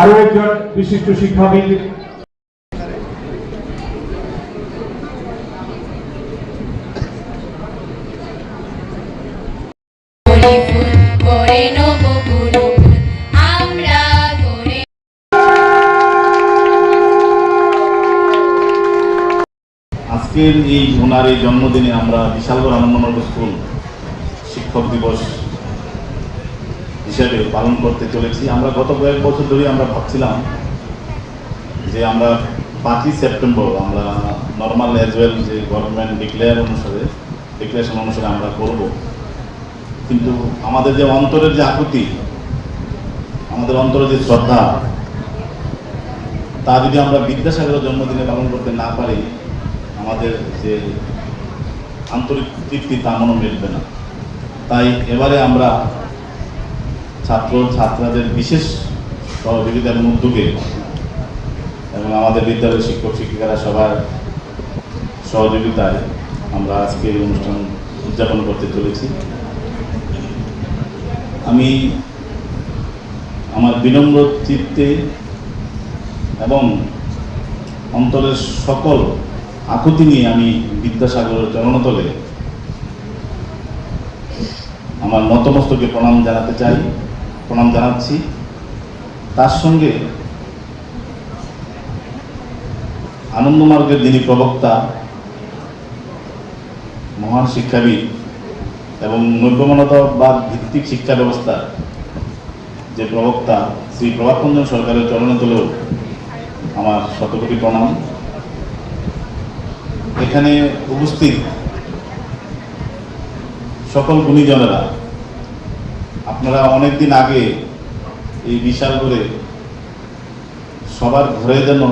আরো একজন বিশিষ্ট শিক্ষাবিদ আজকের এই ওনার এই জন্মদিনে আমরা বিশালগড় আনন্দনগর স্কুল শিক্ষক দিবস হিসাবে পালন করতে চলেছি। আমরা গত কয়েক বছর ধরে আমরা ভাবছিলাম যে আমরা 5ই সেপ্টেম্বর আমরা নর্মাল অ্যাজ ওয়েল যে গভর্নমেন্ট ডিক্লারেশন অনুসারে আমরা করব, কিন্তু আমাদের যে অন্তরের যে আকুতি, আমাদের অন্তরের যে শ্রদ্ধা, তা যদি আমরা বিদ্যাসাগরের জন্মদিনে পালন করতে না পারি, আমাদের যে আন্তরিক তৃপ্তি তা মনে মিলবে না। তাই এবারে আমরা ছাত্রদের বিশেষ সহযোগিতার উদ্যোগে এবং আমাদের বিদ্যালয়ের শিক্ষক শিক্ষিকারা সবার সহযোগিতায় আমরা আজকে এই অনুষ্ঠান উদযাপন করতে চলেছি। আমি আমার বিনম্র চিত্তে এবং অন্তরের সকল আকুতি নিয়ে আমি বিদ্যাসাগরের চরণতলে আমার নতমস্তকে প্রণাম জানাচ্ছি। তার সঙ্গে আনন্দমার্গের যিনি প্রবক্তা, মহান শিক্ষাবিদ এবং নৈবমানতাবাদ ভিত্তিক শিক্ষা ব্যবস্থার যে প্রবক্তা শ্রী প্রভাতরঞ্জন সরকারের চরণতলেও আমার শতকোটি প্রণাম। এখানে উপস্থিত সকল গুণীজনেরা, আপনারা অনেকদিন আগে এই বিশাল করে সবার ঘরে যেন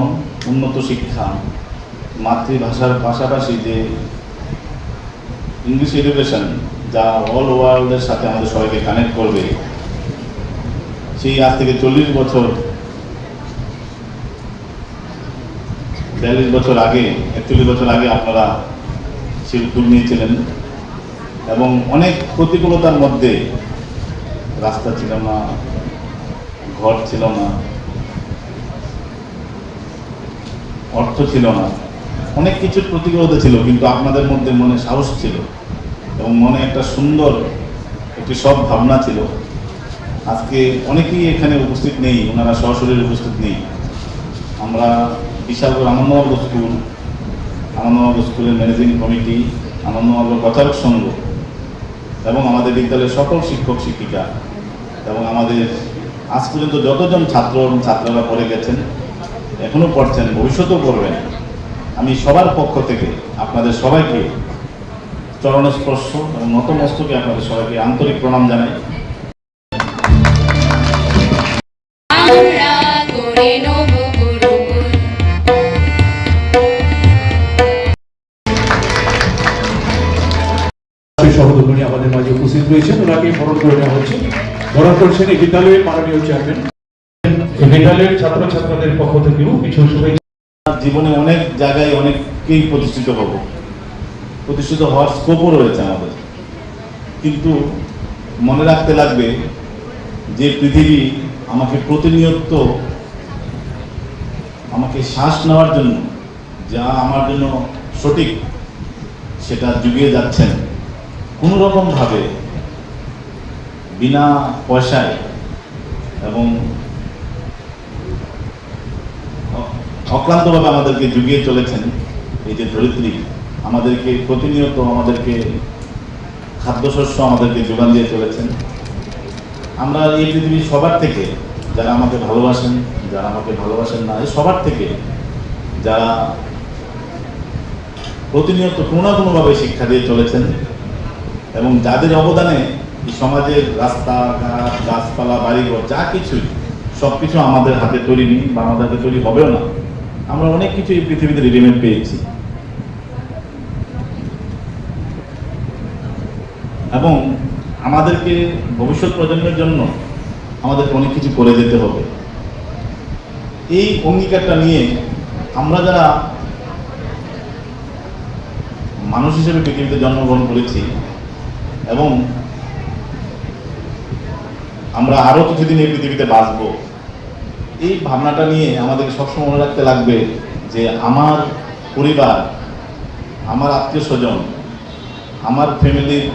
উন্নত শিক্ষা, মাতৃভাষার পাশাপাশি যে ইংলিশ এডুকেশন যা অল ওয়ার্ল্ডের সাথে আমাদের সবাইকে কানেক্ট করবে, সেই আজ থেকে 40 বছর 42 বছর আগে 41 বছর আগে আপনারা সেই উদ্যোগ নিয়েছিলেন এবং অনেক প্রতিকূলতার মধ্যে, রাস্তা ছিল না, ঘর ছিল না, অর্থ ছিল না, অনেক কিছুর প্রতিকূলতা ছিল, কিন্তু আপনাদের মধ্যে মনে সাহস ছিল এবং মনে একটা সুন্দর একটি সব ভাবনা ছিল। আজকে অনেকেই এখানে উপস্থিত নেই, ওনারা সরাসরি উপস্থিত নেই। আমরা বিশালগড় আনন্দমার্গ স্কুলের ম্যানেজিং কমিটি, আনন্দমার্গ প্রচারক সংঘ এবং আমাদের বিদ্যালয়ের সকল শিক্ষক শিক্ষিকা এবং আমাদের আজ পর্যন্ত যতজন ছাত্র এবং ছাত্ররা পড়ে গেছেন, এখনও পড়ছেন, ভবিষ্যতেও পড়বেন, আমি সবার পক্ষ থেকে আপনাদের সবাইকে চরণস্পর্শ এবং নতমস্তকে আপনাদের সবাইকে আন্তরিক প্রণাম জানাই। সহধর্মিণী আমাদের মাঝে উপস্থিত রয়েছেন, ওনাকে বরণ করে নেওয়া হচ্ছে। বরণ করছেন এই বিদ্যালয়ের মাননীয় চেয়ারম্যান। এই বিদ্যালয়ের ছাত্রছাত্রীদের পক্ষ থেকেও কিছু শুভেচ্ছা। জীবনে অনেক জায়গায় অনেককেই প্রতিষ্ঠিত হওয়ার স্কোপও রয়েছে আমাদের, কিন্তু মনে রাখতে লাগবে যে পৃথিবী আমাকে প্রতিনিয়ত আমাকে শ্বাস নেওয়ার জন্য যা আমার জন্য সঠিক সেটা যুগিয়ে যাচ্ছেন। কোনো রকমভাবে বিনা পয়সায় এবং অক্লান্তভাবে আমাদেরকে যুগিয়ে চলেছেন। এই যে ধরিত্রী আমাদেরকে প্রতিনিয়ত আমাদেরকে খাদ্যশস্য আমাদেরকে যোগান দিয়ে চলেছেন। আমরা এই পৃথিবীর সবার থেকে, যারা আমাকে ভালোবাসেন, যারা আমাকে ভালোবাসেন না, এই সবার থেকে যারা প্রতিনিয়ত কোনো না কোনোভাবে শিক্ষা দিয়ে চলেছেন এবং যাদের অবদানে এই সমাজের রাস্তাঘাট, গাছপালা, বাড়িঘর যা কিছুই সব কিছু আমাদের হাতে তৈরি নেই বা আমাদের হাতে তৈরি হবেও না। আমরা অনেক কিছু এই পৃথিবীতে রেডিমেড পেয়েছি এবং আমাদেরকে ভবিষ্যৎ প্রজন্মের জন্য আমাদেরকে অনেক কিছু করে যেতে হবে। এই অঙ্গীকারটা নিয়ে আমরা যারা মানুষ হিসেবে পৃথিবীতে জন্মগ্রহণ করেছি এবং আমরা আরো কিছুদিন এই পৃথিবীতে বাঁচবো, এই ভাবনাটা নিয়ে আমাদেরকে সবসময় মনে রাখতে লাগবে যে আমার পরিবার, আমার আত্মীয় স্বজন, আমার ফ্যামিলির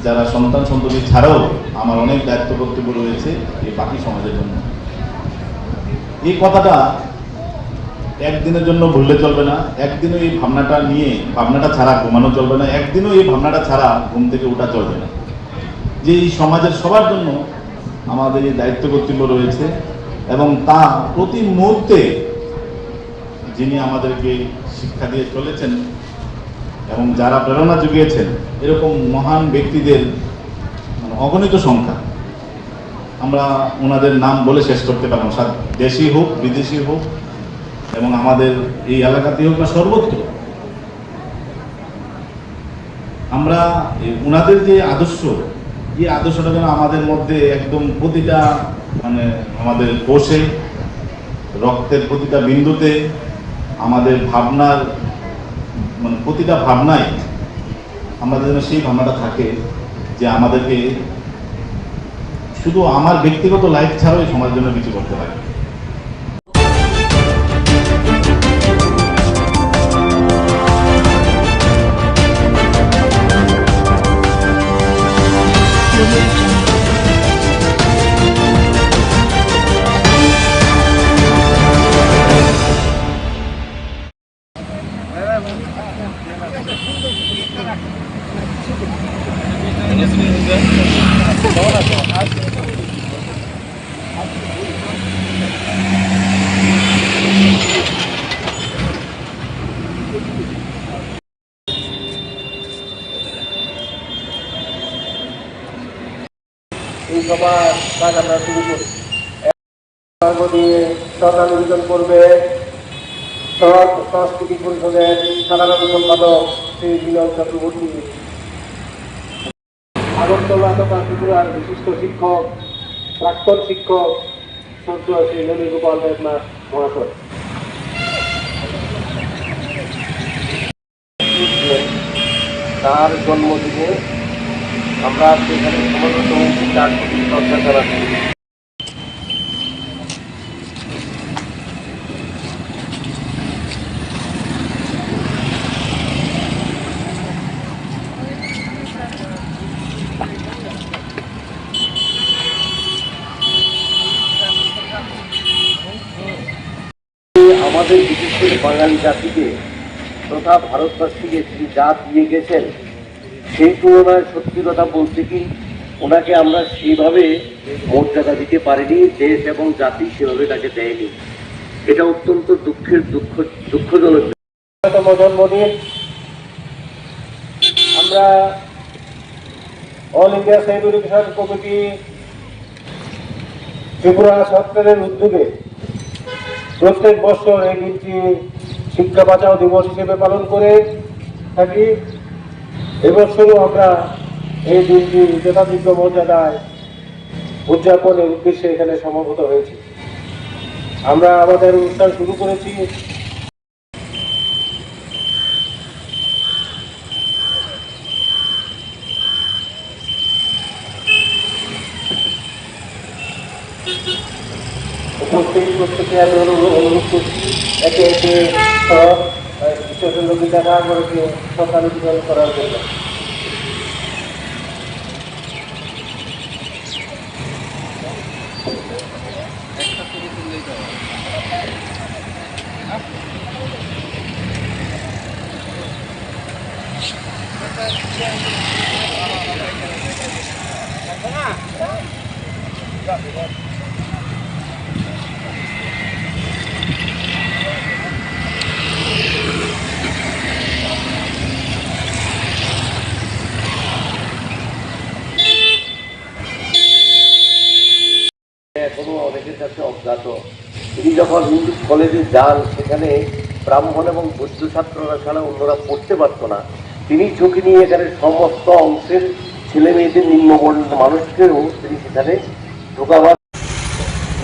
যারা সন্তান সন্ততি ছাড়াও আমার অনেক দায়িত্ব কর্তব্য রয়েছে এই বাকি সমাজের জন্য। এই কথাটা একদিনের জন্য ভুললে চলবে না, একদিনও এই ভাবনাটা ছাড়া ঘুমানো চলবে না, একদিনও এই ভাবনাটা ছাড়া ঘুম থেকে ওঠা চলবে না। যে এই সমাজের সবার জন্য আমাদের এই দায়িত্ব কর্তব্য রয়েছে এবং তা প্রতি মুহূর্তে যিনি আমাদেরকে শিক্ষা দিয়ে চলেছেন এবং যারা প্রেরণা জুগিয়েছেন এরকম মহান ব্যক্তিদের অগণিত সংখ্যা, আমরা ওনাদের নাম বলে শেষ করতে পারলাম, দেশি হোক বিদেশি হোক এবং আমাদের এই এলাকাতেই হোক বা সর্বত্র। আমরা ওনাদের যে আদর্শ, এই আদর্শটা যেন আমাদের মধ্যে একদম প্রতিটা আমাদের কোষে, রক্তের প্রতিটা বিন্দুতে, আমাদের ভাবনার প্রতিটা ভাবনায় আমাদের যেন সেই ভাবনাটা থাকে যে আমাদেরকে শুধু আমার ব্যক্তিগত লাইফ ছাড়াও এই সমাজের জন্য কিছু করতে পারি। এই সভা কাজ আমরা শুরু করি। দিয়ে সরকার নিবেদন করবে সংস্কৃতি পরিষদের সাধারণ সম্পাদক শ্রী বিনয় চক্রবর্তী, আগরতলা তথা ত্রিপুরার বিশিষ্ট শিক্ষক, প্রাক্তন শিক্ষক সদ্য শ্রী ননী গোপাল দেবনাথ মহাশয়। তার জন্মদিনে আমরা সেখানে সমবেত চার কোটি শ্রদ্ধা জানাচ্ছি। আমাদের বিশেষ করে বাঙালি জাতিকে তথা ভারতবাসীকে তিনি যা দিয়ে গেছেন সেই তুলনায় সত্যি কথা বলতে কি ওনাকে আমরা সেইভাবে মর্যাদা দিতে পারিনি, দেশ এবং জাতি সেভাবে তাকে দেয়নি। এটা অত্যন্ত দুঃখজনক। জন্মদিন আমরা all India science education committee Tripura সরকারের উদ্যোগে প্রত্যেক বছর এই দিনটি শিক্ষা বাঁচাও দিবস হিসেবে পালন করে থাকি। এবছরও আমরা এই দিনটি যথাযোগ্য মর্যাদায় উদযাপনের উদ্দেশ্যে এখানে সমবেত হয়েছি। আমরা আমাদের অনুষ্ঠান শুরু করেছি প্রত্যেকে আমি অনুরোধ করছি একে একে সব বিশেষজ্ঞ দেখা করে সরকারি বিধান করার জন্য। এখনো অনেকের কাছে অজ্ঞাত। তিনি যখন হিন্দু কলেজে যান সেখানে ব্রাহ্মণ এবং বৌদ্ধ ছাত্ররা ছাড়া অন্যরা পড়তে পারতো না। তিনি ঝুঁকি নিয়ে এখানে সমস্ত অংশের ছেলে মেয়েদের নিম্নবর্ণের মানুষকেও তিনি সেখানে ঢোকাবার।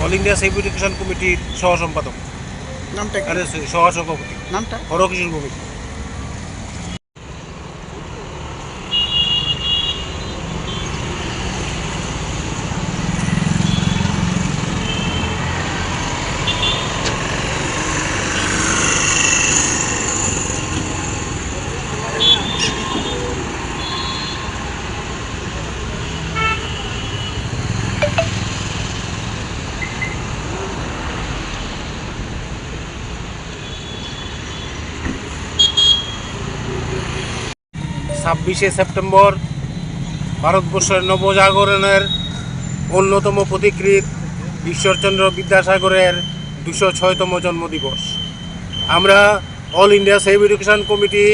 অল ইন্ডিয়া সাইন্স এডুকেশন কমিটির সহ সম্পাদক নামটা সহ সভাপতি নামটা হরকিশোর ভৌমিক। ছাব্বিশে সেপ্টেম্বর ভারতবর্ষের নবজাগরণের অন্যতম পথিকৃৎ ঈশ্বরচন্দ্র বিদ্যাসাগরের 206তম জন্মদিবস। আমরা all India save education committee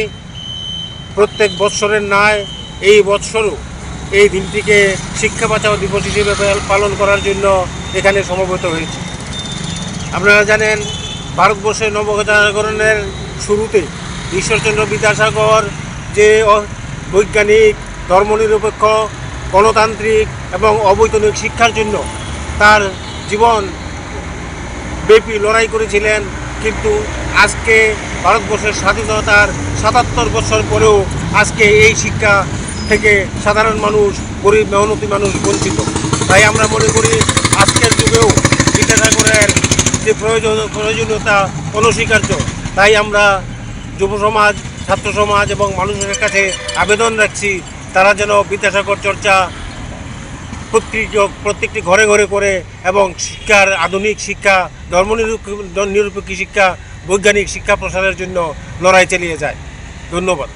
প্রত্যেক বৎসরের ন্যায় এই বৎসরও এই দিনটিকে শিক্ষা বাঁচাও দিবস হিসেবে পালন করার জন্য এখানে সমবেত হয়েছে। আপনারা জানেন, ভারতবর্ষের নবজাগরণের শুরুতে ঈশ্বরচন্দ্র বিদ্যাসাগর যে বৈজ্ঞানিক, ধর্মনিরপেক্ষ, গণতান্ত্রিক এবং অবৈতনিক শিক্ষার জন্য তার জীবন ব্যাপী লড়াই করেছিলেন, কিন্তু আজকে ভারতবর্ষের স্বাধীনতার 77 বছর পরেও আজকে এই শিক্ষা থেকে সাধারণ মানুষ, গরিব মেহনতি মানুষ বঞ্চিত। তাই আমরা মনে করি আজকের যুগেও বিদ্যাসাগরের যে প্রয়োজনীয়তা অনস্বীকার্য। তাই আমরা যুব সমাজ, ছাত্র সমাজ এবং মানুষের কাছে আবেদন রাখছি, তারা যেন বিদ্যাসাগর চর্চা প্রত্যেকটি ঘরে ঘরে করে এবং শিক্ষার আধুনিক শিক্ষা, ধর্মনিরপেক্ষ শিক্ষা, বৈজ্ঞানিক শিক্ষা প্রসারের জন্য লড়াই চালিয়ে যায়। ধন্যবাদ।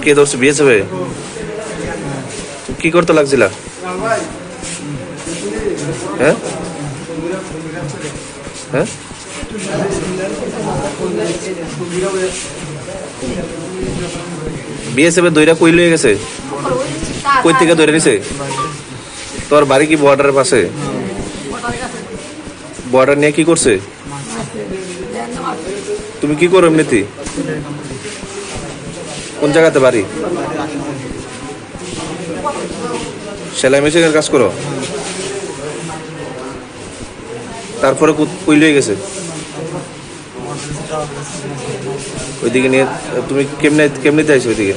কে ধরছে বিএসএফ? কি করতে লাগছিল? হ্যাঁ হ্যাঁ বিএসএফ এর দইরা কই লয়ে গেছে? কই থেকে ধরে নিছে? তোর বাড়ি কি বর্ডারের পাশে? বর্ডার নিয়ে কি করছে? তুমি কি করো এমনিতে? কোন জায়গাতে বাড়ি? সেলাই মেশিনের কাজ করো? তারপরে কই লয়ে গেছে? ওইদিকে নিয়ে তুমি কেমনিতে আইছো ওইদিকে?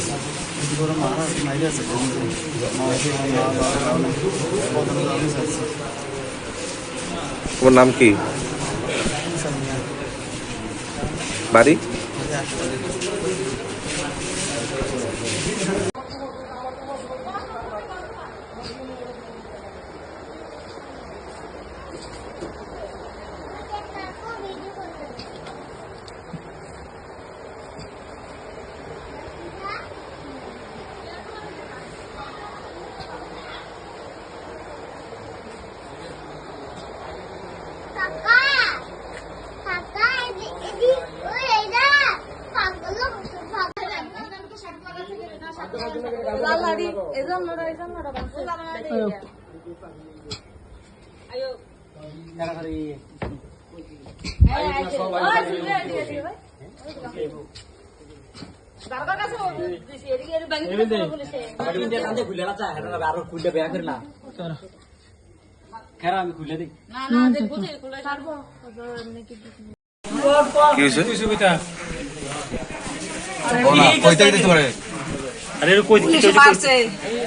তোমার নাম কি? বাড়ি?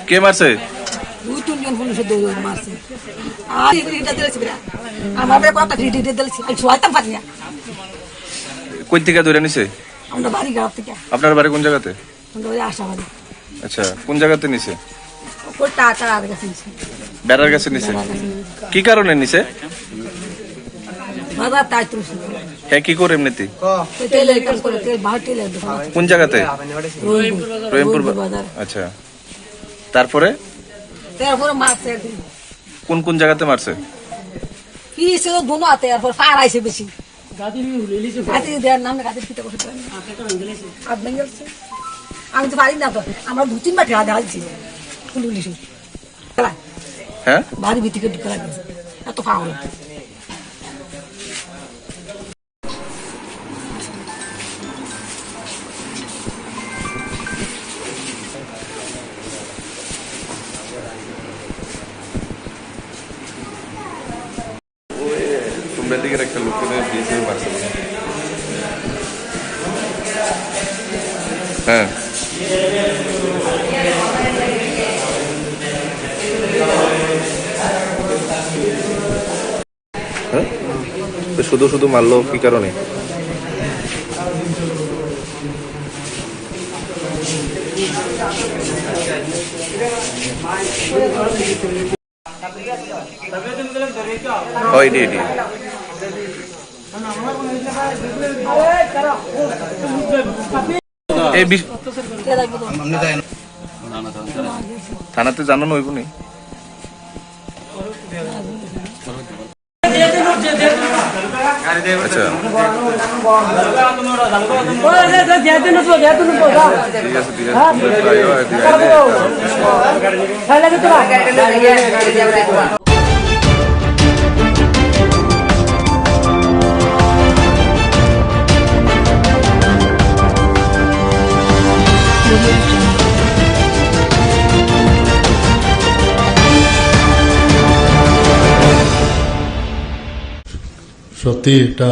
কে মারছে? কই থেকে ধরে নিছে? আপনার বাড়ি কোন জায়গাতে? আচ্ছা, কোন জায়গাতে নিছে? বেড়ার কাছে নিছে। কি কারণে নিছে? হ্যাঁ, কি করে এমনিতে? কোন জায়গাতে? রহিমপুর। আচ্ছা, তারপরে কোন কোন জায়গাতে মারছে? আমি তো পারি না, তো আমার 2-3 বার ঠেলা দেওয়াচ্ছি হ্যাঁ, বাড়ির ভিতরে ঢুকে লাগছে এত পাওয়া। দিকের একটা লোককে বিএসএফ মারছে। হ্যাঁ হ্যাঁ শুধু শুধু মারলো কি কারণে? এটি এটি থানাতে জানানো হইব নি? আচ্ছা ঠিক আছে ঠিক আছে। সত্যি এটা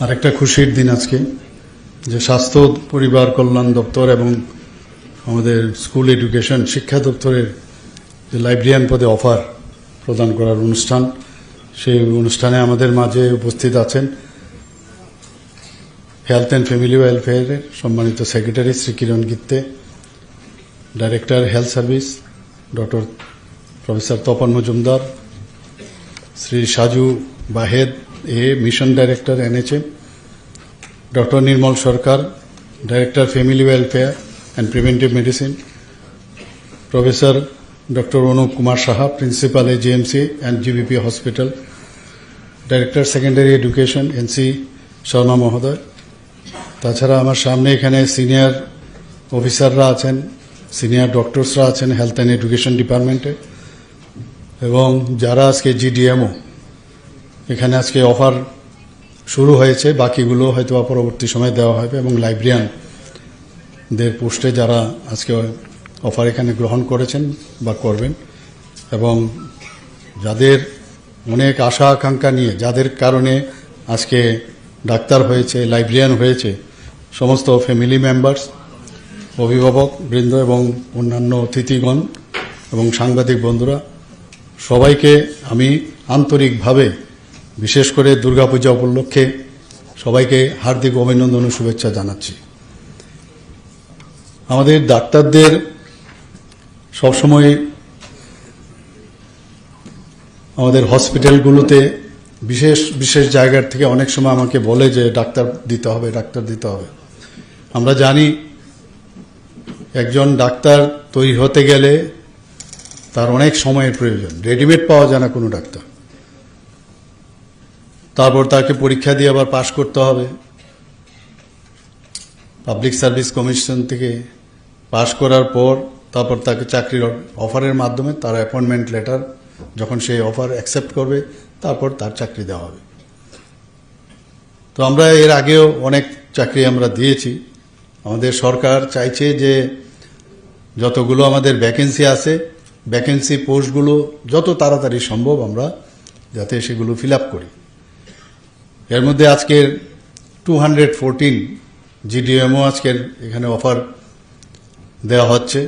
আরেকটা খুশির দিন আজকে, যে স্বাস্থ্য পরিবার কল্যাণ দপ্তর এবং আমাদের স্কুল এডুকেশন শিক্ষা দপ্তরের যে লাইব্রেরিয়ান পদে অফার প্রদান করার অনুষ্ঠান, সেই অনুষ্ঠানে আমাদের মাঝে উপস্থিত আছেন হেলথ অ্যান্ড ফ্যামিলি ওয়েলফেয়ারের সম্মানিত secretary Shri Kiran Gitte, director health service doctor professor Tapan Majumdar, Shri Saju Bahed mission director NHM, doctor Nirmal Sarkar, director family welfare and preventive medicine, professor doctor Anup Kumar Saha, principal AGMC and GBP hospital, director secondary education NC Sharma মহোদয়। তাছাড়া আমার সামনে এখানে সিনিয়র অফিসাররা আছেন, senior ডক্টরসরা আছেন হেলথ অ্যান্ড এডুকেশন ডিপার্টমেন্টে, এবং যারা আজকে GDMO এখানে আজকে অফার শুরু হয়েছে, বাকিগুলো হয়তো পরবর্তী সময় দেওয়া হবে, এবং লাইব্রেরিয়ানদের পোস্টে যারা আজকে অফার এখানে গ্রহণ করেছেন বা করবেন, এবং যাদের অনেক আশা আকাঙ্ক্ষা নিয়ে, যাদের কারণে আজকে ডাক্তার হয়েছে, লাইব্রেরিয়ান হয়েছে, সমস্ত ফ্যামিলি মেম্বার্স, অভিভাবক বৃন্দ এবং অন্যান্য অতিথিগণ এবং সাংবাদিক বন্ধুরা, সবাইকে আমি আন্তরিকভাবে বিশেষ করে দুর্গাপূজা উপলক্ষে সবাইকে হার্দিক অভিনন্দন ও শুভেচ্ছা জানাচ্ছি। আমাদের ডাক্তারদের সবসময় আমাদের হসপিটালগুলোতে বিশেষ বিশেষ জায়গার থেকে অনেক সময় আমাকে বলে যে ডাক্তার দিতে হবে, ডাক্তার দিতে হবে। আমরা জানি একজন ডাক্তার তৈরি হতে গেলে তার অনেক সময়ের প্রয়োজন, রেডিমেড পাওয়া যায় না কোনো ডাক্তার। তারপর তাকে পরীক্ষা দিয়ে আবার পাশ করতে হবে, পাবলিক সার্ভিস কমিশন থেকে পাশ করার পর তারপর তাকে চাকরির অফারের মাধ্যমে তার অ্যাপয়েন্টমেন্ট লেটার, যখন সে অফার অ্যাকসেপ্ট করবে তারপর তার চাকরি দেওয়া হবে। তো আমরা এর আগেও অনেক চাকরি আমরা দিয়েছি। আমাদের সরকার চাইছে যে যতগুলো আমাদের ভ্যাকেন্সি আছে, ভ্যাকেন্সি পোস্টগুলো যত তাড়াতাড়ি সম্ভব আমরা যাতে সেগুলো ফিল আপ করি। এর মধ্যে আজকের 214 GDMO আজকের এখানে অফার দেওয়া হচ্ছে।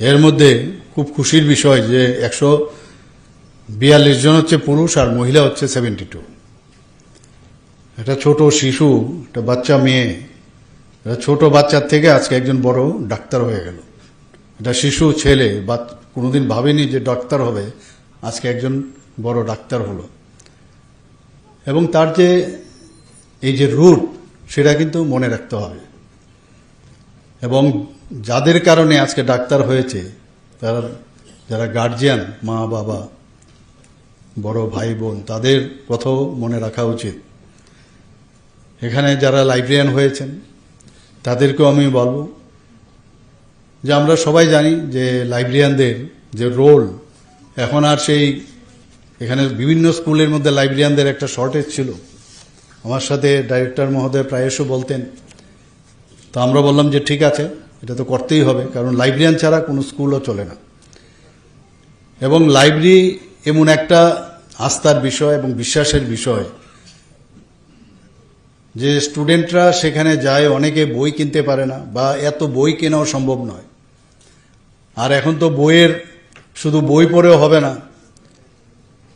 এর মধ্যে খুব খুশির বিষয় যে 142 জন হচ্ছে পুরুষ আর মহিলা হচ্ছে 72। একটা ছোট শিশু, একটা বাচ্চা মেয়ে, একটা ছোট বাচ্চার থেকে আজকে একজন বড় ডাক্তার হয়ে গেল। একটা শিশু ছেলে বা কোনোদিন ভাবেনি যে ডাক্তার হবে, আজকে একজন বড় ডাক্তার হলো। এবং তার যে এই যে রুট, সেটা কিন্তু মনে রাখতে হবে। এবং যাদের কারণে আজকে ডাক্তার হয়েছে, তারা যারা গার্জিয়ান, মা বাবা, বড় ভাই বোন, তাদের কথাও মনে রাখা উচিত। এখানে যারা লাইব্রেরিয়ান হয়েছেন তাদেরকেও আমি বলবো যে আমরা সবাই জানি যে লাইব্রেরিয়ানদের যে রোল, এখন আর সেই এখানে বিভিন্ন স্কুলের মধ্যে লাইব্রেরিয়ানদের একটা শর্টেজ ছিল। আমার সাথে ডাইরেক্টর মহোদয় প্রায়শ বলতেন, তো আমরা বললাম যে ঠিক আছে, এটা তো করতেই হবে, কারণ লাইব্রেরিয়ান ছাড়া কোনো স্কুলও চলে না। এবং লাইব্রেরি এমন একটা আস্থার বিষয় এবং বিশ্বাসের বিষয় যে স্টুডেন্টরা সেখানে যায়, অনেকে বই কিনতে পারে না বা এত বই কেনাও সম্ভব নয়। আর এখন তো বইয়ের শুধু বই পড়েও হবে না,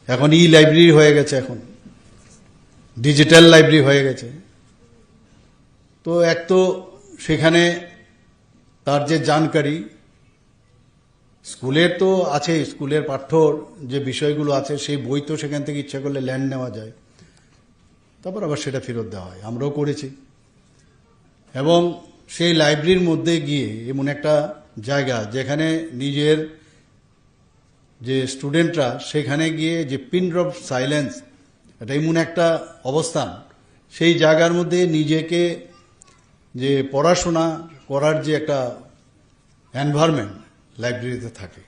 এখন লাইব্রেরি হয়ে গেছে, এখন ডিজিটাল লাইব্রেরি হয়ে গেছে। তো এক তো সেখানে তার যে জানকারি স্কুলের তো আছে, স্কুলের পাঠ্যর যে বিষয়গুলো আছে সেই বই তো সেখান থেকে ইচ্ছা করলে ল্যান্ড নেওয়া যায়, তারপর আবার সেটা ফেরত দেওয়া হয়, আমরাও করেছি। এবং সেই লাইব্রেরির মধ্যে গিয়ে এমন একটা জায়গা যেখানে নিজের যে স্টুডেন্টরা সেখানে গিয়ে যে পিন ড্রপ সাইলেন্স, এটা এমন একটা অবস্থান, সেই জায়গার মধ্যে নিজেকে যে পড়াশোনা করার যে একটা এনভায়রনমেন্ট লাইব্রেরিতে থাকে।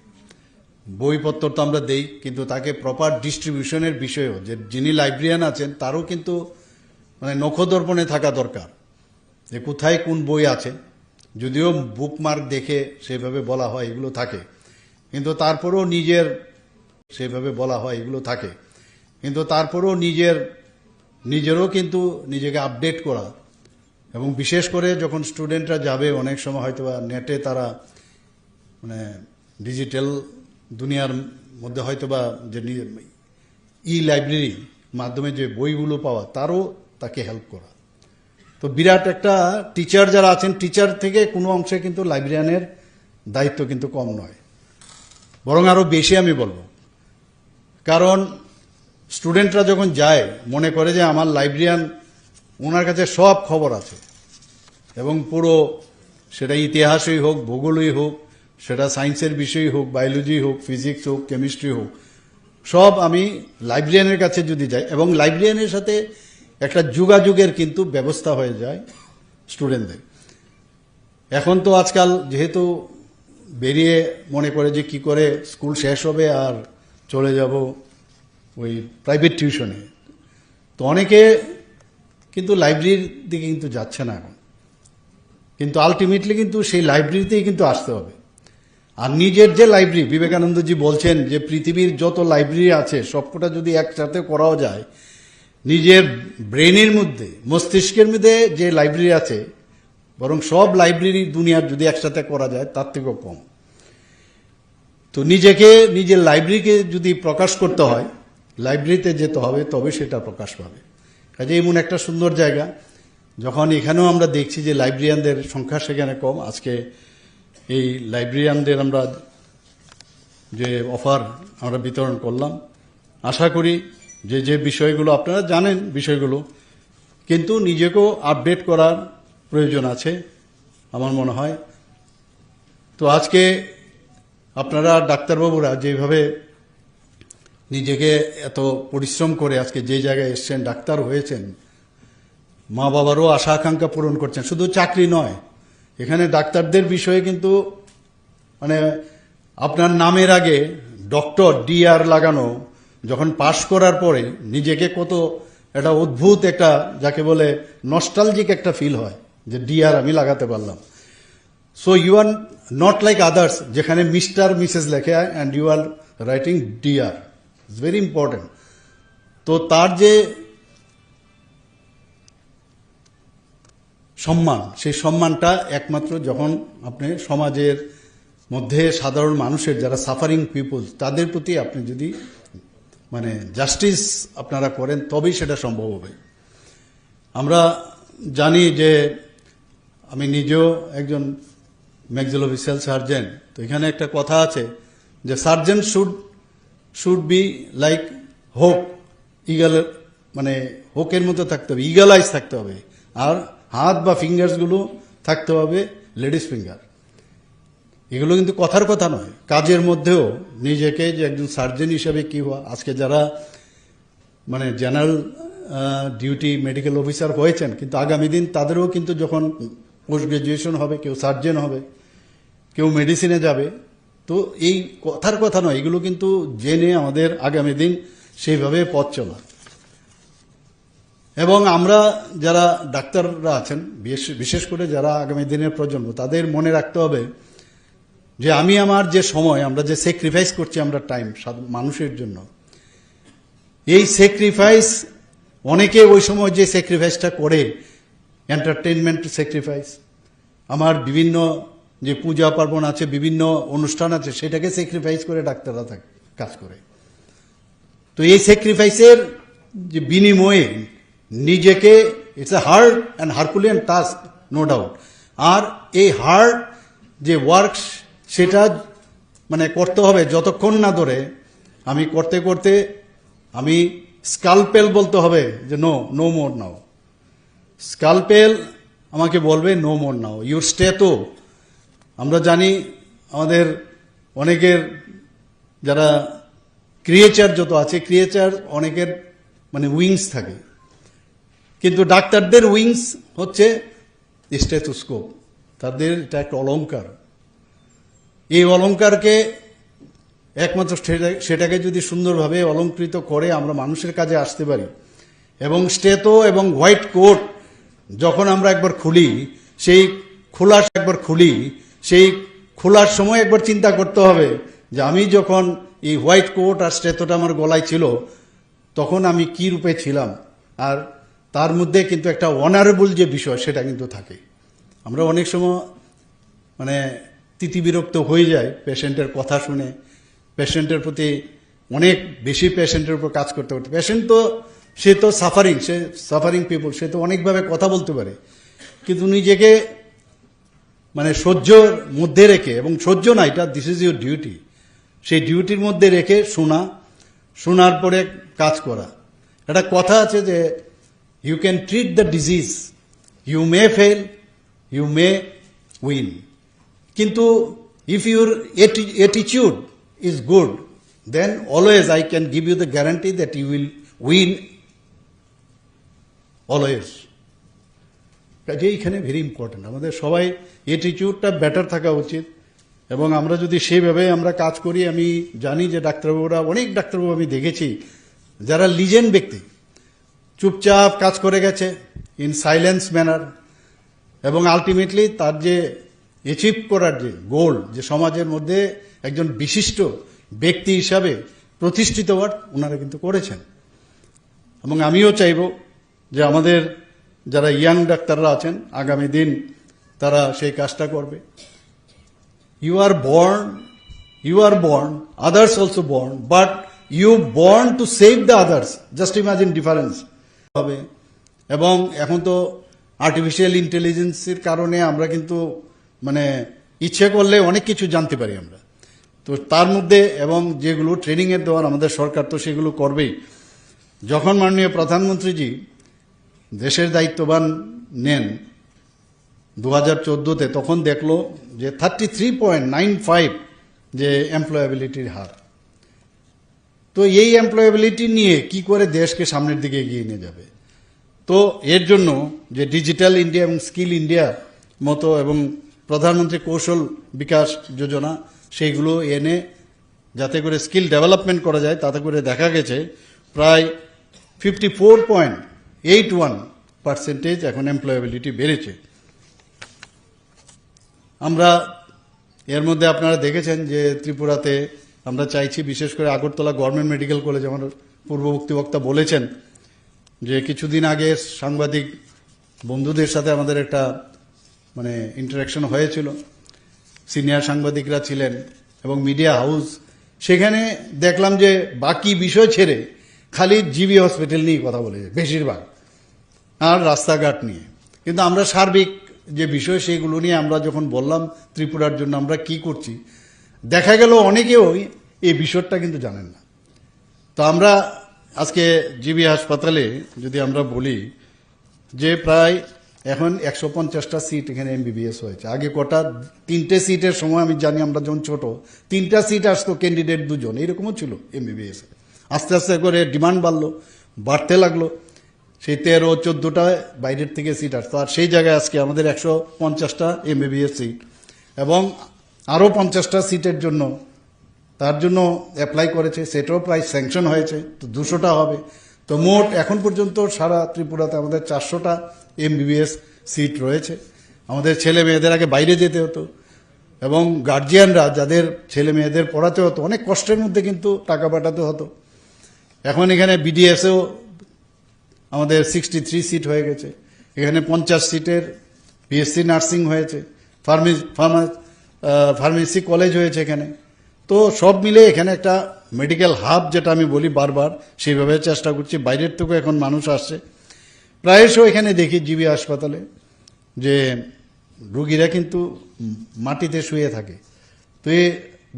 বইপত্র তো আমরা দেই, কিন্তু তাকে প্রপার ডিস্ট্রিবিউশনের বিষয়েও যে যিনি লাইব্রেরিয়ান আছেন তারও কিন্তু মানে নখদর্পণে থাকা দরকার যে কোথায় কোন বই আছে। যদিও বুকমার্ক দেখে সেভাবে বলা হয় এগুলো থাকে, কিন্তু তারপরেও সেভাবে বলা হয় এগুলো থাকে, কিন্তু তারপরেও নিজেরও কিন্তু নিজেকে আপডেট করা। এবং বিশেষ করে যখন স্টুডেন্টরা যাবে, অনেক সময় হয়তো নেটে তারা মানে ডিজিটাল দুনিয়ার মধ্যে হয়তোবা যে লাইব্রেরি মাধ্যমে যে বইগুলো পাওয়া, তারও তাকে হেল্প করা। তো বিরাট একটা টিচার যারা আছেন, টিচার থেকে কোনো অংশে কিন্তু লাইব্রেরিয়ানের দায়িত্ব কিন্তু কম নয়, বরং আরও বেশি আমি বলবো। কারণ স্টুডেন্টরা যখন যায় মনে করে যে আমার লাইব্রেরিয়ান, ওনার কাছে সব খবর আছে, এবং পুরো সেটা ইতিহাসই হোক, ভূগোলই হোক, সেটা সায়েন্সের বিষয় হোক, বায়োলজি হোক, ফিজিক্স হোক, কেমিস্ট্রি হোক, সব আমি লাইব্রেরিয়ানের কাছে যদি যাই, এবং লাইব্রেরিয়ানের সাথে একটা যোগাযোগের কিন্তু ব্যবস্থা হয়ে যায় স্টুডেন্টদের। এখন তো আজকাল যেহেতু বেরিয়ে মনে করে যে কি করে স্কুল শেষ হবে আর চলে যাব ওই প্রাইভেট টিউশনে, তো অনেকে কিন্তু লাইব্রেরির দিকে কিন্তু যাচ্ছে না এখন। কিন্তু আলটিমেটলি কিন্তু সেই লাইব্রেরিতেই কিন্তু আসতে হবে। আর নিজের যে লাইব্রেরি, বিবেকানন্দজি বলছেন যে পৃথিবীর যত লাইব্রেরি আছে সবকটা যদি একসাথে করাও যায়, নিজের ব্রেনের মধ্যে, মস্তিষ্কের মধ্যে যে লাইব্রেরি আছে, বরং সব লাইব্রেরি দুনিয়ার যদি একসাথে করা যায় তার থেকেও কম। তো নিজের লাইব্রেরিকে যদি প্রকাশ করতে হয়, লাইব্রেরিতে যেতে হবে, তবে সেটা প্রকাশ পাবে। কাজে এমন একটা সুন্দর জায়গা, যখন এখানেও আমরা দেখছি যে লাইব্রেরিয়ানদের সংখ্যা সেখানে কম, আজকে এই লাইব্রেরিয়ানদের আমরা যে অফার আমরা বিতরণ করলাম, আশা করি যে বিষয়গুলো আপনারা জানেন বিষয়গুলো, কিন্তু নিজেকেও আপডেট করার প্রয়োজন আছে আমার মনে হয়। তো আজকে আপনারা ডাক্তারবাবুরা যেভাবে নিজেকে এত পরিশ্রম করে আজকে যে জায়গায় এসছেন, ডাক্তার হয়েছেন, মা বাবারও আশা আকাঙ্ক্ষা পূরণ করছেন, শুধু চাকরি নয়, এখানে ডাক্তারদের বিষয়ে কিন্তু মানে আপনার নামের আগে ডক্টর DR লাগানো, যখন পাশ করার পরে নিজেকে কত একটা অদ্ভুত একটা, যাকে বলে নস্টালজিক একটা ফিল হয় যে DR আমি লাগাতে পারলাম। So you are not like others, যেখানে মিস্টার মিসেস লেখে and you are writing DR, it's very important. তো তার যে সম্মান, সেই সম্মানটা একমাত্র যখন আপনি সমাজের মধ্যে সাধারণ মানুষের যারা সাফারিং পিপলস, তাদের প্রতি আপনি যদি মানে জাস্টিস আপনারা করেন, তবেই সেটা সম্ভব হবে। আমরা জানি যে আমি নিজেও একজন ম্যাক্সিলোফেসিয়াল সার্জন, তো এখানে একটা কথা আছে যে সার্জন শুড বি লাইক হোক, ইগল, মানে হোকের মতো থাকতে হবে, ইগল আইস থাকতে হবে, আর হাত বা ফিঙ্গার্সগুলো থাকতে হবে লেডিস ফিঙ্গার। এগুলো কিন্তু কথার কথা নয়, কাজের মধ্যেও নিজেকে যে একজন সার্জন হিসেবে কি হওয়া। আজকে যারা মানে জেনারেল ডিউটি মেডিকেল অফিসার হয়েছেন, কিন্তু আগামী দিন তাদেরও কিন্তু যখন পোস্ট গ্রাজুয়েশন হবে, কেউ সার্জন হবে, কেউ মেডিসিনে যাবে। তো এই কথার কথা নয়, এগুলো কিন্তু জেনে আমাদের আগামী দিন সেইভাবে পথ চলা। এবং আমরা যারা ডাক্তাররা আছেন, বিশেষ করে যারা আগামী দিনের প্রজন্ম, তাদের মনে রাখতে হবে যে আমি আমার যে সময়, আমরা যে স্যাক্রিফাইস করছি আমরা টাইম মানুষের জন্য, এই স্যাক্রিফাইস অনেকে ওই সময় যে স্যাক্রিফাইসটা করে, এন্টারটেনমেন্ট স্যাক্রিফাইস, আমার বিভিন্ন যে পূজা পার্বণ আছে, বিভিন্ন অনুষ্ঠান আছে, সেটাকে স্যাক্রিফাইস করে ডাক্তাররা কাজ করে। তো এই স্যাক্রিফাইসের যে বিনিময়ে নিজেকে, it's a hard and herculean task, no doubt. আর এই হার্ড যে ওয়ার্ক সেটা মানে করতে হবে যতক্ষণ না ধরে আমি করতে করতে আমি স্কালপেল বলতে হবে যে নো মোর নাও। স্কালপেল আমাকে বলবে no more now, your stay. তো আমরা জানি আমাদের অনেকের যারা ক্রিয়েচার যত আছে, ক্রিয়েচার অনেকের মানে উইংস থাকে, কিন্তু ডাক্তারদের উইংস হচ্ছে স্টেথোস্কোপ। তাদের এটা একটা অলংকার। এই অলংকারকে একমাত্র সেটাকে যদি সুন্দরভাবে অলঙ্কৃত করে আমরা মানুষের কাজে আসতে পারি, এবং স্টেথো এবং হোয়াইট কোট যখন আমরা একবার খুলি, সেই খোলার সময় একবার চিন্তা করতে হবে যে আমি যখন এই হোয়াইট কোট আর স্টেথোটা আমার গলায় ছিল তখন আমি কি রূপে ছিলাম। আর তার মধ্যে কিন্তু একটা অনারেবল যে বিষয় সেটা কিন্তু থাকে। আমরা অনেক সময় মানে তিতিবিরক্ত হয়ে যায় পেশেন্টের কথা শুনে, পেশেন্টের প্রতি অনেক বেশি পেশেন্টের উপর কাজ করতে করতে। পেশেন্ট তো সে সাফারিং পিপল, সে তো অনেকভাবে কথা বলতে পারে, কিন্তু নিজেকে মানে সহ্যর মধ্যে রেখে, এবং সহ্য না, এটা দিস ইজ ইউর ডিউটি, সেই ডিউটির মধ্যে রেখে শোনার পরে কাজ করা। একটা কথা আছে যে you can treat the disease, you may fail, you may win, কিন্তু if your attitude is good, then always I can give you the guarantee that you will win always. এইখানে ভেরি ইম্পর্টেন্ট, আমাদের সবাই অ্যাটিটিউডটা better থাকা উচিত। এবং আমরা যদি সেইভাবে আমরা কাজ করি, আমি জানি যে ডাক্তারবাবুরা, অনেক ডাক্তারবাবু আমি দেখেছি যারা লিজেন্ড ব্যক্তি, চুপচাপ কাজ করে গেছে ইন সাইলেন্স ম্যানার, এবং আলটিমেটলি তার যে অ্যাচিভ করার যে গোল, যে সমাজের মধ্যে একজন বিশিষ্ট ব্যক্তি হিসাবে প্রতিষ্ঠিত হওয়ার ওনারা কিন্তু করেছেন। এবং আমিও চাইব যে আমাদের যারা ইয়াং ডাক্তাররা আছেন আগামী দিন তারা সেই কাজটা করবে। You are born, others also born, but you born to save the others, just imagine difference হবে। এবং এখন তো আর্টিফিশিয়াল ইন্টেলিজেন্সের কারণে আমরা কিন্তু মানে ইচ্ছে করলে অনেক কিছু জানতে পারি আমরা, তো তার মধ্যে এবং যেগুলো ট্রেনিংয়ের দেওয়ার আমাদের সরকার তো সেগুলো করবেই। যখন মাননীয় প্রধানমন্ত্রীজি দেশের দায়িত্ববান নেন 2014-তে, তখন দেখলো যে 33.95 যে এমপ্লয়াবিলিটির হার। তো এই এমপ্লয়াবিলিটি নিয়ে কি করে দেশকে সামনের দিকে এগিয়ে নিয়ে যাবে? তো এর জন্য যে ডিজিটাল ইন্ডিয়া এবং স্কিল ইন্ডিয়া মতো এবং প্রধানমন্ত্রী কৌশল বিকাশ যোজনা, সেইগুলো এনে যাতে করে স্কিল ডেভেলপমেন্ট করা যায়, তাতে করে দেখা গেছে প্রায় 54.81% এখন এমপ্লয়াবিলিটি বেড়েছে। আমরা এর মধ্যে আপনারা দেখেছেন যে ত্রিপুরাতে আমরা চাইছি, বিশেষ করে আগরতলা গভর্নমেন্ট মেডিকেল কলেজ, আমার পূর্ববর্তী বক্তা বলেছেন যে কিছুদিন আগে সাংবাদিক বন্ধুদের সাথে আমাদের একটা মানে ইন্টারাকশন হয়েছিল, সিনিয়র সাংবাদিকরা ছিলেন এবং মিডিয়া হাউস, সেখানে দেখলাম যে বাকি বিষয় ছেড়ে খালি জিবি হসপিটাল নিয়ে কথা বলেছে বেশিরভাগ, আর রাস্তাঘাট নিয়ে। কিন্তু আমরা সার্বিক যে বিষয় সেগুলো নিয়ে আমরা যখন বললাম ত্রিপুরার জন্য আমরা কি করছি, দেখা গেল অনেকেও এই বিষয়টা কিন্তু জানেন না। তো আমরা আজকে জিবি হাসপাতালে যদি আমরা বলি যে প্রায় এখন 150টা সিট এখানে এমবিবিএস হয়েছে। আগে কটা 3টে সিটের সময় আমি জানি আমরা যখন ছোট 3টা সিট আসতো, ক্যান্ডিডেট 2জন, এরকমও ছিল এমবিবিএস। আস্তে আস্তে করে ডিমান্ড বাড়তে লাগলো, সেই 13-14টা বাইরের থেকে সিট আসতো, আর সেই জায়গায় আজকে আমাদের 150টা এমবিবিএস সিট, এবং আরও 50টা সিটের জন্য তার জন্য অ্যাপ্লাই করেছে, সেটাও প্রায় স্যাংশন হয়েছে, তো 200টা হবে। তো মোট এখন পর্যন্ত সারা ত্রিপুরাতে আমাদের 400টা এমবিবিএস সিট রয়েছে। আমাদের ছেলে মেয়েদের আগে বাইরে যেতে হতো, এবং গার্জিয়ানরা যাদের ছেলে মেয়েদের পড়াতে হতো অনেক কষ্টের মধ্যে কিন্তু টাকা পাঠাতে হতো, এখন এখানে বিডিএসও আমাদের 63 সিট হয়ে গেছে, এখানে 50 সিটের বিএসসি নার্সিং হয়েছে, ফার্মেসি কলেজ হয়েছে এখানে। তো সব মিলে এখানে একটা মেডিকেল হাব, যেটা আমি বলি বারবার, সেইভাবে চেষ্টা করছি। বাইরের থেকেও এখন মানুষ আসছে। প্রায়শ এখানে দেখি জিবি হাসপাতালে যে রুগীরা কিন্তু মাটিতে শুয়ে থাকে। তো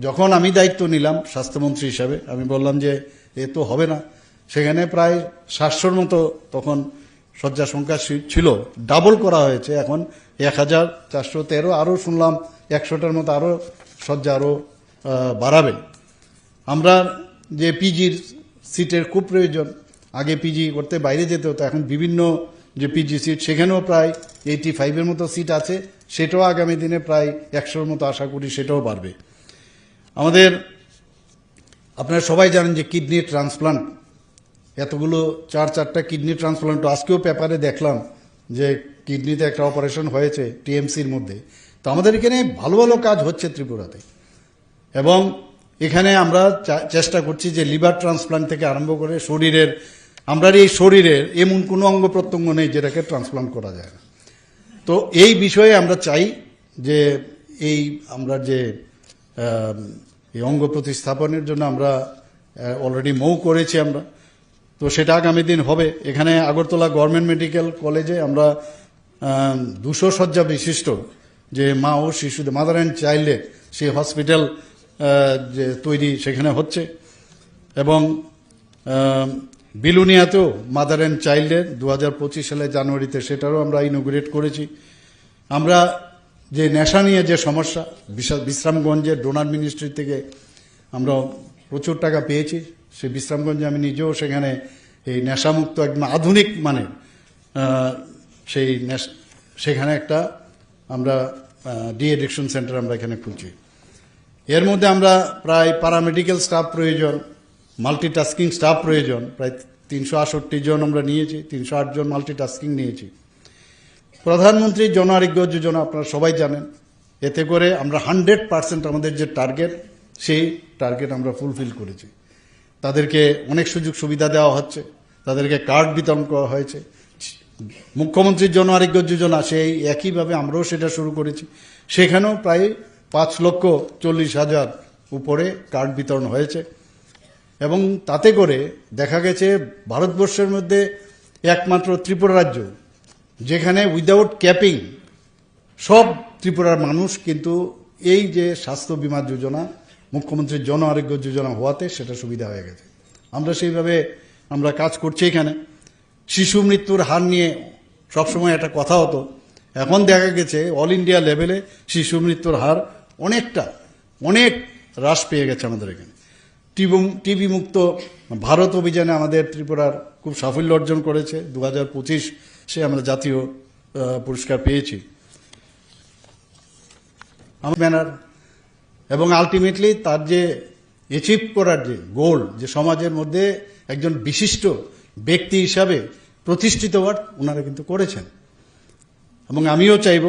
যখন আমি দায়িত্ব নিলাম স্বাস্থ্যমন্ত্রী হিসাবে, আমি বললাম যে এ তো হবে না। সেখানে প্রায় 700-র মতো তখন শয্যা সংখ্যা ছিল, ডাবল করা হয়েছে, এখন 1413। আরও শুনলাম 100টার মতো আরও শয্যা আরও বাড়াবে। আমরা যে পিজির সিটের খুব প্রয়োজন, আগে পিজি করতে বাইরে যেতে হতো, এখন বিভিন্ন যে পিজি সিট সেখানেও প্রায় 85-এর মতো সিট আছে, সেটাও আগামী দিনে প্রায় 100-র মতো আশা করি সেটাও বাড়বে। আমাদের আপনারা সবাই জানেন যে কিডনি ট্রান্সপ্লান্ট, এতগুলো 4-4টা কিডনি ট্রান্সপ্লান্ট, আজকেও পেপারে দেখলাম যে কিডনিতে একটা অপারেশন হয়েছে টিএমসির মধ্যে। তো আমাদের এখানে ভালো ভালো কাজ হচ্ছে ত্রিপুরাতে, এবং এখানে আমরা চেষ্টা করছি যে লিভার ট্রান্সপ্লান্ট থেকে আরম্ভ করে শরীরের, আমরা এই শরীরের এমন কোনো অঙ্গ প্রত্যঙ্গ নেই যেটাকে ট্রান্সপ্লান্ট করা যায় না। তো এই বিষয়ে আমরা চাই যে আমরা যে এই অঙ্গ প্রতিস্থাপনের জন্য আমরা অলরেডি মৌ করেছি আমরা, তো সেটা আগামী দিন হবে। এখানে আগরতলা গভর্নমেন্ট মেডিকেল কলেজে আমরা 200 শয্যা বিশিষ্ট যে মা ও শিশুদের, মাদার অ্যান্ড চাইল্ডের সেই হসপিটাল যে তৈরি সেখানে হচ্ছে, এবং বিলুনিয়াতেও মাদার অ্যান্ড চাইল্ডের 2025 সালে জানুয়ারিতে সেটারও আমরা ইনোগ্রেট করেছি। আমরা যে নেশা নিয়ে যে সমস্যা, বিশ্রামগঞ্জের ডোনার মিনিস্ট্রি থেকে আমরা প্রচুর টাকা পেয়েছি। সেই বিশ্রামগঞ্জে আমি নিজেও সেখানে এই নেশামুক্ত একদম আধুনিক মানের সেখানে একটা আমরা ডি এডিকশন সেন্টার আমরা এখানে খুলছি। এর মধ্যে আমরা প্রায় প্যারামেডিক্যাল স্টাফ প্রয়োজন, মাল্টিটাস্কিং স্টাফ প্রয়োজন, প্রায় 368 জন আমরা নিয়েছি, 308 জন মাল্টিটাস্কিং নিয়েছি। প্রধানমন্ত্রী জন আরোগ্য যোজনা আপনারা সবাই জানেন, এতে করে আমরা 100% আমাদের যে টার্গেট, সেই টার্গেট আমরা ফুলফিল করেছি। তাদেরকে অনেক সুযোগ সুবিধা দেওয়া হচ্ছে, তাদেরকে কার্ড বিতরণ করা হয়েছে। মুখ্যমন্ত্রীর জন আরোগ্য যোজনা সেই একইভাবে আমরাও সেটা শুরু করেছি, সেখানেও প্রায় 5,40,000 উপরে কার্ড বিতরণ হয়েছে। এবং তাতে করে দেখা গেছে ভারতবর্ষের মধ্যে একমাত্র ত্রিপুরা রাজ্য যেখানে উইদাউট ক্যাপিং সব ত্রিপুরার মানুষ কিন্তু এই যে স্বাস্থ্য বীমা যোজনা, মুখ্যমন্ত্রীর জন আরোগ্য যোজনা হওয়াতে সেটা সুবিধা হয়ে গেছে। আমরা সেইভাবে আমরা কাজ করছি। এখানে শিশু মৃত্যুর হার নিয়ে সবসময় একটা কথা হতো, এখন দেখা গেছে অল ইন্ডিয়া লেভেলে শিশু মৃত্যুর হার অনেক হ্রাস পেয়ে গেছে আমাদের এখানে। টিবি মুক্ত ভারত অভিযানে আমাদের ত্রিপুরার খুব সাফল্য অর্জন করেছে। 2025 আমরা জাতীয় পুরস্কার পেয়েছি ব্যানার, এবং আলটিমেটলি তার যে অ্যাচিভ করার যে গোল, যে সমাজের মধ্যে একজন বিশিষ্ট ব্যক্তি হিসাবে প্রতিষ্ঠিত হওয়ার ওনারা কিন্তু করেছেন। এবং আমিও চাইব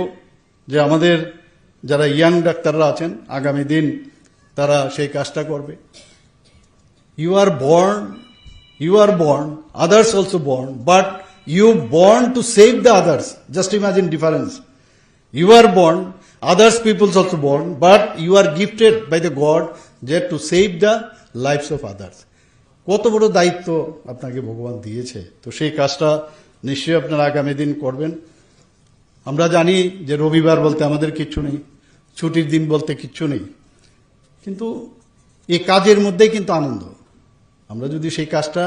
যে আমাদের যারা ইয়াং ডাক্তাররা আছেন আগামী দিন তারা সেই কাজটা করবে। You are born, others also born, but you born to save the others. Just imagine difference. You are born, others people also born, but you are gifted by the God that to save the lives of others. কত বড় দায়িত্ব আপনাকে ভগবান দিয়েছে, তো সেই কাজটা নিশ্চয়ই আপনারা আগামী দিন করবেন। আমরা জানি যে রবিবার বলতে আমাদের কিচ্ছু নেই, ছুটির দিন বলতে কিচ্ছু নেই, কিন্তু এই কাজের মধ্যেই কিন্তু আনন্দ। আমরা যদি সেই কাজটা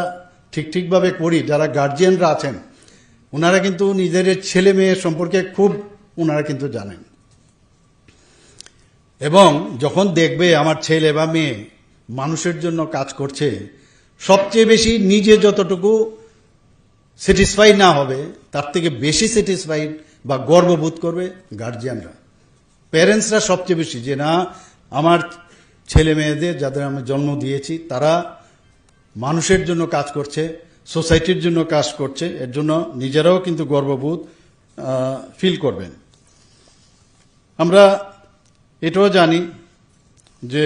ঠিকভাবে করি, যারা গার্জিয়ানরা আছেন ওনারা কিন্তু নিজের ছেলে মেয়ের সম্পর্কে খুব ওনারা কিন্তু জানেন, এবং যখন দেখবে আমার ছেলে বা মেয়ে মানুষের জন্য কাজ করছে, সবচেয়ে বেশি নিজে যতটুকু স্যাটিসফাই না হবে তার থেকে বেশি স্যাটিসফাইড বা গর্ববোধ করবে গার্জিয়ানরা, প্যারেন্টসরা সবচেয়ে বেশি, যে না আমার ছেলে মেয়েদের যাদের আমি জন্ম দিয়েছি তারা মানুষের জন্য কাজ করছে, সোসাইটির জন্য কাজ করছে, এর জন্য নিজেরাও কিন্তু গর্ববোধ ফিল করবেন। আমরা এটাও জানি যে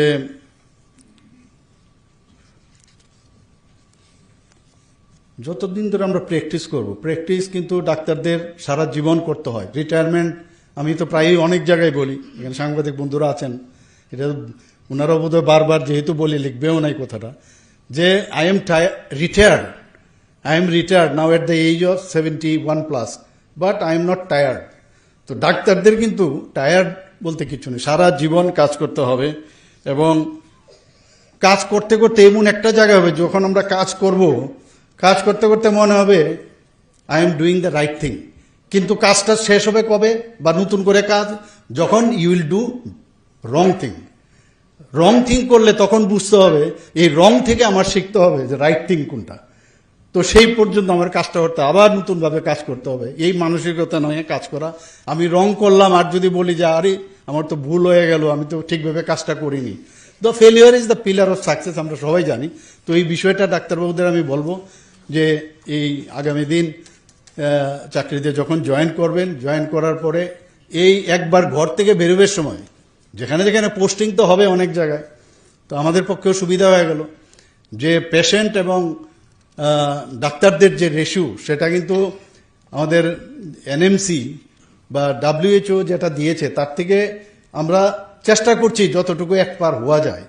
যতদিন ধরে আমরা প্র্যাকটিস করব, প্র্যাকটিস কিন্তু ডাক্তারদের সারা জীবন করতে হয়। রিটায়ারমেন্ট আমি তো প্রায়ই অনেক জায়গায় বলি, এখানে সাংবাদিক বন্ধুরা আছেন, এটা ওনারাও বোধহয় বারবার যেহেতু বলি লিখবেও নাই কথাটা, যে I am retired now at the age of 71+, but I am not tired. তো ডাক্তারদের কিন্তু টায়ার্ড বলতে কিছু নেই, সারা জীবন কাজ করতে হবে। এবং কাজ করতে করতে এমন একটা জায়গা হবে যখন আমরা কাজ করব, কাজ করতে করতে মনে হবে I am doing the right thing, কিন্তু কাজটা শেষ হবে কবে, বা নতুন করে কাজ যখন you will do wrong thing. Wrong thing করলে তখন বুঝতে হবে এই রং থেকে আমার শিখতে হবে যে রাইট থিং কোনটা। তো সেই পর্যন্ত আমার কাজটা করতে আবার নতুনভাবে কাজ করতে হবে, এই মানসিকতা নয় কাজ করা। আমি রং করলাম আর যদি বলি যে আরে আমার তো ভুল হয়ে গেল, আমি তো ঠিকভাবে কাজটা করিনি, the failure is the pillar of success, আমরা সবাই জানি। তো এই বিষয়টা ডাক্তারবাবুদের আমি বলবো যে এই আগামী দিন চাকরিতে যখন জয়েন করবেন, জয়েন করার পরে এই একবার ঘর থেকে বেরোবার সময় যেখানে যেখানে পোস্টিং তো হবে অনেক জায়গায়, তো আমাদের পক্ষেও সুবিধা হয়ে গেল যে পেশেন্ট এবং ডাক্তারদের যে রেশিও সেটা কিন্তু আমাদের এনএমসি বা WHO যেটা দিয়েছে তার থেকে আমরা চেষ্টা করছি যতটুকু এক পার হওয়া যায়।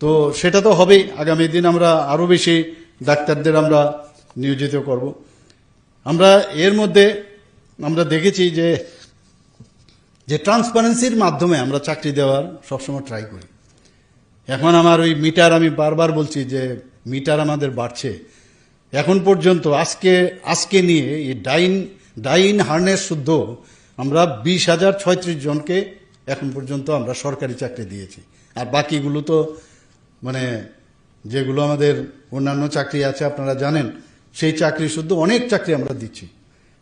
তো সেটা তো হবেই, আগামী দিন আমরা আরও বেশি ডাক্তারদের আমরা নিয়োজিত করব। আমরা এর মধ্যে আমরা দেখেছি যে ট্রান্সপারেন্সির মাধ্যমে আমরা চাকরি দেওয়ার সবসময় ট্রাই করি। এখন আমার ওই মিটার, আমি বারবার বলছি যে মিটার আমাদের বাড়ছে। এখন পর্যন্ত আজকে নিয়ে এই ডাইন হার্নেস শুদ্ধ আমরা 20,036 জনকে এখন পর্যন্ত আমরা সরকারি চাকরি দিয়েছি। আর বাকিগুলো তো মানে যেগুলো আমাদের অন্যান্য চাকরি আছে আপনারা জানেন, সেই চাকরি শুদ্ধ অনেক চাকরি আমরা দিচ্ছি।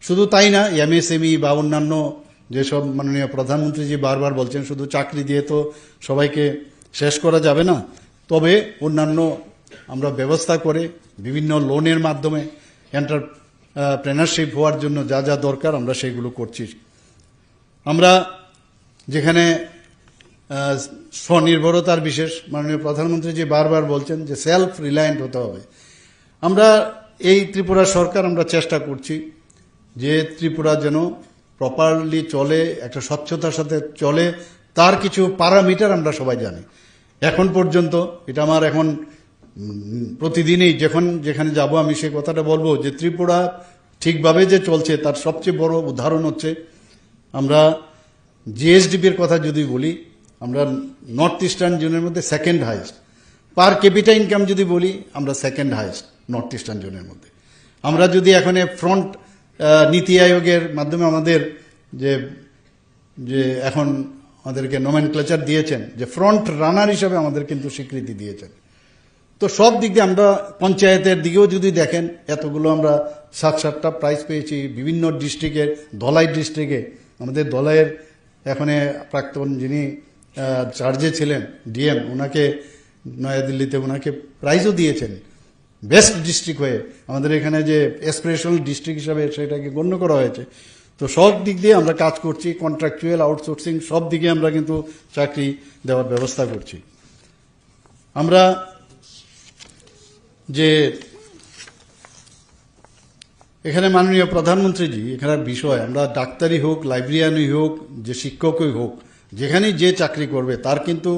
শুধু তাই না, MSME বা অন্যান্য যেসব মাননীয় প্রধানমন্ত্রীজি বারবার বলছেন শুধু চাকরি দিয়ে তো সবাইকে শেষ করা যাবে না, তবে অন্যান্য আমরা ব্যবস্থা করে বিভিন্ন লোনের মাধ্যমে এন্টারপ্রেনারশিপ হওয়ার জন্য যা যা দরকার আমরা সেগুলো করছি। আমরা যেখানে স্বনির্ভরতার বিশেষ মাননীয় প্রধানমন্ত্রীজি বারবার বলছেন যে সেলফ রিলায়েন্ট হতে হবে, আমরা এই ত্রিপুরা সরকার আমরা চেষ্টা করছি যে ত্রিপুরা যেন প্রপারলি চলে, একটা স্বচ্ছতার সাথে চলে, তার কিছু প্যারামিটার আমরা সবাই জানি। এখন পর্যন্ত এটা আমার এখন প্রতিদিনই যেখানে যাব আমি সেই কথাটা বলবো যে ত্রিপুরা ঠিকভাবে যে চলছে তার সবচেয়ে বড় উদাহরণ হচ্ছে আমরা GSDP-র কথা যদি বলি, আমরা নর্থ ইস্টার্ন জোনের মধ্যে সেকেন্ড হাইয়েস্ট। পার ক্যাপিটা ইনকাম যদি বলি আমরা সেকেন্ড হাইয়েস্ট নর্থ ইস্টার্ন জোনের মধ্যে। আমরা যদি এখন ফ্রন্ট নীতি আয়োগের মাধ্যমে আমাদের যে এখন আমাদেরকে নমেনক্লেচার দিয়েছেন যে ফ্রন্ট রানার হিসাবে আমাদের কিন্তু স্বীকৃতি দিয়েছেন। তো সব দিক দিয়ে আমরা পঞ্চায়েতের দিকেও যদি দেখেন এতগুলো আমরা 7-8টা প্রাইজ পেয়েছি বিভিন্ন ডিস্ট্রিক্টের। ধলাই ডিস্ট্রিক্টে আমাদের ধলাইয়ের এখানে প্রাক্তন যিনি চার্জে ছিলেন ডিএম, ওনাকে নয়াদিল্লিতে ওনাকে প্রাইজও দিয়েছেন বেস্ট ডিস্ট্রিক্ট হয়ে। আমাদের এখানে যে অ্যাসপিরেশনাল ডিস্ট্রিক্ট হিসাবে সেটাকে গণ্য করা হয়েছে। তো সব দিক দিয়ে আমরা কাজ করছি, কন্ট্রাকচুয়াল, আউটসোর্সিং সব দিকে আমরা কিন্তু চাকরি দেওয়ার ব্যবস্থা করছি। আমরা যে এখানে মাননীয় প্রধানমন্ত্রীজি এখানে বিষয়, আমরা ডাক্তারই হোক, লাইব্রেরিয়ানই হোক, যে শিক্ষকই হোক, যেখানেই যে চাকরি করবে তার কিন্তু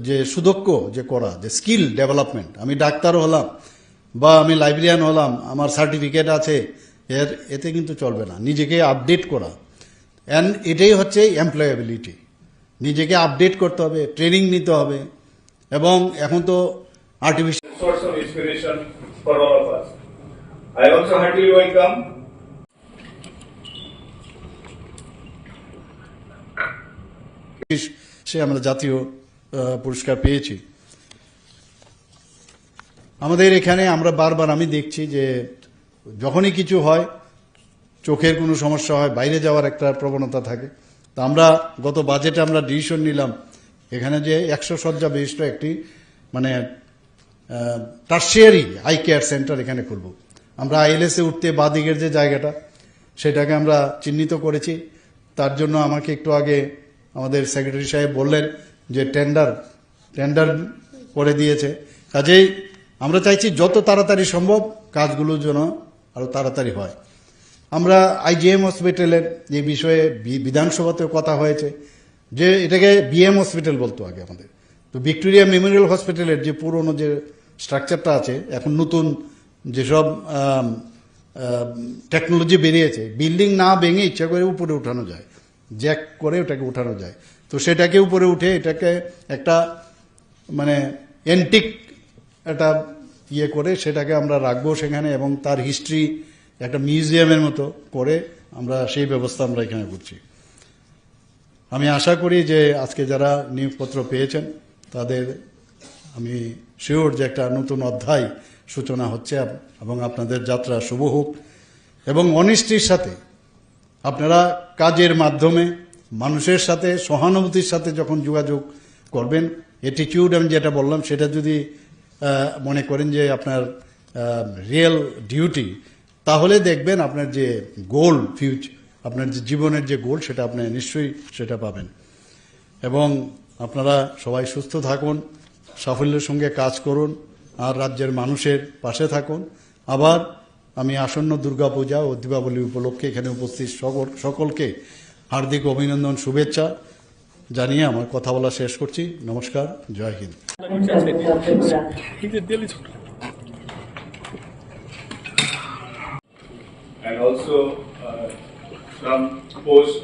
যে সুদক্ষ যে করা, যে স্কিল ডেভেলপমেন্ট, আমি ডাক্তার হলাম বা আমি লাইব্রেরিয়ান হলাম, আমার সার্টিফিকেট আছে, এতে কিন্তু চলবে না। নিজেকে আপডেট করা, অ্যান্ড এটাই হচ্ছে এমপ্লয়েবিলিটি। নিজেকে আপডেট করতে হবে, ট্রেনিং নিতে হবে, এবং এখন তো artificial source of inspiration for all of us. I also heartily welcome সে আমরা জাতীয় পুরস্কার পেয়েছি। আমাদের এখানে আমরা বারবার আমি দেখছি যে যখনই কিছু হয়, চোখের কোনো সমস্যা হয়, বাইরে যাওয়ার একটা প্রবণতা থাকে। তো আমরা গত বাজেটে আমরা ডিসিশন নিলাম এখানে যে 100 শয্যা বিশিষ্ট একটি মানে টার্সিয়ারি আই কেয়ার সেন্টার এখানে খুলব। আমরা ILS-এ উঠতে বাদিকের যে জায়গাটা সেটাকে আমরা চিহ্নিত করেছি। তার জন্য আমাকে একটু আগে আমাদের সেক্রেটারি সাহেব বললেন যে টেন্ডার করে দিয়েছে। কাজেই আমরা চাইছি যত তাড়াতাড়ি সম্ভব কাজগুলো যেন আরো তাড়াতাড়ি হয়। আমরা আইজিএম হসপিটালের যে বিষয়ে বিধানসভাতেও কথা হয়েছে যে এটাকে বিএম হসপিটাল বলতো আগে আমাদের, তো ভিক্টোরিয়া মেমোরিয়াল হসপিটালের যে পুরনো যে স্ট্রাকচারটা আছে, এখন নতুন যেসব টেকনোলজি বেরিয়েছে, বিল্ডিং না ভেঙে ইচ্ছা করে উপরে উঠানো যায়, জ্যাক করে ওটাকে উঠানো যায়, তো সেটাকে উপরে উঠে এটাকে একটা মানে অ্যান্টিক একটা ইয়ে করে সেটাকে আমরা রাখবো সেখানে, এবং তার হিস্ট্রি একটা মিউজিয়ামের মতো করে আমরা সেই ব্যবস্থা আমরা এখানে করছি। আমি আশা করি যে আজকে যারা নিয়োগপত্র পেয়েছেন তাদের আমি শিওর যে একটা নতুন অধ্যায় সূচনা হচ্ছে এবং আপনাদের যাত্রা শুভ হোক, এবং অনিষ্টির সাথে আপনারা কাজের মাধ্যমে মানুষের সাথে সহানুভূতির সাথে যখন যোগাযোগ করবেন, অ্যাটিটিউড আমি যেটা বললাম সেটা যদি মনে করেন যে আপনার রিয়েল ডিউটি, তাহলে দেখবেন আপনার যে গোল আপনার যে জীবনের যে গোল সেটা আপনি নিশ্চয়ই সেটা পাবেন। এবং আপনারা সবাই সুস্থ থাকুন, সাফল্যের সঙ্গে কাজ করুন, আর রাজ্যের মানুষের পাশে থাকুন। আবার আমি আসন্ন দুর্গাপূজা ও দীপাবলি উপলক্ষে এখানে উপস্থিত সকলকে হার্দিক অভিনন্দন, শুভেচ্ছা জানিয়ে আমার কথা বলা শেষ করছি। নমস্কার, জয় Hind. And also some post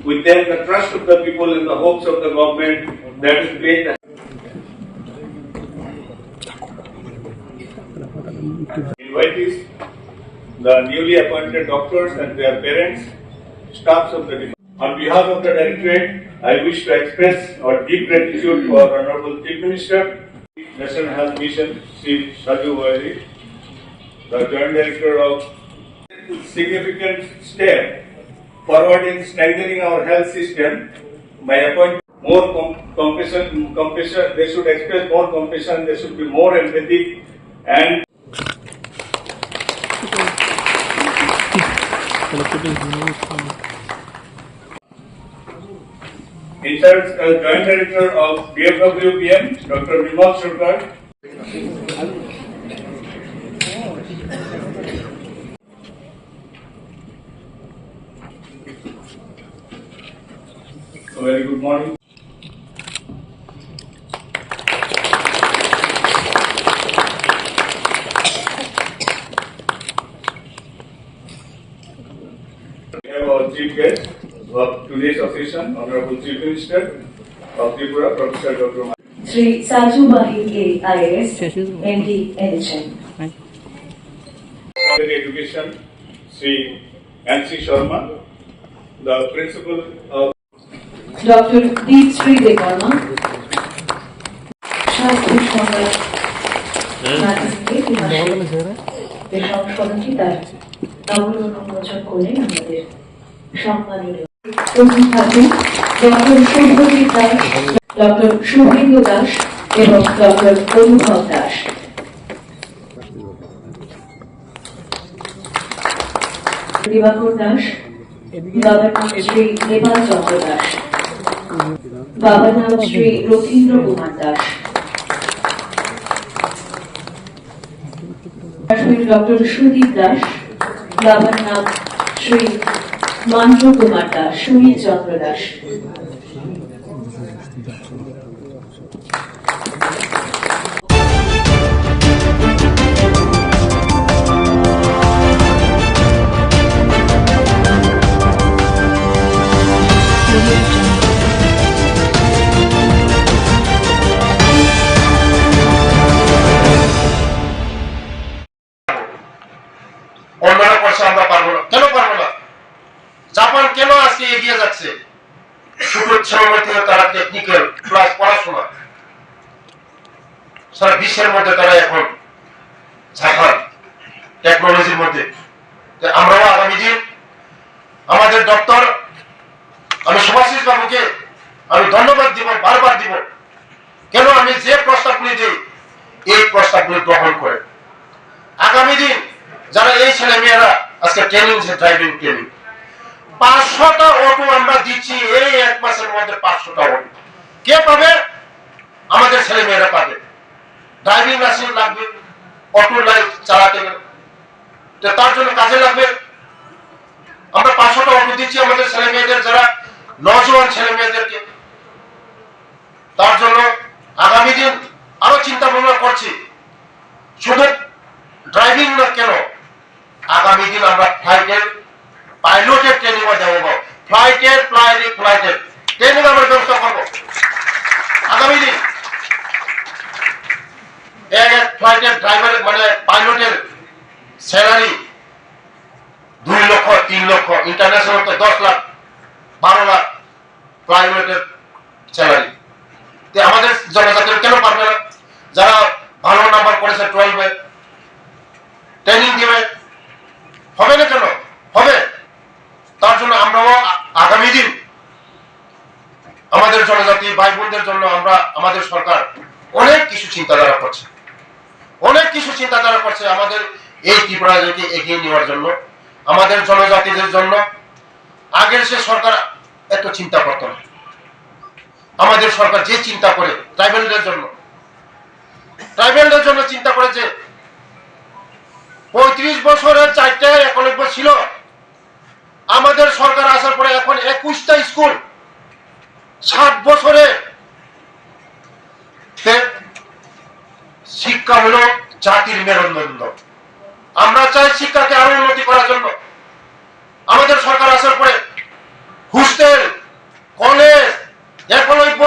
with them the trust of the people and the hopes of the government, that is great. Invitees, the newly appointed doctors and their parents, staffs of the department. On behalf of the Directorate, I wish to express our deep gratitude to our Honorable Chief Minister, National Health Mission, Sri Shaju Wairi, the Joint Director of significant step forward in strengthening our health system by appointing more compassion. They should express more compassion. They should be more empathic and in charge Joint Director of BFWPM, Dr. Vimal Sarkar. So very good morning. We have our chief guest of today's occasion, Honorable Chief Minister of Tripura, Professor Dr. Sri Saju Bahi AIS, MD, NHM. Education, Sri Nancy Sharma, the principal of Dr. Deep Sri Devarma, Shastri Shamrat, সংশোধনটি তার noble উন্মোচন করলেন আমাদের সম্মানীয় প্রথম থাকেন doctor Subhajit Das, doctor Suvendu Das এবং doctor অনুভব দাস। দিবাকর দাস, বাবার নাম শ্রী নেপাল চন্দ্র দাস, বাবার নাম শ্রী রথীন্দ্র কুমার দাস, ডক্টর সুদীপ দাস, বাবার নাম শ্রী মান্দ্র কুমার দাস, সুনীল চন্দ্র দাস, অন্যরা করছে আমরা পারবো না। কেন পারবো না? জাপান কেন আজকে এগিয়ে যাচ্ছে? শুধু ইচ্ছামতে তারা টেকনিক্যাল প্লাস পড়াশোনা সারা বিশ্বের মধ্যে তারা এখন ঝাঁকান টেকনোলজির মধ্যে। আমরাও আগামী দিন আমাদের দপ্তর, আমি সুভাষিস বাবুকে আমি ধন্যবাদ দিব, বারবার দিব। কেন আমি যে প্রস্তাবগুলি দিই এই প্রস্তাবগুলি গ্রহণ করে আগামী দিন যারা এই ছেলে মেয়েরা আজকে ট্রেনিং, ড্রাইভিং ট্রেনিং 500টা অটো আমরা দিচ্ছি এই এক মাসের মধ্যে। 500টা অটো কে পাবে? আমাদের ছেলে মেয়েরা পাবে। ড্রাইভিং লাইসেন্স লাগবে অটো চালাতে গেলে, তার জন্য কাজে লাগবে। আমরা 500টা অটো দিচ্ছি আমাদের ছেলে মেয়েদের, যারা নজওয়ান ছেলে মেয়েদেরকে। তার জন্য আগামী দিন আরো চিন্তা ভাবনা করছি, শুধু ড্রাইভিং না কেন, আগামী দিন আমরা ফ্লাইটের পাইলটের ট্রেনিংও দেবো, ফ্লাইটের ট্রেনিং আমরা ব্যবস্থা করবো আগামী দিন। এক ফ্লাইটের ড্রাইভার মানে পাইলটের স্যালারি 2 লক্ষ 3 লক্ষ, ইন্টারন্যাশনাল তো 10 লাখ 12 লাখ পাইলটের স্যালারি। আমাদের জনজাতির কেন পারবে না? যারা ভালো নাম্বার করেছে 12-এ ট্রেনিং দিবে, হবে না কেন? হবে। তার জন্য আমরাও আগামী দিন আমাদের জনজাতি ভাই বোনদের জন্য আমাদের সরকার অনেক কিছু চিন্তাধারা করছে, আমাদের এই ত্রিপুরা রাজ্যকে এগিয়ে নেওয়ার জন্য, আমাদের জনজাতিদের জন্য। আগের সে সরকার এত চিন্তা করত না, আমাদের সরকার যে চিন্তা করে ট্রাইবেলদের জন্য চিন্তা করেছে। 35 বছরের 4টা একলব্য ছিল, আমাদের সরকার আসার পরে এখন 21টা স্কুল, 60 বছরে শিক্ষা হলো জাতির মেরুদণ্ড। আমরা চাই শিক্ষাকে আরো উন্নতি করার জন্য। আমাদের সরকার আসার পরে হোস্টেল, কলেজ, একলব্য,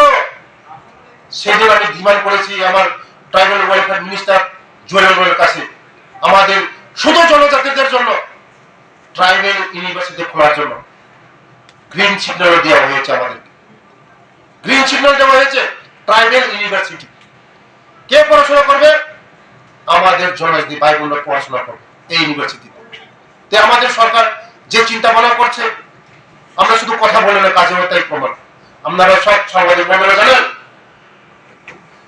সেদিন আমি ডিমান্ড করেছি আমার ট্রাইবাল ওয়েলফেয়ার মিনিস্টার জুয়েলের কাছে, আমাদের শুধু জনজাতিদের জন্য ট্রাইবাল ইউনিভার্সিটি খোলার জন্য গ্রিন সিগন্যাল দেওয়া হয়েছে। আমাদের গ্রিন সিগন্যাল দেওয়া হয়েছে ট্রাইবাল ইউনিভার্সিটি। কে পড়াশোনা করবে? আমাদের জনজাতি ভাই বোনরা পড়াশোনা করবে এই ইউনিভার্সিটিতে। আমাদের সরকার যে চিন্তা ভাবনা করছে, আমরা শুধু কথা বলে না, কাজে তাই প্রমাণ। আপনারা সব সাংবাদিক বন্ধুরা জানেন,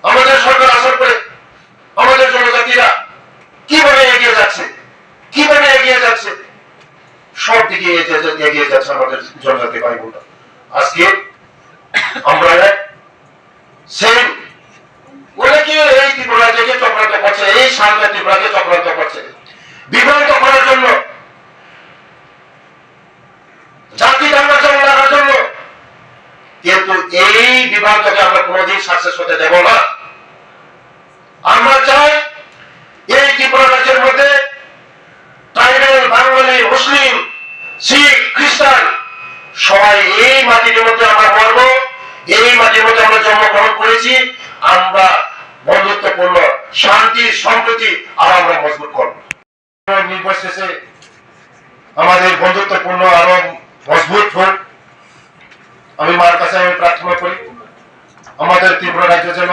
আমাদের সরকার আসার পরে আমাদের জনজাতিরা কিভাবে এগিয়ে যাচ্ছে, সব দিকে এগিয়ে যাচ্ছে আমাদের জনজাতি ভাই বোনরা। আজকে আমরা সেই অনেকে এই ত্রিপুরাকে চক্রান্ত করছে, এই শান্তি ত্রিপুরাকে চক্রান্ত করছে বিভ্রান্ত করার জন্য, জাতি দাঙ্গা লাগার জন্য। কিন্তু এই বিভ্রান্তকে আমরা কোনোদিন সাকসেস হতে দেব না। আমরা চাই এই ত্রিপুরা রাজ্যের মধ্যে ট্রাইবাল, বাঙালি, মুসলিম, শিখ, খ্রিস্টান সবাই এই মাটির মধ্যে আমরা মরব, এই মাটির মধ্যে আমরা জন্মগ্রহণ করেছি। আমরা বন্ধুত্বপূর্ণ শান্তি সম্প্রীতি আর আমরা মজবুত করব। নির্বাচন শেষে আমাদের বন্ধুত্বপূর্ণ আরো মজবুত হোক, আমি মার কাছে আমি প্রার্থনা করি আমাদের ত্রিপুরা রাজ্য যেন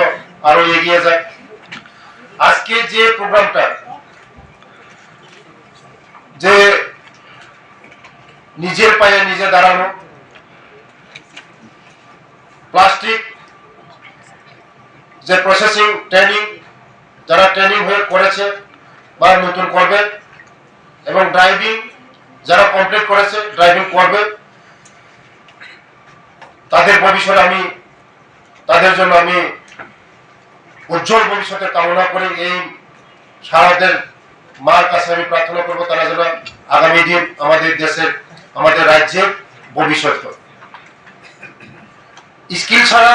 আরো এগিয়ে যায়। আজকে যে প্রোগ্রামটা, যে নিজের পায়ে নিজে দাঁড়ানো, প্লাস্টিক যে প্রসেসিং ট্রেনিং, যারা ট্রেনিং হয়ে করেছে বা নতুন করবে, এবং ড্রাইভিং যারা কমপ্লিট করেছে ড্রাইভিং করবে, তাদের ভবিষ্যতে তাদের জন্য আমি উজ্জ্বল ভবিষ্যতের কামনা করে এই সারাদের মার কাছে আমি প্রার্থনা করবো, তারা যেন আগামী দিন আমাদের দেশের, আমাদের রাজ্যের ভবিষ্যৎ। স্কিল ছাড়া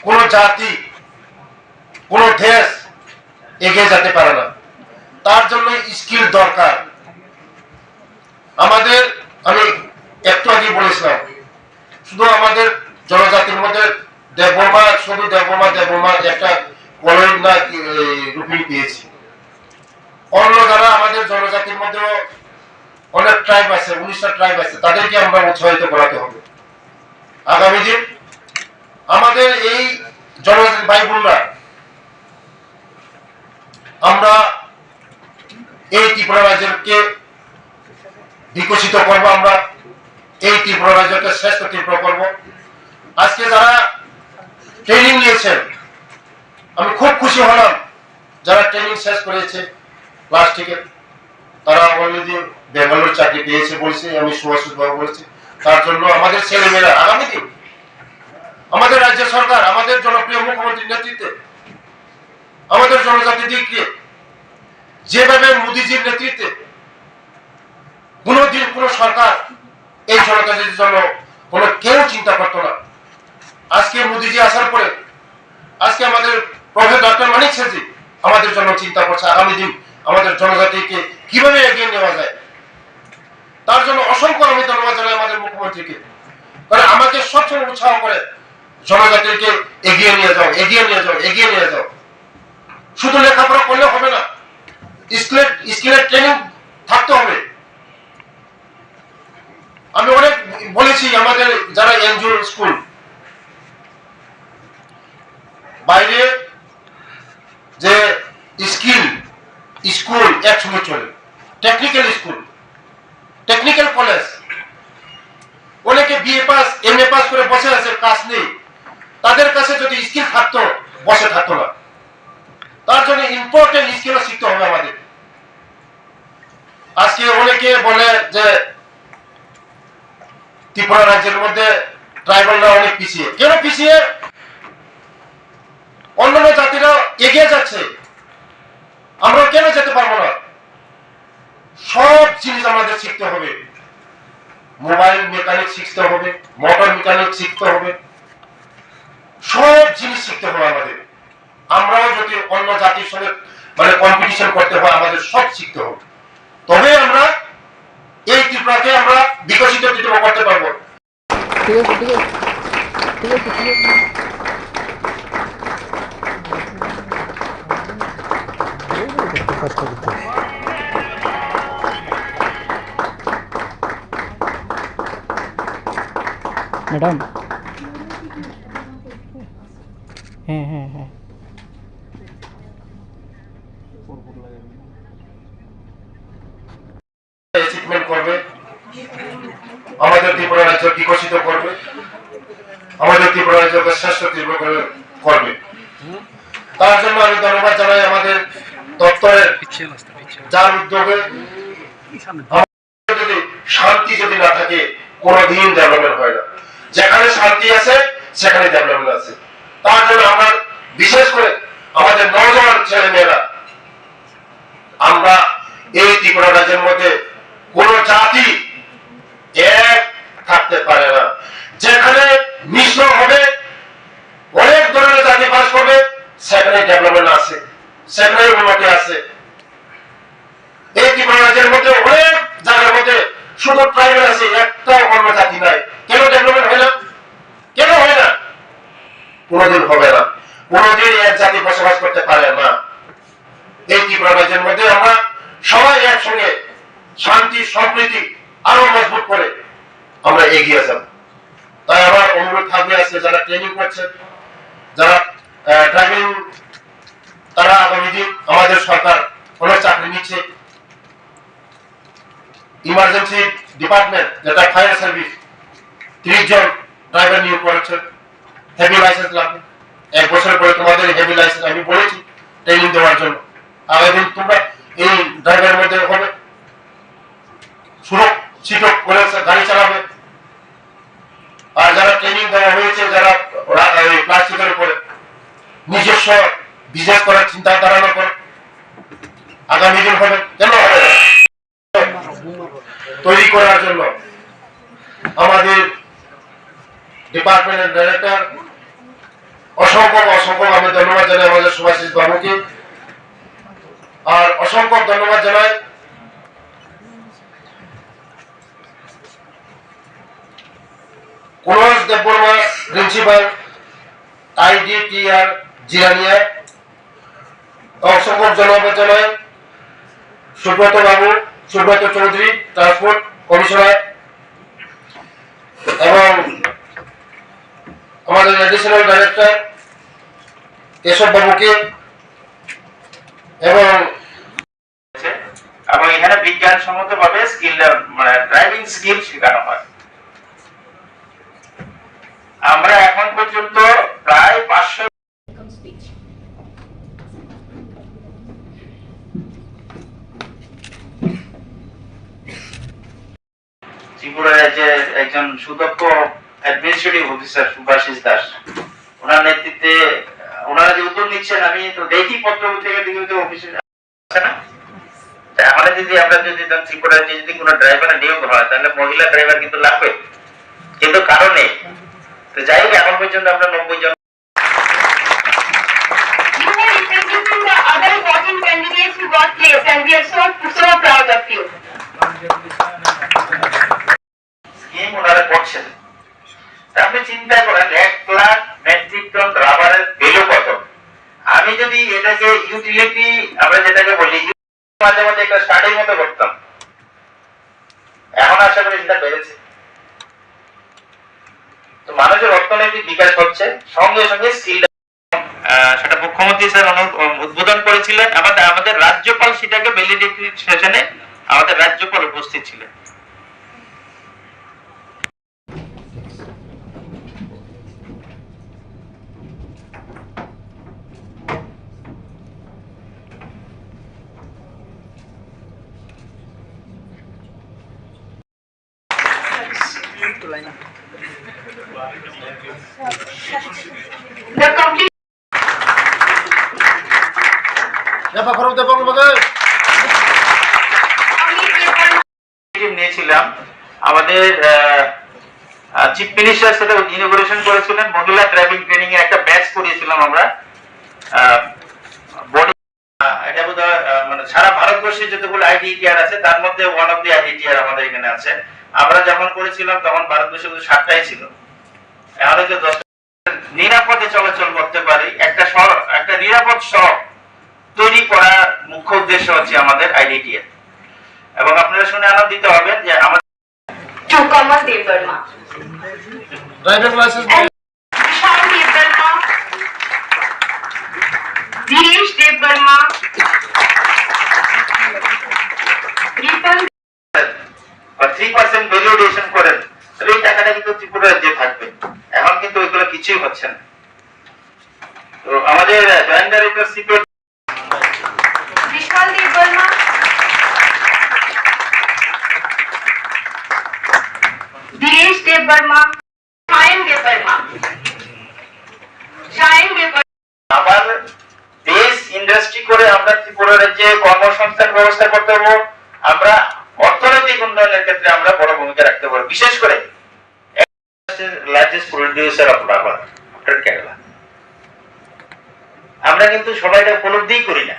কোন জাতি, কোন দেশ এগিয়ে যেতে পারে না। তার জন্য স্কিল দরকার আমাদের। আমি একটু আগে বলেছিলাম, শুধু আমাদের জনজাতির মধ্যে দেববর্মা, শুধু দেববর্মা একটা কলেজ না রূপী পেয়েছি। অন্য যারা আমাদের জনজাতির মধ্যে অনেক ট্রাইব আছে, 19টা ট্রাইব আছে, তাদেরকে আমরা উৎসাহিত করাতে হবে। আগামী দিন আমাদের এই জনজাতি ভাই বোনরা, আমরা এই ত্রিপুরা রাজ্যকে বিকশিত করব, আমরা এই ত্রিপুরা রাজ্যকে শ্রেষ্ঠ ত্রিপুরা করব। আজকে যারা ট্রেনিং নিয়েছেন, আমি খুব খুশি হলাম যারা ট্রেনিং শেষ করেছে প্লাস্টিকের, তারা অলরেডি বেঙ্গালোর চাকরি পেয়েছে বলছে, আমি সুভাষিতভাবে বলছি। তার জন্য আমাদের ছেলেমেয়েরা আগামী দিন আমাদের রাজ্য সরকার, আমাদের জনপ্রিয় মুখ্যমন্ত্রীর নেতৃত্বে আমাদের জনজাতিদেরকে যেভাবে মোদীজির নেতৃত্বে কোনোদিন কোন সরকার এই জনজাতির জন্য কোনো কেউ চিন্তা করতো না। আজকে মোদীজি আসার পরে আজকে আমাদের প্রফেসর ডক্টর মানিক স্যারজি আমাদের জন্য চিন্তা করছে আগামী দিন আমাদের জনজাতিকে কিভাবে এগিয়ে নেওয়া যায়। তার জন্য অসংখ্য আমি ধন্যবাদ জানাই আমাদের মুখ্যমন্ত্রীকে, কারণ আমাকে সবসময় উৎসাহ করে জনজাতিকে এগিয়ে নিয়ে যাও, এগিয়ে নিয়ে যাও, এগিয়ে নিয়ে যাও। শুধু লেখাপড়া করলে হবে না, স্কিলের ট্রেনিং থাকতে হবে। আমি অনেক বলেছি আমাদের যারা এনজিও স্কুল বাইরে যে স্কুল একসঙ্গে চলে, টেকনিক্যাল স্কুল, টেকনিক্যাল কলেজ, অনেকে বিএ পাস এমএ পাস করে বসে আছে, কাজ নেই। তাদের কাছে যদি স্কিল থাকতো বসে থাকতো না। তার জন্য ইম্পর্টেন্ট স্কিল শিখতে হবে আমাদের। আজকে অনেকে বলে যে ত্রিপুরা রাজ্যের মধ্যে ট্রাইবালরা অনেক পিছিয়ে। কেন পিছিয়ে? অন্যান্য জাতিরা এগিয়ে যাচ্ছে, আমরা কেন যেতে পারবো না? সব জিনিস আমাদের শিখতে হবে। মোবাইল মেকানিক শিখতে হবে, মোটর মেকানিক শিখতে হবে, সব জিনিস শিখতে হবে আমাদের। আমরাও যদি অন্য জাতির সঙ্গে কম্পিটিশন করতে হয়, আমাদের সব শিখতে হবে, তবে আমরা এই ত্রিপুরাকে আমরা বিকশিত ত্রিপুরা করতে পারবো। ঠিক আছে, ঠিক আছে, ঠিক আছে, ঠিক আছে। ম্যাডাম, হ্যাঁ হ্যাঁ হ্যাঁ, অ্যাচিভমেন্ট করবে, আমাদের ত্রিপুরা রাজ্য বিকশিত করবে, আমাদের ত্রিপুরা রাজ্যকে শ্রেষ্ঠ ত্রিপুরা করবে। তার জন্য আমি ধন্যবাদ জানাই আমাদের দপ্তরের, যার উদ্যোগে যদি শান্তি যদি না থাকে কোনোদিন ডেভেলপমেন্ট হয় না। যেখানে শান্তি আছে সেখানে ডেভেলপমেন্ট আছে। তার জন্য আমরা বিশেষ করে আমাদের নওজোয়ান ছেলে মেয়েরা, আমরা এই ত্রিপুরা রাজ্যের মধ্যে কোন জাতি এক থাকতে পারে না। যেখানে মিশ্র হবে, অনেক ধরনের জাতি বাস করবে, সেখানে ডেভেলপমেন্ট আছে, সেখানে উন্নতি আছে। এই ত্রিপুরা রাজ্যের মধ্যে অনেক জায়গার মধ্যে শুধু ট্রাইবাল আছে, একটা অন্য জাতি নাই। কেন ডেভেলপমেন্ট হয় না? কেন হয় না? কোনোদিন হবে না, কোনোদিন এক জাতি বসবাস করতে পারে না। এই ত্রিপুরা রাজ্যের মধ্যে আমরা সবাই একসঙ্গে শান্তি সম্প্রীতি আরো মজবুত করে আমরা এগিয়ে যাব। তাই আমার অনুরোধ থাকবে, আজকে যারা ট্রেনিং করছে, যারা ড্রাইভিং, তারা আগামী দিন আমাদের সরকার অনেক চাকরি নিচ্ছে। ইমার্জেন্সি ডিপার্টমেন্ট যেটা ফায়ার সার্ভিস 30 জন ড্রাইভার নিয়োগ করেছে। হেভি লাইসেন্স লাগবে, 1 বছরের পরে তোমাদের হেভি লাইসেন্স আমি বলেছি ট্রেনিং দেওয়ার জন্য। আগামী দিন তোমরা এই ড্রাইভারের মধ্যে হবে, সুরক্ষিত করে গাড়ি চালাবে। আর যারা ট্রেনিং দেওয়া হয়েছে, যারা প্লাস্টিকের উপরে নিজস্ব বিজনেস করার চিন্তা ধারণা করে, আগামী দিন হবে, কেন হবে না? তৈরি করার জন্য আমাদের ডিপার্টমেন্টের ডাইরেক্টর অসংখ্য আমি ধন্যবাদ জানাই আমাদের সুভাষিস বাবুকে। আর অসংখ্য ধন্যবাদ জানাই cools Debbarma principal IDTR Jirania. অসংখ্য ধন্যবাদ জানাই সুব্রত চৌধুরী ট্রান্সপোর্ট কমিশনার, এবং আমাদের এডিশনাল ডাইরেক্টর কেশব বাবুকে। এবং এখানে বিজ্ঞানসম্মত ভাবে স্কিল ড্রাইভিং স্কিল শেখানো হয়। আমরা এখন পর্যন্ত প্রায় 500 ত্রিপুরা রাজ্যের একজন সুদক্ষ অ্যাডমিনিস্ট্রেটিভ অফিসার সুভাষিস দাস, ওনার নেতৃত্বে ওনারা যে উদ্যোগ নিচ্ছেন আমি তো দেখি পত্র থেকে বিভিন্ন অফিসে আছে না, আমাদের যদি আমরা যদি ত্রিপুরার যদি কোনো ড্রাইভারের নিয়োগ হয় তাহলে মহিলা ড্রাইভার কিন্তু লাগবে, কিন্তু কারণে তো যাই হোক এখন পর্যন্ত আমরা 90 জন স্কিম ওনারা করছেন। আপনি চিন্তা করেন 1 লাখ মেট্রিক টন রাবারের ভ্যালু কত। আমি যদি এটাকে ইউটিলিটি আমরা যেটাকে বলি মাঝে মাঝে একটা স্টাডির মতো করতাম, এখন আশা করি সেটা বেড়েছে। তো মানুষের অর্থনৈতিক বিকাশ হচ্ছে, সঙ্গে সঙ্গে স্কিল সেটা মুখ্যমন্ত্রী স্যার উদ্বোধন করেছিলেন। আমাদের রাজ্যপাল সেটাকে ভ্যালিডিটি সেশনে আমাদের রাজ্যপাল উপস্থিত ছিলেন। নিয়েছিলাম আমাদের চিফ মিনিস্টার সেটা ইনোগ্রেশন করেছিলেন, মহিলা ড্রাইভিং ট্রেনিং এর একটা ব্যাচ করিয়েছিলাম আমরা। এটা বোধহয় মানে সারা ভারতবর্ষে যতগুলো আইডিটিআর আছে তার মধ্যে ওয়ান অফ দি আইডিটিআর আমাদের এখানে আছে। আমরা যখন করেছিলাম তখন ভারতবর্ষে শুধু 7টাই ছিল, এখন হচ্ছে 10টা। নিরাপদে চলাচল করতে পারি, একটা নিরাপদ সড়ক তৈরি করার মুখ্য উদ্দেশ্য হচ্ছে আমাদের আইডিটিআর। এবং আপনারা শুনে আনন্দিত হবেন যে আমাদের কমল দেববর্মা, ড্রাইভিং লাইসেন্স বিশাল দেববর্মা, দিনেশ দেববর্মা, রিপন 3% ভ্যালুয়েশন করেন, এই টাকাটা কিন্তু ত্রিপুরা রাজ্যে থাকবে। এখন কিন্তু ওইগুলো কিছুই হচ্ছে না। তো আমাদের জয়েন্ট ডাইরেক্টর সিকিউর বিশাল দেববর্মা, দিনেশ দেববর্মা, সায়ন দেববর্মা, আবার দেশ ইন্ডাস্ট্রি করে আমরা ত্রিপুরা রাজ্যে কর্মসংস্থান ব্যবস্থা করতে পারবো। আমরা অর্থনৈতিক উন্নয়নের ক্ষেত্রে আমরা বড় ভূমিকা রাখতে পারবো, বিশেষ করে largest producer of rubber after Kerala. আমরা কিন্তু সবাই এটা উপলব্ধিই করি না।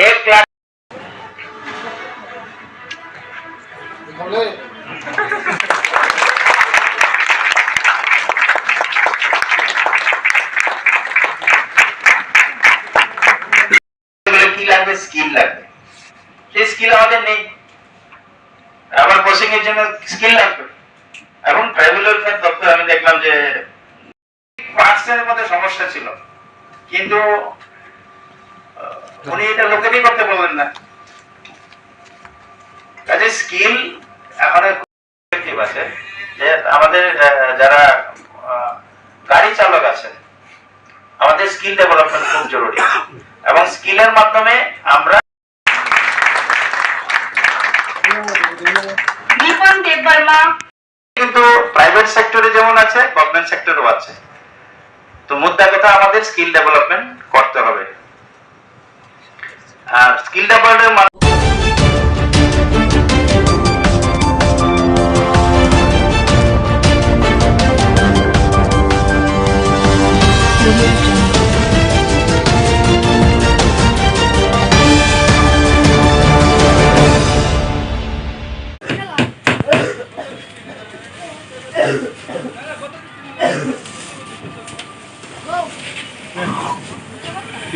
1 লাখ কি লাগবে, স্কিল লাগবে। সেই স্কিল আমাদের নেই। আবার কোচিং এর জন্য স্কিল লাগবে। এবং ট্রাইবাল ওয়েলফেয়ার দপ্তর আমি দেখলাম যে পার্সেন্টের মধ্যে সমস্যা ছিল, কিন্তু উনি এটা লোকেরই করতে পারবেন না। কাজে স্কিল এখন আছে যে আমাদের যারা গাড়ি চালক আছে, আমাদের স্কিল ডেভেলপমেন্ট খুব জরুরি। এবং স্কিলের মাধ্যমে আমরা রিপন দেববর্মা কিন্তু প্রাইভেট সেক্টরে যেমন আছে গভর্নমেন্ট সেক্টরেও আছে। তো মুদ্রা কথা আমাদের স্কিল ডেভেলপমেন্ট করতে হবে। আর স্কিল ডেভেলপমেন্ট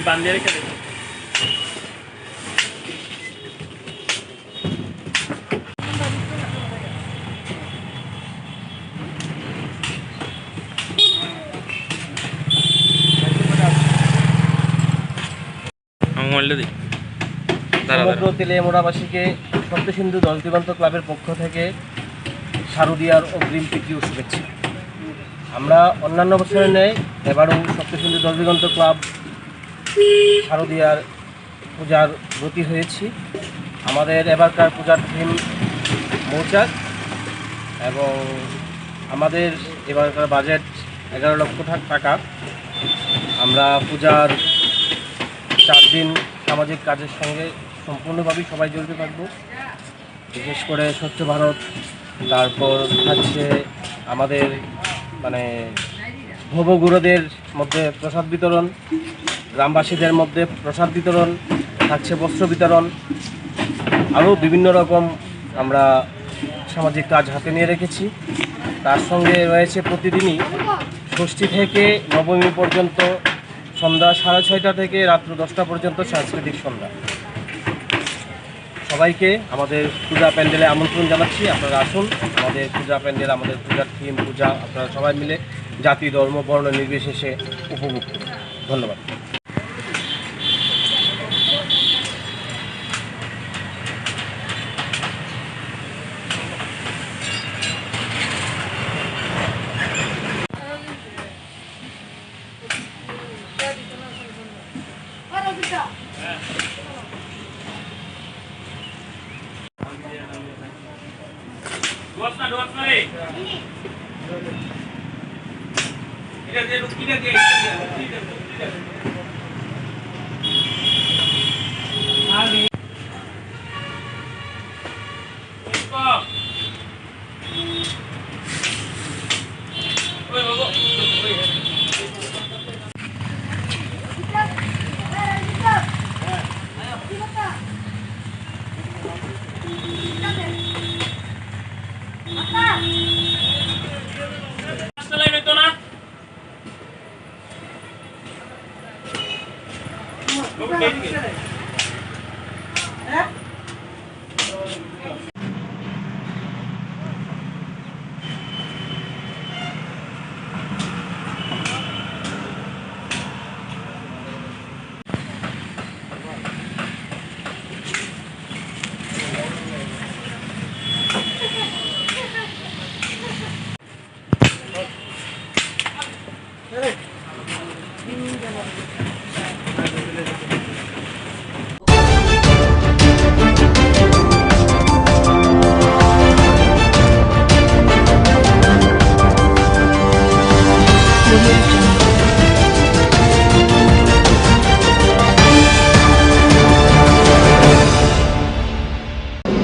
বান্ধিয়ে রেখে দেবে। সমগ্র তেলিয়ামুড়াবাসীকে সপ্তসিন্ধু দল দিগন্ত ক্লাবের পক্ষ থেকে শারদীয়ার অগ্রিম প্রীতি ও শুভেচ্ছা। আমরা অন্যান্য বছরের ন্যায় এবারও সপ্তসিন্ধু দল দিগন্ত ক্লাব শারদীয়ার পূজার ব্রতী হয়েছি। আমাদের এবারকার পূজার থিম মৌচাক এবং আমাদের এবারকার বাজেট 11 লক্ষ টাকা। আমরা পূজার 4 দিন সামাজিক কাজের সঙ্গে সম্পূর্ণভাবেই সবাই জড়িত থাকব। বিশেষ করে স্বচ্ছ ভারত, তারপর থাকছে আমাদের মানে ভবগুরুদের মধ্যে প্রসাদ বিতরণ, গ্রামবাসীদের মধ্যে প্রসাদ বিতরণ, থাকছে বস্ত্র বিতরণ, আরও বিভিন্ন রকম আমরা সামাজিক কাজ হাতে নিয়ে রেখেছি। তার সঙ্গে রয়েছে প্রতিদিনই ষষ্ঠী থেকে নবমী পর্যন্ত সন্ধ্যা 6:30 থেকে রাত্র 10টা পর্যন্ত সাংস্কৃতিক সন্ধ্যা। সবাইকে আমাদের পূজা প্যান্ডেলে আমন্ত্রণ জানাচ্ছি, আপনারা আসুন আমাদের পূজা প্যান্ডেল, আমাদের পূজার থিম পূজা আপনারা সবাই মিলে জাতি ধর্ম বর্ণ নির্বিশেষে উপভোগ করুন। ধন্যবাদ।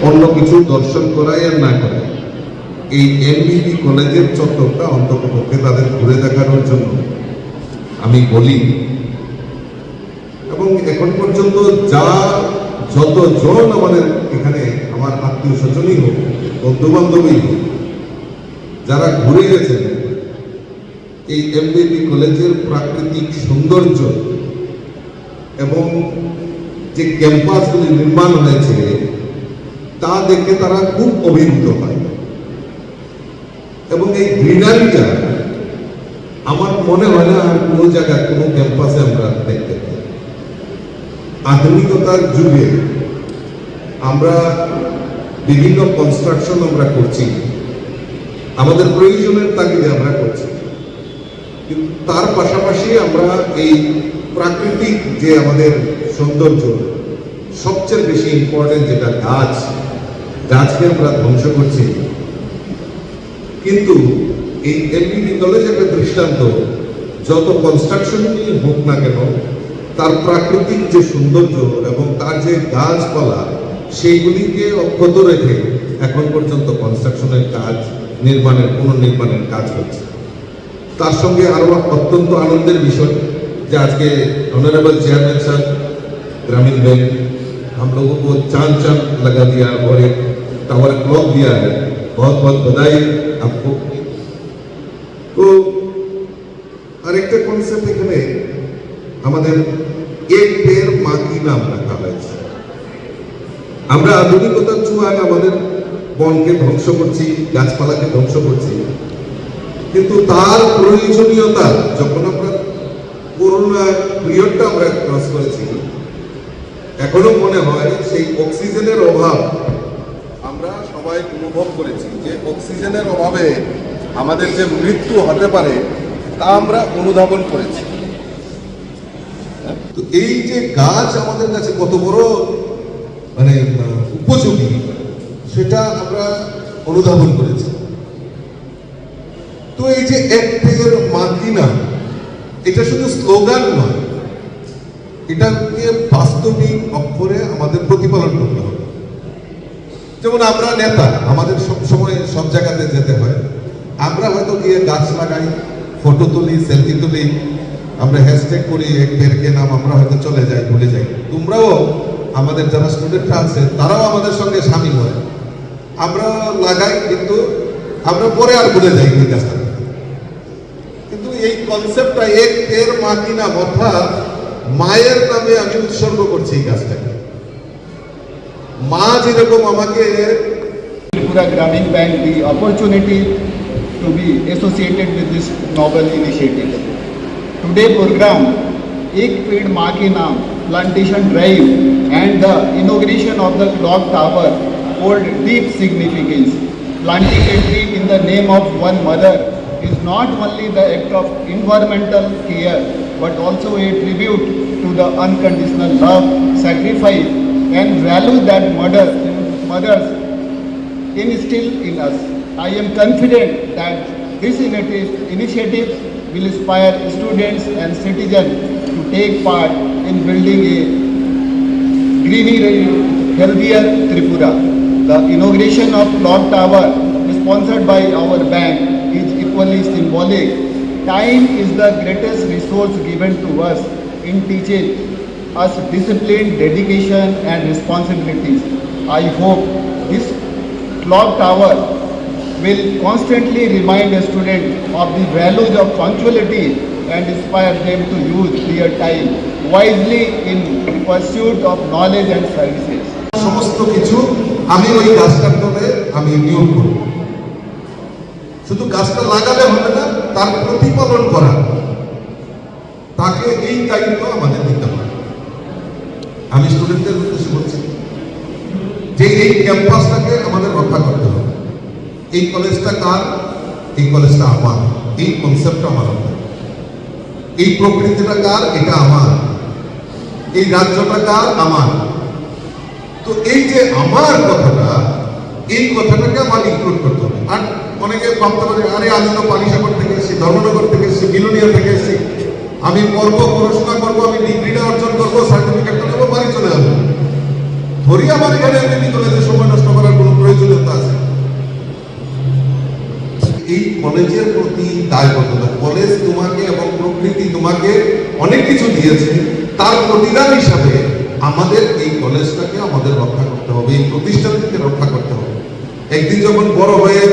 অন্য কিছু দর্শন করাই আর না করাই, এই এমবিবি কলেজের চত্বরটা অন্ততপক্ষে তাদের ঘুরে দেখানোর জন্য আমি বলি। এবং এখন পর্যন্ত যতজন আমাদের এখানে আমার আত্মীয় স্বজনই হোক, বন্ধু বান্ধবী হোক, যারা ঘুরে গেছেন এই এমবিবি কলেজের প্রাকৃতিক সৌন্দর্য এবং যে ক্যাম্পাসগুলি নির্মাণ হয়েছে তা দেখে তারা খুব অভিভূত হয়। এবং এই গ্রিনারিটা আমার মনে হয় না আর কোনো জায়গায় কোনো ক্যাম্পাসে আমরা দেখতে পাই। আধুনিকতার যুগে আমরা বিভিন্ন কনস্ট্রাকশন আমরা করছি, আমাদের প্রয়োজনের তাগিদে আমরা করছি, কিন্তু তার পাশাপাশি আমরা এই প্রাকৃতিক যে আমাদের সৌন্দর্য, সবচেয়ে বেশি ইম্পর্টেন্ট যেটা গাছকে আমরা ধ্বংস করছি। কিন্তু এই এমবিবি কলেজ একটা দৃষ্টান্ত, যত কনস্ট্রাকশনই হোক না কেন তার প্রাকৃতিক যে সৌন্দর্য এবং তার যে গাছপালা সেইগুলিকে অক্ষত রেখে এখন পর্যন্ত কনস্ট্রাকশনের কাজ, পুনর্নির্মাণের কাজ হচ্ছে। তার সঙ্গে আরো অত্যন্ত আনন্দের বিষয় যে आज के ऑनरेबल चेयरमैन साहब ग्रामीण बैंक हम लोगों को चांद लगा दिया और एक टावर क्लॉक दिया है। बहुत बहुत बधाई आपको। तो আরেকটা কনসেপ্ট এখানে আমাদের এক পের মা কি নাম রাখা হয়েছে। আমরা আধুনিকতার ছোঁয়ায় আমাদের বনকে ধ্বংস করছি, গাছপালাকে ধ্বংস করছি, কিন্তু তার প্রয়োজনীয়তা যখন আমরা করোনা পিরিয়ডটা আমরা ক্রস করেছি, এখনো মনে হয় সেই অক্সিজেনের অভাব আমরা সবাই অনুভব করেছি, যে অক্সিজেনের অভাবে আমাদের যে মৃত্যু হতে পারে তা আমরা অনুধাবন করেছি। তো এই যে গাছ আমাদের কাছে কত বড় মানে উপযোগী সেটা আমরা অনুধাবন করেছি। তো তো এই যে একটের মাদিনা, এটা শুধু স্লোগান নয়, এটাকে বাস্তবিক অক্ষরে আমাদের প্রতিপালন করতে হবে। যেমন আমরা নেতা, আমাদের সব সময় সব জায়গাতে যেতে হয়, আমরা হয়তো গিয়ে গাছ লাগাই, ফটো তুলি, সেলফি তুলি, আমরা হ্যাশট্যাগ করি, এক পেরকে নাম, আমরা হয়তো চলে যাই, ভুলে যাই। তোমরাও আমাদের যারা স্টুডেন্টরা আছে তারাও আমাদের সঙ্গে সামিল হয়, আমরা লাগাই, কিন্তু আমরা পরে আর ভুলে যাই এই গাছটা। কিন্তু এই কনসেপ্টটা এক পের মা কিনা, অর্থাৎ মায়ের নামে আমি উৎসর্গ করছি এই গাছটাকে। মা যেরকম আমাকে Tripura Gramin Bank the opportunity to be associated with this novel initiative. Today program Ek Ped Maa Ke Naam plantation drive and the inauguration of the clock tower hold deep significance. Planting a tree in the name of one mother is not only the act of environmental care but also a tribute to the unconditional love, sacrifice and value that mothers instill in us. I am confident that this initiative will inspire students and citizens to take part in building a greener, healthier Tripura. The inauguration of Clock Tower, sponsored by our bank, is equally symbolic. Time is the greatest resource given to us in teaching us discipline, dedication and responsibilities. I hope this clock tower will constantly remind a student of the values of punctuality and inspire them to use their time wisely in pursuit of knowledge and services. সমস্ত কিছু আমি ওই গাছটার তলে আমি নিয়োগ করব। শুধু গাছটা লাগালে হবে না, তার প্রতিপালন করা, তাকে এই দায়িত্ব আমাদের দিতে হবে। আমি স্টুডেন্টদের উদ্দেশ্যে বলছি যে এই ক্যাম্পাসটাকে আমাদের রক্ষা করতে হবে। এই কলেজটা কার? এই কলেজটা আমার, এই কনসেপ্টটা আমার। এই প্রকৃতিটা কার? এটা আমার। এই রাজ্যটা কার? আমার। তো এই যে আমার কথাটা, এই কথাটাকে আমার ইনক্লুড করতে হবে। আর অনেকে ভাবতে পারে, আরে আমি তো পানিসাগর থেকে এসেছি, ধর্মনগর থেকে এসেছি, বিলোনিয়া থেকে এসেছি, আমি পড়বো, পড়াশোনা করবো, আমি ডিগ্রিটা অর্জন করবো, সার্টিফিকেটটা নেবো, বাড়ি চলে যাবো। ধরি আমার এখানে এমনি কলেজে সময় নষ্ট করার কোনো প্রয়োজনীয়তা আছে? এই কলেজের প্রতি দায়বদ্ধতা, কলেজ তোমাকে এবং প্রকৃতি তোমাকে অনেক কিছু দিয়েছে, তার প্রতিদান হিসাবে আমাদের এই কলেজটাকে আমাদের রক্ষা করতে হবে, এই প্রতিষ্ঠানকে রক্ষা করতে হবে। একদিন যখন বড় হয়ে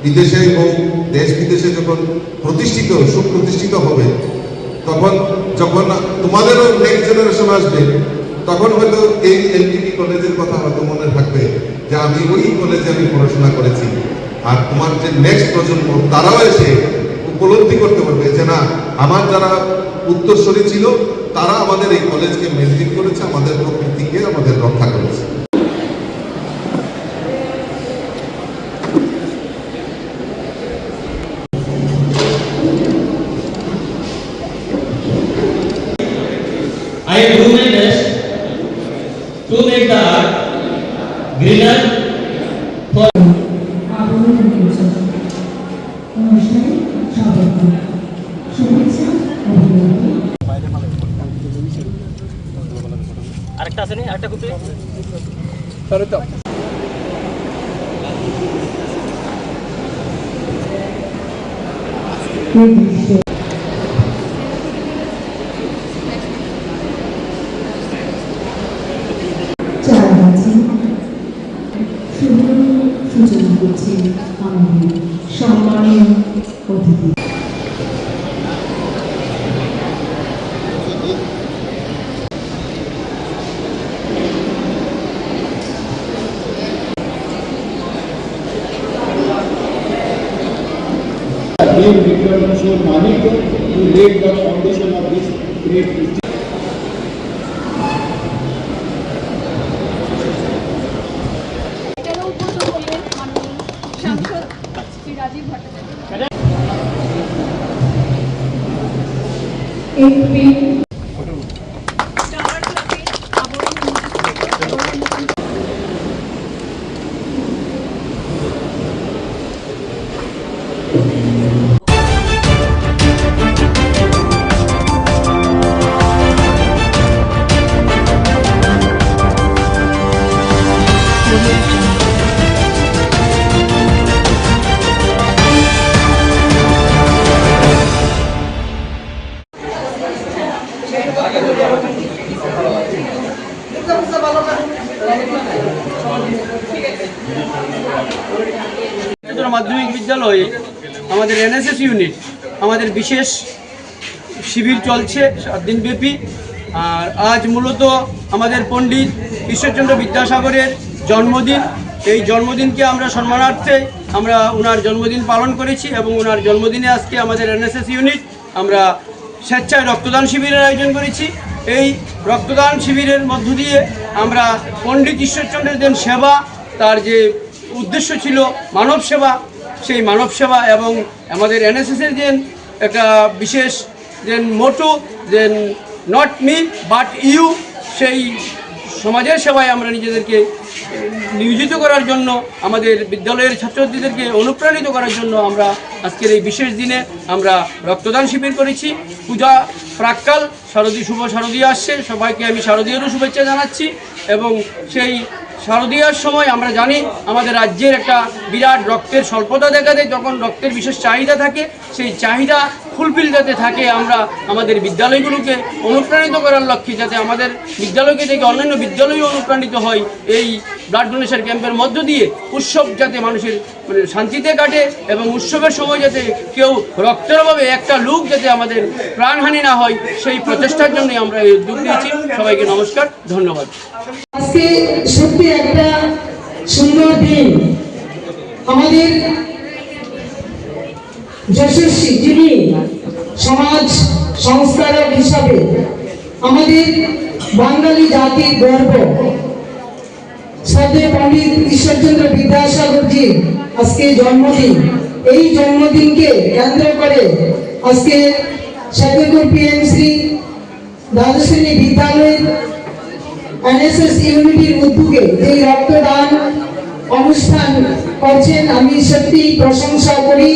বিদেশে এবং দেশ বিদেশে যখন প্রতিষ্ঠিত, সুপ্রতিষ্ঠিত হবে, তখন যখন তোমাদেরও নেক্সট জেনারেশন আসবে, তখন হয়তো এই এলটিটি কলেজের কথা হয়তো মনে থাকবে যে আমি ওই কলেজে আমি পড়াশোনা করেছি। আর তোমার যে নেক্সট প্রজন্ম, তারাও এসে উপলব্ধি করতে পারবে যে না, আমার যারা উত্তরসূরি ছিল তারা আমাদের এই কলেজকে মেনটেন করেছে, আমাদের প্রকৃতিকে আমাদের রক্ষা করেছে। I do my best to make the art greener for আরেকটা আছে নি, আরেকটা কুপি সূচনা করছি আমাদের সম্মানীয় অতিথি। Vikram Kishore Manik, who laid the foundation of this great institution. উচ্চতর মাধ্যমিক বিদ্যালয়ে আমাদের এনএসএস ইউনিট আমাদের বিশেষ শিবির চলছে 7 দিনব্যাপী। আর আজ মূলত আমাদের পণ্ডিত ঈশ্বরচন্দ্র বিদ্যাসাগরের জন্মদিন। এই জন্মদিনকে আমরা সম্মানার্থে আমরা ওনার জন্মদিন পালন করেছি এবং ওনার জন্মদিনে আজকে আমাদের এনএসএস ইউনিট আমরা স্বেচ্ছায় রক্তদান শিবিরের আয়োজন করেছি। এই রক্তদান শিবিরের মধ্য দিয়ে আমরা পণ্ডিত ঈশ্বরচন্দ্রের যে সেবা, তার যে উদ্দেশ্য ছিল মানব সেবা, সেই মানব সেবা এবং আমাদের এনএসএসের যে একটা বিশেষ যে মোটো যে নট মি বাট ইউ, সেই সমাজের সেবায় আমরা নিজেদেরকে নিয়োজিত করার জন্য, আমাদের বিদ্যালয়ের ছাত্রছাত্রীদেরকে অনুপ্রাণিত করার জন্য আমরা আজকের এই বিশেষ দিনে আমরা রক্তদান শিবির করেছি। পূজা প্রাক্কাল শুভ শারদীয়া আসছে, সবাইকে আমি শারদীয়ারও শুভেচ্ছা জানাচ্ছি। এবং সেই শারদীয়ার সময় আমরা জানি আমাদের রাজ্যের একটা বিরাট রক্তের স্বল্পতা দেখা দেয়, যখন রক্তের বিশেষ চাহিদা থাকে, সেই চাহিদা ফুলফিল যাতে থাকে, আমরা আমাদের বিদ্যালয়গুলোকে অনুপ্রাণিত করার লক্ষ্যে যাতে আমাদের বিদ্যালয়কে থেকে অন্যান্য বিদ্যালয়ও অনুপ্রাণিত হয়, এই ব্লাড ডোনেশন ক্যাম্পের মধ্য দিয়ে উৎসব যাতে মানুষের শান্তিতে কাটে এবং উৎসবের সময় যাতে কেউ রক্তের অভাবে একটা লোক যাতে আমাদের প্রাণহানি না হয়, সেই প্রচেষ্টার জন্য আমরা এই উদ্যোগ নিয়েছি। সবাইকে নমস্কার, ধন্যবাদ। আজকে সত্যি একটা সুন্দর দিন। আমাদের যশস্বী যিনি সমাজ সংস্কারক হিসাবে আমাদের বাঙালি জাতির গর্ব শ্রদ্ধেয় পণ্ডিত ঈশ্বরচন্দ্র বিদ্যাসাগরজি আজকে জন্মদিন। এই জন্মদিনকে কেন্দ্র করে আজকে শেখরপুর পিএমসি দ্বাদশ শ্রেণী বিদ্যালয়ের এনএসএস ইউনিটির উদ্যোগে এই রক্তদান অনুষ্ঠান করছেন, আমি সত্যি প্রশংসা করি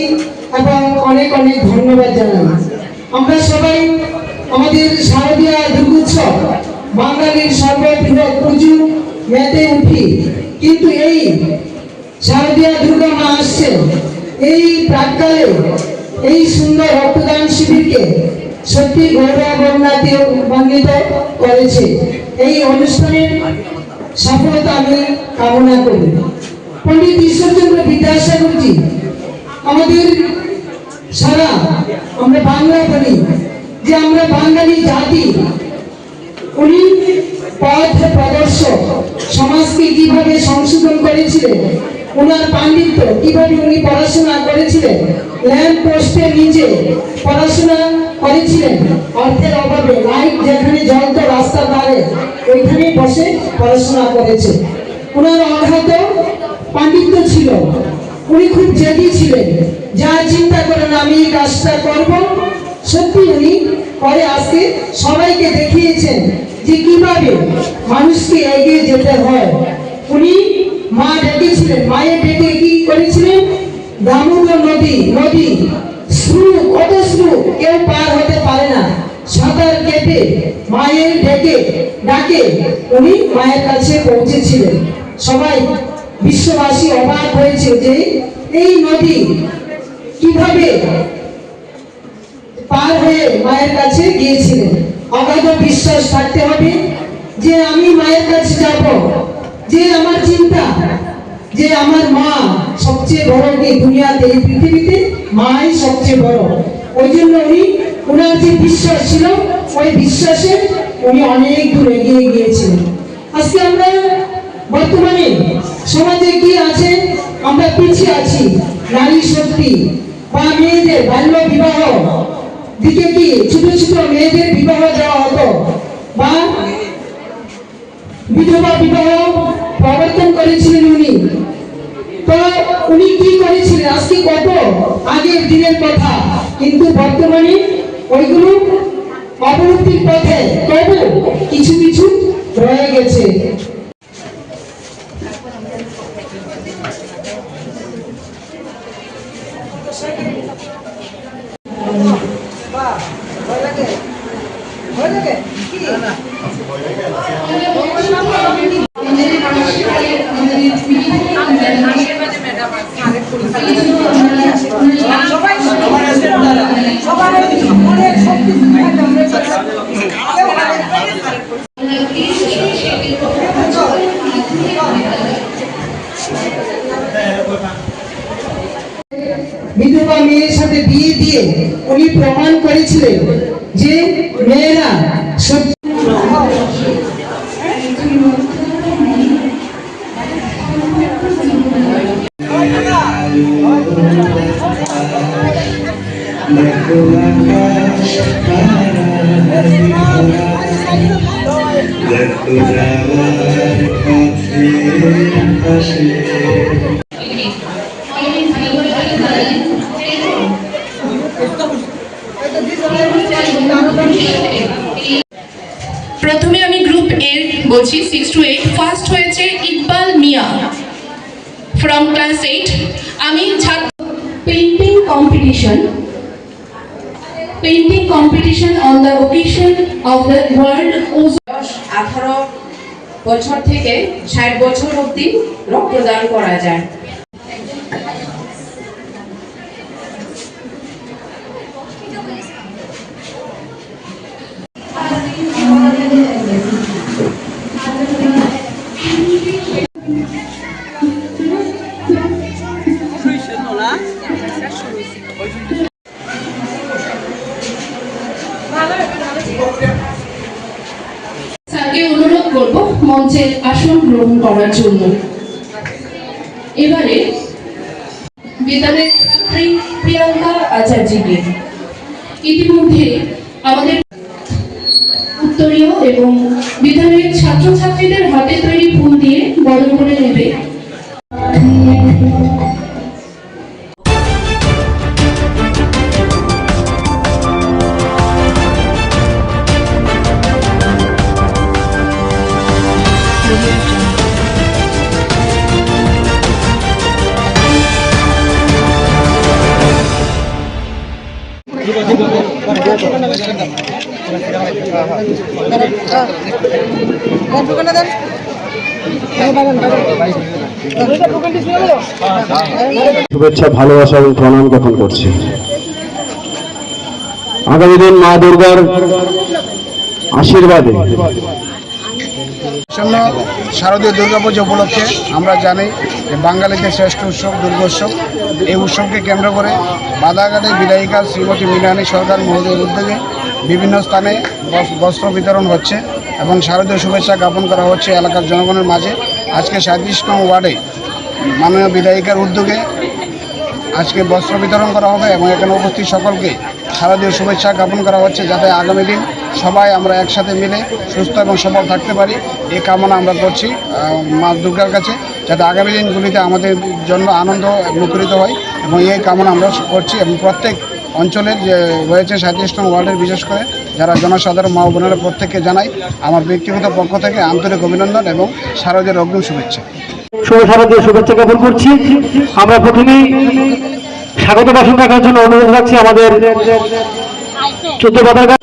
এবং অনেক অনেক ধন্যবাদ জানাই। আমরা সবাই আমাদের শারদীয়া দুর্গোৎসব বাঙালির সর্ববৃহৎ পুজো মেতে উঠি, কিন্তু এই শারদীয়া দুর্গা মা আসছেন এই প্রাক্কালে এই সুন্দর রক্তদান শিবিরকে সত্যি গৌরবান্বিত করেছে। এই অনুষ্ঠানের সফলতা আমি কামনা করি। পণ্ডিত ঈশ্বরচন্দ্র বিদ্যাসাগরজি আমাদের সারা আমরা বাংলা বলি যে আমরা বাঙালি জাতি, উনি পথ প্রদর্শক, সমাজকে কিভাবে সংশোধন করেছিলেন, ওনার পাণ্ডিত্য কিভাবে উনি পড়াশোনা করেছিলেন, ল্যাম্প পোস্টের নিচে পড়াশোনা করেছিলেন, অর্থের অভাবে লাইট যেখানে জ্বলত রাস্তার ধারে ওইখানে বসে পড়াশোনা করেছে। ওনার অগাধ পাণ্ডিত্য ছিল, উনি খুব জেদি ছিলেন, যা চিন্তা করেন আমি এই কাজটা করব, সত্যি উনি পরে আজকে সবাইকে দেখিয়েছেন যে কিভাবে মানুষকে এগিয়ে যেতে হয়। উনি মা ডেকেছিলেন, মায়ের ডেকে কি করেছিলেন, দামোদর নদী স্রোত, কত স্রোত কেউ পার হতে পারে না, সাঁতার কেটে মায়ের ডাকে উনি মায়ের কাছে পৌঁছেছিলেন। সবাই বিশ্ববাসী অবাক হয়েছে যে এই নদী কিভাবে পার হয়ে মায়ের কাছে গিয়েছিলেন। অগাধ বিশ্বাস থাকতে হবে যে আমি মায়ের কাছে যাব, যে আমার চিন্তা যে আমার মা সবচেয়ে বড় এই দুনিয়াতে, এই পৃথিবীতে মাই সবচেয়ে বড়। ওই জন্য উনি ওনার যে বিশ্বাস ছিল, ওই বিশ্বাসে উনি অনেক দূর এগিয়ে গিয়েছিলেন। আজকে আমরা বর্তমানে সমাজে কি আছে, আমরা পিছিয়ে আছি। নারী শক্তি বা মেয়েদের বাল্য বিবাহ দিকে কি ছোট ছোট মেয়েদের বিবাহ দেওয়া হতো বা বিধবা বিবাহ প্রবর্তন করেছিলেন উনি। তো উনি কি করেছিলেন আজকে কত আগের দিনের কথা, কিন্তু বর্তমানে ওইগুলো অবনতির পথে, তবু কিছু কিছু রয়ে গেছে। উনি প্রমাণ করেছিলেন যে মেয়েরা প্রথমে আমি গ্রুপ এ বলছি 6 to 8 ফার্স্ট হয়েছে ইকবাল মিয়া ফ্রম ক্লাস 8 আমি painting competition on the occasion of the world 18 বছর থেকে 60 বছর অবধি রক্তদান করা যায়। স্যারকে অনুরোধ করব মঞ্চের আসন গ্রহণ করার জন্য। এবারে বিদ্যালয়ের প্রিয়াঙ্কা আচার্যকে ইতিমধ্যে আমাদের উত্তরীয় এবং বিদ্যালয়ের ছাত্রছাত্রীদের হাতে তৈরি ফুল দিয়ে বরণ করে নেবে। শুভেচ্ছা, ভালোবাসা এবং প্রণাম জ্ঞাপন করছি। আগামী দিন মা দুর্গার আশীর্বাদে শারদীয় দুর্গাপূজা উপলক্ষে আমরা জানি যে বাঙালিদের শ্রেষ্ঠ উৎসব দুর্গোৎসব। এই উৎসবকে কেন্দ্র করে বাদাঘাটের বিধায়িকা শ্রীমতী মৃণালী সরকার মহোদয়ের উদ্যোগে বিভিন্ন স্থানে বস্ত্র বিতরণ হচ্ছে এবং শারদীয় শুভেচ্ছা জ্ঞাপন করা হচ্ছে এলাকার জনগণের মাঝে। আজকে 37 নং ওয়ার্ডে মাননীয় বিধায়িকার উদ্যোগে আজকে বস্ত্র বিতরণ করা হবে এবং এখানে উপস্থিত সকলকে শারদীয় শুভেচ্ছা জ্ঞাপন করা হচ্ছে, যাতে আগামী দিন সবাই আমরা একসাথে মিলে সুস্থ এবং সবল থাকতে পারি। এই কামনা আমরা করছি মা দুর্গার কাছে, যাতে আগামী দিনগুলিতে আমাদের জন্য আনন্দ মুখরিত হয় এবং এই কামনা আমরা করছি। এবং প্রত্যেক অঞ্চলের যে রয়েছে 37 নং ওয়ার্ডের বিশেষ করে যারা জনসাধারণ মা বোনেরা প্রত্যেককে জানাই আমার ব্যক্তিগত পক্ষ থেকে আন্তরিক অভিনন্দন এবং শারদীয় অগ্রিম শুভেচ্ছা। শুভ শারদীয় শুভেচ্ছা জ্ঞাপন করছি। আমরা প্রথমেই স্বাগত ভাষণ রাখার জন্য অনুরোধ রাখছি আমাদের 14 বাদারঘাট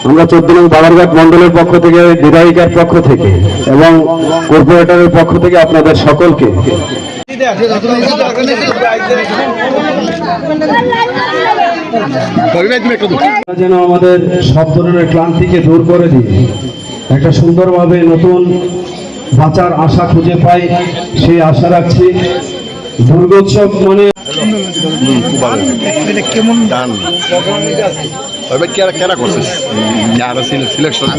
আমরা 14 নং বাদারঘাট মন্ডলের পক্ষ থেকে, বিধায়িকার পক্ষ থেকে এবং কর্পোরেটরের পক্ষ থেকে আপনাদের সকলকে যেন আমাদের সব ধরনের ক্লান্তিকে দূর করে দিয়ে একটা সুন্দরভাবে নতুন বাঁচার আশা খুঁজে পাই, সেই আশা রাখছি। দুর্গোৎসব মানে কেমন গান কেনা করছিস সিলেকশন।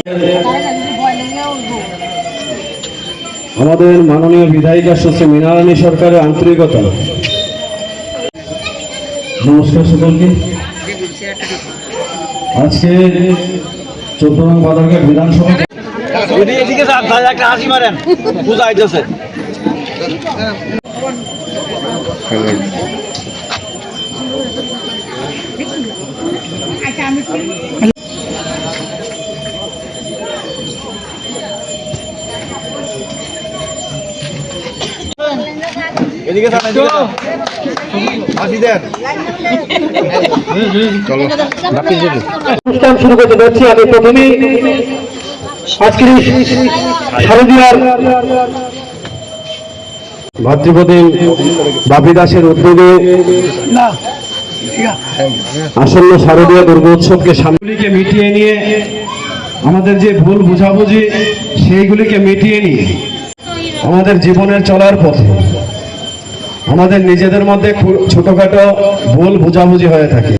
আমাদের মাননীয় বিধায়িকা শ্রী মৃণালী সরকারের আন্তরিকতা। নমস্কার সকলকে। আজকে 14 নং বাদারঘাট বিধানসভা একটা হাসি মারেন বুঝাইতেছে। এদিকে অনুষ্ঠান শুরু করতে যাচ্ছি। আমি প্রথমেই আজকের শারদীয়ার ভাতৃপ্রতিম বাপি দাসের উদ্যোগে আসন্ন শারদীয় দুর্গোৎসবকে সামগ্রীকে মিটিয়ে নিয়ে আমাদের যে ভুল বুঝাবুঝি সেইগুলিকে মিটিয়ে নিয়ে আমাদের জীবনের চলার পথে আমাদের নিজেদের মধ্যে ছোটখাটো ভুল বোঝাবুঝি হয়ে থাকে।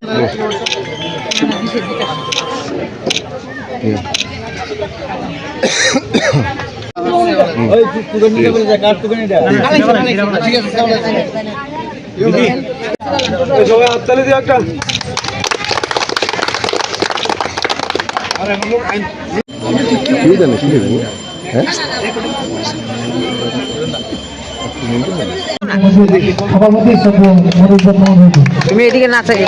তুমি এদিকে না থাকে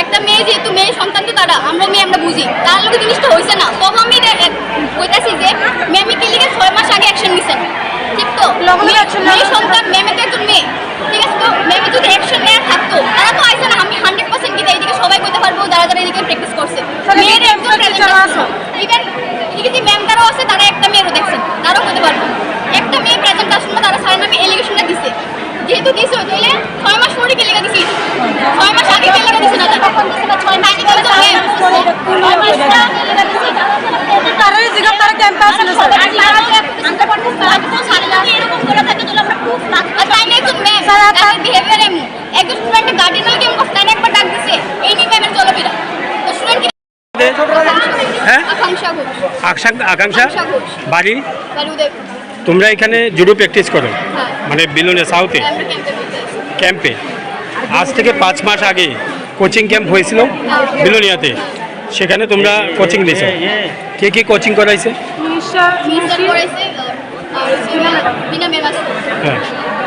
একটা মেয়ে যেহেতু মেয়ে সন্তান তো তারা আমরা বুঝি তার লোক জিনিসটা হয়েছে না তখন আমি বলতেছি যে ম্যামে কে লিগে 6 মাস আগে অ্যাকশন নিছেন ঠিক তো মেয়ে সন্তান ম্যামে তো একজন মেয়ে ঠিক আছে তো ম্যামে যদি অ্যাকশন নেওয়া থাকতো তারা তো আইসে না আমি 100% কি এইদিকে সবাই বলতে পারবো যারা যারা এদিকে প্র্যাকটিস করছে মেয়ের একজন প্রেজেন্ট আছে ইভেন এদিকে ম্যাম তারাও আছে তারা একটা মেয়েরও দেখছেন তারাও বলতে পারবো একটা মেয়ে প্রেজেন্ট আসলে তারা স্যারের নামে এলিগেশনটা দিছে যেহেতু দিছে তাহলে 6 মাস পরে কে লেগে দিছি 6 মাস আগে কে লেগে দিছে না তখন দিছে না 6 মাস আগে তো ম্যাম তারাই জিজ্ঞাসা তারা ক্যাম্পে আসলে স্যার আমরা পড়তে স্যার তো সারা যদি এরকম করে থাকে তাহলে আমরা প্রুফ না তাই না একজন ম্যাম তার বিহেভিয়ার এমন একজন স্টুডেন্টের গার্ডিয়ানাল কেমন করতে না একবার ডাক দিছে এই নিয়ে ম্যামের চলাফেরা তো স্টুডেন্ট হ্যাঁ আকাঙ্ক্ষা ঘোষ আকাঙ্ক্ষা বাড়ি বাড়ি উদয় তোমরা এখানে জুডো প্র্যাকটিস করো মানে বিলুনে সাউথে ক্যাম্পে আজ থেকে 5 মাস আগে কোচিং ক্যাম্প হয়েছিল বিলোনিয়াতে সেখানে তোমরা কোচিং দিয়েছো কে কে কোচিং করাইছে হ্যাঁ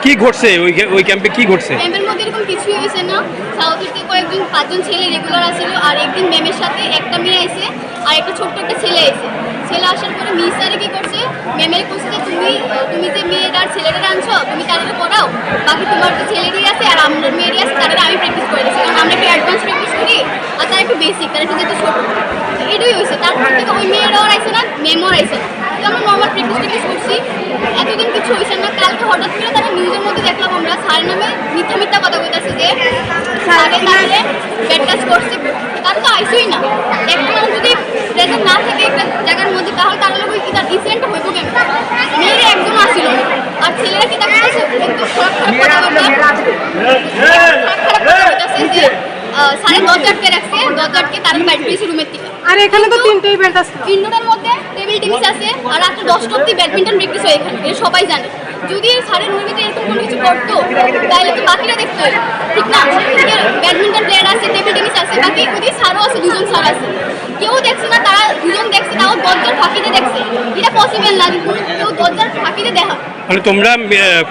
কি ঘটছে ওই ক্যাম্পে কি ঘটছে ক্যাম্পের মধ্যে এরকম কিছুই হয়েছে না সাউথের থেকে কয়েকজন 5 জন ছেলে রেগুলার আসছিল আর একদিন ম্যামের সাথে একটা মেয়ে আইছে আর একটা ছোট্ট একটা ছেলে আইছে ছেলে আসার পরে মিস স্যারে কি করছে ম্যামের কোচে তুমি যে মেয়েটার ছেলেটা আনছো তুমি তাদের পড়াও বাকি তোমার যে ছেলেরই আছে আর আমার মেয়েরই আছে তাদের আমি প্র্যাকটিস করে দিচ্ছি কারণ আমরা একটু অ্যাডভান্স প্র্যাকটিস করি আর তারা একটু বেসিক তারা একটু যেহেতু ছোটো এটাই হয়েছে তারপর থেকে ওই মেয়েরাও আইছে না ম্যামও আইছে না তো আমরা নর্মাল প্র্যাকটিস করছি এতদিন কিছু হয়েছে না কালকে হঠাৎ করে তারা নিউজের মধ্যে দেখলাম আমরা স্যারের নামে মিথ্যা কথা বলতেছে যে স্যারে তাহলে ব্যাড কাজ করছে তার তো আইসই না একটা মানুষ যদি প্রেজেন্ট না থাকে একটা জায়গার মধ্যে তাহলে তার লোক কি তার ডিসেন্ট হইব কেন মেয়েরা একদম আসিল আর ছেলেরা কি তাকে একটু খারাপ কথা বলতেছে যে সাড়ে 10 আটকে রাখছে 10 আটকে তার ব্যাট পেয়েছে রুমের থেকে আর এখানে তো তিনটেই ব্যাট আছে ইনডোরের মধ্যে টেবিল টেনিস আছে আর রাত্রে 10টা অবধি ব্যাডমিন্টন প্র্যাকটিস হয় এখানে এটা সবাই জানে যদি স্যারের মুভিতে এরকম কোনো কিছু করতো তাহলে তো বাকিরা দেখতো ঠিক না ব্যাডমিন্টন প্লেয়ার আছে টেবিল টেনিস আছে বাকি ওই স্যারও আছে 2 জন স্যার আছে কেউ দেখছে না তারা 2 জন দেখছে তাও 10 জন ফাঁকিতে দেখছে এটা পসিবল না কেউ 10 জন ফাঁকিতে দেখা মানে তোমরা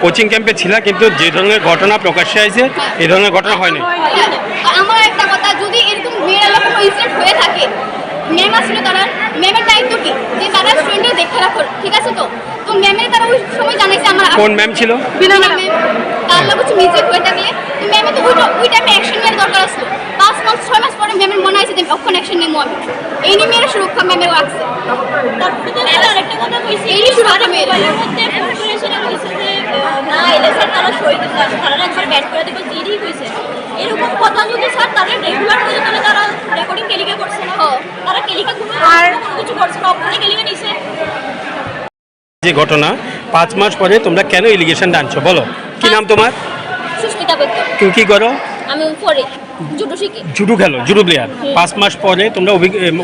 কোচিং ক্যাম্পে ছিলা কিন্তু যে ধরনের ঘটনা প্রকাশ্যে আসে এই ধরনের ঘটনা হয়নি আমার একটা কথা যদি এরকম মেয়েরা কোনো ইনসিডেন্ট হয়ে থাকে ম্যাম আসছিল তারা ম্যামের দায়িত্ব কি যে তারা স্টুডেন্টদের দেখে রাখো ঠিক আছে তো তো ম্যামের তারা ওই সময় জানাইছে আমার কোন ম্যাম ছিল বিনা ম্যাম তার লোক কিছু মিস্টেক হয়ে থাকলে তো ম্যামে তো ওই টাইমে অ্যাকশন নেওয়ার দরকার আসলো 5 মাস 6 মাস পরে ম্যামের মনে হয়েছে যে অক্ষণ অ্যাকশন নেবো আমি এই নিয়ে মেয়েরা সুরক্ষা ম্যামের রাখছে তারপরে তো আরেকটা কথা কইছি এই সুরক্ষা মেয়ের মধ্যে পপুলেশনে কইছে যে না এলে স্যার তারা শহীদ তারা একবার ব্যাট করে দিবে দিদি কইছে এরকম কথা যদি স্যার তারা রেগুলার করে তাহলে তারা রেকর্ডিং কেলিকা করছে না তারা কেলিকা কোনো আর কিছু করছে না অপরাধে কেলিকা নিছে যে ঘটনা 5 মাস পরে তোমরা কেন এলিগেশন আনছো বলো কি নাম তোমার সুস্মিতা বেদ তুমি কি করো আমি পরে জুডো শিখি জুডো খেলো জুডো প্লেয়ার 5 মাস পরে তোমরা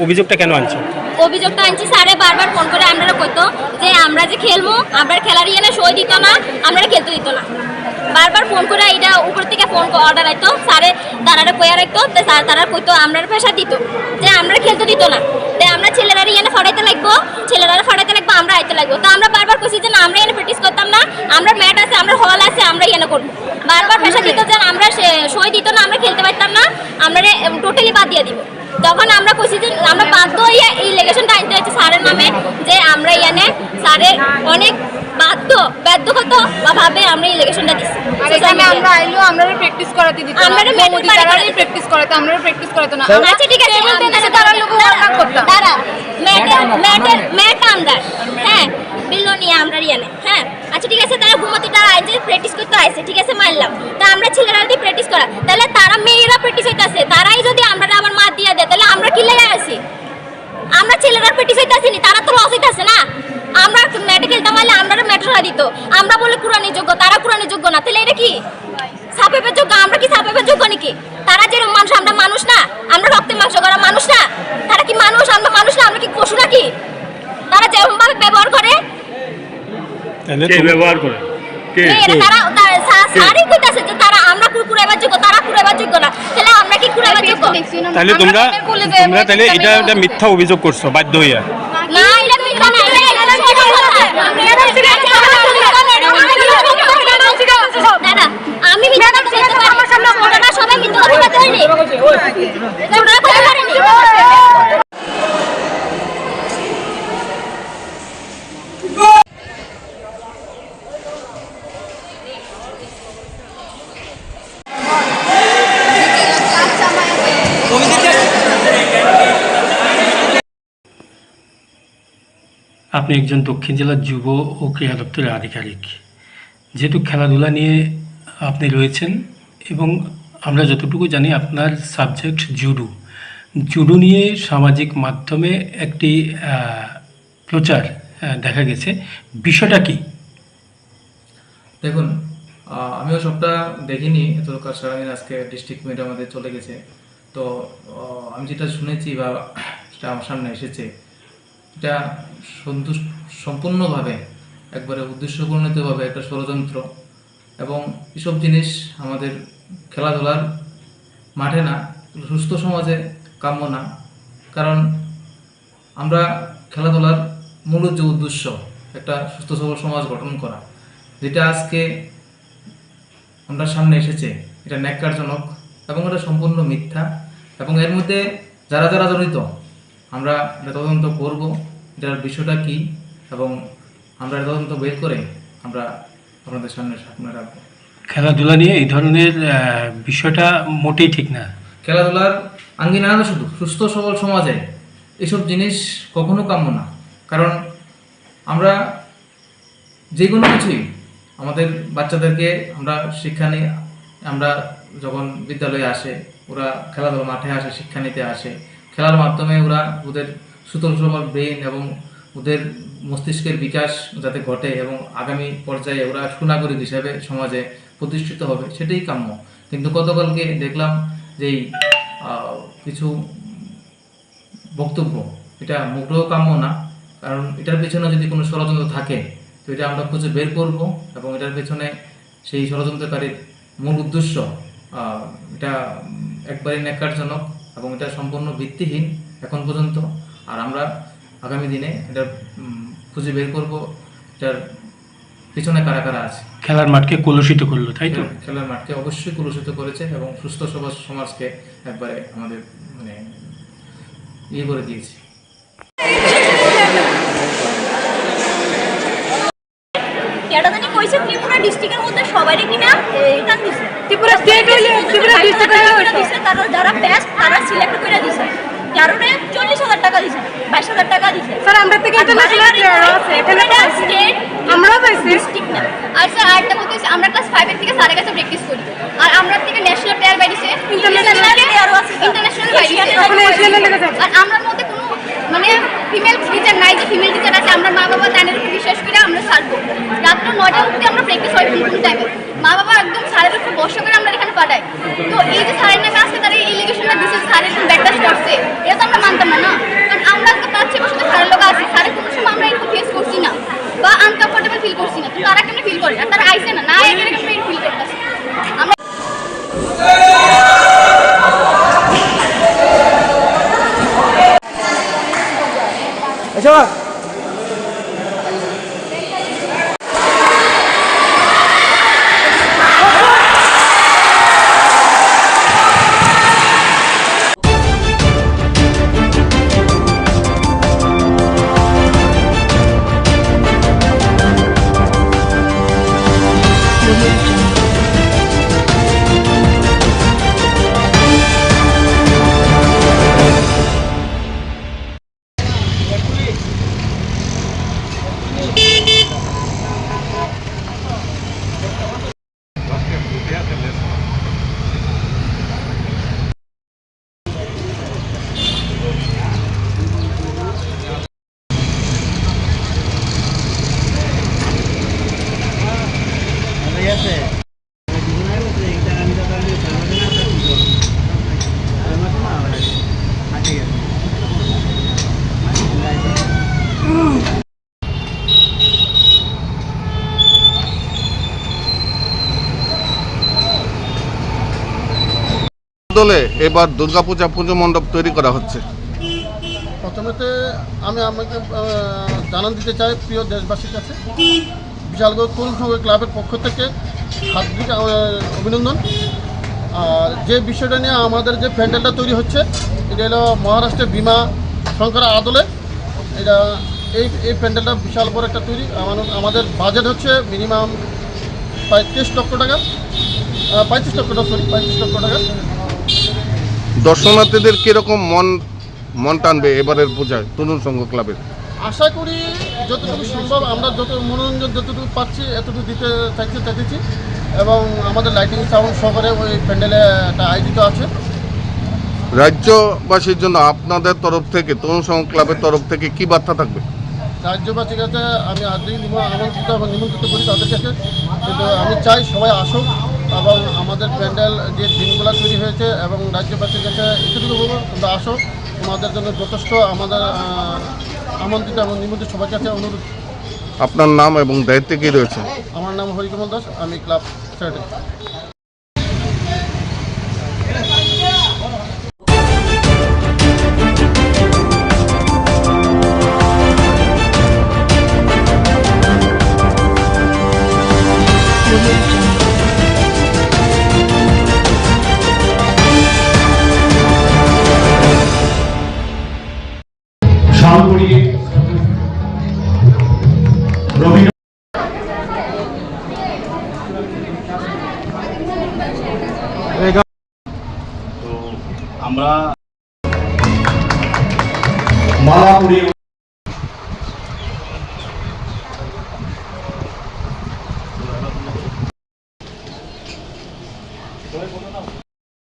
অভিযোগটা কেন আনছো অভিযোগটা আনছি স্যারে বারবার ফোন করে আমরা কইতো যে আমরা যে খেলবো আমরা খেলার ইয়েনে সই দিত না আমরা খেলতে দিত না বারবার ফোন করে এটা উপর থেকে ফোন অর্ডার আইতো স্যারে তারারে কইয়া রাখতো স্যার তারা কইতো আমরা পেশা দিত যে আমরা খেলতে দিত না তাই আমরা ছেলেরা ইয়েনে ফাড়াইতে লাগবো ছেলেরা ফাড়াইতে লাগবো আমরা আইতে লাগবো তো আমরা বারবার কইছি যে না আমরা এনে প্র্যাকটিস করতাম না আমরা ম্যাট আছে আমরা হল আছে আমরা ইয়েনে করবো বারবার পেশা দিত যে আমরা সই দিত না আমরা খেলতে পারতাম না আমরা টোটালি বাদ দিয়ে দিব তখন আমরা কইছি যে আমরা বাধ্য হইয়া এই ইলেকশনটা আনতে হয়েছে স্যারের নামে যে আমরা ইয়েনে স্যারের অনেক বাধ্য হতো বা ভাবে আমরা ইলেকশনটা দিছি। আর এখানে আমরা আইলো আমরাও প্র্যাকটিস করাতে দিত না, আমরা মোদি তারাই প্র্যাকটিস করাতে, আমরাও প্র্যাকটিস করাতে না। আচ্ছা ঠিক আছে, বলতে তারা লোক ওয়ার্ক করতাম। দাঁড়া, ম্যাট আমরা হ্যাঁ বিলোনিয়া আমরা রিয়ানে হ্যাঁ। আচ্ছা ঠিক আছে, তারা ঘুমোতে তারা আইছে প্র্যাকটিস করতে আইছে, ঠিক আছে মানলাম। তা আমরা ছেলেরা যদি প্র্যাকটিস করা, তাহলে তারা মেয়েরা প্র্যাকটিস হইতাছে, তারাই যদি আমরা আবার মার দিয়া দেয়, তাহলে আমরা কি লেগে আছি? আমরা ছেলেরা প্র্যাকটিস হইতাছি নি, তারা তো লস হইতাছে না। আমরা ম্যাটে খেলতে পারলে আমরা ম্যাটরা দিত, আমরা বলে কুরআনের যোগ্য, তারা কুরআনের যোগ্য না, তাহলে এটা কি সাপের যোগ্য? আমরা কি সাপের যোগ্য নাকি? তারা যেরকম মানুষ, আমরা মানুষ না? আমরা রক্তের মাংস করা মানুষ না? তারা কি মানুষ? আমরা মানুষ না? আমরা কি পশু নাকি? তারা যেরকম ভাবে ব্যবহার করে ব্যবহার করে সারি কইতাছে যে তারা আমরা কুরআনের যোগ্য, তারা কুরআনের যোগ্য না, তাহলে আমরা কি কুরআনের যোগ্য? তাহলে তোমরা তাহলে এটা মিথ্যা অভিযোগ করছো বাধ্য হইয়া? না, এটা মিথ্যা না, আমি সবাই মিথ্যা কথা বলতে পারিনি। আপনি একজন দক্ষিণ জেলার যুব ও ক্রীড়া দপ্তরের আধিকারিক, যেহেতু খেলাধুলা নিয়ে আপনি রয়েছেন এবং আমরা যতটুকু জানি আপনার সাবজেক্ট জুডো নিয়ে সামাজিক মাধ্যমে একটি প্রচার দেখা গেছে, বিষয়টা কি? দেখুন, আমিও সবটা দেখিনি, এত সারাদিন আজকে ডিস্ট্রিক্ট মিডিয়া আমাদের চলে গেছে। তো আমি যেটা শুনেছি বা সেটা আমার সামনে এসেছে, এটা সম্পূর্ণভাবে একবারে উদ্দেশ্যপ্রণীতভাবে একটা ষড়যন্ত্র, এবং এসব জিনিস আমাদের খেলাধুলার মাঠে না, সুস্থ সমাজে কাম্য না। কারণ আমরা খেলাধুলার মূল যে উদ্দেশ্য একটা সুস্থ সবল সমাজ গঠন করা, যেটা আজকে আমরা সামনে এসেছে, এটা ন্যাক্কারজনক এবং এটা সম্পূর্ণ মিথ্যা। এবং এর মধ্যে যারা যারা জড়িত আমরা এটা তদন্ত করব, এটার বিষয়টা কি, এবং আমরা এটা তদন্ত বের করে আমরা আপনাদের সামনে রাখবো। খেলাধুলা নিয়ে এই ধরনের বিষয়টা মোটেই ঠিক না। খেলাধুলার আঙ্গিনা না, শুধু সুস্থ সবল সমাজে এসব জিনিস কখনো কাম্য না। কারণ আমরা যে কোনো কিছুই আমাদের বাচ্চাদেরকে আমরা শিক্ষা নিই, আমরা যখন বিদ্যালয়ে আসে, ওরা খেলাধুলা মাঠে আসে, শিক্ষা নিতে আসে, খেলার মাধ্যমে ওরা ওদের সুস্থ সবল ব্রেন এবং ওদের মস্তিষ্কের বিকাশ যাতে ঘটে এবং আগামী পর্যায়ে ওরা সুনাগরিক হিসেবে সমাজে প্রতিষ্ঠিত হবে, সেটাই কাম্য। কিন্তু গতকালকে দেখলাম যে কিছু বক্তব্য, এটা মোটেও কাম্য না। কারণ এটার পেছনে যদি কোনো ষড়যন্ত্র থাকে, তো এটা আমরা খুঁজে বের করব, এবং এটার পেছনে সেই ষড়যন্ত্রকারীর মূল উদ্দেশ্য এটা একবারই ন্যাক্কারজনক এবং এটা সম্পূর্ণ ভিত্তিহীন এখন পর্যন্ত। আর আমরা আগামী দিনে এটা খুঁজে বের করব এটার পিছনে কারা কারা আছে। খেলার মাঠকে কলুষিত করলো, তাই তো? খেলার মাঠকে অবশ্যই কলুষিত করেছে এবং সুস্থ সমাজকে একবারে আমাদের মানে ইয়ে করে দিয়েছে। ত্রিপুরা ডিস্ট্রিক্টের মধ্যে সবারই কিনা ত্রিপুরা স্টেট তারা যারা বেস্ট তারা সিলেক্ট করে দিছে, কারণে 40,000 টাকা দিছে, 22,000 টাকা দিছে। স্যার আমরা থেকে ইন্টারন্যাশনাল প্লেয়ার আছে, এখানে স্টেট আমরাও পাইছি ডিস্ট্রিক্ট না। আর স্যার আরেকটা বলতেছি, আমরা ক্লাস 5 এর থেকে স্যারের কাছে প্র্যাকটিস করি, আর আমরা থেকে ন্যাশনাল প্লেয়ার বাইরেছে, ইন্টারন্যাশনাল প্লেয়ারও আছে, ইন্টারন্যাশনাল বাইরে। আর আমরা মধ্যে কোনো মানে ফিমেল টিচার নাই, যে ফিমেল টিচার আছে আমরা মা বাবা তাদের উপর বিশ্বাস করে আমরা ছাড়বো। রাত্র 9টা অবধি আমরা প্র্যাকটিস হয় কোনো টাইমে, মা বাবা একদম স্যারের উপর বর্ষা করে আমরা এখানে পাঠাই। তো এই যে স্যারের নামে আজকে তারা এই ইলিগেশনটা দিচ্ছে, স্যারের কোনো ব্যাকটাচ করছে, এটা তো আমরা মানতাম না। কারণ আমরা আজকে 5-6 বছর স্যারের লোক আছি, স্যারের কোনো সময় আমরা এরকম ফেস করছি না বা আনকমফোর্টেবল ফিল করছি না। তো তারা কেমন ফিল করে, আর তারা আইসে না এখানে কেমন ফিল করতেছে। আমরা আচ্ছা দলে এবার দুর্গাপূজা পুজো মণ্ডপ তৈরি করা হচ্ছে। প্রথমেতে আমি আমাকে জানান দিতে চাই প্রিয় দেশবাসীর কাছে বিশালগড় তরুণ সংঘ ক্লাবের পক্ষ থেকে হার্দিক অভিনন্দন। আর যে বিষয়টা নিয়ে আমাদের যে প্যান্ডেলটা তৈরি হচ্ছে এটা হলো মহারাষ্ট্রের ভীমা শঙ্করা আদলে। এটা এই প্যান্ডেলটা বিশাল বড় একটা তৈরি। আমাদের বাজেট হচ্ছে মিনিমাম 35 লক্ষ টাকা, 35 লক্ষ টাকা। দর্শনার্থীদের কিরকম মন টানবে এবারের পূজায় তরুণ সংঘ ক্লাবের? আশা করি যতটুকু সম্ভব আমরা মনোরঞ্জন যতটুকু পাচ্ছি এতটুকু দিতে চাইতেছি এবং আমাদের লাইটিং সাউন্ড সহকারে ওই প্যান্ডেলে একটা আয়োজিত আছে। রাজ্যবাসীর জন্য আপনাদের তরফ থেকে তরুণ সংঘ ক্লাবের তরফ থেকে কি বার্তা থাকবে? রাজ্যবাসীর কাছে আমি আজকেই আমন্ত্রিত এবং নিমন্ত্রিত করি তাদের কাছে, কিন্তু আমি চাই সবাই আসুক এবং আমাদের প্যান্ডেল যে দিনগুলো তৈরি হয়েছে এবং রাজ্যবাসীর কাছে এতটুকু বলবো তোমরা আসো, তোমাদের জন্য যথেষ্ট আমাদের আমন্ত্রিত এবং নিমন্ত্রিত সবার কাছে অনুরোধ। আপনার নাম এবং দায়িত্বে কি রয়েছে? আমার নাম হরিকমল দাস, আমি ক্লাব সেক্রেটারি। আমরা মালা পরিয়ে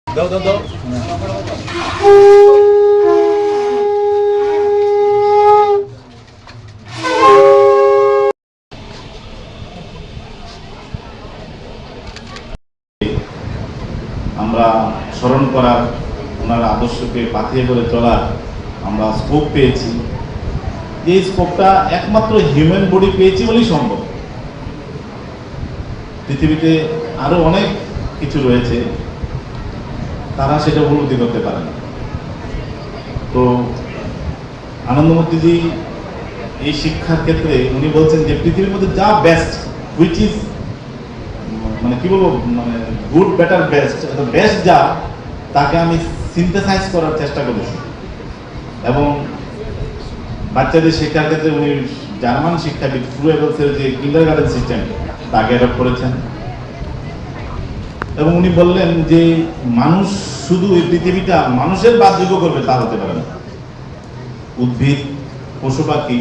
দাও আমরা স্মরণ করার ওনার আদর্শকে পাথিয়ে করে চলার আমরা স্কোপ পেয়েছি। এই স্কোপটা একমাত্র হিউম্যান বডি পেয়েছি বলেই সম্ভব। পৃথিবীতে আরো অনেক কিছু রয়েছে, তারা সেটা উপলব্ধি করতে পারে না। তো আনন্দমূর্তিজি এই শিক্ষার ক্ষেত্রে উনি বলছেন যে পৃথিবীর মধ্যে যা বেস্ট, হুইচ ইজ মানে কি বলবো, মানে গুড বেটার বেস্ট, বেস্ট যা তাকে আমি সিনথেসাইজ করার চেষ্টা করেছি। এবং বাচ্চাদের শিক্ষার ক্ষেত্রে উনি জার্মান শিক্ষাবিদ ফ্রুয়েবলসের যে কিন্ডারগার্টেন সিস্টেম তাকে অ্যাডপ্ট করেছেন। এবং উনি বললেন যে মানুষ শুধু এই পৃথিবীটা মানুষের বাসযোগ্য করবে তা হতে পারে না। উদ্ভিদ, পশু পাখি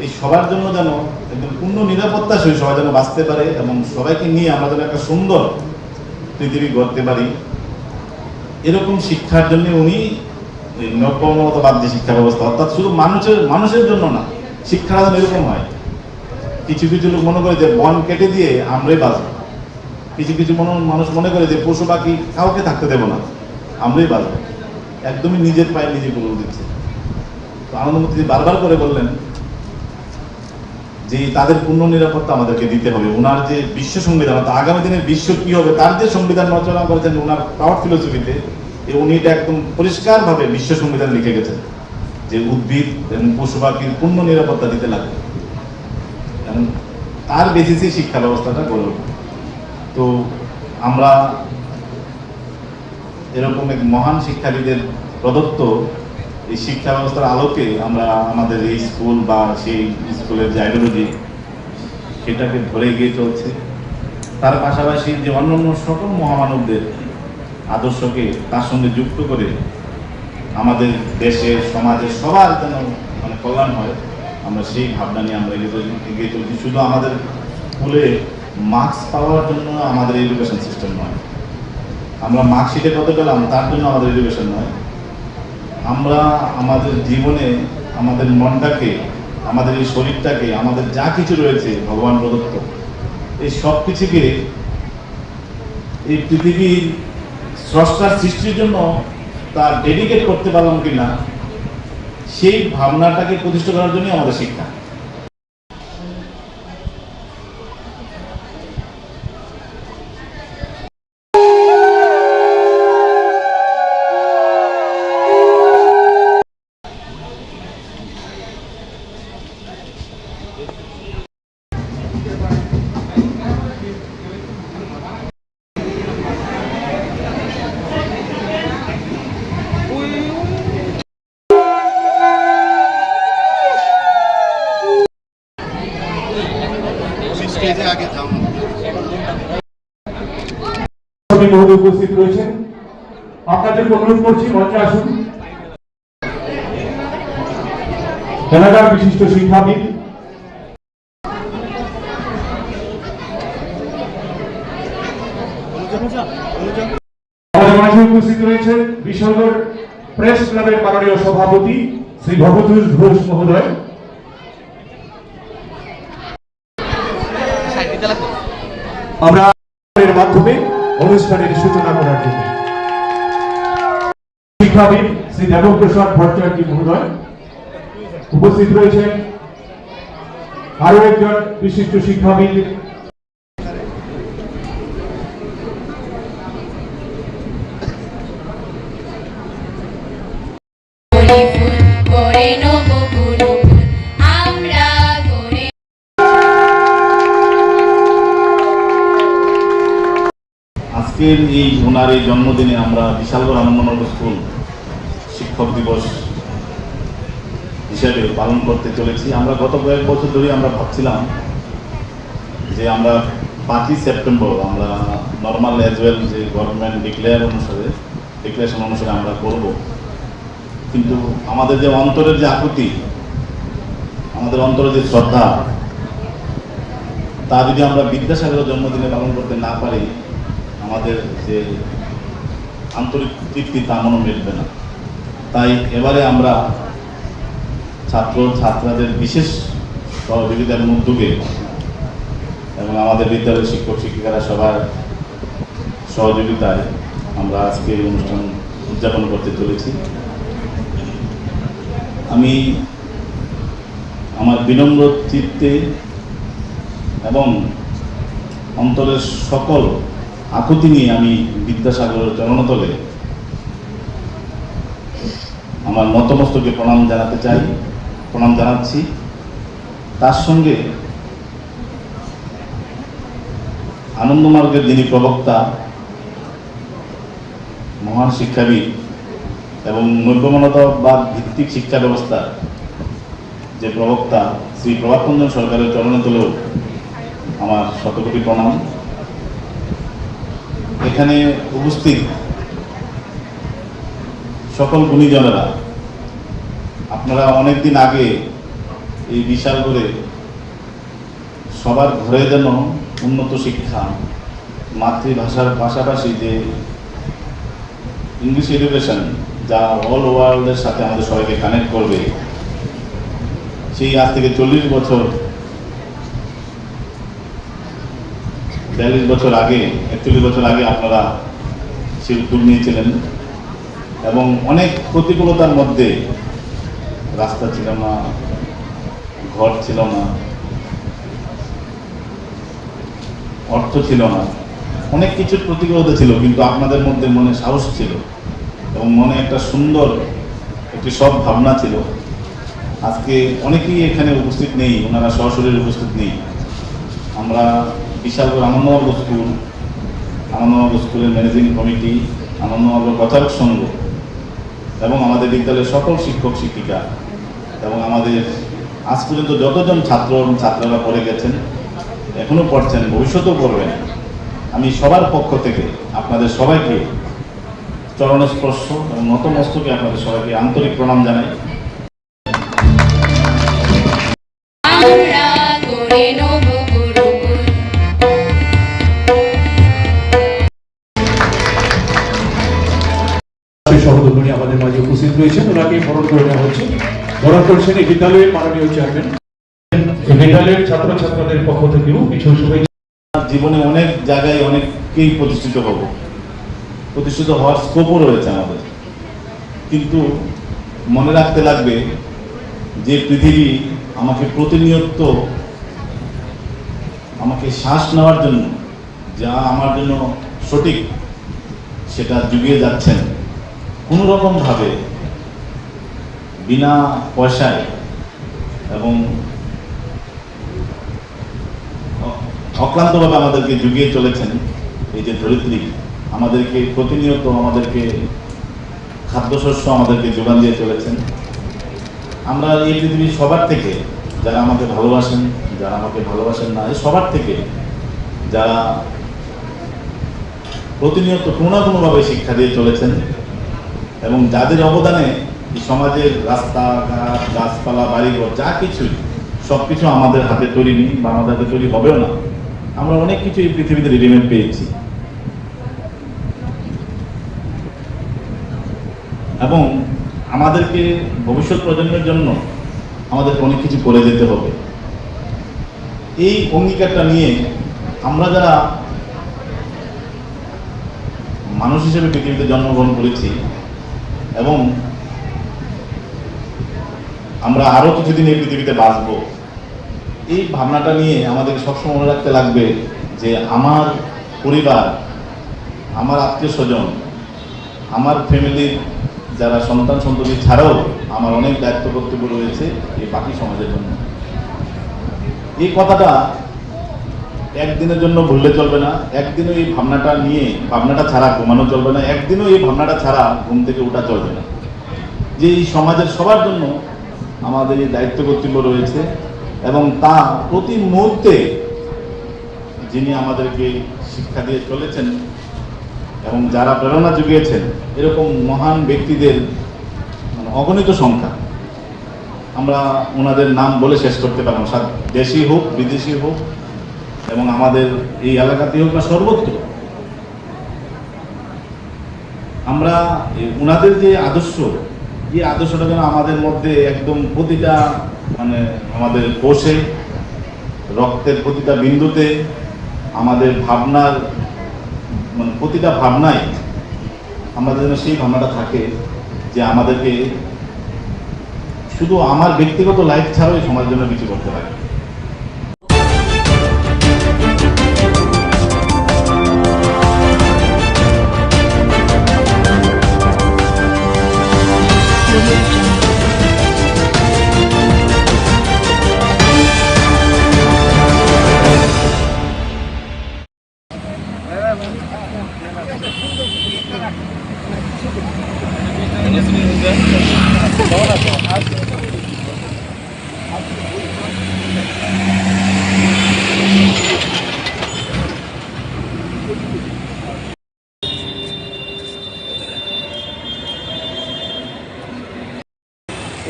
এই সবার জন্য যেন একদম পূর্ণ নিরাপত্তা সহিত সবাই যেন বাঁচতে পারে এবং সবাইকে নিয়ে আমরা যেন একটা সুন্দর পৃথিবী গড়তে পারি, এরকম শিক্ষার জন্য উনি নব্যমতবাদ যে শিক্ষা ব্যবস্থা, অর্থাৎ শুধু মানুষের জন্য না, শিক্ষাটা যেন এরকম হয়। কিছু কিছু লোক মনে করে যে বন কেটে দিয়ে আমরাই বাঁচবো, কিছু মানুষ মনে করে যে পশু পাখি কাউকে থাকতে দেবো না, আমরাই বাঁচবো। একদমই নিজের পায়ে নিজে করে দিচ্ছে। তো আনন্দমূর্তি বারবার করে বললেন যে তাদের পূর্ণ নিরাপত্তা আমাদেরকে দিতে হবে। ওনার যে বিশ্ব সংবিধান, আগামী দিনের বিশ্ব কি হবে তার যে সংবিধান রচনা করেছেন ওনার প্রাউড ফিলোসফিতে, উনি এটা একদম পরিষ্কারভাবে বিশ্ব সংবিধান লিখে গেছেন যে উদ্ভিদ এবং পশু পাখির পূর্ণ নিরাপত্তা দিতে লাগবে এবং তার বেসিসে শিক্ষা ব্যবস্থাটা গড়ে উঠবে। তো আমরা এরকম এক মহান শিক্ষাবিদের প্রদত্ত এই শিক্ষা ব্যবস্থার আলোকে আমরা আমাদের এই স্কুল বা সেই স্কুলের যে আইডিওলজি সেটাকে ধরে এগিয়ে চলছে। তার পাশাপাশি যে অন্যান্য সকল মহামানবদের আদর্শকে তার সঙ্গে যুক্ত করে আমাদের দেশের সমাজের সবার যেন মানে কল্যাণ হয়, আমরা সেই ভাবনা নিয়ে আমরা এগিয়ে চলছি। শুধু আমাদের স্কুলে মার্কস পাওয়ার জন্য আমাদের এডুকেশন সিস্টেম নয়, আমরা মার্কশিটে কত পেলাম তার জন্য আমাদের এডুকেশন নয়। আমরা আমাদের জীবনে আমাদের মনটাকে, আমাদের এই শরীরটাকে, আমাদের যা কিছু রয়েছে ভগবান প্রদত্ত, এই সব কিছুকে এই পৃথিবীর স্রষ্টার সৃষ্টির জন্য তা ডেডিকেট করতে পারলাম কিনা, সেই ভাবনাটাকে প্রতিষ্ঠা করার জন্যই আমাদের শিক্ষা। মহোদয় উপস্থিত রয়েছেন, আপনাদেরকে অনুরোধ করছি মঞ্চে আসুন। এলাকার বিশিষ্ট শিক্ষাবিদ আমাদের মাঝে উপস্থিত রয়েছেন বিশালগড় প্রেস ক্লাবের মাননীয় সভাপতি শ্রী ভবতোষ ঘোষ মহোদয়। আমরা এর মাধ্যমে অনুষ্ঠানের সূচনা করার জন্য শিক্ষাবিদ শ্রী দেবপ্রসাদ ভট্টাচার্য মহোদয় উপস্থিত রয়েছেন। আরো একজন বিশিষ্ট শিক্ষাবিদ আজকের এই ওনার এই জন্মদিনে আমরা বিশালগড় আনন্দনগর স্কুল শিক্ষক দিবস হিসেবে পালন করতে চলেছি। আমরা গত কয়েক বছর ধরে আমরা ভাবছিলাম যে আমরা 5ই সেপ্টেম্বর আমরা নর্মাল অ্যাজ ওয়েল যে গভর্নমেন্ট ডিক্লারেশন অনুসারে আমরা করব, কিন্তু আমাদের যে অন্তরের যে আকুতি, আমাদের অন্তরের যে শ্রদ্ধা, তা যদি আমরা বিদ্যাসাগরের জন্মদিনে পালন করতে না পারি, আমাদের যে আন্তরিক তৃপ্তি তা মনে মিলবে না। তাই এবারে আমরা ছাত্রদের বিশেষ সহযোগিতার উদ্যোগে এবং আমাদের বিদ্যালয়ের শিক্ষক শিক্ষিকারা সবার সহযোগিতায় আমরা আজকে এই অনুষ্ঠান উদযাপন করতে চলেছি। আমি আমার বিনম্র চিত্তে এবং অন্তরের সকল আকুতি নিয়ে আমি বিদ্যাসাগরের চরণতলে আমার নতমস্তকে প্রণাম জানাতে চাই, প্রণাম জানাচ্ছি। তার সঙ্গে আনন্দমার্গের যিনি প্রবক্তা, মহান শিক্ষাবিদ এবং নৈবমনতাবাদ ভিত্তিক শিক্ষা ব্যবস্থা যে প্রবক্তা শ্রী প্রভাতরঞ্জন সরকারের চরণতলেও আমার শতকোটি প্রণাম। এখানে উপস্থিত সকল গুণীজনেরা, আপনারা অনেকদিন আগে এই বিশালগড়ে সবার ঘরে যেন উন্নত শিক্ষা, মাতৃভাষার পাশাপাশি যে ইংলিশ এডুকেশন যা অল ওয়ার্ল্ডের সাথে আমাদের সবাইকে কানেক্ট করবে, সেই আজ থেকে 42 বছর আগে 41 বছর আগে আপনারা সেই উদ্যোগ নিয়েছিলেন এবং অনেক প্রতিকূলতার মধ্যে, রাস্তা ছিল না, ঘর ছিল না, অর্থ ছিল না, অনেক কিছুর প্রতিকূলতা ছিল, কিন্তু আপনাদের মধ্যে মনে সাহস ছিল এবং মনে একটা সুন্দর একটি সৎ ভাবনা ছিল। আজকে অনেকেই এখানে উপস্থিত নেই, ওনারা সরাসরি উপস্থিত নেই। আমরা বিশালগড় আনন্দনগর স্কুলের ম্যানেজিং কমিটি, আনন্দনগর প্রচারক সংঘ এবং আমাদের বিদ্যালয়ের সকল শিক্ষক শিক্ষিকা এবং আমাদের আজ পর্যন্ত যতজন ছাত্ররা পড়ে গেছেন, এখনো পড়ছেন, ভবিষ্যতেও পড়বেন, আমি সবার পক্ষ থেকে আপনাদের সবাইকে চরণস্পর্শ এবং নতমস্তকে আপনাদের সবাইকে আন্তরিক প্রণাম জানাই। সহধর্মিণী আমাদের মাঝে উপস্থিত রয়েছেন, ওনাকে বরণ করে নেওয়া হচ্ছে। বরণ করছেন এই বিদ্যালয়ের মাননীয় চেয়ারম্যান। এই বিদ্যালয়ের ছাত্রছাত্রীদের পক্ষ থেকেও কিছু শুভেচ্ছা জীবনে অনেক জায়গায় অনেককেই প্রতিষ্ঠিত হব, প্রতিষ্ঠিত হওয়ার স্কোপও রয়েছে আমাদের, কিন্তু মনে রাখতে লাগবে যে পৃথিবী আমাকে প্রতিনিয়ত আমাকে শ্বাস নেওয়ার জন্য যা আমার জন্য সঠিক সেটা যুগিয়ে যাচ্ছেন কোনো রকমভাবে, বিনা পয়সায় এবং অক্লান্তভাবে আমাদেরকে যুগিয়ে চলেছেন। এই যে ধরিত্রী আমাদেরকে প্রতিনিয়ত আমাদেরকে খাদ্যশস্য আমাদেরকে যোগান দিয়ে চলেছেন। আমরা এই পৃথিবীর সবার থেকে, যারা আমাকে ভালোবাসেন, যারা আমাকে ভালোবাসেন না, এই সবার থেকে যারা প্রতিনিয়ত কোনো না কোনোভাবে শিক্ষা দিয়ে চলেছেন এবং যাদের অবদানে এই সমাজের রাস্তাঘাট, গাছপালা, বাড়িঘর যা কিছুই সব কিছু আমাদের হাতে তৈরি নেই বা আমাদের হাতে তৈরি হবেও না। আমরা অনেক কিছু এই পৃথিবীতে রেডিমেড পেয়েছি এবং আমাদেরকে ভবিষ্যৎ প্রজন্মের জন্য আমাদেরকে অনেক কিছু করে যেতে হবে। এই অঙ্গীকারটা নিয়ে আমরা যারা মানুষ হিসেবে পৃথিবীতে জন্মগ্রহণ করেছি এবং আমরা আরো কিছুদিন এই পৃথিবীতে বাঁচবো, এই ভাবনাটা নিয়ে আমাদের সবসময় মনে রাখতে লাগবে যে আমার পরিবার, আমার আত্মীয় স্বজন, আমার ফ্যামিলির যারা সন্তান সন্ততি ছাড়াও আমার অনেক দায়িত্ব কর্তব্য রয়েছে এই বাকি সমাজের জন্য। এই কথাটা একদিনের জন্য ভুললে চলবে না, একদিনও এই ভাবনাটা ছাড়া ঘুমানো চলবে না, একদিনও এই ভাবনাটা ছাড়া ঘুম থেকে ওঠা চলবে না যে এই সমাজের সবার জন্য আমাদের এই দায়িত্ব কর্তব্য রয়েছে এবং তা প্রতি মুহূর্তে যিনি আমাদেরকে শিক্ষা দিয়ে চলেছেন এবং যারা প্রেরণা জুগিয়েছেন এরকম মহান ব্যক্তিদের অগণিত সংখ্যা, আমরা ওনাদের নাম বলে শেষ করতে পারবো না, দেশি হোক বিদেশি হোক এবং আমাদের এই এলাকাতে হোক বা সর্বত্র। আমরা ওনাদের যে আদর্শ, এই আদর্শটা যেন আমাদের মধ্যে একদম প্রতিটা আমাদের কোষে, রক্তের প্রতিটা বিন্দুতে, আমাদের ভাবনার প্রতিটা ভাবনায় আমাদের যেন সেই ভাবনাটা থাকে যে আমাদেরকে শুধু আমার ব্যক্তিগত লাইফ ছাড়াও এই সমাজের জন্য কিছু করতে পারে।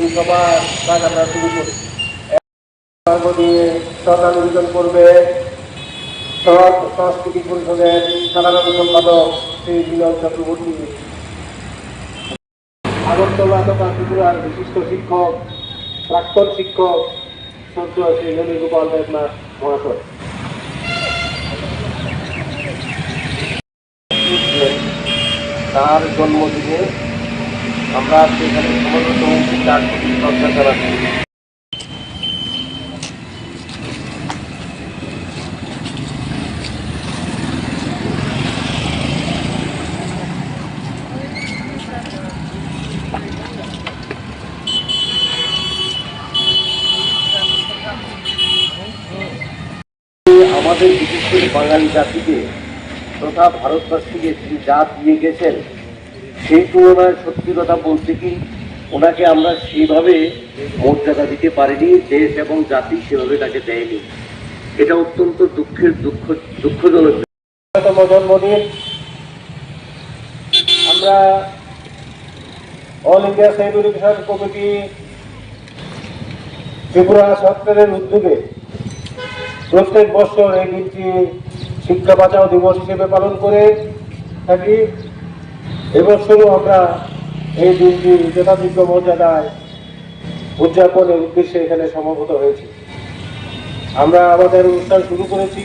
এই সবার কাজ আমরা শুরু করি। দিয়ে সরকার অভিযান করবে সংস্কৃতি পরিষদের সাধারণ সম্পাদক শ্রী বিনয় চক্রবর্তী, আগরতলা তথা ত্রিপুরার বিশিষ্ট শিক্ষক, প্রাক্তন শিক্ষক সদ্য শ্রী বেণুগোপাল দেবনাথ মহাশয়। তার জন্মদিনে আমরা সেখানে সমবেত হয়েছি, তার প্রতি শ্রদ্ধা জানাচ্ছি। আমাদের বিশেষ করে বাঙালি জাতিকে তথা ভারতবাসীকে তিনি যা দিয়ে গেছেন সেই তুলনায় সত্যি কথা বলতে কি ওনাকে আমরা সেইভাবে মর্যাদা দিতে পারিনি, দেশ এবং জাতি সেভাবে তাকে দেয়নি। এটা অত্যন্ত দুঃখজনক। জন্মদিন আমরা all India save education committee Tripura সরকারের উদ্যোগে প্রত্যেক বছর এই দিনটি শিক্ষা বাঁচাও দিবস হিসেবে পালন করে থাকি। এবছরও আমরা এই দিনটি যথাযোগ্য মর্যাদায় উদযাপনের উদ্দেশ্যে এখানে সমবেত হয়েছি। আমরা আমাদের অনুষ্ঠান শুরু করেছি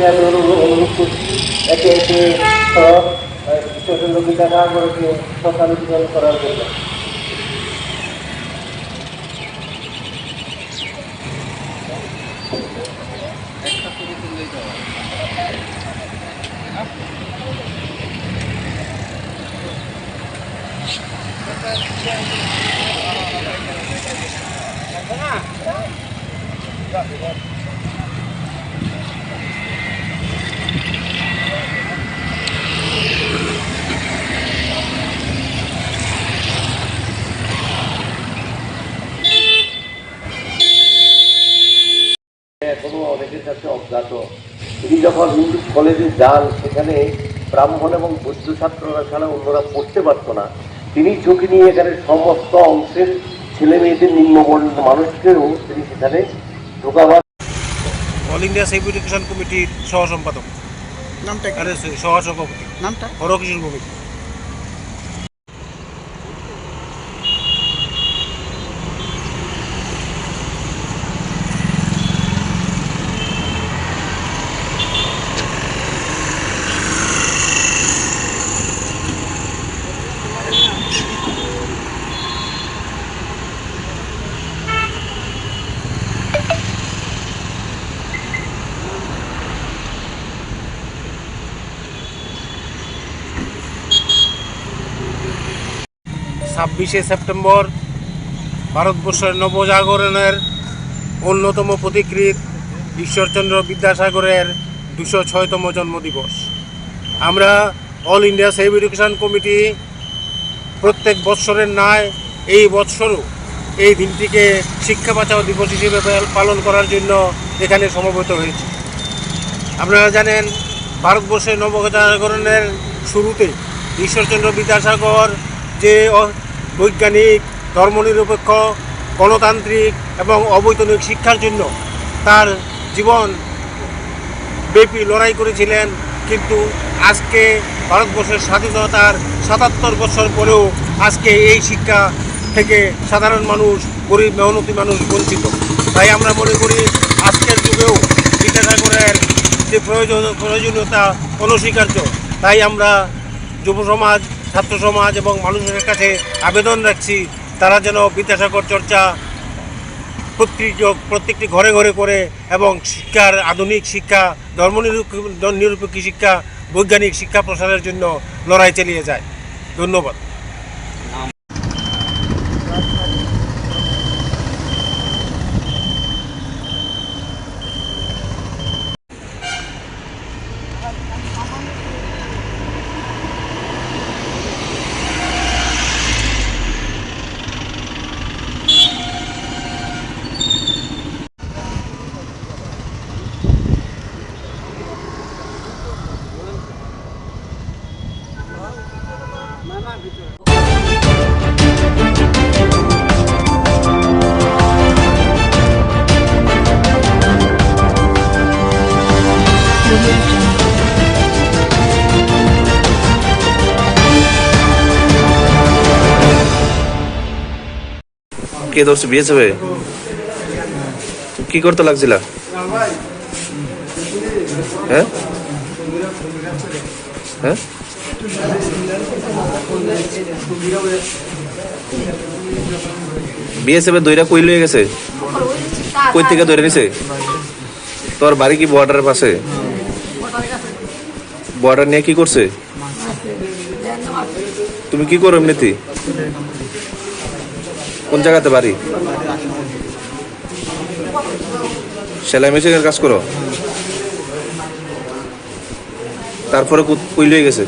প্রতি আমি অনুরোধ করছি একে একে সব ঈশ্বরচন্দ্র বিদ্যাসাগরকে শ্রদ্ধাঞ্জলি করার জন্য। এখনো অনেকের কাছে অজ্ঞাত। তিনি যখন হিন্দু কলেজে যান সেখানে ব্রাহ্মণ এবং বৌদ্ধ ছাত্ররা ছাড়া অন্যরা পড়তে পারত না। তিনি ঝুঁকি নিয়ে এখানে সমস্ত অংশের ছেলে মেয়েদের নিম্নবর্ণ মানুষকেও তিনি সেখানে ঢোকাবার। অল ইন্ডিয়া সেভ এডুকেশন কমিটির সহ সম্পাদক নামটা সহ সভাপতি নামটা হরকিশোর ভৌমিক। সেপ্টেম্বর ভারতবর্ষের নবজাগরণের অন্যতম প্রতিকৃত ঈশ্বরচন্দ্র বিদ্যাসাগরের 206তম জন্মদিবস। আমরা all India save education committee প্রত্যেক বৎসরের ন্যায় এই বৎসরও এই দিনটিকে শিক্ষা বাঁচাও দিবস হিসেবে পালন করার জন্য এখানে সমবেত হয়েছি। আপনারা জানেন ভারতবর্ষের নবজাগরণের শুরুতে ঈশ্বরচন্দ্র বিদ্যাসাগর যে বৈজ্ঞানিক, ধর্মনিরপেক্ষ, গণতান্ত্রিক এবং অবৈতনিক শিক্ষার জন্য তার জীবন ব্যাপী লড়াই করেছিলেন, কিন্তু আজকে ভারতবর্ষের স্বাধীনতার 77 বছর পরেও আজকে এই শিক্ষা থেকে সাধারণ মানুষ, গরিব মেহনতি মানুষ বঞ্চিত। তাই আমরা মনে করি আজকের যুগেও বিদ্যাসাগরের যে প্রয়োজনীয়তা অনস্বীকার্য। তাই আমরা যুব সমাজ, ছাত্র সমাজ এবং মানুষের কাছে আবেদন রাখছি তারা যেন বিদ্যাসাগর চর্চা প্রত্যেকটি ঘরে ঘরে করে এবং শিক্ষার আধুনিক শিক্ষা, ধর্মনিরপেক্ষ শিক্ষা, বৈজ্ঞানিক শিক্ষা প্রসারের জন্য লড়াই চালিয়ে যায়। ধন্যবাদ। কে ধরছে বিয়েছে ভাই? কি করতে লাগছিল? হ্যাঁ হ্যাঁ বিএসএফ দইরা কই লয়ে গেছে? কই থেকে ধরে নিছে? তোর বাড়ি কি বর্ডারের পাশে? বর্ডার নিয়ে কি করছে? তুমি কি করো এমনিতে? কোন জায়গাতে বাড়ি? সেলাই মেশিনের কাজ করো? তারপরে কই লয়ে গেছে?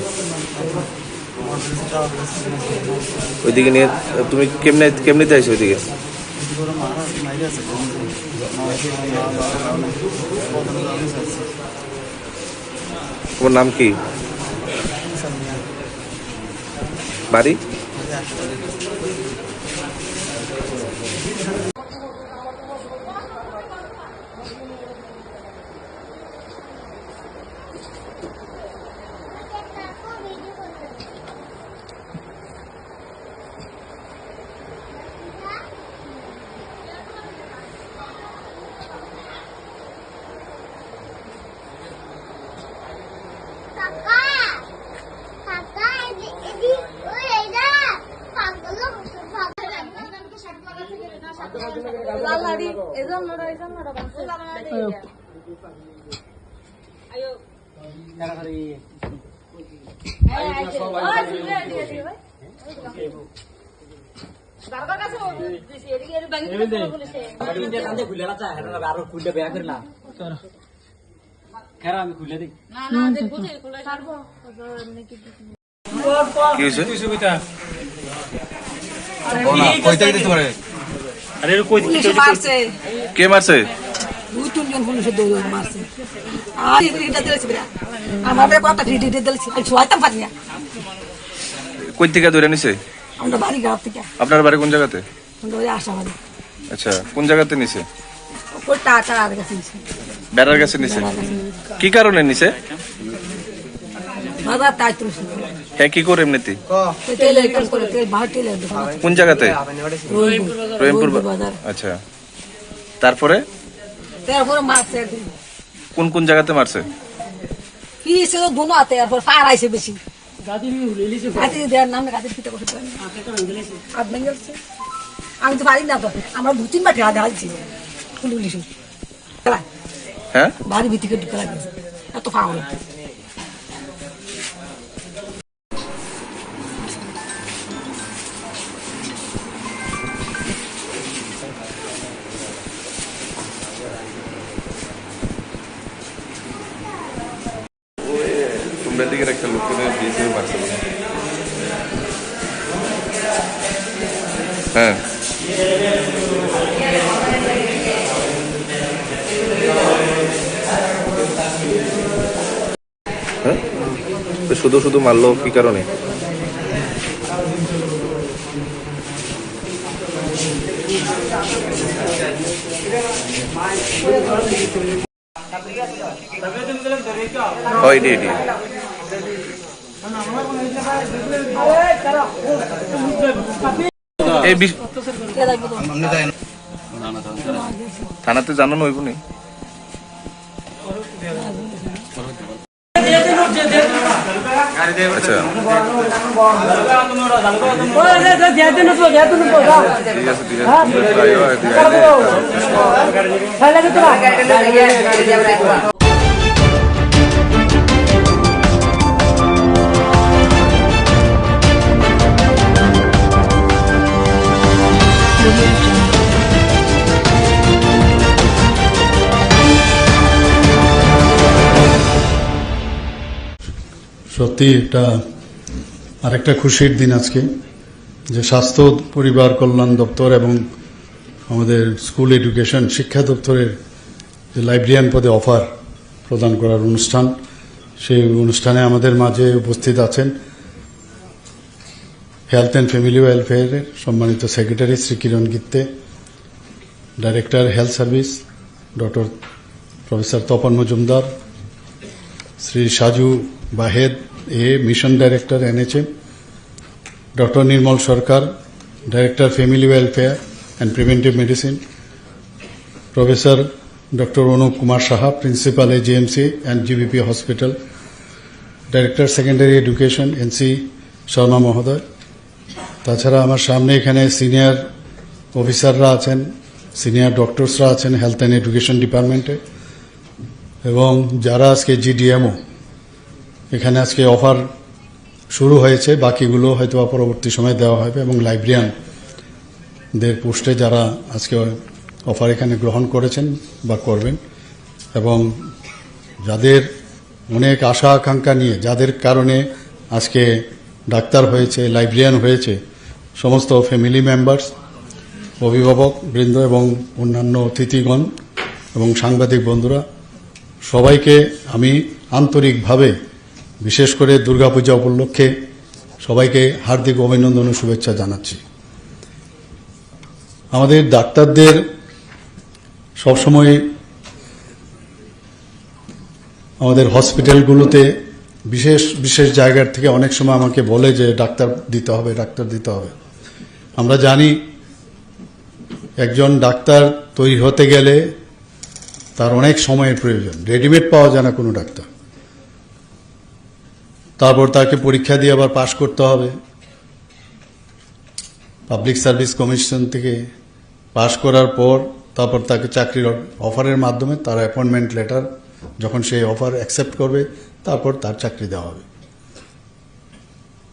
ওইদিকে নিয়ে তুমি কেমনে যাইছো ওইদিকে? তোমার নাম কি? বাড়ি? কি হয়েছে? কে মারছে? কই থেকে ধরে নিছে? আপনার বাড়ি কোন জায়গাতে? আচ্ছা, কোন জায়গাতে নিছে? বেড়ার কাছে নিছে। কি কারণে নিছে? হ্যাঁ, কি করে এমনিতে? কোন জায়গাতে? রহিমপুর। আচ্ছা, তারপরে কোন কোন জায়গাতে মারছে? আমি তো পারি না, তো আমার 2-3 বার ঠেলা ঢালছি হ্যাঁ, বাড়ি ভিতরে ঢুকে লাগছে এত ফাউল। তোমরা দিকের একটা লোককে বিএসএফ মারছে। হ্যাঁ, শুধু শুধু মারলো কি কারণে? থানাতে জানানো হইব নি? আচ্ছা, সত্যি এটা আরেকটা খুশির দিন আজকে, যে স্বাস্থ্য পরিবার কল্যাণ দপ্তর এবং আমাদের স্কুল এডুকেশন শিক্ষা দপ্তরের যে লাইব্রেরিয়ান পদে অফার প্রদান করার অনুষ্ঠান, সেই অনুষ্ঠানে আমাদের মাঝে উপস্থিত আছেন হেলথ অ্যান্ড ফ্যামিলি ওয়েলফেয়ারের সম্মানিত secretary Shri Kiran Gitte, director health service doctor professor Tapan Majumdar, Shri Saju Bahed mission director NHM, doctor Nirmal Sarkar, director family welfare and preventive medicine, professor doctor Anup Kumar Saha, principal AJMC and GBP hospital, director secondary education NC Sharma মহোদয়। তাছাড়া আমার সামনে এখানে সিনিয়র অফিসাররা আছেন, senior ডক্টরসরা আছেন হেলথ অ্যান্ড এডুকেশন ডিপার্টমেন্টে, এবং যারা আজকে GDMO এখানে আজকে অফার শুরু হয়েছে, বাকিগুলো হয়তো পরবর্তী সময় দেওয়া হবে, এবং লাইব্রেরিয়ানদের পোস্টে যারা আজকে অফার এখানে গ্রহণ করেছেন বা করবেন, এবং যাদের অনেক আশা আকাঙ্ক্ষা নিয়ে, যাদের কারণে আজকে ডাক্তার হয়েছে, লাইব্রেরিয়ান হয়েছে, সমস্ত ফ্যামিলি মেম্বার্স, অভিভাবক বৃন্দ এবং অন্যান্য অতিথিগণ এবং সাংবাদিক বন্ধুরা, সবাইকে আমি আন্তরিকভাবে বিশেষ করে দুর্গাপূজা উপলক্ষে সবাইকে হার্দিক অভিনন্দন ও শুভেচ্ছা জানাচ্ছি। আমাদের ডাক্তারদের সবসময় আমাদের হসপিটালগুলোতে বিশেষ বিশেষ জায়গার থেকে অনেক সময় আমাকে বলে যে ডাক্তার দিতে হবে, ডাক্তার দিতে হবে। আমরা জানি একজন ডাক্তার তৈরি হতে গেলে তার অনেক সময়ের প্রয়োজন, রেডিমেড পাওয়া যায় না কোনো ডাক্তার। তারপর তাকে পরীক্ষা দিয়ে আবার পাশ করতে হবে, পাবলিক সার্ভিস কমিশন থেকে পাশ করার পর তারপর তাকে চাকরির অফারের মাধ্যমে তার অ্যাপয়েন্টমেন্ট লেটার যখন সেই অফার অ্যাকসেপ্ট করবে তারপর তার চাকরি দেওয়া হবে।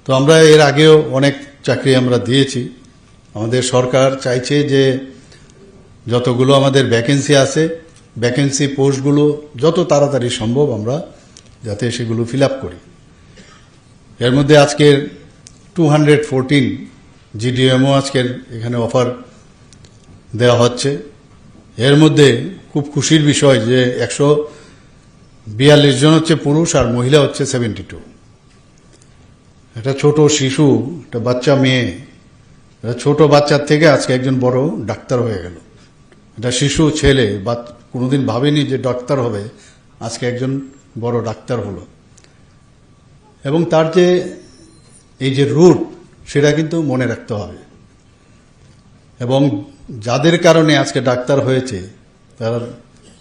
তো আমরা এর আগেও অনেক চাকরি আমরা দিয়েছি। আমাদের সরকার চাইছে যে যতগুলো আমাদের ভ্যাকেন্সি আছে, ভ্যাকেন্সি পোস্টগুলো যত তাড়াতাড়ি সম্ভব আমরা যাতে সেগুলো ফিল আপ করি। এর মধ্যে আজকের 214 জিডিএমও আজকের এখানে অফার দেওয়া হচ্ছে। এর মধ্যে খুব খুশির বিষয় যে 142 জন হচ্ছে পুরুষ আর মহিলা হচ্ছে 72। একটা ছোট শিশু, একটা বাচ্চা মেয়ে, ছোট বাচ্চার থেকে আজকে একজন বড় ডাক্তার হয়ে গেল। একটা শিশু ছেলে বা কোনোদিন ভাবেনি যে ডাক্তার হবে, আজকে একজন বড় ডাক্তার হলো। এবং তার যে এই যে রুট সেটা কিন্তু মনে রাখতে হবে। এবং যাদের কারণে আজকে ডাক্তার হয়েছে তারা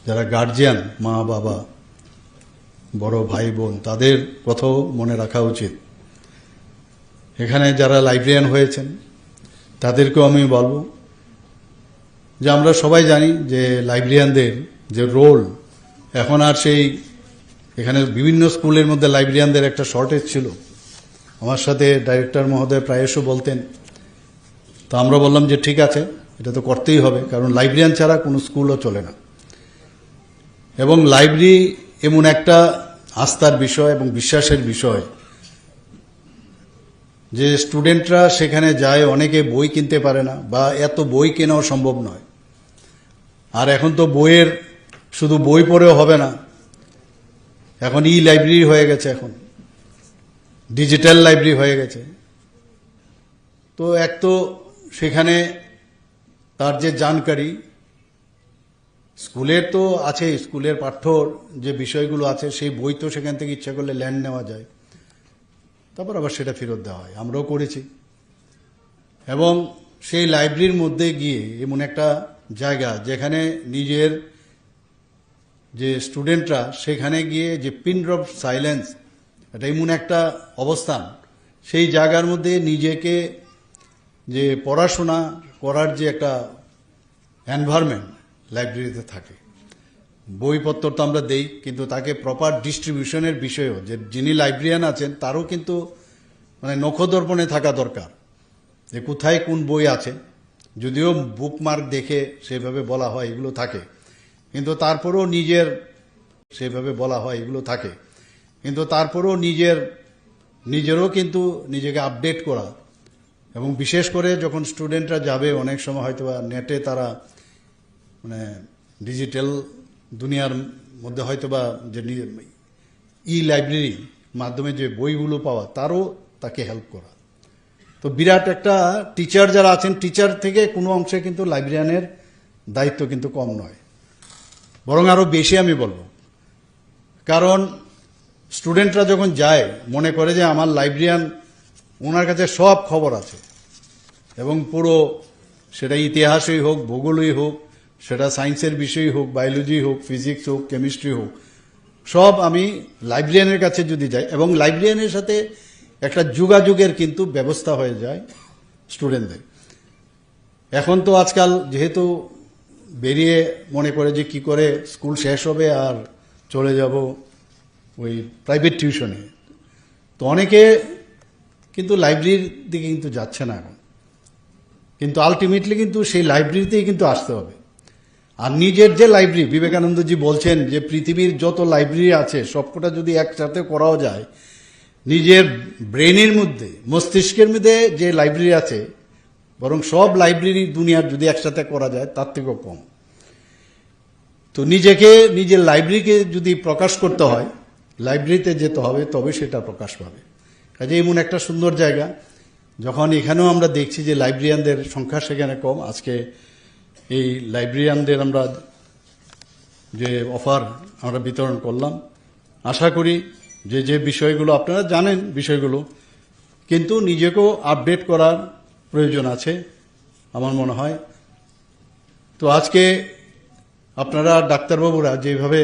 যারা গার্জিয়ান, মা বাবা, বড় ভাই বোন, তাদের কথাও মনে রাখা উচিত। এখানে যারা লাইব্রেরিয়ান হয়েছেন তাদেরকেও আমি বলবো যে আমরা সবাই জানি যে লাইব্রেরিয়ানদের যে রোল, এখন আর সেই এখানে বিভিন্ন স্কুলের মধ্যে লাইব্রেরিয়ানদের একটা শর্টেজ ছিল। আমার সাথে ডাইরেক্টর মহোদয় প্রায়শই বলতেন, তো আমরা বললাম যে ঠিক আছে, এটা তো করতেই হবে, কারণ লাইব্রেরিয়ান ছাড়া কোনো স্কুলও চলে না। এবং লাইব্রেরি এমন একটা আস্থার বিষয় এবং বিশ্বাসের বিষয় যে স্টুডেন্টরা সেখানে যায়, অনেকে বই কিনতে পারে না বা এত বই কেনাও সম্ভব নয়। আর এখন তো বইয়ের শুধু বই পড়েও হবে না, এখন ই লাইব্রেরি হয়ে গেছে, এখন ডিজিটাল লাইব্রেরি হয়ে গেছে। তো এক তো সেখানে তার যে জানকারি স্কুলের তো আছে, স্কুলের পাঠ্যর যে বিষয়গুলো আছে সেই বই তো সেখান থেকে ইচ্ছা করলে ল্যান্ড নেওয়া যায়, তারপর আবার সেটা ফেরত দেওয়া হয়, আমরাও করেছি। এবং সেই লাইব্রেরির মধ্যে গিয়ে এমন একটা জায়গা যেখানে নিজের যে স্টুডেন্টরা সেখানে গিয়ে যে পিন ড্রপ সাইলেন্স, এটা এমন একটা অবস্থান, সেই জায়গার মধ্যে নিজেকে যে পড়াশোনা করার যে একটা এনভায়রনমেন্ট লাইব্রেরিতে থাকে। বইপত্র তো আমরা দেই, কিন্তু তাকে প্রপার ডিস্ট্রিবিউশনের বিষয়েও যে যিনি লাইব্রেরিয়ান আছেন তারও কিন্তু মানে নখদর্পণে থাকা দরকার যে কোথায় কোন বই আছে। যদিও বুকমার্ক দেখে সেভাবে বলা হয় এগুলো থাকে, কিন্তু তারপরেও সেভাবে বলা হয় এগুলো থাকে, কিন্তু তারপরেও নিজেরও কিন্তু নিজেকে আপডেট করা। এবং বিশেষ করে যখন স্টুডেন্টরা যাবে, অনেক সময় হয়তো নেটে তারা মানে ডিজিটাল দুনিয়ার মধ্যে হয়তো বা যে ই লাইব্রেরি মাধ্যমে যে বইগুলো পাওয়া, তারও তাকে হেল্প করা। তো বিরাট একটা টিচার যারা আছেন, টিচার থেকে কোনো অংশে কিন্তু লাইব্রেরিয়ানের দায়িত্ব কিন্তু কম নয়, বরং আরও বেশি আমি বলবো। কারণ স্টুডেন্টরা যখন যায় মনে করে যে আমার লাইব্রেরিয়ান, ওনার কাছে সব খবর আছে, এবং পুরো সেটা ইতিহাসই হোক, ভূগোলই হোক, সেটা সায়েন্সের বিষয়ই হোক, বায়োলজি হোক, ফিজিক্স হোক, কেমিস্ট্রি হোক, সব আমি লাইব্রেরিয়ানের কাছে যদি যাই, এবং লাইব্রেরিয়ানের সাথে একটা যোগাযোগের কিন্তু ব্যবস্থা হয়ে যায় স্টুডেন্টদের। এখন তো আজকাল যেহেতু বেরিয়ে মনে করে যে কি করে স্কুল শেষ হবে আর চলে যাব ওই প্রাইভেট টিউশনে, তো অনেকে কিন্তু লাইব্রেরির দিকে কিন্তু যাচ্ছে না এখন। কিন্তু আলটিমেটলি কিন্তু সেই লাইব্রেরিতেই কিন্তু আসতে হবে। আর নিজের যে লাইব্রেরি, বিবেকানন্দজি বলছেন যে পৃথিবীর যত লাইব্রেরি আছে সবকটা যদি একসাথে করাও যায়, নিজের ব্রেনের মধ্যে, মস্তিষ্কের মধ্যে যে লাইব্রেরি আছে, বরং সব লাইব্রেরি দুনিয়ার যদি একসাথে করা যায় তার থেকেও কম। তো নিজের লাইব্রেরিকে যদি প্রকাশ করতে হয়, লাইব্রেরিতে যেতে হবে, তবে সেটা প্রকাশ পাবে। কাজে এমন একটা সুন্দর জায়গা, যখন এখানেও আমরা দেখছি যে লাইব্রেরিয়ানদের সংখ্যা সেখানে কম, আজকে এই লাইব্রেরিয়ানদের আমরা যে অফার আমরা বিতরণ করলাম, আশা করি যে বিষয়গুলো আপনারা জানেন বিষয়গুলো, কিন্তু নিজেকেও আপডেট করার প্রয়োজন আছে আমার মনে হয়। তো আজকে আপনারা ডাক্তারবাবুরা যেভাবে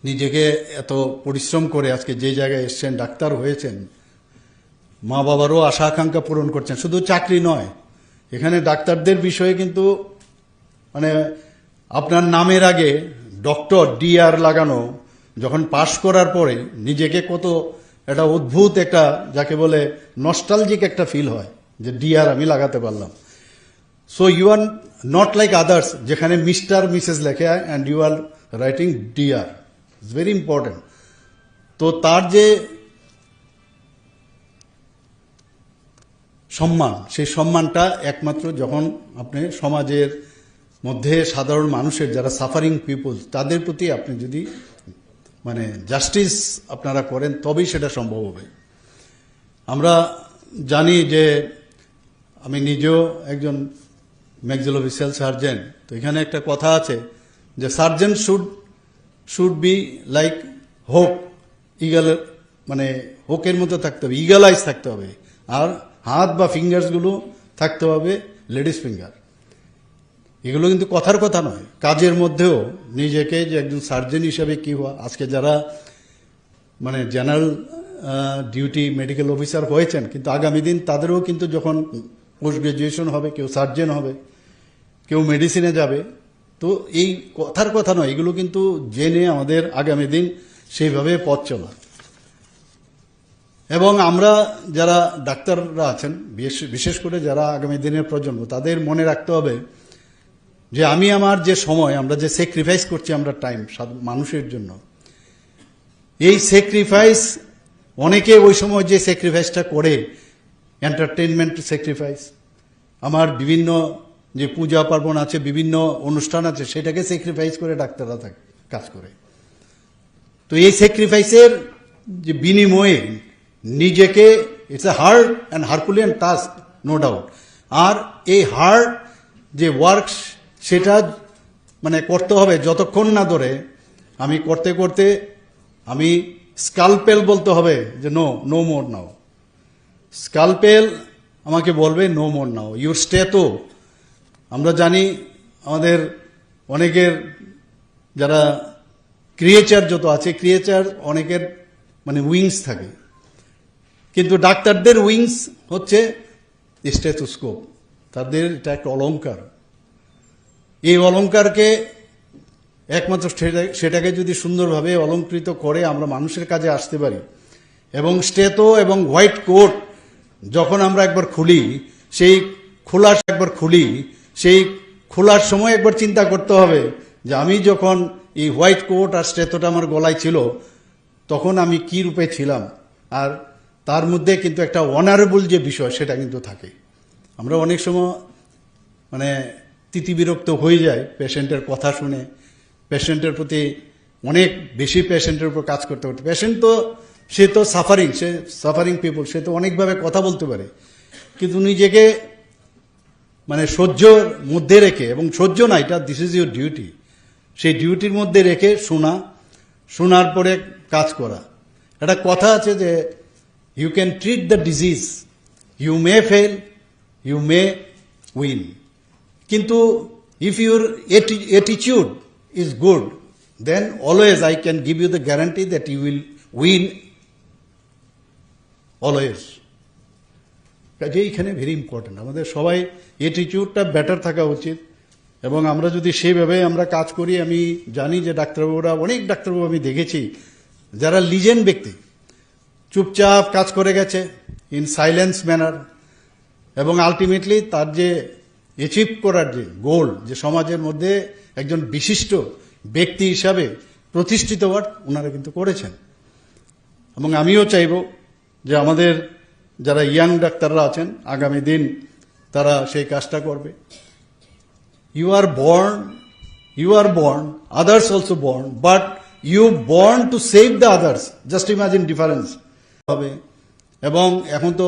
নিজেকে এত পরিশ্রম করে আজকে যে জায়গায় এসছেন, ডাক্তার হয়েছেন, মা বাবারও আশা আকাঙ্ক্ষা পূরণ করছেন। শুধু চাকরি নয়, এখানে ডাক্তারদের বিষয়ে কিন্তু মানে আপনার নামের আগে ডক্টর DR লাগানো, যখন পাশ করার পরে নিজেকে কত একটা অদ্ভুত একটা, যাকে বলে নস্টালজিক একটা ফিল হয় যে DR আমি লাগাতে পারলাম। So you are not like others, যেখানে মিস্টার মিসেস লেখে and you are writing DR, it's very important. তো তার যে সম্মান, সেই সম্মানটা একমাত্র যখন আপনি সমাজের মধ্যে সাধারণ মানুষের যারা সাফারিং পিপল, তাদের প্রতি আপনি যদি মানে জাস্টিস আপনারা করেন, তবেই সেটা সম্ভব হবে। আমরা জানি যে আমি নিজেও একজন ম্যাক্সিলোফেসিয়াল সার্জন, তো এখানে একটা কথা আছে যে সার্জন শুড বি লাইক হোক, ইগল, মানে হোকের মতো থাকতে হবে, ইগল আইস থাকতে হবে, আর হাত বা ফিঙ্গার্সগুলো থাকতে হবে লেডিস ফিঙ্গার। এগুলো কিন্তু কথার কথা নয়, কাজের মধ্যেও নিজেকে যে একজন সার্জন হিসাবে কি হওয়া। আজকে যারা মানে জেনারেল ডিউটি মেডিকেল অফিসার হয়েছেন, কিন্তু আগামী দিন তাদেরও কিন্তু যখন পোস্ট গ্রাজুয়েশন হবে, কেউ সার্জন হবে, কেউ মেডিসিনে যাবে। তো এই কথার কথা নয়, এগুলো কিন্তু জেনে আমাদের আগামী দিন সেইভাবে পথ চলা। এবং আমরা যারা ডাক্তাররা আছেন, বিশেষ করে যারা আগামী দিনের প্রজন্ম, তাদের মনে রাখতে হবে যে আমি আমার যে সময়, আমরা যে স্যাক্রিফাইস করছি আমরা টাইম মানুষের জন্য, এই স্যাক্রিফাইস অনেকে ওই সময় যে স্যাক্রিফাইসটা করে, এন্টারটেনমেন্ট স্যাক্রিফাইস, আমার বিভিন্ন যে পূজা পার্বণ আছে, বিভিন্ন অনুষ্ঠান আছে, সেটাকে স্যাক্রিফাইস করে ডাক্তাররা কাজ করে। তো এই স্যাক্রিফাইসের যে বিনিময়ে নিজেকে, it's a hard and herculean task, no doubt. আর এই হার্ড যে ওয়ার্কস, সেটা মানে করতে হবে যতক্ষণ না ধরে আমি করতে করতে আমি স্কালপেল বলতে হবে যে নো মোর নাও। স্কালপেল আমাকে বলবে no more now, your stay. তো আমরা জানি আমাদের অনেকের যারা ক্রিয়েচার যত আছে, ক্রিয়েচার অনেকের মানে উইংস থাকে, কিন্তু ডাক্তারদের উইংস হচ্ছে স্টেথোস্কোপ। তাদের এটা একটা অলংকার। এই অলংকারকে একমাত্র সেটাকে যদি সুন্দরভাবে অলঙ্কৃত করে আমরা মানুষের কাজে আসতে পারি, এবং স্টেথো এবং হোয়াইট কোট যখন আমরা একবার খুলি, সেই খোলার সময় একবার চিন্তা করতে হবে যে আমি যখন এই হোয়াইট কোট আর স্টেথোটা আমার গলায় ছিল, তখন আমি কি রূপে ছিলাম। আর তার মধ্যে কিন্তু একটা অনারেবল যে বিষয়, সেটা কিন্তু থাকে। আমরা অনেক সময় মানে তিতিবিরক্ত হয়ে যায় পেশেন্টের কথা শুনে, পেশেন্টের প্রতি অনেক বেশি পেশেন্টের উপর কাজ করতে করতে। পেশেন্ট তো সে সাফারিং পিপল, সে তো অনেকভাবে কথা বলতে পারে, কিন্তু নিজেকে মানে সহ্যর মধ্যে রেখে, এবং সহ্য না, এটা দিস ইজ ইউর ডিউটি, সেই ডিউটির মধ্যে রেখে শোনার পরে কাজ করা। একটা কথা আছে যে you can treat the disease, you may fail, you may win, কিন্তু if your attitude is good, then always I can give you the guarantee that you will win always. কাজে এখানে ভেরি ইম্পর্টেন্ট, আমাদের সবাই অ্যাটিটিউডটা better থাকা উচিত। এবং আমরা যদি সেইভাবে আমরা কাজ করি, আমি জানি যে ডাক্তারবাবুরা, অনেক ডাক্তারবাবু আমি দেখেছি যারা লিজেন্ড ব্যক্তি, চুপচাপ কাজ করে গেছে ইন সাইলেন্স ম্যানার, এবং আলটিমেটলি তার যে অ্যাচিভ করার যে গোল, যে সমাজের মধ্যে একজন বিশিষ্ট ব্যক্তি হিসাবে প্রতিষ্ঠিত হওয়ার, ওনারা কিন্তু করেছেন। এবং আমিও চাইব যে আমাদের যারা ইয়াং ডাক্তাররা আছেন, আগামী দিন তারা সেই কাজটা করবে। You are born, others also born, but you born to save the others, just imagine difference হবে। এবং এখন তো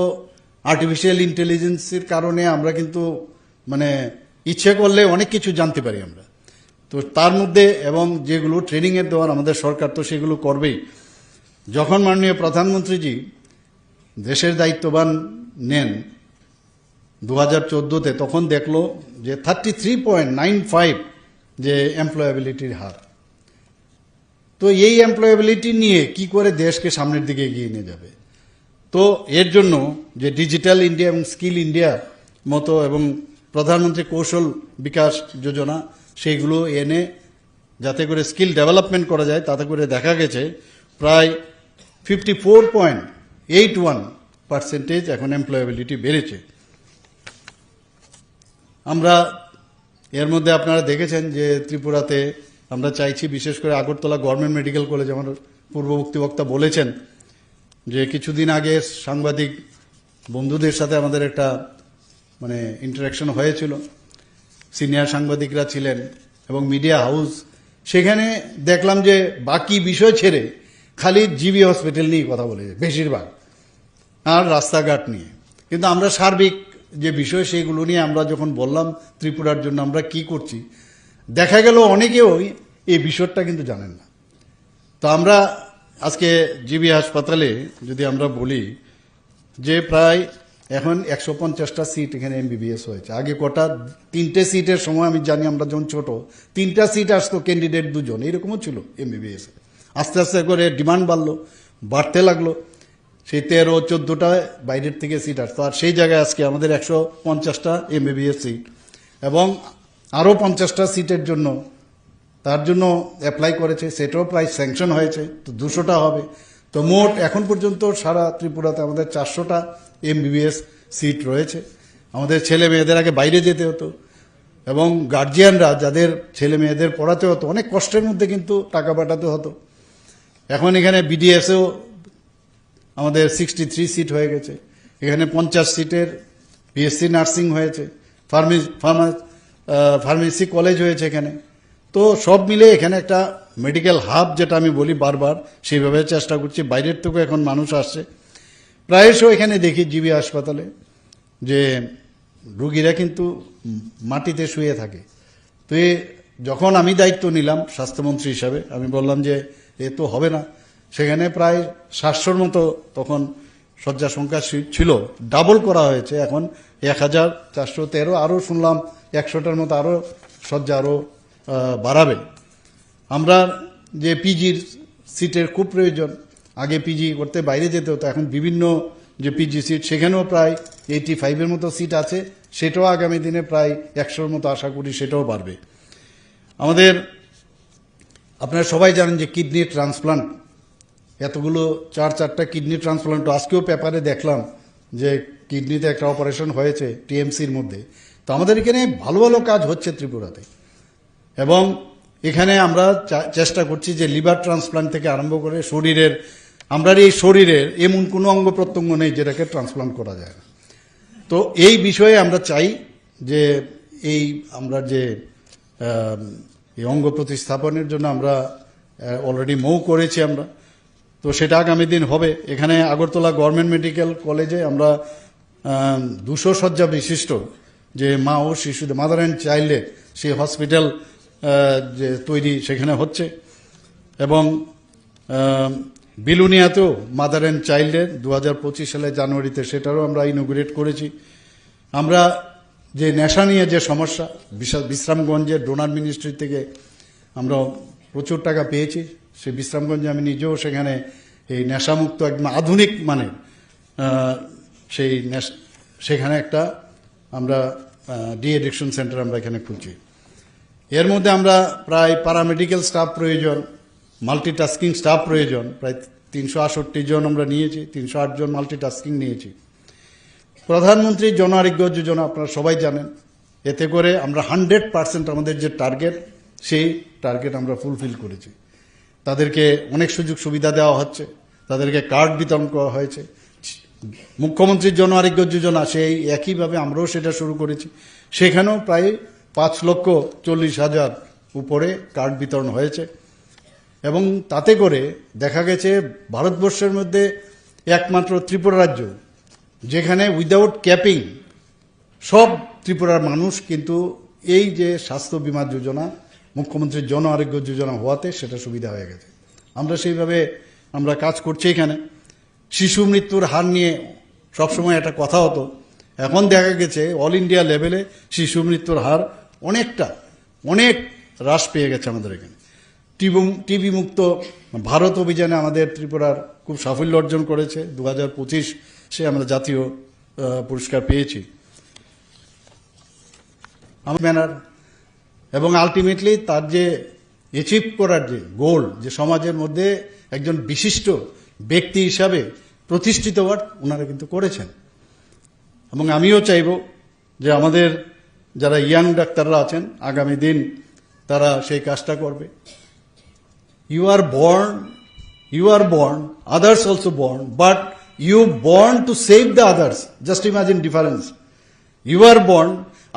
আর্টিফিশিয়াল ইন্টেলিজেন্সের কারণে আমরা কিন্তু মানে ইচ্ছে করলে অনেক কিছু জানতে পারি আমরা। তো তার মধ্যে এবং যেগুলো ট্রেনিংয়ের দেওয়ার আমাদের সরকার তো সেগুলো করবেই। যখন মাননীয় প্রধানমন্ত্রীজি দেশের দায়িত্ববান নেন 2014-তে, তখন দেখলো যে 33.95 যে এমপ্লয়াবিলিটির হার। তো তো এই এমপ্লয়েবিলিটি নিয়ে কি করে দেশকে সামনের দিকে এগিয়ে নিয়ে যাবে? তো এর জন্য যে ডিজিটাল ইন্ডিয়া এবং স্কিল ইন্ডিয়া মতো এবং প্রধানমন্ত্রী কৌশল বিকাশ যোজনা সেইগুলো এনে যাতে করে স্কিল ডেভেলপমেন্ট করা যায়, তাতে করে দেখা গেছে প্রায় 54.81% এখন এমপ্লয়েবিলিটি বেড়েছে। আমরা এর মধ্যে আপনারা দেখেছেন যে ত্রিপুরাতে আমরা চাইছি, বিশেষ করে আগরতলা গভর্নমেন্ট মেডিকেল কলেজ, আমার পূর্ববর্তী বক্তা বলেছেন যে কিছুদিন আগে সাংবাদিক বন্ধুদের সাথে আমাদের একটা ইন্টারাকশন হয়েছিল, সিনিয়র সাংবাদিকরা ছিলেন এবং মিডিয়া হাউস, সেখানে দেখলাম যে বাকি বিষয় ছেড়ে খালি জিবি হসপিটাল নিয়ে কথা বলেছে বেশিরভাগ, আর রাস্তাঘাট নিয়ে। কিন্তু আমরা সার্বিক যে বিষয় সেগুলো নিয়ে আমরা যখন বললাম ত্রিপুরার জন্য আমরা কি করছি, দেখা গেল অনেকেও এই বিষয়টা কিন্তু জানেন না। তো আমরা আজকে জিবি হাসপাতালে যদি আমরা বলি যে প্রায় এখন 150টা সিট এখানে এমবিবিএস হয়েছে। আগে কটা 3টে সিটের সময় আমি জানি আমরা যখন ছোট 3টা সিট আসতো, ক্যান্ডিডেট 2 জন, এরকমও ছিল এমবিবিএস। আস্তে আস্তে করে ডিমান্ড বাড়তে লাগলো, সেই 13-14টা বাইরের থেকে সিট আসতো, আর সেই জায়গায় আজকে আমাদের 150টা এমবিবিএস সিট এবং আরও 50টা সিটের জন্য তার জন্য অ্যাপ্লাই করেছে, সেটাও প্রায় স্যাংশন হয়েছে, তো 200টা হবে। তো মোট এখন পর্যন্ত সারা ত্রিপুরাতে আমাদের 400টা এমবিবিএস সিট রয়েছে। আমাদের ছেলে মেয়েদের আগে বাইরে যেতে হতো এবং গার্জিয়ানরা যাদের ছেলে মেয়েদের পড়াতে হতো অনেক কষ্টের মধ্যে কিন্তু টাকা পাঠাতে হতো। এখন এখানে বিডিএসেও আমাদের 63 সিট হয়ে গেছে, এখানে 50 সিটের বিএসসি নার্সিং হয়েছে, ফার্মেসি কলেজ হয়েছে এখানে। তো সব মিলে এখানে একটা মেডিকেল হাব, যেটা আমি বলি বারবার, সেইভাবে চেষ্টা করছি। বাইরের থেকেও এখন মানুষ আসছে প্রায়শই এখানে দেখি জিবি হাসপাতালে যে রুগীরা কিন্তু মাটিতে শুয়ে থাকে। তো যখন আমি দায়িত্ব নিলাম স্বাস্থ্যমন্ত্রী হিসাবে, আমি বললাম যে এ তো হবে না। সেখানে প্রায় 700-র মতো তখন শয্যা সংখ্যা ছিল, ডাবল করা হয়েছে, এখন 1413। আরও শুনলাম 100টার মতো আরও শয্যা আরও বাড়াবে। আমরা যে পিজির সিটের খুব প্রয়োজন, আগে পিজি করতে বাইরে যেতে হতো, এখন বিভিন্ন যে পিজি সিট সেখানেও প্রায় 85-এর মতো সিট আছে, সেটাও আগামী দিনে প্রায় 100-র মতো আশা করি সেটাও বাড়বে। আমাদের আপনারা সবাই জানেন যে কিডনি ট্রান্সপ্লান্ট, এতগুলো 4-4টা কিডনি ট্রান্সপ্লান্ট, আজকেও পেপারে দেখলাম যে কিডনিতে একটা অপারেশন হয়েছে টিএমসির মধ্যে। তো আমাদের এখানে ভালো ভালো কাজ হচ্ছে ত্রিপুরাতে, এবং এখানে আমরা চেষ্টা করছি যে লিভার ট্রান্সপ্লান্ট থেকে আরম্ভ করে আমরা এই শরীরের এমন কোনো অঙ্গ প্রত্যঙ্গ নেই যেটাকে ট্রান্সপ্লান্ট করা যায় না। তো এই বিষয়ে আমরা চাই যে আমরা যে এই অঙ্গ প্রতিস্থাপনের জন্য আমরা অলরেডি মৌ করেছি আমরা, তো সেটা আগামী দিন হবে। এখানে আগরতলা গভর্নমেন্ট মেডিকেল কলেজে আমরা 200 শয্যা বিশিষ্ট যে মা ও শিশুদের মাদার অ্যান্ড চাইল্ডের সেই হসপিটাল যে তৈরি সেখানে হচ্ছে, এবং বিলুনিয়াতেও মাদার অ্যান্ড চাইল্ডের 2025 সালে জানুয়ারিতে সেটারও আমরা ইনোগ্রেট করেছি। আমরা যে নেশা নিয়ে যে সমস্যা, বিশ্রামগঞ্জের ডোনার মিনিস্ট্রি থেকে আমরা প্রচুর টাকা পেয়েছি, সেই বিশ্রামগঞ্জে আমি নিজেও সেখানে এই নেশামুক্ত একদম আধুনিক মানের সেখানে একটা আমরা ডি এডিকশন সেন্টার আমরা এখানে খুলছি। এর মধ্যে আমরা প্রায় প্যারামেডিক্যাল স্টাফ প্রয়োজন, মাল্টিটাস্কিং স্টাফ প্রয়োজন, প্রায় 368 জন আমরা নিয়েছি, 308 জন মাল্টিটাস্কিং নিয়েছি। প্রধানমন্ত্রী জন আরোগ্য যোজনা আপনারা সবাই জানেন, এতে করে আমরা 100% আমাদের যে টার্গেট সেই টার্গেট আমরা ফুলফিল করেছি। তাদেরকে অনেক সুযোগ সুবিধা দেওয়া হচ্ছে, তাদেরকে কার্ড বিতরণ করা হয়েছে। মুখ্যমন্ত্রীর জন আরোগ্য যোজনা সেই একইভাবে আমরাও সেটা শুরু করেছি, সেখানেও প্রায় 5,40,000 উপরে কার্ড বিতরণ হয়েছে, এবং তাতে করে দেখা গেছে ভারতবর্ষের মধ্যে একমাত্র ত্রিপুরা রাজ্য যেখানে উইদাউট ক্যাপিং সব ত্রিপুরার মানুষ কিন্তু এই যে স্বাস্থ্য বীমা যোজনা, মুখ্যমন্ত্রীর জন আরোগ্য যোজনা হওয়াতে সেটা সুবিধা হয়ে গেছে। আমরা সেইভাবে আমরা কাজ করছি। এখানে শিশু মৃত্যুর হার নিয়ে সবসময় একটা কথা হতো, এখন দেখা গেছে অল ইন্ডিয়া লেভেলে শিশু মৃত্যুর হার অনেক হ্রাস পেয়ে গেছে আমাদের এখানে। টিবি মুক্ত ভারত অভিযানে আমাদের ত্রিপুরার খুব সাফল্য অর্জন করেছে। 2025 আমরা জাতীয় পুরস্কার পেয়েছি ম্যানার, এবং আলটিমেটলি তার যে অ্যাচিভ করার যে গোল, যে সমাজের মধ্যে একজন বিশিষ্ট ব্যক্তি হিসাবে প্রতিষ্ঠিত হওয়ার ওনারা কিন্তু করেছেন। এবং আমিও চাইব যে আমাদের যারা ইয়াং ডাক্তাররা আছেন আগামী দিন তারা সেই কাজটা করবে। You are born, others also born, but you born to save the others. Just imagine difference. You are born,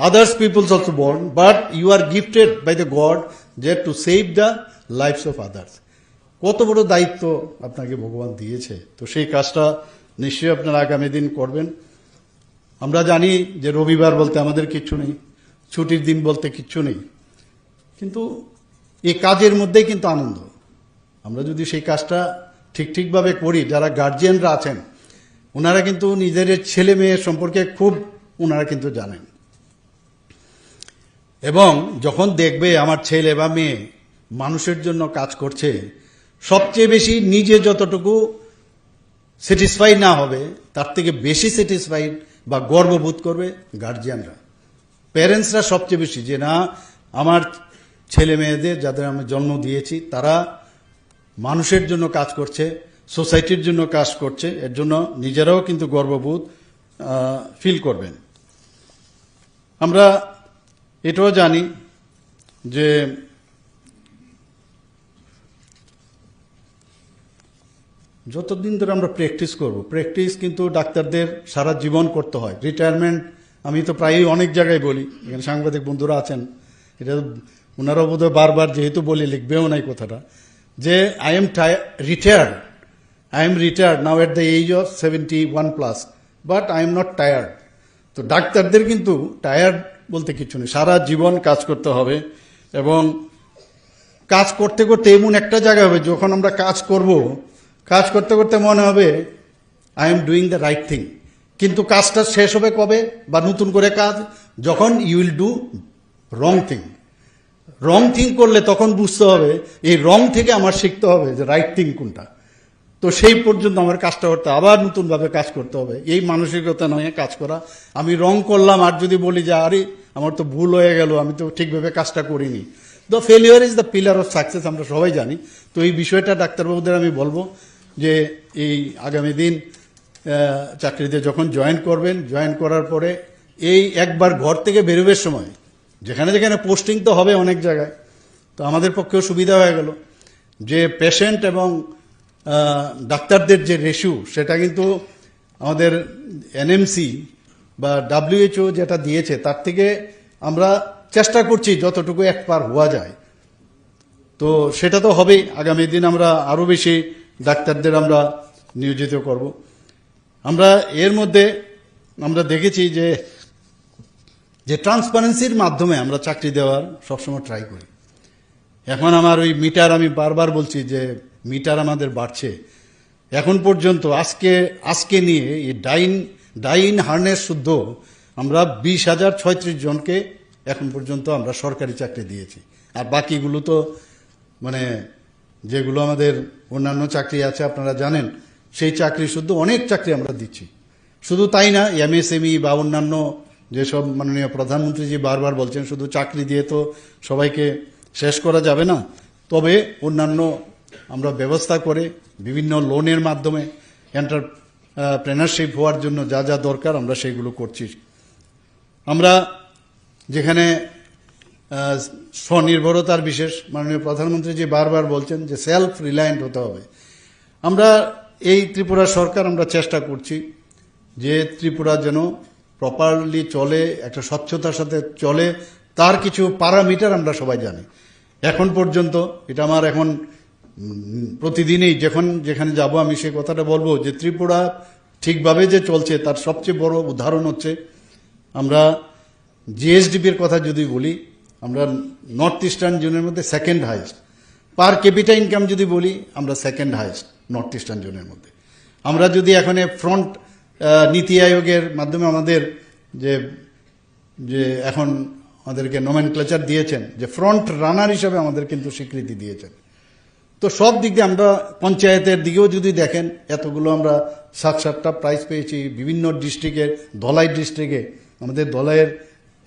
others peoples also born, but you are gifted by the God that to save the lives of others. কত বড় দায়িত্ব আপনাকে ভগবান দিয়েছে, তো সেই কাজটা নিশ্চয়ই আপনারা আগামী দিন করবেন। আমরা জানি যে রবিবার বলতে আমাদের কিচ্ছু নেই, ছুটির দিন বলতে কিচ্ছু নেই, কিন্তু এই কাজের মধ্যেই কিন্তু আনন্দ। আমরা যদি সেই কাজটা ঠিকভাবে করি, যারা গার্জিয়ানরা আছেন ওনারা কিন্তু নিজের ছেলে মেয়ে সম্পর্কে খুব ওনারা কিন্তু জানেন, এবং যখন দেখবে আমার ছেলে বা মেয়ে মানুষের জন্য কাজ করছে, সবচেয়ে বেশি নিজে যতটুকু স্যাটিসফাই না হবে তার থেকে বেশি স্যাটিসফাইড বা গর্ববোধ করবে গার্জিয়ানরা, প্যারেন্টসরা সবচেয়ে বেশি, যে না আমার ছেলে মেয়েদের যাদের আমি জন্ম দিয়েছি তারা মানুষের জন্য কাজ করছে, সোসাইটির জন্য কাজ করছে, এর জন্য নিজেরাও কিন্তু গর্ববোধ ফিল করবেন। আমরা এটাও জানি যে যতদিন ধরে আমরা প্র্যাকটিস করব, প্র্যাকটিস কিন্তু ডাক্তারদের সারা জীবন করতে হয়। রিটায়ারমেন্ট আমি তো প্রায়ই অনেক জায়গায় বলি, এখানে সাংবাদিক বন্ধুরা আছেন, এটা ওনারাও বোধহয় বারবার যেহেতু বলি লিখবেও নাই কথাটা, যে I am retired now at the age of 71+, but I am not tired. তো ডাক্তারদের কিন্তু টায়ার্ড বলতে কিছু নেই, সারা জীবন কাজ করতে হবে, এবং কাজ করতে করতে এমন একটা জায়গা হবে যখন আমরা কাজ করব, কাজ করতে করতে মনে হবে I am doing the right thing, কিন্তু কাজটা শেষ হবে কবে, বা নতুন করে কাজ যখন you will do wrong thing করলে তখন বুঝতে হবে এই রং থেকে আমার শিখতে হবে যে রাইট থিং কোনটা। তো সেই পর্যন্ত আমার কাজটা করতে আবার নতুনভাবে কাজ করতে হবে, এই মানসিকতা নয় কাজ করা। আমি রং করলাম আর যদি বলি যে আরে আমার তো ভুল হয়ে গেল, আমি তো ঠিকভাবে কাজটা করিনি, the failure is the pillar of success, আমরা সবাই জানি। তো এই বিষয়টা ডাক্তারবাবুদের আমি বলবো যে এই আগামী দিন চাকরিতে যখন জয়েন করবেন, জয়েন করার পরে এই একবার ঘর থেকে বেরোবার সময় যেখানে যেখানে পোস্টিং তো হবে অনেক জায়গায়, তো আমাদের পক্ষেও সুবিধা হয়ে গেল যে পেশেন্ট এবং ডাক্তারদের যে রেশিও সেটা কিন্তু আমাদের এনএমসি বা WHO যেটা দিয়েছে তার থেকে আমরা চেষ্টা করছি যতটুকু একবার হওয়া যায়, তো সেটা তো হবেই। আগামী দিন আমরা আরও বেশি ডাক্তারদের আমরা নিয়োজিত করব। আমরা এর মধ্যে আমরা দেখেছি যে ট্রান্সপারেন্সির মাধ্যমে আমরা চাকরি দেওয়ার সবসময় ট্রাই করি। এখন আমার ওই মিটার, আমি বারবার বলছি যে মিটার আমাদের বাড়ছে। এখন পর্যন্ত আজকে নিয়ে এই ডাইন হার্নেস শুদ্ধ আমরা 20,036 জনকে এখন পর্যন্ত আমরা সরকারি চাকরি দিয়েছি, আর বাকিগুলো তো মানে যেগুলো আমাদের অন্যান্য চাকরি আছে আপনারা জানেন, সেই চাকরি শুদ্ধ অনেক চাকরি আমরা দিচ্ছি। শুধু তাই না, MSME বা অন্যান্য যেসব মাননীয় প্রধানমন্ত্রীজি বারবার বলছেন শুধু চাকরি দিয়ে তো সবাইকে শেষ করা যাবে না, তবে অন্যান্য আমরা ব্যবস্থা করে বিভিন্ন লোনের মাধ্যমে এন্টারপ্রেনারশিপ হওয়ার জন্য যা যা দরকার আমরা সেইগুলো করছি। আমরা যেখানে স্বনির্ভরতার বিশেষ মাননীয় প্রধানমন্ত্রী যে বারবার বলছেন যে সেলফ রিলায়েন্ট হতে হবে, আমরা এই ত্রিপুরা সরকার আমরা চেষ্টা করছি যে ত্রিপুরা যেন প্রপারলি চলে, একটা স্বচ্ছতার সাথে চলে, তার কিছু প্যারামিটার আমরা সবাই জানি। এখন পর্যন্ত এটা আমার এখন প্রতিদিনই যেখানে যাব আমি সে কথাটা বলবো যে ত্রিপুরা ঠিকভাবে যে চলছে তার সবচেয়ে বড় উদাহরণ হচ্ছে আমরা জিএসডিপির কথা যদি বলি, আমরা নর্থ ইস্টার্ন জোনের মধ্যে সেকেন্ড হাইয়েস্ট, পার ক্যাপিটা ইনকাম যদি বলি আমরা সেকেন্ড হাইয়েস্ট নর্থ ইস্টার্ন জোনের মধ্যে। আমরা যদি এখন ফ্রন্ট নীতি আয়োগের মাধ্যমে আমাদের যে এখন আমাদেরকে নোমেনক্লেচার দিয়েছেন যে ফ্রন্ট রানার হিসাবে আমাদের কিন্তু স্বীকৃতি দিয়েছেন। তো সব দিক দিয়ে আমরা পঞ্চায়েতের দিকেও যদি দেখেন, এতগুলো আমরা 7-8টা প্রাইজ পেয়েছি বিভিন্ন ডিস্ট্রিক্টের। ধলাই ডিস্ট্রিক্টে আমাদের ধলাইয়ের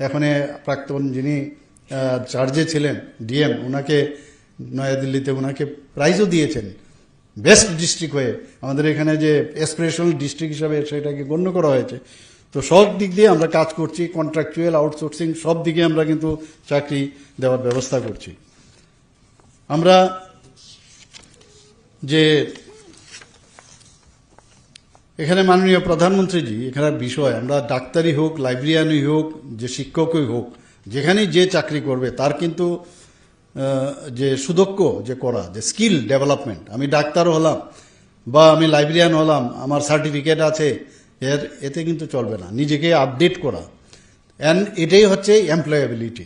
এখানে প্রাক্তন যিনি চার্জে ছিলেন ডিএম, ওনাকে নয়াদিল্লিতে ওনাকে প্রাইজও দিয়েছেন বেস্ট ডিস্ট্রিক্ট হয়ে। আমাদের এখানে যে অ্যাসপিরেশনাল ডিস্ট্রিক্ট হিসাবে সেটাকে গণ্য করা হয়েছে। তো সব দিক দিয়ে আমরা কাজ করছি, কন্ট্রাকচুয়াল, আউটসোর্সিং সব দিকে আমরা কিন্তু চাকরি দেওয়ার ব্যবস্থা করছি। আমরা যে এখানে মাননীয় প্রধানমন্ত্রীজি এখানে বিষয়, আমরা ডাক্তারই হোক, লাইব্রেরিয়ানই হোক, যে শিক্ষকই হোক, যেখানেই যে চাকরি করবে তার কিন্তু যে সুদক্ষ যে করা, যে স্কিল ডেভেলপমেন্ট, আমি ডাক্তার হলাম বা আমি লাইব্রেরিয়ান হলাম, আমার সার্টিফিকেট আছে, এতে কিন্তু চলবে না। নিজেকে আপডেট করা, অ্যান্ড এটাই হচ্ছে এমপ্লয়াবিলিটি।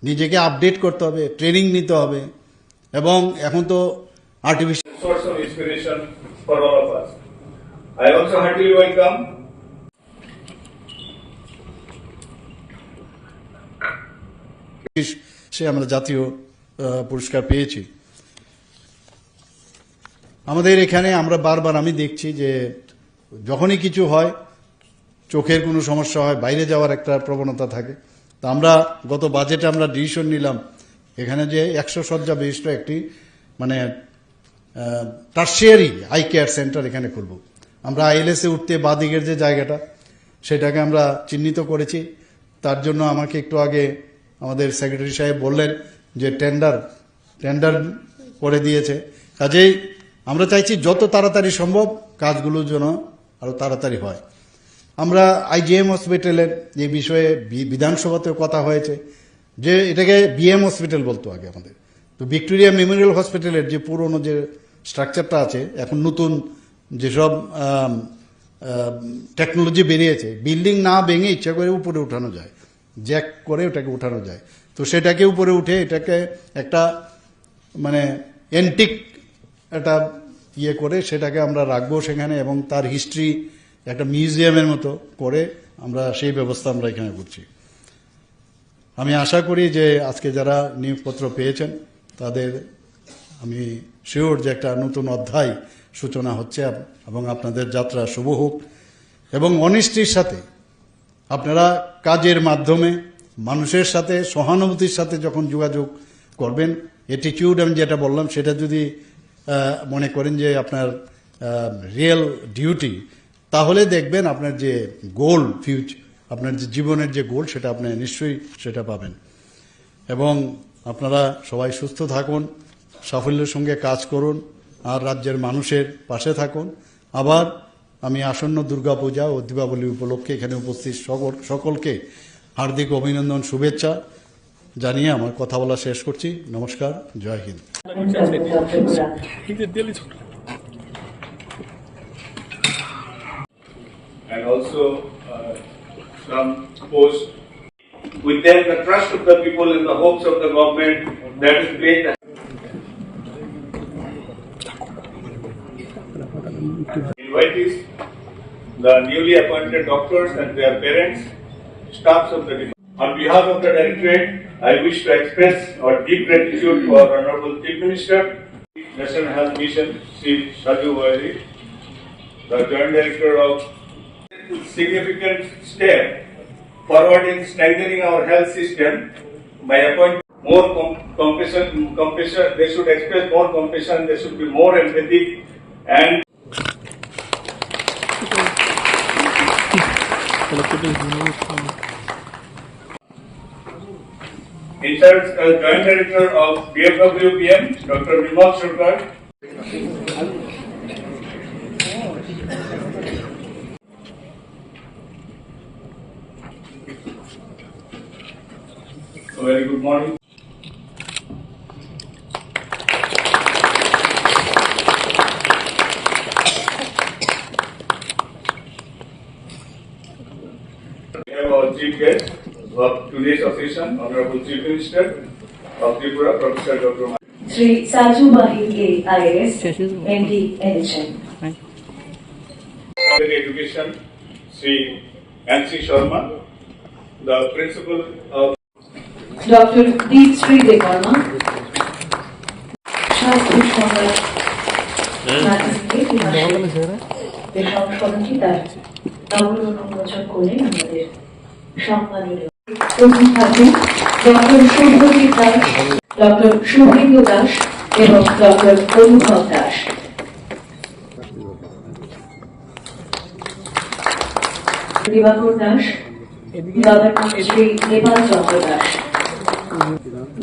নিজেকে আপডেট করতে হবে, ট্রেনিং নিতে হবে, এবং এখন তো artificial source of inspiration for all of us. I also heartily welcome সে আমরা জাতীয় পুরস্কার পেয়েছি। আমাদের এখানে আমরা বারবার আমি দেখছি যে যখনই কিছু হয়, চোখের কোনো সমস্যা হয়, বাইরে যাওয়ার একটা প্রবণতা থাকে। তো আমরা গত বাজেটে আমরা ডিসিশন নিলাম এখানে যে 100 শয্যা বিশিষ্ট একটি মানে টার্সিয়ারি আই কেয়ার সেন্টার এখানে খুলব। আমরা আইএলএসে উঠতে বাদিকের যে জায়গাটা সেটাকে আমরা চিহ্নিত করেছি। তার জন্য আমাকে একটু আগে আমাদের সেক্রেটারি সাহেব বললেন যে টেন্ডার করে দিয়েছে। কাজেই আমরা চাইছি যত তাড়াতাড়ি সম্ভব কাজগুলো যেন আরো তাড়াতাড়ি হয়। আমরা আইজিএম হসপিটালের যে বিষয়ে বিধানসভাতেও কথা হয়েছে যে এটাকে বিএম হসপিটাল বলতো আগে আমাদের। তো ভিক্টোরিয়া মেমোরিয়াল হসপিটালের যে পুরনো যে স্ট্রাকচারটা আছে, এখন নতুন যেসব টেকনোলজি বেরিয়েছে, বিল্ডিং না ভেঙে ইচ্ছা করে উপরে উঠানো যায়, জ্যাক করে ওটাকে উঠানো যায়। তো সেটাকে উপরে উঠে এটাকে একটা মানে এন্টিক একটা ইয়ে করে সেটাকে আমরা রাখবো সেখানে, এবং তার হিস্ট্রি একটা মিউজিয়ামের মতো করে আমরা সেই ব্যবস্থা আমরা এখানে করছি। আমি আশা করি যে আজকে যারা নিয়োগপত্র পেয়েছেন তাদের আমি শিওর যে একটা নতুন অধ্যায় সূচনা হচ্ছে, এবং আপনাদের যাত্রা শুভ হোক। এবং অনিষ্টির সাথে আপনারা কাজের মাধ্যমে মানুষের সাথে সহানুভূতির সাথে যখন যোগাযোগ করবেন, অ্যাটিটিউড আমি যেটা বললাম সেটা যদি মনে করেন যে আপনার রিয়েল ডিউটি, তাহলে দেখবেন আপনার যে গোল আপনার যে জীবনের যে গোল সেটা আপনি নিশ্চয়ই সেটা পাবেন। এবং আপনারা সবাই সুস্থ থাকুন, সাফল্যের সঙ্গে কাজ করুন, আর রাজ্যের মানুষের পাশে থাকুন। আবার আমি আসন্ন দুর্গাপূজা ও দীপাবলি উপলক্ষে এখানে উপস্থিত সকলকে হার্দিক অভিনন্দন, শুভেচ্ছা জানিয়ে আমার কথা বলা শেষ করছি। নমস্কার, জয় Hind. and also some post. With them, the trust of the people and the hopes of the government, that is great. Invitees, the newly appointed doctors and their parents, staffs of the department. On behalf of the Directorate, I wish to express our deep gratitude to our Honorable Chief Minister, National Health Mission, Sri Shaju Vairi, the Joint Director of significant step forward in strengthening our health system by appointing more compassion. They should express more compassion. They should be more empathic and in charge Joint Director of BFWPM, Dr. Vimal Sarkar. A very good morning. We have our chief guest of today's occasion, Honorable Chief Minister of Tripura, Professor Dr. Sri Saju Bahige, IAS, MD, NHM. Education, Sri Nancy Sharma, the Principal of Dr. Deep Sri Devarma, Shastri সংবাদ সংশোধনটি তার নবরূপ উন্মোচন করে আমাদের সম্মানীয় প্রথম থাকবেন doctor Subhajit Das, doctor Suvendu Das এবং doctor অনুভব দাস। দিবাকর দাস, বাবার নাম শ্রী নেপাল চন্দ্র দাস,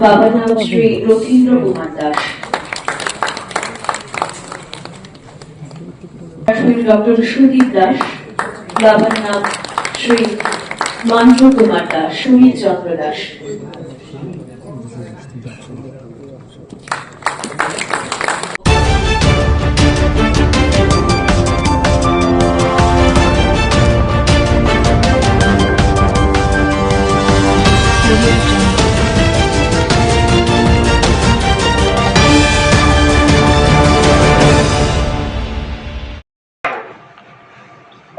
বাবার নাম শ্রী রথীন্দ্র কুমার দাস, ডক্টর সুদীপ দাস, বাবার নাম শ্রী মান্দ্র কুমার দাস, সুনীল চন্দ্র দাস।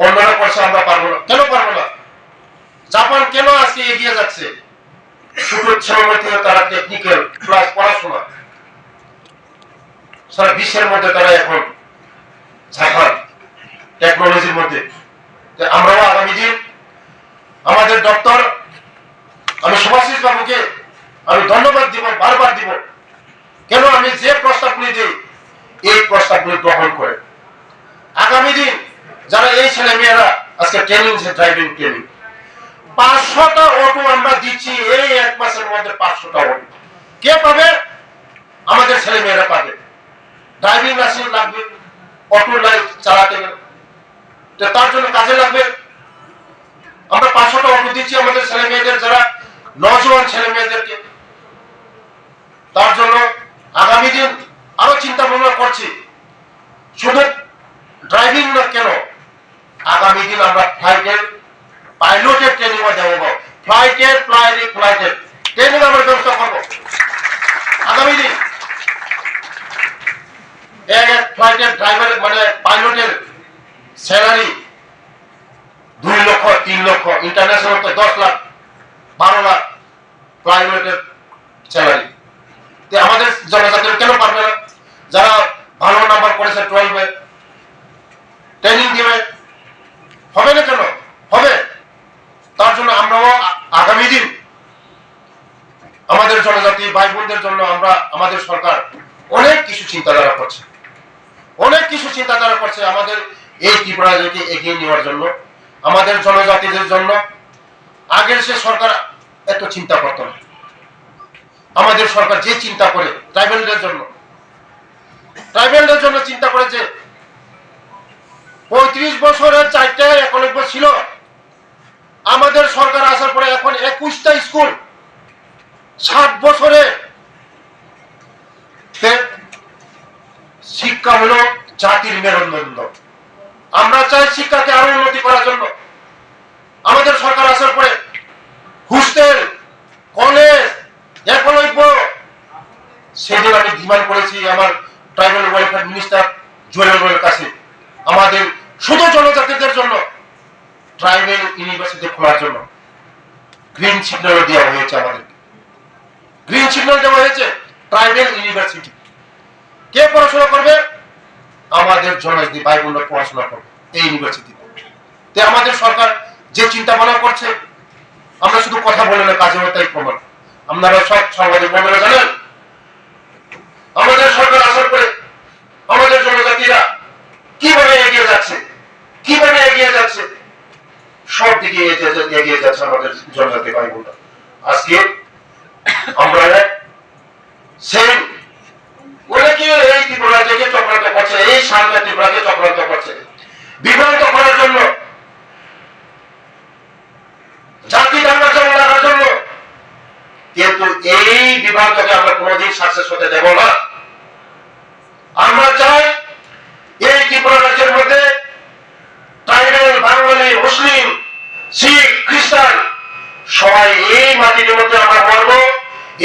অন্যরা করছে, আমরা পারবো না। কেন পারবো না? জাপান কেন আজকে এগিয়ে যাচ্ছে? শুধু ছেলেমেয়ে থেকে তারা টেকনিক্যাল প্লাস পড়াশোনা, সারা বিশ্বের মধ্যে তারা এখন ঝাঁকান টেকনোলজির মধ্যে। আমরাও আগামী দিন আমাদের দপ্তর, আমি সুভাষিস বাবুকে আমি ধন্যবাদ দিব, বারবার দিব। কেন? আমি যে প্রস্তাবগুলি দিই এই প্রস্তাবগুলি গ্রহণ করে আগামী দিন যারা এই ছেলে মেয়েরা আজকে ট্রেনিং, ড্রাইভিং ট্রেনিং 500টা অটো আমরা দিচ্ছি এই এক মাসের মধ্যে। 500টা অটো কে পাবে? আমাদের ছেলে মেয়েরা পাবে। ড্রাইভিং লাইসেন্স লাগবে, অটো চালাতে গেলে তার জন্য কাজে লাগবে। আমরা 500টা অটো দিচ্ছি আমাদের ছেলে মেয়েদের, যারা নজওয়ান ছেলে মেয়েদেরকে। তার জন্য আগামী দিন আরো চিন্তা ভাবনা করছি। শুধু ড্রাইভিং না, কেন আগামী দিন আমরা ফ্লাইটের পাইলটের ট্রেনিং দেব, ফ্লাইটের ট্রেনিং আমরা ব্যবস্থা করবো আগামী দিন। এক ফ্লাইটের ড্রাইভার মানে পাইলটের স্যালারি 2 লক্ষ 3 লক্ষ, ইন্টারন্যাশনাল তো 10 লাখ 12 লাখ পাইলটের স্যালারি। আমাদের জনজাতির কেন পারবে না? যারা ভালো নাম্বার করেছে 12-এ ট্রেনিং দিবে, হবে না কেন? হবে। তার জন্য আমরাও আগামী দিন আমাদের জনজাতি ভাই বোনদের জন্য আমাদের সরকার অনেক কিছু চিন্তাধারা করছে, আমাদের এই ত্রিপুরাকে এগিয়ে নেওয়ার জন্য, আমাদের জনজাতিদের জন্য। আগের সে সরকার এত চিন্তা করত না। আমাদের সরকার যে চিন্তা করে ট্রাইবেলদের জন্য চিন্তা করেছে। 35 বছরের 4টা একলব্য ছিল। আমাদের সরকার আসার পরে এখন 21টা স্কুল। 60 বছরে শিক্ষা হলো জাতির মেরুদণ্ড। আমরা চাই শিক্ষাকে আরো উন্নতি করার জন্য। আমাদের সরকার আসার পরে হোস্টেল, কলেজ, একলব্য, সেদিন আমি ডিমান্ড করেছি আমার ট্রাইবাল ওয়েলফেয়ার মিনিস্টার জুয়েলের কাছে, আমাদের শুধু জনজাতিদের জন্য ট্রাইবাল ইউনিভার্সিটি খোলার জন্য গ্রিন সিগন্যাল দেওয়া হয়েছে। আমাদের গ্রিন সিগন্যাল দেওয়া হয়েছে ট্রাইবাল ইউনিভার্সিটি। কে পড়াশোনা করবে? আমাদের জনজাতি ভাই বোনরা পড়াশোনা করবে এই ইউনিভার্সিটিতে। আমাদের সরকার যে চিন্তা ভাবনা করছে, আমরা শুধু কথা বলে না, কাজে তাই প্রমাণ। আপনারা সব সাংবাদিক বন্ধুরা জানেন, আমাদের সরকার আসার পরে আমাদের জনজাতিরা কিভাবে এগিয়ে যাচ্ছে, সব দিকে এগিয়ে যাচ্ছে আমাদের জনজাতি ভাই বোনরা। আজকে আমরা সেই অনেকে এই ত্রিপুরাকে চক্রান্ত করছে, এই শান্তি ত্রিপুরাকে চক্রান্ত করছে বিভ্রান্ত করার জন্য, জাতি দাঙ্গার জন্য, লাগার জন্য। কিন্তু এই বিভ্রান্তকে আমরা কোনোদিন সাকসেস হতে দেব না। আমরা চাই এই ত্রিপুরা রাজ্যের মধ্যে ট্রাইবাল, বাঙালি, মুসলিম, শিখ, খ্রিস্টান সবাই এই মাটির মধ্যে আমরা মরব,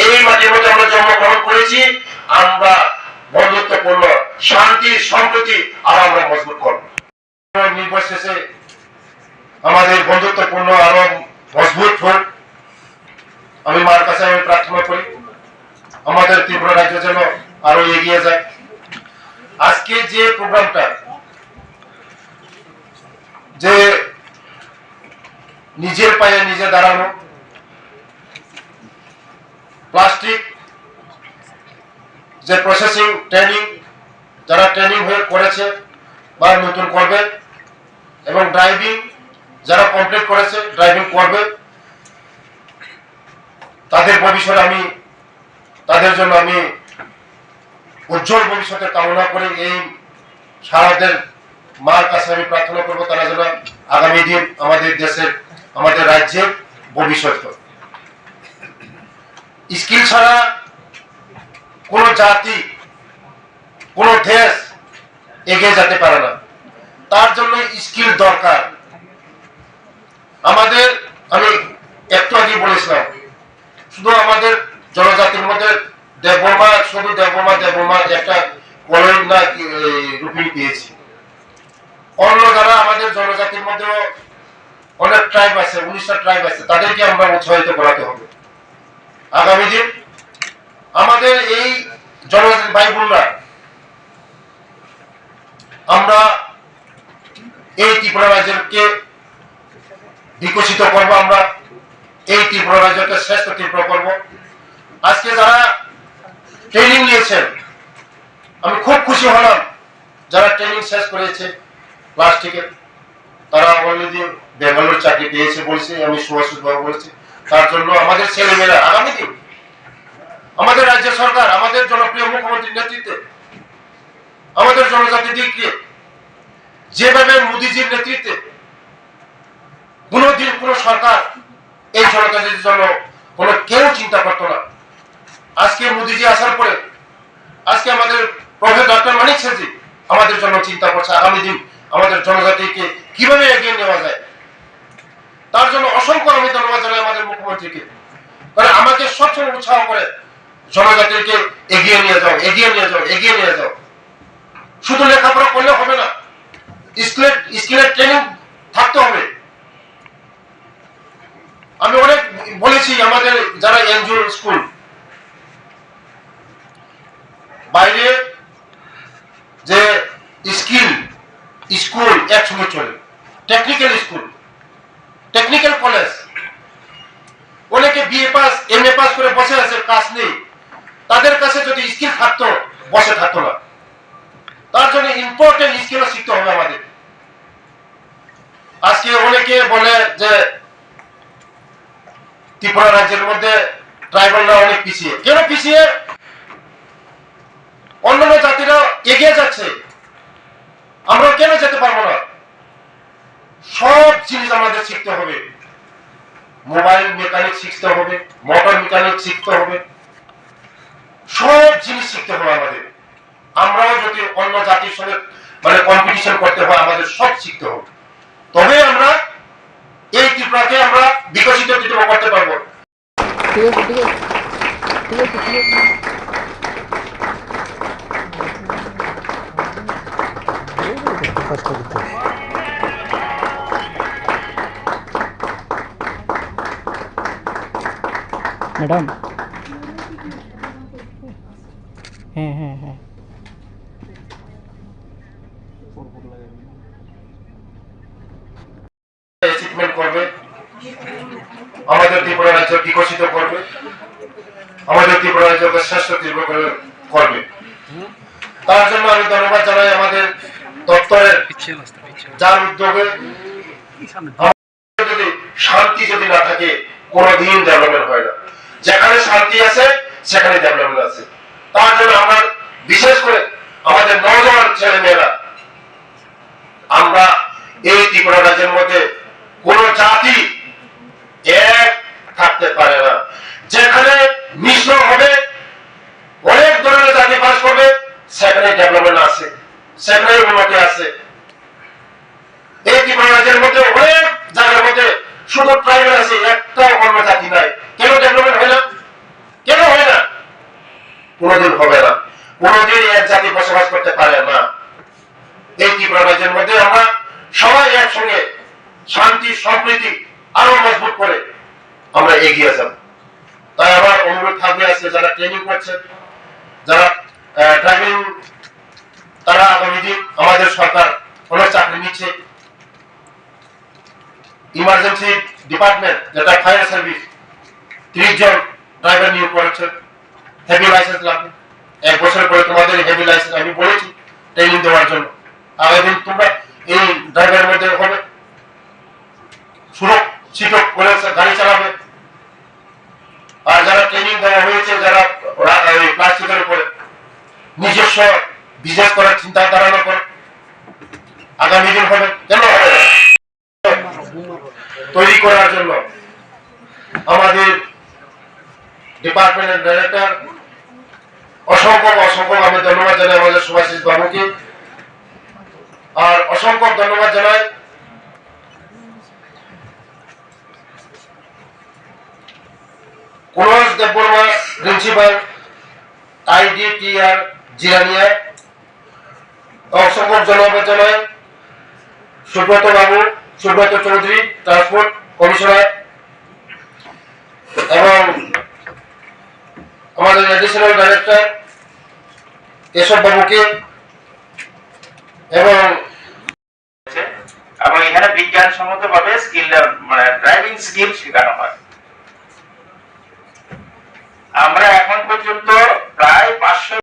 এই মাটির মধ্যে আমরা জন্মগ্রহণ করেছি। আমরা বন্ধুত্বপূর্ণ শান্তি সম্প্রীতি আর আমরা মজবুত করব। নির্বাচনে আমাদের বন্ধুত্বপূর্ণ আরো মজবুত হোক, আমি মার কাছে প্রার্থনা করি। আমাদের ত্রিপুরা রাজ্য যেন আরো এগিয়ে যায়। আজকে যে প্রোগ্রামটা, যে নিজের পায়ে নিজে দাঁড়ানো, প্লাস্টিক যে প্রসেসিং ট্রেনিং, যারা ট্রেনিং হয়ে করেছে বা নতুন করবে, এবং ড্রাইভিং যারা কমপ্লিট করেছে, ড্রাইভিং করবে, তাদের ভবিষ্যতে তাদের জন্য আমি উজ্জ্বল ভবিষ্যতের কামনা করে এই সারাদের মার কাছে আমি প্রার্থনা করবো তারা যেন আগামী দিন আমাদের দেশের, আমাদের রাজ্যের ভবিষ্যৎ। স্কিল ছাড়া কোন জাতি, কোন দেশ এগিয়ে যেতে পারে না। তার জন্য স্কিল দরকার আমাদের। আমি একটু আগে বলেছিলাম, শুধু আমাদের জনজাতির মধ্যে দেববর্মা, শুধু দেববর্মা একটা কলোনি না রূপী পেয়েছি। অন্য যারা আমাদের জনজাতির মধ্যে অনেক ট্রাইব আছে, 19টা ট্রাইব আছে, তাদেরকে আমরা উৎসাহিত করাতে হবে। আগামী দিন আমাদের এই জনজাতি ভাই বোনরা, আমরা এই ত্রিপুরা রাজ্যকে বিকশিত করব, আমরা এই ত্রিপুরা রাজ্যকে শ্রেষ্ঠ ত্রিপুরা করব। আজকে যারা ট্রেনিং নিয়েছেন, আমি খুব খুশি হলাম যারা ট্রেনিং শেষ করেছে প্লাস্টিকের, তারা অলরেডি বেঙ্গালোর চাকরি পেয়েছে বলছে, আমি সুভাষিতভাবে বলছি। তার জন্য আমাদের ছেলেমেয়েরা আগামী দিন আমাদের রাজ্য সরকার, আমাদের জনপ্রিয় মুখ্যমন্ত্রীর নেতৃত্বে, আমাদের জনজাতি দিককে যেভাবে মোদীজির নেতৃত্বে কোনদিন কোন সরকার এই জনজাতির জন্য কেউ চিন্তা করতো না। আজকে মোদীজি আসার পরে আজকে আমাদের প্রফেসর ডক্টর মানিক স্যারজি আমাদের জন্য চিন্তা করছে আগামী দিন আমাদের জনজাতিকে কিভাবে এগিয়ে নেওয়া যায়। তার জন্য অসংখ্য আমি ধন্যবাদ জানাই আমাদের মুখ্যমন্ত্রীকে, কারণ আমাকে সবসময় উৎসাহ করে জনজাতিকে এগিয়ে নিয়ে যাও, এগিয়ে নিয়ে যাও, এগিয়ে নিয়ে যাও। শুধু লেখাপড়া করলে হবে না, স্কিলের ট্রেনিং থাকতে হবে। আমি অনেক বলেছি আমাদের যারা এনজিও স্কুল, বাইরে যে স্কুল একসঙ্গে চলে, টেকনিক্যাল স্কুল, টেকনিক্যাল কলেজ, অনেকে বিএ পাস এমএ পাস করে বসে আছে, কাজ নেই। তাদের কাছে যদি স্কিল থাকতো, বসে থাকতো না। তার জন্য ইম্পর্টেন্ট স্কিল শিখতে হবে আমাদের। আজকে অনেকে বলে যে ত্রিপুরা রাজ্যের মধ্যে ট্রাইবালরা অনেক পিছিয়ে। কেন পিছিয়ে? অন্যান্য জাতিরা এগিয়ে যাচ্ছে, আমরা কেন যেতে পারবো না? সব জিনিস আমাদের শিখতে হবে। মোবাইল মেকানিক শিখতে হবে, মোটর মেকানিক শিখতে হবে, সব জিনিস শিখতে হবে আমাদের। আমরাও যদি অন্য জাতির সঙ্গে কম্পিটিশন করতে হয়, আমাদের সব শিখতে হবে, তবে আমরা এই ত্রিপুরাকে আমরা বিকশিত ত্রিপুরা করতে পারবো। ম্যাডাম, হ্যাঁ হ্যাঁ হ্যাঁ, করবে, আমাদের ত্রিপুরা রাজ্য বিকশিত করবে, আমাদের ত্রিপুরা রাজ্যকে শ্রেষ্ঠ ত্রিপুরা করবে। তার জন্য আমি ধন্যবাদ জানাই আমাদের দপ্তরের, যার উদ্যোগে যদি শান্তি যদি না থাকে কোনদিন ডেভেলপমেন্ট হয় না। যেখানে শান্তি আছে সেখানে ডেভেলপমেন্ট আছে। তার জন্য আমরা বিশেষ করে আমাদের নওজোয়ান ছেলে মেয়েরা, আমরা এই ত্রিপুরা রাজ্যের মধ্যে কোন জাতি এক থাকতে পারে না। যেখানে মিশ্র হবে, অনেক ধরনের জাতি বাস করবে, সেখানে ডেভেলপমেন্ট আছে, সেখানে উন্নতি আছে। এই ত্রিপুরা রাজ্যের মধ্যে অনেক জায়গার মধ্যে শুধু ট্রাইবাল আছে, একটা অন্য জাতি নাই। কেন ডেভেলপমেন্ট হয় না? কেন হয় না? কোনদিন হবে না, কোনদিন এক জাতি বসবাস করতে পারে না। এই ত্রিপুরা রাজ্যের মধ্যে আমরা সবাই একসঙ্গে শান্তি সম্প্রীতি আরো মজবুত করে আমরা এগিয়ে যাব। তাই আমার অনুরোধ থাকবে, আছে যারা ট্রেনিং করছেন, যারা ড্রাইভিং তারা আগামী দিন আমাদের সরকার অনেক চাকরি নিচ্ছে। ইমার্জেন্সি ডিপার্টমেন্ট যেটা ফায়ার সার্ভিস 30 জন ড্রাইভার নিয়োগ করেছে। হেভি লাইসেন্স লাগবে, 1 বছর পরে তোমাদের হেভি লাইসেন্স আমি বলেছি ট্রেনিং দেওয়ার জন্য। আগামী দিন তোমরা এই ড্রাইভারের মধ্যে হবে, সুরক্ষিত করে গাড়ি চালাবে। আর যারা ট্রেনিং দেওয়া হয়েছে, যারা প্লাস্টিকের উপরে নিজস্ব বিজনেস করার চিন্তা ধারণা করে, আগামী দিন হবে কেন হবে তৈরি করার জন্য আমাদের ডিপার্টমেন্টের ডাইরেক্টর অসংখ্য আমি ধন্যবাদ জানাই আমাদের সুভাষিস বাবুকে। আর অসংখ্য ধন্যবাদ জানাই cools Debbarma principal IDTR Jirania. অসংখ্য ধন্যবাদ জানাই সুব্রত চৌধুরী ট্রান্সপোর্ট কমিশনার এবং আমাদের এডিশনাল ডাইরেক্টর কেশব বাবুকে। এবং এখানে বিজ্ঞানসম্মত ভাবে স্কিল মানে ড্রাইভিং স্কিল শেখানো হয়। আমরা এখন পর্যন্ত প্রায় 500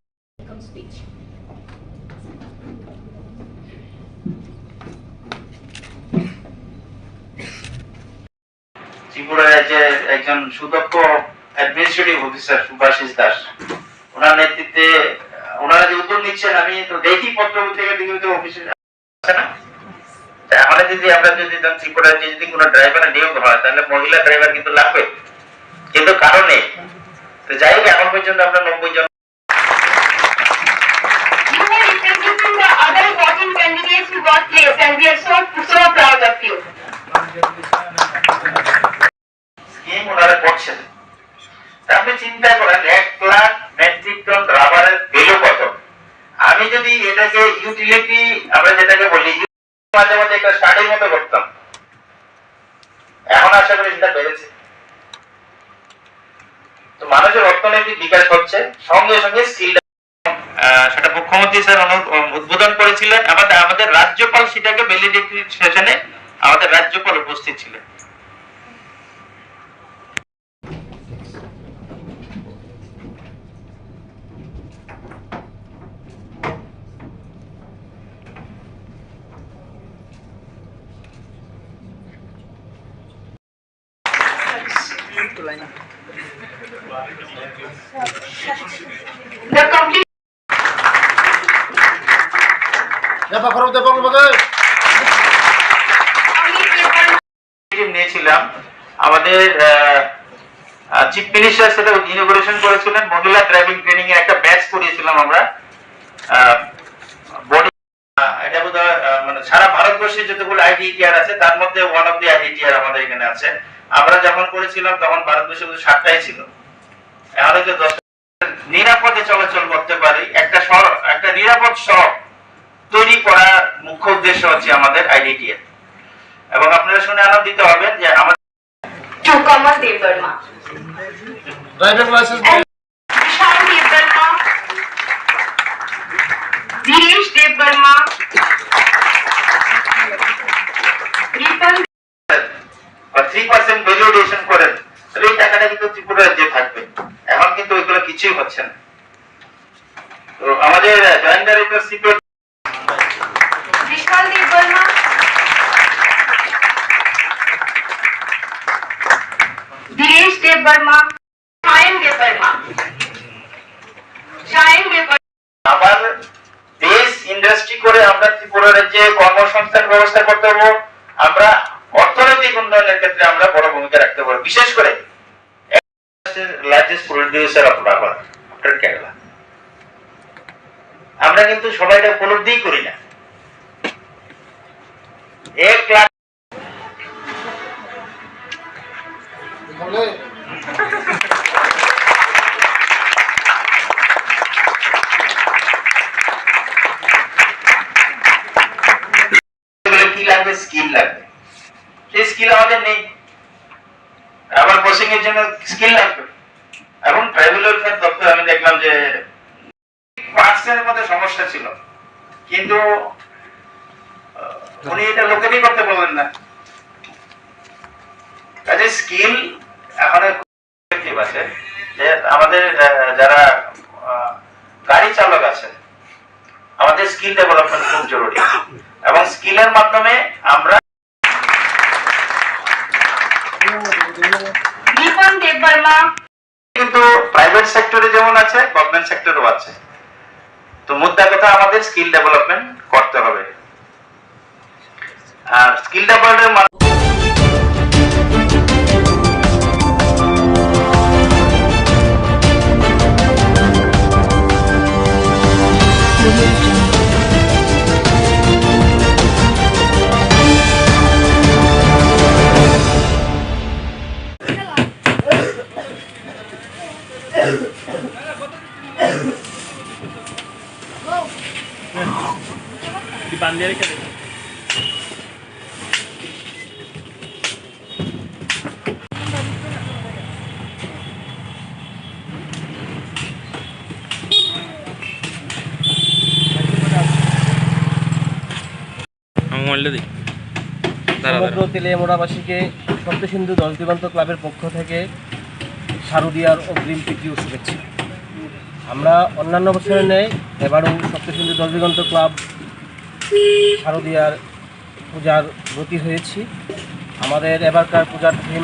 ত্রিপুরার যে একজন সুদক্ষ অ্যাডমিনিস্ট্রেটিভ অফিসার সুভাষিস দাস, ওনার নেতৃত্বে ওনারা যে উদ্যোগ নিচ্ছেন, আমি তো দেখি পত্রপত্রিকা বিভিন্ন অফিসে আছে না। আমাদের যদি আমরা যদি ত্রিপুরার যদি কোনো ড্রাইভার নিয়োগ হয়, তাহলে মহিলা ড্রাইভার কিন্তু লাগবে, কিন্তু কারণে যাই হোক এখন পর্যন্ত আমরা 90 জন। আপনি চিন্তা করেন 1 লাখ মেট্রিক টন রাবারের ভ্যালু কত। আমি যদি এটাকে ইউটিলিটি আমরা যেটাকে বলি মাঝে মাঝে একটা স্টাডির মতো করতাম, এখন আশা করি সেটা বেড়েছে। তো মানুষের অর্থনৈতিক বিকাশ হচ্ছে, সঙ্গে সঙ্গে স্কিল সেটা মুখ্যমন্ত্রী স্যার উদ্বোধন করেছিলেন। আমাদের রাজ্যপাল সেটাকে ভ্যালিডিটি সেশনে আমাদের রাজ্যপাল উপস্থিত ছিলেন। নিয়েছিলাম আমাদের চিফ মিনিস্টার সেটা ইনোগ্রেশন করেছিলেন। মহিলা ড্রাইভিং ট্রেনিং এর একটা ব্যাচ করিয়েছিলাম আমরা। এটা বোধহয় মানে সারা ভারতবর্ষে যতগুলো IDTR আছে তার মধ্যে ওয়ান অফ দি IDTR আমাদের এখানে আছে। আমরা যখন করেছিলাম তখন ভারতবর্ষে 7টাই ছিল, এখন হচ্ছে 10টা। নিরাপদে চলাচল করতে পারি, একটা নিরাপদ সড়ক তৈরি করার মুখ্য উদ্দেশ্য হচ্ছে আমাদের IDTR। এবং আপনারা শুনে আনন্দিত হবেন যে আমাদের driving licence Dinesh Devbarma, 3% valuation করেন, এই টাকাটা কিন্তু ত্রিপুরা রাজ্যে থাকবে। এখন কিন্তু ওইগুলো কিছুই হচ্ছে না। তো আমাদের joint director CPO Vishal Devbarma, Dinesh Devbarma, Shayan Devbarma, আবার দেশ ইন্ডাস্ট্রি করে আমরা ত্রিপুরা রাজ্যে কর্মসংস্থান ব্যবস্থা করতে পারবো। আমরা অর্থনৈতিক উন্নয়নের ক্ষেত্রে আমরা বড় ভূমিকা রাখতে পারবো। বিশেষ করে largest producer of rubber after Kerala. আমরা কিন্তু সবাইটা উপলব্ধিই করি না। 1 লাখ কি লাগবে, স্কিল লাগবে। সেই স্কিল আমাদের নেই। আবার কোচিং এর জন্য স্কিল লাগবে। এবং ট্রাইবাল ওয়েলফেয়ার দপ্তর আমি দেখলাম যে পার্সেন্টের মধ্যে সমস্যা ছিল। কিন্তু উনি এটা লোকেরই করতে বলবেন না। কাজে স্কিল এখন আছে যে আমাদের যারা গাড়ি চালক আছে, আমাদের স্কিল ডেভেলপমেন্ট খুব জরুরি, এবং স্কিলের মাধ্যমে আমরা কিন্তু প্রাইভেট সেক্টরে যেমন আছে গভর্নমেন্ট সেক্টরেও আছে। তো মুদ্রা কথা আমাদের স্কিল ডেভেলপমেন্ট করতে হবে, আর স্কিল ডেভেলপমেন্ট সমগ্র তেলিয়ামুড়াবাসীকে সপ্তসিন্ধু দশ দিগন্ত ক্লাবের পক্ষ থেকে শারদীয়ার অগ্রিম প্রীতি ও শুভেচ্ছা। আমরা অন্যান্য বছরের ন্যায় এবারও সপ্তসিন্ধু দশ দিগন্ত ক্লাব শারদীয়ার পূজার ব্রতী হয়েছি। আমাদের এবারকার পূজার থিম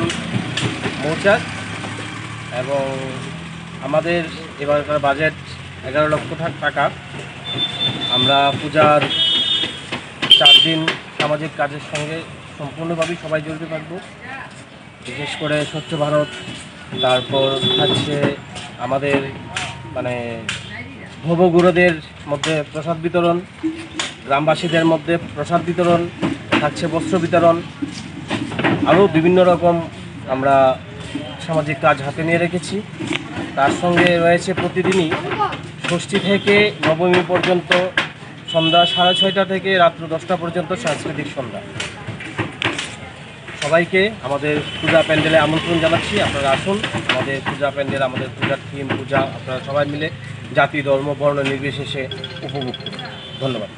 মৌচাক, এবং আমাদের এবারকার বাজেট 11 লক্ষ টাকা। আমরা পূজার 4 দিন সামাজিক কাজের সঙ্গে সম্পূর্ণভাবেই সবাই জড়িত থাকব। বিশেষ করে স্বচ্ছ ভারত, তারপর থাকছে আমাদের ভবগুরুদের মধ্যে প্রসাদ বিতরণ, গ্রামবাসীদের মধ্যে প্রসাদ বিতরণ, থাকছে বস্ত্র বিতরণ, আরও বিভিন্ন রকম আমরা সামাজিক কাজ হাতে নিয়ে রেখেছি। তার সঙ্গে রয়েছে প্রতিদিনই ষষ্ঠী থেকে নবমী পর্যন্ত সন্ধ্যা 6:30 থেকে রাত্র 10টা পর্যন্ত সাংস্কৃতিক সন্ধ্যা। সবাইকে আমাদের পূজা প্যান্ডেলে আমন্ত্রণ জানাচ্ছি, আপনারা আসুন আমাদের পূজা প্যান্ডেল, আমাদের পূজার থিম পূজা, আপনারা সবাই মিলে জাতি ধর্ম বর্ণ নির্বিশেষে উপভোগ করুন। ধন্যবাদ।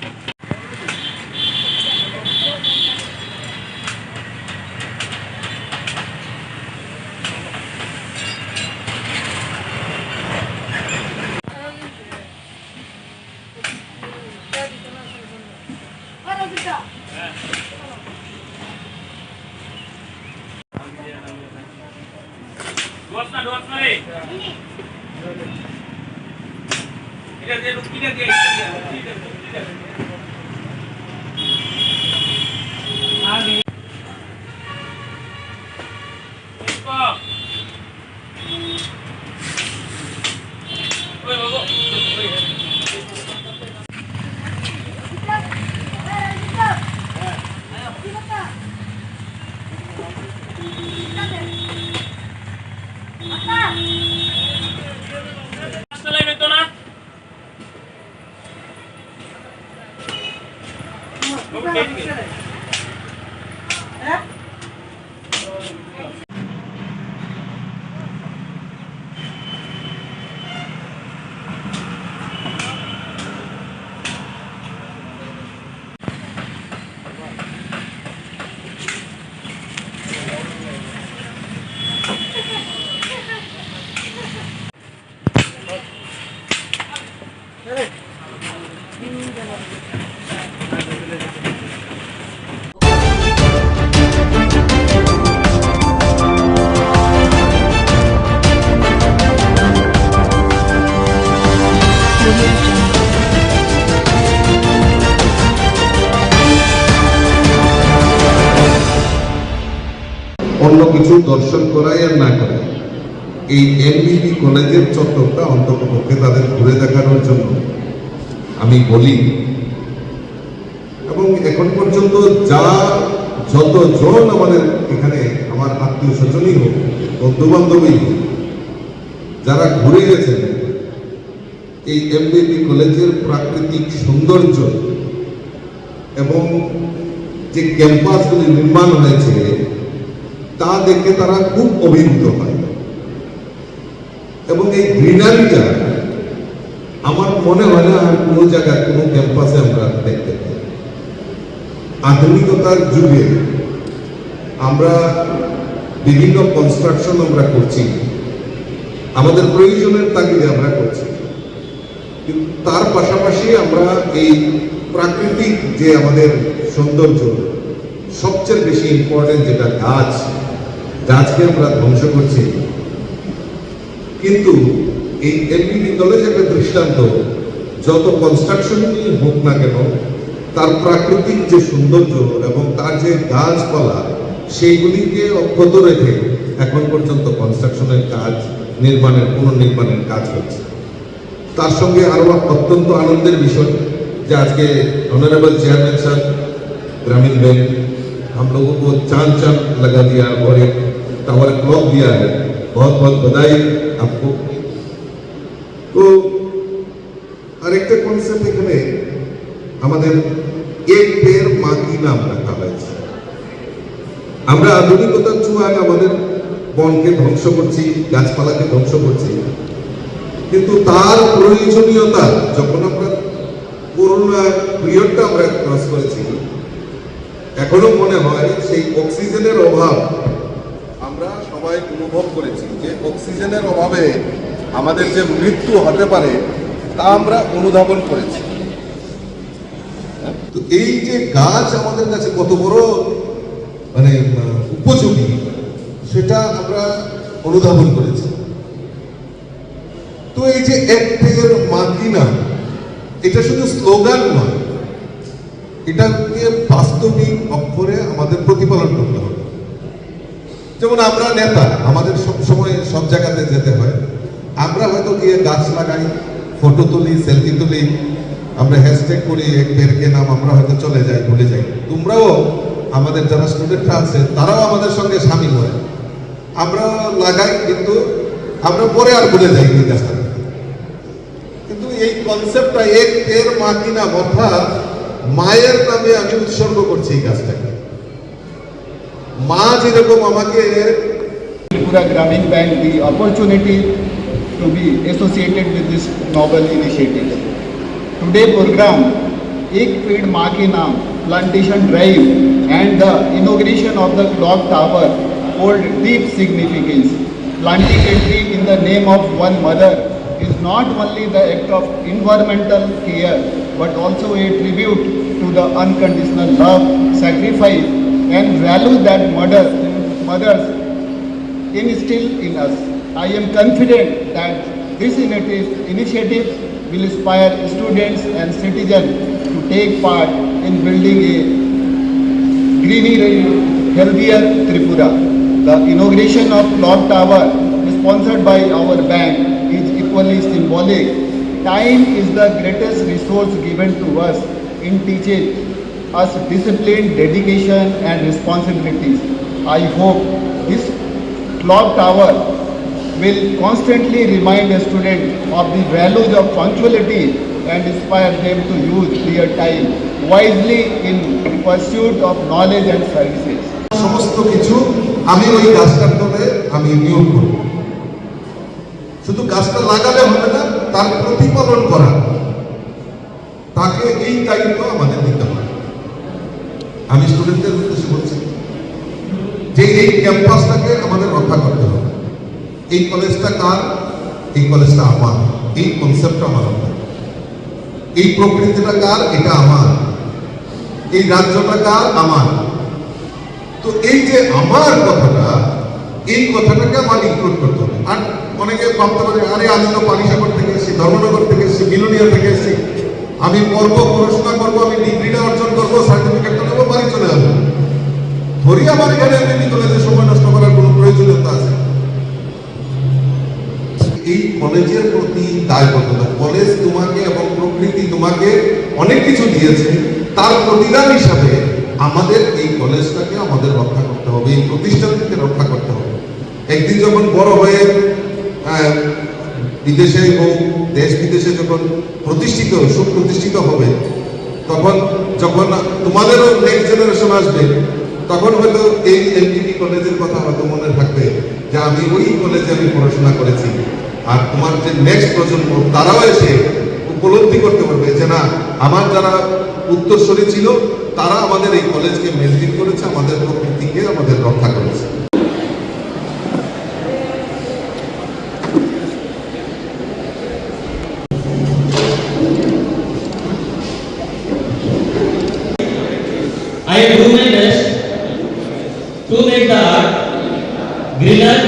অন্য কিছু দর্শন করাই আর না করাই, এই এমবিবি কলেজের চত্বরটা অন্ততপক্ষে তাদের ঘুরে দেখানোর জন্য আমি বলি। এবং এখন পর্যন্ত যতজন আমাদের এখানে আমার আত্মীয় স্বজনই হোক, বন্ধু বান্ধবী হোক, যারা ঘুরে গেছেন এই এমবিবি কলেজের প্রাকৃতিক সৌন্দর্য এবং যে ক্যাম্পাসগুলি নির্মাণ হয়েছে তা দেখে তারা খুব অভিভূত হয়। এবং এই গ্রিনারিটা আমার মনে হয় না আর কোনো জায়গায় কোনো ক্যাম্পাসে আমরা দেখতে পাই। আধুনিকতার যুগে আমরা বিভিন্ন কনস্ট্রাকশন আমরা করছি, আমাদের প্রয়োজনের তাগিদে আমরা করছি, কিন্তু তার পাশাপাশি আমরা এই প্রাকৃতিক যে আমাদের সৌন্দর্য, সবচেয়ে বেশি ইম্পর্টেন্ট যেটা গাছকে আমরা ধ্বংস করছি। কিন্তু এই এমবিবি কলেজ একটা দৃষ্টান্ত, যত কনস্ট্রাকশনই হোক না কেন তার প্রাকৃতিক যে সৌন্দর্য এবং তার যে গাছপালা সেইগুলিকে অক্ষত রেখে এখন পর্যন্ত কনস্ট্রাকশনের কাজ, পুনর্নির্মাণের কাজ হচ্ছে। তার সঙ্গে আরো অত্যন্ত আনন্দের বিষয় যে आज के ऑनरेबल चेयरमैन साहब ग्रामीण बैंक हम लोगों को चांद लगा दिया और एक टावर क्लॉक दिया है। बहुत बहुत बधाई आपको। तो আরেকটা কনসেপ্ট এখানে আমাদের এক পের মা কি নাম রাখা হয়েছে। আমরা আধুনিকতার ছোঁয়ায় আমাদের বনকে ধ্বংস করছি, গাছপালাকে ধ্বংস করছি, কিন্তু তার প্রয়োজনীয়তা যখন আমরা করোনা পিরিয়ডটা আমরা ক্রস করেছি, এখনো মনে হয় সেই অক্সিজেনের অভাব আমরা সবাই অনুভব করেছি, যে অক্সিজেনের অভাবে আমাদের যে মৃত্যু হতে পারে তা আমরা অনুধাবন করেছি। তো এই যে গাছ আমাদের কাছে কত বড় মানে উপযোগী সেটা আমরা অনুধাবন করেছি। তো এই যে এক পের মা কি নাম, এটা শুধু স্লোগান নয়, এটাকে বাস্তবিক অক্ষরে আমাদের প্রতিপালন করতে হবে। যেমন আমরা নেতা, আমাদের সব সময় সব জায়গাতে যেতে হয়, আমরা হয়তো গিয়ে গাছ লাগাই, ফটো তুলি, সেলফি তুলি, আমরা হ্যাশট্যাগ করি এক পেরকে নাম, আমরা হয়তো চলে যাই, ভুলে যাই। তোমরাও আমাদের যারা স্টুডেন্টরা আছে তারাও আমাদের সঙ্গে সামিল হয়, আমরা লাগাই, কিন্তু আমরা পরে আর ভুলে যাই এই গাছটা। কিন্তু এই কনসেপ্টটা এক পের মা কি নাম, অর্থাৎ মায়ের নামে আমি উৎসর্গ করছি এই গাছটাকে। মা যেরকম আমাকে Tripura Gramin Bank the opportunity to be associated with this novel initiative. Today program Ek Ped Maa Ke Naam plantation drive and the inauguration of the clock tower hold deep significance. Planting a tree in the name of one mother is not only the act of environmental care but also a tribute to the unconditional love, sacrifice and value that mothers instill in us. I am confident that this initiative will inspire students and citizens to take part in building a greener, healthier Tripura. The inauguration of Clock Tower, sponsored by our bank, is equally symbolic. Time is the greatest resource given to us in teaching us discipline, dedication and responsibilities. I hope this clock tower will constantly remind a student of the values of punctuality and inspire them to use their time wisely in pursuit of knowledge and services. সমস্ত কিছু আমি ওই গাছটার তলে আমি নিয়োগ করব। শুধু গাছটা লাগালে হবে না, তার প্রতিপালন করা, তাকে এই দায়িত্ব আমাদের দিতে হবে। আমি স্টুডেন্টদের উদ্দেশ্যে বলছি যে এই ক্যাম্পাসটাকে আমাদের রক্ষা করতে হবে। এই কলেজটা কার? এই কলেজটা আমার, এই কনসেপ্টটা আমার। এই প্রকৃতিটা কার? এটা আমার। এই রাজ্যটা কার? আমার। তো এই যে আমার কথাটা, এই কথাটাকে আমার ইনক্লুড করতে হবে। আর অনেকে ভাবতে পারে, আরে আমি তো পানিসাগর থেকে এসেছি, ধর্মনগর থেকে এসেছি, বিলোনিয়া থেকে এসেছি, আমি পড়বো, পড়াশোনা করবো, আমি ডিগ্রিটা অর্জন করবো, সার্টিফিকেটটা নেবো, বাড়ি চলে যাবো। ধরি আমার এখানে এমনি কলেজে সময় নষ্ট করার কোনো প্রয়োজনীয়তা আছে? এই কলেজের প্রতি দায়বদ্ধতা, কলেজ তোমাকে এবং প্রকৃতি তোমাকে অনেক কিছু দিয়েছে, তার প্রতিদান হিসাবে আমাদের এই কলেজটাকে আমাদের রক্ষা করতে হবে, এই প্রতিষ্ঠানকে রক্ষা করতে হবে। একদিন যখন বড় হয়ে বিদেশে হোক, দেশ বিদেশে যখন সুপ্রতিষ্ঠিত হবে, তখন যখন তোমাদেরও নেক্সট জেনারেশন আসবে, তখন হয়তো এই এলটিডি কলেজের কথা হয়তো মনে থাকবে যে আমি ওই কলেজে আমি পড়াশোনা করেছি। আর তোমার যে নেক্সট প্রজন্ম, তারাও এসে উপলব্ধি করতে পারবে যে না, আমার যারা উত্তরসূরি ছিল তারা আমাদের এই কলেজকে মেনটেন করেছে, আমাদের প্রকৃতিকে আমাদের রক্ষা করেছে। I will do my best to make the art greener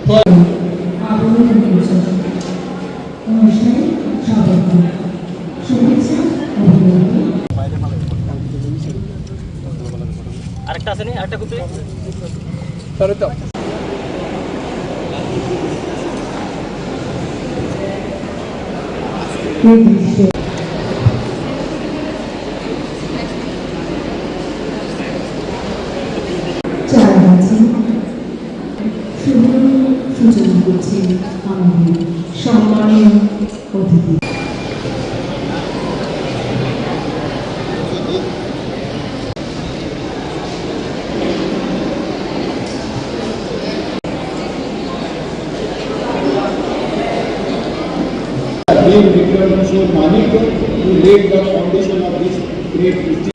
for আরেকটা আছে নি, আরেকটা করতে সরে তো সূচনা করছে আমাদের সম্মানীয় অতিথি। Manik, who laid the foundation of this great institution.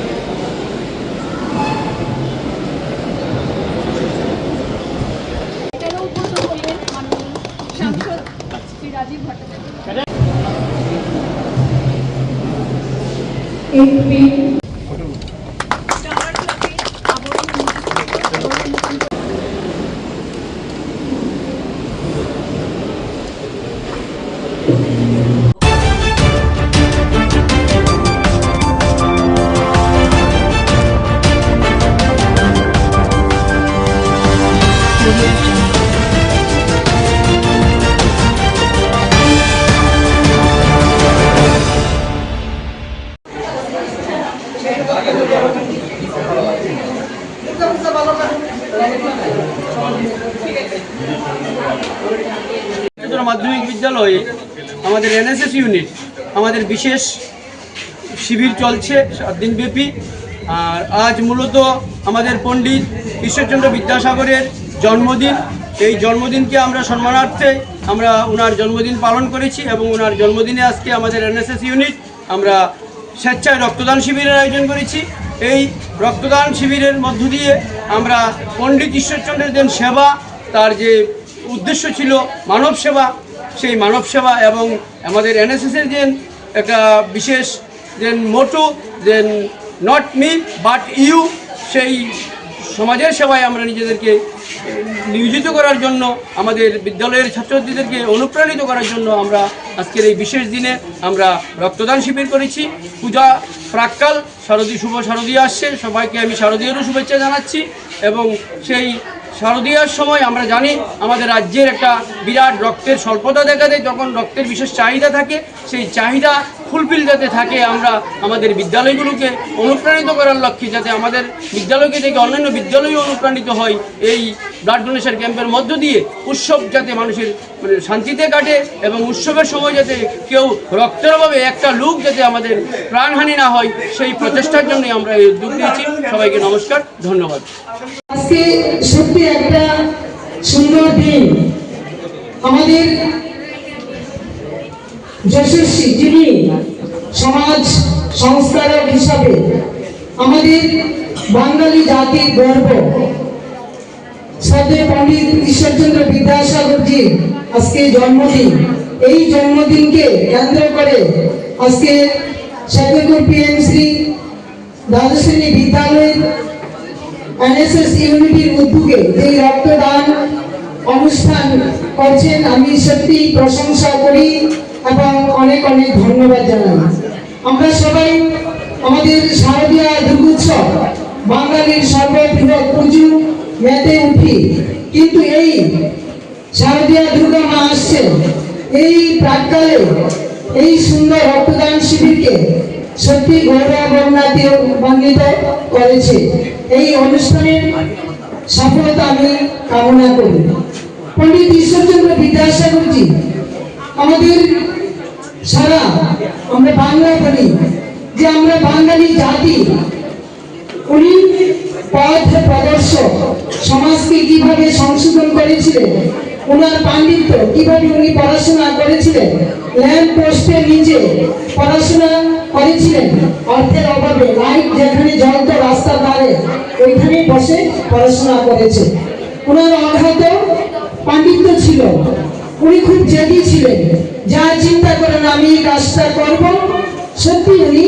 মাধ্যমিক বিদ্যালয়ে আমাদের এনএসএস ইউনিট আমাদের বিশেষ শিবির চলছে 7 দিন ব্যাপী। আর আজ মূলত আমাদের পণ্ডিত ঈশ্বরচন্দ্র বিদ্যাসাগরের জন্মদিন। এই জন্মদিনকে আমরা সম্মানার্থে আমরা ওনার জন্মদিন পালন করেছি এবং ওনার জন্মদিনে আজকে আমাদের এনএসএস ইউনিট আমরা স্বেচ্ছায় রক্তদান শিবিরের আয়োজন করেছি। এই রক্তদান শিবিরের মধ্য দিয়ে আমরা পণ্ডিত ঈশ্বরচন্দ্রের যে সেবা, তার যে উদ্দেশ্য ছিল মানব সেবা, সেই মানব সেবা এবং আমাদের এনএসএসের যে একটা বিশেষ যে মোটো যে নট মি বাট ইউ, সেই সমাজের সেবায় আমরা নিজেদেরকে নিয়োজিত করার জন্য, আমাদের বিদ্যালয়ের ছাত্রছাত্রীদেরকে অনুপ্রাণিত করার জন্য আমরা আজকের এই বিশেষ দিনে আমরা রক্তদান শিবির করেছি। পূজা প্রাক্কাল শুভ শারদীয়া আসছে, সবাইকে আমি শারদীয়ারও শুভেচ্ছা জানাচ্ছি। এবং সেই শারদীয়ার সময় আমরা জানি আমাদের রাজ্যের একটা বিরাট রক্তের স্বল্পতা দেখা দেয়, তখন রক্তের বিশেষ চাহিদা থাকে। সেই চাহিদা ফুলফিল যাতে থাকে, আমরা আমাদের বিদ্যালয়গুলোকে অনুপ্রাণিত করার লক্ষ্যে যাতে আমাদের বিদ্যালয়কে থেকে অন্যান্য বিদ্যালয়ও অনুপ্রাণিত হয়, এই ব্লাড ডোনেশন ক্যাম্পের মধ্য দিয়ে উৎসব যাতে মানুষের শান্তিতে কাটে এবং উৎসবের সময় যাতে কেউ রক্তের অভাবে একটা লোক যাতে আমাদের প্রাণহানি না হয়, সেই প্রচেষ্টার জন্যই আমরা এই উদ্যোগ নিয়েছি। সবাইকে নমস্কার, ধন্যবাদ। আজকে সত্যি একটা সুন্দর দিন। আমাদের যশস্বী যিনি সমাজ সংস্কারক হিসাবে আমাদের বাঙালি জাতির গর্ব শ্রদ্ধেয় পণ্ডিত ঈশ্বরচন্দ্র বিদ্যাসাগরজি আজকে জন্মদিন। এই জন্মদিনকে কেন্দ্র করে আজকে শেখরপুর পিএমসি দ্বাদশ শ্রেণী বিদ্যালয়ের এনএসএস ইউনিটির উদ্যোগে এই রক্তদান অনুষ্ঠান করছেন, আমি সত্যি প্রশংসা করি এবং অনেক অনেক ধন্যবাদ জানাই। আমরা সবাই আমাদের শারদীয়া দুর্গোৎসব বাঙালির সর্ববৃহৎ পুজো মেতে উঠি, কিন্তু এই শারদীয়া দুর্গা মা আসছেন এই প্রাক্কালে এই সুন্দর রক্তদান শিবিরকে সত্যি গৌরবান্বিত করেছে। এই অনুষ্ঠানের সফলতা আমি কামনা করি। পণ্ডিত ঈশ্বরচন্দ্র বিদ্যাসাগরজি আমাদের সারা আমরা বাংলা বলি যে আমরা বাঙালি জাতি, উনি পথ প্রদর্শক, সমাজকে কিভাবে সংশোধন করেছিলেন ওনার পাণ্ডিত্য, কিভাবে উনি পড়াশোনা করেছিলেন, ল্যাম্প পোস্টের নিচে পড়াশোনা করেছিলেন, অর্থের অভাবে লাইট যেখানে জ্বলতো রাস্তার ধারে ওইখানে বসে পড়াশোনা করেছে। ওনার অগাধ পাণ্ডিত্য ছিল, উনি খুব জেদি ছিলেন, যা চিন্তা করেন আমি এই কাজটা করব, সত্যি উনি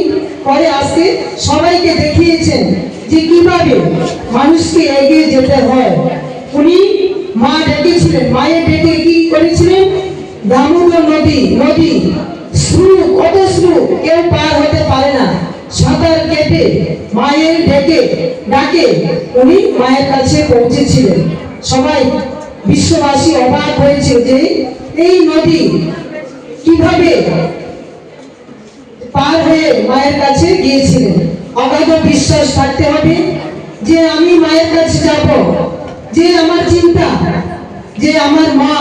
পরে আজকে সবাইকে দেখিয়েছেন যে কিভাবে মানুষকে এগিয়ে যেতে হয়। উনি মা ডেকেছিলেন, মায়ের ডেকে কি করেছিলেন, দামোদর নদী স্রোত, কত স্রোত কেউ পার হতে পারে না, সাঁতার কেটে মায়ের ডাকে উনি মায়ের কাছে পৌঁছেছিলেন। সবাই বিশ্ববাসী অবাক হয়েছে যে এই নদী কিভাবে পার হয়ে মায়ের কাছে গিয়েছিলেন। অগাধ বিশ্বাস থাকতে হবে যে আমি মায়ের কাছে যাব, যে আমার চিন্তা যে আমার মা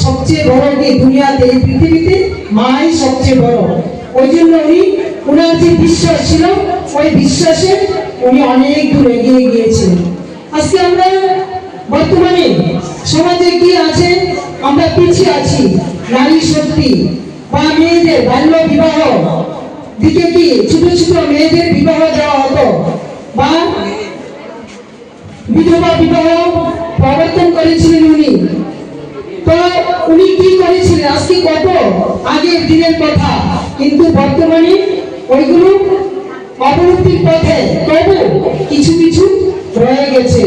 সবচেয়ে বড় কি দুনিয়াতে, এই পৃথিবীতে মাই সবচেয়ে বড়। ওই জন্য উনি ওনার যে বিশ্বাস ছিল ওই বিশ্বাসে উনি অনেক দূর এগিয়ে গিয়েছিলেন। আজকে আমরা বর্তমানে সমাজে কি আছে, আমরা পিছিয়ে আছি। নারী শক্তি বা মেয়েদের বাল্য বিবাহ দিকে কি ছোট ছোট মেয়েদের বিবাহ দেওয়া হতো বা বিধবা বিবাহ প্রবর্তন করেছিলেন উনি। তো উনি কি করেছিলেন আজকে কত আগের দিনের কথা, কিন্তু বর্তমানে ওইগুলো অবনতির পথে, তবু কিছু কিছু রয়ে গেছে।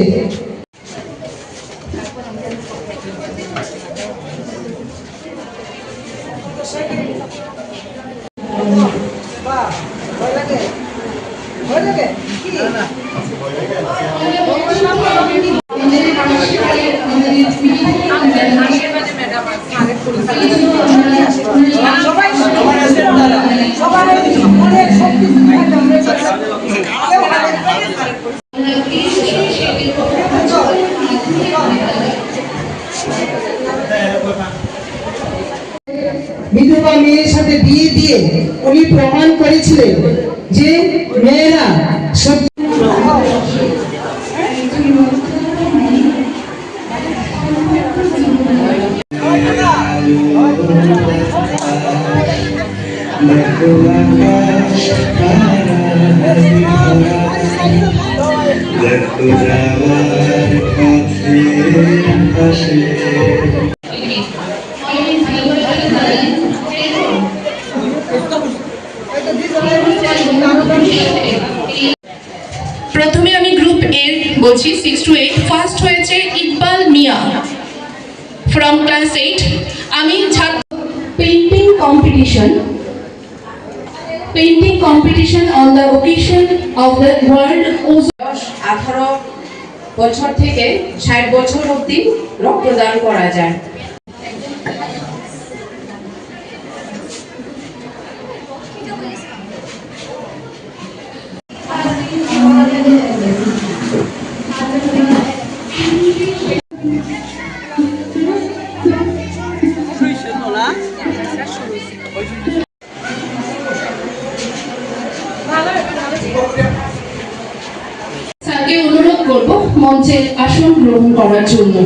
বিধবা মেয়ের সাথে বিয়ে দিয়ে উনি প্রমাণ করেছিলেন যে মেয়েরা প্রথমে আমি গ্রুপ এর বলছি 6 to 8। ফার্স্ট হয়েছে ইকবাল মিয়া ফ্রম ক্লাস 8। আমি painting competition on the occasion of the world. 18 বছর থেকে 60 বছর অবধি রক্তদান করা যায়। স্যারকে অনুরোধ করব মঞ্চের আসন গ্রহণ করার জন্য।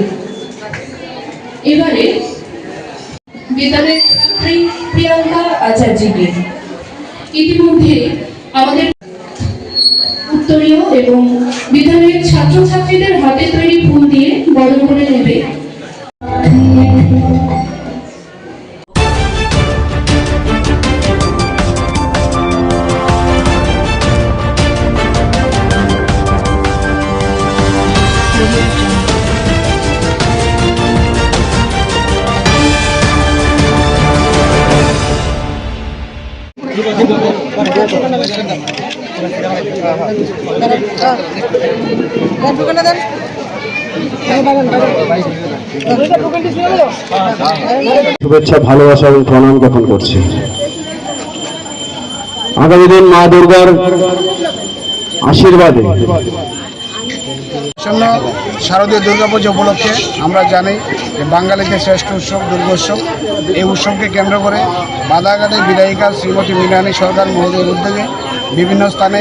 এবারে বিদ্যালয়ের প্রিয়াঙ্কা আচার্যকে ইতিমধ্যে আমাদের উত্তরীয় এবং বিদ্যালয়ের ছাত্রছাত্রীদের হাতে তৈরি ফুল দিয়ে বরণ করে নেবে। শুভেচ্ছা, ভালোবাসা এবং প্রণাম জ্ঞাপন করছি। আগামী দিন মা দুর্গার আশীর্বাদে শারদীয় দুর্গাপূজা উপলক্ষে আমরা জানি যে বাঙালিদের শ্রেষ্ঠ উৎসব দুর্গোৎসব। এই উৎসবকে কেন্দ্র করে বাদাঘাটের বিধায়িকা শ্রীমতী মৃণালী সরকার মহোদয়ের উদ্যোগে বিভিন্ন স্থানে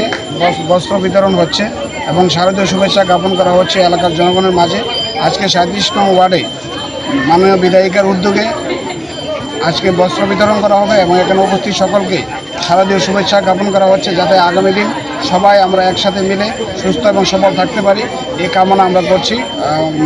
বস্ত্র বিতরণ হচ্ছে এবং শারদীয় শুভেচ্ছা জ্ঞাপন করা হচ্ছে এলাকার জনগণের মাঝে। আজকে 37 নং ওয়ার্ডে মাননীয় বিধায়িকার উদ্যোগে আজকে বস্ত্র বিতরণ করা হবে এবং এখানে উপস্থিত সকলকে শারদীয় শুভেচ্ছা জ্ঞাপন করা হচ্ছে, যাতে আগামী দিন সবাই আমরা একসাথে মিলে সুস্থ এবং সবল থাকতে পারি এই কামনা আমরা করছি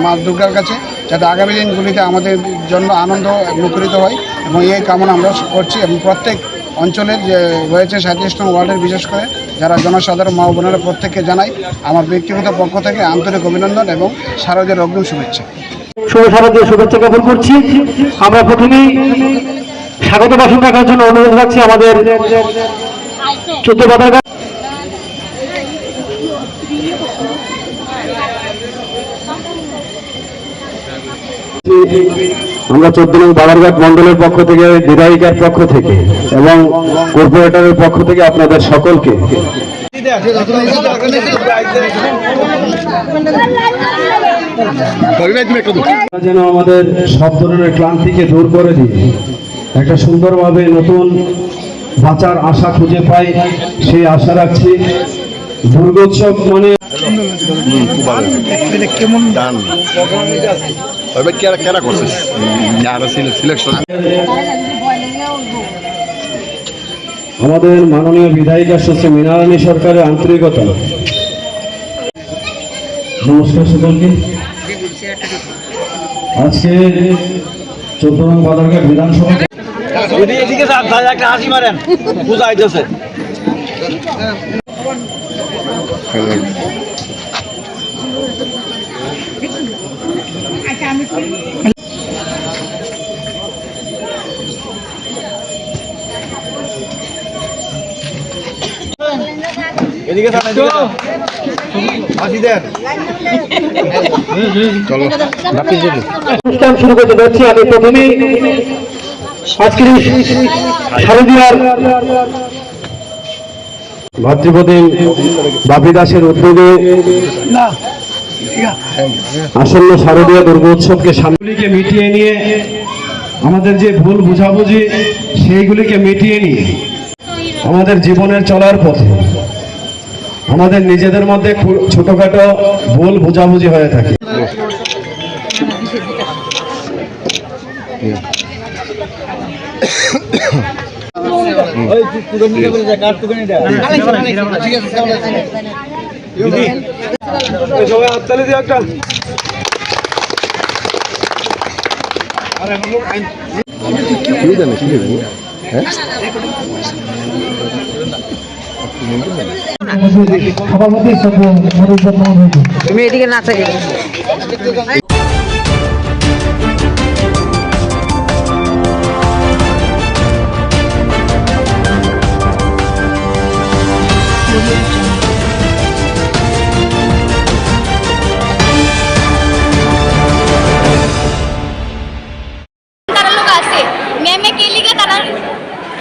মা দুর্গার কাছে, যাতে আগামী দিনগুলিতে আমাদের জন্য আনন্দ মুখরিত হয় এবং এই কামনা আমরা করছি। এবং প্রত্যেক অঞ্চলের যে রয়েছে 37 নং ওয়ার্ডের বিশেষ করে যারা জনসাধারণ মা বোনেরা প্রত্যেককে জানাই আমার ব্যক্তিগত পক্ষ থেকে আন্তরিক অভিনন্দন এবং শারদীয় অগ্রিম শুভেচ্ছা। শুভ শারদীয় শুভেচ্ছা জ্ঞাপন করছি। আমরা প্রথমেই স্বাগত ভাষণ রাখার জন্য অনুরোধ রাখছি আমাদের 14 বাদারঘাট আমরা 14 নং বাদারঘাট মন্ডলের পক্ষ থেকে, বিধায়িকার পক্ষ থেকে এবং কর্পোরেটরের পক্ষ থেকে আপনাদের সকলকে যেন আমাদের সব ধরনের ক্লান্তিকে দূর করে দিয়ে একটা সুন্দরভাবে নতুন বাঁচার আশা খুঁজে পাই, সেই আশা রাখছি। দুর্গোৎসব মানে কেমন দান কেনা করছিস সিলেকশন। আমাদের মাননীয় বিধায়িকা শ্রী মীনারানী সরকারের আন্তরিকতা। নমস্কার সকলকে। আজকে 14 নং বাদারঘাট বিধানসভা একটা হাসি মারেন পূজা আইতেছে। অনুষ্ঠান শুরু করতে যাচ্ছি। আমি প্রথমেই আজকের শারদীয়ার ভাতৃপ্রতিম বাপি দাসের উদ্যোগে আসন্ন শারদীয় দুর্গোৎসবকে সামনেকে মিটিয়ে নিয়ে আমাদের যে ভুল বুঝাবুঝি সেইগুলিকে মিটিয়ে নিয়ে আমাদের জীবনের চলার পথে আমাদের নিজেদের মধ্যে ছোটখাটো ভুল বুঝাবুঝি হয়ে থাকে। তুমি এদিকে না চাই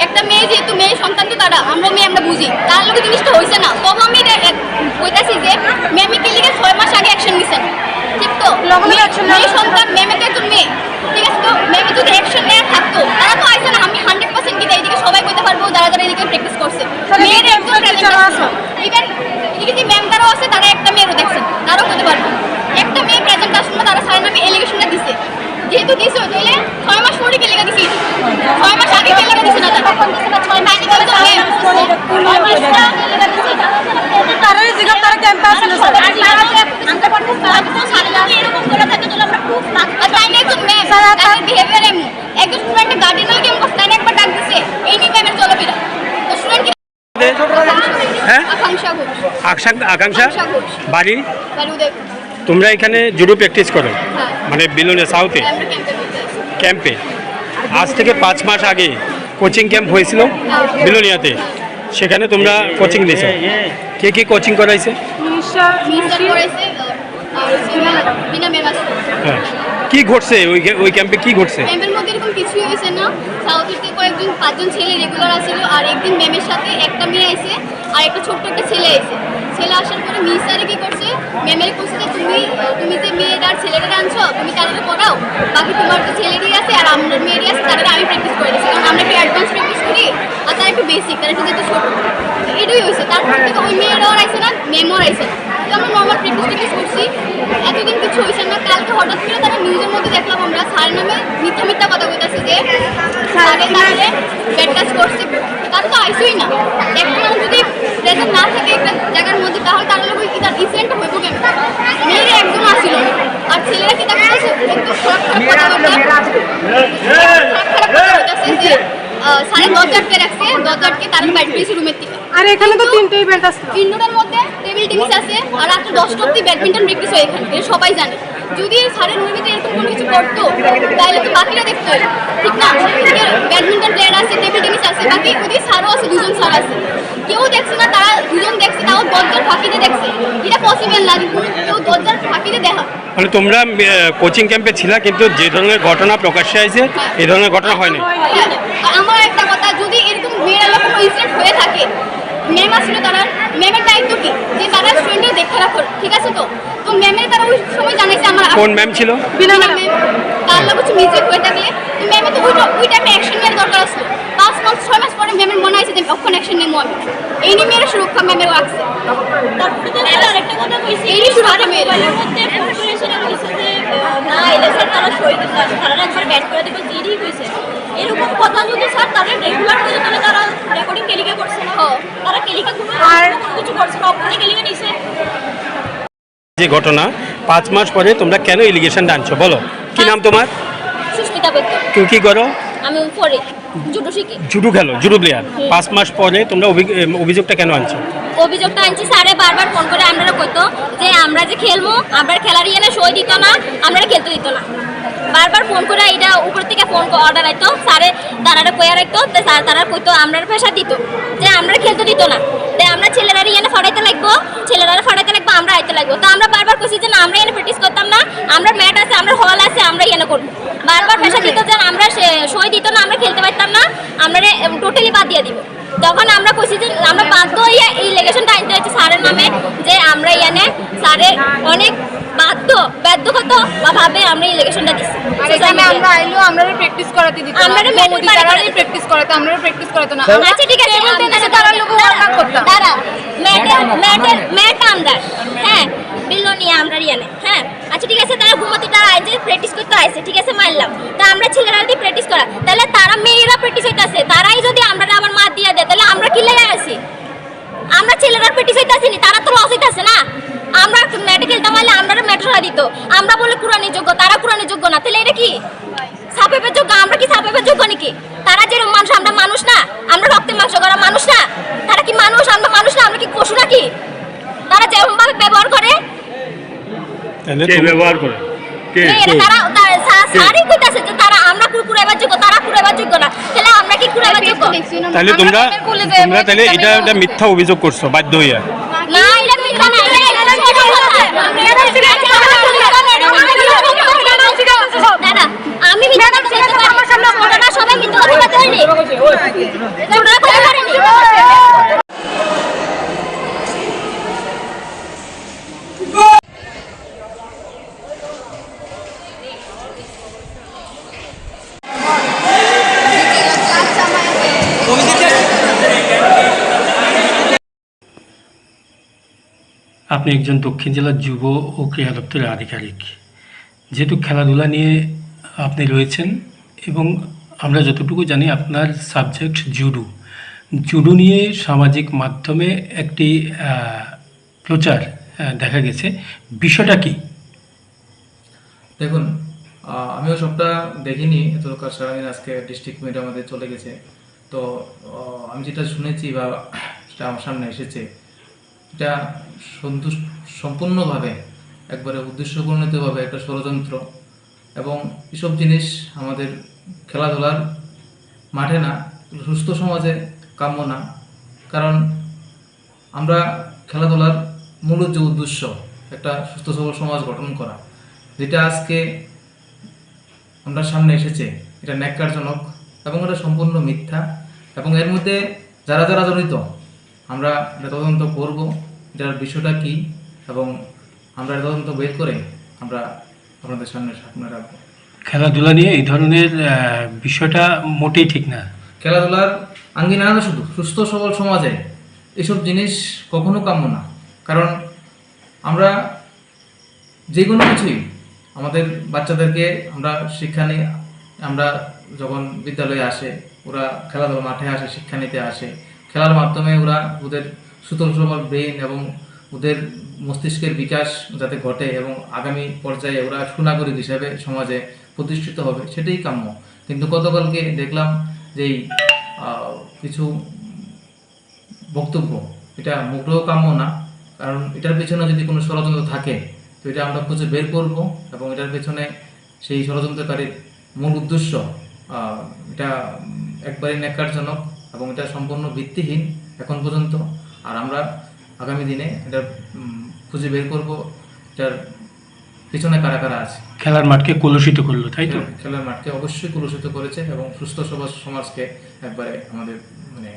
একটা মেয়ে যেহেতু মেয়ে সন্তান তো তারা আমরা বুঝি তার লোক জিনিসটা হয়েছে না, তখন আমি বলতেছি যে ম্যামে কে লিগে 6 মাস আগে অ্যাকশন নিছেন, ঠিক তো মেয়ে সন্তান ম্যামে তো একজন মেয়ে, ঠিক আছে, তো ম্যামে যদি অ্যাকশন নেওয়া থাকতো তারা তো আইসে না। আমি 100% কি এইদিকে সবাই কইতে পারবো যারা যারা এদিকে প্র্যাকটিস করছে মেয়ের একজন প্রেজেন্ট আছে, ইভেন এদিকে যে ম্যাম তারাও আছে, তারা একটা মেয়েরও দেখছেন, তারাও কইতে পারবো একটা মেয়ে প্রেজেন্ট আসলে তারা সারা নামে এলিগেশনটা দিছে, যেহেতু দিছে তাহলে 6 মাস পরে কে লেগে দিছি, 6 মাস আগে কে লেগে দিছে না, তখন দিছে না 6 মাস আগে তো ম্যাম 6 মাস তারাই জিগাব তারা ক্যাম্পে আসলে স্যার আমরা পড়তে স্যার তো সারা এরকম করে থাকে তো আমরা খুব তাই না একজন ম্যাম তার বিহেভিয়ার এমন একজন স্টুডেন্টের গার্ডিয়ানাল কেমন করতে না একবার ডাক দিছে এই নিয়ে ম্যামের চলাফেরা তো স্টুডেন্ট হ্যাঁ আকাঙ্ক্ষা বাড়ি তোমরা এখানে জুডো প্র্যাকটিস করো মানে বিলুনে সাউথে ক্যাম্পে আজ থেকে 5 মাস আগে কোচিং ক্যাম্প হয়েছিল বিলোনিয়াতে, সেখানে তোমরা কোচিং দিয়েছো। কে কি কোচিং করাইছে? হ্যাঁ, কি ঘটছে ওই ক্যাম্পে, কি ঘটছে? ক্যাম্পের মধ্যে এরকম কিছুই হয়েছে না। সাউথ থেকে কয়েকজন 5জন ছেলে রেগুলার আসছিল, আর একদিন ম্যামের সাথে একটা মেয়ে আইছে আর একটা ছোট্ট একটা ছেলে আইছে। ছেলে আসার পরে মিস স্যারে কি করছে, ম্যামের বলছে যে তুমি যে মেয়েটা আর ছেলেটা আনছো তুমি তাদেরকে পড়াও, বাকি তোমার যে ছেলেরই আছে আর আমার মেয়েরই আছে তাদেরকে আমি প্র্যাকটিস করে দিচ্ছি, কারণ আমরা একটু অ্যাডভান্স প্র্যাকটিস করি আর তারা একটু বেসিক, তারা একটু যেহেতু ছোটো, এটাই হয়েছে। তারপর থেকে ওই মেয়েরাও আইছে না, ম্যামও আইছে না, আমরা নর্মাল প্র্যাকটিস করছি, এতদিন কিছু হয়েছে না। কালকে হঠাৎ করে তারা নিউজের মধ্যে দেখলাম আমরা স্যার নামে মিথ্যা মিথ্যা কথা বলতেছে যে স্যারের তাহলে ব্যাড কাজ করছে, তার তো আইসই না। একটা মানুষ যদি প্রেজেন্ট না থাকে একটা জায়গার মধ্যে তাহলে তার লোক কি তার ইনসিডেন্ট হইব কেন? মেয়েরা একদম আসিল না, আর ছেলেরা কি তাকে একটু খারাপ খারাপ কথা বলতেছে যে সাড়ে 10 আটকে রাখছে, 10 আটকে তার বাইট পেয়েছে রুমের থেকে। আর এখানে তো তিনটেই বেড আছে, ইনডোরের মধ্যে টেবিল টেনিস আছে, আর রাত্রে 10টা অবধি ব্যাডমিন্টন প্র্যাকটিস হয় এখানে, এটা সবাই জানে। যদি সারের রুমের ভিতরে এরকম কোনো কিছু করতো তাহলে তো বাকিরা দেখতো, ঠিক না? ব্যাডমিন্টন প্লেয়ার আছে, টেবিল টেনিস আছে, বাকি ওদের স্যারও আছে, 2জন স্যার আছে, কেউ দেখছে না, তারা 2জন দেখছে, তাও দরজার ফাঁকিতে দেখছে। এটা পসিবল না কেউ দরজার ফাঁকিতে দেখা। মানে তোমরা কোচিং ক্যাম্পে ছিলা, কিন্তু যে ধরনের ঘটনা প্রকাশ্যে আছে এই ধরনের ঘটনা হয়নি। আমার একটা কথা, যদি এরকম মেয়েরা কোনো ইনসিডেন্ট হয়ে থাকে, ম্যাম আসলে তারা ম্যামের দায়িত্ব কি যে তারা স্টুডেন্টদের দেখে রাখো, ঠিক আছে? তো তো ম্যামের তারা ওই সময় জানাইছে আমার কোন ম্যাম ছিল? বিনা ম্যাম। তার লোক কিছু মিস্টেক হয়ে থাকলে তো ম্যামে তো ওই টাইমে অ্যাকশন নেওয়ার দরকার আছে। 5 মাস 6 মাস পরে ম্যামের মনে হয়েছে যে অক্ষণ অ্যাকশন নেবো আমি, এই নিয়ে মেয়েরা সুরক্ষা ম্যামের রাখছে। আরেকটা কথা বলছি, এই সুরক্ষা মেয়ের মধ্যে প্রিপারেশনে হয়েছে যে না এলেছে তারা শহীদ তারা একবার ব্যাট করে দেবে দেরি হয়েছে, এরকম কথা যদি স্যার তাদের রেগুলার হয়ে তাহলে তারা রেকর্ডিং কেলিকা করছে না, তারা কেলিকা আর কিছু করছে না, অপরাধী কেলিকা নিছে। যে ঘটনা 5 মাস পরে তোমরা কেন এলিগেশন আনছো বলো? কি নাম তোমার? সুস্মিতা বেত্তর। তুমি কি করো? আমি পরে জুডো শিখি। জুডো খেলো, জুডো প্লেয়ার। 5 মাস পরে তোমরা অভিযোগটা কেন আনছো? অভিযোগটা আনছি স্যারে বারবার ফোন করে আমরা কইতো যে আমরা যে খেলবো আমরা খেলার ইয়ে সই দিত না, আমরা খেলতে দিত না। বারবার ফোন করে এটা উপর থেকে ফোন অর্ডার আইতো, স্যারে তারা কইয়া রাখতো, স্যার তারা কইতো আমরা পেশা দিত যে আমরা খেলতে দিত না, তাই আমরা ছেলেরা ইয়ে ফাড়াইতে লাগবো, ছেলেরা ফাড়াইতে লাগবো, আমরা আইতে লাগবো। তো আমরা বারবার কইছি যে না আমরা এনে প্র্যাকটিস করতাম না, আমরা ম্যাট আছে, আমরা হল আছে, আমরা ইয়ে করবো। বারবার পেশা দিত যে আমরা সই দিত না, আমরা খেলতে পারতাম না, আমরা টোটালি বাদ দিয়ে দিব। তখন আমরা কইছি যে আমরা বাধ্য হইয়া এই ইলেকশনটা আনতে হচ্ছে স্যারের নামে, যে আমরা ইয়ানে স্যারের অনেক বাধ্যগত ভাবে আমরা ইলেকশনটা দিচ্ছি। আর এখানে আমরা আইলো আমরা প্র্যাকটিস করাতে দিত, আমরা প্র্যাকটিস করাতে, আমরা প্র্যাকটিস করাতে না। আচ্ছা ঠিক আছে, তারা লোক ওয়ার্ক করতাম, তারা ম্যাট আমরা হ্যাঁ বিলোনিয়া আমরা ইয়ানে হ্যাঁ। আচ্ছা ঠিক আছে, তারা ঘুমাতে তারা আইছে প্র্যাকটিস করতে আইছে, ঠিক আছে মানলাম। তা আমরা ছেলেরা যদি প্র্যাকটিস করা, তাহলে তারা মেয়েরা প্র্যাকটিস হইতাছে, তারাই যদি আমরা আবার মাত দিয়া দেয় তাহলে আমরা কি লেগে আছি? আমরা ছেলেরা প্র্যাকটিস হইতাছি না, তারা তো লস হইতাছে না। আমরা ম্যাটে খেলতে পারলে আমরা ম্যাটরা দিত, আমরা বলে কোরআনের যোগ্য, তারা কোরআনের যোগ্য না, তাহলে এটা কি সাপেপের যোগ্য? আমরা কি সাপেপের যোগ্য নাকি? তারা যেরকম মানুষ, আমরা মানুষ না? আমরা রক্তের মাংস করা মানুষ না? তারা কি মানুষ? আমরা মানুষ না? আমরা কি পশু নাকি? তারা যেরকম ভাবে ব্যবহার করে ব্যবহার করে সারি কইতাছে যে তারা আমরা কুরকুরাইবার যোগ্য, তারা কুরাইবার যোগ্য না, তাহলে আমরা কি কুরাইবার যোগ্য? তাহলে তোমরা তাহলে এটা মিথ্যা অভিযোগ করছো বাধ্য হইয়া? না এটা মিথ্যা না, দাদা আমি মিথ্যা বলছি, আমার সামনে ঘটনা সবাই মিথ্যা কথা বলতে হয়নি, তোমরা কথা পারেনি। আপনি একজন দক্ষিণ জেলার যুব ও ক্রীড়া দপ্তরের আধিকারিক, যেহেতু খেলাধুলা নিয়ে আপনি রয়েছেন এবং আমরা যতটুকু জানি আপনার সাবজেক্ট জুডো, জুডো নিয়ে সামাজিক মাধ্যমে একটি প্রচার দেখা গেছে, বিষয়টা কি? দেখুন, আমিও সবটা দেখিনি, এতটা সারাদিন আজকে ডিস্ট্রিক্ট মিডিয়া আমাদের চলে গেছে। তো আমি যেটা শুনেছি বা সেটা আমার সামনে এসেছে, এটা সম্পূর্ণভাবে একবারে উদ্দেশ্যপ্রণীতভাবে একটা ষড়যন্ত্র, এবং এসব জিনিস আমাদের খেলাধুলার মাঠে না, সুস্থ সমাজে কাম্য না। কারণ আমরা খেলাধুলার মূল যে উদ্দেশ্য একটা সুস্থ সবল সমাজ গঠন করা, যেটা আজকে আমরা সামনে এসেছে, এটা ন্যাক্কারজনক এবং এটা সম্পূর্ণ মিথ্যা। এবং এর মধ্যে যারা যারা জড়িত আমরা এটা তদন্ত করব, এটার বিষয়টা কি, এবং আমরা এটা তদন্ত বের করে আমরা আপনাদের সামনে রাখবো। খেলাধুলা নিয়ে এই ধরনের বিষয়টা মোটেই ঠিক না। খেলাধুলার আঙ্গিনা না, শুধু সুস্থ সবল সমাজে এসব জিনিস কখনো কাম্য না। কারণ আমরা যে কোনো কিছুই আমাদের বাচ্চাদেরকে আমরা শিক্ষা নিই, আমরা যখন বিদ্যালয়ে আসে ওরা খেলাধুলা মাঠে আসে, শিক্ষা নিতে আসে। খেলার মাধ্যমে ওরা ওদের সুতল সবল ব্রেন এবং ওদের মস্তিষ্কের বিকাশ যাতে ঘটে এবং আগামী পর্যায়ে ওরা সুনাগরিক হিসেবে সমাজে প্রতিষ্ঠিত হবে, সেটাই কাম্য। কিন্তু গতকালকে দেখলাম যে কিছু বক্তব্য, এটা মোটেও কাম্য না। কারণ এটার পেছনে যদি কোনো ষড়যন্ত্র থাকে তো এটা আমরা খুঁজে বের করব এবং এটার পেছনে সেই ষড়যন্ত্রকারীর মূল উদ্দেশ্য এটা একবারই ন্যাক্কারজনক এবং এটা সম্পূর্ণ ভিত্তিহীন এখন পর্যন্ত। আর আমরা আগামী দিনে এটা খুঁজে বের করব এটার পিছনে কারা কারা আছে। খেলার মাঠকে কলুষিত করলো, তাই তো? খেলার মাঠকে অবশ্যই কলুষিত করেছে এবং সুস্থ সমাজকে একবারে আমাদের মানে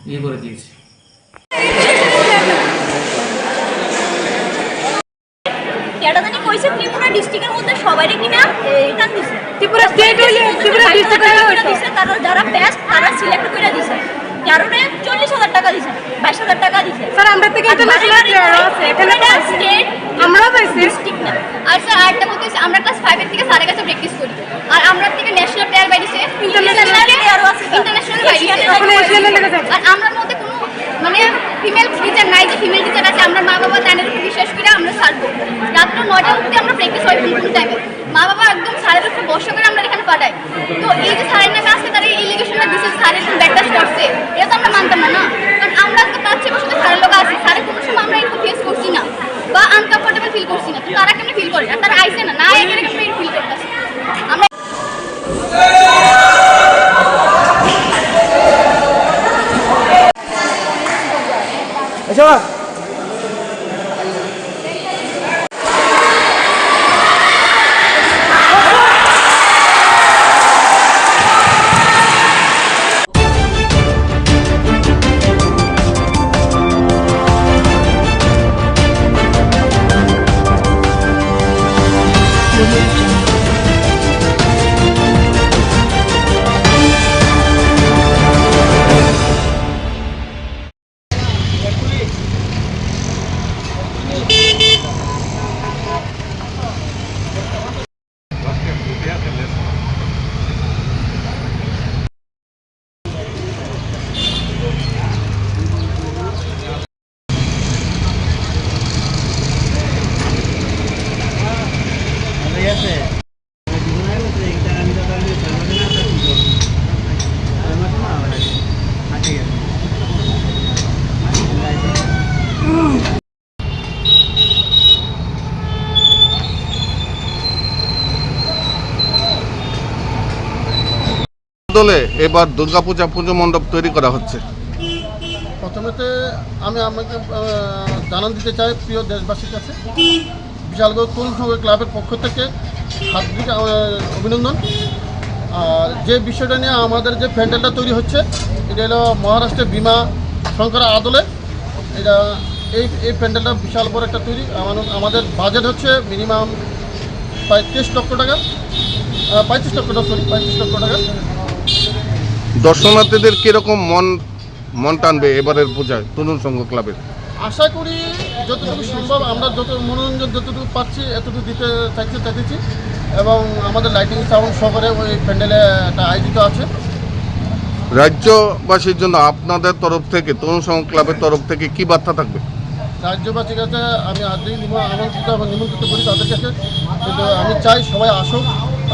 ইয়ে করে দিয়েছে। ত্রিপুরা ডিস্ট্রিক্টের মধ্যে সবারই কিনা ত্রিপুরা স্টেট দিছে, তারা যারা বেস্ট তারা সিলেক্ট করে দিছে, কারণে 40,000 টাকা দিছে, 22,000 টাকা দিছে। স্যার আমরা থেকে ইন্টারন্যাশনাল প্লেয়ার আছে এখানে স্টেট আমরা পাইছি ডিস্ট্রিক্ট না। আর স্যার আরেকটা কথা হচ্ছে আমরা ক্লাস 5 এর থেকে স্যারের কাছে প্র্যাকটিস করি, আর আমরা থেকে ন্যাশনাল প্লেয়ার বাইরেছে, ইন্টারন্যাশনাল প্লেয়ারও আছে, ইন্টারন্যাশনাল বাইরেছে। আর আমরা মধ্যে কোনো মানে ফিমেল টিচার নাই যে ফিমেল টিচার আছে। আমরা মা বাবা তাদের উপর বিশ্বাস করে আমরা ছাড়বো। রাত্র 9টা অবধি আমরা প্র্যাকটিস হয় কোনো টাইমে। মা বাবা একদম স্যারের উপর বর্ষা করে আমরা এখানে পাঠাই। তো এই যে স্যারের নামে আসছে তারা এই এলিগেশনটা দিচ্ছে স্যারের কোনো ব্যাকটাচ করছে, এটা তো আমরা মানতাম না। কারণ আমরা আজকে 5-6 বছর স্যারের লোক আছে, স্যারের কোনো সময় আমরা এরকম ফেস করছি না বা আনকমফোর্টেবল ফিল করছি না। তো তারা কেমন ফিল করে? আর তারা আইসে না এখানে কেমন ফিল করতেছে? আমরা দলে এবার দুর্গাপূজা পুজো মণ্ডপ তৈরি করা হচ্ছে। প্রথমেতে আমি আমাকে জানান দিতে চাই প্রিয় দেশবাসীর কাছে, বিশালগড় তরুণ সংঘ ক্লাবের পক্ষ থেকে হার্দিক অভিনন্দন। আর যে বিষয়টা নিয়ে আমাদের যে প্যান্ডেলটা তৈরি হচ্ছে এটা হলো মহারাষ্ট্রের বিমা শঙ্কর আদলে। এটা এই প্যান্ডেলটা বিশাল বড় একটা তৈরি। আমাদের বাজেট হচ্ছে মিনিমাম 35 লক্ষ টাকা, 35 লক্ষ টাকা। দর্শনার্থীদের কিরকম মন টানবে এবারের পূজায় তরুণ সংঘ ক্লাবের? আশা করি যতটুকু সম্ভব আমরা যত মনোরঞ্জন যতটুকু পাচ্ছি এতটুকু দিতে চাইছি এবং আমাদের লাইটিং সাউন্ড সহকারে ওই প্যান্ডেলে একটা আয়োজিত আছে। রাজ্যবাসীর জন্য আপনাদের তরফ থেকে তরুণ সংঘ ক্লাবের তরফ থেকে কি বার্তা থাকবে? রাজ্যবাসীর কাছে আমি আজকেই আমন্ত্রিত এবং নিমন্ত্রিত করি তাদের কাছে, কিন্তু আমি চাই সবাই আসুক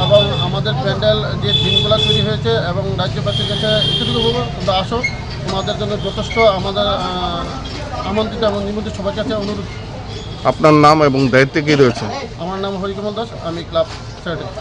এবং আমাদের প্যান্ডেল যে দিনগুলো তৈরি হয়েছে এবং রাজ্যবাসীর কাছে এতটুকু বলবো তোমরা আসো, তোমাদের জন্য যথেষ্ট আমাদের আমন্ত্রিত এবং নিমন্ত্রিত সবার কাছে অনুরোধ। আপনার নাম এবং দায়িত্বে কি রয়েছে? আমার নাম হরিকমল দাস, আমি ক্লাব সেক্রেটারি।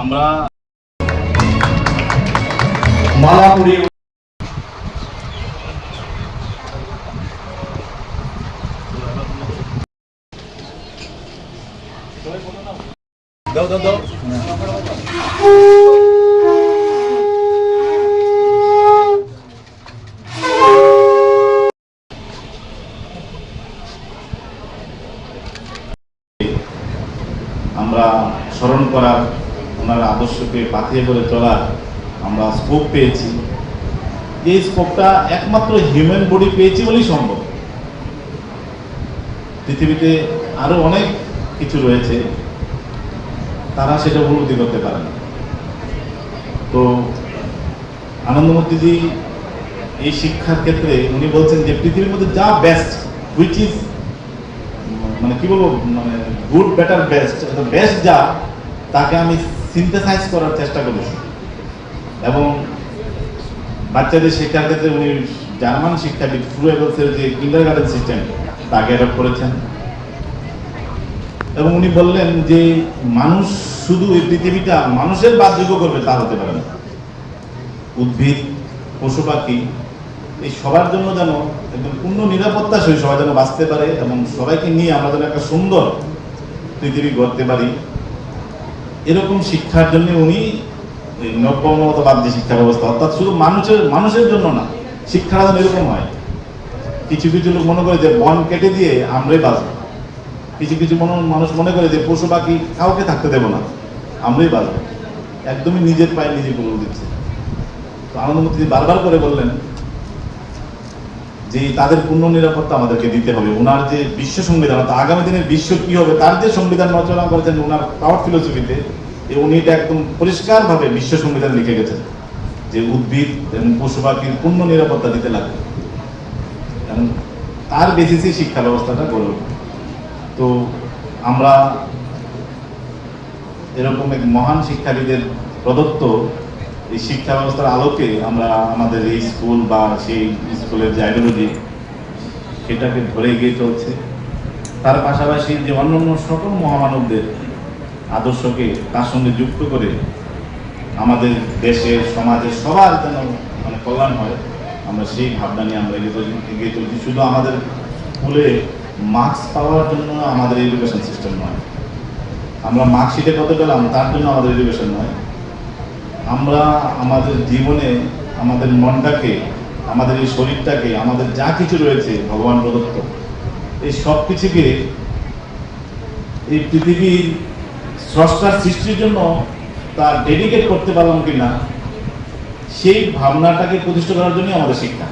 আমরা মালা পরিয়ে আমরা স্মরণ করার, ওনার আদর্শকে পাথিয়ে করে চলার আমরা স্কোপ পেয়েছি। এই স্কোপটা একমাত্র হিউম্যান বডি পেয়েছি বলেই সম্ভব। পৃথিবীতে আরো অনেক কিছু রয়েছে, তারা সেটা উপলব্ধি করতে পারে না। তো আনন্দমূর্তিজি এই শিক্ষার ক্ষেত্রে উনি বলছেন যে পৃথিবীর মধ্যে যা বেস্ট, হুইচ ইজ মানে কি বলবো, মানে গুড বেটার বেস্ট, বেস্ট যা, তাকে আমি সিনথেসাইজ করার চেষ্টা করেছি। এবং বাচ্চাদের শিক্ষার ক্ষেত্রে উনি জার্মান শিক্ষাবিদ ফ্রুয়েবলসের যে কিন্ডারগার্টেন সিস্টেম তাকে অ্যাডপ্ট করেছেন। এবং উনি বললেন যে মানুষ শুধু এই পৃথিবীটা মানুষের বাসযোগ্য করবে তা হতে পারে না। উদ্ভিদ, পশু পাখি, এই সবার জন্য যেন একদম পূর্ণ নিরাপত্তা সহ সবাই যেন বাঁচতে পারে এবং সবাইকে নিয়ে আমরা যেন একটা সুন্দর পৃথিবী গড়তে পারি, এরকম শিক্ষার জন্য উনি নব্যমতবাদ যে শিক্ষা ব্যবস্থা, অর্থাৎ শুধু মানুষের জন্য না, শিক্ষাটা যেন এরকম হয়। কিছু কিছু লোক মনে করে যে বন কেটে দিয়ে আমরাই বাঁচবো, কিছু কিছু মানুষ মনে করে যে পশু পাখি কাউকে থাকতে দেবো না, আমরাই বাঁচবো। একদমই নিজের পায়ে নিজে করে দিচ্ছে। তো আনন্দমূর্তি বারবার করে বললেন যে তাদের পূর্ণ নিরাপত্তা আমাদেরকে দিতে হবে। ওনার যে বিশ্ব সংবিধান, অর্থাৎ আগামী দিনের বিশ্ব কি হবে তার যে সংবিধান রচনা করেছেন ওনার পাওয়ার ফিলোসফিতে, উনি এটা একদম পরিষ্কারভাবে বিশ্ব সংবিধান লিখে গেছেন যে উদ্ভিদ এবং পশু পাখির পূর্ণ নিরাপত্তা দিতে লাগবে এবং তার বেসিসে শিক্ষা ব্যবস্থাটা গড়ে উঠবে। তো আমরা এরকম এক মহান শিক্ষাবিদের প্রদত্ত এই শিক্ষা ব্যবস্থার আলোকে আমরা আমাদের এই স্কুল বা সেই স্কুলের যে আইডিওলজি সেটাকে ধরে এগিয়ে চলছে। তার পাশাপাশি যে অন্যান্য সকল মহামানবদের আদর্শকে তার সঙ্গে যুক্ত করে আমাদের দেশের সমাজের সবার যেন মানে কল্যাণ হয়, আমরা সেই ভাবনা নিয়ে আমরা এগিয়ে চলছি। শুধু আমাদের স্কুলে মার্কস পাওয়ার জন্য আমাদের এডুকেশন সিস্টেম নয়, আমরা মার্কশিটে কত পেলাম তার জন্য আমাদের এডুকেশন নয়। আমরা আমাদের জীবনে আমাদের মনটাকে, আমাদের এই শরীরটাকে, আমাদের যা কিছু রয়েছে ভগবান প্রদত্ত, এই সব কিছুকে এই পৃথিবীর স্রষ্টার সৃষ্টির জন্য তা ডেডিকেট করতে পারলাম কিনা, সেই ভাবনাটাকে প্রতিষ্ঠা করার জন্য আমাদের শিক্ষা।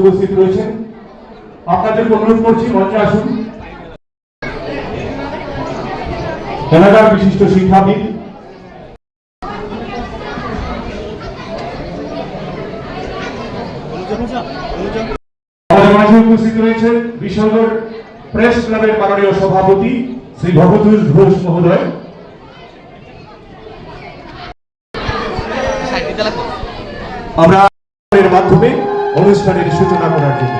উপস্থিত রয়েছেন, আপনাদের অনুরোধ করছি মঞ্চে আসুন। এলাকার বিশিষ্ট শিক্ষাবিদ আমাদের মাঝে উপস্থিত রয়েছেন বিশালগড় প্রেস ক্লাবের মাননীয় সভাপতি শ্রী ভগতোষ ঘোষ মহোদয়। আমরা এর মাধ্যমে অনুষ্ঠানের সূচনা করার জন্য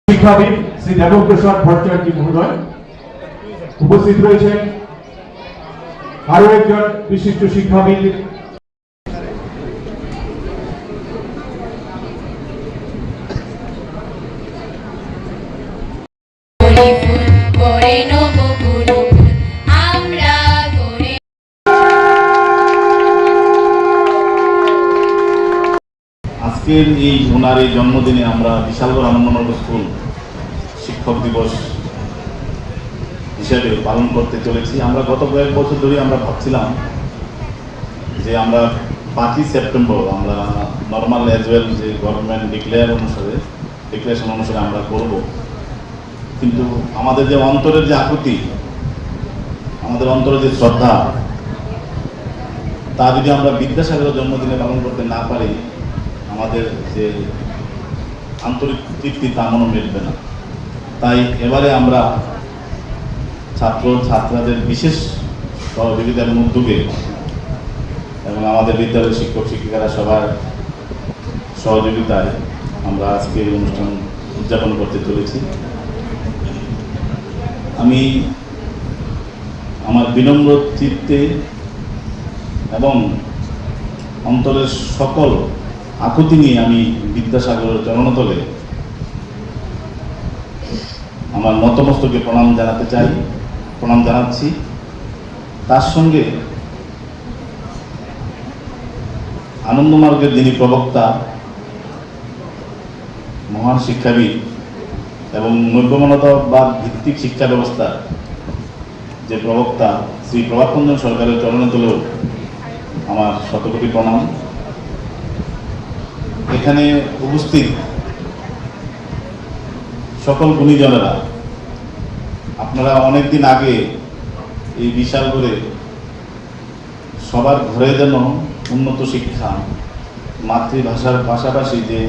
শিক্ষাবিদ শ্রী দেবপ্রসাদ ভট্টাচার্য মহোদয় উপস্থিত রয়েছেন। আরো একজন বিশিষ্ট শিক্ষাবিদ আজকের এই ওনার এই জন্মদিনে আমরা বিশালগড় আনন্দনগর স্কুল শিক্ষক দিবস হিসেবে পালন করতে চলেছি। আমরা গত কয়েক বছর ধরে আমরা ভাবছিলাম যে আমরা 5ই সেপ্টেম্বর আমরা নর্মাল অ্যাজ ওয়েল যে গভর্নমেন্ট ডিক্লারেশন অনুসারে আমরা করব, কিন্তু আমাদের যে অন্তরের যে আকুতি, আমাদের অন্তরের যে শ্রদ্ধা, তা যদি আমরা বিদ্যাসাগরের জন্মদিনে পালন করতে না পারি, আমাদের যে আন্তরিক তৃপ্তি তেমনও মিলবে না। তাই এবারে আমরা ছাত্রদের বিশেষ সহযোগিতা এবং উদ্যোগে এবং আমাদের বিদ্যালয়ের শিক্ষক শিক্ষিকারা সবার সহযোগিতায় আমরা আজকে এই অনুষ্ঠান উদযাপন করতে চলেছি। আমি আমার বিনম্র চিত্তে এবং অন্তরের সকল আকুতি নিয়ে আমি বিদ্যাসাগরের চরণতলে আমার নতমস্তকে প্রণাম জানাচ্ছি। তার সঙ্গে আনন্দমার্গের যিনি প্রবক্তা, মহান শিক্ষাবিদ এবং নৈবমনতাবাদ ভিত্তিক শিক্ষা ব্যবস্থা যে প্রবক্তা শ্রী প্রভাতরঞ্জন সরকারের চরণতলেও আমার শতকোটি প্রণাম। এখানে উপস্থিত সকল গুণীজনেরা, আপনারা অনেকদিন আগে এই বিশাল করে সবার ঘরে যেন উন্নত শিক্ষা, মাতৃভাষার পাশাপাশি যে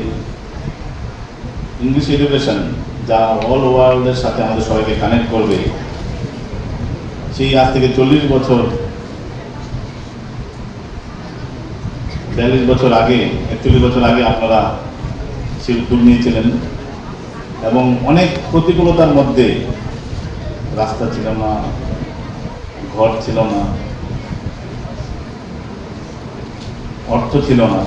ইংলিশ এডুকেশন যা অল ওয়ার্ল্ডের সাথে আমাদের সবাইকে কানেক্ট করবে, সেই আজ থেকে 42 বছর আগে 41 বছর আগে আপনারা সেই উদ্যোগ নিয়েছিলেন এবং অনেক প্রতিকূলতার মধ্যে, রাস্তা ছিল না, ঘর ছিল না, অর্থ ছিল না,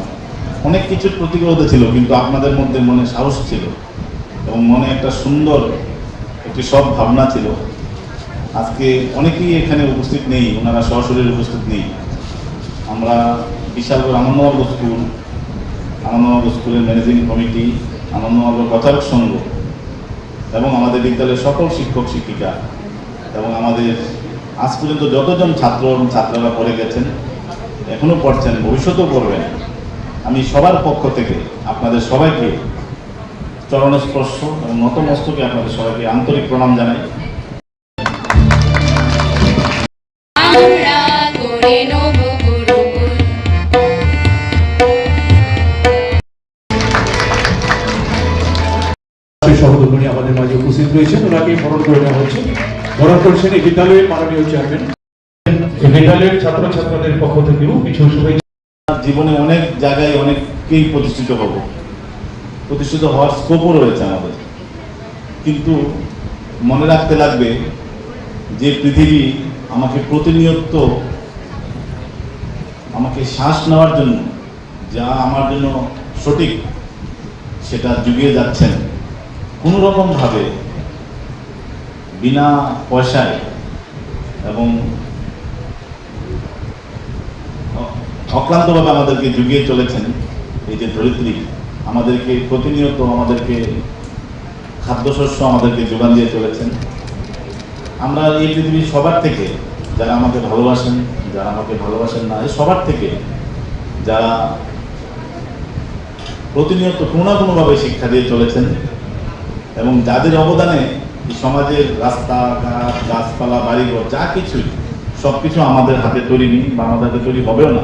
অনেক কিছুর প্রতিকূলতা ছিল, কিন্তু আপনাদের মধ্যে মনে সাহস ছিল এবং মনে একটা সুন্দর একটি সব ভাবনা ছিল। আজকে অনেকেই এখানে উপস্থিত নেই, ওনারা সরাসরি উপস্থিত নেই। আমরা বিশালগড় আনন্দমার্গ স্কুলের ম্যানেজিং কমিটি, আনন্দমার্গ প্রচারক সংঘ এবং আমাদের বিদ্যালয়ের সকল শিক্ষক শিক্ষিকা এবং আমাদের আজ পর্যন্ত যতজন ছাত্র এবং ছাত্ররা পড়ে গেছেন, এখনো পড়ছেন, ভবিষ্যতেও পড়বেন, আমি সবার পক্ষ থেকে আপনাদের সবাইকে চরণস্পর্শ এবং নতমস্তকে আপনাদের সবাইকে আন্তরিক প্রণাম জানাই। সহধর্মিণী আমাদের মাঝে উপস্থিত রয়েছেন, ওনাকে বরণ করে নেওয়া হচ্ছে। বরণ করছেন এই বিদ্যালয়ের মাননীয় চেয়ারম্যান। এই বিদ্যালয়ের ছাত্রছাত্রীদের পক্ষ থেকেও কিছু শুভেচ্ছা। জীবনে অনেক জায়গায় অনেককেই প্রতিষ্ঠিত হওয়ার স্কোপও রয়েছে আমাদের, কিন্তু মনে রাখতে লাগবে যে পৃথিবী আমাকে প্রতিনিয়ত আমাকে শ্বাস নেওয়ার জন্য যা আমার জন্য সঠিক সেটা যুগিয়ে যাচ্ছেন। কোনো রকমভাবে বিনা পয়সায় এবং অক্লান্তভাবে আমাদেরকে যুগিয়ে চলেছেন। এই যে ধরিত্রী আমাদেরকে প্রতিনিয়ত আমাদেরকে খাদ্যশস্য আমাদেরকে যোগান দিয়ে চলেছেন। আমরা এই পৃথিবীর সবার থেকে, যারা আমাকে ভালোবাসেন, যারা আমাকে ভালোবাসেন না, এই সবার থেকে যারা প্রতিনিয়ত কোনো না কোনোভাবে শিক্ষা দিয়ে চলেছেন এবং যাদের অবদানে এই সমাজের রাস্তাঘাট, গাছপালা, বাড়িঘর যা কিছুই সব কিছু আমাদের হাতে তৈরি নেই বা আমাদের হাতে তৈরি হবেও না।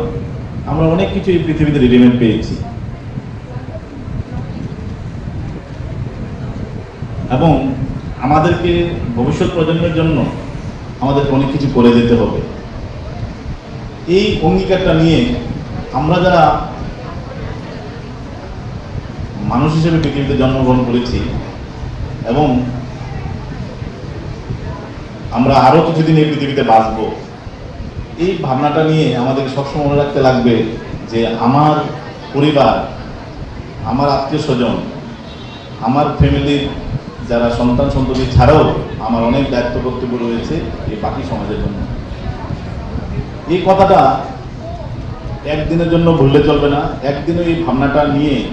আমরা অনেক কিছু এই পৃথিবীতে রেডিমেড পেয়েছি এবং আমাদেরকে ভবিষ্যৎ প্রজন্মের জন্য আমাদেরকে অনেক কিছু করে যেতে হবে। এই অঙ্গীকারটা নিয়ে আমরা যারা মানুষ হিসেবে পৃথিবীতে জন্মগ্রহণ করেছি এবং আমরা আরো কিছুদিন এই পৃথিবীতে বাঁচব, এই ভাবনাটা নিয়ে আমাদেরকে সবসময় মনে রাখতে লাগবে যে আমার পরিবার, আমার আত্মীয় স্বজন, আমার ফ্যামিলির যারা সন্তান সন্ততি ছাড়াও আমার অনেক দায়িত্ব কর্তব্য রয়েছে এই বাকি সমাজের জন্য। এই কথাটা একদিনের জন্য ভুললে চলবে না, একদিনও এই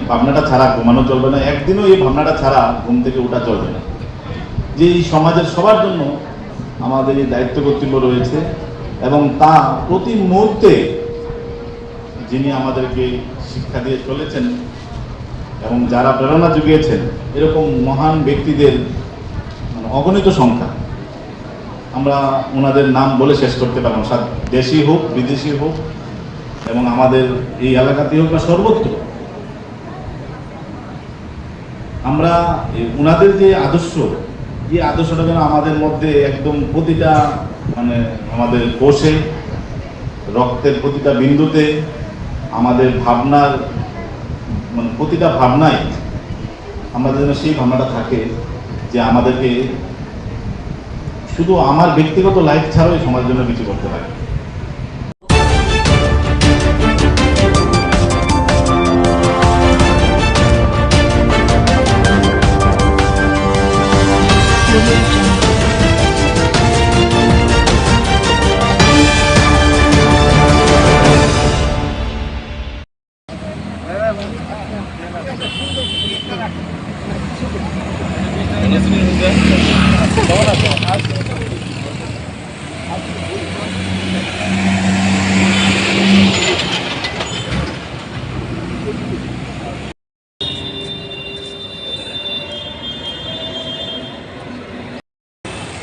ভাবনাটা ছাড়া ঘুমানো চলবে না, একদিনও এই ভাবনাটা ছাড়া ঘুম থেকে ওঠা চলবে না যে এই সমাজের সবার জন্য আমাদের এই দায়িত্ব কর্তব্য রয়েছে এবং তা প্রতি মুহূর্তে যিনি আমাদেরকে শিক্ষা দিয়ে চলেছেন এবং যারা প্রেরণা জুগিয়েছেন, এরকম মহান ব্যক্তিদের অগণিত সংখ্যা, আমরা ওনাদের নাম বলে শেষ করতে পারবো না, দেশি হোক বিদেশি হোক এবং আমাদের এই এলাকাতে হোক বা সর্বত্র। আমরা ওনাদের যে আদর্শ, এই আদর্শটা যেন আমাদের মধ্যে একদম প্রতিটা মানে আমাদের কোষে, রক্তের প্রতিটা বিন্দুতে, আমাদের ভাবনার মানে প্রতিটা ভাবনায় আমাদের যেন সেই ভাবনাটা থাকে যে আমাদেরকে শুধু আমার ব্যক্তিগত লাইফ ছাড়াও এই সমাজের জন্য কিছু করতে পারে।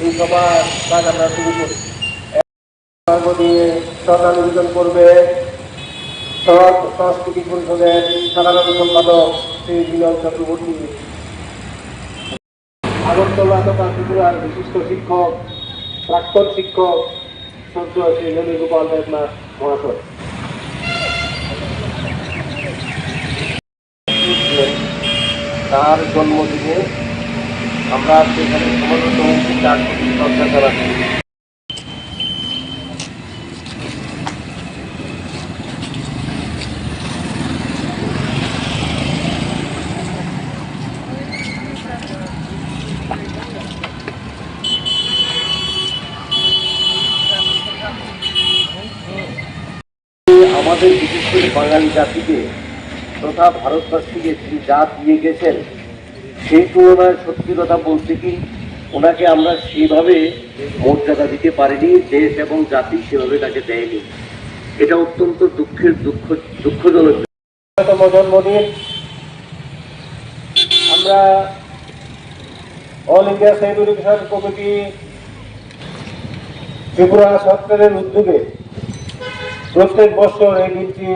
এই সবার কাজ আমরা শুরু করি। নিয়ে শ্রদ্ধা নিবেদন করবে সাংস্কৃতিক পরিষদের সাধারণ সম্পাদক শ্রী বিনয় চক্রবর্তী, আগরতলা তথা ত্রিপুরার বিশিষ্ট শিক্ষক, প্রাক্তন শিক্ষক শ্রদ্ধেয় শ্রী ননীগোপাল দেবনাথ মহাশয়। তার জন্মদিনে আমরা সেখানে সমবেত হয়েছি, তার প্রতি শ্রদ্ধা জানাচ্ছি। আমাদের বিশেষ করে বাঙালি জাতিকে তথা ভারতবাসীকে তিনি যা দিয়ে গেছেন, সেই তুলনায় সত্যি কথা বলতে কি ওনাকে আমরা সেইভাবে মর্যাদা দিতে পারিনি, দেশ এবং জাতি সেভাবে তাকে দেয়নি। এটা অত্যন্ত দুঃখজনক। জন্মদিন আমরা all India save education committee Tripura সরকারের উদ্যোগে প্রত্যেক বছর এই দিনটি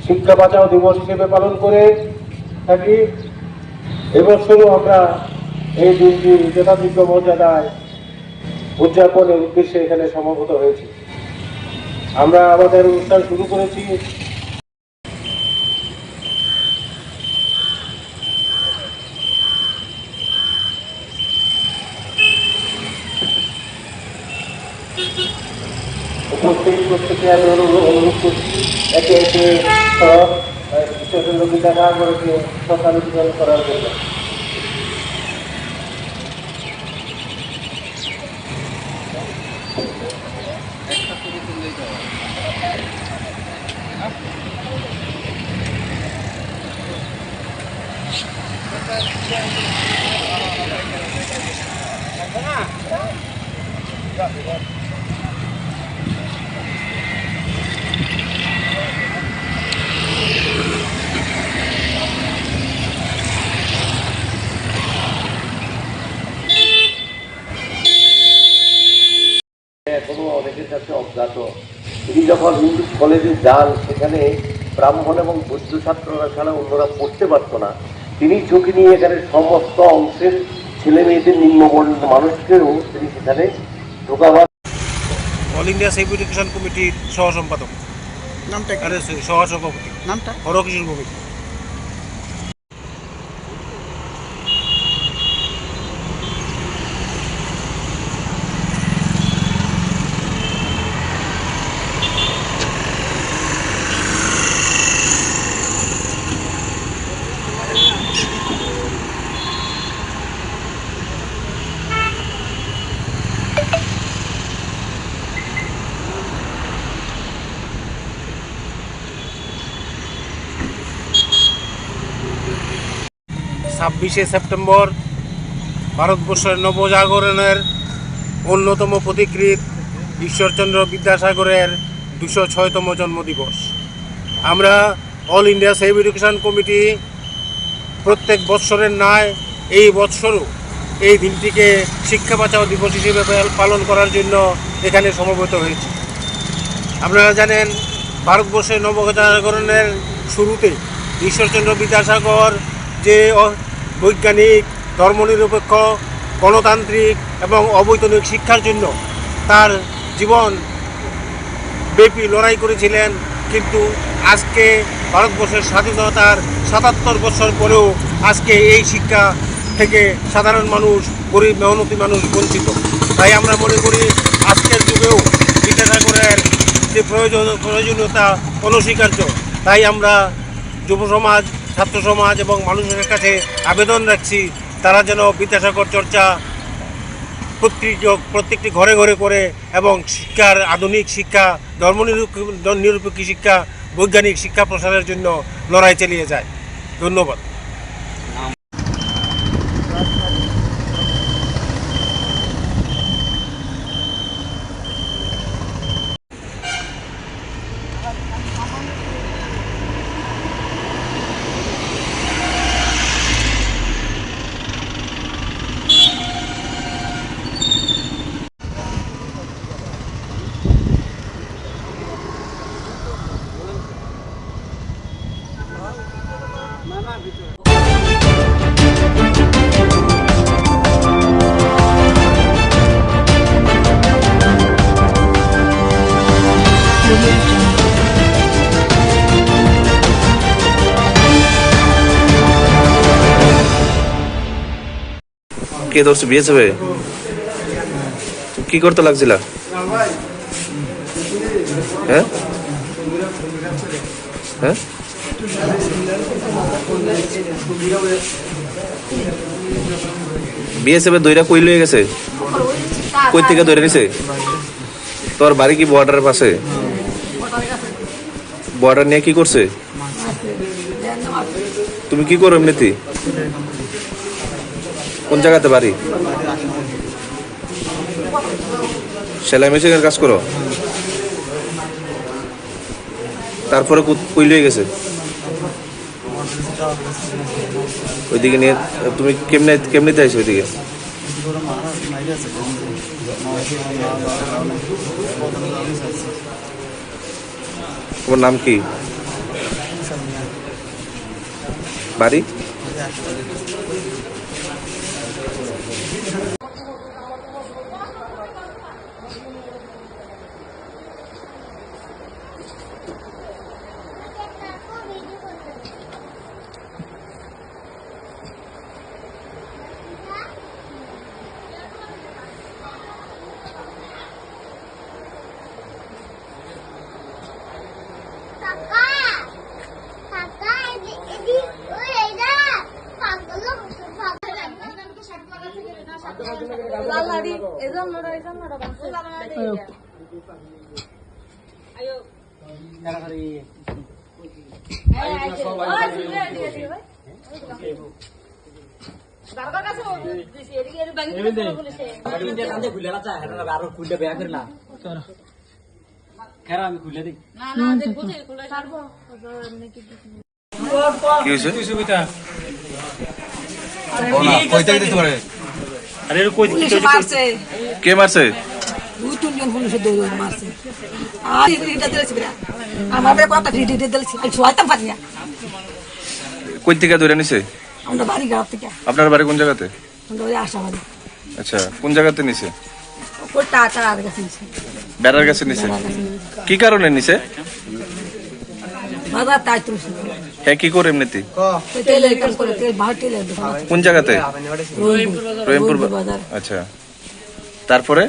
শিক্ষা বাঁচাও দিবস হিসেবে পালন করে থাকি। এবছরও আমরা এই দিনটি যথাযোগ্য মর্যাদায় উদযাপনের উদ্দেশ্যে এখানে সমবেত হয়েছি। আমরা আমাদের অনুষ্ঠান শুরু করেছি প্রত্যেকে আমি অনুরোধ করছি একে একে সব ঈশ্বরের দেখা করেছে সকালে বিতরণ করার জন্য। এখনো অনেকের কাছে অজ্ঞাত। তিনি যখন হিন্দু কলেজে যান, সেখানে ব্রাহ্মণ এবং বৌদ্ধ ছাত্ররা ছাড়া অন্যরা পড়তে পারত না। তিনি ঝুঁকি নিয়ে এখানে সমস্ত অংশের ছেলে মেয়েদের নিম্নবর্ণ মানুষকেও তিনি সেখানে ঢোকাবার। অল ইন্ডিয়া সেভ এডুকেশন কমিটির সহ সম্পাদক নামটা, সহ সভাপতি নামটা হরকিশোর ভৌমিক। ছাব্বিশে সেপ্টেম্বর ভারতবর্ষের নবজাগরণের অন্যতম প্রতিকৃত ঈশ্বরচন্দ্র বিদ্যাসাগরের 206তম জন্মদিবস। আমরা all India save education committee প্রত্যেক বৎসরের ন্যায় এই বৎসরও এই দিনটিকে শিক্ষা বাঁচাও দিবস হিসেবে পালন করার জন্য এখানে সমবেত হয়েছি। আপনারা জানেন, ভারতবর্ষের নবজাগরণের শুরুতে ঈশ্বরচন্দ্র বিদ্যাসাগর যে বৈজ্ঞানিক, ধর্মনিরপেক্ষ, গণতান্ত্রিক এবং অবৈতনিক শিক্ষার জন্য তার জীবন ব্যাপী লড়াই করেছিলেন। কিন্তু আজকে ভারতবর্ষের স্বাধীনতার ৭৭ বছর পরেও আজকে এই শিক্ষা থেকে সাধারণ মানুষ, গরিব মেহনতি মানুষ বঞ্চিত। তাই আমরা মনে করি আজকের যুগেও বিদ্যাসাগরের যে প্রয়োজনীয়তা অনস্বীকার্য। তাই আমরা যুব সমাজ, ছাত্র সমাজ এবং মানুষের কাছে আবেদন রাখছি, তারা যেন বিদ্যাসাগর চর্চা প্রত্যেকটি ঘরে ঘরে করে এবং শিক্ষার, আধুনিক শিক্ষা, ধর্মনিরপেক্ষ শিক্ষা, বৈজ্ঞানিক শিক্ষা প্রসারের জন্য লড়াই চালিয়ে যায়। ধন্যবাদ। কে ধরছে বিএসএফ? কি করতে লাগছিল? হ্যাঁ হ্যাঁ বিএসএফ দইরা কই লয়ে গেছে? কই থেকে ধরে নিছে? তোর বাড়ি কি বর্ডারের পাশে? বর্ডার নিয়ে কি করছে? তুমি কি করো এমনিতে? কোন জায়গাতে বাড়ি? সেলাই মেশিনের কাজ করো? তারপরে কই লয়ে গেছে? ওইদিকে নিয়ে তুমি কেমনিতে আইছো ওইদিকে? তোমার নাম কি? বাড়ি? কে মারছে? কই থেকে ধরে নিছে? আপনার বাড়ি কোন জায়গাতে? আচ্ছা, কোন জায়গাতে নিছে? বেড়ার কাছে নিছে। কি কারণে নিছে? হ্যাঁ, কি করে এমনিতে? কোন জায়গাতে? রহিমপুর। আচ্ছা, তারপরে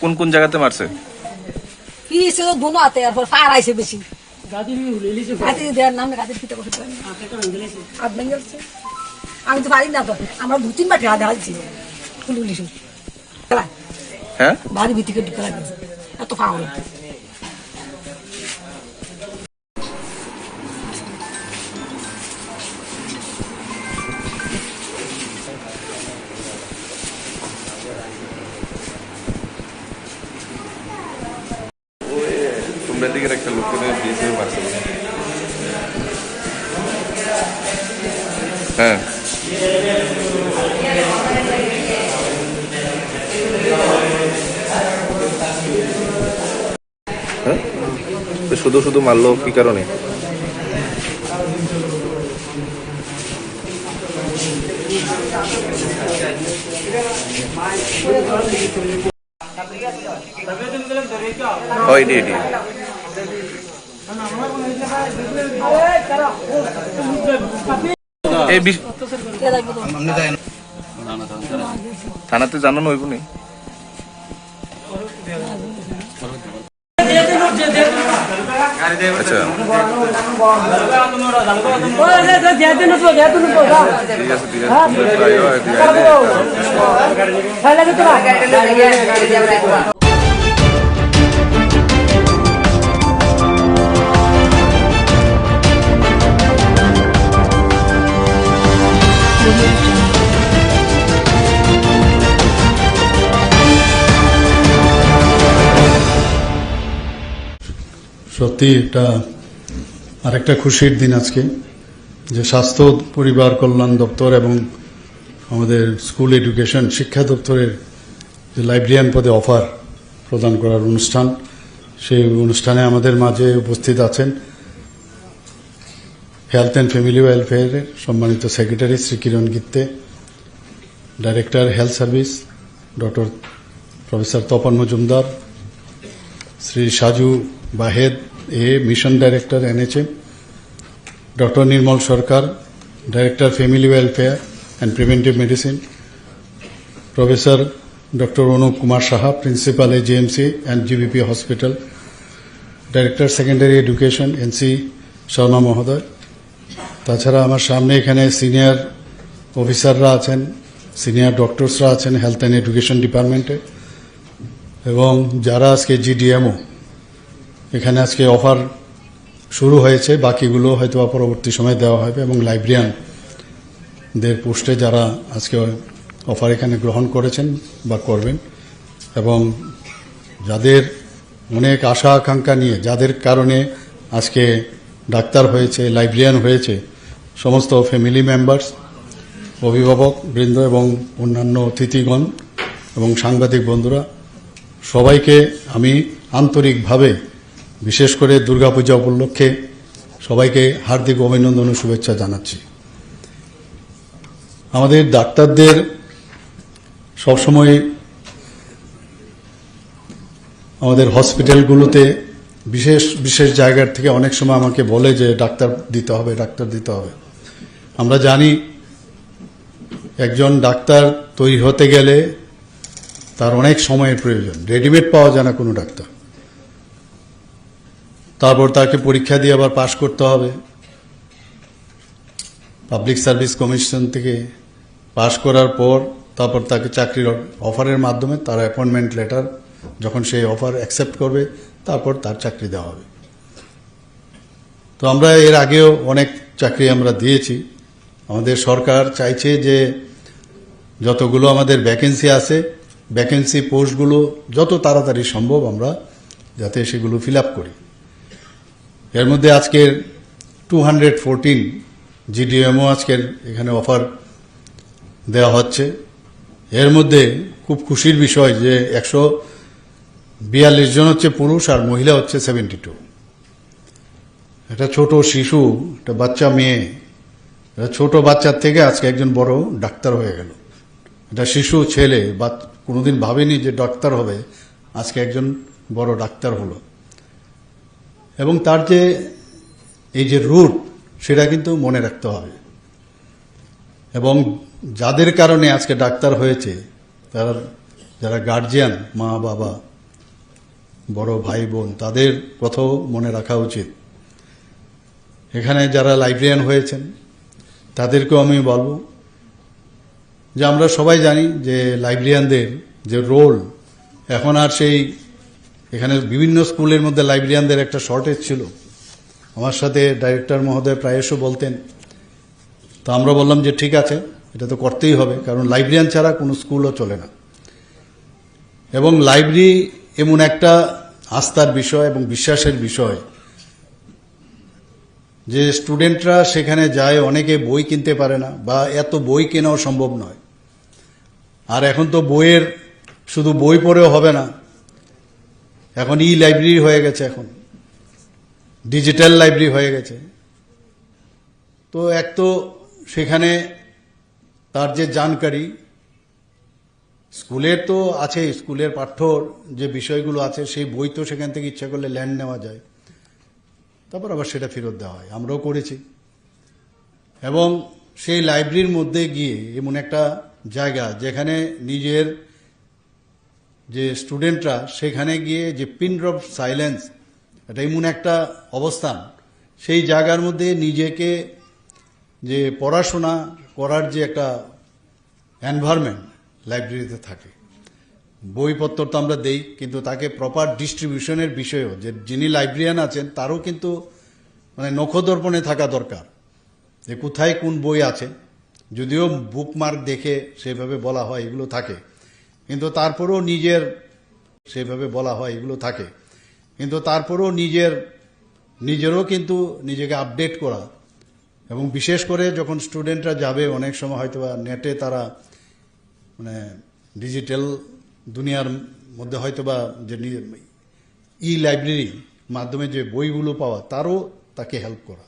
কোন কোন জায়গাতে মারছে? আমি তো পারি না, তো আমরা 2-3 বার ঢাকা ঢালছি হ্যাঁ, বাড়ি ভিতরে ঢুকে লাগছে এত পাওয়া। তোমরা দিকে একটা লোক করে দিয়েছে মারছে। হ্যাঁ, শুধু শুধু মারলো কি কারণে? ওই ডি ডি এই থানাতে জানানো হইব নি? আচ্ছা ঠিক আছে ঠিক আছে সত্যি এটা আরেকটা খুশির দিন আজকে, যে স্বাস্থ্য পরিবার কল্যাণ দপ্তর এবং আমাদের স্কুল এডুকেশন শিক্ষা দপ্তরের যে লাইব্রেরিয়ান পদে অফার প্রদান করার অনুষ্ঠান, সেই অনুষ্ঠানে আমাদের মাঝে উপস্থিত আছেন হেলথ অ্যান্ড ফ্যামিলি ওয়েলফেয়ারের সম্মানিত secretary Shri Kiran Gitte, director health service doctor professor Tapan Majumdar, Shri Saju Bahed mission director NHM, doctor Nirmal Sarkar director family welfare and preventive medicine, professor doctor Anup Kumar Saha principal AJMC and GBP hospital, director secondary education NC Sharma মহোদয়। তাছাড়া আমার সামনে এখানে সিনিয়র অফিসাররা আছেন, senior ডক্টরসরা আছেন হেলথ অ্যান্ড এডুকেশন ডিপার্টমেন্টে, এবং যারা আজকে GDMO এখানে আজকে অফার শুরু হয়েছে, বাকিগুলো হয়তো পরবর্তী সময় দেওয়া হবে, এবং লাইব্রেরিয়ানদের পোস্টে যারা আজকে অফার এখানে গ্রহণ করেছেন বা করবেন, এবং যাদের অনেক আশা আকাঙ্ক্ষা নিয়ে যাদের কারণে আজকে ডাক্তার হয়েছে, লাইব্রেরিয়ান হয়েছে, সমস্ত ফ্যামিলি মেম্বার্স, অভিভাবক বৃন্দ এবং অন্যান্য অতিথিগণ এবং সাংবাদিক বন্ধুরা, সবাইকে আমি আন্তরিকভাবে বিশেষ করে দুর্গাপূজা উপলক্ষে সবাইকে হার্দিক অভিনন্দন ও শুভেচ্ছা জানাচ্ছি। আমাদের ডাক্তারদের সবসময় আমাদের হসপিটালগুলোতে বিশেষ বিশেষ জায়গার থেকে অনেক সময় আমাকে বলে যে ডাক্তার দিতে হবে, ডাক্তার দিতে হবে। আমরা জানি একজন ডাক্তার তৈরি হতে গেলে তার অনেক সময়ের প্রয়োজন, রেডিমেড পাওয়া যায় না কোনো ডাক্তার। তারপর তাকে পরীক্ষা দিয়ে আবার পাশ করতে হবে, পাবলিক সার্ভিস কমিশন থেকে পাশ করার পর তারপর তাকে চাকরির অফারের মাধ্যমে তার অ্যাপয়েন্টমেন্ট লেটার, যখন সেই অফার অ্যাকসেপ্ট করবে তারপর তার চাকরি দেওয়া হবে। তো আমরা এর আগেও অনেক চাকরি আমরা দিয়েছি। আমাদের সরকার চাইছে যে যতগুলো আমাদের ভ্যাকেন্সি আছে, ভ্যাকেন্সি পোস্টগুলো যত তাড়াতাড়ি সম্ভব আমরা যাতে সেগুলো ফিল আপ করি। এর মধ্যে আজকের 214 GDMO আজকের এখানে অফার দেওয়া হচ্ছে। এর মধ্যে খুব খুশির বিষয় যে 142 জন হচ্ছে পুরুষ আর মহিলা হচ্ছে 72। একটা ছোট শিশু, একটা বাচ্চা মেয়ে, ছোট বাচ্চার থেকে আজকে একজন বড় ডাক্তার হয়ে গেল। এটা শিশু ছেলে বা কোনোদিন ভাবেনি যে ডাক্তার হবে, আজকে একজন বড় ডাক্তার হলো। এবং তার যে এই যে রুট, সেটা কিন্তু মনে রাখতে হবে। এবং যাদের কারণে আজকে ডাক্তার হয়েছে, তারা যারা গার্জিয়ান, মা বাবা, বড় ভাই বোন, তাদের কথাও মনে রাখা উচিত। এখানে যারা লাইব্রেরিয়ান হয়েছেন তাদেরকেও আমি বলবো যে আমরা সবাই জানি যে লাইব্রেরিয়ানদের যে রোল, এখন আর সেই এখানে বিভিন্ন স্কুলের মধ্যে লাইব্রেরিয়ানদের একটা শর্টেজ ছিল। আমার সাথে ডাইরেক্টর মহোদয় প্রায়শই বলতেন, তো আমরা বললাম যে ঠিক আছে, এটা তো করতেই হবে, কারণ লাইব্রেরিয়ান ছাড়া কোনো স্কুলও চলে না। এবং লাইব্রেরি এমন একটা আস্থার বিষয় এবং বিশ্বাসের বিষয় যে স্টুডেন্টরা সেখানে যায়, অনেকে বই কিনতে পারে না বা এত বই কেনাও সম্ভব নয়। আর এখন তো বইয়ের শুধু বই পড়েও হবে না, এখন লাইব্রেরি হয়ে গেছে, এখন ডিজিটাল লাইব্রেরি হয়ে গেছে। তো এক তো সেখানে তার যে জানকারি স্কুলের তো আছে, স্কুলের পাঠ্যর যে বিষয়গুলো আছে সেই বই তো সেখান থেকে ইচ্ছা করলে ল্যান্ড নেওয়া যায়, তারপর আবার সেটা ফেরত দেওয়া হয়, আমরাও করেছি। এবং সেই লাইব্রেরির মধ্যে গিয়ে এমন একটা জায়গা যেখানে নিজের যে স্টুডেন্টরা সেখানে গিয়ে যে পিন ড্রপ সাইলেন্স, এটা এমন একটা অবস্থান, সেই জায়গার মধ্যে নিজেকে যে পড়াশোনা করার যে একটা এনভায়রনমেন্ট লাইব্রেরিতে থাকে। বইপত্র তো আমরা দেই, কিন্তু তাকে প্রপার ডিস্ট্রিবিউশনের বিষয়েও যে যিনি লাইব্রেরিয়ান আছেন তারও কিন্তু মানে নখদর্পণে থাকা দরকার যে কোথায় কোন বই আছে। যদিও বুকমার্ক দেখে সেভাবে বলা হয় এগুলো থাকে, কিন্তু তারপরেও সেভাবে বলা হয় এগুলো থাকে, কিন্তু তারপরেও নিজেরও কিন্তু নিজেকে আপডেট করা, এবং বিশেষ করে যখন স্টুডেন্টরা যাবে অনেক সময় হয়তো নেটে তারা মানে ডিজিটাল দুনিয়ার মধ্যে হয়তোবা যে ই লাইব্রেরি মাধ্যমে যে বইগুলো পাওয়া, তারও তাকে হেল্প করা।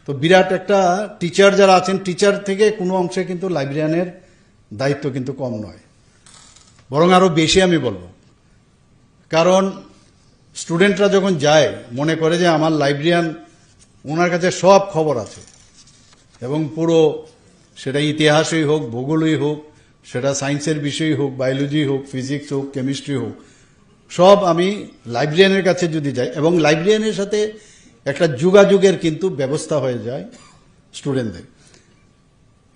তো বিরাট একটা টিচার যারা আছেন, টিচার থেকে কোনো অংশে কিন্তু লাইব্রেরিয়ানের দায়িত্ব কিন্তু কম নয়, বরং আরও বেশি আমি বলবো। কারণ স্টুডেন্টরা যখন যায় মনে করে যে আমার লাইব্রেরিয়ান, ওনার কাছে সব খবর আছে, এবং পুরো সেটা ইতিহাসই হোক, ভূগোলই হোক, সেটা সায়েন্সের বিষয়ই হোক, বায়োলজি হোক, ফিজিক্স হোক, কেমিস্ট্রি হোক, সব আমি লাইব্রেরিয়ানের কাছে যদি যাই, এবং লাইব্রেরিয়ানের সাথে একটা যোগাযোগের কিন্তু ব্যবস্থা হয়ে যায় স্টুডেন্টদের।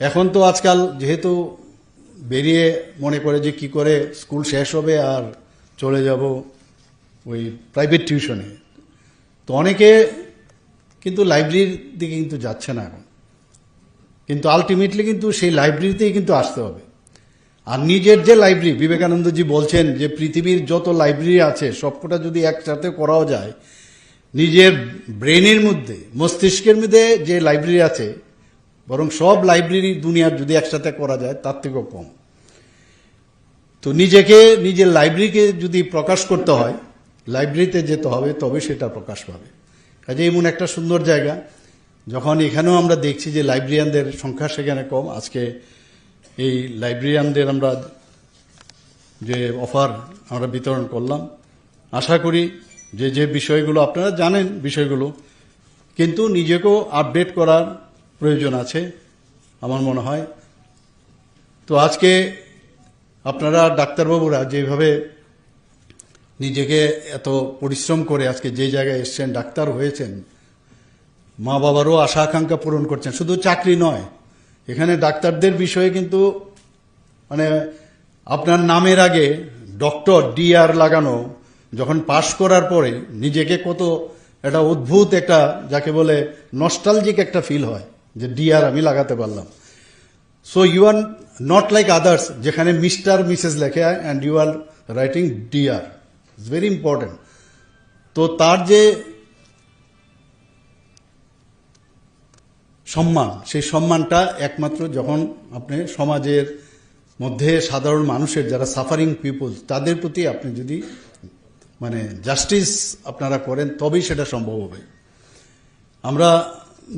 এখন তো আজকাল যেহেতু বেরিয়ে মনে করে যে কি করে স্কুল শেষ হবে আর চলে যাব ওই প্রাইভেট টিউশনে, তো অনেকে কিন্তু লাইব্রেরির দিকে কিন্তু যাচ্ছে না এখন, কিন্তু আলটিমেটলি কিন্তু সেই লাইব্রেরিতেই কিন্তু আসতে হবে। আর নিজের যে লাইব্রেরি, বিবেকানন্দজি বলছেন যে পৃথিবীর যত লাইব্রেরি আছে সবকটা যদি একসাথে করাও যায়, নিজের ব্রেনের মধ্যে, মস্তিষ্কের মধ্যে যে লাইব্রেরি আছে, বরং সব লাইব্রেরি দুনিয়ার যদি একসাথে করা যায় তার থেকেও কম। তো নিজের লাইব্রেরিকে যদি প্রকাশ করতে হয়, লাইব্রেরিতে যেতে হবে, তবে সেটা প্রকাশ পাবে। কাজে এমন একটা সুন্দর জায়গা, যখন এখানেও আমরা দেখছি যে লাইব্রেরিয়ানদের সংখ্যা সেখানে কম, আজকে এই লাইব্রেরিয়ানদের আমরা যে অফার আমরা বিতরণ করলাম, আশা করি যে বিষয়গুলো আপনারা জানেন বিষয়গুলো, কিন্তু নিজেকেও আপডেট করার প্রয়োজন আছে আমার মনে হয়। তো আজকে আপনারা ডাক্তারবাবুরা যেভাবে নিজেকে এত পরিশ্রম করে আজকে যে জায়গায় এসছেন, ডাক্তার হয়েছেন, মা বাবারও আশা আকাঙ্ক্ষা পূরণ করছেন, শুধু চাকরি নয়, এখানে ডাক্তারদের বিষয়ে কিন্তু মানে আপনার নামের আগে ডক্টর DR লাগানো, যখন পাশ করার পরে নিজেকে কত একটা অদ্ভুত একটা, যাকে বলে নস্টালজিক একটা ফিল হয় যে DR আমি লাগাতে পারলাম। So you are not like others, যেখানে মিস্টার মিসেস লেখে and you are writing DR, it's very important. তো তার যে সম্মান, সেই সম্মানটা একমাত্র যখন আপনি সমাজের মধ্যে সাধারণ মানুষের যারা সাফারিং পিপল, তাদের প্রতি আপনি যদি মানে জাস্টিস আপনারা করেন, তবেই সেটা সম্ভব হবে। আমরা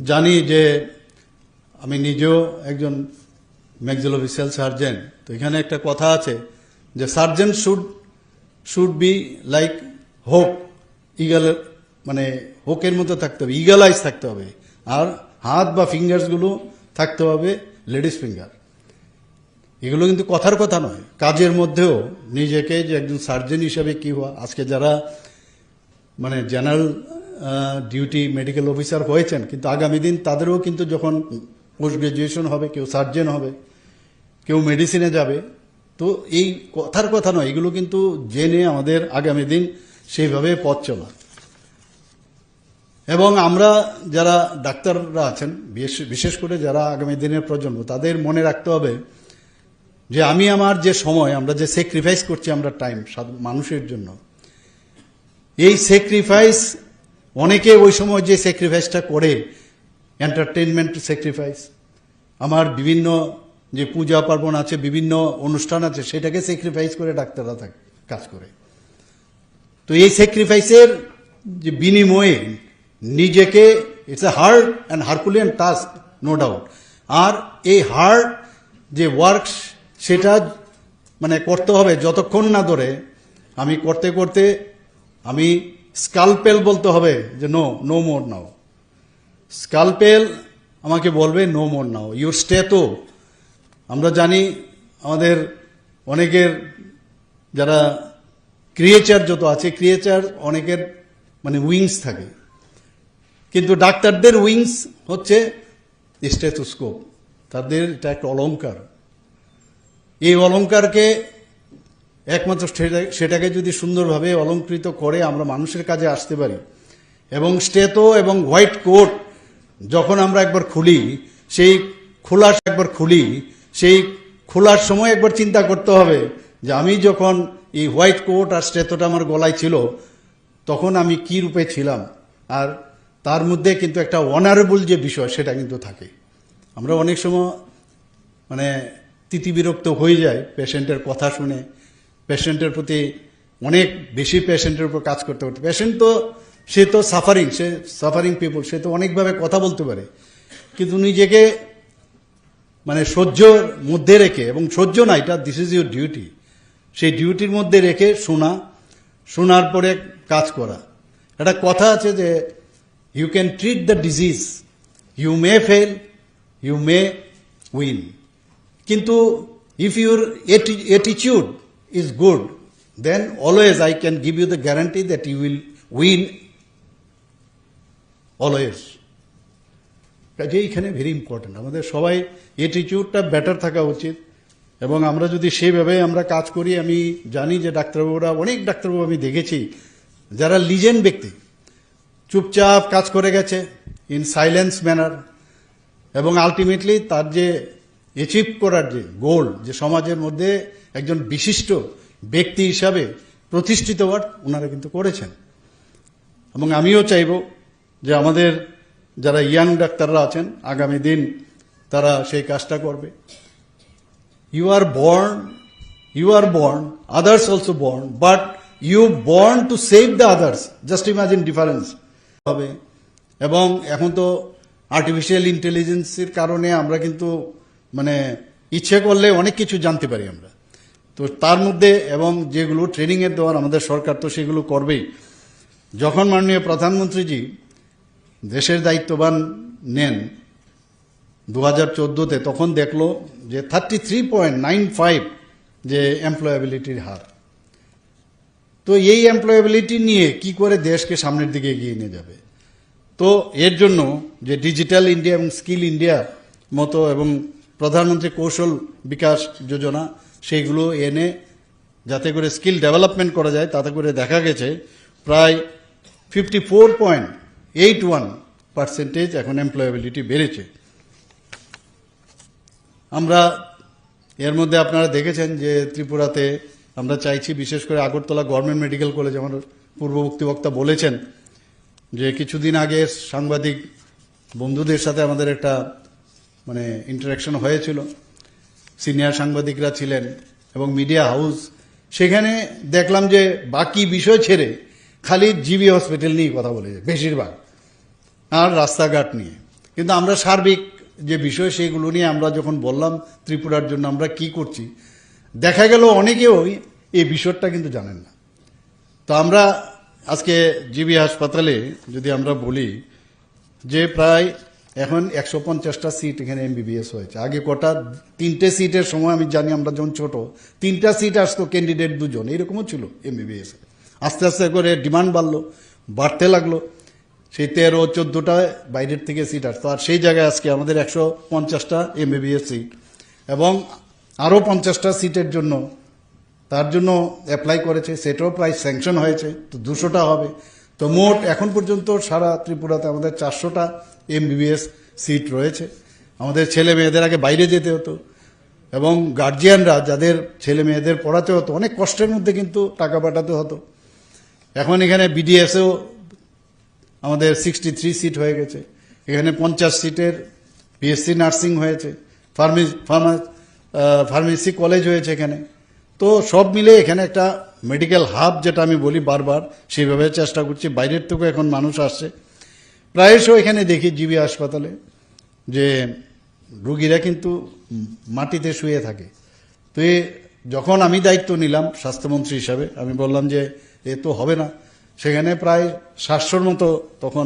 জানি যে আমি নিজেও একজন ম্যাক্সিলোফেসিয়াল সার্জন, তো এখানে একটা কথা আছে যে সার্জন শুড বি লাইক হোক, ইগল, মানে হোকের মতো থাকতে হবে, ইগল আইস থাকতে হবে, আর হাত বা ফিঙ্গার্সগুলো থাকতে হবে লেডিস ফিঙ্গার। এগুলো কিন্তু কথার কথা নয়, কাজের মধ্যেও নিজেকে যে একজন সার্জন হিসাবে কি হওয়া। আজকে যারা মানে জেনারেল ডিউটি মেডিকেল অফিসার হয়েছেন, কিন্তু আগামী দিন তাদেরও কিন্তু যখন পোস্ট গ্রাজুয়েশন হবে, কেউ সার্জন হবে, কেউ মেডিসিনে যাবে। তো এই কথার কথা নয়, এগুলো কিন্তু জেনে আমাদের আগামী দিন সেইভাবে পথ চলা। এবং আমরা যারা ডাক্তাররা আছেন, বিশেষ করে যারা আগামী দিনের প্রজন্ম, তাদের মনে রাখতে হবে যে আমি আমার যে সময়, আমরা যে স্যাক্রিফাইস করছি আমরা টাইম মানুষের জন্য, এই স্যাক্রিফাইস অনেকে ওই সময় যে স্যাক্রিফাইসটা করে, এন্টারটেনমেন্ট স্যাক্রিফাইস, আমার বিভিন্ন যে পূজা পার্বণ আছে, বিভিন্ন অনুষ্ঠান আছে, সেটাকে স্যাক্রিফাইস করে ডাক্তাররা কাজ করে। তো এই স্যাক্রিফাইসের যে বিনিময়ে নিজেকে, it's a hard and herculean task, no doubt. আর এই হার্ড যে ওয়ার্কস সেটা মানে করতে হবে যতক্ষণ না ধরে আমি করতে করতে আমি স্কালপেল বলতে হবে যে নো মোর নাও। স্কালপেল আমাকে বলবে no more now, your stay. তো আমরা জানি আমাদের অনেকের যারা ক্রিয়েচার যত আছে, ক্রিয়েচার অনেকের মানে উইংস থাকে, কিন্তু ডাক্তারদের উইংস হচ্ছে স্টেথোস্কোপ। তাদের এটা একটা অলংকার। এই অলংকারকে একমাত্র সেটাকে যদি সুন্দরভাবে অলঙ্কৃত করে আমরা মানুষের কাজে আসতে পারি, এবং স্টেথো এবং হোয়াইট কোট যখন আমরা একবার খুলি, সেই খোলার সময় একবার চিন্তা করতে হবে যে আমি যখন এই হোয়াইট কোট আর স্টেথোটা আমার গলায় ছিল তখন আমি কি রূপে ছিলাম। আর তার মধ্যে কিন্তু একটা অনারেবল যে বিষয় সেটা কিন্তু থাকে। আমরা অনেক সময় মানে তিতিবিরক্ত হয়ে যায় পেশেন্টের কথা শুনে, পেশেন্টের প্রতি অনেক বেশি পেশেন্টের উপর কাজ করতে করতে। পেশেন্ট তো সে সাফারিং পিপল, সে তো অনেকভাবে কথা বলতে পারে, কিন্তু নিজেকে মানে সহ্যর মধ্যে রেখে, এবং সহ্য না, এটা দিস ইজ ইউর ডিউটি, সেই ডিউটির মধ্যে রেখে শোনার পরে কাজ করা। একটা কথা আছে যে you can treat the disease, you may fail, you may win, কিন্তু if your attitude is good, then always I can give you the guarantee that you will win always. কাজে এখানে ভেরি ইম্পর্টেন্ট, আমাদের সবাই অ্যাটিটিউডটা better থাকা উচিত। এবং আমরা যদি সেইভাবে আমরা কাজ করি, আমি জানি যে ডাক্তারবাবুরা, অনেক ডাক্তারবাবু আমি দেখেছি যারা লিজেন্ড ব্যক্তি, চুপচাপ কাজ করে গেছে ইন সাইলেন্স ম্যানার, এবং আলটিমেটলি তার যে অ্যাচিভ করার যে গোল, যে সমাজের মধ্যে একজন বিশিষ্ট ব্যক্তি হিসাবে প্রতিষ্ঠিত হওয়ার ওনারা কিন্তু করেছেন। এবং আমিও চাইব যে আমাদের যারা ইয়াং ডাক্তাররা আছেন আগামী দিন তারা সেই কাজটা করবে। You are born, others also born, but you born to save the others, just imagine difference হবে। এবং এখন তো আর্টিফিশিয়াল ইন্টেলিজেন্সের কারণে আমরা কিন্তু মানে ইচ্ছে করলে অনেক কিছু জানতে পারি আমরা, তো তার মধ্যে এবং যেগুলো ট্রেনিংয়ের দেওয়ার আমাদের সরকার তো সেগুলো করবেই। যখন মাননীয় প্রধানমন্ত্রীজি দেশের দায়িত্ববান নেন 2014-তে, তখন দেখলো যে 33.95 যে এমপ্লয়াবিলিটির হার। তো এই এমপ্লয়াবিলিটি নিয়ে কি করে দেশকে সামনের দিকে এগিয়ে নিয়ে যাবে? তো এর জন্য যে ডিজিটাল ইন্ডিয়া এবং স্কিল ইন্ডিয়া মতো এবং প্রধানমন্ত্রী কৌশল বিকাশ যোজনা, সেইগুলো এনে যাতে করে স্কিল ডেভেলপমেন্ট করা যায়, তাতে করে দেখা গেছে প্রায় 54.81% এখন এমপ্লয়াবিলিটি বেড়েছে। আমরা এর মধ্যে আপনারা দেখেছেন যে ত্রিপুরাতে আমরা চাইছি, বিশেষ করে আগরতলা গভর্নমেন্ট মেডিকেল কলেজ, আমার পূর্ববর্তী বক্তা বলেছেন যে কিছুদিন আগে সাংবাদিক বন্ধুদের সাথে আমাদের একটা মানে ইন্টারাকশন হয়েছিল, সিনিয়র সাংবাদিকরা ছিলেন এবং মিডিয়া হাউস, সেখানে দেখলাম যে বাকি বিষয় ছেড়ে খালি জিবি হসপিটাল নিয়ে কথা বলেছে বেশিরভাগ, আর রাস্তাঘাট নিয়ে। কিন্তু আমরা সার্বিক যে বিষয় সেগুলো নিয়ে আমরা যখন বললাম ত্রিপুরার জন্য আমরা কি করছি, দেখা গেল অনেকেও এই বিষয়টা কিন্তু জানেন না। তো আমরা আজকে জিবি হাসপাতালে যদি আমরা বলি যে প্রায় এখন 150টা সিট এখানে এমবিবিএস হয়েছে। আগে কটা 3টে সিটের সময় আমি জানি আমরা যখন ছোট 3টা সিট আসতো, ক্যান্ডিডেট 2 জন, এরকমও ছিল এমবিবিএস। আস্তে আস্তে করে ডিমান্ড বাড়তে লাগলো, সেই 13-14টা বাইরের থেকে সিট আসতো। আর সেই জায়গায় আজকে আমাদের 150টা এমবিবিএস সিট, এবং আরও 50টা সিটের জন্য তার জন্য অ্যাপ্লাই করেছে, সেটাও প্রায় স্যাংশন হয়েছে, তো 200টা হবে। তো মোট এখন পর্যন্ত সারা ত্রিপুরাতে আমাদের 400টা এমবিবিএস সিট রয়েছে। আমাদের ছেলে মেয়েদের আগে বাইরে যেতে হতো, এবং গার্জিয়ানরা যাদের ছেলে মেয়েদের পড়াতে হতো অনেক কষ্টের মধ্যে কিন্তু টাকা পাঠাতে হতো। এখন এখানে বিডিএসেও আমাদের 63 সিট হয়ে গেছে, এখানে 50 সিটের বিএসসি নার্সিং হয়েছে, ফার্মেসি কলেজ হয়েছে এখানে। তো সব মিলে এখানে একটা মেডিকেল হাব, যেটা আমি বলি বারবার, সেইভাবে চেষ্টা করছি। বাইরের থেকেও এখন মানুষ আসছে প্রায়শই এখানে দেখি জিবি হাসপাতালে যে রুগীরা কিন্তু মাটিতে শুয়ে থাকে। তো যখন আমি দায়িত্ব নিলাম স্বাস্থ্যমন্ত্রী হিসাবে, আমি বললাম যে এ তো হবে না। সেখানে প্রায় 700-র মতো তখন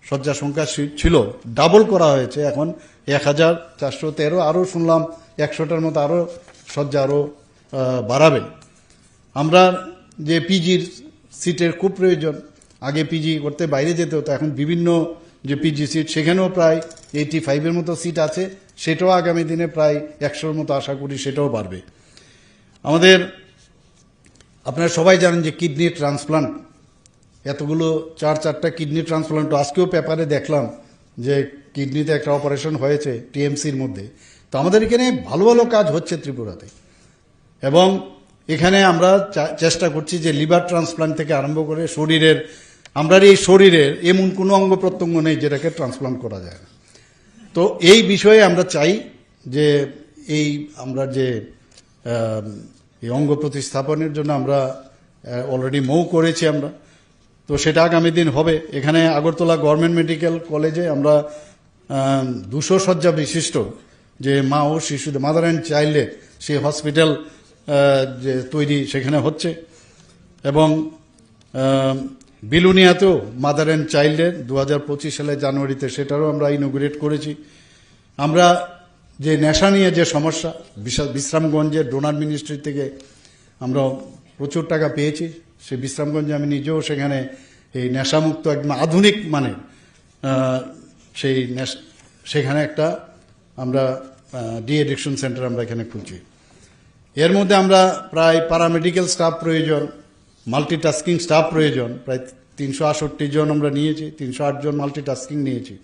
শয্যা সংখ্যা ছিল, ডাবল করা হয়েছে, এখন 1413। আরও শুনলাম 100টার মতো আরও শয্যা আরও বাড়াবে। আমরা যে পিজির সিটের খুব প্রয়োজন, আগে পিজি করতে বাইরে যেতে হতো, এখন বিভিন্ন যে পিজি সিট সেখানেও প্রায় 85-এর মতো সিট আছে, সেটাও আগামী দিনে প্রায় 100-র মতো আশা করি সেটাও বাড়বে। আমাদের আপনারা সবাই জানেন যে কিডনি ট্রান্সপ্লান্ট, এতগুলো 4-4টা কিডনি ট্রান্সপ্লান্ট, আজকেও পেপারে দেখলাম যে কিডনিতে একটা অপারেশন হয়েছে টিএমসির মধ্যে। তো আমাদের এখানে ভালো ভালো কাজ হচ্ছে ত্রিপুরাতে, এবং এখানে আমরা চেষ্টা করছি যে লিভার ট্রান্সপ্লান্ট থেকে আরম্ভ করে শরীরের, আমরা এই শরীরের এমন কোনো অঙ্গ প্রত্যঙ্গ নেই যেটাকে ট্রান্সপ্লান্ট করা যায় না। তো এই বিষয়ে আমরা চাই যে আমরা যে এই অঙ্গ প্রতিস্থাপনের জন্য আমরা অলরেডি মৌ করেছি আমরা, তো সেটা আগামী দিন হবে। এখানে আগরতলা গভর্নমেন্ট মেডিকেল কলেজে আমরা 200 শয্যা বিশিষ্ট যে মা ও শিশুদের, মাদার অ্যান্ড চাইল্ডের সেই হসপিটাল যে তৈরি সেখানে হচ্ছে, এবং বিলুনিয়াতেও মাদার অ্যান্ড চাইল্ডের 2025 সালের জানুয়ারিতে সেটারও আমরা ইনোগ্রেট করেছি। আমরা যে নেশা নিয়ে যে সমস্যা, বিশ্রামগঞ্জের ডোনার মিনিস্ট্রি থেকে আমরা প্রচুর টাকা পেয়েছি। সেই বিশ্রামগঞ্জে আমি নিজেও সেখানে এই নেশামুক্ত একদম আধুনিক মানের সেখানে একটা আমরা ডি এডিকশন সেন্টার আমরা এখানে খুলছি। এর মধ্যে আমরা প্রায় প্যারামেডিক্যাল স্টাফ প্রয়োজন, মাল্টিটাস্কিং স্টাফ প্রয়োজন, প্রায় 368 জন আমরা নিয়েছি, 308 জন মাল্টিটাস্কিং নিয়েছি।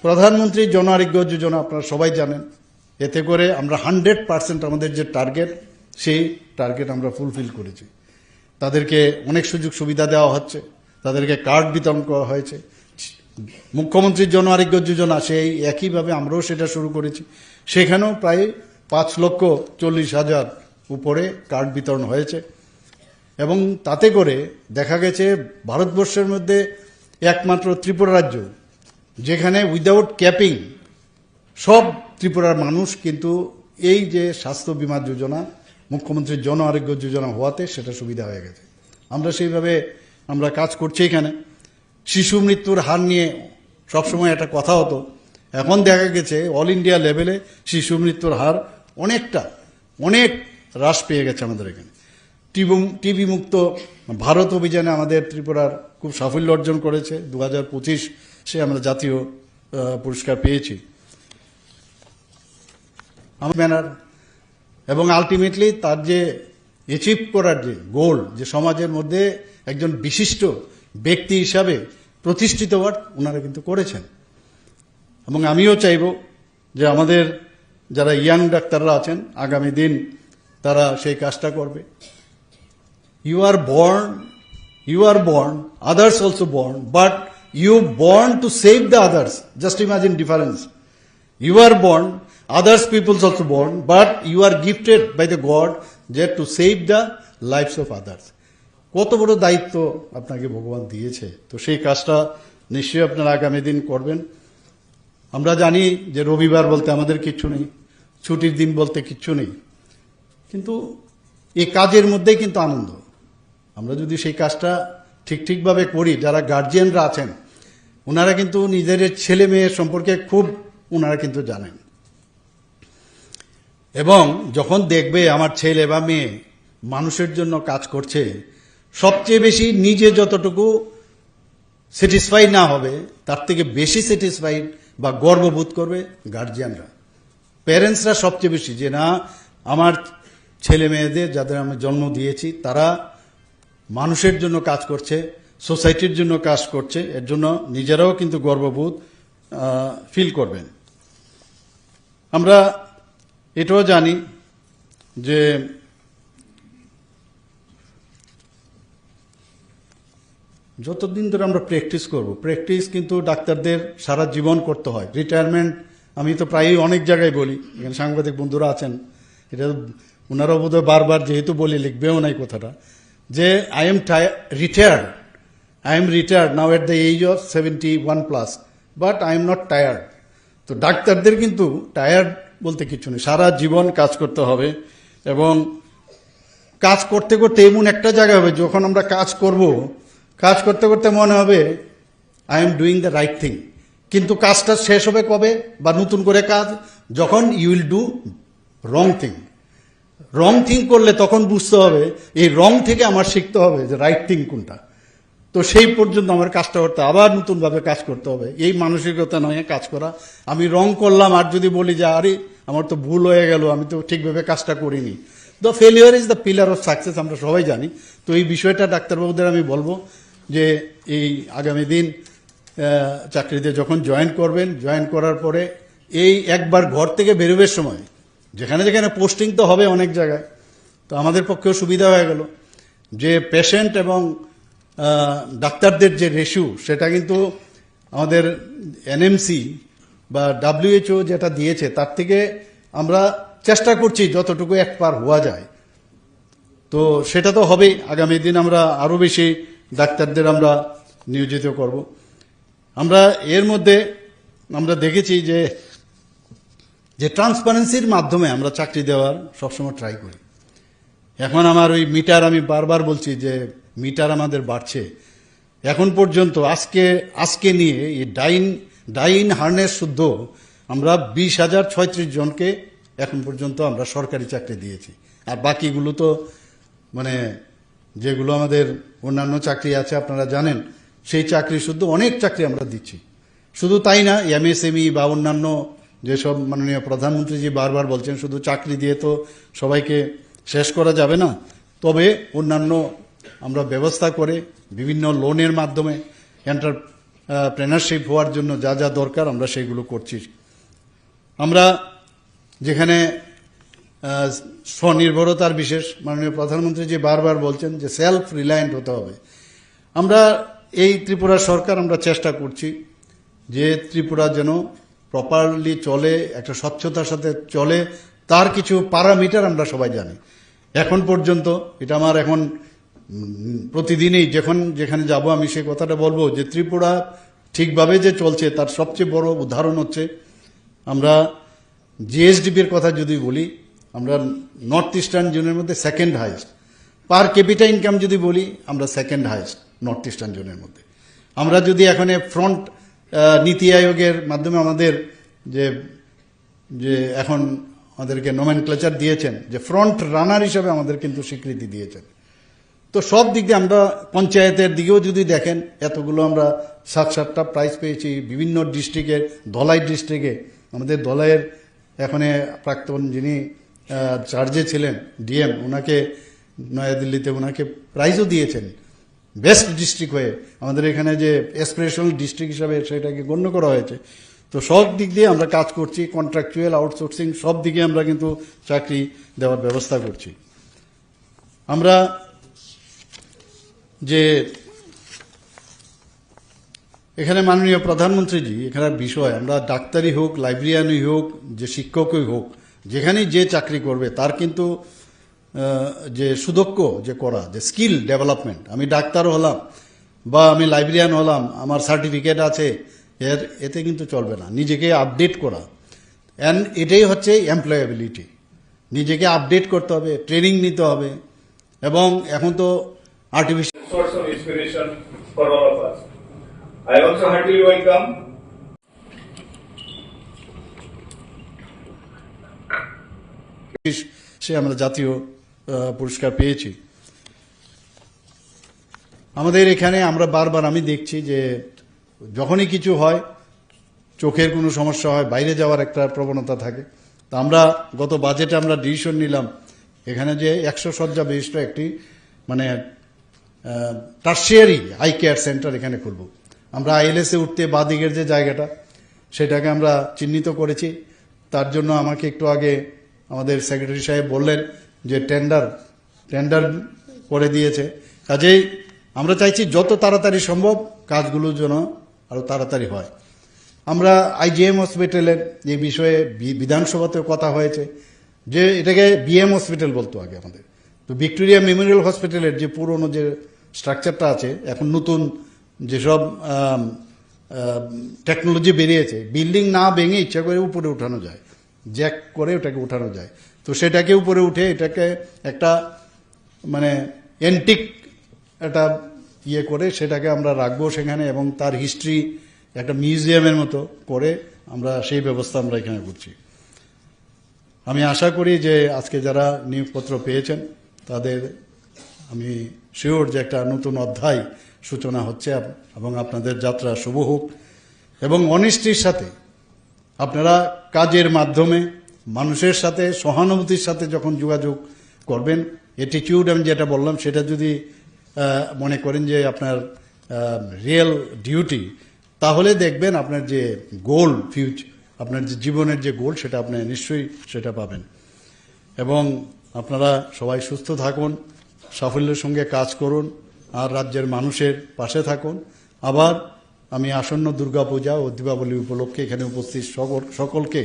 প্রধানমন্ত্রী জন আরোগ্য যোজনা আপনারা সবাই জানেন, এতে করে আমরা 100% আমাদের যে টার্গেট, সেই টার্গেট আমরা ফুলফিল করেছি। তাদেরকে অনেক সুযোগ সুবিধা দেওয়া হচ্ছে, তাদেরকে কার্ড বিতরণ করা হয়েছে। মুখ্যমন্ত্রীর জন আরোগ্য যোজনা সেই একইভাবে আমরাও সেটা শুরু করেছি, সেখানেও প্রায় 5,40,000 উপরে কার্ড বিতরণ হয়েছে। এবং তাতে করে দেখা গেছে ভারতবর্ষের মধ্যে একমাত্র ত্রিপুরা রাজ্য যেখানে উইদাউট ক্যাপিং সব ত্রিপুরার মানুষ কিন্তু এই যে স্বাস্থ্য বীমা যোজনা, মুখ্যমন্ত্রীর জন আরোগ্য যোজনা হওয়াতে সেটা সুবিধা হয়ে গেছে। আমরা সেইভাবে আমরা কাজ করছি। এখানে শিশু মৃত্যুর হার নিয়ে সবসময় একটা কথা হতো, এখন দেখা গেছে অল ইন্ডিয়া লেভেলে শিশু মৃত্যুর হার অনেক হ্রাস পেয়ে গেছে আমাদের এখানে। টিবি মুক্ত ভারত অভিযানে আমাদের ত্রিপুরার খুব সাফল্য অর্জন করেছে। 2025 আমরা জাতীয় পুরস্কার পেয়েছি ম্যানার, এবং আলটিমেটলি তার যে অ্যাচিভ করার যে গোল, যে সমাজের মধ্যে একজন বিশিষ্ট ব্যক্তি হিসাবে প্রতিষ্ঠিত হওয়ার ওনারা কিন্তু করেছেন। এবং আমিও চাইব যে আমাদের যারা ইয়াং ডাক্তাররা আছেন আগামী দিন তারা সেই কাজটা করবে। You are born, others also born, but you born to save the others. Just imagine difference. You are born, others people also born, but you are gifted by the God that to save the lives of others. কত বড় দায়িত্ব আপনাকে ভগবান দিয়েছে, তো সেই কাজটা নিশ্চয়ই আপনারা আগামী দিন করবেন। আমরা জানি যে রবিবার বলতে আমাদের কিচ্ছু নেই, ছুটির দিন বলতে কিচ্ছু নেই, কিন্তু এই কাজের মধ্যেই কিন্তু আনন্দ। আমরা যদি সেই কাজটা ঠিকভাবে করি, যারা গার্জিয়ানরা আছেন ওনারা কিন্তু নিজের ছেলে মেয়ের সম্পর্কে খুব ওনারা কিন্তু জানেন, এবং যখন দেখবে আমার ছেলে বা মেয়ে মানুষের জন্য কাজ করছে, সবচেয়ে বেশি নিজে যতটুকু স্যাটিসফাই না হবে তার থেকে বেশি স্যাটিসফাইড বা গর্ববোধ করবে গার্জিয়ানরা, প্যারেন্টসরা সবচেয়ে বেশি, যে না আমার ছেলে মেয়েদের যাদের আমি জন্ম দিয়েছি তারা মানুষের জন্য কাজ করছে, সোসাইটির জন্য কাজ করছে, এর জন্য নিজেরাও কিন্তু গর্ববোধ ফিল করবেন। আমরা এটাও জানি যে যতদিন ধরে আমরা প্র্যাকটিস করব, প্র্যাকটিস কিন্তু ডাক্তারদের সারা জীবন করতে হয়। রিটায়ারমেন্ট আমি তো প্রায়ই অনেক জায়গায় বলি, এখানে সাংবাদিক বন্ধুরা আছেন, এটা ওনারাও বোধহয় বারবার যেহেতু বলি লিখবেও নাই কথাটা, যে I am retired now at the age of 71+, but I am not tired. তো ডাক্তারদের কিন্তু টায়ার্ড বলতে কিছু নেই, সারা জীবন কাজ করতে হবে এবং কাজ করতে করতে এমন একটা জায়গা হবে যখন আমরা কাজ করব, কাজ করতে করতে মনে হবে I am doing the right thing, কিন্তু কাজটা শেষ হবে কবে বা নতুন করে কাজ যখন you will do wrong thing. Wrong thing করলে তখন বুঝতে হবে এই রং থেকে আমার শিখতে হবে যে রাইট থিং কোনটা। তো সেই পর্যন্ত আমার কাজটা করতে আবার নতুনভাবে কাজ করতে হবে, এই মানসিকতা নয় কাজ করা। আমি রং করলাম আর যদি বলি যে আরে আমার তো ভুল হয়ে গেল, আমি তো ঠিকভাবে কাজটা করিনি, the failure is the pillar of success, আমরা সবাই জানি। তো এই বিষয়টা ডাক্তারবাবুদের আমি বলবো যে এই আগামী দিন চাকরিতে যখন জয়েন করবেন, জয়েন করার পরে এই একবার ঘর থেকে বেরোবার সময় যেখানে যেখানে পোস্টিং তো হবে অনেক জায়গায়, তো আমাদের পক্ষেও সুবিধা হয়ে গেল যে পেশেন্ট এবং ডাক্তারদের যে রেশিও সেটা কিন্তু আমাদের এনএমসি বা WHO যেটা দিয়েছে তার থেকে আমরা চেষ্টা করছি যতটুকু এক পার হওয়া যায়। তো সেটা তো হবেই, আগামী দিন আমরা আরও বেশি ডাক্তারদের আমরা নিয়োজিত করব। আমরা এর মধ্যে আমরা দেখেছি যে ট্রান্সপারেন্সির মাধ্যমে আমরা চাকরি দেওয়ার সবসময় ট্রাই করি। এখন আমার ওই মিটার, আমি বারবার বলছি যে মিটার আমাদের বাড়ছে। এখন পর্যন্ত আজকে নিয়ে এই ডাইন হার্নেস শুদ্ধ আমরা 20,036 জনকে এখন পর্যন্ত আমরা সরকারি চাকরি দিয়েছি। আর বাকিগুলো তো মানে যেগুলো আমাদের অন্যান্য চাকরি আছে আপনারা জানেন, সেই চাকরি শুদ্ধ অনেক চাকরি আমরা দিচ্ছি। শুধু তাই না, MSME বা অন্যান্য যেসব মাননীয় প্রধানমন্ত্রীজি বারবার বলছেন শুধু চাকরি দিয়ে তো সবাইকে শেষ করা যাবে না, তবে অন্যান্য আমরা ব্যবস্থা করে বিভিন্ন লোনের মাধ্যমে এন্টারপ্রেনারশিপ হওয়ার জন্য যা যা দরকার আমরা সেইগুলো করছি। আমরা যেখানে স্বনির্ভরতার বিশেষ মাননীয় প্রধানমন্ত্রী যে বারবার বলছেন যে সেলফ রিলায়েন্ট হতে হবে, আমরা এই ত্রিপুরা সরকার আমরা চেষ্টা করছি যে ত্রিপুরা যেন প্রপারলি চলে, একটা স্বচ্ছতার সাথে চলে, তার কিছু প্যারামিটার আমরা সবাই জানি। এখন পর্যন্ত এটা আমার এখন প্রতিদিনই যেখানে যাব আমি সে কথাটা বলবো যে ত্রিপুরা ঠিকভাবে যে চলছে তার সবচেয়ে বড় উদাহরণ হচ্ছে আমরা জিএসডিপির কথা যদি বলি, আমরা নর্থ ইস্টার্ন জোনের মধ্যে সেকেন্ড হাইয়েস্ট। পার ক্যাপিটা ইনকাম যদি বলি আমরা সেকেন্ড হাইয়েস্ট নর্থ ইস্টার্ন জোনের মধ্যে। আমরা যদি এখন ফ্রন্ট নীতি আয়োগের মাধ্যমে আমাদের যে এখন আমাদেরকে নোমেনক্লেচার দিয়েছেন যে ফ্রন্ট রানার হিসাবে আমাদের কিন্তু স্বীকৃতি দিয়েছেন। তো সব দিক দিয়ে আমরা পঞ্চায়েতের দিকেও যদি দেখেন এতগুলো আমরা 7-8টা প্রাইজ পেয়েছি বিভিন্ন ডিস্ট্রিক্টের। ধলাই ডিস্ট্রিক্টে আমাদের ধলাইয়ের এখানে প্রাক্তন যিনি চার্জে ছিলেন ডিএম, ওনাকে নয়াদিল্লিতে ওনাকে প্রাইজও দিয়েছেন বেস্ট ডিস্ট্রিক্ট হয়ে। আমাদের এখানে যে অ্যাসপিরেশনাল ডিস্ট্রিক্ট হিসাবে সেটাকে গণ্য করা হয়েছে। তো সব দিক দিয়ে আমরা কাজ করছি, কন্ট্রাকচুয়াল, আউটসোর্সিং সব দিকে আমরা কিন্তু চাকরি দেওয়ার ব্যবস্থা করছি। আমরা যে এখানে মাননীয় প্রধানমন্ত্রীজি এখানে বিষয় আমরা ডাক্তারই হোক, লাইব্রেরিয়ানই হোক, যে শিক্ষকই হোক, যেখানেই যে চাকরি করবে তার কিন্তু যে সুদক্ষ যে করা যে স্কিল ডেভেলপমেন্ট, আমি ডাক্তার হলাম বা আমি লাইব্রেরিয়ান হলাম আমার সার্টিফিকেট আছে এতে কিন্তু চলবে না, নিজেকে আপডেট করা। অ্যান্ড এটাই হচ্ছে এমপ্লয়াবিলিটি, নিজেকে আপডেট করতে হবে, ট্রেনিং নিতে হবে। এবং এখন তো artificial source of inspiration for all of us. I also heartily welcome সে আমরা জাতীয় পুরস্কার পেয়েছি। আমাদের এখানে আমরা বারবার আমি দেখছি যে যখনই কিছু হয়, চোখের কোনো সমস্যা হয়, বাইরে যাওয়ার একটা প্রবণতা থাকে। তো আমরা গত বাজেটে আমরা ডিসিশন নিলাম এখানে যে 100 শয্যা বিশিষ্ট একটি মানে টার্সিয়ারি আই কেয়ার সেন্টার এখানে খুলব। আমরা ILS এ উঠতে বাদিকের যে জায়গাটা সেটাকে আমরা চিহ্নিত করেছি। তার জন্য আমাকে একটু আগে আমাদের সেক্রেটারি সাহেব বললেন যে টেন্ডার করে দিয়েছে। কাজেই আমরা চাইছি যত তাড়াতাড়ি সম্ভব কাজগুলো যেন আরো তাড়াতাড়ি হয়। আমরা IGM হসপিটালের এই বিষয়ে বিধানসভাতেও কথা হয়েছে যে এটাকে BM হসপিটাল বলতো আগে আমাদের। তো ভিক্টোরিয়া মেমোরিয়াল হসপিটালের যে পুরনো যে স্ট্রাকচারটা আছে, এখন নতুন যেসব টেকনোলজি বেরিয়েছে, বিল্ডিং না ভেঙে ইচ্ছা করে উপরে উঠানো যায়, জ্যাক করে ওটাকে উঠানো যায়। তো সেটাকে উপরে উঠে এটাকে একটা মানে অ্যান্টিক একটা ইয়ে করে সেটাকে আমরা রাখবো সেখানে, এবং তার হিস্ট্রি একটা মিউজিয়ামের মতো করে আমরা সেই ব্যবস্থা আমরা এখানে করছি। আমি আশা করি যে আজকে যারা নিয়োগপত্র পেয়েছেন তাদের আমি শিওর যে একটা নতুন অধ্যায় সূচনা হচ্ছে এবং আপনাদের যাত্রা শুভ হোক। এবং অনিষ্টির সাথে আপনারা কাজের মাধ্যমে মানুষের সাথে সহানুভূতির সাথে যখন যোগাযোগ করবেন, অ্যাটিটিউড আমি যেটা বললাম সেটা যদি মনে করেন যে আপনার রিয়েল ডিউটি, তাহলে দেখবেন আপনার যে গোল আপনার যে জীবনের যে গোল সেটা আপনি নিশ্চয়ই সেটা পাবেন। এবং আপনারা সবাই সুস্থ থাকুন, সাফল্যের সঙ্গে কাজ করুন, আর রাজ্যের মানুষের পাশে থাকুন। আবার আমি আসন্ন দুর্গাপূজা ও দীপাবলি উপলক্ষে এখানে উপস্থিত সকলকে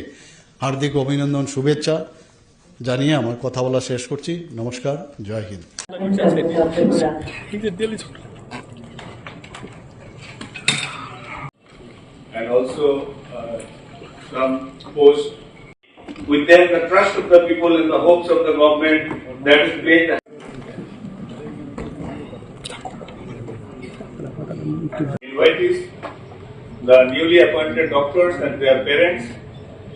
হার্দিক অভিনন্দন, শুভেচ্ছা জানিয়ে আমার কথা বলা শেষ করছি। নমস্কার, জয় Hind. And also some post with them the trust of the people and the hopes of the government. That is great. Invitees, the newly appointed doctors and their parents,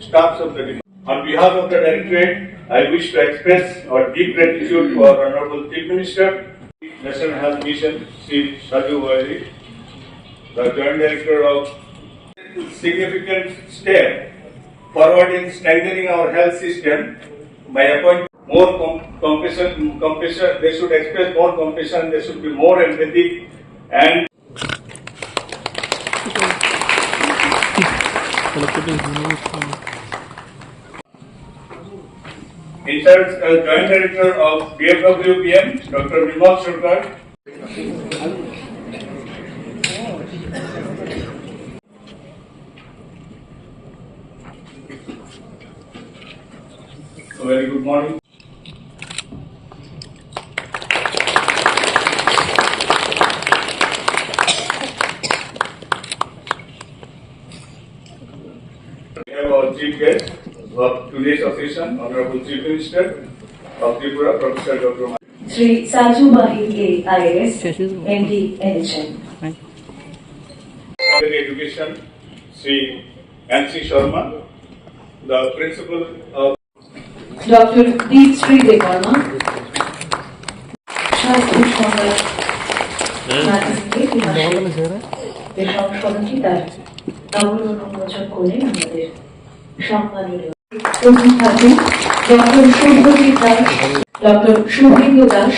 staffs of the department. On behalf of the Directorate, I wish to express our deep gratitude to our Honorable Chief Minister, National Health Mission, Sri Shaju Vairi, the Joint Director of significant step forward in strengthening our health system by appointing more compassion. They should express more compassion. They should be more empathic and in charge as Joint Director of DFWPM, Dr. Vimal Sarkar. So very good morning. We have our chief guest of today's occasion, Honorable Chief Minister of Tripura, Professor Dr. Sri Saju Bahige, IAS, MD, NHM. Education, Sri Nancy Sharma, the Principal of Dr. Deep Sri Devarma, Shastri Shamar, সংশোধনটি তার noble অনুমোচন করলেন আমাদের সম্মানীয় প্রথম থাকেন doctor Subhajit Das, doctor Suvendu Das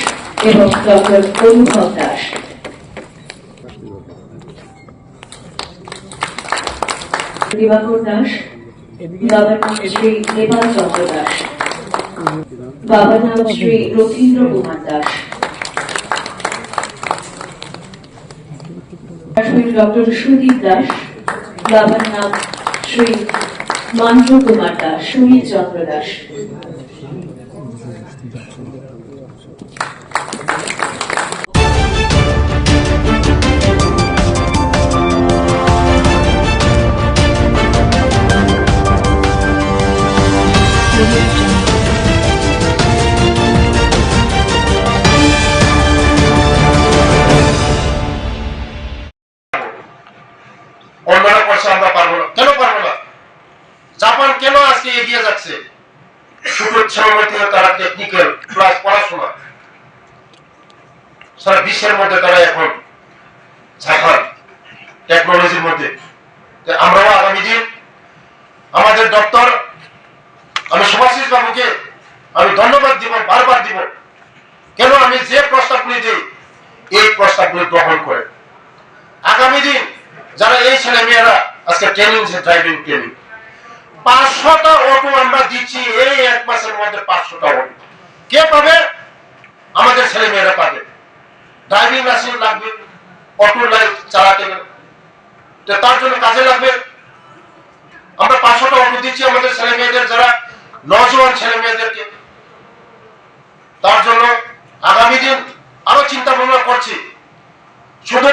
এবং doctor অনুভব দাস। দিবাকর দাস, বাবার নাম শ্রী নেপাল চন্দ্র দাস, বাবার নাম শ্রী রথীন্দ্র কুমার দাস, ডক্টর সুদীপ দাস, বাবার নাম শ্রী মান্দ্র কুমার দাস, সুনীল চন্দ্র দাস, অন্যরা করছে আমরা পারবো না। কেন পারবো না? জাপান কেন আজকে এগিয়ে যাচ্ছে? শুধু ছেলেমেয়ে থেকে তারা টেকনিক্যাল প্লাস পড়াশোনা, সারা বিশ্বের মধ্যে তারা এখন ঝাঁকার টেকনোলজির মধ্যে। আমরাও আগামী দিন আমাদের দপ্তর, আমি সুভাষিস বাবুকে আমি ধন্যবাদ দিব, বারবার দিব। কেন? আমি যে প্রস্তাবগুলি দিই এই প্রস্তাবগুলি গ্রহণ করে আগামী দিন যারা এই ছেলে মেয়েরা আজকে ট্রেনিং, ড্রাইভিং ট্রেনিং 500টা অটো আমরা দিচ্ছি এই এক মাসের মধ্যে। 500টা অটো কে পাবে? আমাদের ছেলে মেয়েরা পাবে। ড্রাইভিং লাইসেন্স লাগবে, অটো লাইন চালাতে গেলে তার জন্য কাজে লাগবে। আমরা 500টা অটো দিচ্ছি আমাদের ছেলে মেয়েদের, যারা নজওয়ান ছেলে মেয়েদেরকে। তার জন্য আগামী দিন আরো চিন্তা ভাবনা করছি। শুধু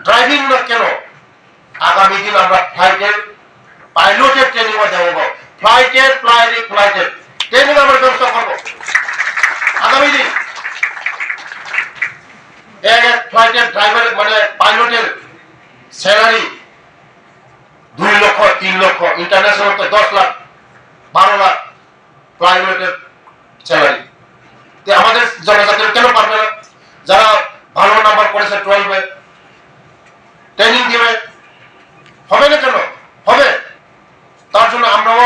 ড্রাইভিং না, কেন আগামী দিন আমরা ফ্লাইটের পাইলটের ট্রেনিংও দেবো। ফ্লাইটের ট্রেনিং আমরা ব্যবস্থা করবো আগামী দিন। এক ফ্লাইটের ড্রাইভারের মানে পাইলটের স্যালারি 2 লক্ষ 3 লক্ষ, ইন্টারন্যাশনাল তো 10 লাখ 12 লাখ পাইলটের স্যালারি। আমাদের জনজাতির কেন পারবে না? যারা ভালো নাম্বার করেছে 12-এ ট্রেনিং দিবে, হবে না কেন? হবে। তার জন্য আমরাও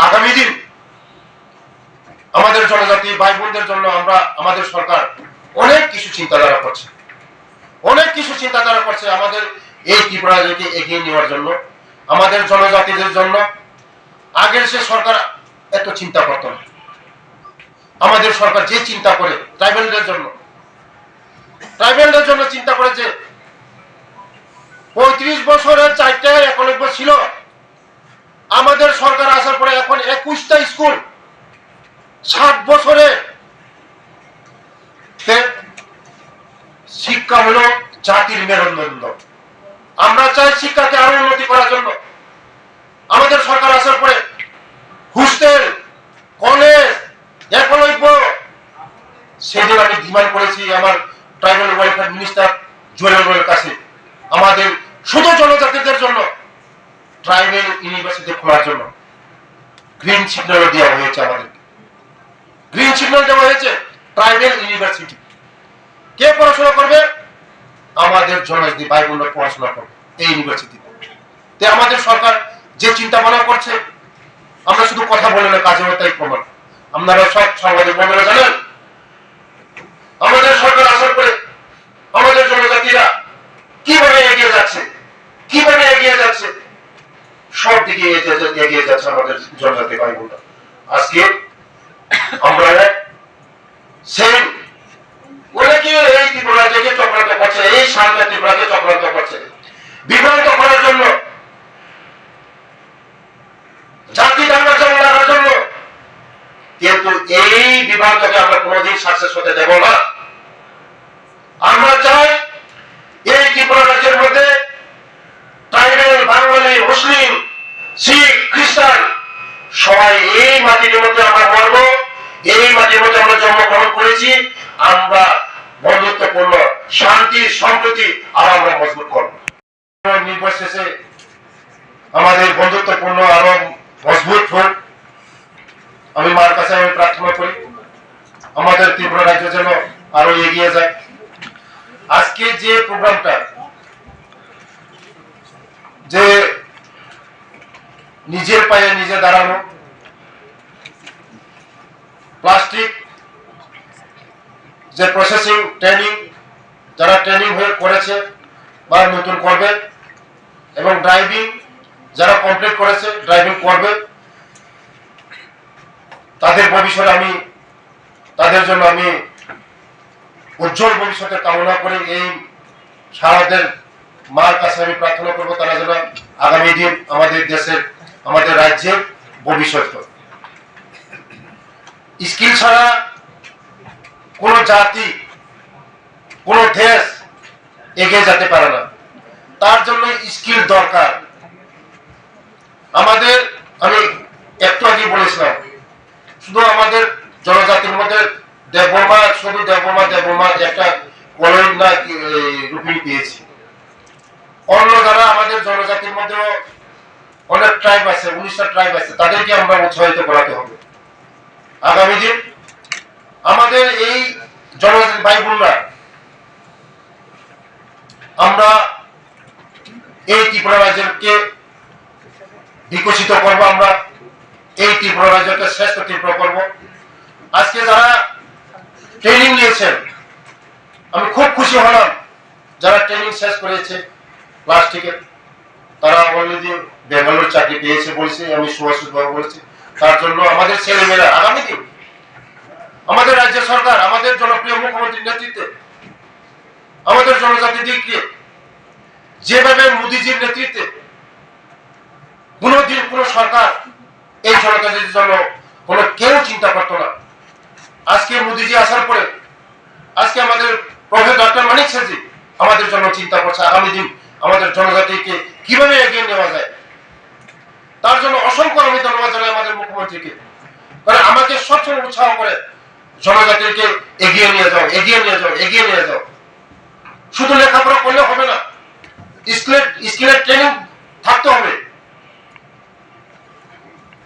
আগামী দিন আমাদের জনজাতি ভাই বোনদের জন্য আমাদের সরকার অনেক কিছু চিন্তাধারা করছে, আমাদের এই ত্রিপুরাকে এগিয়ে নেওয়ার জন্য, আমাদের জনজাতিদের জন্য। আগের সে সরকার এত চিন্তা করত না। আমাদের সরকার যে চিন্তা করে ট্রাইবেলদের জন্য চিন্তা করেছে। 35 বছরের 4টা একলব্য ছিল, আমাদের সরকার আসার পরে এখন 21টা স্কুল। 60 বছরে শিক্ষা হলো জাতির মেরুদণ্ড। আমরা চাই শিক্ষাকে আরো উন্নতি করার জন্য। আমাদের সরকার আসার পরে হোস্টেল, কলেজ, একলব্য, সেদিন আমি ডিমান্ড করেছি আমার ট্রাইবাল ওয়েলফেয়ার মিনিস্টার জুয়েলের কাছে, আমাদের শুধু জনজাতিদের জন্য ট্রাইবাল ইউনিভার্সিটি খোলার জন্য গ্রিন সিগন্যাল দেওয়া হয়েছে। ট্রাইবাল ইউনিভার্সিটি কে পড়াশোনা করবে? আমাদের জনজাতি ভাই বোনরা পড়াশোনা করবে এই ইউনিভার্সিটিতে। আমাদের সরকার যে চিন্তা ভাবনা করছে, আমরা শুধু কথা বলে না, কাজে তাই প্রমাণ। আপনারা সব সাংবাদিক বন্ধুরা জানেন, আমাদের সরকার আসার পরে আমাদের জনজাতিরা কিভাবে এগিয়ে যাচ্ছে, সব দিকে এগিয়ে যাচ্ছে আমাদের জনজাতি ভাই বোনরা। আজকে আমরা সেই অনেকে এই ত্রিপুরাকে চক্রান্ত করছে, এই শান্ত ত্রিপুরাকে চক্রান্ত করছে বিভ্রান্ত করার জন্য, জাতি দাঙ্গার জন্য লাগার জন্য। কিন্তু এই বিভ্রান্তকে আমরা কোনোদিন সাকসেস হতে দেব না। আমরা চাই এই ত্রিপুরা রাজ্যের মধ্যে ট্রাইবাল, বাঙালি, মুসলিম, শিখ, খ্রিস্টান সবাই এই মাটির মধ্যে আমরা মরবো, এই মাটির মধ্যে আমরা জন্মগ্রহণ করেছি। আমরা বন্ধুত্বপূর্ণ শান্তি সম্প্রীতি আর আমরা মজবুত করব। নির্বাচনে আমাদের বন্ধুত্বপূর্ণ আরো মজবুত হোক, আমি মার কাছে প্রার্থনা করি আমাদের ত্রিপুরা রাজ্য যেন আরো এগিয়ে যায়। আজকে যে প্রোগ্রামটা, যে নিজের পায়ে নিজে দাঁড়ানো, প্লাস্টিক যে প্রসেসিং ট্রেনিং, যারা ট্রেনিং হয়ে করেছে বা নতুন করবে, এবং ড্রাইভিং যারা কমপ্লিট করেছে ড্রাইভিং করবে, তাদের ভবিষ্যতে তাদের জন্য আমি উজ্জ্বল ভবিষ্যতের কামনা করি। এই সারাদের মার কাছে আমি প্রার্থনা করবো তারা যেন আগামী দিন আমাদের দেশের, আমাদের রাজ্যের ভবিষ্যৎ। স্কিল ছাড়া কোন জাতি, কোন দেশ এগিয়ে যেতে পারে না। তার জন্য স্কিল দরকার আমাদের। আমি একটু আগে বলেছিলাম, শুধু আমাদের জনজাতির মধ্যে দেববর্মা, শুধু দেববর্মা একটা কলোনি না রূপিণী পেয়েছি। অন্য যারা আমাদের জনজাতির মধ্যে অনেক ট্রাইব আছে, 19টা ট্রাইব আছে, তাদেরকে আমরা উৎসাহিত করাতে হবে। আগামী দিন আমাদের এই জনজাতি ভাই বোনরা, আমরা এই ত্রিপুরা রাজ্যকে বিকশিত করবো, আমরা এই ত্রিপুরা রাজ্যকে শ্রেষ্ঠ ত্রিপুরা করবো। আজকে যারা ট্রেনিং নিয়েছেন, আমি খুব খুশি হলাম যারা ট্রেনিং শেষ করেছে প্লাস্টিকের, তারা অলরেডি বেঙ্গালোর চাকরি পেয়েছে বলছে, আমি সুভাষিত বাবু বলছি। তার জন্য আমাদের ছেলেমেয়েরা আগামী দিন আমাদের রাজ্য সরকার, আমাদের জনপ্রিয় মুখ্যমন্ত্রীর নেতৃত্বে আমাদের জনজাতিদেরকে যেভাবে মোদীজির নেতৃত্বে, কোনদিন কোন সরকার এই জনজাতির জন্য কেউ চিন্তা করতো না। আজকে মোদীজি আসার পরে আজকে আমাদের প্রফেসর ডক্টর মানিক স্যারজি আমাদের জন্য চিন্তা করছে আগামী দিন আমাদের জনজাতিকে কিভাবে এগিয়ে নেওয়া যায়। তার জন্য অসংখ্য আমি ধন্যবাদ জানাই আমাদের মুখ্যমন্ত্রীকে, কারণ আমাকে সবসময় উৎসাহ করে জনজাতিকে এগিয়ে নিয়ে যাও, এগিয়ে নিয়ে যাও, এগিয়ে নিয়ে যাও। শুধু লেখাপড়া করলে হবে না, স্কিলের ট্রেনিং থাকতে হবে।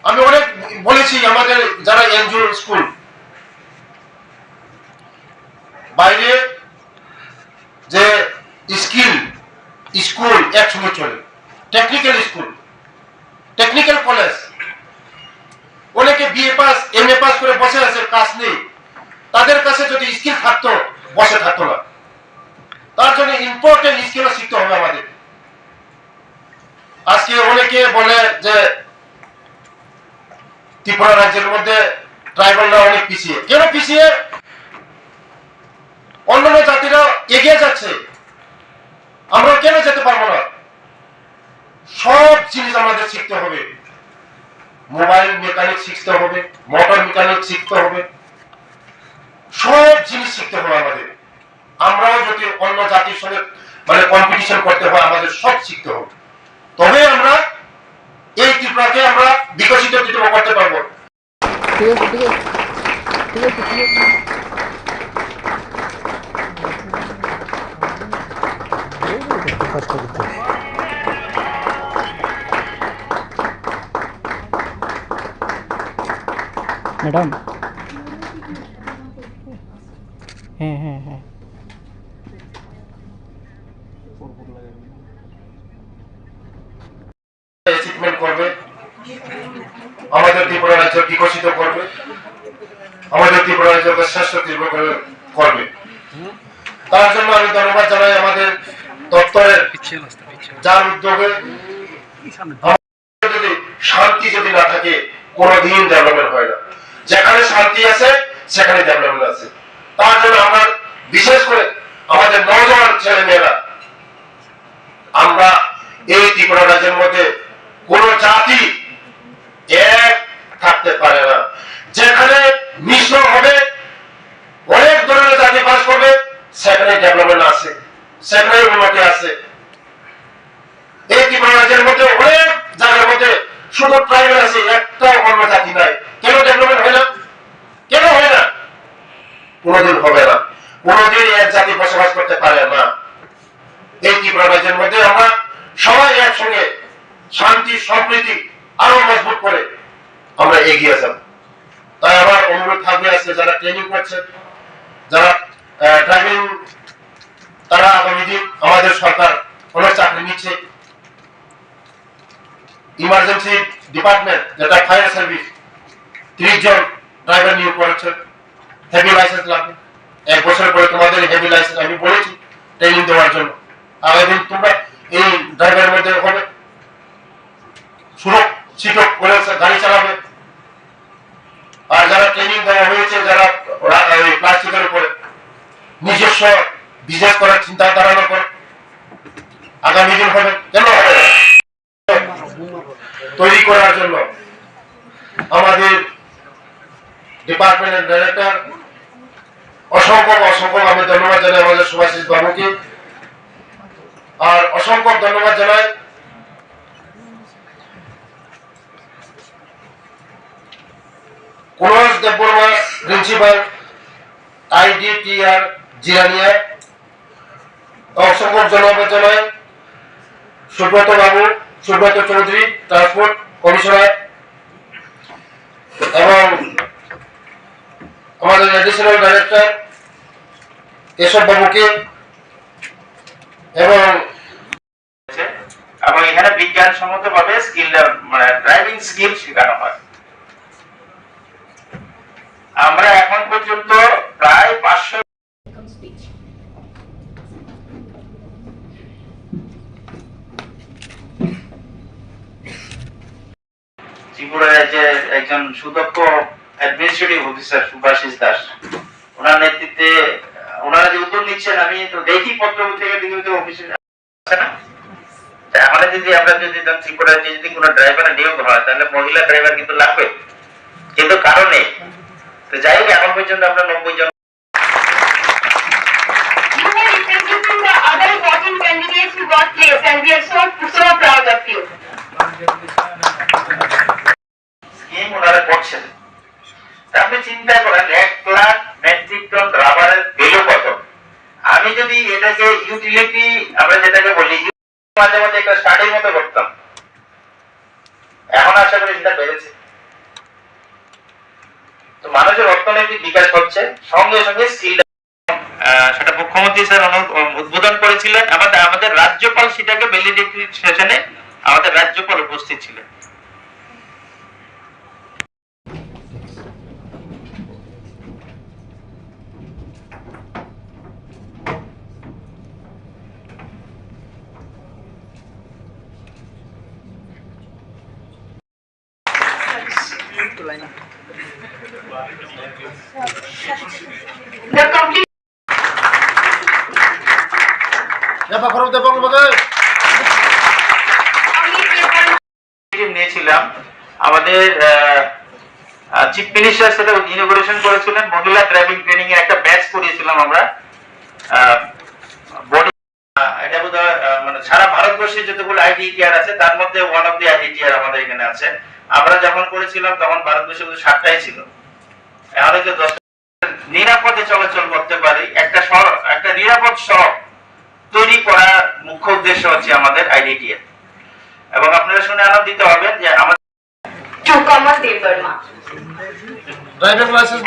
আমি অনেক বলেছি আমাদের যারা এনজিও স্কুল বাইরে যে স্কুল একসঙ্গে চলে, টেকনিক্যাল স্কুল, টেকনিক্যাল কলেজ, অনেকে বিএ পাস এমএ পাস করে বসে আছে, কাজ নেই। তাদের কাছে যদি স্কিল থাকতো বসে থাকতো না। তার জন্য ইম্পর্টেন্ট স্কিলও শিখতে হবে আমাদের। আজকে অনেকে বলে যে ত্রিপুরা রাজ্যের মধ্যে ট্রাইবালরা অনেক পিছিয়ে। কেন পিছিয়ে? অন্যান্য জাতিরা এগিয়ে যাচ্ছে, আমরা কেন যেতে পারবো না? সব জিনিস আমাদের শিখতে হবে। মোবাইল মেকানিক শিখতে হবে, মোটর মেকানিক শিখতে হবে, সব জিনিস শিখতে হবে আমাদের। আমরাও যদি অন্য জাতির সঙ্গে মানে কম্পিটিশন করতে হয়, আমাদের সব শিখতে হবে, তবে আমরা এই ত্রিপুরাকে আমরা বিকশিত ত্রিপুরা করতে পারবো। ম্যাডাম, হ্যাঁ হ্যাঁ হ্যাঁ অ্যাচিভমেন্ট করবে, আমাদের ত্রিপুরা রাজ্য বিকশিত করবে, আমাদের ত্রিপুরা রাজ্যকে শ্রেষ্ঠ ত্রিপুরা করবে। তার জন্য আমি ধন্যবাদ জানাই আমাদের দপ্তরের, যার উদ্যোগে যদি শান্তি যদি না থাকে কোনোদিন ডেভেলপমেন্ট হয় না। যেখানে শান্তি আছে সেখানে ডেভেলপমেন্ট আছে। তার জন্য আমরা বিশেষ করে আমাদের নওজোয়ান ছেলে মেয়েরা, আমরা এই ত্রিপুরা রাজ্যের মধ্যে কোন জাতি এক থাকতে পারে না। যেখানে মিশ্র হবে, অনেক ধরনের জাতি বাস করবে, সেখানে ডেভেলপমেন্ট আছে, সেখানে উন্নতি আছে। এই ত্রিপুরা রাজ্যের মধ্যে অনেক জায়গার মধ্যে শুধু ট্রাইবাল আছে, একটা অন্য জাতি নাই। কেন ডেভেলপমেন্ট হয় না? কেন হয় না? কোনোদিন হবে না, কোনোদিন এক জাতি বসবাস করতে পারে না। এই ত্রিপুরা রাজ্যের মধ্যে আমরা সবাই একসঙ্গে শান্তি সম্প্রীতি আরো মজবুত করে আমরা এগিয়ে যাব। তাই আমার অনুরোধ থাকবে, আজকে যারা ট্রেনিং করছে, যারা ড্রাইভিং, তারা আগামী দিন আমাদের সরকার অনেক চাকরি নিচ্ছে। ইমার্জেন্সি ডিপার্টমেন্ট যেটা ফায়ার সার্ভিস 30 জন ড্রাইভার নিয়োগ করেছে। হেভি লাইসেন্স লাগবে, 1 বছরের পরে তোমাদের হেভি লাইসেন্স আমি বলেছি ট্রেনিং দেওয়ার জন্য। আগামী দিন তোমরা এই ড্রাইভারের মধ্যে হবে, সুরক্ষিত করে গাড়ি চালাবে। আর যারা ট্রেনিং দেওয়া হয়েছে, যারা প্লাস্টিকের উপরে নিজস্ব বিজনেস করার চিন্তা ধারণা করে, আগামী দিন হবে। কেন হবে? তৈরি করার জন্য আমাদের ডিপার্টমেন্টের ডাইরেক্টর অসংখ্য আমি ধন্যবাদ জানাই আমাদের সুভাষিস বাবুকে। আর অসংখ্য ধন্যবাদ জানাই cools Debbarma principal IDTR Jirania. অসংখ্য ধন্যবাদ জানাই সুব্রত বাবু, সুব্রত চৌধুরী ট্রান্সপোর্ট কমিশনার, এবং আমাদের এডিশনাল ডাইরেক্টর কেশব বাবুকে। এবং এখানে বিজ্ঞানসম্মত ভাবে স্কিল মানে ড্রাইভিং স্কিল শেখানো হয়। আমরা এখন পর্যন্ত প্রায় 500 ত্রিপুরা রাজ্যের একজন সুদক্ষ অ্যাডমিনিস্ট্রেটিভ অফিসার সুভাষিস দাস, ওনার নেতৃত্বে ওনারা যে উদ্যোগ নিচ্ছেন, আমি তো দেখি পত্রপত্রিকা থেকে অফিসে আছে না। আমাদের যদি আমরা যদি ত্রিপুরা রাজ্যে যদি কোনো ড্রাইভার নিয়োগ হয়, তাহলে মহিলা ড্রাইভার কিন্তু লাগবে, কিন্তু কারণে তো যাই হোক এখন পর্যন্ত আমরা 90 জন স্কিম ওনারা মাঝে মাঝে একটা স্টাডির মতো করতাম, এখন আশা করি সেটা বেড়েছে। তো মানুষের অর্থনৈতিক বিকাশ হচ্ছে, সঙ্গে সঙ্গে স্কিল, সেটা মুখ্যমন্ত্রী স্যার উদ্বোধন করেছিলেন। আমাদের রাজ্যপাল সেটাকে ভ্যালিডিটি সেশনে আমাদের রাজ্যপাল উপস্থিত ছিলেন। নিয়েছিলাম আমাদের চিফ মিনিস্টার সেটা ইনোগ্রেশন করেছিলেন, মহিলা ড্রাইভিং ট্রেনিং এর একটা ব্যাচ করিয়েছিলাম আমরা। বডি এটা বোধহয় মানে সারা ভারতবর্ষে যতগুলো আইডিটিআর আছে তার মধ্যে ওয়ান অফ দি আইডিটিআর আমাদের এখানে আছে। আমরা যখন করেছিলাম তখন ভারতবর্ষে 7টাই ছিল, এখন হচ্ছে 10টা। নিরাপদে চলাচল করতে পারি, একটা নিরাপদ সড়ক তৈরি করার মুখ্য উদ্দেশ্য হচ্ছে আমাদের আইডিটিআর। এবং আপনারা শুনে আনন্দিত হবেন যে আমাদের driving licence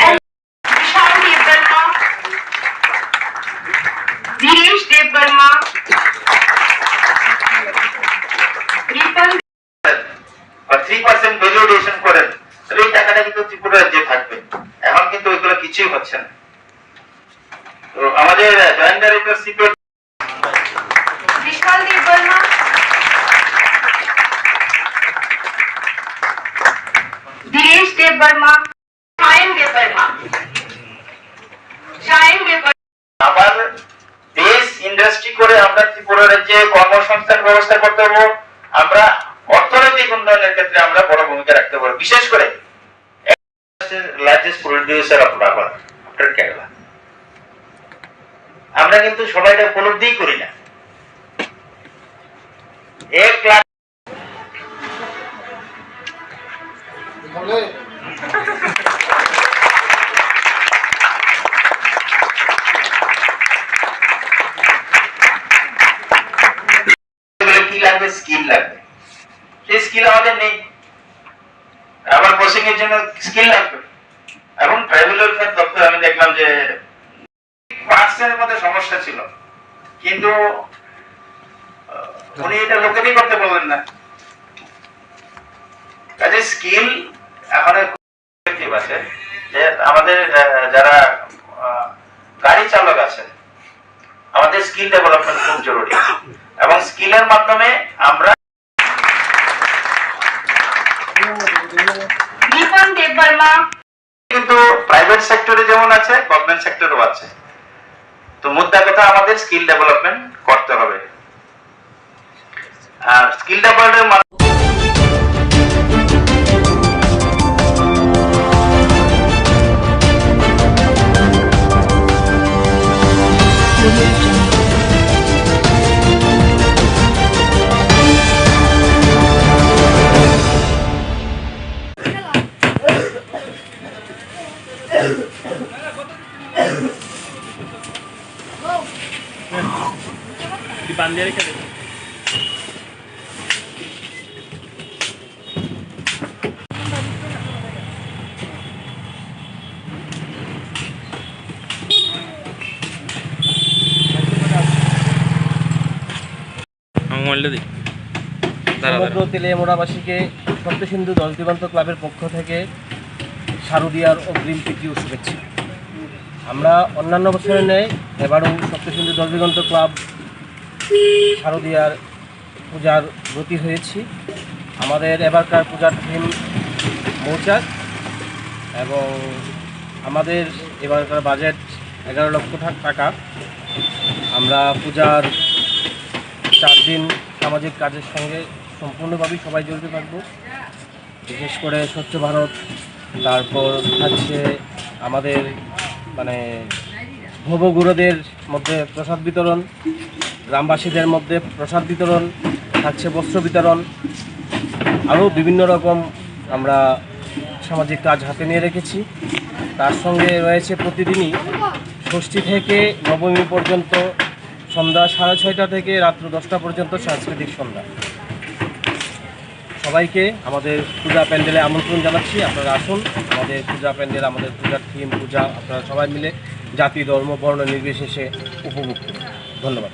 Dinesh Debbarma, 3% valuation করেন, এই টাকাটা কিন্তু ত্রিপুরা রাজ্যে থাকবে। এখন কিন্তু ওইগুলো কিছুই হচ্ছে না। তো আমাদের জয়েন্ট ডাইরেক্টরশিপ বিশাল দেববর্মা, দিনেশ দেববর্মা, সায়ন দেববর্মা, আবার দেশ ইন্ডাস্ট্রি করে আমরা ত্রিপুরা রাজ্যে কর্মসংস্থান ব্যবস্থা করতে পারবো। আমরা অর্থনৈতিক উন্নয়নের ক্ষেত্রে আমরা বড় ভূমিকা রাখতে পারবো, বিশেষ করে largest producer of rubber after Kerala. আমরা কিন্তু সবাইটা উপলব্ধিই করি না। 1 লাখ কি লাগবে, স্কিল লাগবে। সেই স্কিল আমাদের নেই। আবার কোচিং এর জন্য স্কিল লাগবে। এবং ট্রাইবাল ওয়েলফেয়ার দপ্তর আমি দেখলাম যে পার্সেন্টের মধ্যে সমস্যা ছিল, কিন্তু উনি এটা লোকেরই করতে পারবেন না। কাজে স্কিল এখন আছে যে আমাদের যারা গাড়ি চালক আছে, আমাদের স্কিল ডেভেলপমেন্ট খুব জরুরি। এবং স্কিলের মাধ্যমে আমরা দীপন দেববর্মা কিন্তু প্রাইভেট সেক্টরে যেমন আছে, গভর্নমেন্ট সেক্টরেও আছে। তো মুদ্রা কথা আমাদের স্কিল ডেভেলপমেন্ট করতে হবে। আর স্কিল ডেভেলপমেন্ট বান্দিয়ে রেখে দেবে। সমগ্র তেলিয়ামুড়াবাসীকে সপ্তসিন্ধু জলদিগন্ত ক্লাবের পক্ষ থেকে শারদীয়ার অগ্রিম প্রীতি ও শুভেচ্ছা। আমরা অন্যান্য বছরের ন্যায় এবারও সপ্তসিন্ধু জলদিগন্ত ক্লাব শারদীয়ার পূজার ব্রতী হয়েছি। আমাদের এবারকার পূজার থিম মৌচাক এবং আমাদের এবারকার বাজেট 11 লক্ষ টাকা। আমরা পূজার 4 দিন সামাজিক কাজের সঙ্গে সম্পূর্ণভাবেই সবাই জড়িত থাকবো। বিশেষ করে স্বচ্ছ ভারত, তারপর থাকছে আমাদের মানে ভবগুরুদের মধ্যে প্রসাদ বিতরণ, গ্রামবাসীদের মধ্যে প্রসাদ বিতরণ, থাকছে বস্ত্র বিতরণ, আরও বিভিন্ন রকম আমরা সামাজিক কাজ হাতে নিয়ে রেখেছি। তার সঙ্গে রয়েছে প্রতিদিনই ষষ্ঠী থেকে নবমী পর্যন্ত সন্ধ্যা 6:30 থেকে রাত্র 10টা পর্যন্ত সাংস্কৃতিক সন্ধ্যা। সবাইকে আমাদের পূজা প্যান্ডেলে আমন্ত্রণ জানাচ্ছি, আপনারা আসুন। আমাদের পূজা প্যান্ডেল, আমাদের পূজার থিম, পূজা আপনারা সবাই মিলে জাতি, ধর্ম, বর্ণ নির্বিশেষে উপভোগ করুন। ধন্যবাদ।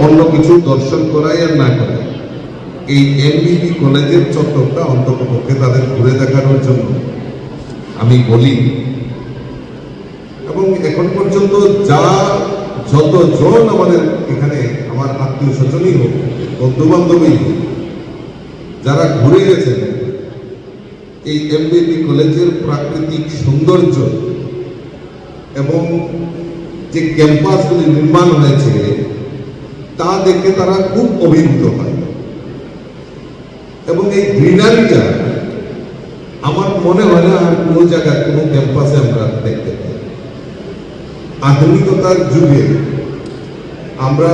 অন্য কিছু দর্শন করাই আর না করাই, এই এমবিবি কলেজের চত্বরটা অন্ততপক্ষে তাদের ঘুরে দেখানোর জন্য আমি বলি। এবং এখন পর্যন্ত যতজন আমাদের এখানে আমার আত্মীয় স্বজনই হোক, বন্ধু বান্ধবী হোক, যারা ঘুরে গেছেন এই এমবিবি কলেজের প্রাকৃতিক সৌন্দর্য এবং যে ক্যাম্পাসগুলি নির্মাণ হয়েছে তা দেখে তারা খুব অভিভূত হয়। এবং এই গ্রিনারিটা আমার মনে হয় না আর কোনো জায়গায় কোনো ক্যাম্পাসে আমরা দেখতে পাই। আধুনিকতার যুগে আমরা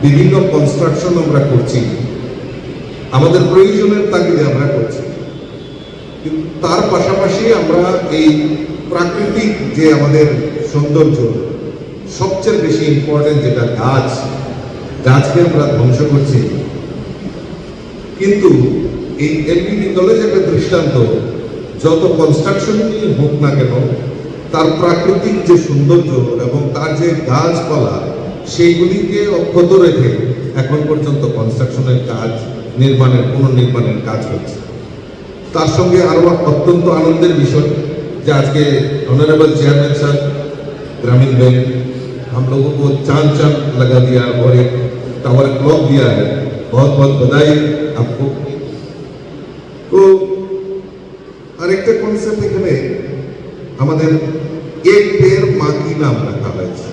বিভিন্ন কনস্ট্রাকশন আমরা করছি, আমাদের প্রয়োজনের তাগিদে আমরা করছি, কিন্তু তার পাশাপাশি আমরা এই প্রাকৃতিক যে আমাদের সৌন্দর্য, সবচেয়ে বেশি ইম্পর্টেন্ট যেটা গাছকে আমরা ধ্বংস করছি। কিন্তু এই এমবিবি কলেজ একটা দৃষ্টান্ত, যত কনস্ট্রাকশন হোক না কেন তার প্রাকৃতিক যে সৌন্দর্য এবং তার যে গাছপালা সেইগুলিকে অক্ষত রেখে এখন পর্যন্ত কনস্ট্রাকশনের কাজ, পুনর্নির্মাণের কাজ হচ্ছে। তার সঙ্গে আরো অত্যন্ত আনন্দের বিষয় যে আজকে ऑनरेबल चेयरमैन साहब ग्रामीण बैंक हम लोगों को चांद लगा दिया और एक टावर क्लॉक दिया है। बहुत बहुत बधाई आपको। तो আরেকটা কনসেপ্ট এখানে আমাদের এক পের মা কি নাম রাখা হয়েছে।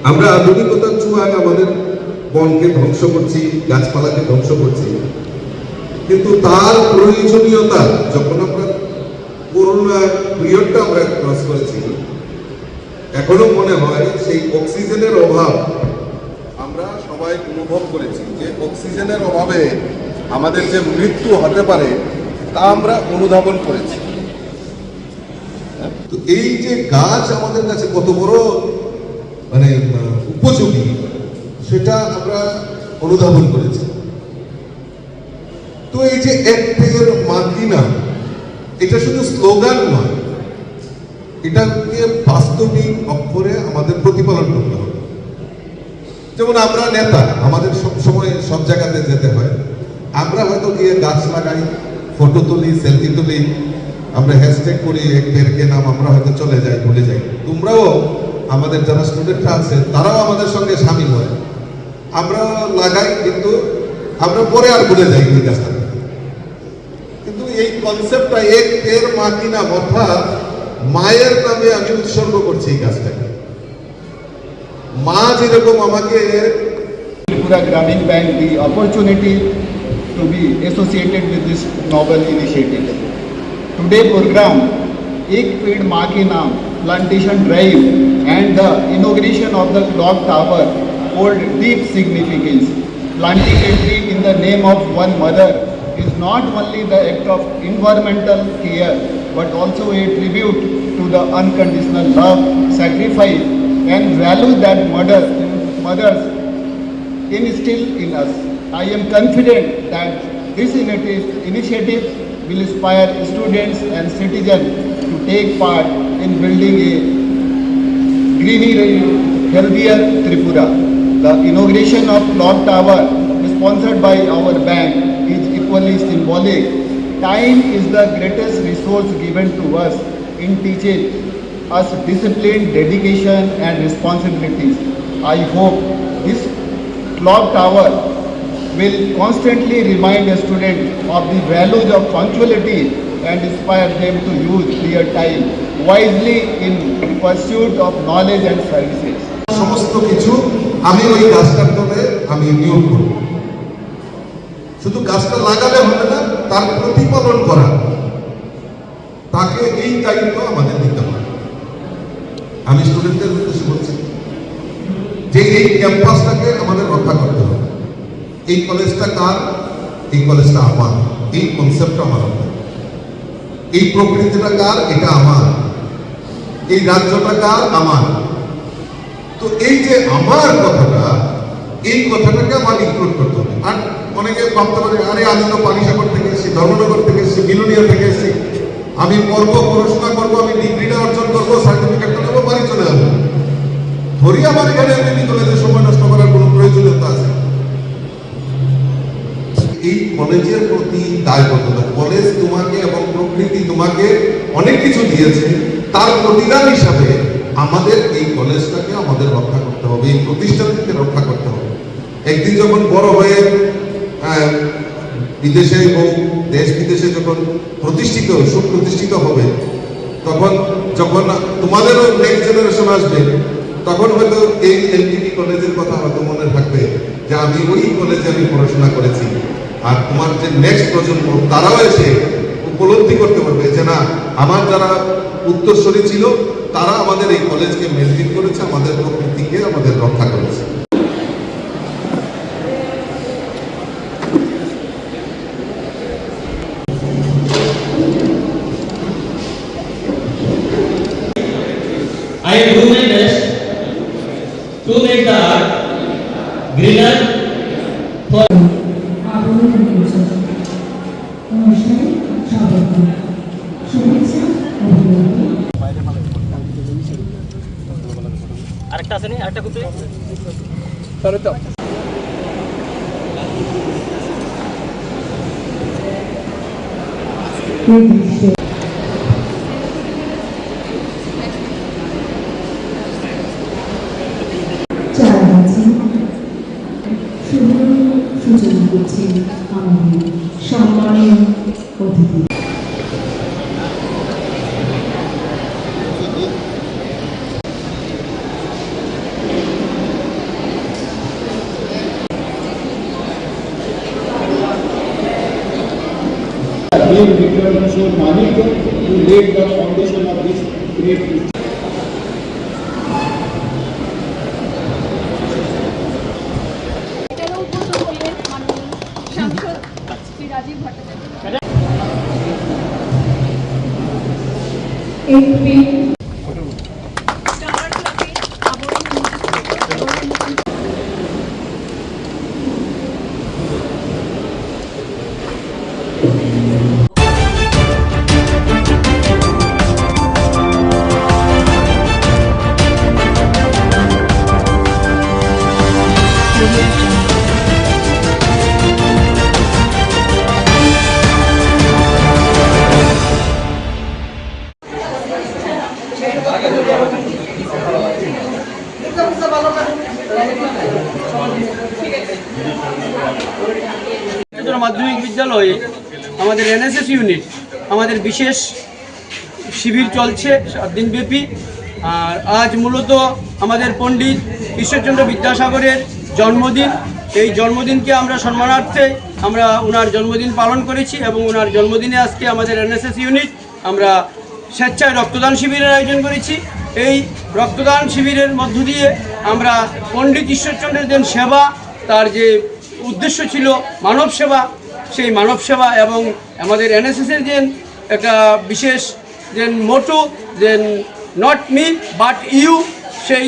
আমরা আধুনিকতার ছোঁয়ায় আমাদের বনকে ধ্বংস করছি, গাছপালাকে ধ্বংস করছি, কিন্তু তার প্রয়োজনীয়তা যখন আমরা করোনা পিরিয়ডটা আমরা ক্রস করেছি, এখনো মনে হয় সেই অক্সিজেনের অভাব আমরা সবাই অনুভব করেছি, যে অক্সিজেনের অভাবে আমাদের যে মৃত্যু হতে পারে তা আমরা অনুধাবন করেছি। তো এই যে গাছ আমাদের কাছে কত বড় উপযোগী সেটা আমরা অনুধাবন করেছি। তো এই যে এক পের মা কি নাম, এটা শুধু স্লোগান নয়, এটাকে বাস্তবিক অক্ষরে আমাদের প্রতিপালন করতে হবে। যেমন আমরা নেতা, আমাদের সব সময় সব জায়গাতে যেতে হয়, আমরা হয়তো গিয়ে গাছ লাগাই, ফটো তুলি, সেলফি তুলি, আমরা হ্যাশট্যাগ করি এক পেরকে নাম, আমরা হয়তো চলে যাই, ভুলে যাই। তোমরাও আমাদের যারা স্টুডেন্টরা আছে তারাও আমাদের সঙ্গে সামিল হয়, আমরা লাগাই, কিন্তু আমরা পরে আর ভুলে যাই ওই গাছটা। কিন্তু এই কনসেপ্টটা এক পের মা কি নাম, অর্থাৎ মায়ের নামে আমি উৎসর্গ করছি এই কাজটাকে। মা যেরকম আমাকে Tripura Gramin Bank the opportunity to be associated with this novel initiative. Today program Ek Ped Maa Ke Naam plantation drive and the inauguration of the clock tower hold deep significance. Planting a tree in the name of one mother is not only the act of environmental care but also a tribute to the unconditional love, sacrifice and value that mothers instill in us. I am confident that this initiative will inspire students and citizens to take part in building a greener, healthier Tripura. The inauguration of Clock Tower, sponsored by our bank, is equally symbolic. Time is the greatest resource given to us in teaching us discipline, dedication and responsibilities. I hope this Clock Tower will constantly remind a student of the values of punctuality and inspire them to use their time wisely in pursuit of knowledge and services. সমস্ত কিছু আমি ওই গাছটার তলে আমি নিয়োগ করব। শুধু গাছটা লাগালে হবে না, তার প্রতিপালন করা, তাকে এই দায়িত্ব আমাদের দিতে হবে। আমি স্টুডেন্টদের উদ্দেশ্যে বলছি যে এই ক্যাম্পাসটাকে আমাদের রক্ষা করতে হবে। এই কলেজটা কার? এই কলেজটা আমার, এই কনসেপ্টটা আমার। এই প্রকৃতিটা কার? এটা আমার। এই রাজ্যটা কার? আমার। তো এই যে আমার কথাটা, এই কথাটাকে আমার ইনক্লুড করতে হবে। আর অনেকে ভাবতে পারে, আরে আমি তো পানিসাগর থেকে এসেছি, ধর্মনগর থেকে এসেছি, বিলোনিয়া থেকে এসেছি, আমি পড়বো, পড়াশোনা করবো, আমি ডিগ্রিটা অর্জন করবো, সার্টিফিকেটটা নেবো, বাড়ি চলে যাবো। ধরি আমার এখানে এমনি কলেজে সময় নষ্ট করার কোনো প্রয়োজনীয়তা আছে? এই কলেজের প্রতি দায়বদ্ধতা, কলেজ তোমাকে এবং প্রকৃতি তোমাকে অনেক কিছু দিয়েছে, তার প্রতিদান হিসাবে আমাদের এই কলেজটাকে আমাদের রক্ষা করতে হবে, এই প্রতিষ্ঠানকে রক্ষা করতে হবে। একদিন যখন বড় হয়ে বিদেশে এবং দেশ বিদেশে যখন সুপ্রতিষ্ঠিত হবে, তখন যখন তোমাদেরও নেক্সট জেনারেশন আসবে, তখন হয়তো এই এলটিডি কলেজের কথা হয়তো মনে থাকবে যে আমি ওই কলেজে আমি পড়াশোনা করেছি। আর তোমার যে নেক্সট প্রজন্ম, তারাও এসে উপলব্ধি করতে পারবে যে না, আমার যারা উত্তরসূরি ছিল তারা আমাদের এই কলেজকে মেনটেন করেছে, আমাদের প্রকৃতিকে আমাদের রক্ষা করেছে। I will do my best to make the art greener for আরেকটা আছে নি, আরেকটা করতে সরে তো সূচনা করছি আমাদের সম্মানীয় অতিথি। Vikram Kishore Manik, who laid the foundation of this great মাধ্যমিক বিদ্যালয়ে আমাদের এনএসএস ইউনিট আমাদের বিশেষ শিবির চলছে 7 দিনব্যাপী। আর আজ মূলত আমাদের পণ্ডিত ঈশ্বরচন্দ্র বিদ্যাসাগরের জন্মদিন। এই জন্মদিনকে আমরা সম্মানার্থে আমরা ওনার জন্মদিন পালন করেছি এবং ওনার জন্মদিনে আজকে আমাদের এনএসএস ইউনিট আমরা স্বেচ্ছায় রক্তদান শিবিরের আয়োজন করেছি। এই রক্তদান শিবিরের মধ্য দিয়ে আমরা পণ্ডিত ঈশ্বরচন্দ্রের যে সেবা, তার যে উদ্দেশ্য ছিল মানব সেবা, সেই মানব সেবা এবং আমাদের এনএসএসের যে একটা বিশেষ যে মোটো যে নট মি বাট ইউ, সেই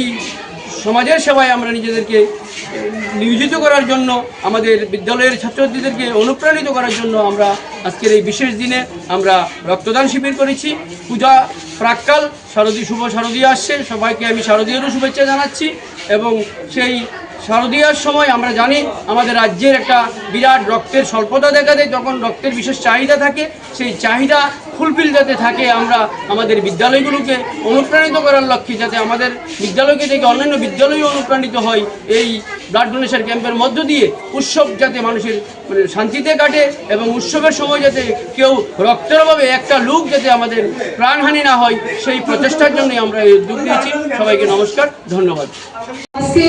সমাজের সেবায় আমরা নিজেদেরকে নিয়োজিত করার জন্য, আমাদের বিদ্যালয়ের ছাত্রছাত্রীদেরকে অনুপ্রাণিত করার জন্য আমরা আজকের এই বিশেষ দিনে আমরা রক্তদান শিবির করেছি। পূজা প্রাক্কাল শুভ শারদীয়া আসছে, সবাইকে আমি শারদীয়ারও শুভেচ্ছা জানাচ্ছি। এবং সেই শারদীয়ার সময় আমরা জানি আমাদের রাজ্যের একটা বিরাট রক্তের স্বল্পতা দেখা দেয়, তখন রক্তের বিশেষ চাহিদা থাকে। সেই চাহিদা ফুলফিল যাতে থাকে, আমরা আমাদের বিদ্যালয়গুলোকে অনুপ্রাণিত করার লক্ষ্যে যাতে আমাদের বিদ্যালয়কে থেকে অন্যান্য বিদ্যালয়ও অনুপ্রাণিত হয়, এই ব্লাড ডোনেশন ক্যাম্পের মধ্য দিয়ে উৎসব যাতে মানুষের শান্তিতে কাটে এবং উৎসবের সময় যাতে কেউ রক্তের অভাবে একটা লোক যাতে আমাদের প্রাণহানি না হয়, সেই প্রচেষ্টার জন্যই আমরা এই উদ্যোগ নিয়েছি। সবাইকে নমস্কার, ধন্যবাদ। আজকে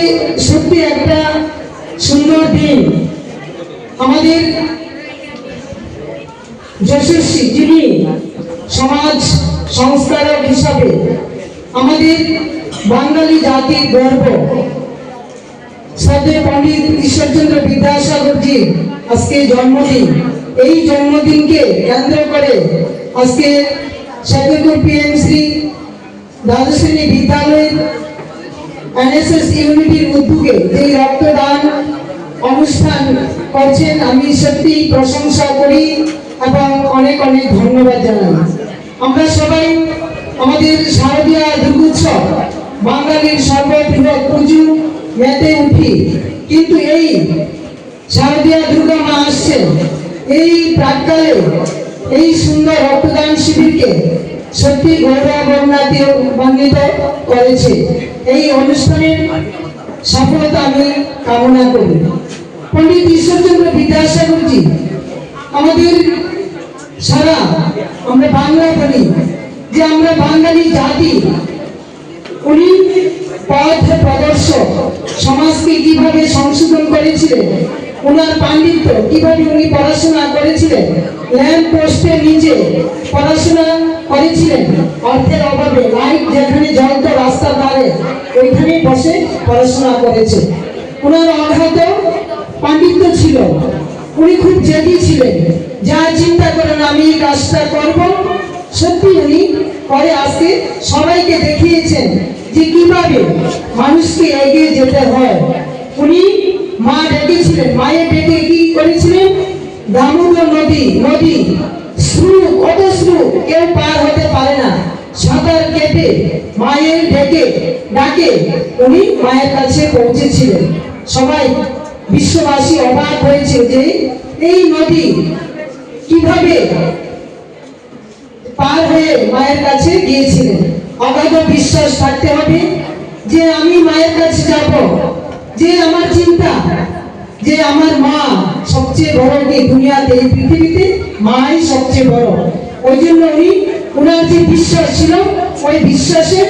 সত্যি একটা সুন্দর দিন। আমাদের যশস্বী যিনি সমাজ সংস্কারক হিসাবে আমাদের বাঙালি জাতির গর্ব শ্রদ্ধেয় পণ্ডিত ঈশ্বরচন্দ্র বিদ্যাসাগরজি আজকে জন্মদিন। এই জন্মদিনকে কেন্দ্র করে আজকে শেখরপুর পিএমসি দ্বাদশ শ্রেণী বিদ্যালয়ের এনএসএস ইউনিটির উদ্যোগে যে রক্তদান অনুষ্ঠান করছেন, আমি সত্যি প্রশংসা করি এবং অনেক অনেক ধন্যবাদ জানাই। আমরা সবাই আমাদের শারদীয়া দুর্গোৎসব বাঙালির সর্ববৃহৎ পুজো মেতে উঠি, কিন্তু এই শারদীয়া দুর্গা মা আসছেন এই প্রাক্কালে এই সুন্দর রক্তদান শিবিরকে সত্যি গৌরবান্বিত করেছে। এই অনুষ্ঠানের সফলতা আমি কামনা করি। পণ্ডিত ঈশ্বরচন্দ্র বিদ্যাসাগরজি আমাদের সারা আমরা বাংলা বলি যে আমরা বাঙালি জাতি, উনি পথ প্রদর্শক, সমাজকে কিভাবে সংশোধন করেছিলেন, ওনার পাণ্ডিত্য কিভাবে উনি পড়াশোনা করেছিলেন, ল্যাম্প পোস্টের নিচে পড়াশোনা করেছিলেন, অর্থের অভাবে লাইট যেখানে জ্বলতো রাস্তার ধারে ওইখানে বসে পড়াশোনা করেছে। ওনার অগাধ পাণ্ডিত্য ছিল, উনি খুব জেদি ছিলেন, যা চিন্তা করেন আমি এই কাজটা করব, সত্যি উনি পরে আজকে সবাইকে দেখিয়েছেন যে কিভাবে মানুষকে এগিয়ে যেতে হয়। উনি মা ডেকেছিলেন, মায়ের ডেকে কি করেছিলেন, দামোদর নদী স্রোত, কত স্রোত কেউ পার হতে পারে না, সাঁতার কেটে মায়ের ডাকে উনি মায়ের কাছে পৌঁছেছিলেন। সবাই বিশ্ববাসী অবাক হয়েছে যে এই নদী কিভাবে পার হয়ে মায়ের কাছে গিয়েছিলেন। অগাধ বিশ্বাস থাকতে হবে যে আমি মায়ের কাছে যাব, যে আমার চিন্তা যে আমার মা সবচেয়ে বড় এই দুনিয়াতে, এই পৃথিবীতে মাই সবচেয়ে বড়। ওই জন্য উনি ওনার যে বিশ্বাস ছিল, ওই বিশ্বাসে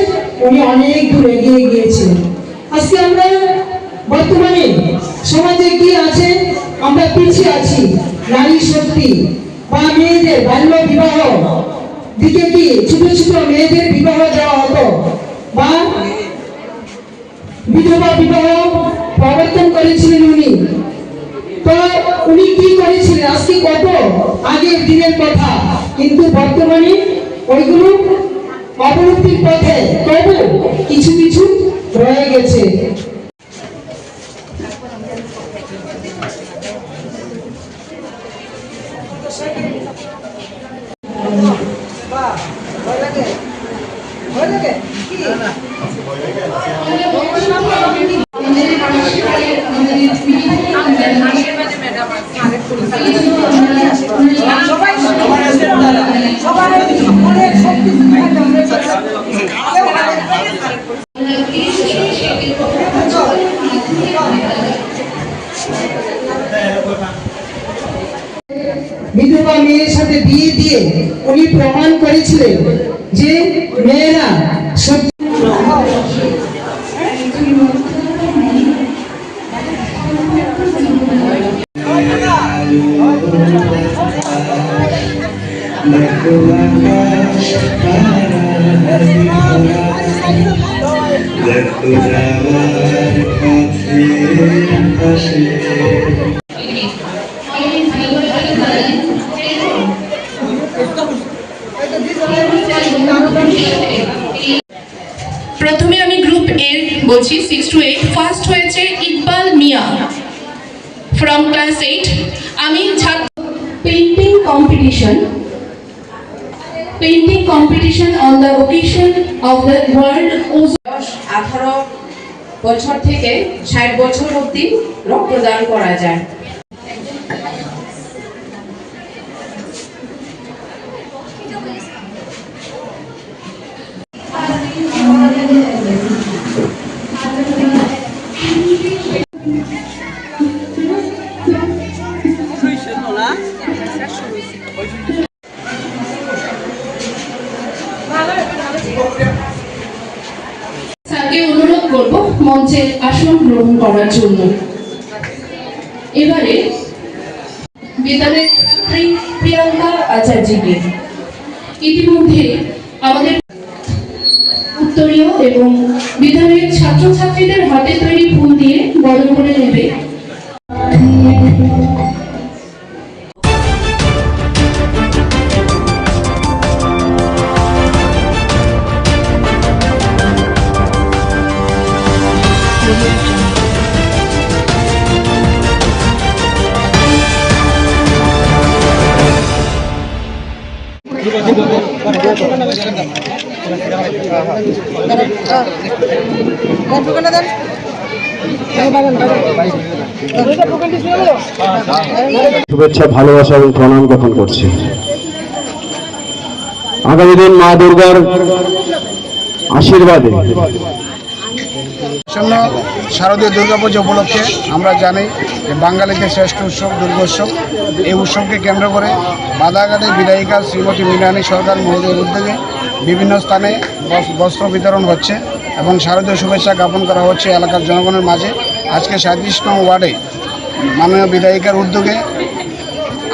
উনি অনেক দূর এগিয়ে গিয়েছিলেন। আজকে আমরা বর্তমানে সমাজে কি আছে, আমরা পিছিয়ে আছি। নারী শক্তি বা মেয়েদের বাল্য বিবাহ দিকে কি ছোট ছোট মেয়েদের বিবাহ দেওয়া হতো বা বিধবা বিবাহ প্রবর্তন করেছিলেন উনি। তো উনি কি করেছিলেন আজকে কত আগের দিনের কথা, কিন্তু বর্তমানে ওইগুলো অবনতির পথে, তবু কিছু কিছু রয়ে গেছে। বিধবা মেয়ের সাথে বিয়ে দিয়ে উনি প্রমাণ করেছিলেন যে মেয়েরা সত্যি প্রথমে আমি গ্রুপ এর বলছি 6 to 8 ফার্স্ট হয়েছে ইকবাল মিয়া ফ্রম ক্লাস 8 আমি painting competition on the occasion of the world 18 বছর থেকে 60 বছর অবধি রক্তদান করা যায়। স্যারকে অনুরোধ করব মঞ্চের আসন গ্রহণ করার জন্য। এবারে বিদ্যালয়ের প্রিয়াঙ্কা আচার্যকে ইতিমধ্যে আমাদের উত্তরীয় এবং বিদ্যালয়ের ছাত্রছাত্রীদের হাতে তৈরি ফুল দিয়ে বরণ করে নেবে। শুভেচ্ছা, ভালোবাসা এবং প্রণাম জ্ঞাপন করছি। আগামী দিন মা দুর্গার আশীর্বাদে শারদীয় দুর্গাপূজা উপলক্ষে আমরা জানি যে বাঙালিদের শ্রেষ্ঠ উৎসব দুর্গোৎসব। এই উৎসবকে কেন্দ্র করে বাদাঘাটে বিধায়িকা শ্রীমতী মৃণালী সরকার মহোদয়ের উদ্যোগে বিভিন্ন স্থানে বস্ত্র বিতরণ হচ্ছে এবং শারদীয় শুভেচ্ছা জ্ঞাপন করা হচ্ছে এলাকার জনগণের মাঝে। আজকে 37 নং ওয়ার্ডে মাননীয় বিধায়িকার উদ্যোগে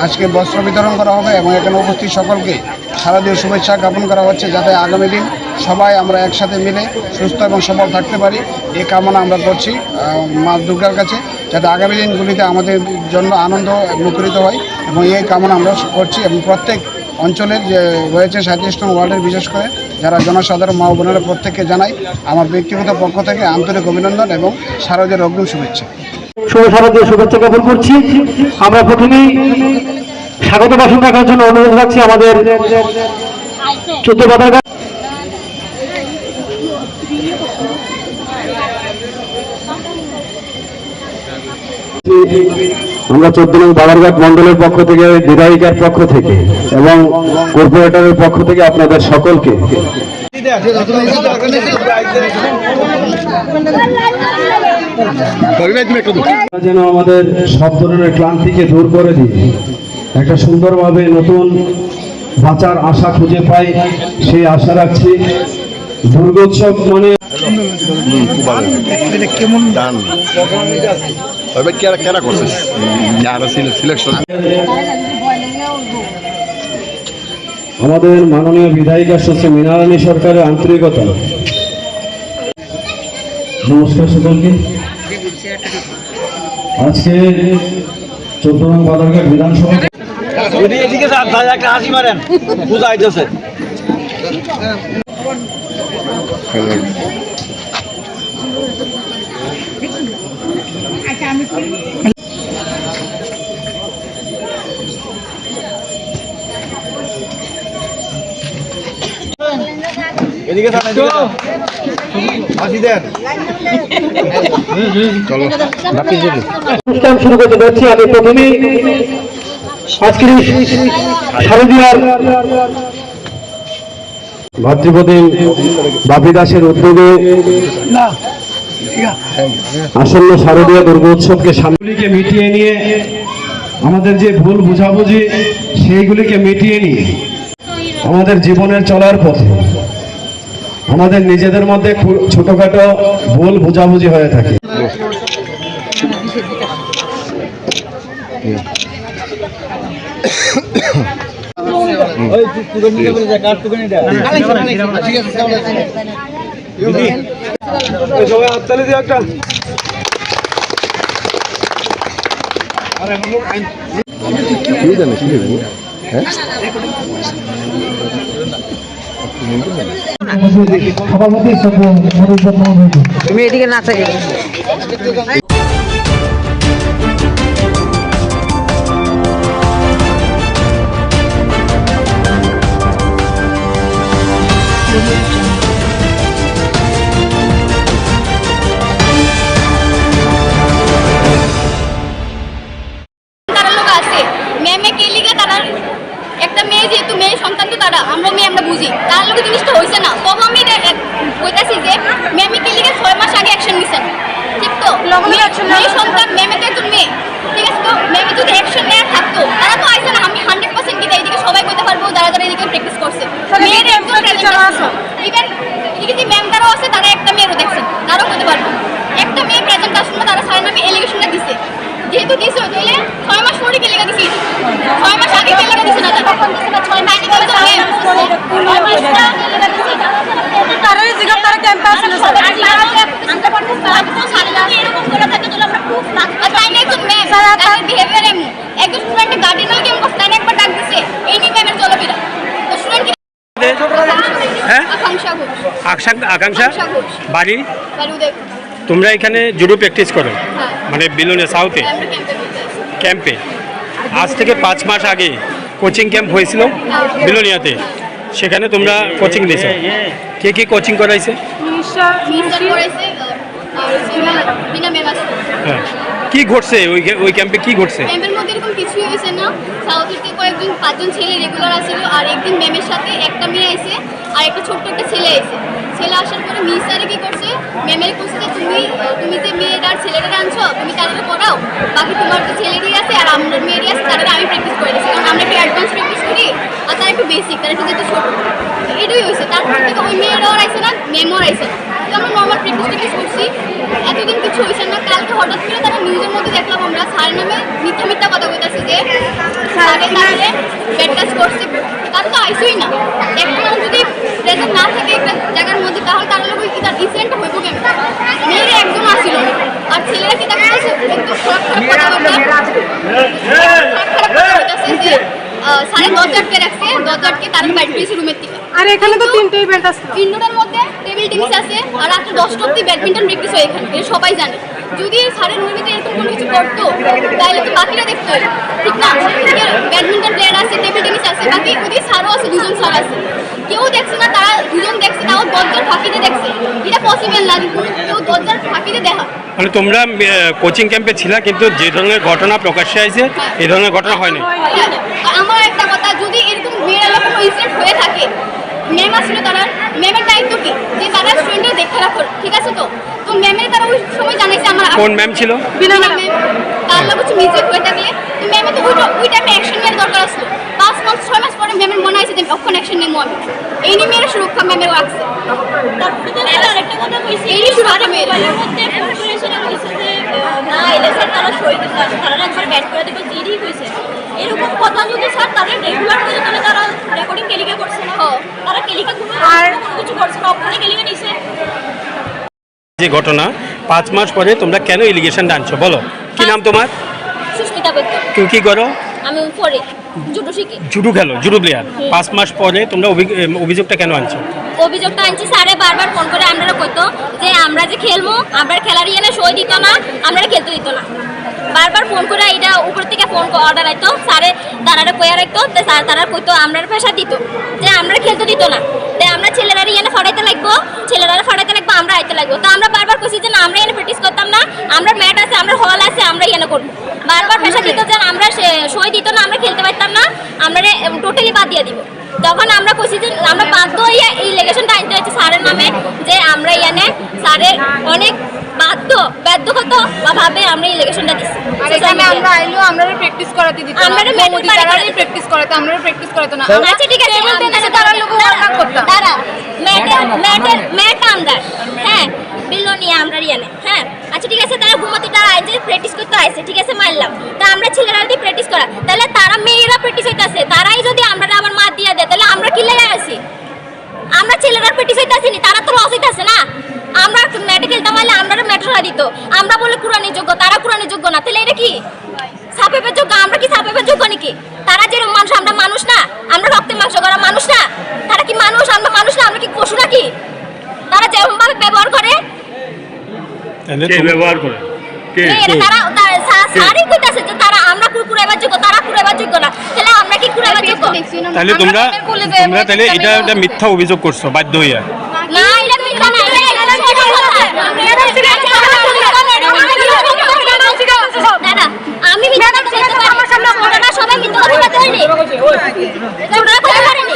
আজকে বস্ত্র বিতরণ করা হবে এবং এখানে উপস্থিত সকলকে শারদীয় শুভেচ্ছা জ্ঞাপন করা হচ্ছে, যাতে আগামী দিন সবাই আমরা একসাথে মিলে সুস্থ এবং সবল থাকতে পারি। এই কামনা আমরা করছি মা দুর্গার কাছে, যাতে আগামী দিনগুলিতে আমাদের জন্য আনন্দ মুখরিত হয় এবং এই কামনা আমরা করছি। এবং প্রত্যেক অঞ্চলের যে রয়েছে 37 নং ওয়ার্ডের বিশেষ করে যারা জনসাধারণ মা বোনেরা প্রত্যেককে জানাই আমার ব্যক্তিগত পক্ষ থেকে আন্তরিক অভিনন্দন এবং শারদীয় অগ্রিম শুভেচ্ছা। শুভ শারদীয় শুভেচ্ছা জ্ঞাপন করছি। আমরা প্রথমেই স্বাগত ভাষণ রাখার জন্য অনুরোধ রাখছি আমাদের 14 বাদারঘাট আমরা 14 নং বাদারঘাট মন্ডলের পক্ষ থেকে, বিধায়িকার পক্ষ থেকে এবং কর্পোরেটরের পক্ষ থেকে আপনাদের সকলকে যেন আমাদের সব ধরনের ক্লান্তিকে দূর করে দিই, একটা সুন্দরভাবে নতুন বাঁচার আশা খুঁজে পাই, সেই আশা রাখছি। দুর্গোৎসব মানে কেমন গান কেরা করছে সিলেকশন। আমাদের মাননীয় বিধায়িকা শ্রী মৃণালী সরকারের আন্তরিকতা। নমস্কার সকলকে। আজকে 14 নং বাদারঘাট বিধানসভা একটা হাসি মারেন পূজা আইতেছে। অনুষ্ঠান শুরু করতে যাচ্ছি। আমি প্রথমেই আজকের শারদীয়ার ভাতৃপ্রতিম বাপি দাসের উদ্যোগে আসন্ন শারদীয় দুর্গোৎসবকে সামগ্রীকে মিটিয়ে নিয়ে আমাদের যে ভুল বোঝাবুঝি সেইগুলিকে মিটিয়ে নিয়ে আমাদের জীবনের চলার পথে আমাদের নিজেদের মধ্যে ছোটখাটো ভুল বোঝাবুঝি হয়ে থাকে। তুমি এদিকে না থাকে একটা মেয়ে যেহেতু মেয়ে সন্তান তো তারা আমরা মেয়ে আমরা বুঝি তার লোক জিনিসটা হয়েছে না তবে আমি বলতেছি যে মেয়ে কে লিগে 6 মাস আগে অ্যাকশন নিছেন ঠিক তো মেয়ে সন্তান মেয়ে তো একজন মেয়ে ঠিক আছে তো মেয়ে যদি অ্যাকশন নেওয়া থাকতো তারা তো আইছে না আমি 100% কি এইদিকে সবাই কইতে পারবো যারা যারা এদিকে প্র্যাকটিস করছে মেয়ের একজন ইভেন এদিকে ম্যাম তারাও আছে তারা একটা মেয়েরও দেখছেন তারাও কইতে পারবো একটা মেয়ে প্রেজেন্ট আসলে তারা সারা নামে এলিগেশনটা দিছে যেহেতু দিছে তাহলে 6 মাস পরে কে লেখা দিছে 6 মাস আগে কে লেখা দিছে না তারা 6 মাস আগে তো মেয়ে 6 মাসটা তারাই জিগা তারা ক্যাম্পে আসলে আমরা পড়তে তো সারা না এরকম করে থাকে তো আমরা প্রুফ না তাই না একজন মেয়ে তার বিহেভিয়ার এমন একজন স্টুডেন্ট গার্ডিয়ান কেমন করতে না একবার ডাক দিছে এই নিয়ে ম্যামের চলাফেরা তো স্টুডেন্ট হ্যাঁ আকাঙ্ক্ষা আকাঙ্ক্ষা বাড়ি উদয় তোমরা এখানে জুডো প্র্যাকটিস করো মানে বিলুনে সাউথে ক্যাম্পে আজ থেকে 5 মাস আগে কোচিং ক্যাম্প হয়েছিল বিলোনিয়াতে সেখানে তোমরা কোচিং দিয়েছো কে কে কোচিং করাইছে হ্যাঁ কি ঘটছে ওই ক্যাম্পে কি ঘটছে ক্যাম্পের মধ্যে এরকম কিছুই হয়েছে না সাউথ থেকে কয়েকজন 5 জন ছেলে রেগুলার আসছিল আর একদিন ম্যামের সাথে একটা মেয়ে আইছে আর একটা ছোট্ট একটা ছেলে আইছে ছেলে আসার পরে মিস স্যারে কি করছে ম্যামের কোচে তুমি যে মেয়েটার ছেলেটা আনছো তুমি তাদের পড়াও বাকি তোমার তো ছেলেরই আছে আর আমার মেয়েরই আছে তাদের আমি প্র্যাকটিস করে দিচ্ছি কারণ আমরা একটু অ্যাডভান্স প্র্যাকটিস করি আর তারা একটু বেসিক তারা একটু যেহেতু ছোটো এটাই হয়েছে তারপর থেকে ওই মেয়েরাও আইছে না মেমও আইছে না তো আমরা নর্মাল প্র্যাকটিস করছি এতদিন কিছু হয়েছে না কালকে হঠাৎ করে তারা নিউজের মধ্যে দেখলাম আমরা স্যার নামে মিথ্যা কথা বলতেছে যে স্যারের তাহলে ব্যাড কাজ করছে তার তো আইসই না একটা যদি প্রেজেন্ট না থাকে একটা জায়গার মধ্যে তাহলে তার লোক কি তার ডিসেন্ট হইব কেন মেয়েরা একদম আসিল আর ছেলেরা কি তাকে একটু খারাপ যে সাড়ে 10 আটকে রাখছে 10 আটকে তার বাইট পেয়েছে রুমের থেকে আর এখানে তো তিনটে ইভেন্ট আছে তিনটার মধ্যে টেবিল টেনিস আছে আর রাত্রে 10টা অবধি ব্যাডমিন্টন প্র্যাকটিস হয় এখানে এটা সবাই জানে যদি সারের রুমেতে এরকম কোনো কিছু করতো তাহলে তো বাকিরা দেখতো ঠিক না ব্যাডমিন্টন প্লেয়ার আছে টেবিল টেনিস আছে বাকি ওদিকে স্যারও আছে 2 জন স্যার আছে কেউ দেখছে না তারা 2 জন দেখছে তাও 10 জন ফাঁকিতে দেখছে এটা পসিবল না কেউ 10 জন ফাঁকিতে দেখা মানে তোমরা কোচিং ক্যাম্পে ছিলা কিন্তু যে ধরনের ঘটনা প্রকাশ্যে আইছে এই ধরনের ঘটনা হয়নি আমার একটা কথা যদি এরকম মেয়েরা কোনো ইনসিডেন্ট হয়ে থাকে ম্যাম আসলে তারা ম্যামের দায়িত্ব কি যে তারা স্টুডেন্টদের দেখে রাখো ঠিক আছে তো তো ম্যামের তারা ওই সময় জানাইছে আমার কোন ম্যাম ছিল বিনা ম্যাম তার লোক কিছু মিস্টেক হয়ে থাকলে তো ম্যামে তো ওই টাইমে অ্যাকশন নেওয়ার দরকার আসলো 5 মাস 6 মাস পরে ম্যামের মনে হয়েছে যে অক্ষণ অ্যাকশন নেবো আমি এই নিয়ে মেয়েরা সুরক্ষা ম্যামের রাখছে তারপরে তো আরেকটা কথা কইছি এই সুরক্ষা মেয়ের মধ্যে প্রিপারেশনে হইছে যে না এলে স্যার তারা শহীদ তারা একবার ব্যাট করে দেবে দেরি হইছে এরকম কথা যদি স্যার তারা রেগুলার করে তাহলে তারা রেকর্ডিং কেলিকে করছে না তারা কেলিকে কোনো আর কিছু করছে না অক্ষরে কেলিকে নিছে যে ঘটনা 5 মাস পরে তোমরা কেন এলিগেশন আনছো বলো কি নাম তোমার সুস্মিতা বৈদ্য তুমি কি করো আমি পরে জুডো শিখি জুডো খেলো জুডো প্লেয়ার 5 মাস পরে তোমরা অভিযোগটা কেন আনছো অভিযোগটা আনছি স্যারে বারবার ফোন করে আমরা কইতো যে আমরা যে খেলবো আমরা খেলার ইয়েনে সই দিত না আমরা খেলতে দিত না বারবার ফোন করে এটা উপর থেকে ফোন অর্ডার আইতো স্যারে তারারে কইয়া রাখতো তো স্যার তারা কইতো আমরা পেশা দিত যে আমরা খেলতে দিত না তাই আমরা ছেলেরা ইয়েনে ফড়াইতে লাগবো ছেলেরা ফড়াইতে লাগবো আমরা আইতে লাগবো তো আমরা বারবার কইছি যে না আমরা এনে প্র্যাকটিস করতাম না আমরা ম্যাট আছে আমরা হল আছে আমরা ইয়েনে করবো বারবার পেশা দিত যে আমরা সই দিত না আমরা খেলতে পারতাম না আমরা টোটালি বাদ দিয়ে দিব তখন আমরা কইছি যে আমরা বাধ্য হইয়া এই ইলেকশনটা আনতে হয়েছে স্যারের নামে যে আমরা ইয়ানে স্যারের অনেক বাধ্যগত বা ভাবে আমরা ইলেকশনটা দিচ্ছি। আর এখানে আমরা আইলো আমরাও প্র্যাকটিস করাতে দিত আমরা মোদি তারাই প্র্যাকটিস করাতে আমরাও প্র্যাকটিস করাতে না। আচ্ছা ঠিক আছে তারা লোক ওয়ার্ক করতাম তারা ম্যাট আমরা হ্যাঁ বিলোনিয়া আমরা ইয়ানে হ্যাঁ আচ্ছা ঠিক আছে তারা ঘুমাতে তারা আইছে প্র্যাকটিস করতে আইছে ঠিক আছে মানলাম তা আমরা ছেলেরা যদি প্র্যাকটিস করা তাহলে তারা মেয়েরা প্র্যাকটিস হইতাছে তারাই যদি আমরা আবার মার দিয়া দেয় তাহলে আমরা কি লেগে আছি? আমরা ছেলেরা প্র্যাকটিস হইতাছি না তারা তো লস হইতাছে না। আমরা ম্যাটে খেলতে পারলে আমরা ম্যাটরা দিত আমরা বলে কোরআনের যোগ্য তারা কোরআনের যোগ্য না তাহলে এটা কি সাপেপের যোগ্য? আমরা কি সাপেপের যোগ্য নাকি? তারা যেরকম মানুষ আমরা মানুষ না? আমরা রক্তের মাংস করা মানুষ না? তারা কি মানুষ আমরা মানুষ না? আমরা কি পশু নাকি? তারা যেরকম ভাবে ব্যবহার করে সারি কইতাছে যে তারা আমরা কুকুরাইবার যোগ্য তারা কুকুরাইবার যোগ্য না তাহলে আমরা কি কুকুরাইবার যোগ্য? তাহলে তোমরা তাহলে এটা মিথ্যা অভিযোগ করছো বাধ্য হইয়া? না এটা মিথ্যা না দাদা আমি মিথ্যা কথা বলতে পারি আমার সামনে ওরা সবাই মিথ্যা কথা বলতে পারে ওরা কথা পারেনি।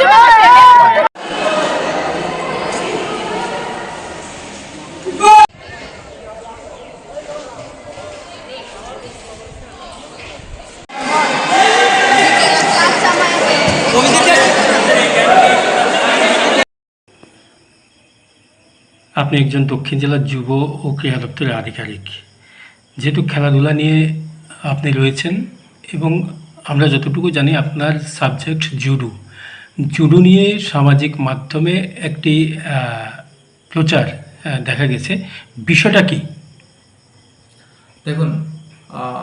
আপনি একজন দক্ষিণ জেলার যুব ও ক্রীড়া দপ্তরের আধিকারিক, যেহেতু খেলাধুলা নিয়ে আপনি রয়েছেন এবং আমরা যতটুকু জানি আপনার সাবজেক্ট জুডো নিয়ে সামাজিক মাধ্যমে একটি প্রচার দেখা গেছে, বিষয়টা কি? দেখুন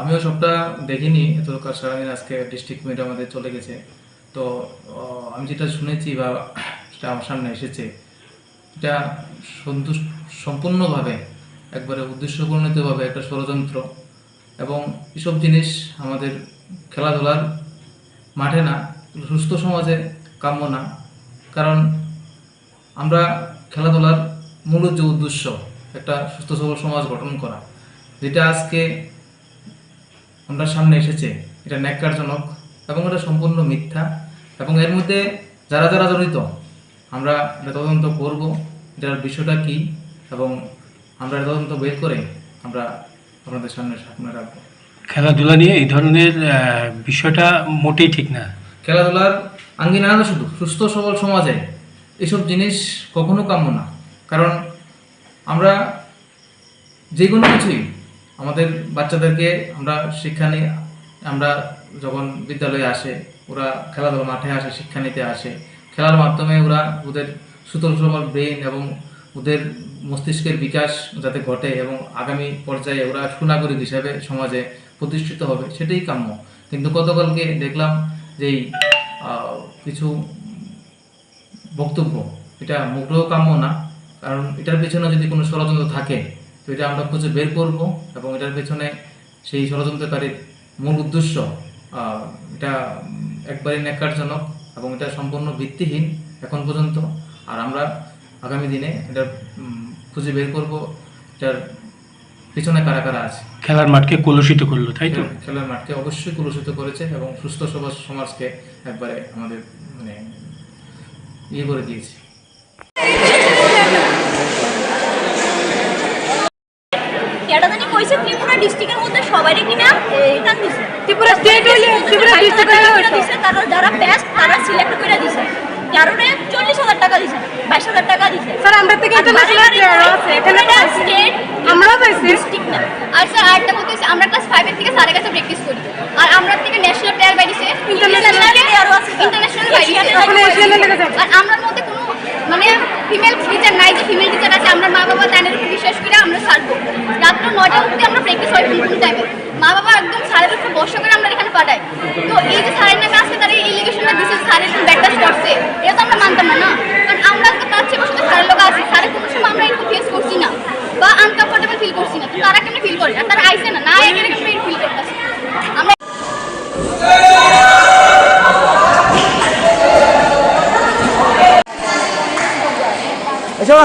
আমিও সবটা দেখিনি, এতটুকু সারাদিন আজকে ডিস্ট্রিক্ট মিডিয়া আমাদের চলে গেছে, তো আমি যেটা শুনেছি বা সেটা আমার সামনে এসেছে এটা সম্পূর্ণভাবে একবারে উদ্দেশ্যপ্রণোদিতভাবে একটা ষড়যন্ত্র, এবং এসব জিনিস আমাদের খেলাধুলার মাঠে না, সুস্থ সমাজে কাম্য না। কারণ আমরা খেলাধুলার মূল যে উদ্দেশ্য একটা সুস্থ সবল সমাজ গঠন করা, যেটা আজকে আমরা সামনে এসেছে এটা ন্যাক্কারজনক এবং এটা সম্পূর্ণ মিথ্যা, এবং এর মধ্যে যারা যারা জড়িত আমরা এটা তদন্ত করব, এটার বিষয়টা কি, এবং আমরা তদন্ত বের করে আমরা আপনাদের সামনে রাখবো। খেলাধুলা নিয়ে এই ধরনের বিষয়টা মোটেই ঠিক না। খেলাধুলার আঙ্গিনা না শুধু সুস্থ সবল সমাজে এসব জিনিস কখনো কাম্য না। কারণ আমরা যে কোনো কিছুই আমাদের বাচ্চাদেরকে আমরা শিক্ষা নিই, আমরা যখন বিদ্যালয়ে আসে ওরা খেলাধুলা মাঠে আসে, শিক্ষা নিতে আসে, খেলার মাধ্যমে ওরা ওদের সুস্থ সবল ব্রেন এবং ওদের মস্তিষ্কের বিকাশ যাতে ঘটে এবং আগামী পর্যায়ে ওরা সুনাগরিক হিসাবে সমাজে প্রতিষ্ঠিত হবে, সেটাই কাম্য। কিন্তু গতকালকে দেখলাম যে কিছু বক্তব্য এটা মোটেও কাম্য না। কারণ এটার পেছনে যদি কোনো ষড়যন্ত্র থাকে তো এটা আমরা খুঁজে বের করব, এবং এটার পেছনে সেই ষড়যন্ত্রকারীর মূল উদ্দেশ্য এটা একবারে ন্যাক্কারজনক এবং এটা সম্পূর্ণ ভিত্তিহীন এখন পর্যন্ত। আর আমরা আগামী দিনে এটা খুঁজে বের করব এটার পিছনে কারা কারা আছে। খেলার মাঠকে কলুষিত করলো, তাই তো? খেলার মাঠকে অবশ্যই কলুষিত করেছে এবং সুস্থ সমাজকে একবারে আমাদের মানে ইয়ে করে দিয়েছে। ক্যাটাদানি কইছে ত্রিপুরা ডিস্ট্রিক্টের মধ্যে সবারই কিনা এটা দিছে, ত্রিপুরা স্টেট হইলে ত্রিপুরা ডিস্ট্রিক্ট দিছে, তারা যারা বেস্ট তারা সিলেক্ট করে দিছে। কারণে 40,000 টাকা দিছে, 22,000 টাকা দিছে। স্যার আমরা থেকে ইন্টারন্যাশনাল প্লেয়ার আছে এখানে স্টেট আমরা পাইছি ডিস্ট্রিক্ট না। আর স্যার আরেকটা কথা হচ্ছে আমরা ক্লাস 5 এর থেকে স্যারের কাছে প্র্যাকটিস করি, আর আমরা থেকে ন্যাশনাল প্লেয়ার বাইরেছে, ইন্টারন্যাশনাল প্লেয়ারও আছে, ইন্টারন্যাশনাল বাইরেছে। আর আমরার মধ্যে কোনো মানে ফিমেল টিচার নাই যে ফিমেল টিচার আছে। আমরা মা বাবা তাদের উপর বিশ্বাস করে আমরা ছাড়বো। রাত্র 9টা অবধি আমরা প্র্যাকটিস হয় কোন টাইমে, মা বাবা একদম স্যারের উপর ভরসা করে আমরা এখানে পাঠাই। তো এই যে স্যারের নামে আসছে তারা ইলিগেশনটা দিচ্ছে, স্যারের ব্যাকটাচ করছে, এটা তো আমরা মানতাম না। কারণ আমরা আজকে পাচ্ছি বসে স্যারের লোক আছে, স্যারের কোনো সময় আমরা একটু ফেস করছি না বা আনকমফোর্টেবল ফিল করছি না। তো তারা কেমন ফিল করে? আর তারা আইসে না না এখানে কেমন ফিল করতেছে আমরা। আচ্ছা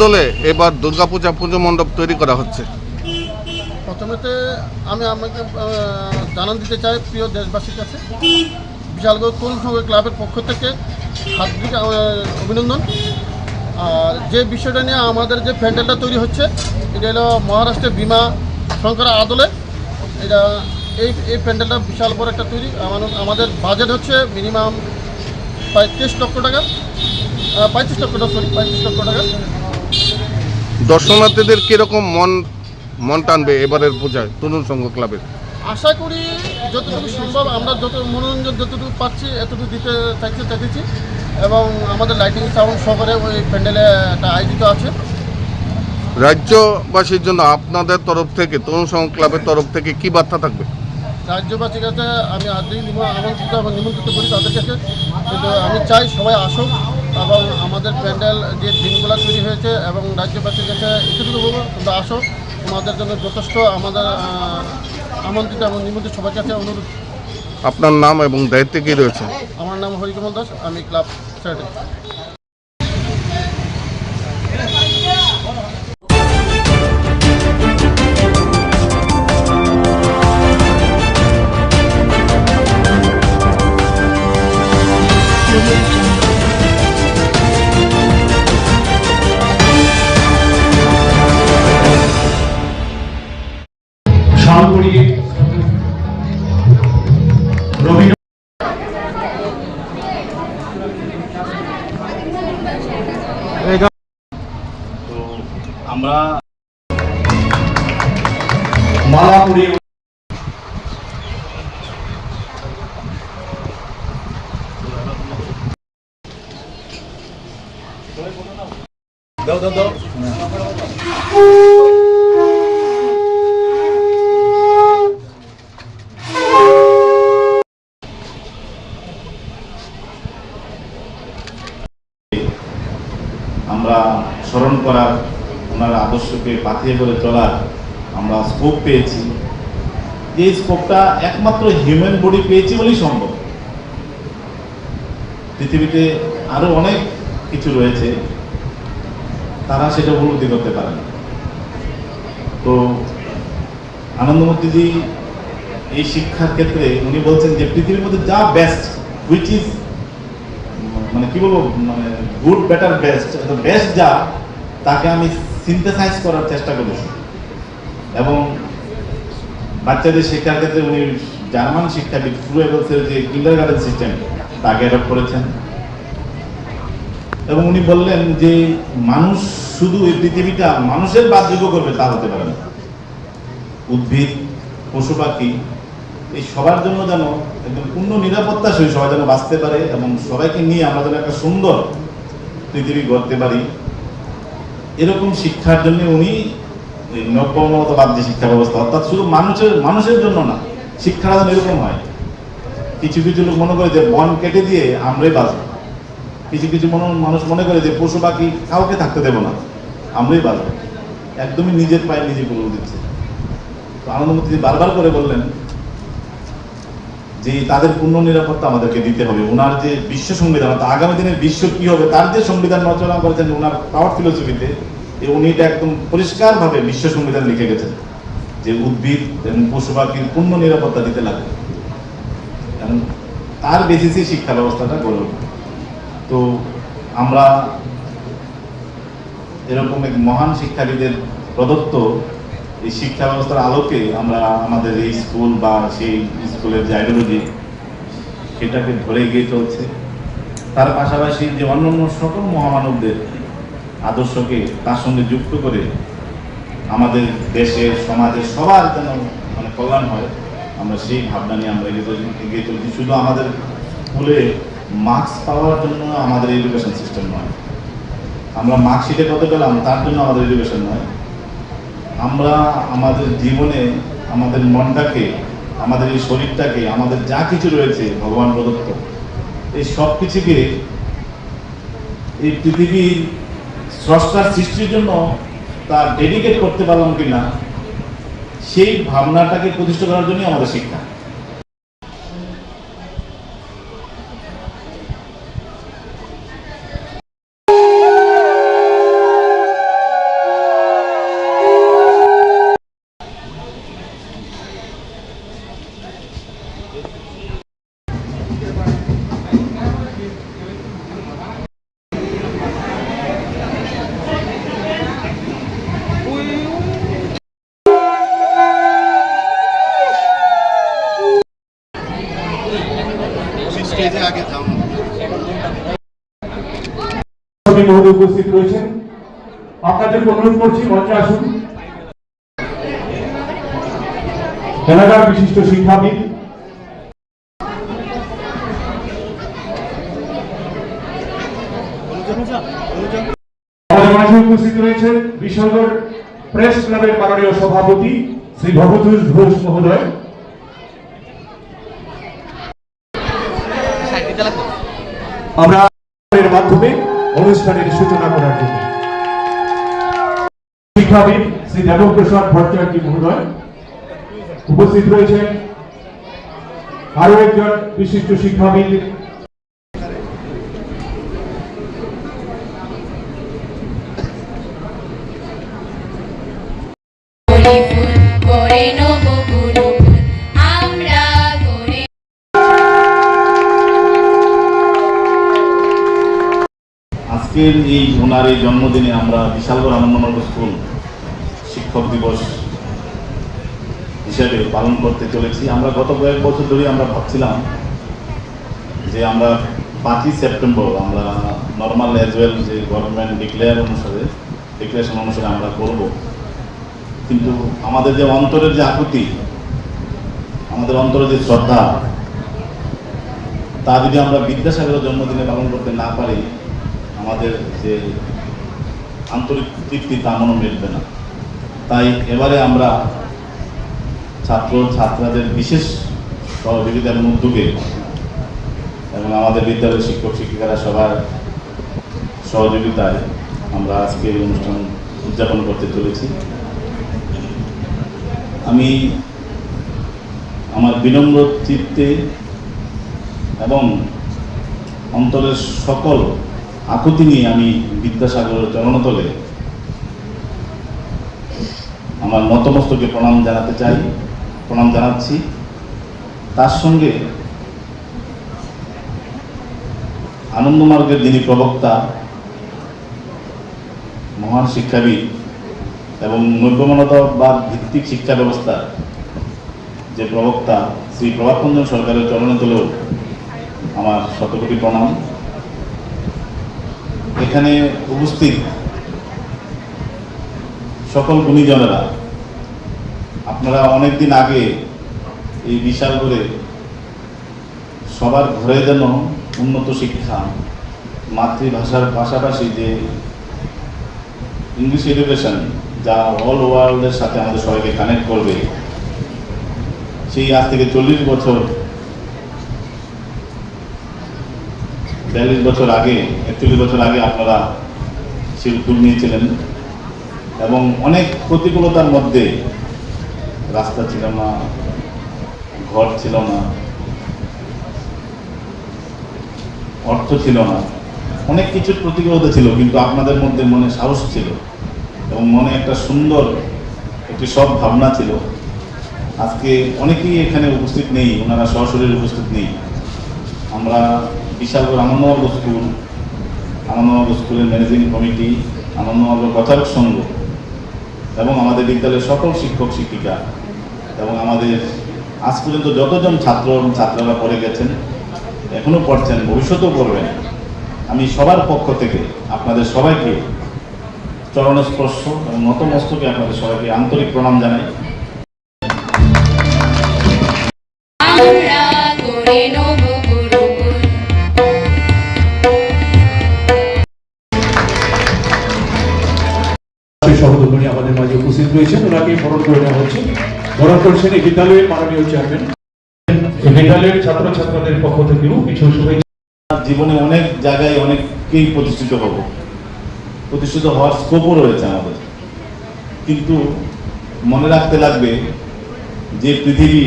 দলে এবার দুর্গাপূজা পুজো মণ্ডপ তৈরি করা হচ্ছে? প্রথমেতে আমি আমাকে জানান দিতে চাই প্রিয় দেশবাসীর কাছে, বিশালগড় তরুণ সংঘ ক্লাবের পক্ষ থেকে হার্দিক অভিনন্দন। আর যে বিষয়টা নিয়ে আমাদের যে প্যান্ডেলটা তৈরি হচ্ছে, এটা হলো মহারাষ্ট্রের বিমা শঙ্কর আদলে। এটা এই প্যান্ডেলটা বিশাল বড় একটা তৈরি। আমাদের বাজেট হচ্ছে মিনিমাম 35 লক্ষ টাকা, 35 লক্ষ টাকা। দর্শনার্থীদের কিরকম মন টানবে এবারের পূজায় তরুণ সংঘ ক্লাবের? আশা করি যতটুকু সম্ভব আমরা মনোরঞ্জন যতটুকু পাচ্ছি এতটুকু দিতে চাইতেছি, এবং আমাদের লাইটিং সাউন্ড সহকারে ওই প্যান্ডেলে একটা আয়োজিত আছে। রাজ্যবাসীর জন্য আপনাদের তরফ থেকে, তরুণ সংঘ ক্লাবের তরফ থেকে কি বার্তা থাকবে? রাজ্যবাসীর কাছে আমি আজকেই আমন্ত্রিত এবং নিমন্ত্রিত করি তাদের কাছে, কিন্তু আমি চাই সবাই আসুক এবং আমাদের প্যান্ডেল যে দিনগুলো তৈরি হয়েছে এবং রাজ্যবাসীর কাছে এতটুকু বলবো, কিন্তু আসো, তোমাদের জন্য যথেষ্ট আমাদের আমন্ত্রিত এবং নিমন্ত্রিত সবার কাছে অনুরোধ। আপনার নাম এবং দায়িত্বে কি রয়েছে? আমার নাম হরিকমল দাস, আমি ক্লাব সেক্রেটারি। আমরা মালা পরিয়ে দাও আমরা স্মরণ করার, ওনার আদর্শকে পাথিয়ে করে চলার আমরা স্কোপ পেয়েছি। এই স্কোপটা একমাত্র হিউম্যান বডি পেয়েছি বলেই সম্ভব। পৃথিবীতে আরো অনেক কিছু রয়েছে, তারা সেটা উপলব্ধি করতে পারে না। তো আনন্দমূর্তিজি এই শিক্ষার ক্ষেত্রে উনি বলছেন যে পৃথিবীর মধ্যে যা বেস্ট, হুইচ ইজ মানে কি বলবো, মানে গুড বেটার বেস্ট, বেস্ট যা, তাকে আমি সিনথেসাইজ করার চেষ্টা করেছি। এবং বাচ্চাদের শিক্ষার ক্ষেত্রে উনি জার্মান শিক্ষাবিদ ফ্রুয়েগলসের যে কিন্ডারগার্টেন সিস্টেম তাকে অ্যাডপ্ট করেছেন। এবং উনি বললেন যে মানুষ শুধু এই পৃথিবীটা মানুষের বাসযোগ্য করবে তা হতে পারে না। উদ্ভিদ, পশু পাখি, এই সবার জন্য যেন একদম পূর্ণ নিরাপত্তা সহ সবাই যেন বাঁচতে পারে এবং সবাইকে নিয়ে আমরা যেন একটা সুন্দর পৃথিবী গড়তে পারি, এরকম শিক্ষার জন্য উনি নব্যমতবাদ যে শিক্ষা ব্যবস্থা, অর্থাৎ শুধু মানুষের জন্য না, শিক্ষাটা যেন এরকম হয়। কিছু কিছু লোক মনে করে যে বন কেটে দিয়ে আমরাই বাঁচব, কিছু কিছু মানুষ মনে করে যে পশু পাখি কাউকে থাকতে দেব না, আমরাই বাঁচব। একদমই নিজের পায়ে নিজে করে দিচ্ছে। তো আনন্দমূর্তি বারবার করে বললেন যে তাদের পূর্ণ নিরাপত্তা আমাদেরকে দিতে হবে। ওনার যে বিশ্ব সংবিধান, আগামী দিনের বিশ্ব কি হবে তার যে সংবিধান রচনা করেছেন ওনার পাওয়ার ফিলোসফিতে, উনি এটা একদম পরিষ্কারভাবে বিশ্ব সংবিধান লিখে গেছেন যে উদ্ভিদ এবং পশু পাখির পূর্ণ নিরাপত্তা দিতে লাগবে, এবং তার বেসিসে শিক্ষা ব্যবস্থাটা গড়ে উঠবে। তো আমরা এরকম এক মহান শিক্ষাবিদের প্রদত্ত এই শিক্ষা ব্যবস্থার আলোকে আমরা আমাদের এই স্কুল বা সেই স্কুলের যে আইডিওলজি সেটাকে ধরে এগিয়ে চলছে। তার পাশাপাশি যে অন্যান্য সকল মহামানবদের আদর্শকে তার সঙ্গে যুক্ত করে আমাদের দেশের, সমাজের সবার যেন মানে কল্যাণ হয়, আমরা সেই ভাবনা নিয়ে আমরা এগিয়ে চলছি। শুধু আমাদের স্কুলে মার্কস পাওয়ার জন্য আমাদের এডুকেশন সিস্টেম নয়, আমরা মার্কশিটে কত পেলাম তার জন্য আমাদের এডুকেশন নয়। আমরা আমাদের জীবনে আমাদের মনটাকে, আমাদের এই শরীরটাকে, আমাদের যা কিছু রয়েছে ভগবান প্রদত্ত, এই সব কিছুকে এই পৃথিবীর স্রষ্টার সৃষ্টির জন্য তার ডেডিকেট করতে পারলাম কিনা, সেই ভাবনাটাকে প্রতিষ্ঠা করার জন্যই আমাদের শিক্ষা। মহোদয় উপস্থিত রয়েছেন, আপনাদেরকে অনুরোধ করছি মঞ্চে আসুন। এলাকার বিশিষ্ট শিক্ষাবিদ আমাদের মাঝে উপস্থিত রয়েছেন বিশালগড় প্রেস ক্লাবের মাননীয় সভাপতি শ্রী ভবতোষ ঘোষ মহোদয়। আমরা এর মাধ্যমে অনুষ্ঠানের সূচনা করার জন্য শিক্ষাবিদ শ্রী দেবপ্রসাদ ভট্টাচার্য মহোদয় উপস্থিত রয়েছেন। আরো একজন বিশিষ্ট শিক্ষাবিদ আজকের এই ওনার এই জন্মদিনে আমরা বিশালগড় আনন্দনগর স্কুল শিক্ষক দিবস হিসেবে পালন করতে চলেছি। আমরা গত কয়েক বছর ধরে আমরা ভাবছিলাম যে আমরা 5ই সেপ্টেম্বর আমরা নর্মাল অ্যাজ ওয়েল যে গভর্নমেন্ট ডিক্লারেশন অনুসারে আমরা করব, কিন্তু আমাদের যে অন্তরের যে আকুতি, আমাদের অন্তরের যে শ্রদ্ধা, তা যদি আমরা বিদ্যাসাগরের জন্মদিনে পালন করতে না পারি, আমাদের যে আন্তরিক তৃপ্তি তা মনে মিলবে না। তাই এবারে আমরা ছাত্রদের বিশেষ সহযোগিতার উদ্যোগে এবং আমাদের বিদ্যালয়ের শিক্ষক শিক্ষিকারা সবার সহযোগিতায় আমরা আজকে এই অনুষ্ঠান উদযাপন করতে চলেছি। আমি আমার বিনম্র চিত্তে এবং অন্তরের সকল আকুতি নিয়ে আমি বিদ্যাসাগরের চরণতলে আমার নতমস্তকে প্রণাম জানাচ্ছি। তার সঙ্গে আনন্দমার্গের যিনি প্রবক্তা, মহান শিক্ষাবিদ এবং নৈবমানতাবাদ ভিত্তিক শিক্ষা ব্যবস্থার যে প্রবক্তা শ্রী প্রভাতরঞ্জন সরকারের চরণতলেও আমার শতকোটি প্রণাম। এখানে উপস্থিত সকল গুণীজনেরা, আপনারা অনেকদিন আগে এই বিশালগড়ে সবার ঘরে যেন উন্নত শিক্ষা, মাতৃভাষার পাশাপাশি যে ইংলিশ এডুকেশন যা অল ওয়ার্ল্ডের সাথে আমাদের সবাইকে কানেক্ট করবে, সেই আজ থেকে 42 বছর আগে 41 বছর আগে আপনারা সেই উদ্যোগ নিয়েছিলেন এবং অনেক প্রতিকূলতার মধ্যে, রাস্তা ছিল না, ঘর ছিল না, অর্থ ছিল না, অনেক কিছুর প্রতিকূলতা ছিল, কিন্তু আপনাদের মধ্যে মনে সাহস ছিল এবং মনে একটা সুন্দর একটি সব ভাবনা ছিল। আজকে অনেকেই এখানে উপস্থিত নেই, ওনারা সরাসরি উপস্থিত নেই। আমরা বিশালগড় আনন্দনগর স্কুলের ম্যানেজিং কমিটি, আনন্দনগর প্রচারক সংঘ এবং আমাদের বিদ্যালয়ের সকল শিক্ষক শিক্ষিকা এবং আমাদের আজ পর্যন্ত যতজন ছাত্ররা পড়ে গেছেন, এখনো পড়ছেন, ভবিষ্যতেও পড়বেন, আমি সবার পক্ষ থেকে আপনাদের সবাইকে চরণস্পর্শ এবং নতমস্তকে আপনাদের সবাইকে আন্তরিক প্রণাম জানাই। সহধর্মিণী আমাদের মাঝে উপস্থিত রয়েছেন, ওনাকে বরণ করে নেওয়া হচ্ছে। বরণ করছেন এই বিদ্যালয়ের মাননীয় চেয়ারম্যান। বিদ্যালয়ের ছাত্রছাত্রীদের পক্ষ থেকেও কিছু শুভেচ্ছা। জীবনে অনেক জায়গায় অনেককেই প্রতিষ্ঠিত হওয়ার স্কোপও রয়েছে আমাদের, কিন্তু মনে রাখতে লাগবে যে পৃথিবী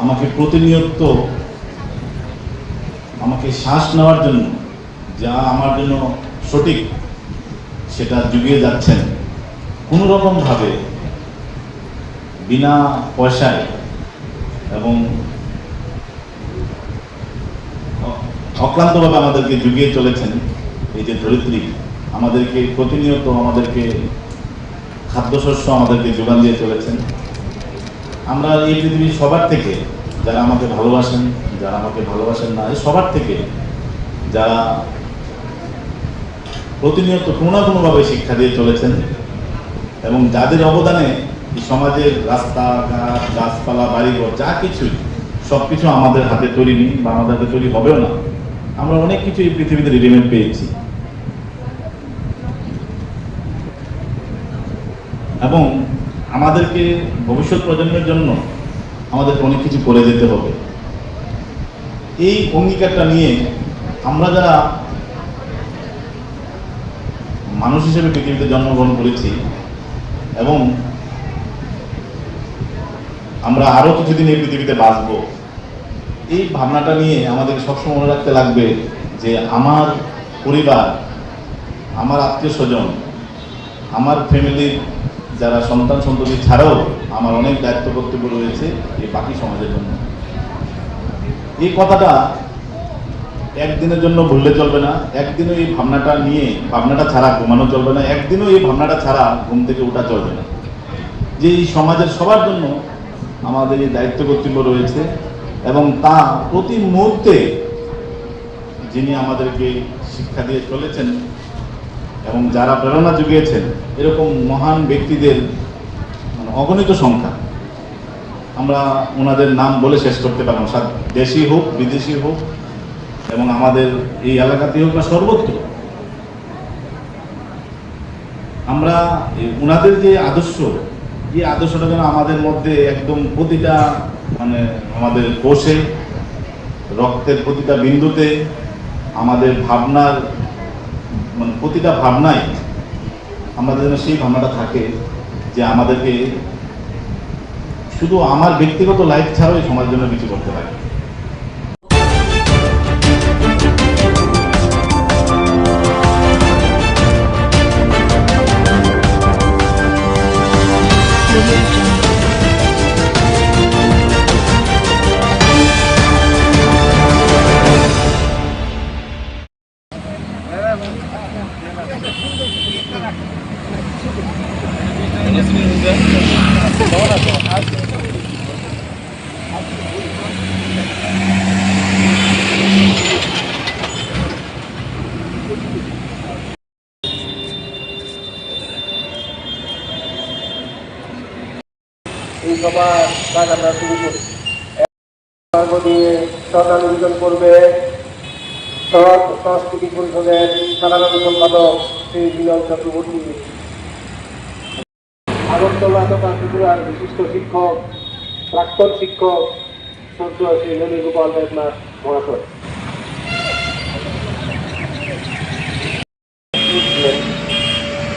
আমাকে প্রতিনিয়ত আমাকে শ্বাস নেওয়ার জন্য যা আমার জন্য সঠিক সেটা যুগিয়ে যাচ্ছেন। কোনো রকমভাবে বিনা পয়সায় এবং অক্লান্তভাবে আমাদেরকে যুগিয়ে চলেছেন এই যে ধরিত্রী, আমাদেরকে প্রতিনিয়ত আমাদেরকে খাদ্যশস্য আমাদেরকে যোগান দিয়ে চলেছেন। আমরা এই পৃথিবীর সবার থেকে, যারা আমাকে ভালোবাসেন, যারা আমাকে ভালোবাসেন না, এই সবার থেকে যারা প্রতিনিয়ত কোনো না কোনোভাবে শিক্ষা দিয়ে চলেছেন এবং যাদের অবদানে এই সমাজের রাস্তাঘাট, গাছপালা, বাড়িঘর যা কিছুই সব কিছু আমাদের হাতে তৈরি নেই বা আমাদের হাতে তৈরি হবেও না। আমরা অনেক কিছু এই পৃথিবীতে রেডিমেড পেয়েছি এবং আমাদেরকে ভবিষ্যৎ প্রজন্মের জন্য আমাদেরকে অনেক কিছু করে যেতে হবে। এই অঙ্গীকারটা নিয়ে আমরা যারা মানুষ হিসেবে পৃথিবীতে জন্মগ্রহণ করেছি এবং আমরা আরো কিছুদিন এই পৃথিবীতে বাঁচব, এই ভাবনাটা নিয়ে আমাদের সবসময় মনে রাখতে লাগবে যে আমার পরিবার, আমার আত্মীয় স্বজন, আমার ফ্যামিলির যারা সন্তান সন্ততি ছাড়াও আমার অনেক দায়িত্ব কর্তব্য রয়েছে এই বাকি সমাজের জন্য। এই কথাটা একদিনের জন্য ভুললে চলবে না, একদিনও এই ভাবনাটা ছাড়া ঘুমানো চলবে না, একদিনও এই ভাবনাটা ছাড়া ঘুম থেকে ওঠা চলবে না যে এই সমাজের সবার জন্য আমাদের এই দায়িত্ব কর্তব্য রয়েছে এবং তা প্রতি মুহূর্তে যিনি আমাদেরকে শিক্ষা দিয়ে চলেছেন এবং যারা প্রেরণা জুগিয়েছেন এরকম মহান ব্যক্তিদের অগণিত সংখ্যা, আমরা ওনাদের নাম বলে শেষ করতে পারবো, দেশি হোক বিদেশি হোক এবং আমাদের এই এলাকাতে হোক বা সর্বত্র। আমরা ওনাদের যে আদর্শ, এই আদর্শটা যেন আমাদের মধ্যে একদম প্রতিটা আমাদের কোষে, রক্তের প্রতিটা বিন্দুতে, আমাদের ভাবনার প্রতিটা ভাবনায় আমাদের যেন সেই ভাবনাটা থাকে যে আমাদেরকে শুধু আমার ব্যক্তিগত লাইফ ছাড়াও এই সমাজের জন্য কিছু করতে লাগে। এই সবার কাজ আমরা শুরু করি। সরকার নিবেদন করবে সংস্কৃতি পরিষদের সাধারণ সম্পাদক শ্রী বিনয় চক্রবর্তী, আগরতলা তথা ত্রিপুরার বিশিষ্ট শিক্ষক, প্রাক্তন শিক্ষক শ্রদ্ধেয় শ্রী ননীগোপাল দেবনাথ মহাশয়।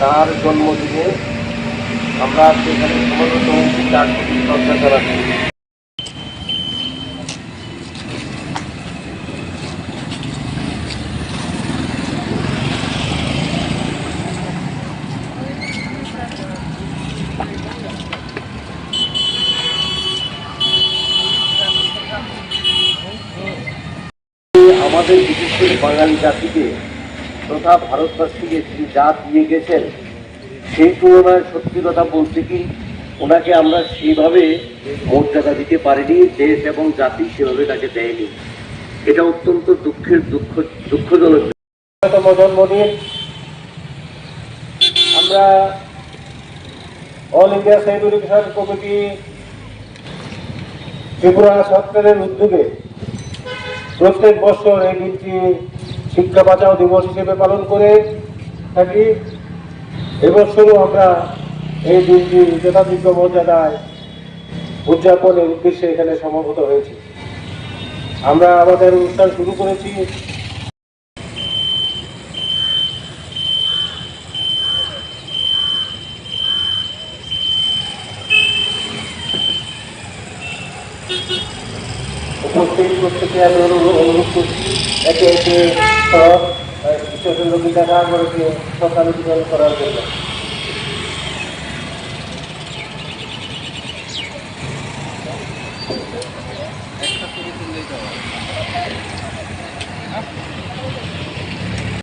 তার জন্মদিনে আমরা সেখানে সমবেত হয়েছি, তার প্রতি শ্রদ্ধা জানাচ্ছি। আমাদের বিশেষ করে বাঙালি জাতিকে তথা ভারতবাসীকে তিনি যা দিয়ে গেছেন সেই তুলনায় সত্যি কথা বলতে কি ওনাকে আমরা সেইভাবে মর্যাদা দিতে পারিনি, দেশ এবং জাতি সেভাবে তাকে দেয়নি। এটা অত্যন্ত দুঃখজনক। জন্মদিন আমরা all India side education committee Tripura সরকারের উদ্যোগে প্রত্যেক বছর এই দিনটি শিক্ষা বাঁচাও দিবস হিসেবে পালন করে থাকি। এবছরও আমরা এই দিনটি যথাযোগ্য মর্যাদায় উদযাপনের উদ্দেশ্যে এখানে সমবেত হয়েছি। আমরা আমাদের অনুষ্ঠান শুরু করেছি প্রত্যেকে আমি অনুরোধ করছি একে একে সব ঈশ্বরচন্দ্রকে দেখা করে সরকার করার জন্য।